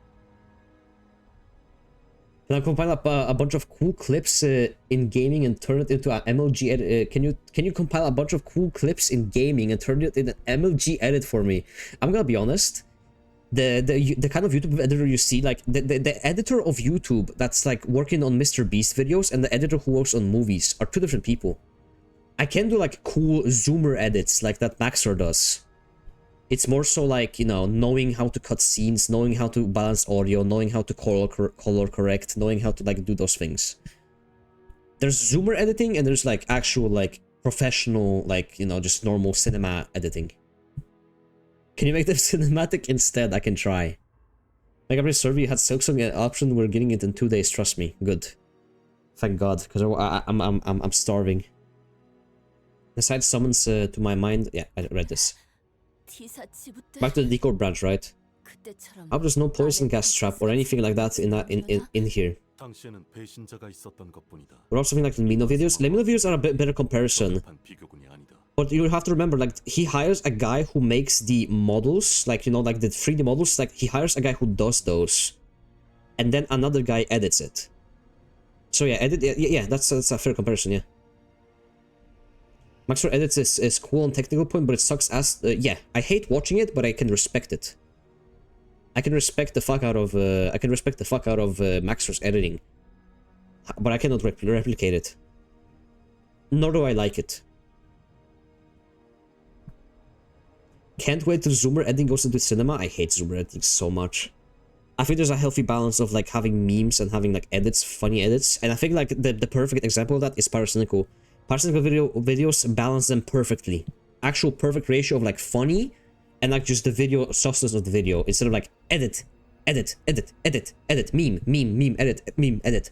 Can I compile up a bunch of cool clips in gaming and turn it into an MLG edit? Can you compile a bunch of cool clips in gaming and turn it in an MLG edit for me? I'm gonna be honest. The kind of YouTube editor you see, like the editor of YouTube that's like working on Mr. Beast videos and the editor who works on movies are two different people. I can do like cool zoomer edits like that Maxor does. It's more so like, you know, knowing how to cut scenes, knowing how to balance audio, knowing how to color correct, knowing how to like do those things. There's zoomer editing and there's like actual like professional, like, you know, just normal cinema editing. Can you make them cinematic instead? I can try. Like every survey had Silksong option, we're getting it in 2 days, trust me. Good. Thank God, because I'm starving. Aside summons to my mind, yeah, I read this. Back to the decor branch, right? I hope there's no poison gas trap or anything like that in here. Or something like the Mino videos. The Mino videos are a bit better comparison. But you have to remember, like, he hires a guy who makes the models, like, you know, like the 3D models, like, he hires a guy who does those. And then another guy edits it. So yeah, that's a fair comparison, yeah. Maxor edits is cool on technical point, but it sucks as... yeah, I hate watching it, but I can respect it. I can respect the fuck out of Maxor's editing. But I cannot replicate it. Nor do I like it. Can't wait till zoomer editing goes into cinema. I hate zoomer editing so much. I think there's a healthy balance of like having memes and having like edits, funny edits. And I think like the perfect example of that is Paracynical. Paracynical videos balance them perfectly. Actual perfect ratio of like funny and like just the video substance of the video instead of like edit, edit, edit, edit, edit, meme, meme, meme, edit, meme, edit.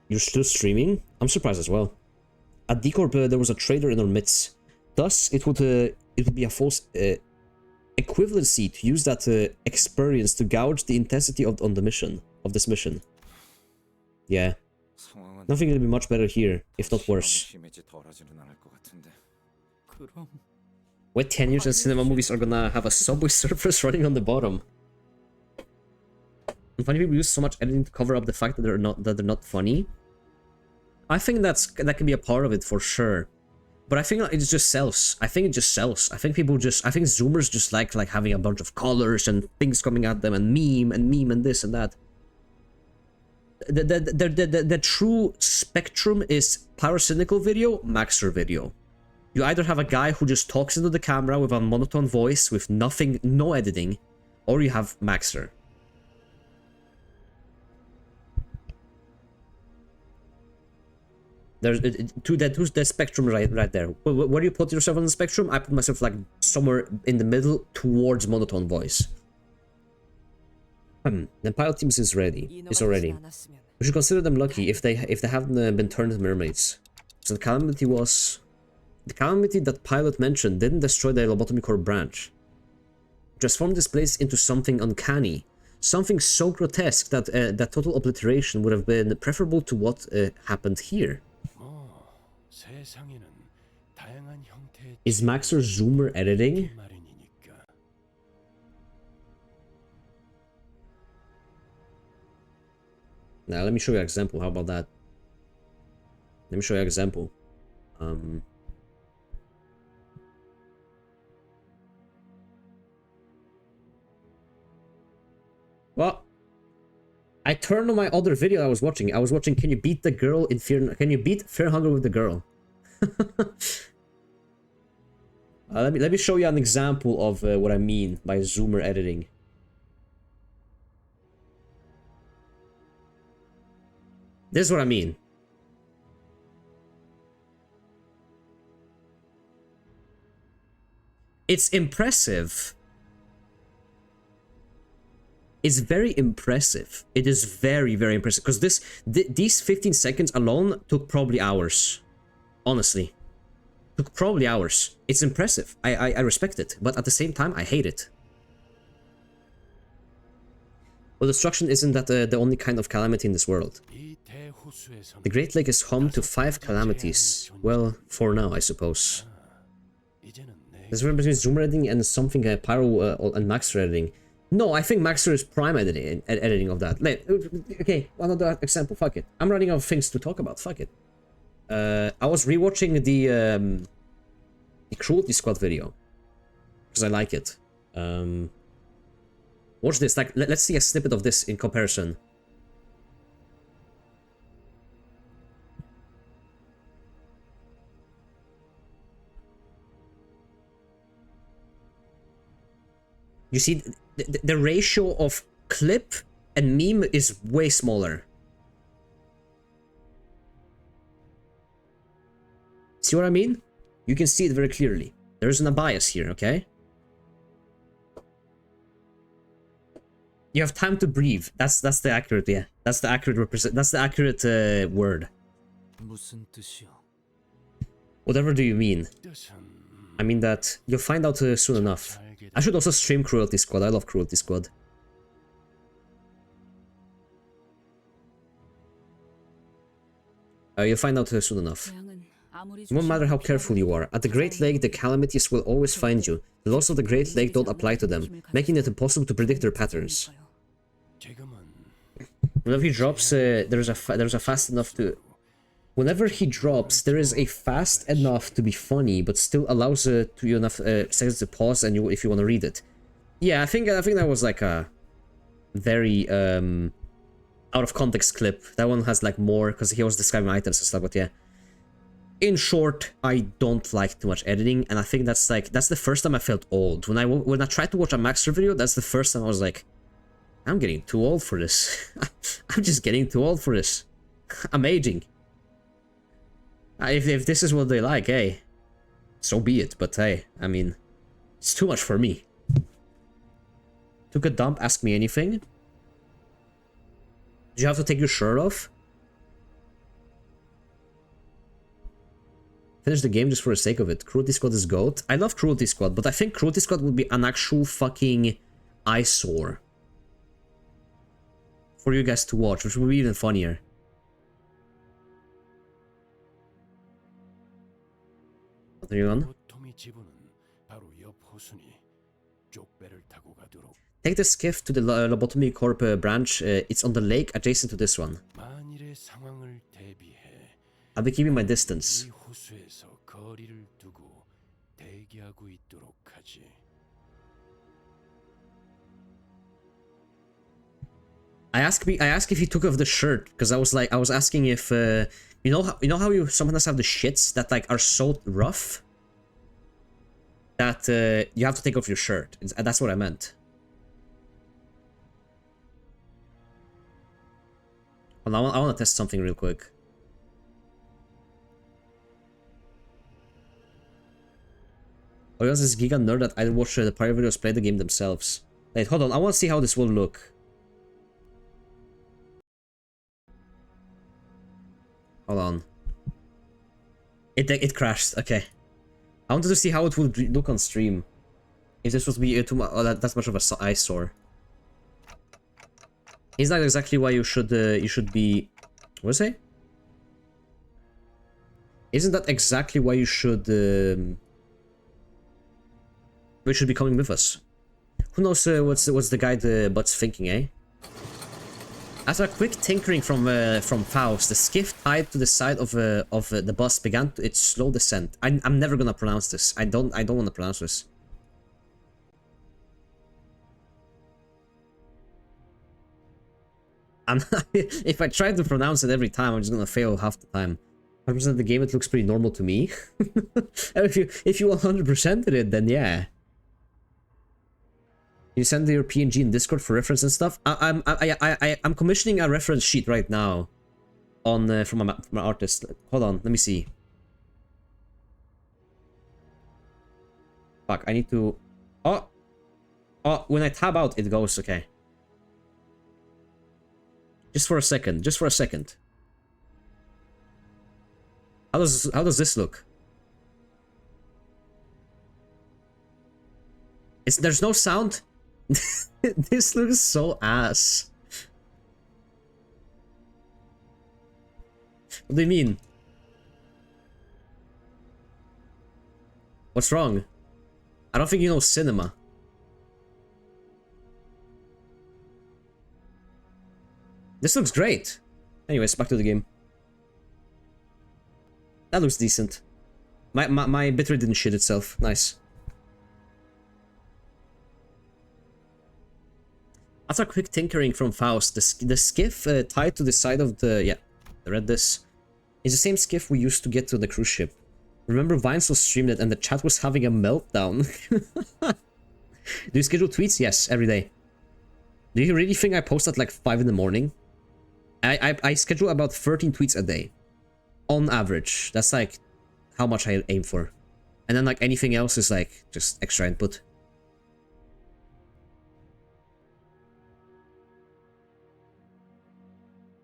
You're still streaming? I'm surprised as well. At Decorp, there was a trader in our midst. Thus, it would be a false equivalency to use that experience to gouge the intensity of this mission. Yeah. Nothing will be much better here, if not worse. Wait 10 years and cinema movies are gonna have a Subway Surfers running on the bottom. And funny people use so much editing to cover up the fact that they're not funny. I think that can be a part of it for sure. But I think it just sells. I think it just sells. I think zoomers just like having a bunch of colors and things coming at them and meme and this and that. the true spectrum is pyrocynical video, Maxer video. You either have a guy who just talks into the camera with a monotone voice with nothing, no editing, or you have Maxer. There's who's the spectrum right there. Where do you put yourself on the spectrum? I put myself like somewhere in the middle towards monotone voice. The pilot team is ready. It's already. We should consider them lucky if they haven't been turned into mermaids. So the calamity that pilot mentioned didn't destroy the lobotomy core branch. Transformed this place into something uncanny. Something so grotesque that that total obliteration would have been preferable to what happened here. Is Maxer zoomer editing? Now let me show you an example. How about that? Let me show you an example. Well, I turned on my other video I was watching. I was watching Can You Beat the Girl in Fear? Can you beat Fear Hunger with the Girl? Let me show you an example of what I mean by zoomer editing. This is what I mean. It's impressive. It's very impressive. It is very, very impressive. Because these 15 seconds alone took probably hours. Honestly. Took probably hours. It's impressive. I respect it. But at the same time, I hate it. Well, destruction isn't that the only kind of calamity in this world. The Great Lake is home to 5 calamities. Well, for now, I suppose. There's a difference between zoomer editing and something pyro and Maxer editing. No, I think Maxer is prime editing of that. Okay, another example. Fuck it. I'm running out of things to talk about. Fuck it. I was rewatching the Cruelty Squad video because I like it. Watch this. Like, let's see a snippet of this in comparison. You see, the ratio of clip and meme is way smaller. See what I mean? You can see it very clearly. There isn't a bias here, okay? You have time to breathe. That's the accurate, yeah. That's the accurate word. Whatever do you mean? I mean that you'll find out soon enough. I should also stream Cruelty Squad. I love Cruelty Squad. You'll find out soon enough. It won't matter how careful you are. At the Great Lake, the calamities will always find you. The laws of the Great Lake don't apply to them, making it impossible to predict their patterns. Whenever he drops, there's a fast enough to... Whenever he drops, there is a fast enough to be funny, but still allows you enough seconds to pause and if you want to read it. Yeah, I think that was like a very out of context clip. That one has like more because he was describing items and stuff. But yeah, in short, I don't like too much editing, and I think that's the first time I felt old when I tried to watch a Maxer video. That's the first time I was like, I'm getting too old for this. I'm just getting too old for this. I'm aging. If this is what they like, hey, so be it. But hey, I mean, it's too much for me. Took a dump, ask me anything. Did you have to take your shirt off? Finish the game just for the sake of it. Cruelty Squad is GOAT. I love Cruelty Squad, but I think Cruelty Squad would be an actual fucking eyesore for you guys to watch, which would be even funnier. What are you on? Take the skiff to the Lobotomy Corp branch. It's on the lake adjacent to this one. I'll be keeping my distance. I asked if he took off the shirt because I was asking if you know how you sometimes have the shits that like are so rough that you have to take off your shirt. That's what I meant. Well, I want to test something real quick. Oh, he was this giga nerd that either watch the pirate videos, play the game themselves. Wait, hold on. I want to see how this will look. Hold on. It crashed. Okay. I wanted to see how it would look on stream. If this would be that's much of a eyesore. Is that exactly why you should be? What is it? Isn't that exactly why you should? We should be coming with us. Who knows what's the guy the but's thinking, eh? After a quick tinkering from Faust, the skiff tied to the side of the bus began its slow descent. I'm never gonna pronounce this. I don't want to pronounce this. If I try to pronounce it every time, I'm just gonna fail half the time. 100% of the game, it looks pretty normal to me. if you 100%ed it, then yeah. You send your PNG in Discord for reference and stuff. I'm commissioning a reference sheet right now, on from an artist. Hold on, let me see. Fuck, I need to. Oh, when I tab out, it goes okay. Just for a second. Just for a second. How does this look? There's no sound. This looks so ass. What do you mean? What's wrong? I don't think you know cinema. This looks great. Anyways, back to the game. That looks decent. My bitrate didn't shit itself. Nice. After a quick tinkering from Faust, the skiff tied to the side of the... Yeah, I read this. It's the same skiff we used to get to the cruise ship. Remember Vines was streamed it and the chat was having a meltdown. Do you schedule tweets? Yes, every day. Do you really think I post at like 5 in the morning? I schedule about 13 tweets a day. On average. That's like how much I aim for. And then like anything else is like just extra input.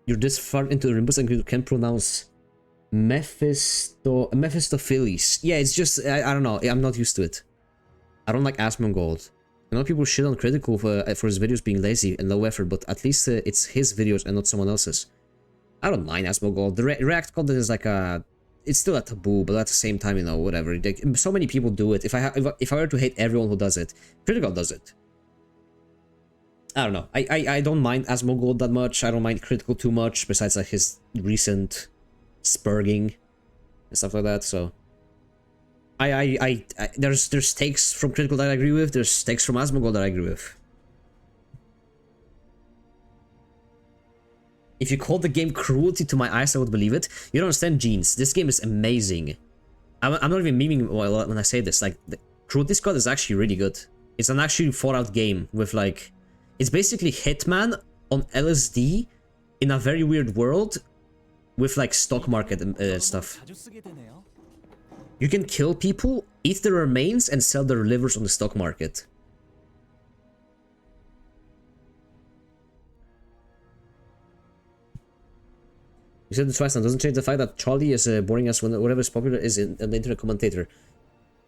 You're this far into the Rimbus and you can pronounce Mephistopheles. Yeah, it's just, I don't know. I'm not used to it. I don't like Asmongold. I know people shit on Critical for his videos being lazy and low effort, but at least it's his videos and not someone else's. I don't mind Asmongold. The React content is like a... It's still a taboo, but at the same time, you know, whatever. Like, so many people do it. If I were to hate everyone who does it, Critical does it. I don't know. I don't mind Asmongold that much. I don't mind Critical too much, besides like his recent spurging and stuff like that, so... There's takes from Critical that I agree with, there's takes from Asmongold that I agree with. If you called the game cruelty to my eyes, I would believe it. You don't understand, Jeans. This game is amazing. I'm not even memeing when I say this. Like, the Cruelty Squad is actually really good. It's an actually thought-out game with, like... It's basically Hitman on LSD in a very weird world with, like, stock market and stuff. You can kill people, eat their remains, and sell their livers on the stock market. You said it twice now. Doesn't change the fact that Charlie is boring as whatever is popular is an internet commentator.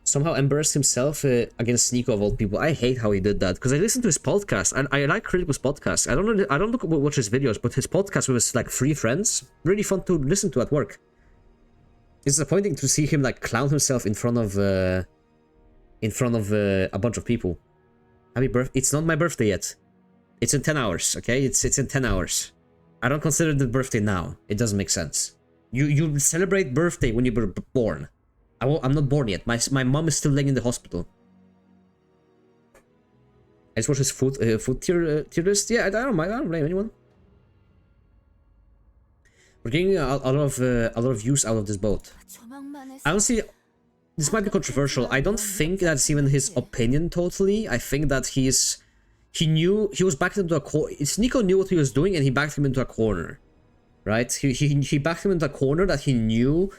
Somehow embarrassed himself against Sneeko of all people. I hate how he did that because I listened to his podcast and I like Critical's podcast. I don't watch his videos, but his podcast with his like 3 friends, really fun to listen to at work. It's disappointing to see him like clown himself in front of a bunch of people. Happy birthday! It's not my birthday yet. It's in 10 hours. Okay, it's in 10 hours. I don't consider the birthday now. It doesn't make sense. You celebrate birthday when you were born. I'm not born yet. My mom is still laying in the hospital. I just watched his food tier list. Yeah, I don't mind. I don't blame anyone. We're getting a lot of use out of this boat. Honestly, this might be controversial. I don't think that's even his opinion totally. I think that he was backed into a corner. Nico knew what he was doing and he backed him into a corner. Right? He backed him into a corner that he knew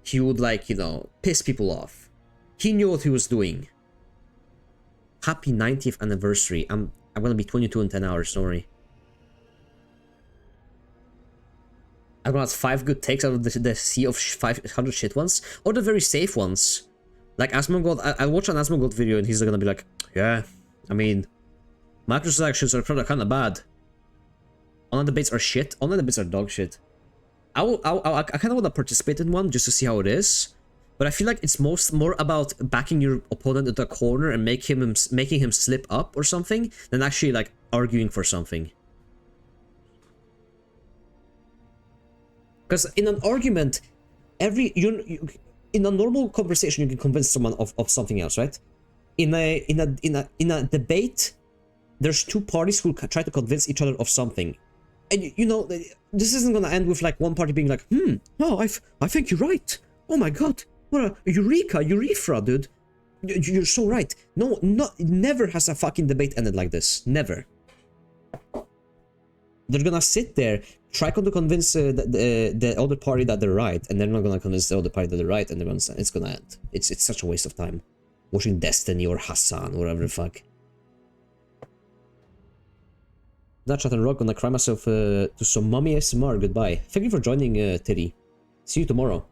he would, like, you know, piss people off. He knew what he was doing. Happy 90th anniversary. I'm gonna be 22 in 10 hours, don't worry. I'm gonna have 5 good takes out of the sea of 500 shit ones, or the very safe ones. Like Asmongold, I watched an Asmongold video and he's gonna be like, yeah, I mean, microtransactions are kind of bad. Online debates are shit. Online debates are dog shit. I kind of want to participate in one just to see how it is, but I feel like it's more about backing your opponent into a corner and making him slip up or something than actually like arguing for something. Because in an argument, in a normal conversation you can convince someone of something else, right? In a debate, there's two parties who try to convince each other of something. And you know, this isn't gonna end with like one party being like, no, I think you're right. Oh my god, what a urethra, dude. You're so right. No, never has a fucking debate ended like this. Never. They're gonna sit there, try to convince the other party that they're right, and they're not gonna convince the other party that they're right, and it's gonna end. It's such a waste of time. Watching Destiny or Hassan or whatever the fuck. That chat and rock, gonna cry myself to some mommy ASMR. Goodbye. Thank you for joining, Titty. See you tomorrow.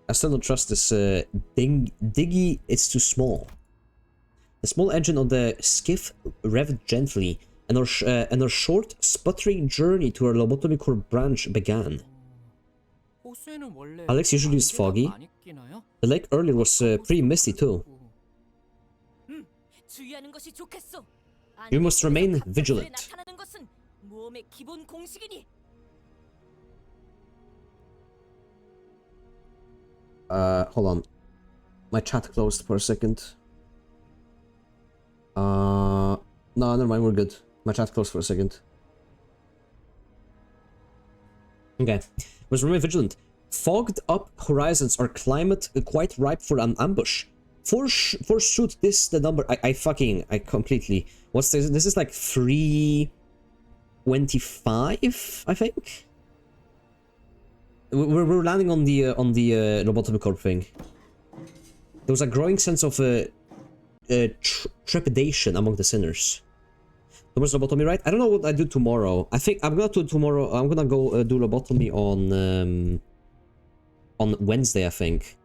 I still don't trust this Diggy. It's too small. The small engine on the skiff revved gently, and our short, sputtering journey to our lobotomy core branch began. Alex usually is foggy. The lake earlier was pretty misty too. You must remain vigilant. Hold on. My chat closed for a second. No, never mind, we're good. My chat closed for a second. Okay. Must remain vigilant. Fogged up horizons are climate quite ripe for an ambush. Forsooth, this the number. I completely. What's this? This is like 325, I think. We're landing on the lobotomy corp thing. There was a growing sense of trepidation among the sinners. Tomorrow's lobotomy, right? I don't know what I do tomorrow. I think I'm gonna do tomorrow. I'm gonna go do lobotomy on Wednesday, I think.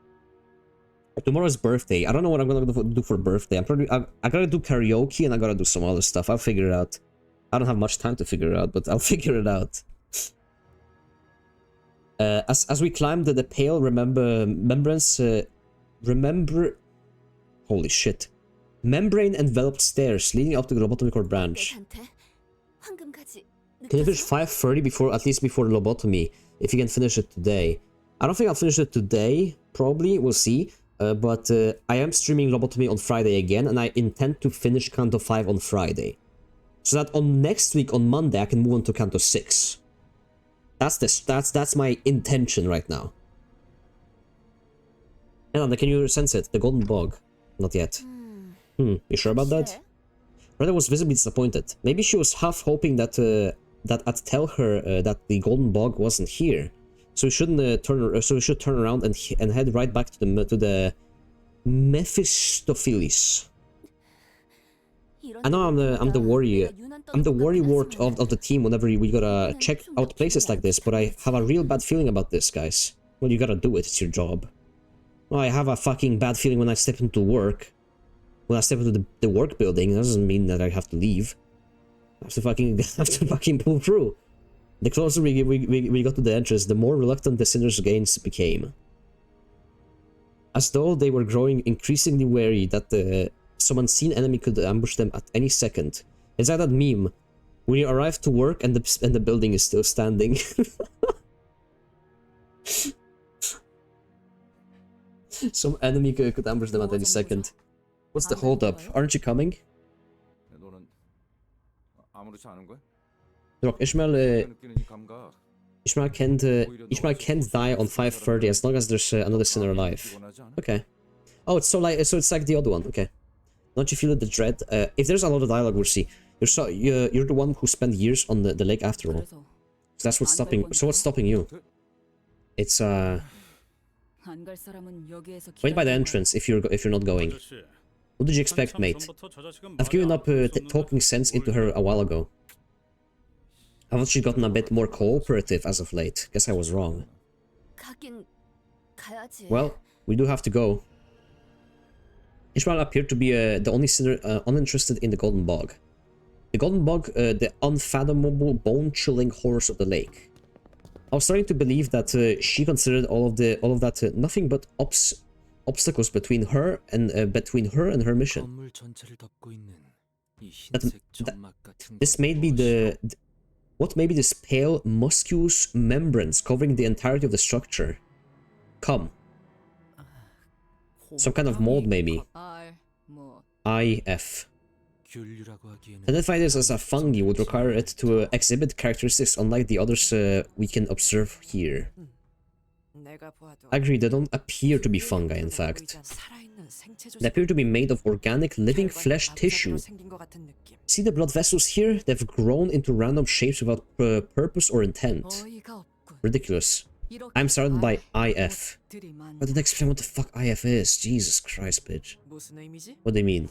Tomorrow's birthday. I don't know what I'm gonna do for birthday. I gotta do karaoke and I gotta do some other stuff. I'll figure it out. I don't have much time to figure it out, but I'll figure it out. As we climbed the pale holy shit. Membrane enveloped stairs leading up to the lobotomy core branch. Can you finish 5:30 at least before the lobotomy? If you can finish it today. I don't think I'll finish it today. Probably, we'll see. But I am streaming lobotomy on Friday again, and I intend to finish Canto 5 on Friday. So that on next week on Monday I can move on to Canto 6. That's my intention right now. And can you sense it? The golden bug. Not yet. You sure about that? Reda was visibly disappointed. Maybe she was half hoping that I'd tell her that the golden bug wasn't here. So we shouldn't so we should turn around and head right back to the Mephistopheles. I know I'm the worry wart of the team whenever we gotta check out places like this, but I have a real bad feeling about this, guys. Well, you gotta do it. It's your job. Well, I have a fucking bad feeling when I step into work. When I step into the work building, that doesn't mean that I have to leave. I have to fucking pull through. The closer we got to the entrance, the more reluctant the sinners' gains became. As though they were growing increasingly wary that some unseen enemy could ambush them at any second. It's like that meme, when you arrive to work and the building is still standing. Some enemy could ambush them at any second. What's the holdup? Aren't you coming? Rock, Ishmael, Ishmael can't die on 5:30 as long as there's another sinner alive. Okay. Oh, it's so it's like the other one. Okay. Don't you feel the dread? If there's a lot of dialogue, we'll see. You're the one who spent years on the lake after all. So that's what's stopping. So what's stopping you? It's wait by the entrance if you're not going. What did you expect, mate? I've given up talking sense into her a while ago. I thought she'd gotten a bit more cooperative as of late. Guess I was wrong. Well, we do have to go. Ishmael appeared to be the only sinner uninterested in the Golden Bog. The Golden Bog, the unfathomable, bone-chilling horrors of the lake. I was starting to believe that she considered all of that nothing but obstacles between her and her mission. This may be what may be this pale, muscous membranes covering the entirety of the structure? Come. Some kind of mold, maybe. IF. To identify this as a fungi would require it to exhibit characteristics unlike the others we can observe here. I agree, they don't appear to be fungi, in fact. They appear to be made of organic, living flesh tissue. See the blood vessels here? They've grown into random shapes without purpose or intent. Ridiculous. I'm startled by IF. But didn't explain what the fuck IF is. Jesus Christ, bitch. What do they mean?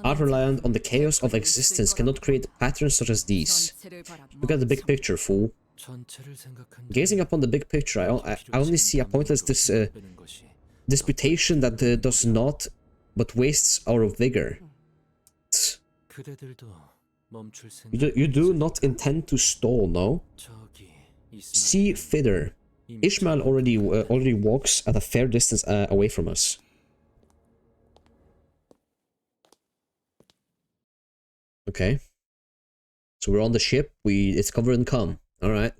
Art reliant on the chaos of existence cannot create patterns such as these. Look at the big picture, fool. Gazing upon the big picture, I only see a pointless disputation that does not, but wastes our vigor. You do not intend to stall, no? See thither. Ishmael already walks at a fair distance away from us. Okay. So we're on the ship. It's covered in cum. All right.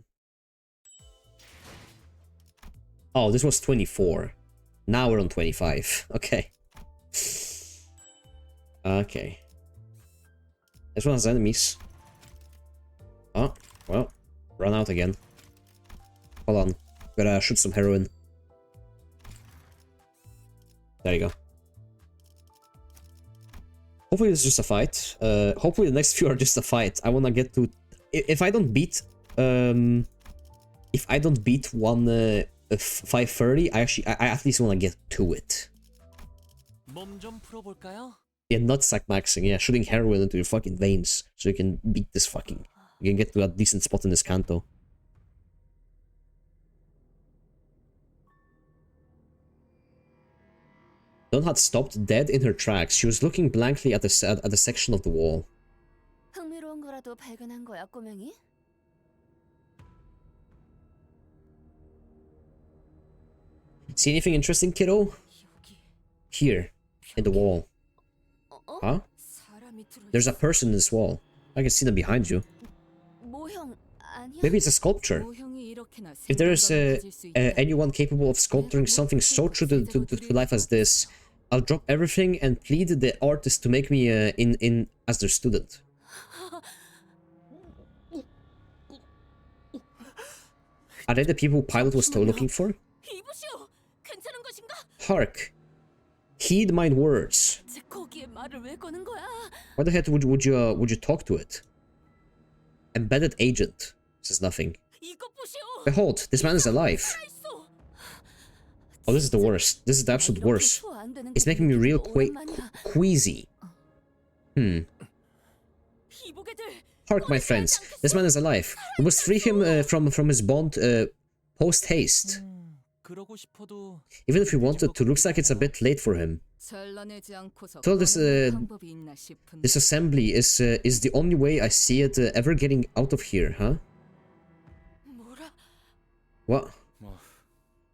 Oh, this was 24. Now we're on 25. Okay. Okay. This one has enemies. Oh, well. Run out again. Hold on. Gotta shoot some heroin. There you go. Hopefully this is just a fight. Hopefully the next few are just a fight. I wanna get to... If I don't beat... if I don't beat one 5:30, I at least wanna get to it. Yeah, nutsack maxing. Yeah, shooting heroin into your fucking veins. So you can beat this fucking... You can get to a decent spot in this Canto. Dawn had stopped dead in her tracks. She was looking blankly at the section of the wall. See anything interesting, kiddo? Here, in the wall. Huh? There's a person in this wall. I can see them behind you. Maybe it's a sculpture. If there is anyone capable of sculpturing something so true to life as this, I'll drop everything and plead the artist to make me in as their student. Are they the people Pilot was still looking for? Hark! Heed my words. Why the heck would you talk to it? Embedded agent says nothing. Behold, this man is alive. Oh, this is the worst. This is the absolute worst. It's making me real queasy. Hark, my friends. This man is alive. We must free him from his bond post haste. Even if we wanted to, looks like it's a bit late for him. So this assembly is the only way I see it ever getting out of here, huh? What?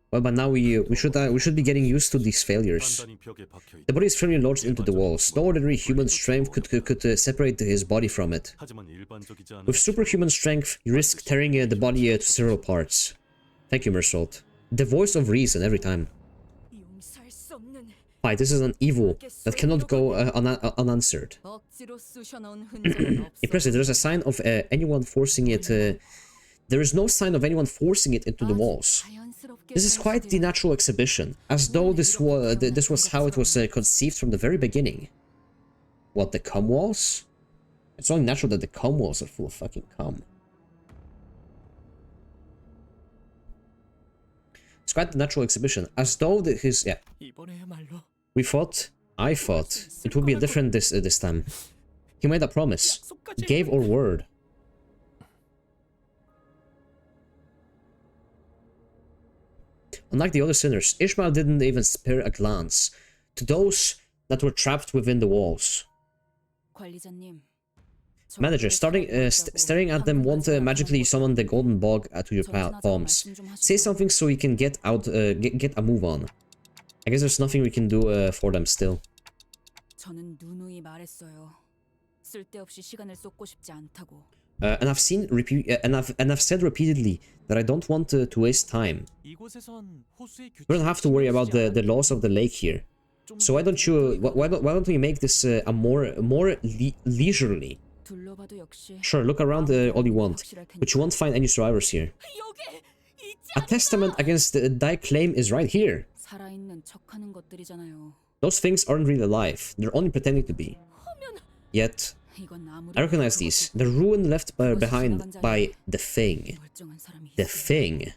Well, but now we should be getting used to these failures. The body is firmly lodged into the walls. No ordinary human strength could separate his body from it. With superhuman strength, you risk tearing the body to several parts. Thank you, Mersault. The voice of reason every time. Fight, this is an evil that cannot go unanswered. Impressive, there's a sign of anyone forcing it There is no sign of anyone forcing it into the walls. This is quite the natural exhibition, as though this was how it was conceived from the very beginning. What, the cum walls? It's only natural that the cum walls are full of fucking cum. It's quite the natural exhibition, as though yeah. I thought, it would be different this time. He made a promise, gave our word. Unlike the other sinners, Ishmael didn't even spare a glance to those that were trapped within the walls. Manager, staring at them won't magically summon the golden bog to your palms. Say something so you can get out, get a move on. I guess there's nothing we can do for them still. And I've seen and I've said repeatedly that I don't want to waste time. We don't have to worry about the laws of the lake here. So why don't we make this a more leisurely? Sure, look around all you want, but you won't find any survivors here. A testament against thy claim is right here. Those things aren't really alive, they're only pretending to be. Yet, I recognize these. The ruin left behind by the Thing. The Thing.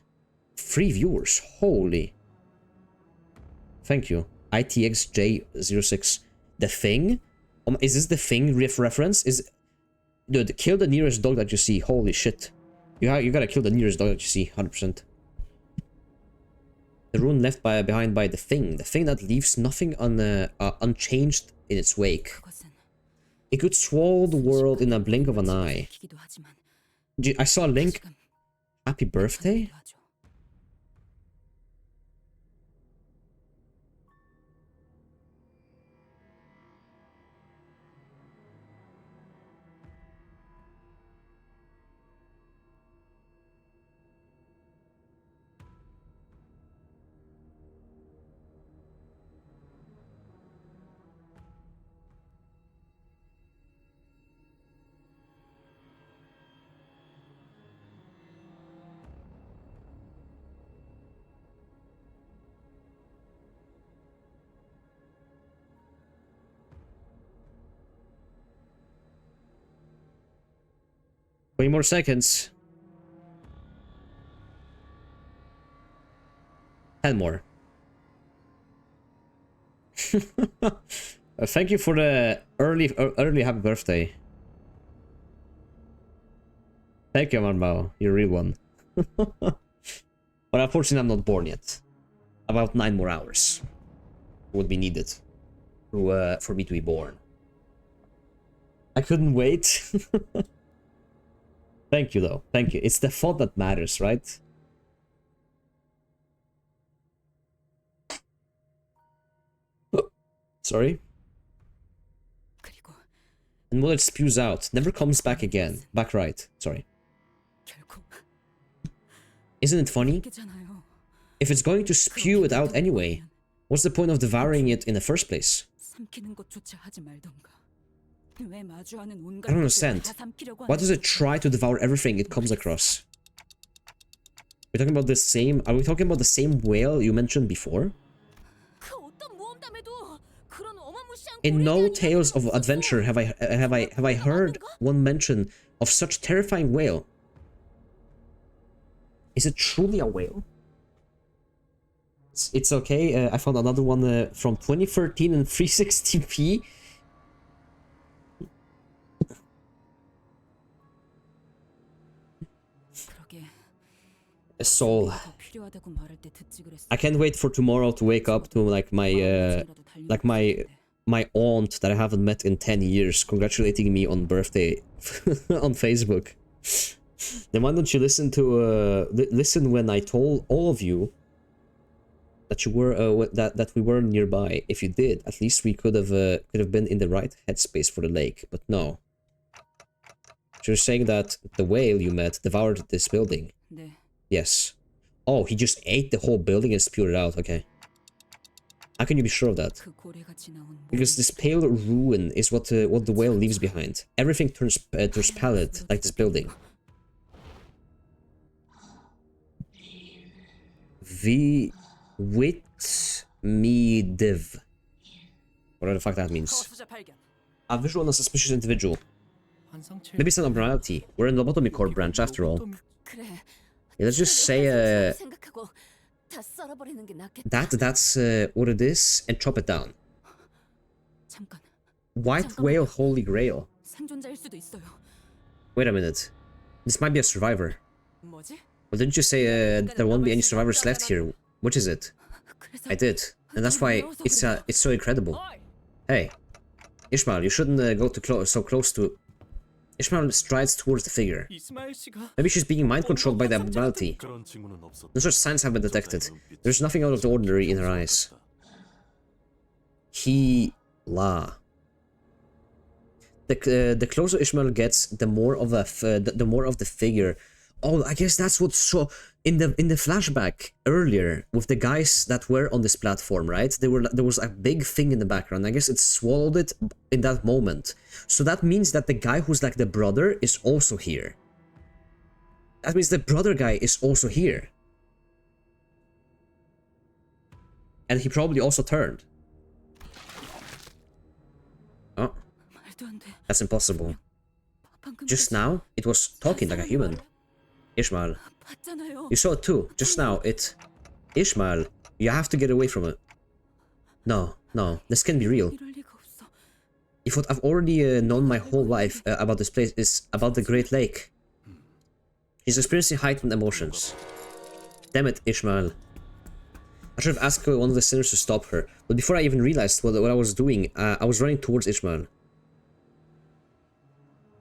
3 viewers, holy. Thank you. ITXJ06. The Thing? Is this the Thing reference? Dude, kill the nearest dog that you see, holy shit. You gotta kill the nearest dog that you see, 100%. The ruin left behind by the Thing that leaves nothing unchanged in its wake. It could swallow the world in a blink of an eye. I saw a link. Happy birthday? Twenty more seconds. 10 more. Thank you for the early happy birthday. Thank you, Marmao. You're a real one. But unfortunately, I'm not born yet. About 9 more hours would be needed for me to be born. I couldn't wait. Thank you, though. Thank you. It's the thought that matters, right? Sorry. And what it spews out never comes back again. Back right. Sorry. Isn't it funny? If it's going to spew it out anyway, what's the point of devouring it in the first place? I don't understand. Why does it try to devour everything it comes across? We're talking about the same... Are we talking about the same whale you mentioned before? In no tales of adventure have I heard one mention of such terrifying whale. Is it truly a whale? It's okay. I found another one from 2013 in 360p. A soul. I can't wait for tomorrow to wake up to like my aunt that I haven't met in 10 years congratulating me on birthday on Facebook. Then why don't you listen to listen when I told all of you that you were that we were nearby? If you did, at least we could have been in the right headspace for the lake. But no. So you're saying that the whale you met devoured this building? Yes. Oh, he just ate the whole building and spewed it out. Okay. How can you be sure of that? Because this pale ruin is what the whale leaves behind. Everything turns pallid, like this building. V with me div. Whatever the fuck that means. 거수자 발견. A visual on a suspicious individual. Maybe it's an abnormality. We're in lobotomy core branch after all. 그래. Yeah, let's just say 생각하고 다 썰어버리는 게 낫겠다. that's what it is and chop it down. 잠깐. White whale holy grail. 생존자일 수도 있어요. Wait a minute. This might be a survivor. 뭐지? Well, didn't you say there won't be any survivors left here? Which is it? I did, and that's why it's so incredible. Hey, Ishmael, you shouldn't go so close to. Ishmael strides towards the figure. 이스마엘 씨가 Maybe she's being mind controlled by the abnormality. 그런 징후는 없었다. No such signs have been detected. There's nothing out of the ordinary in her eyes. La. The closer Ishmael gets, the more of the figure. Oh, I guess that's what in the flashback earlier with the guys that were on this platform, right? There was a big thing in the background. I guess it swallowed it in that moment. So that means that the guy who's like the brother is also here. That means the brother guy is also here. And he probably also turned. Oh. That's impossible. Just now, it was talking like a human. Ishmael. You saw it too. Just now, Ishmael, you have to get away from it. No, this can't be real. If what I've already known my whole life about this place is about the Great Lake. She's experiencing heightened emotions. Damn it, Ishmael. I should have asked one of the sinners to stop her, but before I even realized what I was doing, I was running towards Ishmael.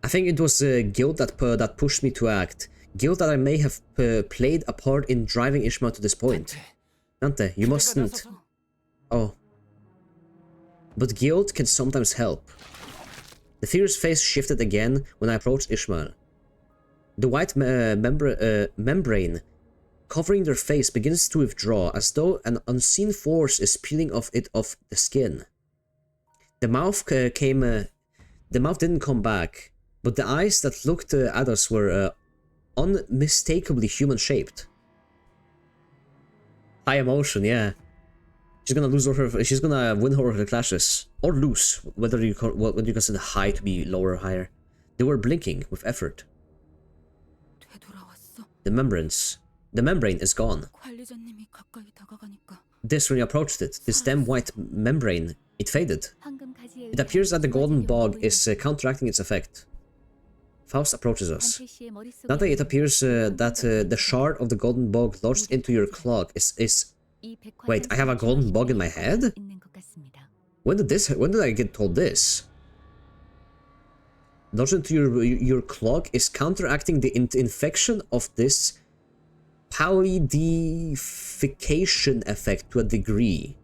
I think it was guilt that pushed me to act. Guilt that I may have played a part in driving Ishmael to this point. Dante, you mustn't... Oh. But guilt can sometimes help. The figure's face shifted again when I approached Ishmael. The white membrane covering their face begins to withdraw, as though an unseen force is peeling off the skin. The mouth didn't come back, but the eyes that looked at us were unmistakably human-shaped. High emotion, yeah. She's gonna win over her clashes, or lose, whether you consider high to be lower or higher. They were blinking with effort. The membrane is gone. This, when you approached it, this damn white membrane, it faded. It appears that the golden bog is counteracting its effect. Faust approaches us. Dante, it appears that the shard of the golden bog lodged into your clock is... Wait, I have a golden bog in my head? When did I get told this? Lodged into your clock is counteracting the infection of this palidification effect to a degree.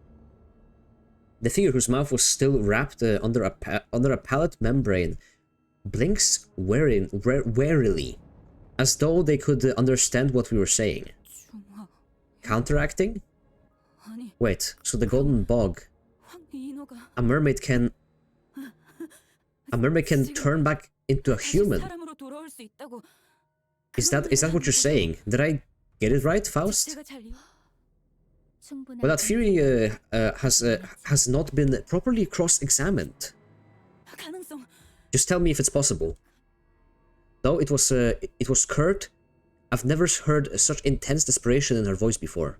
The figure, whose mouth was still wrapped under a palate membrane, blinks warily, as though they could understand what we were saying. Counteracting? Wait, so the golden bog, a mermaid can turn back into a human? Is that what you're saying? Did I get it right, Faust? Well, that theory has not been properly cross-examined. Just tell me if it's possible. Though it was curt, I've never heard such intense desperation in her voice before.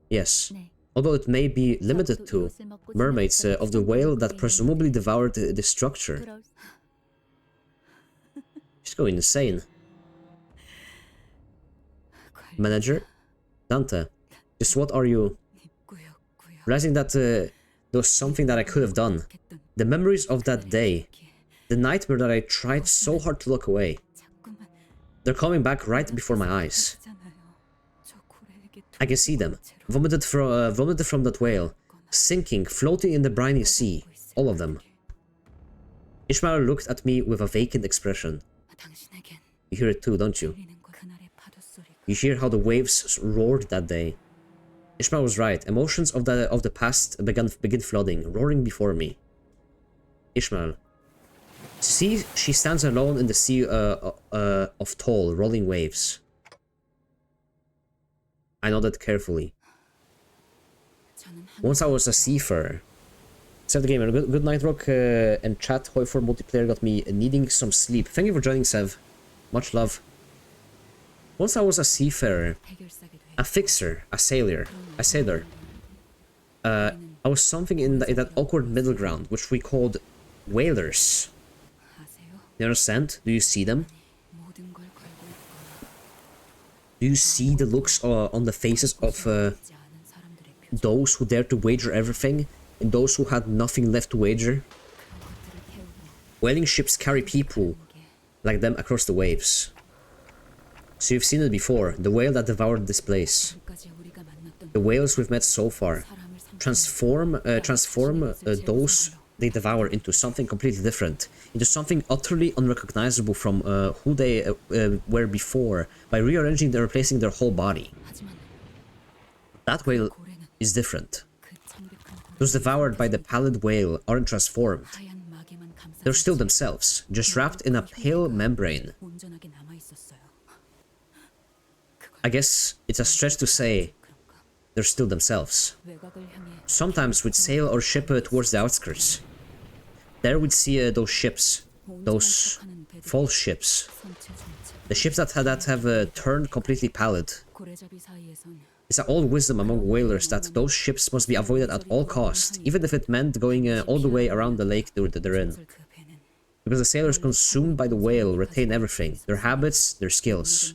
Yes, although it may be limited to mermaids of the whale that presumably devoured the structure. She's going insane. Manager? Dante, just what are you... Realizing that there was something that I could have done. The memories of that day. The nightmare that I tried so hard to look away. They're coming back right before my eyes. I can see them, vomited from that whale, sinking, floating in the briny sea, all of them. Ishmael looked at me with a vacant expression. You hear it too, don't you? You hear how the waves roared that day. Ishmael was right. Emotions of the past begin flooding, roaring before me. Ishmael. See, she stands alone in the sea of tall, rolling waves. I nodded carefully. Once I was a seafarer. Save the gamer. Good night, Rock, and chat. Hoi for multiplayer got me needing some sleep. Thank you for joining, Sev. Much love. Once I was a seafarer, a fixer, a sailor. I was something in that awkward middle ground, which we called whalers. You understand? Do you see them? Do you see the looks on the faces of those who dared to wager everything, and those who had nothing left to wager? Whaling ships carry people like them across the waves. So you've seen it before, the whale that devoured this place. The whales we've met so far transform those they devour into something completely different, into something utterly unrecognizable from who they were before, by rearranging and replacing their whole body. That whale is different. Those devoured by the pallid whale aren't transformed. They're still themselves, just wrapped in a pale membrane. I guess it's a stretch to say they're still themselves. Sometimes we'd sail or ship towards the outskirts. There we'd see those ships, those false ships. The ships that have turned completely pallid. It's an old wisdom among whalers that those ships must be avoided at all costs, even if it meant going all the way around the lake they're in. Because the sailors consumed by the whale retain everything, their habits, their skills.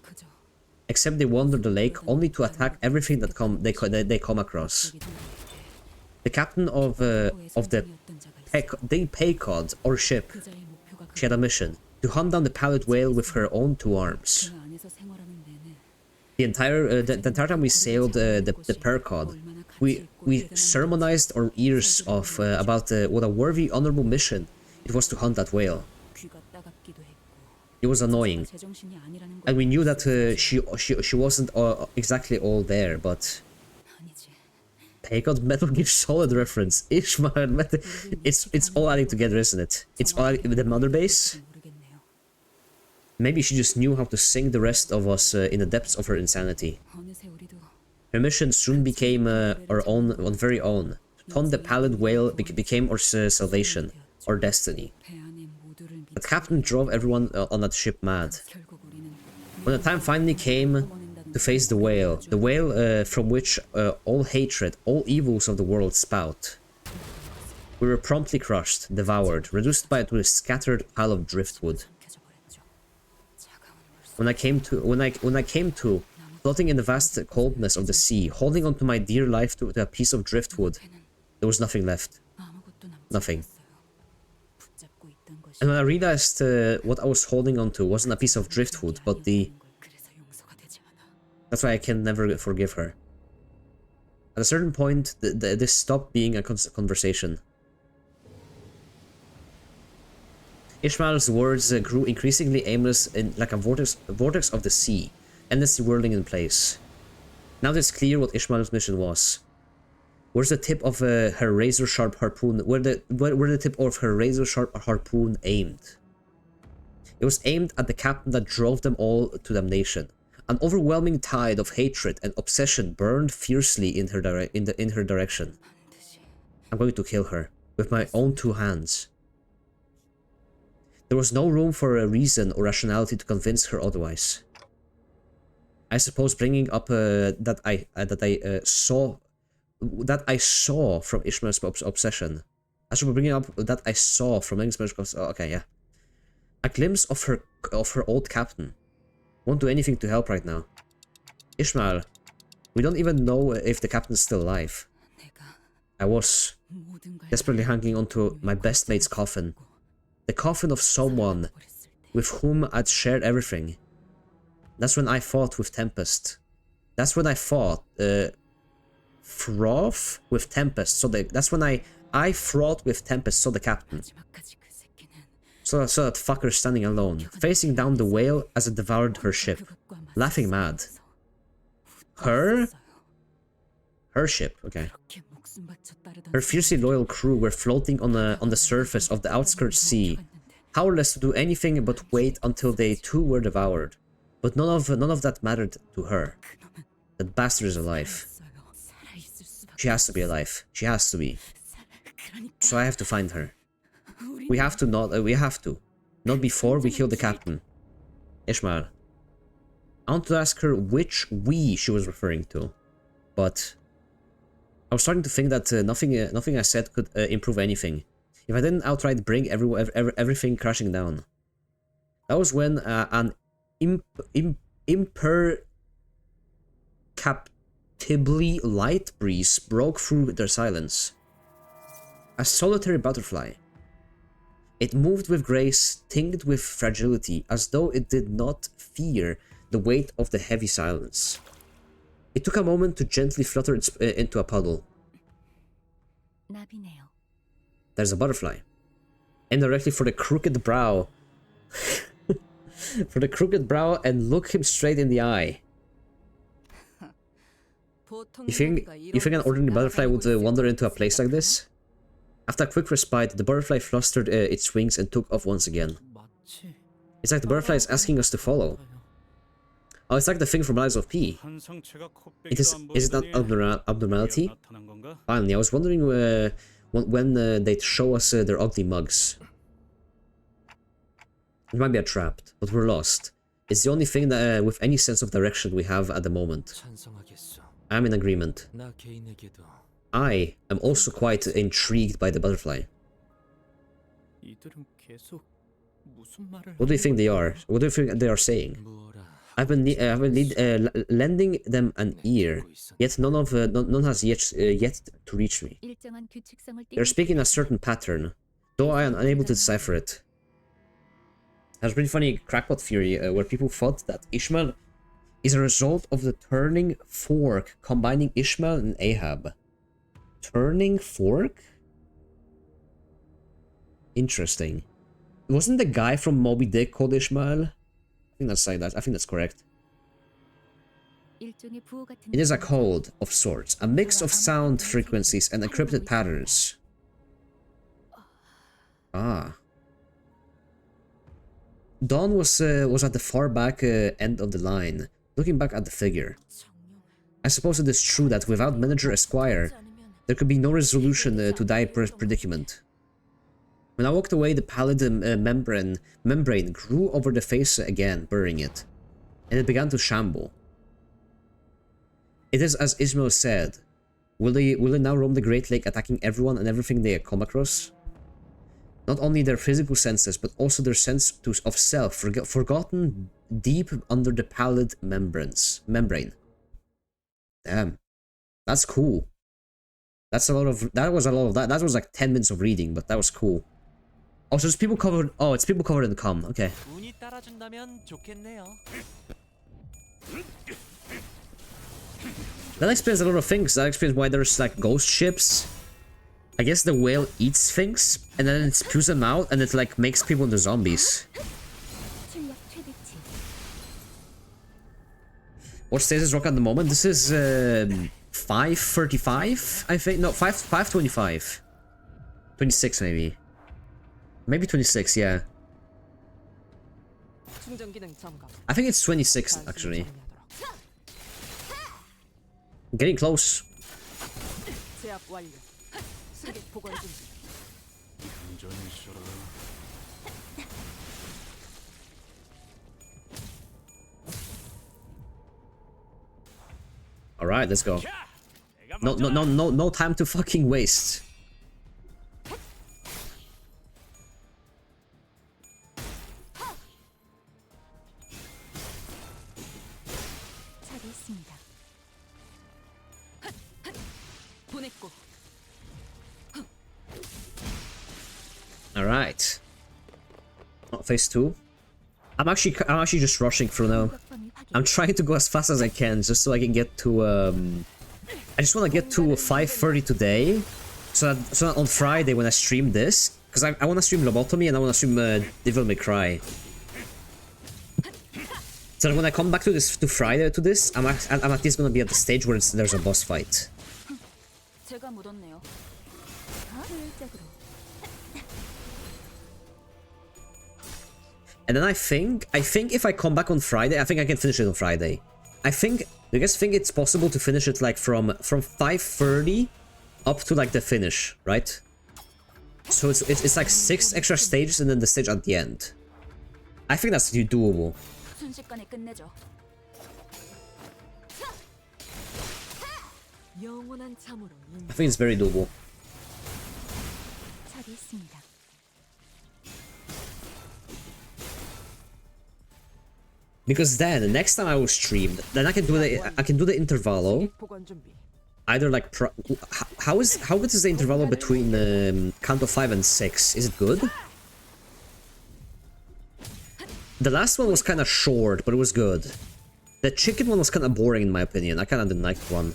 Except they wander the lake only to attack everything that they come across. The captain of the Paycod, or ship, she had a mission, to hunt down the pallid whale with her own 2 arms. The entire time we sailed the Percod, we sermonized our ears off about what a worthy, honorable mission it was to hunt that whale. It was annoying, and we knew that she wasn't exactly all there, but Paycod Metal Gear Solid reference, Ishmael, it's all adding together, isn't it? It's all the mother base. Maybe she just knew how to sink the rest of us in the depths of her insanity. Her mission soon became our very own. To hunt the pallid whale became our salvation, our destiny. The captain drove everyone on that ship mad. When the time finally came to face the whale from which all hatred, all evils of the world spout, we were promptly crushed, devoured, reduced to a scattered pile of driftwood. When I came to, floating in the vast coldness of the sea, holding onto my dear life to a piece of driftwood, there was nothing left. Nothing. And when I realized what I was holding onto wasn't a piece of driftwood, but that's why I can never forgive her. At a certain point, this stopped being a conversation. Ishmael's words grew increasingly aimless like a vortex of the sea, endlessly whirling in place. Now it's clear what Ishmael's mission was. Where's the tip of her razor-sharp harpoon? Where the tip of her razor-sharp harpoon aimed? It was aimed at the captain that drove them all to damnation. An overwhelming tide of hatred and obsession burned fiercely in her direction. I'm going to kill her with my own 2 hands. There was no room for a reason or rationality to convince her otherwise. I suppose bringing up that I saw from Ishmael's obsession. I should be bringing up that I saw from Ishmael's obsession. Okay, yeah. A glimpse of her old captain. Won't do anything to help right now. Ishmael, we don't even know if the captain's still alive. I was desperately hanging onto my best mate's coffin. The coffin of someone with whom I'd shared everything. That's when I fought with Tempest. That's when I fought Froth with Tempest. So that's when I fought with Tempest, so the captain. So that fucker standing alone, facing down the whale as it devoured her ship, laughing mad. Her ship, okay. Her fiercely loyal crew were floating on the surface of the outskirts sea, powerless to do anything but wait until they too were devoured. But none of that mattered to her. That bastard is alive. 살아있을 수밖에. She has to be alive. She has to be. 그러니까 So I have to find her. 우리 We have to not. We have to. Not before we kill the captain. Ishmael. I want to ask her which we she was referring to, but I was starting to think that nothing I said could improve anything. If I didn't outright bring everything crashing down. That was when an imperceptibly light breeze broke through their silence. A solitary butterfly. It moved with grace, tinged with fragility, as though it did not fear the weight of the heavy silence. It took a moment to gently flutter into a puddle. 나비네요. There's a butterfly. Aim directly for the crooked brow. For the crooked brow and look him straight in the eye. You think an ordinary butterfly would wander into a place like this? After a quick respite, the butterfly flustered its wings and took off once again. It's like the butterfly is asking us to follow. Oh, it's like the thing from Lies of P. Is it an abnormality? Finally, I was wondering when they'd show us their ugly mugs. It might be a trap, but we're lost. It's the only thing that with any sense of direction we have at the moment. I'm in agreement. I am also quite intrigued by the butterfly. What do you think they are? What do you think they are saying? I've been lending them an ear, yet none has yet to reach me. They're speaking a certain pattern, though I am unable to decipher it. There's a pretty funny crackpot theory where people thought that Ishmael is a result of the turning fork combining Ishmael and Ahab. Turning fork? Interesting. Wasn't the guy from Moby Dick called Ishmael? I think that's correct. It is a code of sorts, a mix of sound frequencies and encrypted patterns. Ah. Dawn was at the far back end of the line, looking back at the figure. I suppose it is true that without Manager Esquire, there could be no resolution to thy predicament. When I walked away, the pallid membrane grew over the face again, burying it, and it began to shamble. It is as Ishmael said. Will they now roam the Great Lake, attacking everyone and everything they come across? Not only their physical senses, but also their sense of self, forgotten deep under the pallid membrane. Damn, that's cool. That was a lot of that. That was like 10 minutes of reading, but that was cool. Oh, so it's people covered. Oh, it's people covered in cum. Okay. That explains a lot of things. That explains why there's like ghost ships. I guess the whale eats things and then it spews them out and it like makes people into zombies. What status rock at the moment? This is 535, I think. No, 525. 26 maybe. Maybe 26, yeah. I think it's 26 actually. Getting close. All right, let's go. No time to fucking waste. All right. Oh, phase 2. I'm actually just rushing through now. I'm trying to go as fast as I can, just so I can get to. I just want to get to 5:30 today, so that on Friday when I stream this, because I want to stream Lobotomy and I want to stream Devil May Cry. So that when I come back to Friday to this, I'm at least gonna be at the stage where there's a boss fight. And then I think if I come back on Friday, I think I can finish it on Friday. I think you guys think it's possible to finish it like from 5:30 up to like the finish, right? So it's like 6 extra stages and then the stage at the end. I think that's doable. 순식간에 끝내죠. 영원한 잠으로 I think it's very doable. 저기 있습니다. Because then the next time I will stream, then I can do the intervallo. 보관 준비. Either like how good is the intervallo between Canto 5 and 6? Is it good? The last one was kind of short, but it was good. The chicken one was kind of boring in my opinion. I kind of didn't like one.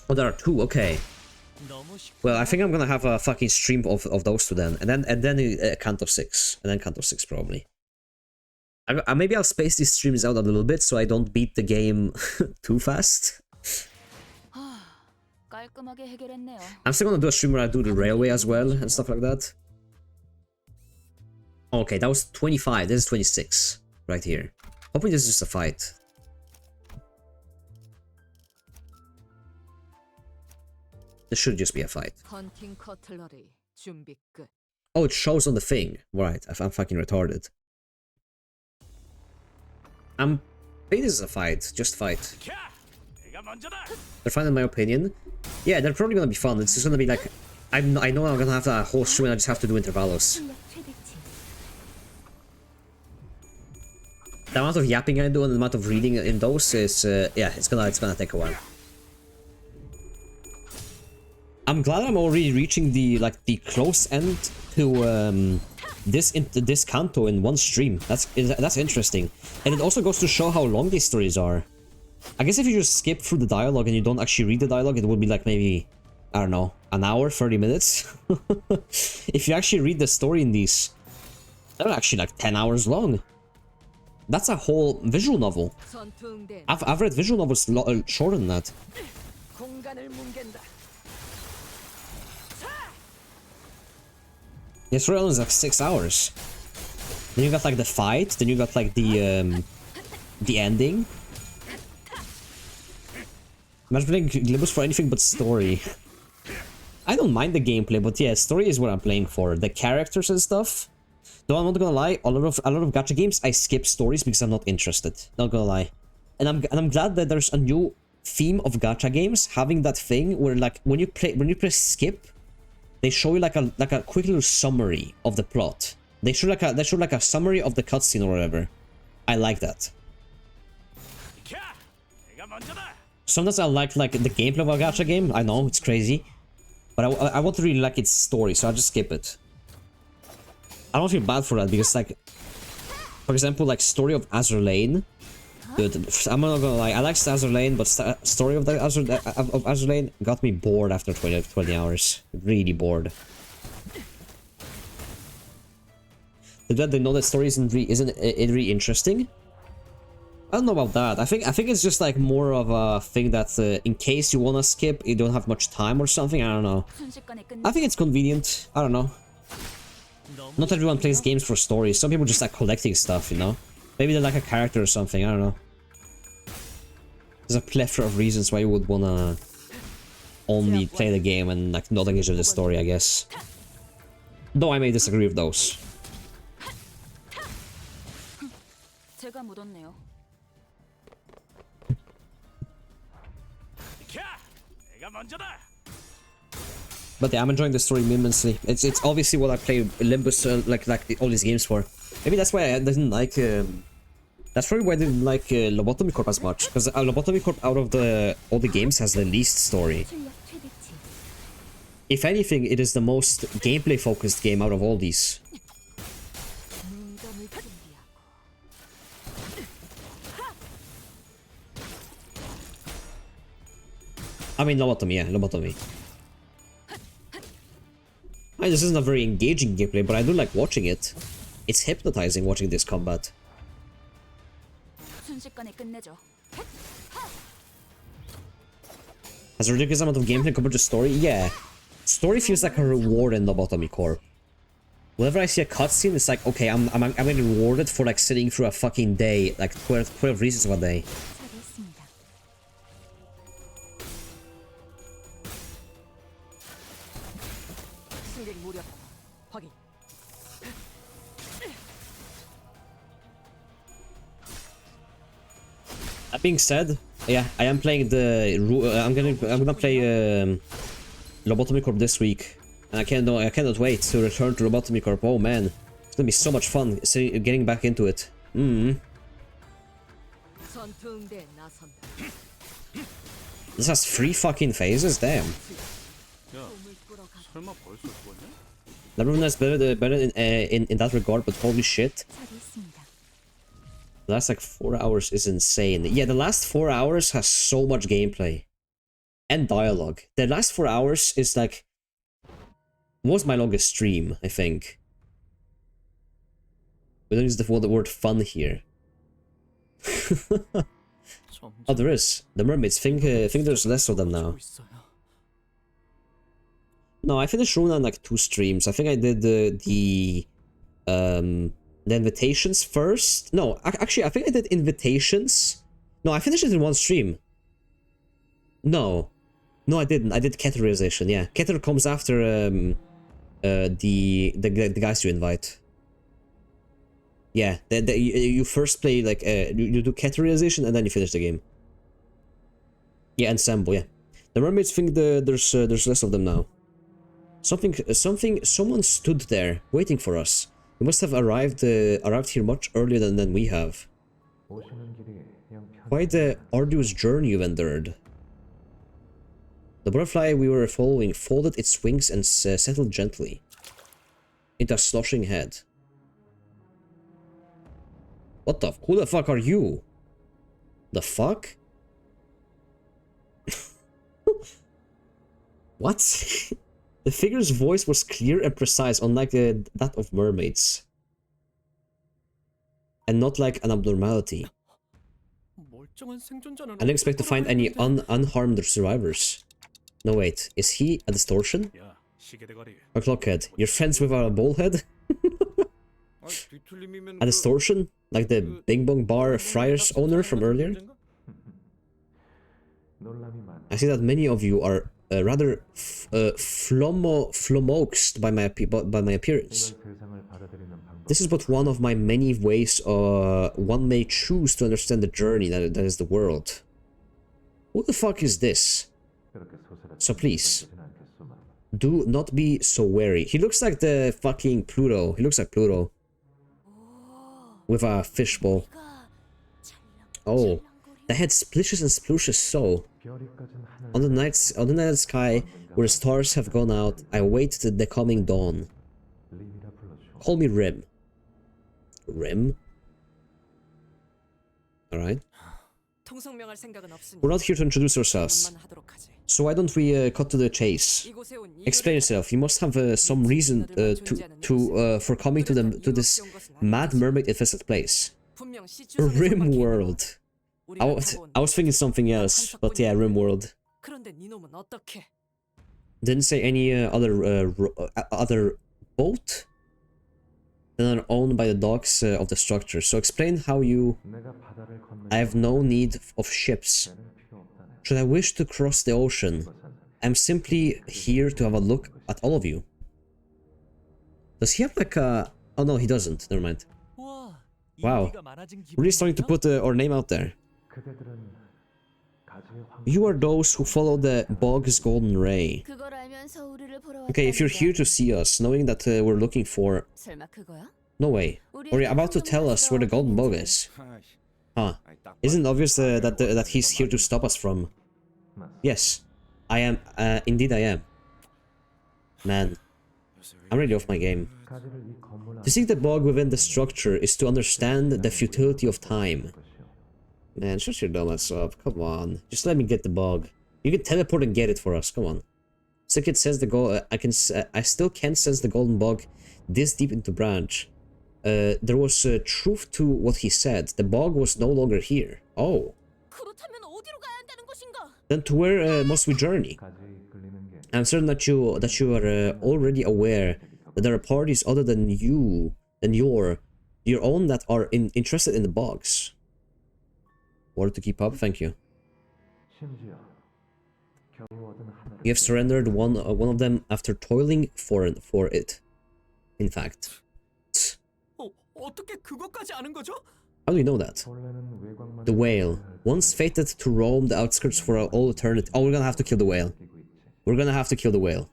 Oh, there are 2. Okay. Well, I think I'm gonna have a fucking stream of those 2 then, and then Canto 6, and then Canto 6 probably. Maybe I'll space these streams out a little bit so I don't beat the game too fast. 깔끔하게 해결했네요. I'm still gonna do a stream where I do the railway as well and stuff like that. Okay, that was 25. This is 26 right here. Hopefully this is just a fight. This should just be a fight. 헌팅 커틀러리 준비 끝. Oh, it shows on the thing. Right, I'm fucking retarded. I think this is a fight. Just fight. They're fine in my opinion. Yeah, they're probably gonna be fun. It's just gonna be like... I know I'm gonna have that whole stream and I just have to do intervalos. The amount of yapping I do and the amount of reading in those is... yeah, it's gonna take a while. I'm glad I'm already reaching the close end to this Canto in one stream. That's interesting, and it also goes to show how long these stories are. I guess if you just skip through the dialogue and you don't actually read the dialogue, it would be like maybe, I don't know, an hour, 30 minutes. If you actually read the story in these, they're actually like 10 hours long. That's a whole visual novel. I've read visual novels shorter than that. 공간을 뭉갠다. Yeah, story alone is like 6 hours. Then you got like the fight, then you got like the ending. I'm not playing Glibus for anything but story. I don't mind the gameplay, but yeah, story is what I'm playing for. The characters and stuff. Though I'm not gonna lie, a lot of gacha games I skip stories because I'm not interested. Not gonna lie. And I'm glad that there's a new theme of gacha games having that thing where like when you press skip, they show you like a quick little summary of the plot. They show like a summary of the cutscene or whatever. I like that. Sometimes I like the gameplay of a gacha game. I know it's crazy, but I want to really like its story, so I just skip it. I don't feel bad for that because like, for example, like story of Azur Lane. Dude, I'm not gonna lie, I like Azur Lane, but story of Azur Lane got me bored after 20 hours. Really bored. Did they know that story isn't it really interesting? I don't know about that. I think it's just like more of a thing that in case you wanna skip, you don't have much time or something. I don't know. I think it's convenient. I don't know. Not everyone plays games for stories. Some people just like collecting stuff, you know? Maybe they like a character or something, I don't know. There's a plethora of reasons why you would wanna only play the game and like not engage with the story, I guess. Though I may disagree with those. 제가 묻었네요. But yeah, I'm enjoying the story immensely. It's obviously what I play Limbus all these games for. Maybe that's why I didn't like. That's probably why I didn't like Lobotomy Corp as much, because Lobotomy Corp out of all the games has the least story. If anything, it is the most gameplay focused game out of all these. I mean Lobotomy, yeah, Lobotomy. I mean, this isn't a very engaging gameplay, but I do like watching it. It's hypnotizing watching this combat. 순식간에 끝내죠. Has a ridiculous amount of gameplay compared to story? Yeah. Story feels like a reward in Lobotomy Corp. Whenever I see a cutscene, it's like, okay, I'm getting rewarded for like sitting through a fucking day, like 12 reasons of a day. 승객 무력 확인. That being said, yeah, I am playing I'm gonna play Lobotomy Corp this week, and I cannot wait to return to Lobotomy Corp. Oh man, it's gonna be so much fun getting back into it. 전투응대에 나선다. This has 3 fucking phases, damn. 야, 설마 벌써 죽었냐? Everyone is better in that regard, but holy shit. The last like 4 hours is insane. Yeah, the last 4 hours has so much gameplay and dialogue. The last 4 hours is like was my longest stream, I think. We don't use the word fun here. Oh, there is. The mermaids. Think there's less of them now. No, I finished Runa in like 2 streams. I think I did the invitations first. No, actually, I think I did invitations. No, I finished it in 1 stream. No, I didn't. I did categorization. Yeah, Keter comes after the guys you invite. Yeah, you first play like you do categorization and then you finish the game. Yeah, ensemble. Yeah, the mermaids think there's less of them now. Someone stood there waiting for us. We must have arrived here much earlier than we have. Quite the arduous journey you've endured. The butterfly we were following folded its wings and settled gently into a sloshing head. Who the fuck are you? The fuck? What? The figure's voice was clear and precise, unlike that of mermaids. And not like an abnormality. I didn't expect to find any unharmed survivors. No wait, is he a distortion? A clockhead. You're friends with a bullhead? A distortion? Like the Bing Bong Bar Friars owner from earlier? I see that many of you are rather flummoxed by my appearance. This is but one of my many ways one may choose to understand the journey that is the world. Who the fuck is this? So please, do not be so wary. He looks like the fucking Pluto. He looks like Pluto. With a fishbowl. Oh, the head splishes and splooshes so. On the night sky, where the stars have gone out, I wait the coming dawn. Call me Rim. Rim? Alright. We're not here to introduce ourselves. So why don't we cut to the chase? Explain yourself. You must have some reason for coming to this mad mermaid infested place. Rim World. I was thinking something else, but yeah, Rim World. Didn't say any other boat that are owned by the docks of the structure. So explain how you... I have no need of ships. Should I wish to cross the ocean, I'm simply here to have a look at all of you. Does he have like a... Oh no, he doesn't. Never mind. Wow. Really starting to put our name out there. You are those who follow the bog's golden ray. Okay, if you're here to see us, knowing that we're looking for... No way. Or you're about to tell us where the golden bog is. Huh. Isn't it obvious that he's here to stop us from... Yes. I am. Indeed I am. Man. I'm really off my game. To seek the bog within the structure is to understand the futility of time. Man, shut your dumb ass up. Come on. Just let me get the bog. You can teleport and get it for us. Come on. Sikit says the goal. I still can't sense the golden bog this deep into branch. There was truth to what he said. The bog was no longer here. Oh. Then to where must we journey? I'm certain that you are already aware that there are parties other than your own that are interested in the bogs. Order to keep up, thank you. You have surrendered one of them after toiling for it. In fact. 어떻게 그것까지 아는 거죠? How do you know that? The whale. Once fated to roam the outskirts for all eternity. Oh, we're gonna have to kill the whale. We're gonna have to kill the whale.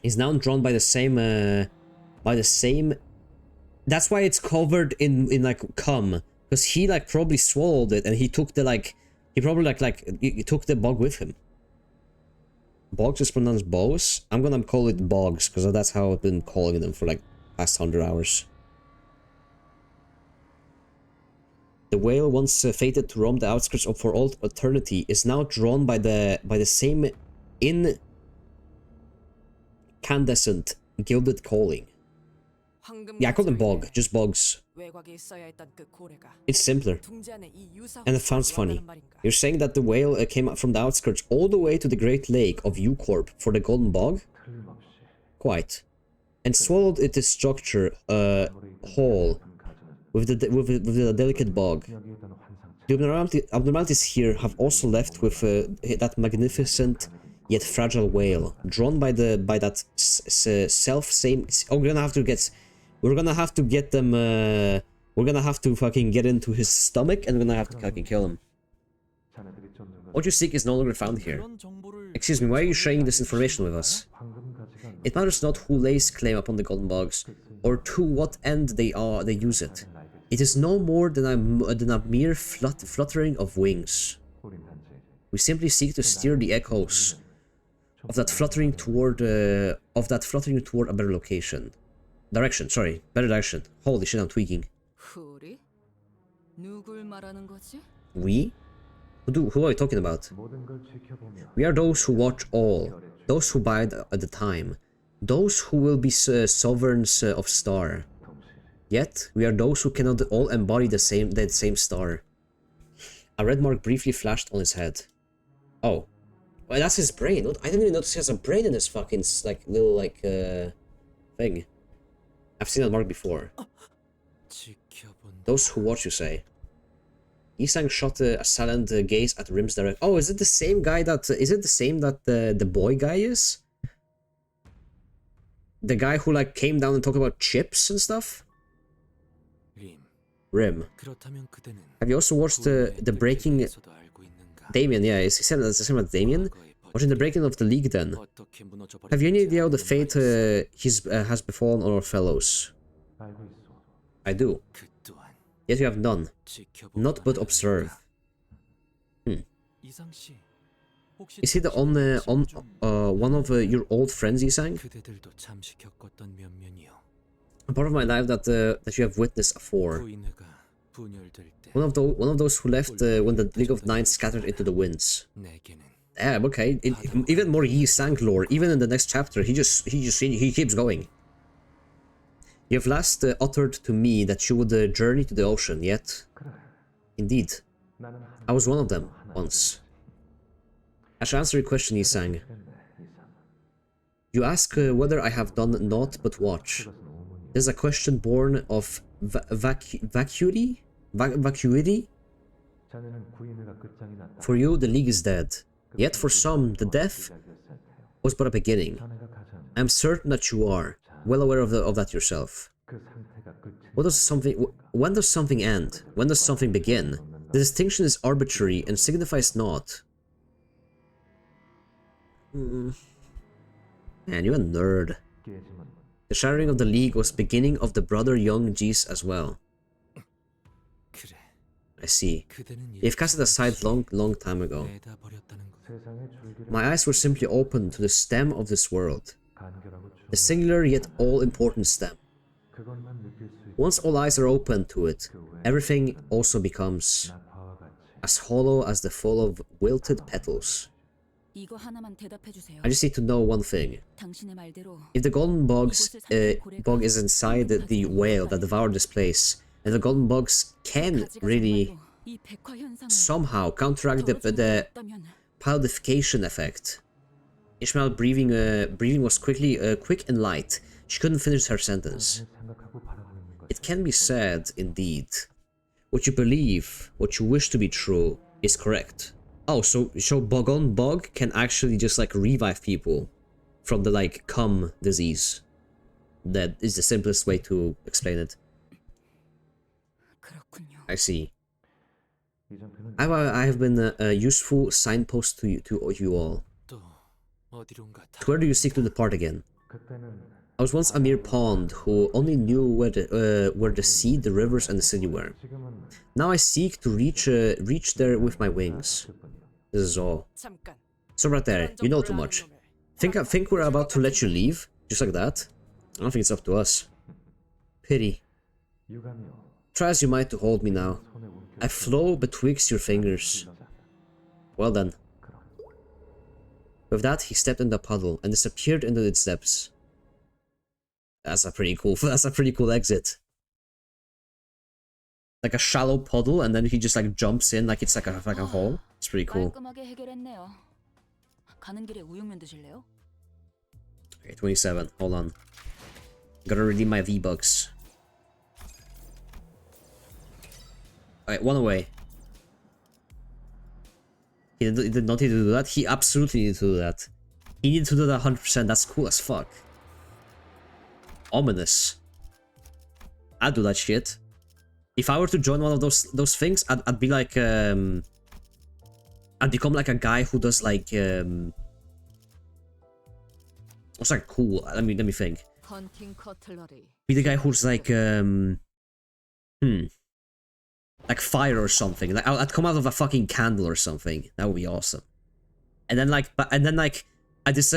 He's now drawn by the same that's why it's covered in like cum, because he like probably swallowed it and he took the he probably he took the bug with him. Bogs is pronounced bows. I'm gonna call it bogs because that's how I've been calling them for like past 100 hours. The whale, once fated to roam the outskirts of for all eternity, is now drawn by the same incandescent gilded calling. Yeah, I call them bog, just bogs. It's simpler. And it sounds funny. You're saying that the whale came from the outskirts all the way to the Great Lake of U-Corp for the golden bog? Quite. And swallowed its structure, whole, with the delicate bog. The abnormalities here have also left with that magnificent yet fragile whale, drawn by that self-same. Oh, we're gonna have to get them. We're gonna have to fucking get into his stomach, and we're gonna have to fucking kill him. What you seek is no longer found here. Excuse me, why are you sharing this information with us? It matters not who lays claim upon the golden bogs, or to what end they use it. It is no more than a mere fluttering of wings. We simply seek to steer the echoes of that fluttering toward a better location. Direction, sorry, better direction. Holy shit, I'm tweaking. We? Who are you talking about? We are those who watch all, those who bide at the time, those who will be sovereigns of star. Yet, we are those who cannot all embody the same star. A red mark briefly flashed on his head. Oh. Well, that's his brain. I didn't even notice he has a brain in his fucking, little, thing. I've seen that mark before. Those who watch, you say. Isang shot a silent gaze at Rim's direct. Oh, is it the same guy that... Is it the same that the boy guy is? The guy who, came down and talked about chips and stuff? Rim. Have you also watched the breaking... Damien, yeah, is he saying the same as Damien? Watching the breaking of the league then. Have you any idea how the fate has befallen all our fellows? I do. Yet you have none. Not but observe. Is he one of your old friends, Isang? A part of my life that you have witnessed afore. One of those who left when the League of Nine scattered into the winds. Yeah, okay. Even more Yi Sang lore. Even in the next chapter, he keeps going. You have last uttered to me that you would journey to the ocean. Yet, indeed, I was one of them once. I shall answer your question, Yi Sang. You ask whether I have done naught but watch. This is a question born of vacuity. For you, the League is dead. Yet for some, the death was but a beginning. I am certain that you are well aware of that yourself. When does something end? When does something begin? The distinction is arbitrary and signifies naught. Man, you're a nerd. The shattering of the League was beginning of the brother Young G's as well. I see. You've cast it aside long time ago. My eyes were simply open to the stem of this world. The singular yet all-important stem. Once all eyes are open to it, everything also becomes as hollow as the fall of wilted petals. I just need to know one thing. If the golden bug is inside the whale that devoured this place, and the golden bugs can really somehow counteract the palidification effect. Ishmael's breathing was quick and light. She couldn't finish her sentence. It can be said, indeed, what you believe, what you wish to be true, is correct. Oh, so Bogon Bog can actually just like revive people from the like cum disease. That is the simplest way to explain it. 그렇군요. I see. I have been a useful signpost to you all. 또 어디론가 다. To where do you seek to depart again? I was once a mere pawn who only knew where the sea, the rivers, and the city were. Now I seek to reach there with my wings. This is all. 잠깐. So right there, you know too much. Think we're about to let you leave? Just like that? I don't think it's up to us. Pity. Try as you might to hold me now. I flow betwixt your fingers. Well then. With that, he stepped in the puddle and disappeared into its depths. That's a pretty cool exit. Like a shallow puddle, and then he just like jumps in like it's like a hole. It's pretty cool. 깔끔하게 해결했네요. 가는 길에 우육면 드실래요? Okay, 27. Hold on. Gotta redeem my V-Bucks. Alright, one away. He did not need to do that. He absolutely needed to do that. He needed to do that 100%. That's cool as fuck. Ominous. I'd do that shit. If I were to join one of those things, I'd be like I'd become like a guy who does like what's like cool? Let me think. 헌팅 커틀러리. Be the guy who's like like fire or something. Like I'd come out of a fucking candle or something. That would be awesome. And then like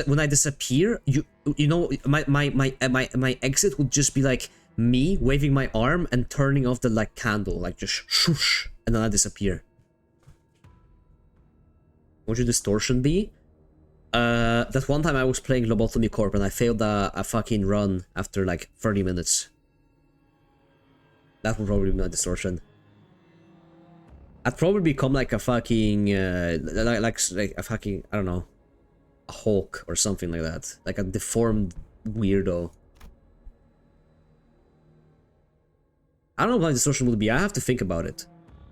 when I disappear, you know my exit would just be like me waving my arm and turning off the like candle, like just shoosh, and then I disappear. What would your distortion be? That one time I was playing Lobotomy Corp and I failed a fucking run after like 30 minutes. That would probably be my distortion. I'd probably become like a fucking like a fucking, I don't know, a Hulk or something like that, like a deformed weirdo. I don't know what my distortion would be. I have to think about it.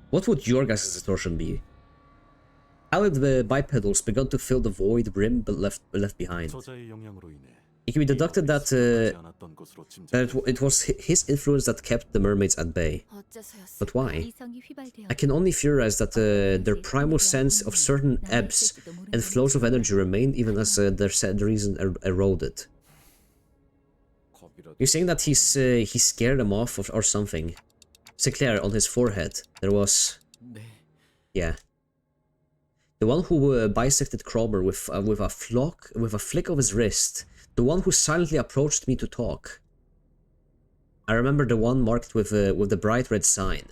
What would your guys' distortion be? How had the bipedals begun to fill the void rim but left behind? It can be deducted that it was his influence that kept the mermaids at bay. But why? I can only theorize that their primal sense of certain ebbs and flows of energy remained even as their reason eroded. You're saying that he scared them off or something. Sinclair, on his forehead, there was... Yeah. The one who bisected Cromer with a flick of his wrist. The one who silently approached me to talk. I remember the one marked with the bright red sign.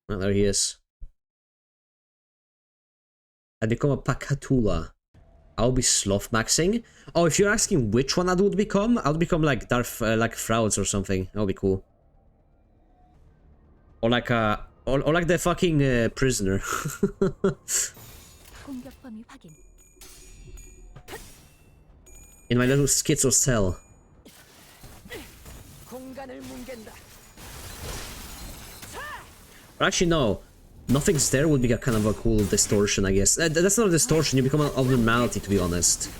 Oh, there he is. I'd become a Pakatula. I'll be sloth maxing. Oh, if you're asking which one I would become, I'll become like Darth, like Frauds or something. That'll be cool. Or like the fucking prisoner. In my little schizo cell. But actually, no. Nothing's there would be a kind of a cool distortion, I guess. That's not a distortion, you become an abnormality, to be honest.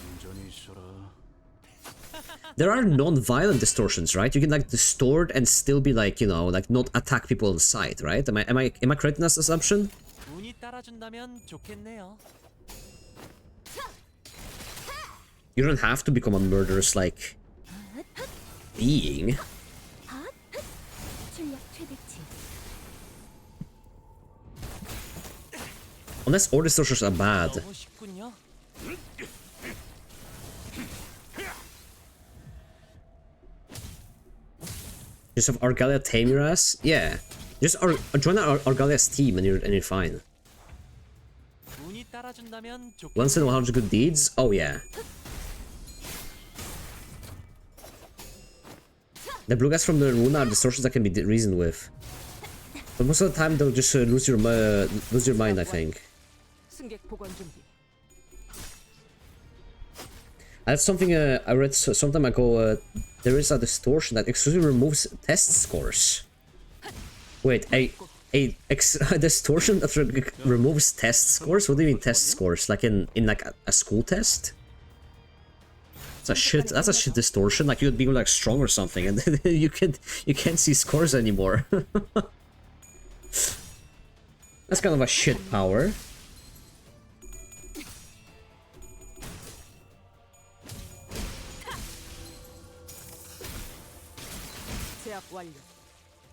There are non-violent distortions, right? You can like distort and still be like, you know, like not attack people on sight, right? Am I correct in that assumption? You don't have to become a murderous, like, being. Unless all distortions are bad. Just have Argalia tame your ass? Yeah. Just join Argalia's team and you're fine. Once in 100 good deeds? Oh yeah. The blue guys from the Runa are distortions that can be reasoned with. But most of the time they'll just lose your mind, I think. That's something I read some time ago. There is a distortion that exclusively removes test scores. Wait, a a distortion that removes test scores? What do you mean test scores? Like in like a school test? That's a shit distortion. Like you'd be like strong or something, and you can't see scores anymore. That's kind of a shit power. 제압 완료.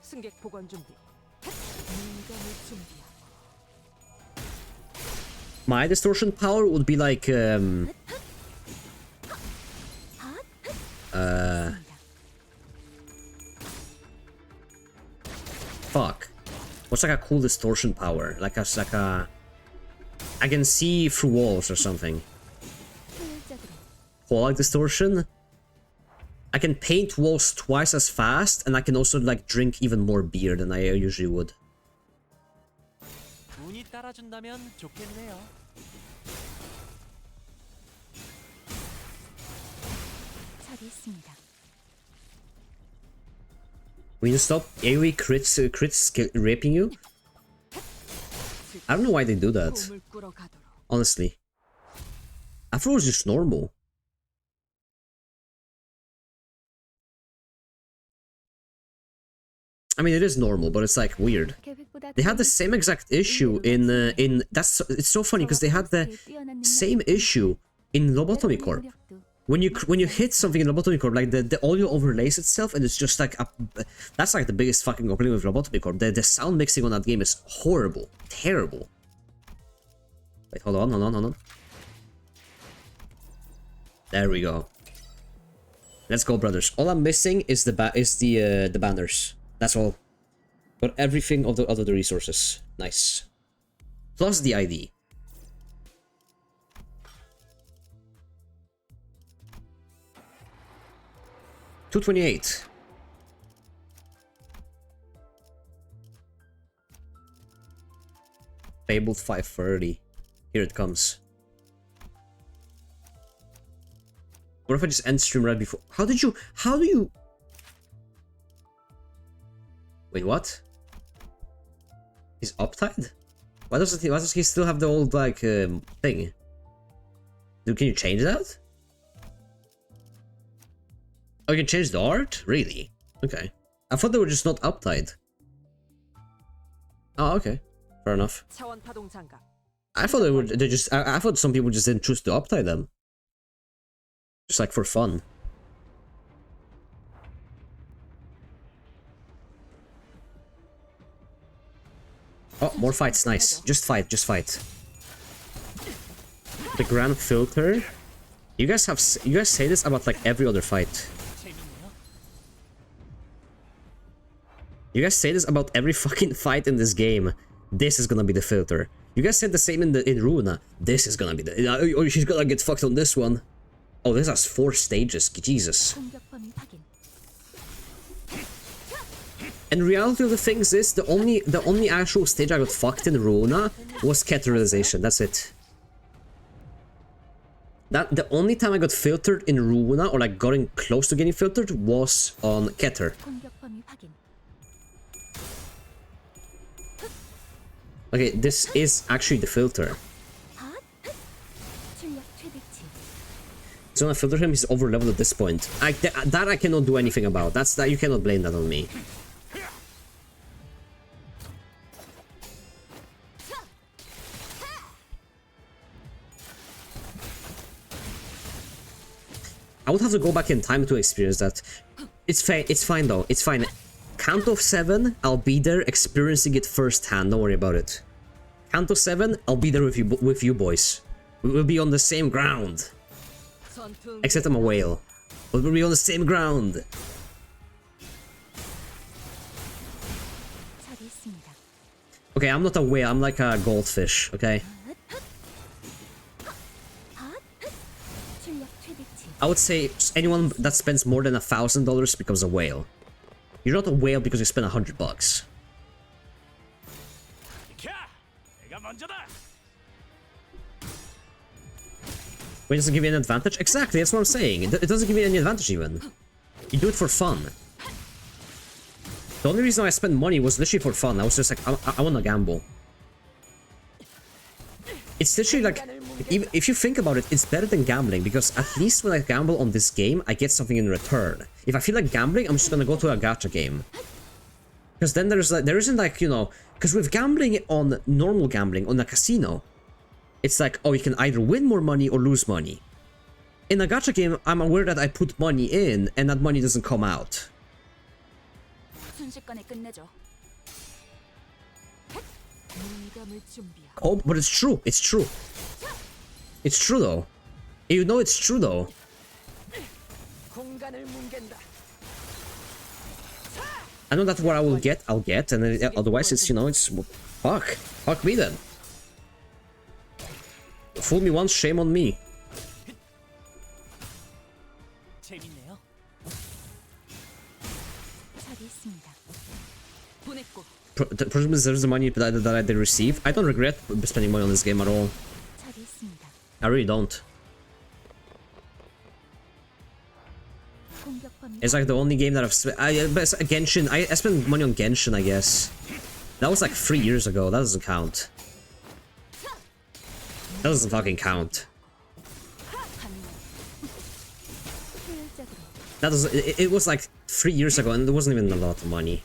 승객 보관 준비. 민감을 준비하고. My distortion power would be like fuck. What's like a cool distortion power? Like a I can see through walls or something. Fog distortion. I can paint walls twice as fast, and I can also like drink even more beer than I usually would. 운이 따라준다면 좋겠네요. 처리했습니다. When you stop AoE crits raping you? I don't know why they do that. 꿈을 꾸러 가도록. Honestly. I thought it was just normal. I mean, it is normal, but it's like weird. They had the same exact issue in it's so funny because they had the same issue in Lobotomy Corp. When you hit something in Lobotomy Corp, like the audio overlays itself, and it's just like that's like the biggest fucking complaint with Lobotomy Corp. The sound mixing on that game is horrible, terrible. Wait, hold on. There we go. Let's go, brothers. All I'm missing is the banners. That's all. Got everything of the resources. Nice. Plus the ID. $228. Fabled 530. Here it comes. What if I just end stream right before? How do you... Wait, what? He's uptied? Why does he still have the old, like, thing? Dude, can you change that? Oh, you can change the art? Really? Okay. I thought they were just not uptied. Oh, okay. Fair enough. 차원 파동 장갑. I thought I thought some people just didn't choose to uptie them. Just like for fun. Oh, more fights, nice. Just fight. The grand filter. You guys say this about like every other fight. You guys say this about every fucking fight in this game. This is gonna be the filter. You guys said the same in Ruina. This is gonna be the... Oh, she's gonna get fucked on this one. Oh, this has 4 stages. Jesus. And reality of the things is, the only actual stage I got fucked in Ruina was categorization. That's it. The only time I got filtered in Ruina, or like getting close to getting filtered, was on Keter. Okay, this is actually the filter. So when I filter him, he's over leveled at this point. That I cannot do anything about. That you cannot blame that on me. I would have to go back in time to experience that. It's fine though. It's fine. Canto 7, I'll be there experiencing it firsthand. Don't worry about it. Canto 7, I'll be there with you boys. We'll be on the same ground. Except I'm a whale. But we'll be on the same ground. Okay, I'm not a whale. I'm like a goldfish. Okay. I would say anyone that spends more than $1,000 becomes a whale. You're not a whale because you spend $100. Wait, does it give you an advantage? Exactly, that's what I'm saying. It doesn't give you any advantage even. You do it for fun. The only reason I spent money was literally for fun. I was just like, I want to gamble. It's literally like, if you think about it, it's better than gambling, because at least when I gamble on this game, I get something in return. If I feel like gambling, I'm just gonna go to a gacha game. Because then there isn't like, you know, because with gambling on normal gambling on a casino, it's like, oh, you can either win more money or lose money. In a gacha game, I'm aware that I put money in and that money doesn't come out. 순식간에 끝내죠. Oh, but it's true. It's true. It's true though. You know it's true though. 공간을 뭉갠다. I know that what I will get, I'll get, and then, otherwise it's, you know, it's fuck me then. Fool me once, shame on me. 재밌네요. 차게 있습니다. 보냈고. Presumably there's the money that I did receive. I don't regret spending money on this game at all. 차게 있습니다. I really don't. It's like the only game that I've spent. Genshin. I spent money on Genshin, I guess. That was like 3 years ago. That doesn't count. That doesn't fucking count. That doesn't. It was like 3 years ago, and there wasn't even a lot of money.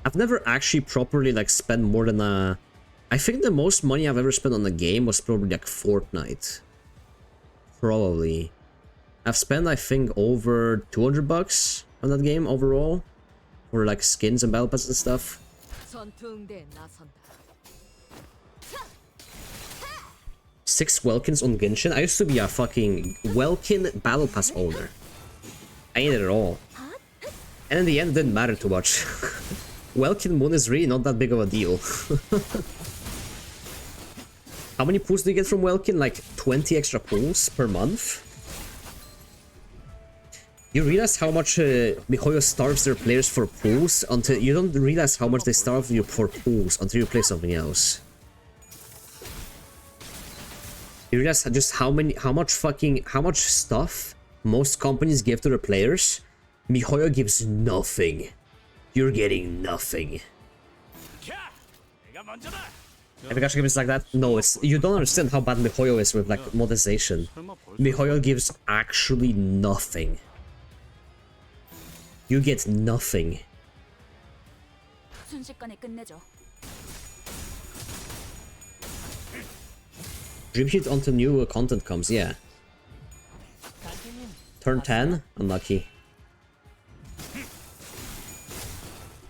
I've never actually properly like spent more than a. I think the most money I've ever spent on a game was probably like Fortnite. Probably. I've spent, I think, over 200 bucks on that game overall. For like skins and battle passes and stuff. 전투응대에 나선다. 6 Welkins on Genshin. I used to be a fucking Welkin battle pass owner. I ate it all. And in the end, it didn't matter too much. Welkin Moon is really not that big of a deal. How many pools do you get from Welkin? Like 20 extra pools per month? You realize how much MiHoYo starves their players for pools until you don't realize how much they starve you for pools until you play something else. You realize just how much stuff most companies give to their players. MiHoYo gives nothing. You're getting nothing. Every gacha game is like that? No, it's you don't understand how bad MiHoYo is with like monetization. MiHoYo gives actually nothing. You get nothing. 순식간에 끝내죠. Dream sheet until new content comes, yeah. Turn 10? Unlucky.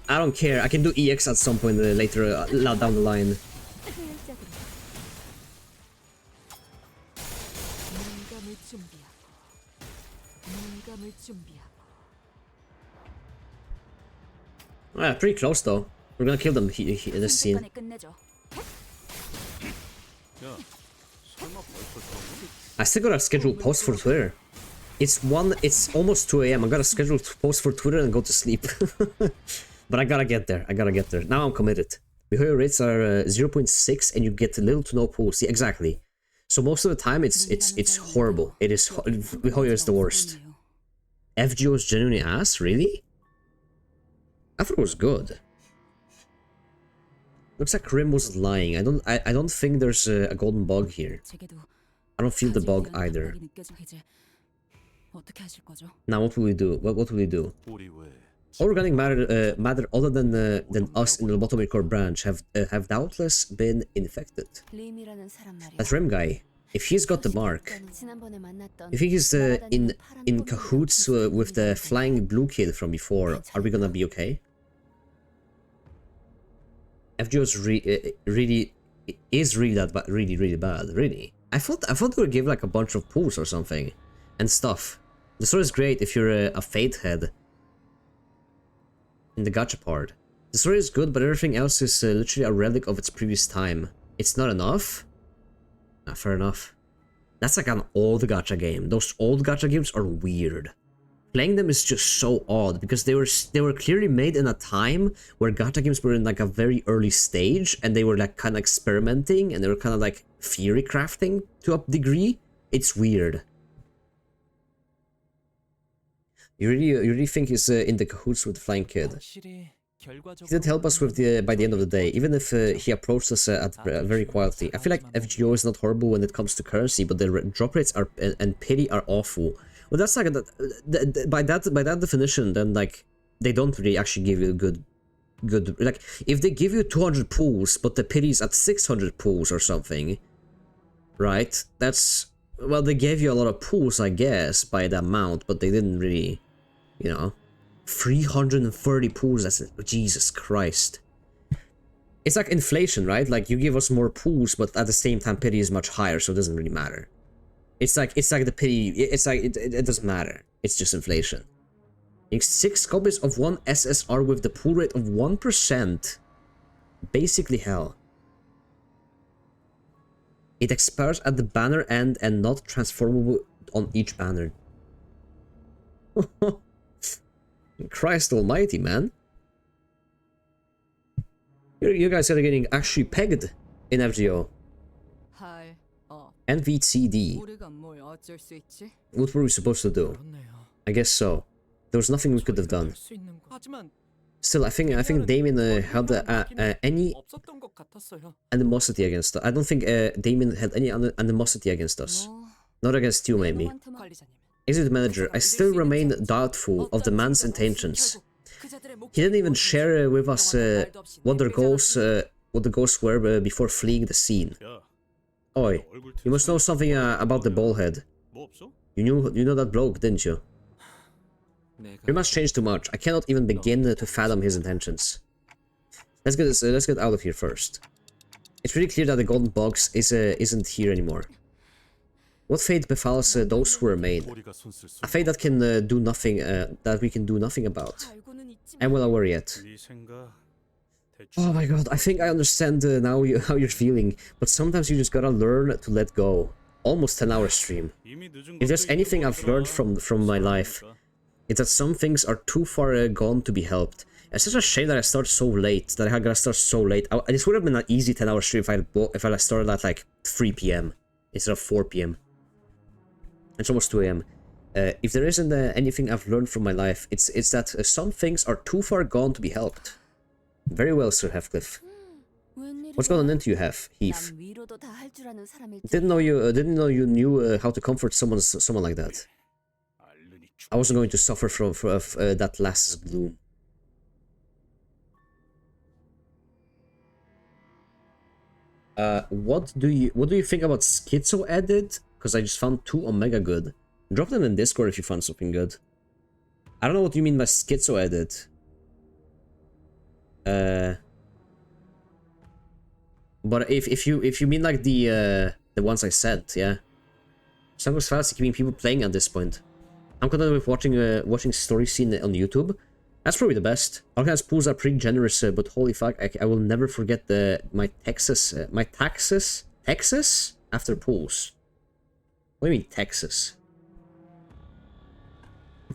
I don't care, I can do EX at some point later down the line. Ah, pretty close though. We're gonna kill them in this scene. I still gotta schedule posts for Twitter. It's almost 2 AM. I gotta schedule posts for Twitter and go to sleep. But I gotta get there. Now I'm committed. MiHoYo rates are 0.6 and you get little to no pools. Yeah, exactly. So most of the time it's horrible. MiHoYo is the worst. FGO is genuinely ass? Really? I thought it was good. Looks like Rim was lying. I don't think there's a golden bug here. I don't feel the bug either. Now what will we do? What will we do? Organic matter other than us in the lobotomy core branch have doubtless been infected. That Rim guy, if he's got the mark, if he's in cahoots with the flying blue kid from before, are we gonna be okay? FGO is really bad. Really, I thought they would give like a bunch of pools or something and stuff. The story is great if you're a Fate head. In the gacha part, the story is good, but everything else is literally a relic of its previous time. It's not enough. Not fair enough. That's like an old gacha game. Those old gacha games are weird. Playing them is just so odd because they were clearly made in a time where gacha games were in like a very early stage and they were like kind of experimenting and they were kind of like theory crafting to a degree. It's weird. You really think he's in the cahoots with the Flying Kid? 확실히 He did help us with the by the end of the day, even if he approached us very quietly. I feel like FGO is not horrible when it comes to currency, but the drop rates are and pity are awful. Well, that's like by that definition, then like they don't really actually give you good like if they give you 200 pools, but the pity is at 600 pools or something, right? That's well, they gave you a lot of pools, I guess, by the amount, but they didn't really, you know. 330 pools, that's Jesus Christ. It's like inflation, right? Like you give us more pools, but at the same time pity is much higher, so it doesn't really matter. It's like the pity, it's like it doesn't matter. It's just inflation. 6 copies of 1 SSR with the pool rate of 1%. Basically hell. It expires at the banner end and not transformable on each banner. Christ almighty, man. You guys are getting actually pegged in FGO. NVCD. What were we supposed to do? I guess so. There was nothing we could have done. Still, I think Damien had any animosity against us. I don't think Damien had any animosity against us. Not against you, maybe. Exit manager, I still remain doubtful of the man's intentions. He didn't even share with us what the goals were before fleeing the scene. Oi, you must know something about the ballhead. You know that bloke, didn't you? You must change too much. I cannot even begin to fathom his intentions. Let's get out of here first. It's really clear that the golden box isn't here anymore. What fate befalls those who remain? A fate that can do nothing, that we can do nothing about. I'm well aware yet. Oh my god, I think I understand now how you're feeling, but sometimes you just gotta learn to let go. Almost 10-hour stream. If there's anything I've learned from my life, it's that some things are too far gone to be helped. It's such a shame that I start so late, that I gotta start so late. This would have been an easy 10-hour stream if I started at like 3 PM instead of 4 PM. It's almost 2 AM. If there isn't anything I've learned from my life, it's that some things are too far gone to be helped. Very well, Sir Heathcliff. What's going on into you, Heath? Didn't know you knew how to comfort someone like that. I wasn't going to suffer from that last gloom. What do you think about Schizo Edit? Because I just found 2 Omega good. Drop them in Discord if you found something good. I don't know what you mean by Schizo Edit. But if you mean like the ones I said, yeah. Songos Fallacy keeping people playing at this point. I'm content with watching story scene on YouTube. That's probably the best. Organized pools are pretty generous, but holy fuck, I will never forget my taxes after pools. What do you mean Texas?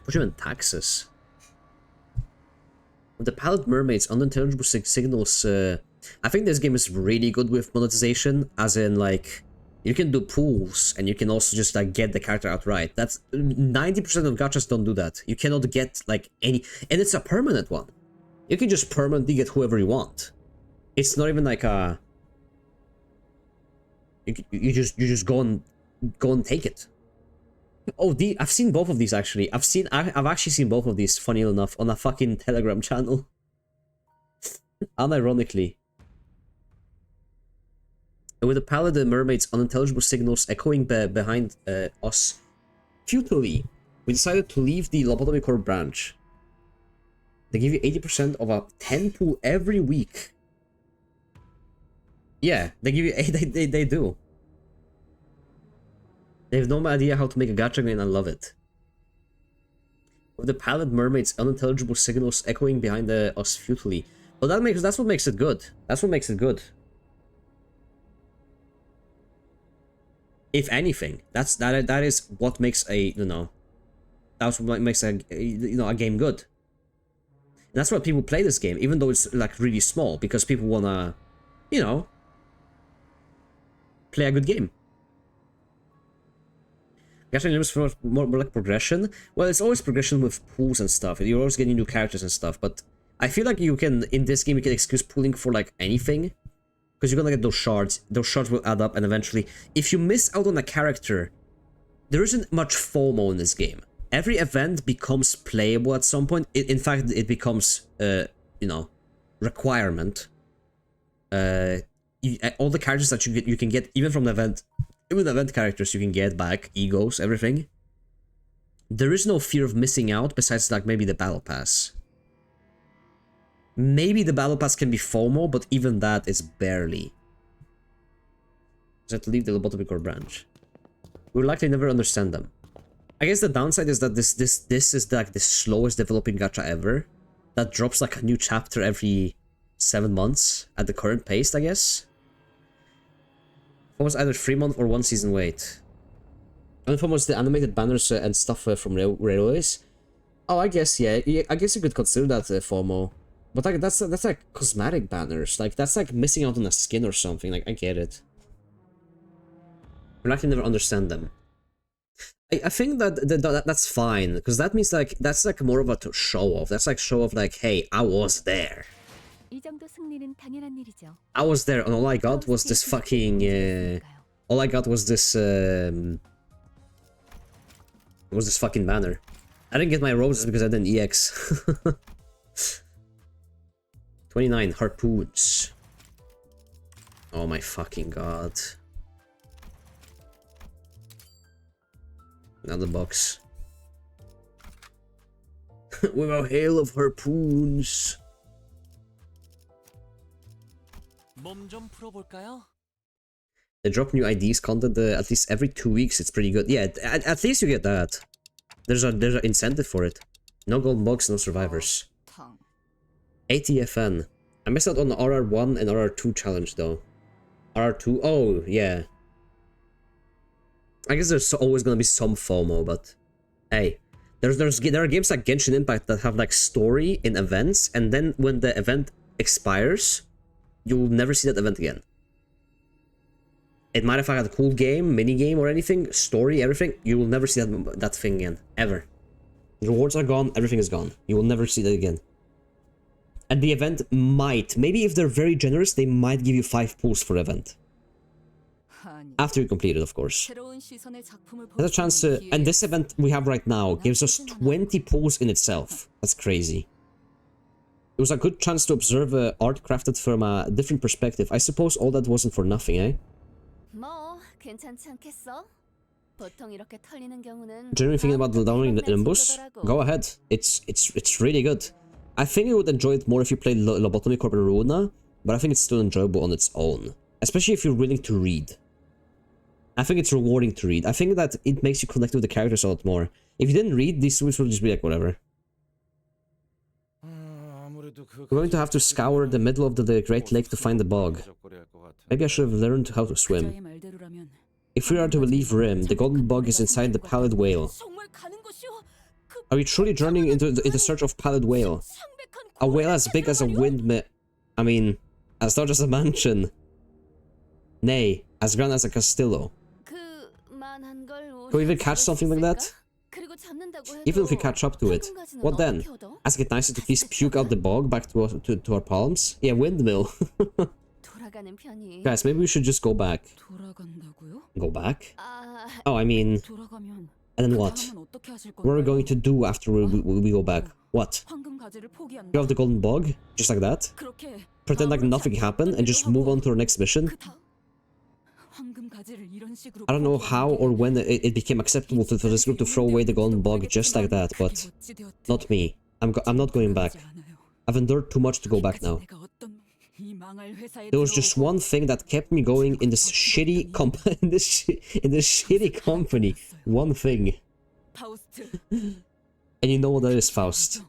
Put you in taxes. With the Pallid Mermaids, unintelligible signals. I think this game is really good with monetization, as in like you can do pools and you can also just like get the character outright. That's 90% of gachas don't do that. You cannot get like any, and it's a permanent one. You can just permanently get whoever you want. It's not even like a. You just go and take it. Oh, I've seen both of these actually. I've actually seen both of these, funny enough, on a fucking Telegram channel. Unironically. With the Pallid Mermaids unintelligible signals echoing behind us futilely, we decided to leave the Lobotomy Corps branch. They give you 80% of a 10 pool every week. Yeah, they give you they do. They have no idea how to make a gacha game. I love it. With the Pallid Mermaids unintelligible signals echoing behind us futilely. Well, that's what makes it good. That's what makes it good. If anything, that is what makes that's what makes a game good. And that's why people play this game, even though it's like really small, because people wanna, play a good game. Gacha games for more like progression. Well, it's always progression with pools and stuff. You're always getting new characters and stuff. But I feel like you can in this game you can excuse pooling for like anything, because you're gonna get those shards. Those shards will add up, and eventually, if you miss out on a character, there isn't much FOMO in this game. Every event becomes playable at some point. In fact, it becomes you know, requirement. All the characters that you can get even from the event. Even the event characters you can get back, egos, everything. There is no fear of missing out besides like maybe the battle pass. Maybe the battle pass can be FOMO, but even that is barely. Just have to leave the lobotomy core branch. We'll likely never understand them. I guess the downside is that this is like the slowest developing gacha ever. That drops like a new chapter every 7 months at the current pace, I guess. Was either 3 month or 1 season wait. And FOMO was the animated banners and stuff from railways. Oh, I guess yeah. I guess you could consider that FOMO, but like that's like cosmetic banners. Like that's like missing out on a skin or something. Like I get it. But I can never understand them. I think that's fine, because that means like that's like more of a show off. That's like show off like, hey, I was there. I was there, and all I got was this fucking. All I got was this. Fucking banner. I didn't get my roses because I didn't EX. 29 harpoons. Oh my fucking god. Another box. With a hail of harpoons. They drop new IDs content at least every 2 weeks. It's pretty good. Yeah, at least you get that. There's an incentive for it. No gold bugs, no survivors. ATFN. I missed out on the RR1 and RR2 challenge though. RR2? Oh, yeah. I guess there's always gonna be some FOMO, but hey. There are games like Genshin Impact that have like story in events, and then when the event expires, you'll never see that event again. It might have had a cool game, mini game or anything, story, everything. You will never see that thing again, ever. The rewards are gone, everything is gone. You will never see that again. And the event might, maybe if they're very generous, they might give you 5 pulls for the event. After you complete it, of course. There's a chance to, and this event we have right now gives us 20 pulls in itself. That's crazy. It was a good chance to observe art crafted from a different perspective. I suppose all that wasn't for nothing, eh? Generally thinking about downloading the Nimbus? Go ahead. It's really good. I think you would enjoy it more if you played Lobotomy Corp and Runa, but I think it's still enjoyable on its own. Especially if you're willing to read. I think it's rewarding to read. I think that it makes you connect with the characters a lot more. If you didn't read, these stories will just be like, whatever. We're going to have to scour the middle of the Great Lake to find the bog. Maybe I should have learned how to swim. If we are to believe Rim, the golden bog is inside the pallid whale. Are we truly journeying into the search of pallid whale? A whale as big as a windmill. I mean, as large as a mansion. Nay, as grand as a castillo. Can we even catch something like that? Even if we catch up to it, what then? Ask it nicely to please puke out the bog back to our palms? Yeah, windmill. Guys, maybe we should just go back. Go back? Oh, I mean... And then what? What are we going to do after we go back? What? Give up the golden bog? Just like that? Pretend like nothing happened and just move on to our next mission? I don't know how or when it became acceptable for this group to throw away the golden bog just like that, but not me. I'm not going back. I've endured too much to go back now. There was just one thing that kept me going in this shitty company. One thing. And you know what that is, Faust.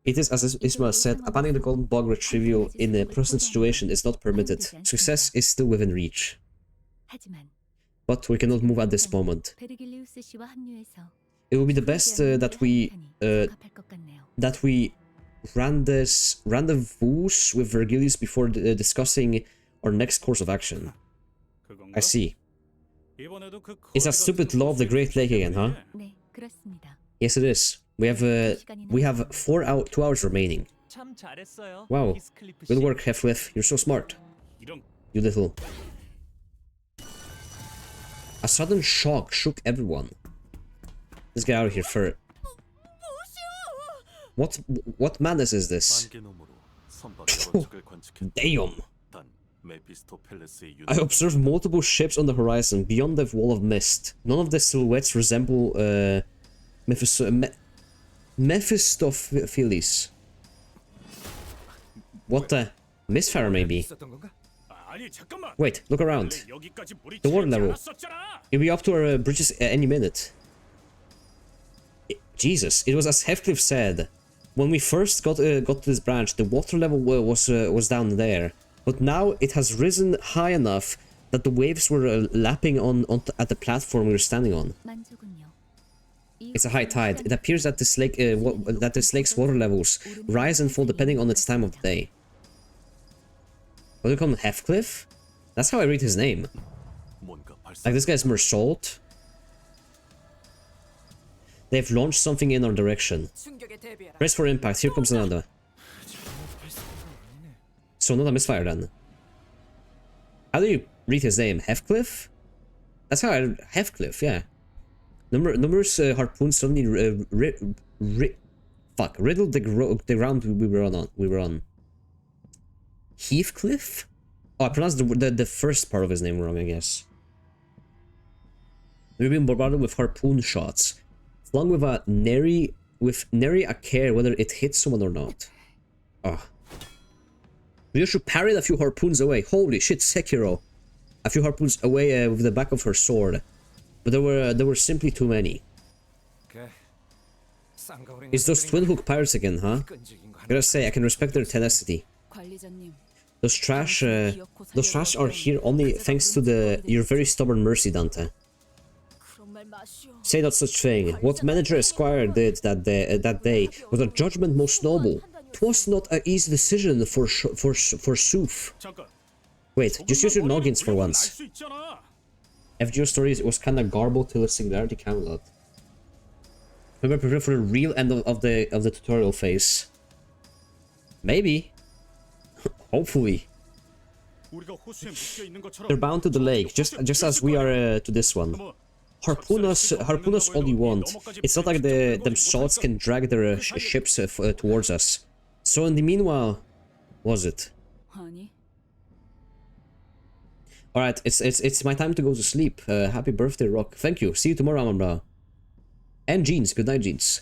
It is, as Ismail said, abandoning the golden bog retrieval in a present situation is not permitted. Success is still within reach. But we cannot move at this moment. It will be the best that we rendezvous with Vergilius before discussing our next course of action. I see. 이번에도 그 It's a stupid law of the Great Lake again, huh? 네, 그렇습니다. Yes, it is. We have 2 hours remaining. 참 잘했어요. Wow. 히스클리프 Good 씨. work, Heflif. You're so smart. 이런 You little. A sudden shock shook everyone. Let's get out of here for. What madness is this? 안개놈으로 선박 여러 척을 관측했다. Damn! 단 메피스토 펠레스의 I observed multiple ships on the horizon beyond the wall of mist. None of the silhouettes resemble Mephistopheles. What the? Mistfire maybe? 있었던 건가? 아니 잠깐만. Wait, look around. 원래 여기까지 물이 The water 차지 level. 않았었잖아. It'll be up to our bridges any minute. Jesus, it was as Heathcliff said. When we first got to this branch, the water level was down there, but now it has risen high enough that the waves were lapping at the platform we were standing on. 만족은요. It's a high tide. It appears that this lake, that this lake's water levels rise and fall depending on its time of day. What do you call him, Heathcliff? That's how I read his name. 뭔가 발사. Like, this guy's more salt. They've launched something in our direction. 충격에 대비해라. Brace for impact. Here comes another. So not a misfire then. How do you read his name? Heathcliff? That's how I... Heathcliff, yeah. Numerous harpoons suddenly riddled the ground we were on. Heathcliff? Oh, I pronounced the first part of his name wrong, I guess. We've been bombarded with harpoon shots, flung with nary a care whether it hit someone or not. Oh. We should parry a few harpoons away. Holy shit, Sekiro! A few harpoons away with the back of her sword, but there were simply too many. It's those twin hook pirates again, huh? Gotta say, I can respect their tenacity. 관리자님, Those trash are here only thanks to your very stubborn mercy, Dante. 그런 말 마시오. Say not such thing. What Manager Esquire did that day was a judgment most noble. 'Twas not an easy decision for sooth. 잠깐. Wait, just use your noggins for once. 알수 있잖아. FGO stories was kinda garbled till its singularity came out. Maybe I prepare for the real end of the tutorial phase. Maybe. Hopefully. 우리가 호수에 묶여 있는 것처럼 They're bound to the lake, just as we are to this one. Harpoon us all you want. It's not like them swords can drag their ships towards us. So in the meanwhile, was it? 아니, Alright, it's my time to go to sleep. Happy birthday, Rock. Thank you. See you tomorrow, Amanda. And Jeans. Good night, Jeans.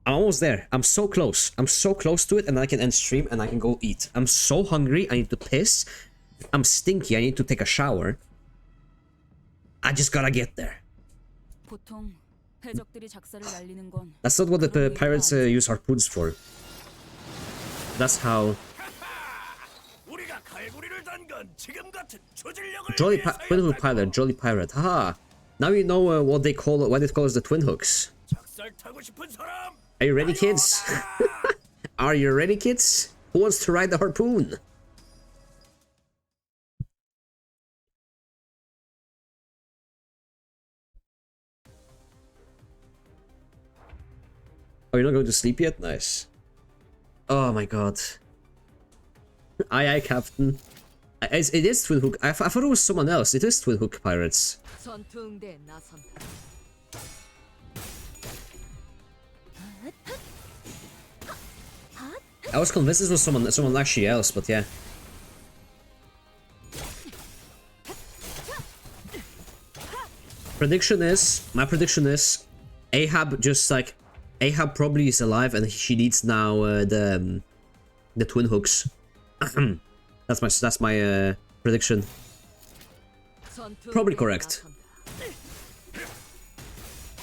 I'm almost there. I'm so close. I'm so close to it, and I can end stream and I can go eat. I'm so hungry. I need to piss. I'm stinky. I need to take a shower. I just gotta get there. 보통 해적들이 작사를 날리는 건 That's not what the pirates use harpoons for. That's how. 우리가 갈고리를 단 건 지금 같은 조질력을 Twin hook pilot, jolly pirate. Haha. Now you know why they call us the twin hooks. 작살 타고 싶은 사람. Are you ready, kids? Are you ready, kids? Who wants to ride the harpoon? Oh, you're not going to sleep yet? Nice. Oh my god. Aye, Captain. It is Twin Hook. I thought it was someone else. It is Twin Hook Pirates. 전투응대에 나선다. I was convinced this was someone actually else, but yeah. My prediction is, Ahab probably is alive and she needs now the twin hooks. that's my prediction. Probably correct.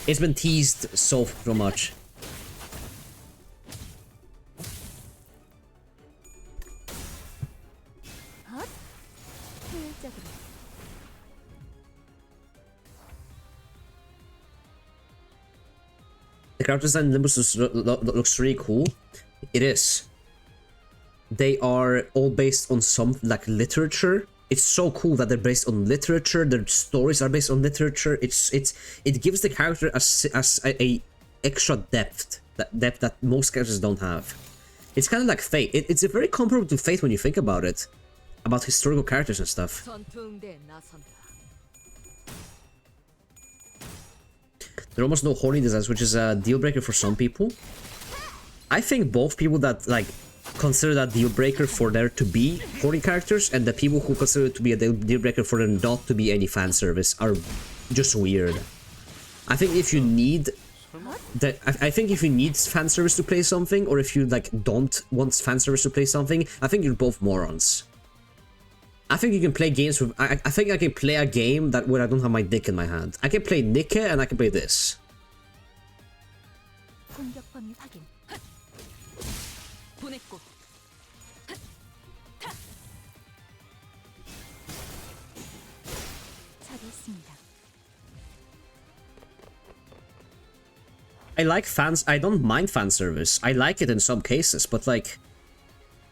It's been teased so much. The character design in Nimbus looks really cool. It is. They are all based on some like literature It's so cool that they're based on literature. Their stories are based on literature. It gives the character a extra depth that most characters don't have. It's kind of like Fate. It's a very comparable to Fate when you think about it, about historical characters and stuff. 전투응대에 나선다. There are almost no horny designs, which is a deal breaker for some people. I think both people that like consider that deal breaker for there to be horny characters and the people who consider it to be a deal breaker for there not to be any fan service are just weird. I think if you need I think if you need fan service to play something, or if you like don't want fan service to play something, I think you're both morons. I think you can play games with. I think I can play a game that where I don't have my dick in my hand. I can play Nikke and I can play this. 공격 범위 확인. 보냈고. 처리했습니다. I like fans. I don't mind fan service. I like it in some cases, but like,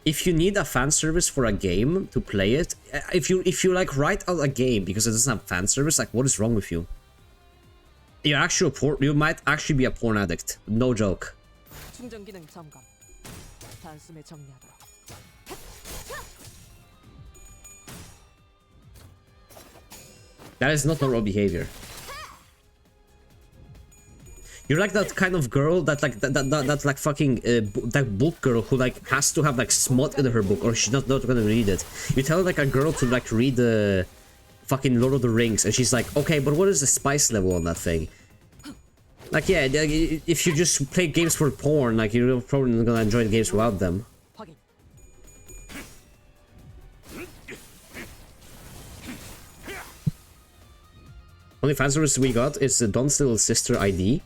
if you need a fan service for a game to play it, if you like write out a game because it doesn't have fan service, like what is wrong with you? You're actually you might actually be a porn addict. No joke. 충전 기능 점검. 단숨에 정리하도록. That is not normal behavior. You're like that kind of girl that like that like fucking that book girl who like has to have like smut in her book or she's not gonna read it. You tell like a girl to like read the fucking Lord of the Rings and she's like, okay, but what is the spice level on that thing? Like, yeah, if you just play games for porn, like you're probably not gonna enjoy the games without them. 확인. Only fan service we got is the Don's little sister ID.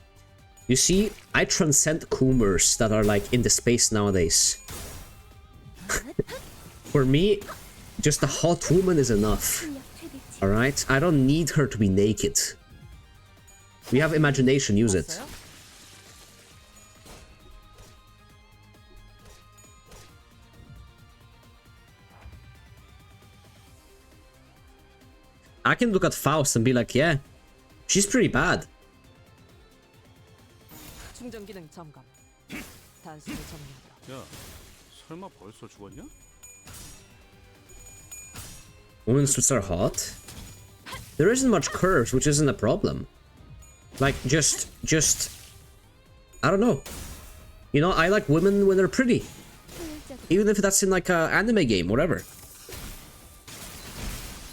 You see, I transcend Coomers that are like in the space nowadays. For me, just a hot woman is enough. Alright? I don't need her to be naked. We have imagination, use it. 봤어요? I can look at Faust and be like, yeah, she's pretty bad. 충전 기능 점검. 단숨에 정리하도록. 야, 설마 벌써 죽었냐? Women suits are hot. There isn't much curves, which isn't a problem. Like, just... I don't know. You know, I like women when they're pretty. Even if that's in like a anime game, whatever.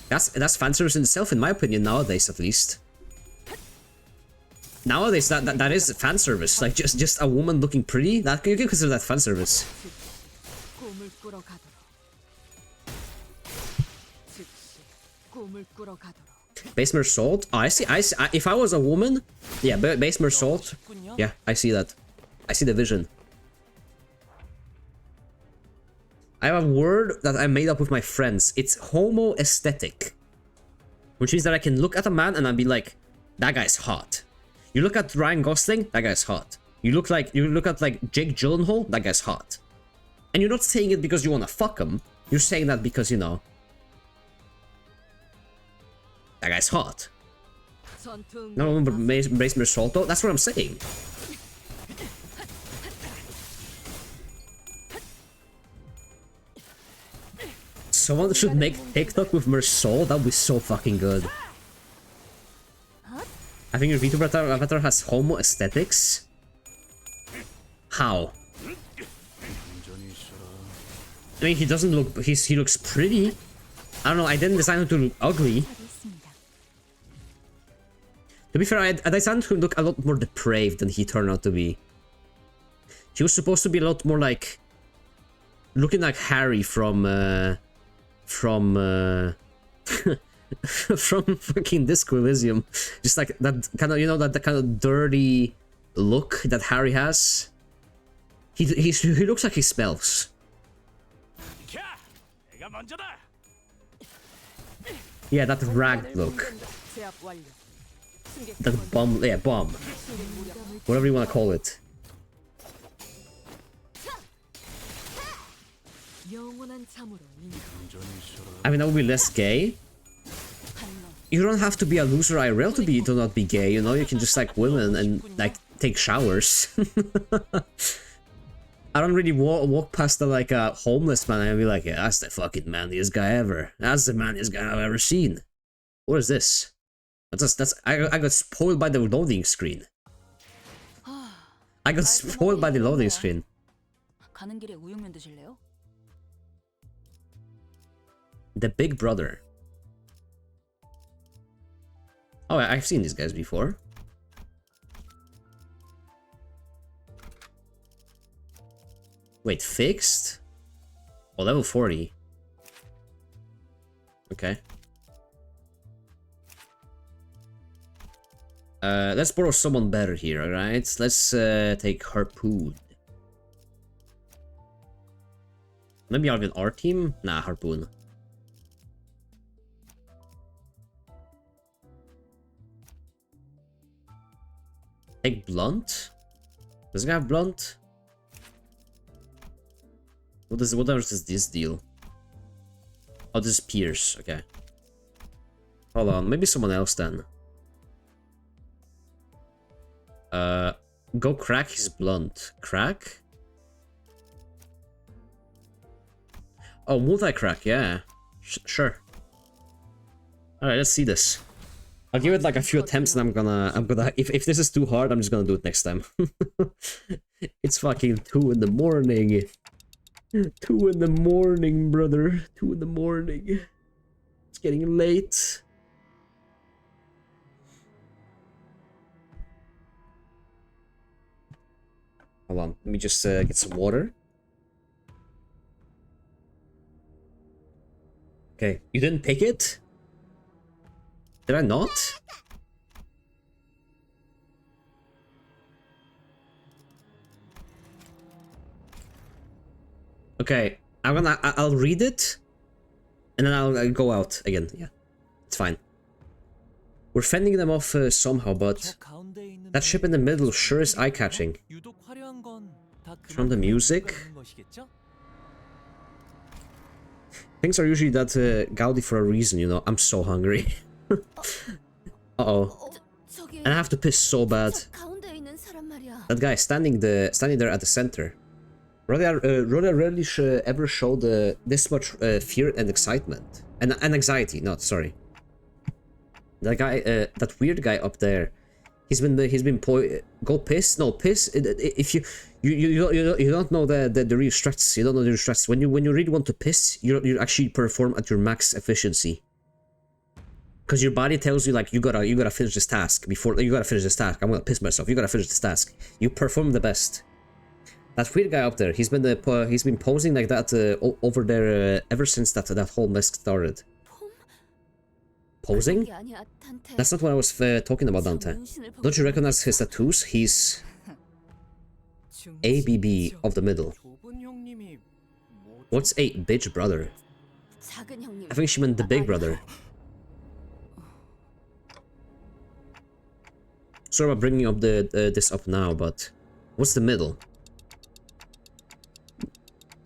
That's fan service in itself, in my opinion, nowadays at least. Nowadays, that is fan service. Like just a woman looking pretty. That you can consider that fan service. 꿈을 꾸러 가도록. 즉시 꿈을 꾸러 가도록. Base Mersault. Oh, I see. If I was a woman, yeah, Base Mersault. Yeah, I see that. I see the vision. I have a word that I made up with my friends. It's homo aesthetic, which means that I can look at a man and I'll be like, that guy's hot. You look at Ryan Gosling, that guy's hot. You look at like Jake Gyllenhaal, that guy's hot. And you're not saying it because you want to fuck him. You're saying that because, you know, that guy's hot. 전투응대. No, but Base Mersault, though, that's what I'm saying. Someone should make TikTok with Mersault. That would be so fucking good. I think your VTuber avatar has homo aesthetics. How? I mean, he doesn't look. He looks pretty. I don't know. I didn't design him to look ugly. To be fair, I designed him to look a lot more depraved than he turned out to be. He was supposed to be a lot more like looking like Harry from from fucking Disco Elysium. Just like that kind of, you know, that kind of dirty look that Harry has. He looks like he smells. Yeah, that rag look. 제압 완료. 승객 That bomb, yeah, bomb. Whatever you want to call it. 영원한 잠으로 인도. I mean, that would be less gay. You don't have to be a loser IRL to not be gay, you know, you can just like women and like take showers. I don't really walk past like a homeless man and be like, yeah, that's the fucking manliest guy ever. That's the manliest guy I've ever seen. What is this? I got spoiled by the loading screen. I got spoiled by the loading screen. 가는 길에 우육면 드실래요? The Big Brother. Oh, I've seen these guys before. Wait, fixed? Oh, level 40. Okay. Let's borrow someone better here, alright? Let's take Harpoon. Maybe I'll get our team? Nah, Harpoon. Take Blunt? Does it have Blunt? What else is this deal? Oh, this is Pierce, okay. Hold on, maybe someone else then. Go crack his Blunt. Crack? Oh, multi-crack, yeah. Sure. Alright, let's see this. I'll give it like a few attempts and I'm gonna if this is too hard, I'm just gonna do it next time. It's fucking 2 in the morning. 2 in the morning, brother. 2 in the morning. It's getting late. Hold on, let me just get some water. Okay, you didn't pick it? Did I not? Okay, I'll read it, and then I'll go out again. Yeah, it's fine. We're fending them off somehow, but that ship in the middle sure is eye-catching. From the music. Things are usually that gaudy for a reason, you know. I'm so hungry. Uh-oh. And I have to piss so bad. That guy standing there at the center. Roda rarely ever showed this much fear and excitement. And anxiety, not sorry. That guy, that weird guy up there. He's been go piss? No, piss. If you don't know the real strats. You don't know the real strats. When you really want to piss, you actually perform at your max efficiency. Because your body tells you like you gotta finish this task before you gotta finish this task. I'm gonna piss myself. You gotta finish this task. You perform the best. That weird guy up there. He's been posing like that over there ever since that whole mess started. Posing? That's not what I was talking about, Dante. Don't you recognize his tattoos? He's ABB of the middle. What's a bitch brother? I think she meant the big brother. Sorry about bringing up this up now, but what's the middle?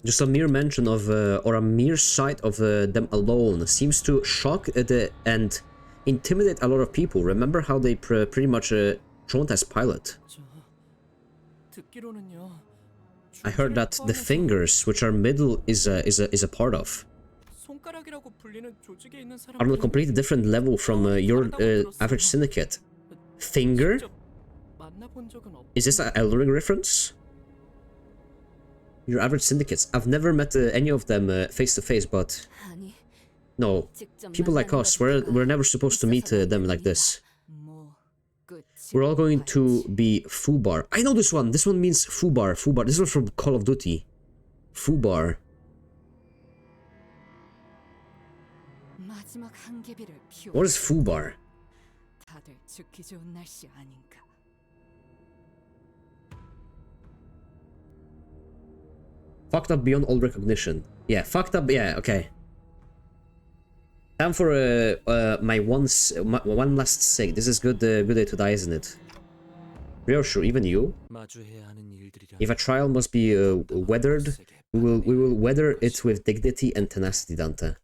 Just a mere mention of, or a mere sight of them alone seems to shock and intimidate a lot of people. Remember how they pretty much traumatized Pilot? I heard that the fingers, which are middle, is a part of. Are on a completely different level from your average syndicate. Finger? Is this an Elden Ring reference? Your average syndicates. I've never met any of them face to face, but no, people like us, we're never supposed to meet them like this. We're all going to be Fubar. I know this one. This one means Fubar. Fubar. This was from Call of Duty. Fubar. What is Fubar? Fucked up beyond all recognition. Yeah, fucked up. Yeah, okay. Time for my one last sig. This is good. Good day to die, isn't it? Real sure, even you? 마주해야 하는 일들이라. If a trial must be weathered, we will weather it with dignity and tenacity, Dante.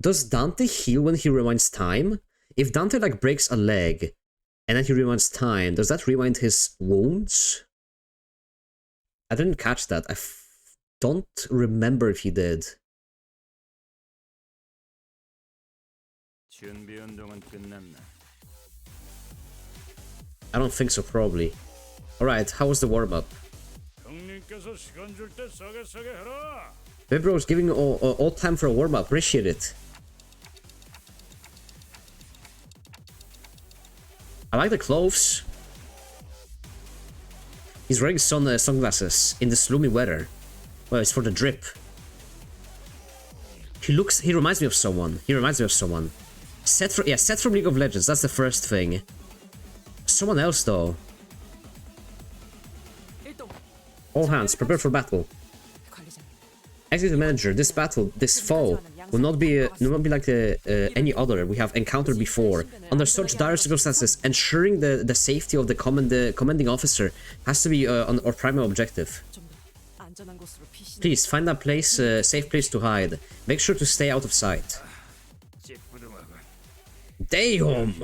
Does Dante heal when he rewinds time? If Dante like breaks a leg and then he rewinds time, does that rewind his wounds? I didn't catch that. Don't remember if he did. 준비 운동은 끝났나? I don't think so, probably. Alright, how was the warm-up? 형님께서 시간 줄 때 싸게 해라. Bibro's giving all time for a warm-up. Appreciate it. I like the clothes. He's wearing sunglasses in this gloomy weather. Well, it's for the drip. He reminds me of someone. Seth from League of Legends, that's the first thing. Someone else, though. All hands, prepare for battle. Executive Manager, this battle, this foe, will not be like any other we have encountered before. Under such dire circumstances, ensuring the safety of the commanding officer has to be our primary objective. Please, find a place, safe place to hide. Make sure to stay out of sight. Damn!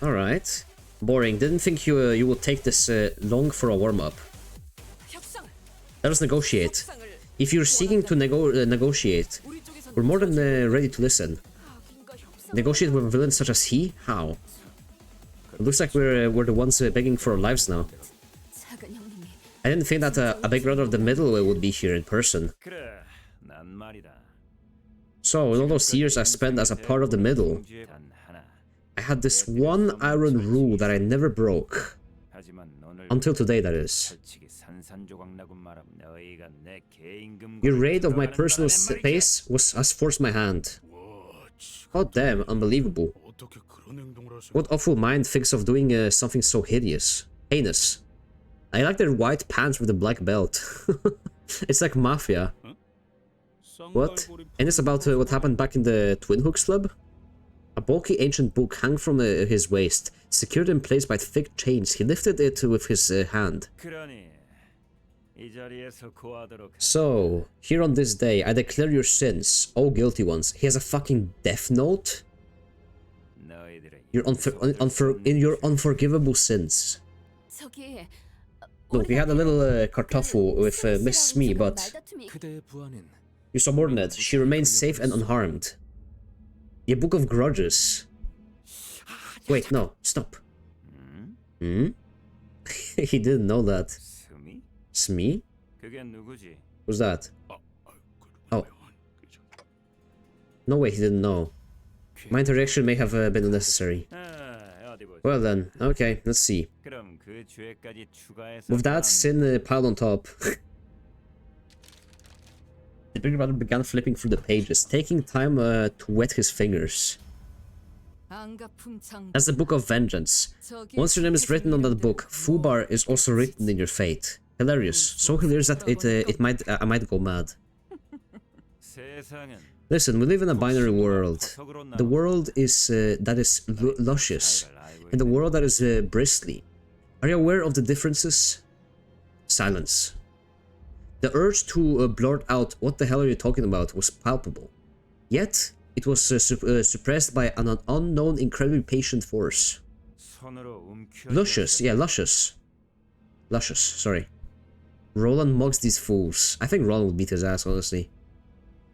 Alright. Boring. Didn't think you would take this long for a warm-up. Let us negotiate. If you're seeking to negotiate, we're more than ready to listen. Negotiate with a villain such as he? How? It looks like we're the ones begging for our lives now. I didn't think that a big brother of the middle would be here in person. 그래, 난 말이다. So, in all those years I spent as a part of the middle, 단 하나. I had this one iron rule that I never broke. 하지만 오늘 Until today, that is. 솔직히 산산조각나고 말하면 너희가 내 개인금 Your raid of my personal space has forced my hand. God damn, unbelievable. 어떻게 그런 행동을 하세요? What awful mind thinks of doing something so heinous? I like their white pants with the black belt. It's like mafia. What? And it's about what happened back in the Twin Hooks Club? A bulky ancient book hung from his waist, secured in place by thick chains. He lifted it with his hand. 그러니 이 자리에서 고하도록. So, here on this day, I declare your sins, O guilty ones. He has a fucking death note? 너희들의 In your unforgivable sins. Look, we had a little kartoffel with Miss Smee, but 그대의 부하는 your subordinate, she remains safe and unharmed. A book of grudges. Wait, no, stop. Hmm? He didn't know that. 스미? Smee? 그게 누구지? Who's that? Oh. No way he didn't know. My interaction may have been unnecessary. 어디 보자. Well then, okay, let's see. 그럼 그 죄까지 추가해서 With that sin piled on top, the big brother began flipping through the pages, taking time to wet his fingers. That's the Book of Vengeance. Once your name is written on that book, Fubar is also written in your fate. Hilarious. So hilarious that I might go mad. 세상은 Listen, we live in a binary world. The world is that is luscious, and the world that is bristly. Are you aware of the differences? Silence. The urge to blurt out "What the hell are you talking about?" was palpable. Yet, it was suppressed by an unknown, incredibly patient force. 손으로 움켜. Luscious, yeah, luscious. Luscious, sorry. Roland mugs these fools. I think Roland would beat his ass, honestly.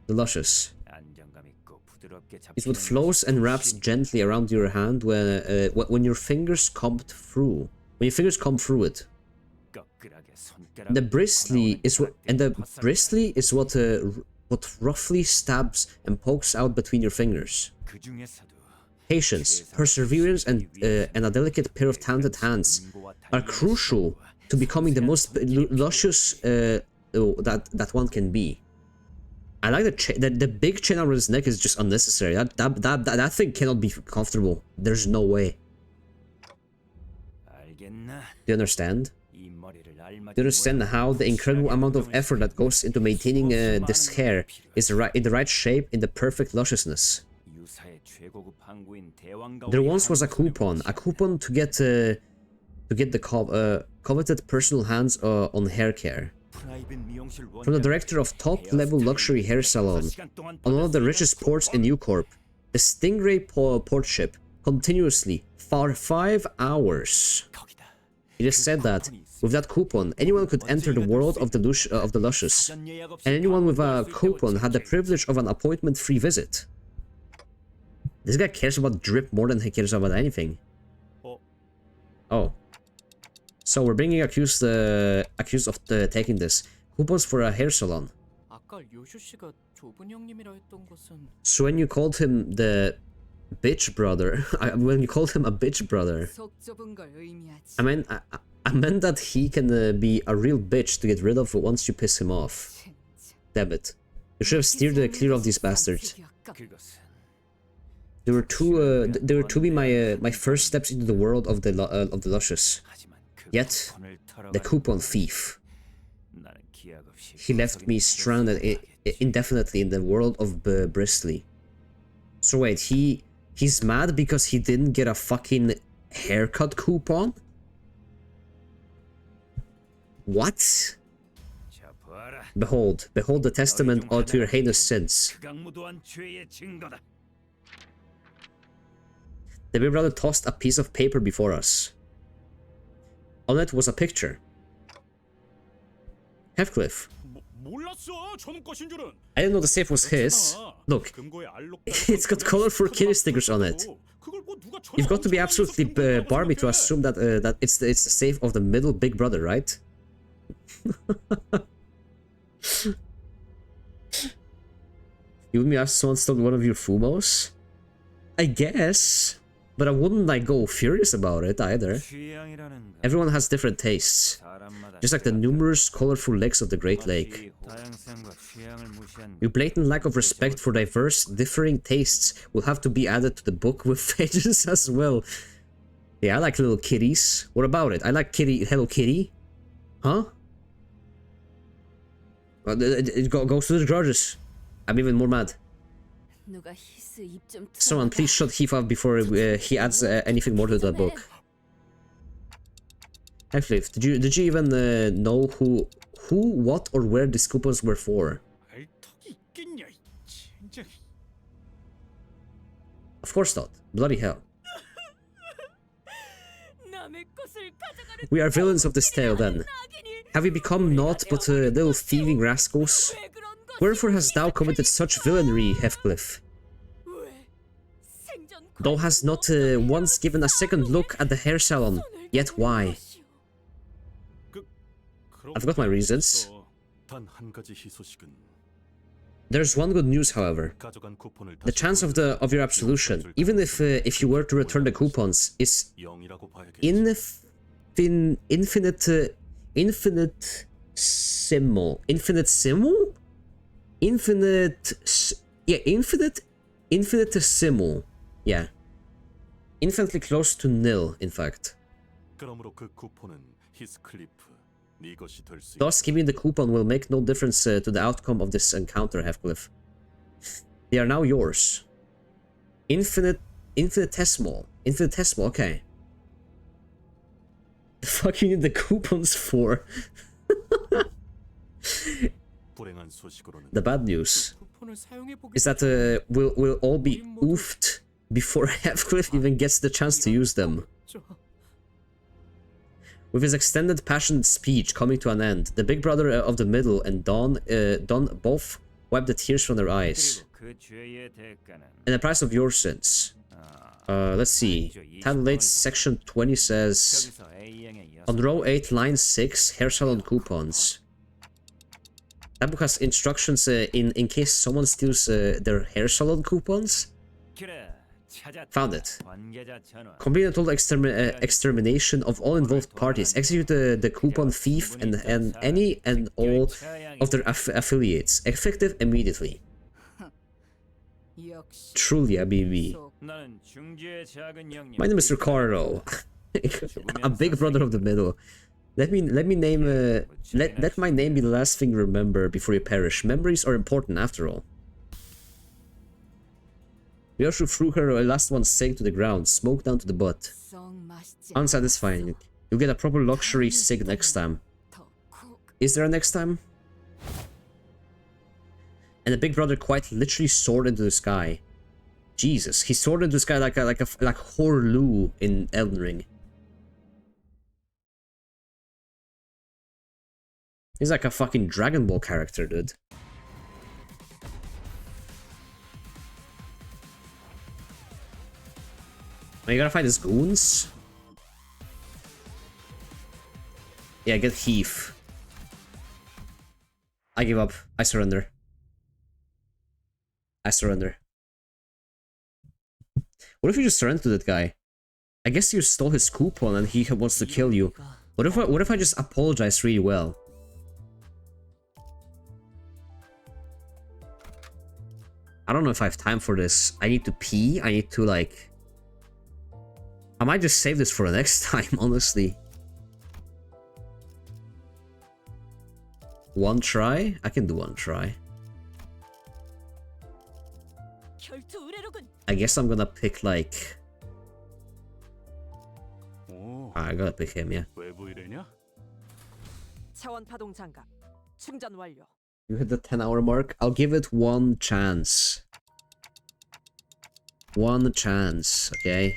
The luscious. 안정감 있고 부드럽게 It's what 잡히는 flows and wraps gently around your hand when your fingers come through. When your fingers come through it. 꺾으라게 손가락. The bristly is what roughly stabs and pokes out between your fingers. 그 중에서도 Patience, perseverance, and a delicate pair of talented hands are crucial to becoming the most luscious that one can be. I like the big chain around his neck is just unnecessary. That thing cannot be comfortable. There's no way. 알겠나? Do you understand? 이 머리를 Do 알맞은 you understand how the incredible amount of effort that goes into maintaining this hair is in the right shape, in the perfect lusciousness? 유사의 최고급 항구인 대왕가오의 There once was a 항구 coupon to get to get the coveted personal hands on hair care. From the director of top-level luxury hair salon on one of the richest ports in Newcorp, the Stingray port ship, continuously for 5 hours. It is said that with that coupon, anyone could enter the world of the luscious, and anyone with a coupon had the privilege of an appointment-free visit. This guy cares about drip more than he cares about anything. Oh. So we're being accused of taking this. Coupons for a hair salon. So when you called him the bitch brother, when you called him a bitch brother, I meant that he can be a real bitch to get rid of once you piss him off. Damn it. You should have steered clear of these bastards. They were to be my first steps into the world of the luscious. Yet, the coupon thief. He left me stranded indefinitely in the world of Bristly. So wait, he's mad because he didn't get a fucking haircut coupon? What? Behold the testament to your heinous sins. The big brother tossed a piece of paper before us. On it was a picture. Heathcliff. I didn't know the safe was his. Look, it's got colorful kitty stickers on it. You've got to be absolutely Barbie to assume that that it's the safe of the middle big brother, right? You would me ask someone stole one of your Fumos? I guess. But I wouldn't like go furious about it either. Everyone has different tastes, just like the numerous colorful lakes of the Great Lake. Your blatant lack of respect for diverse, differing tastes will have to be added to the book with pages as well. Yeah, I like little kitties. What about it? I like Hello Kitty. Huh? It goes to the grudges. I'm even more mad. Someone please shut Heath up before he adds anything more to the book. Heathcliff, did you even know who, what, or where these coupons were for? Of course not. Bloody hell. We are villains of this tale then. Have we become naught but little thieving rascals? Wherefore hast thou committed such villainy, Heathcliff? Thou hast not once given a second look at the hair salon. Yet why? I've got my reasons. There's one good news, however. The chance of your absolution, even if you were to return the coupons, is infinitesimal. Infinitesimal. Yeah. Infinitely close to nil, in fact. Thus, giving the coupon will make no difference to the outcome of this encounter, Heathcliff. They are now yours. Infinitesimal, okay. The fuck you need the coupons for? The bad news is that we'll all be oofed before Heathcliff even gets the chance to use them. With his extended passionate speech coming to an end, the big brother of the middle and Don both wiped the tears from their eyes. And the price of your sins. Let's see. Title 8, section 20 says... On row 8, line 6, hair salon coupons. That book has instructions in case someone steals their hair salon coupons. Found it. Complete a total extermination of all involved parties. Execute the coupon thief and any and all of their affiliates. Effective immediately. Truly a BB. My name is Ricardo. A big brother of the middle. Let my name be the last thing you remember before you perish. Memories are important after all. We also threw her last one sank to the ground, smoke down to the butt. Unsatisfying. You get a proper luxury sig next time. Is there a next time? And the big brother quite literally soared into the sky. Jesus, he soared into the sky like Horlu in Elden Ring. He's like a fucking Dragon Ball character, dude. Are you gonna find his goons? Yeah, get Heath. I give up. I surrender. I surrender. What if you just surrender to that guy? I guess you stole his coupon and he wants to kill you. What if I just apologize really well? I don't know if I have time for this. I need to pee. I need to like... I might just save this for the next time, honestly. One try? I can do one try. I guess I'm gonna pick like... I gotta pick him, yeah. 외부 일이냐? 차원 파동 장갑 충전 완료. You hit the 10-hour mark? I'll give it one chance. One chance, okay?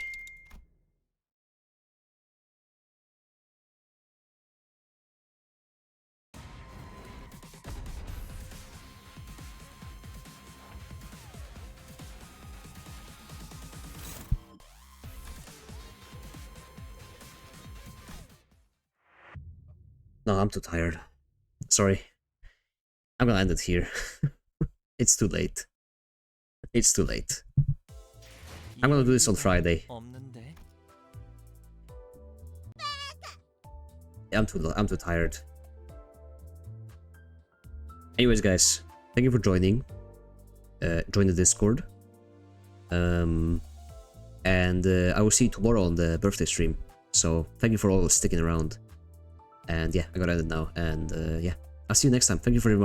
No, I'm too tired. Sorry. I'm gonna end it here. It's too late. It's too late. I'm gonna do this on Friday. Yeah, I'm too tired. Anyways, guys, thank you for joining. Join the Discord. And I will see you tomorrow on the birthday stream. So thank you for all sticking around. And yeah, I gotta end it now. And yeah, I'll see you next time. Thank you very much.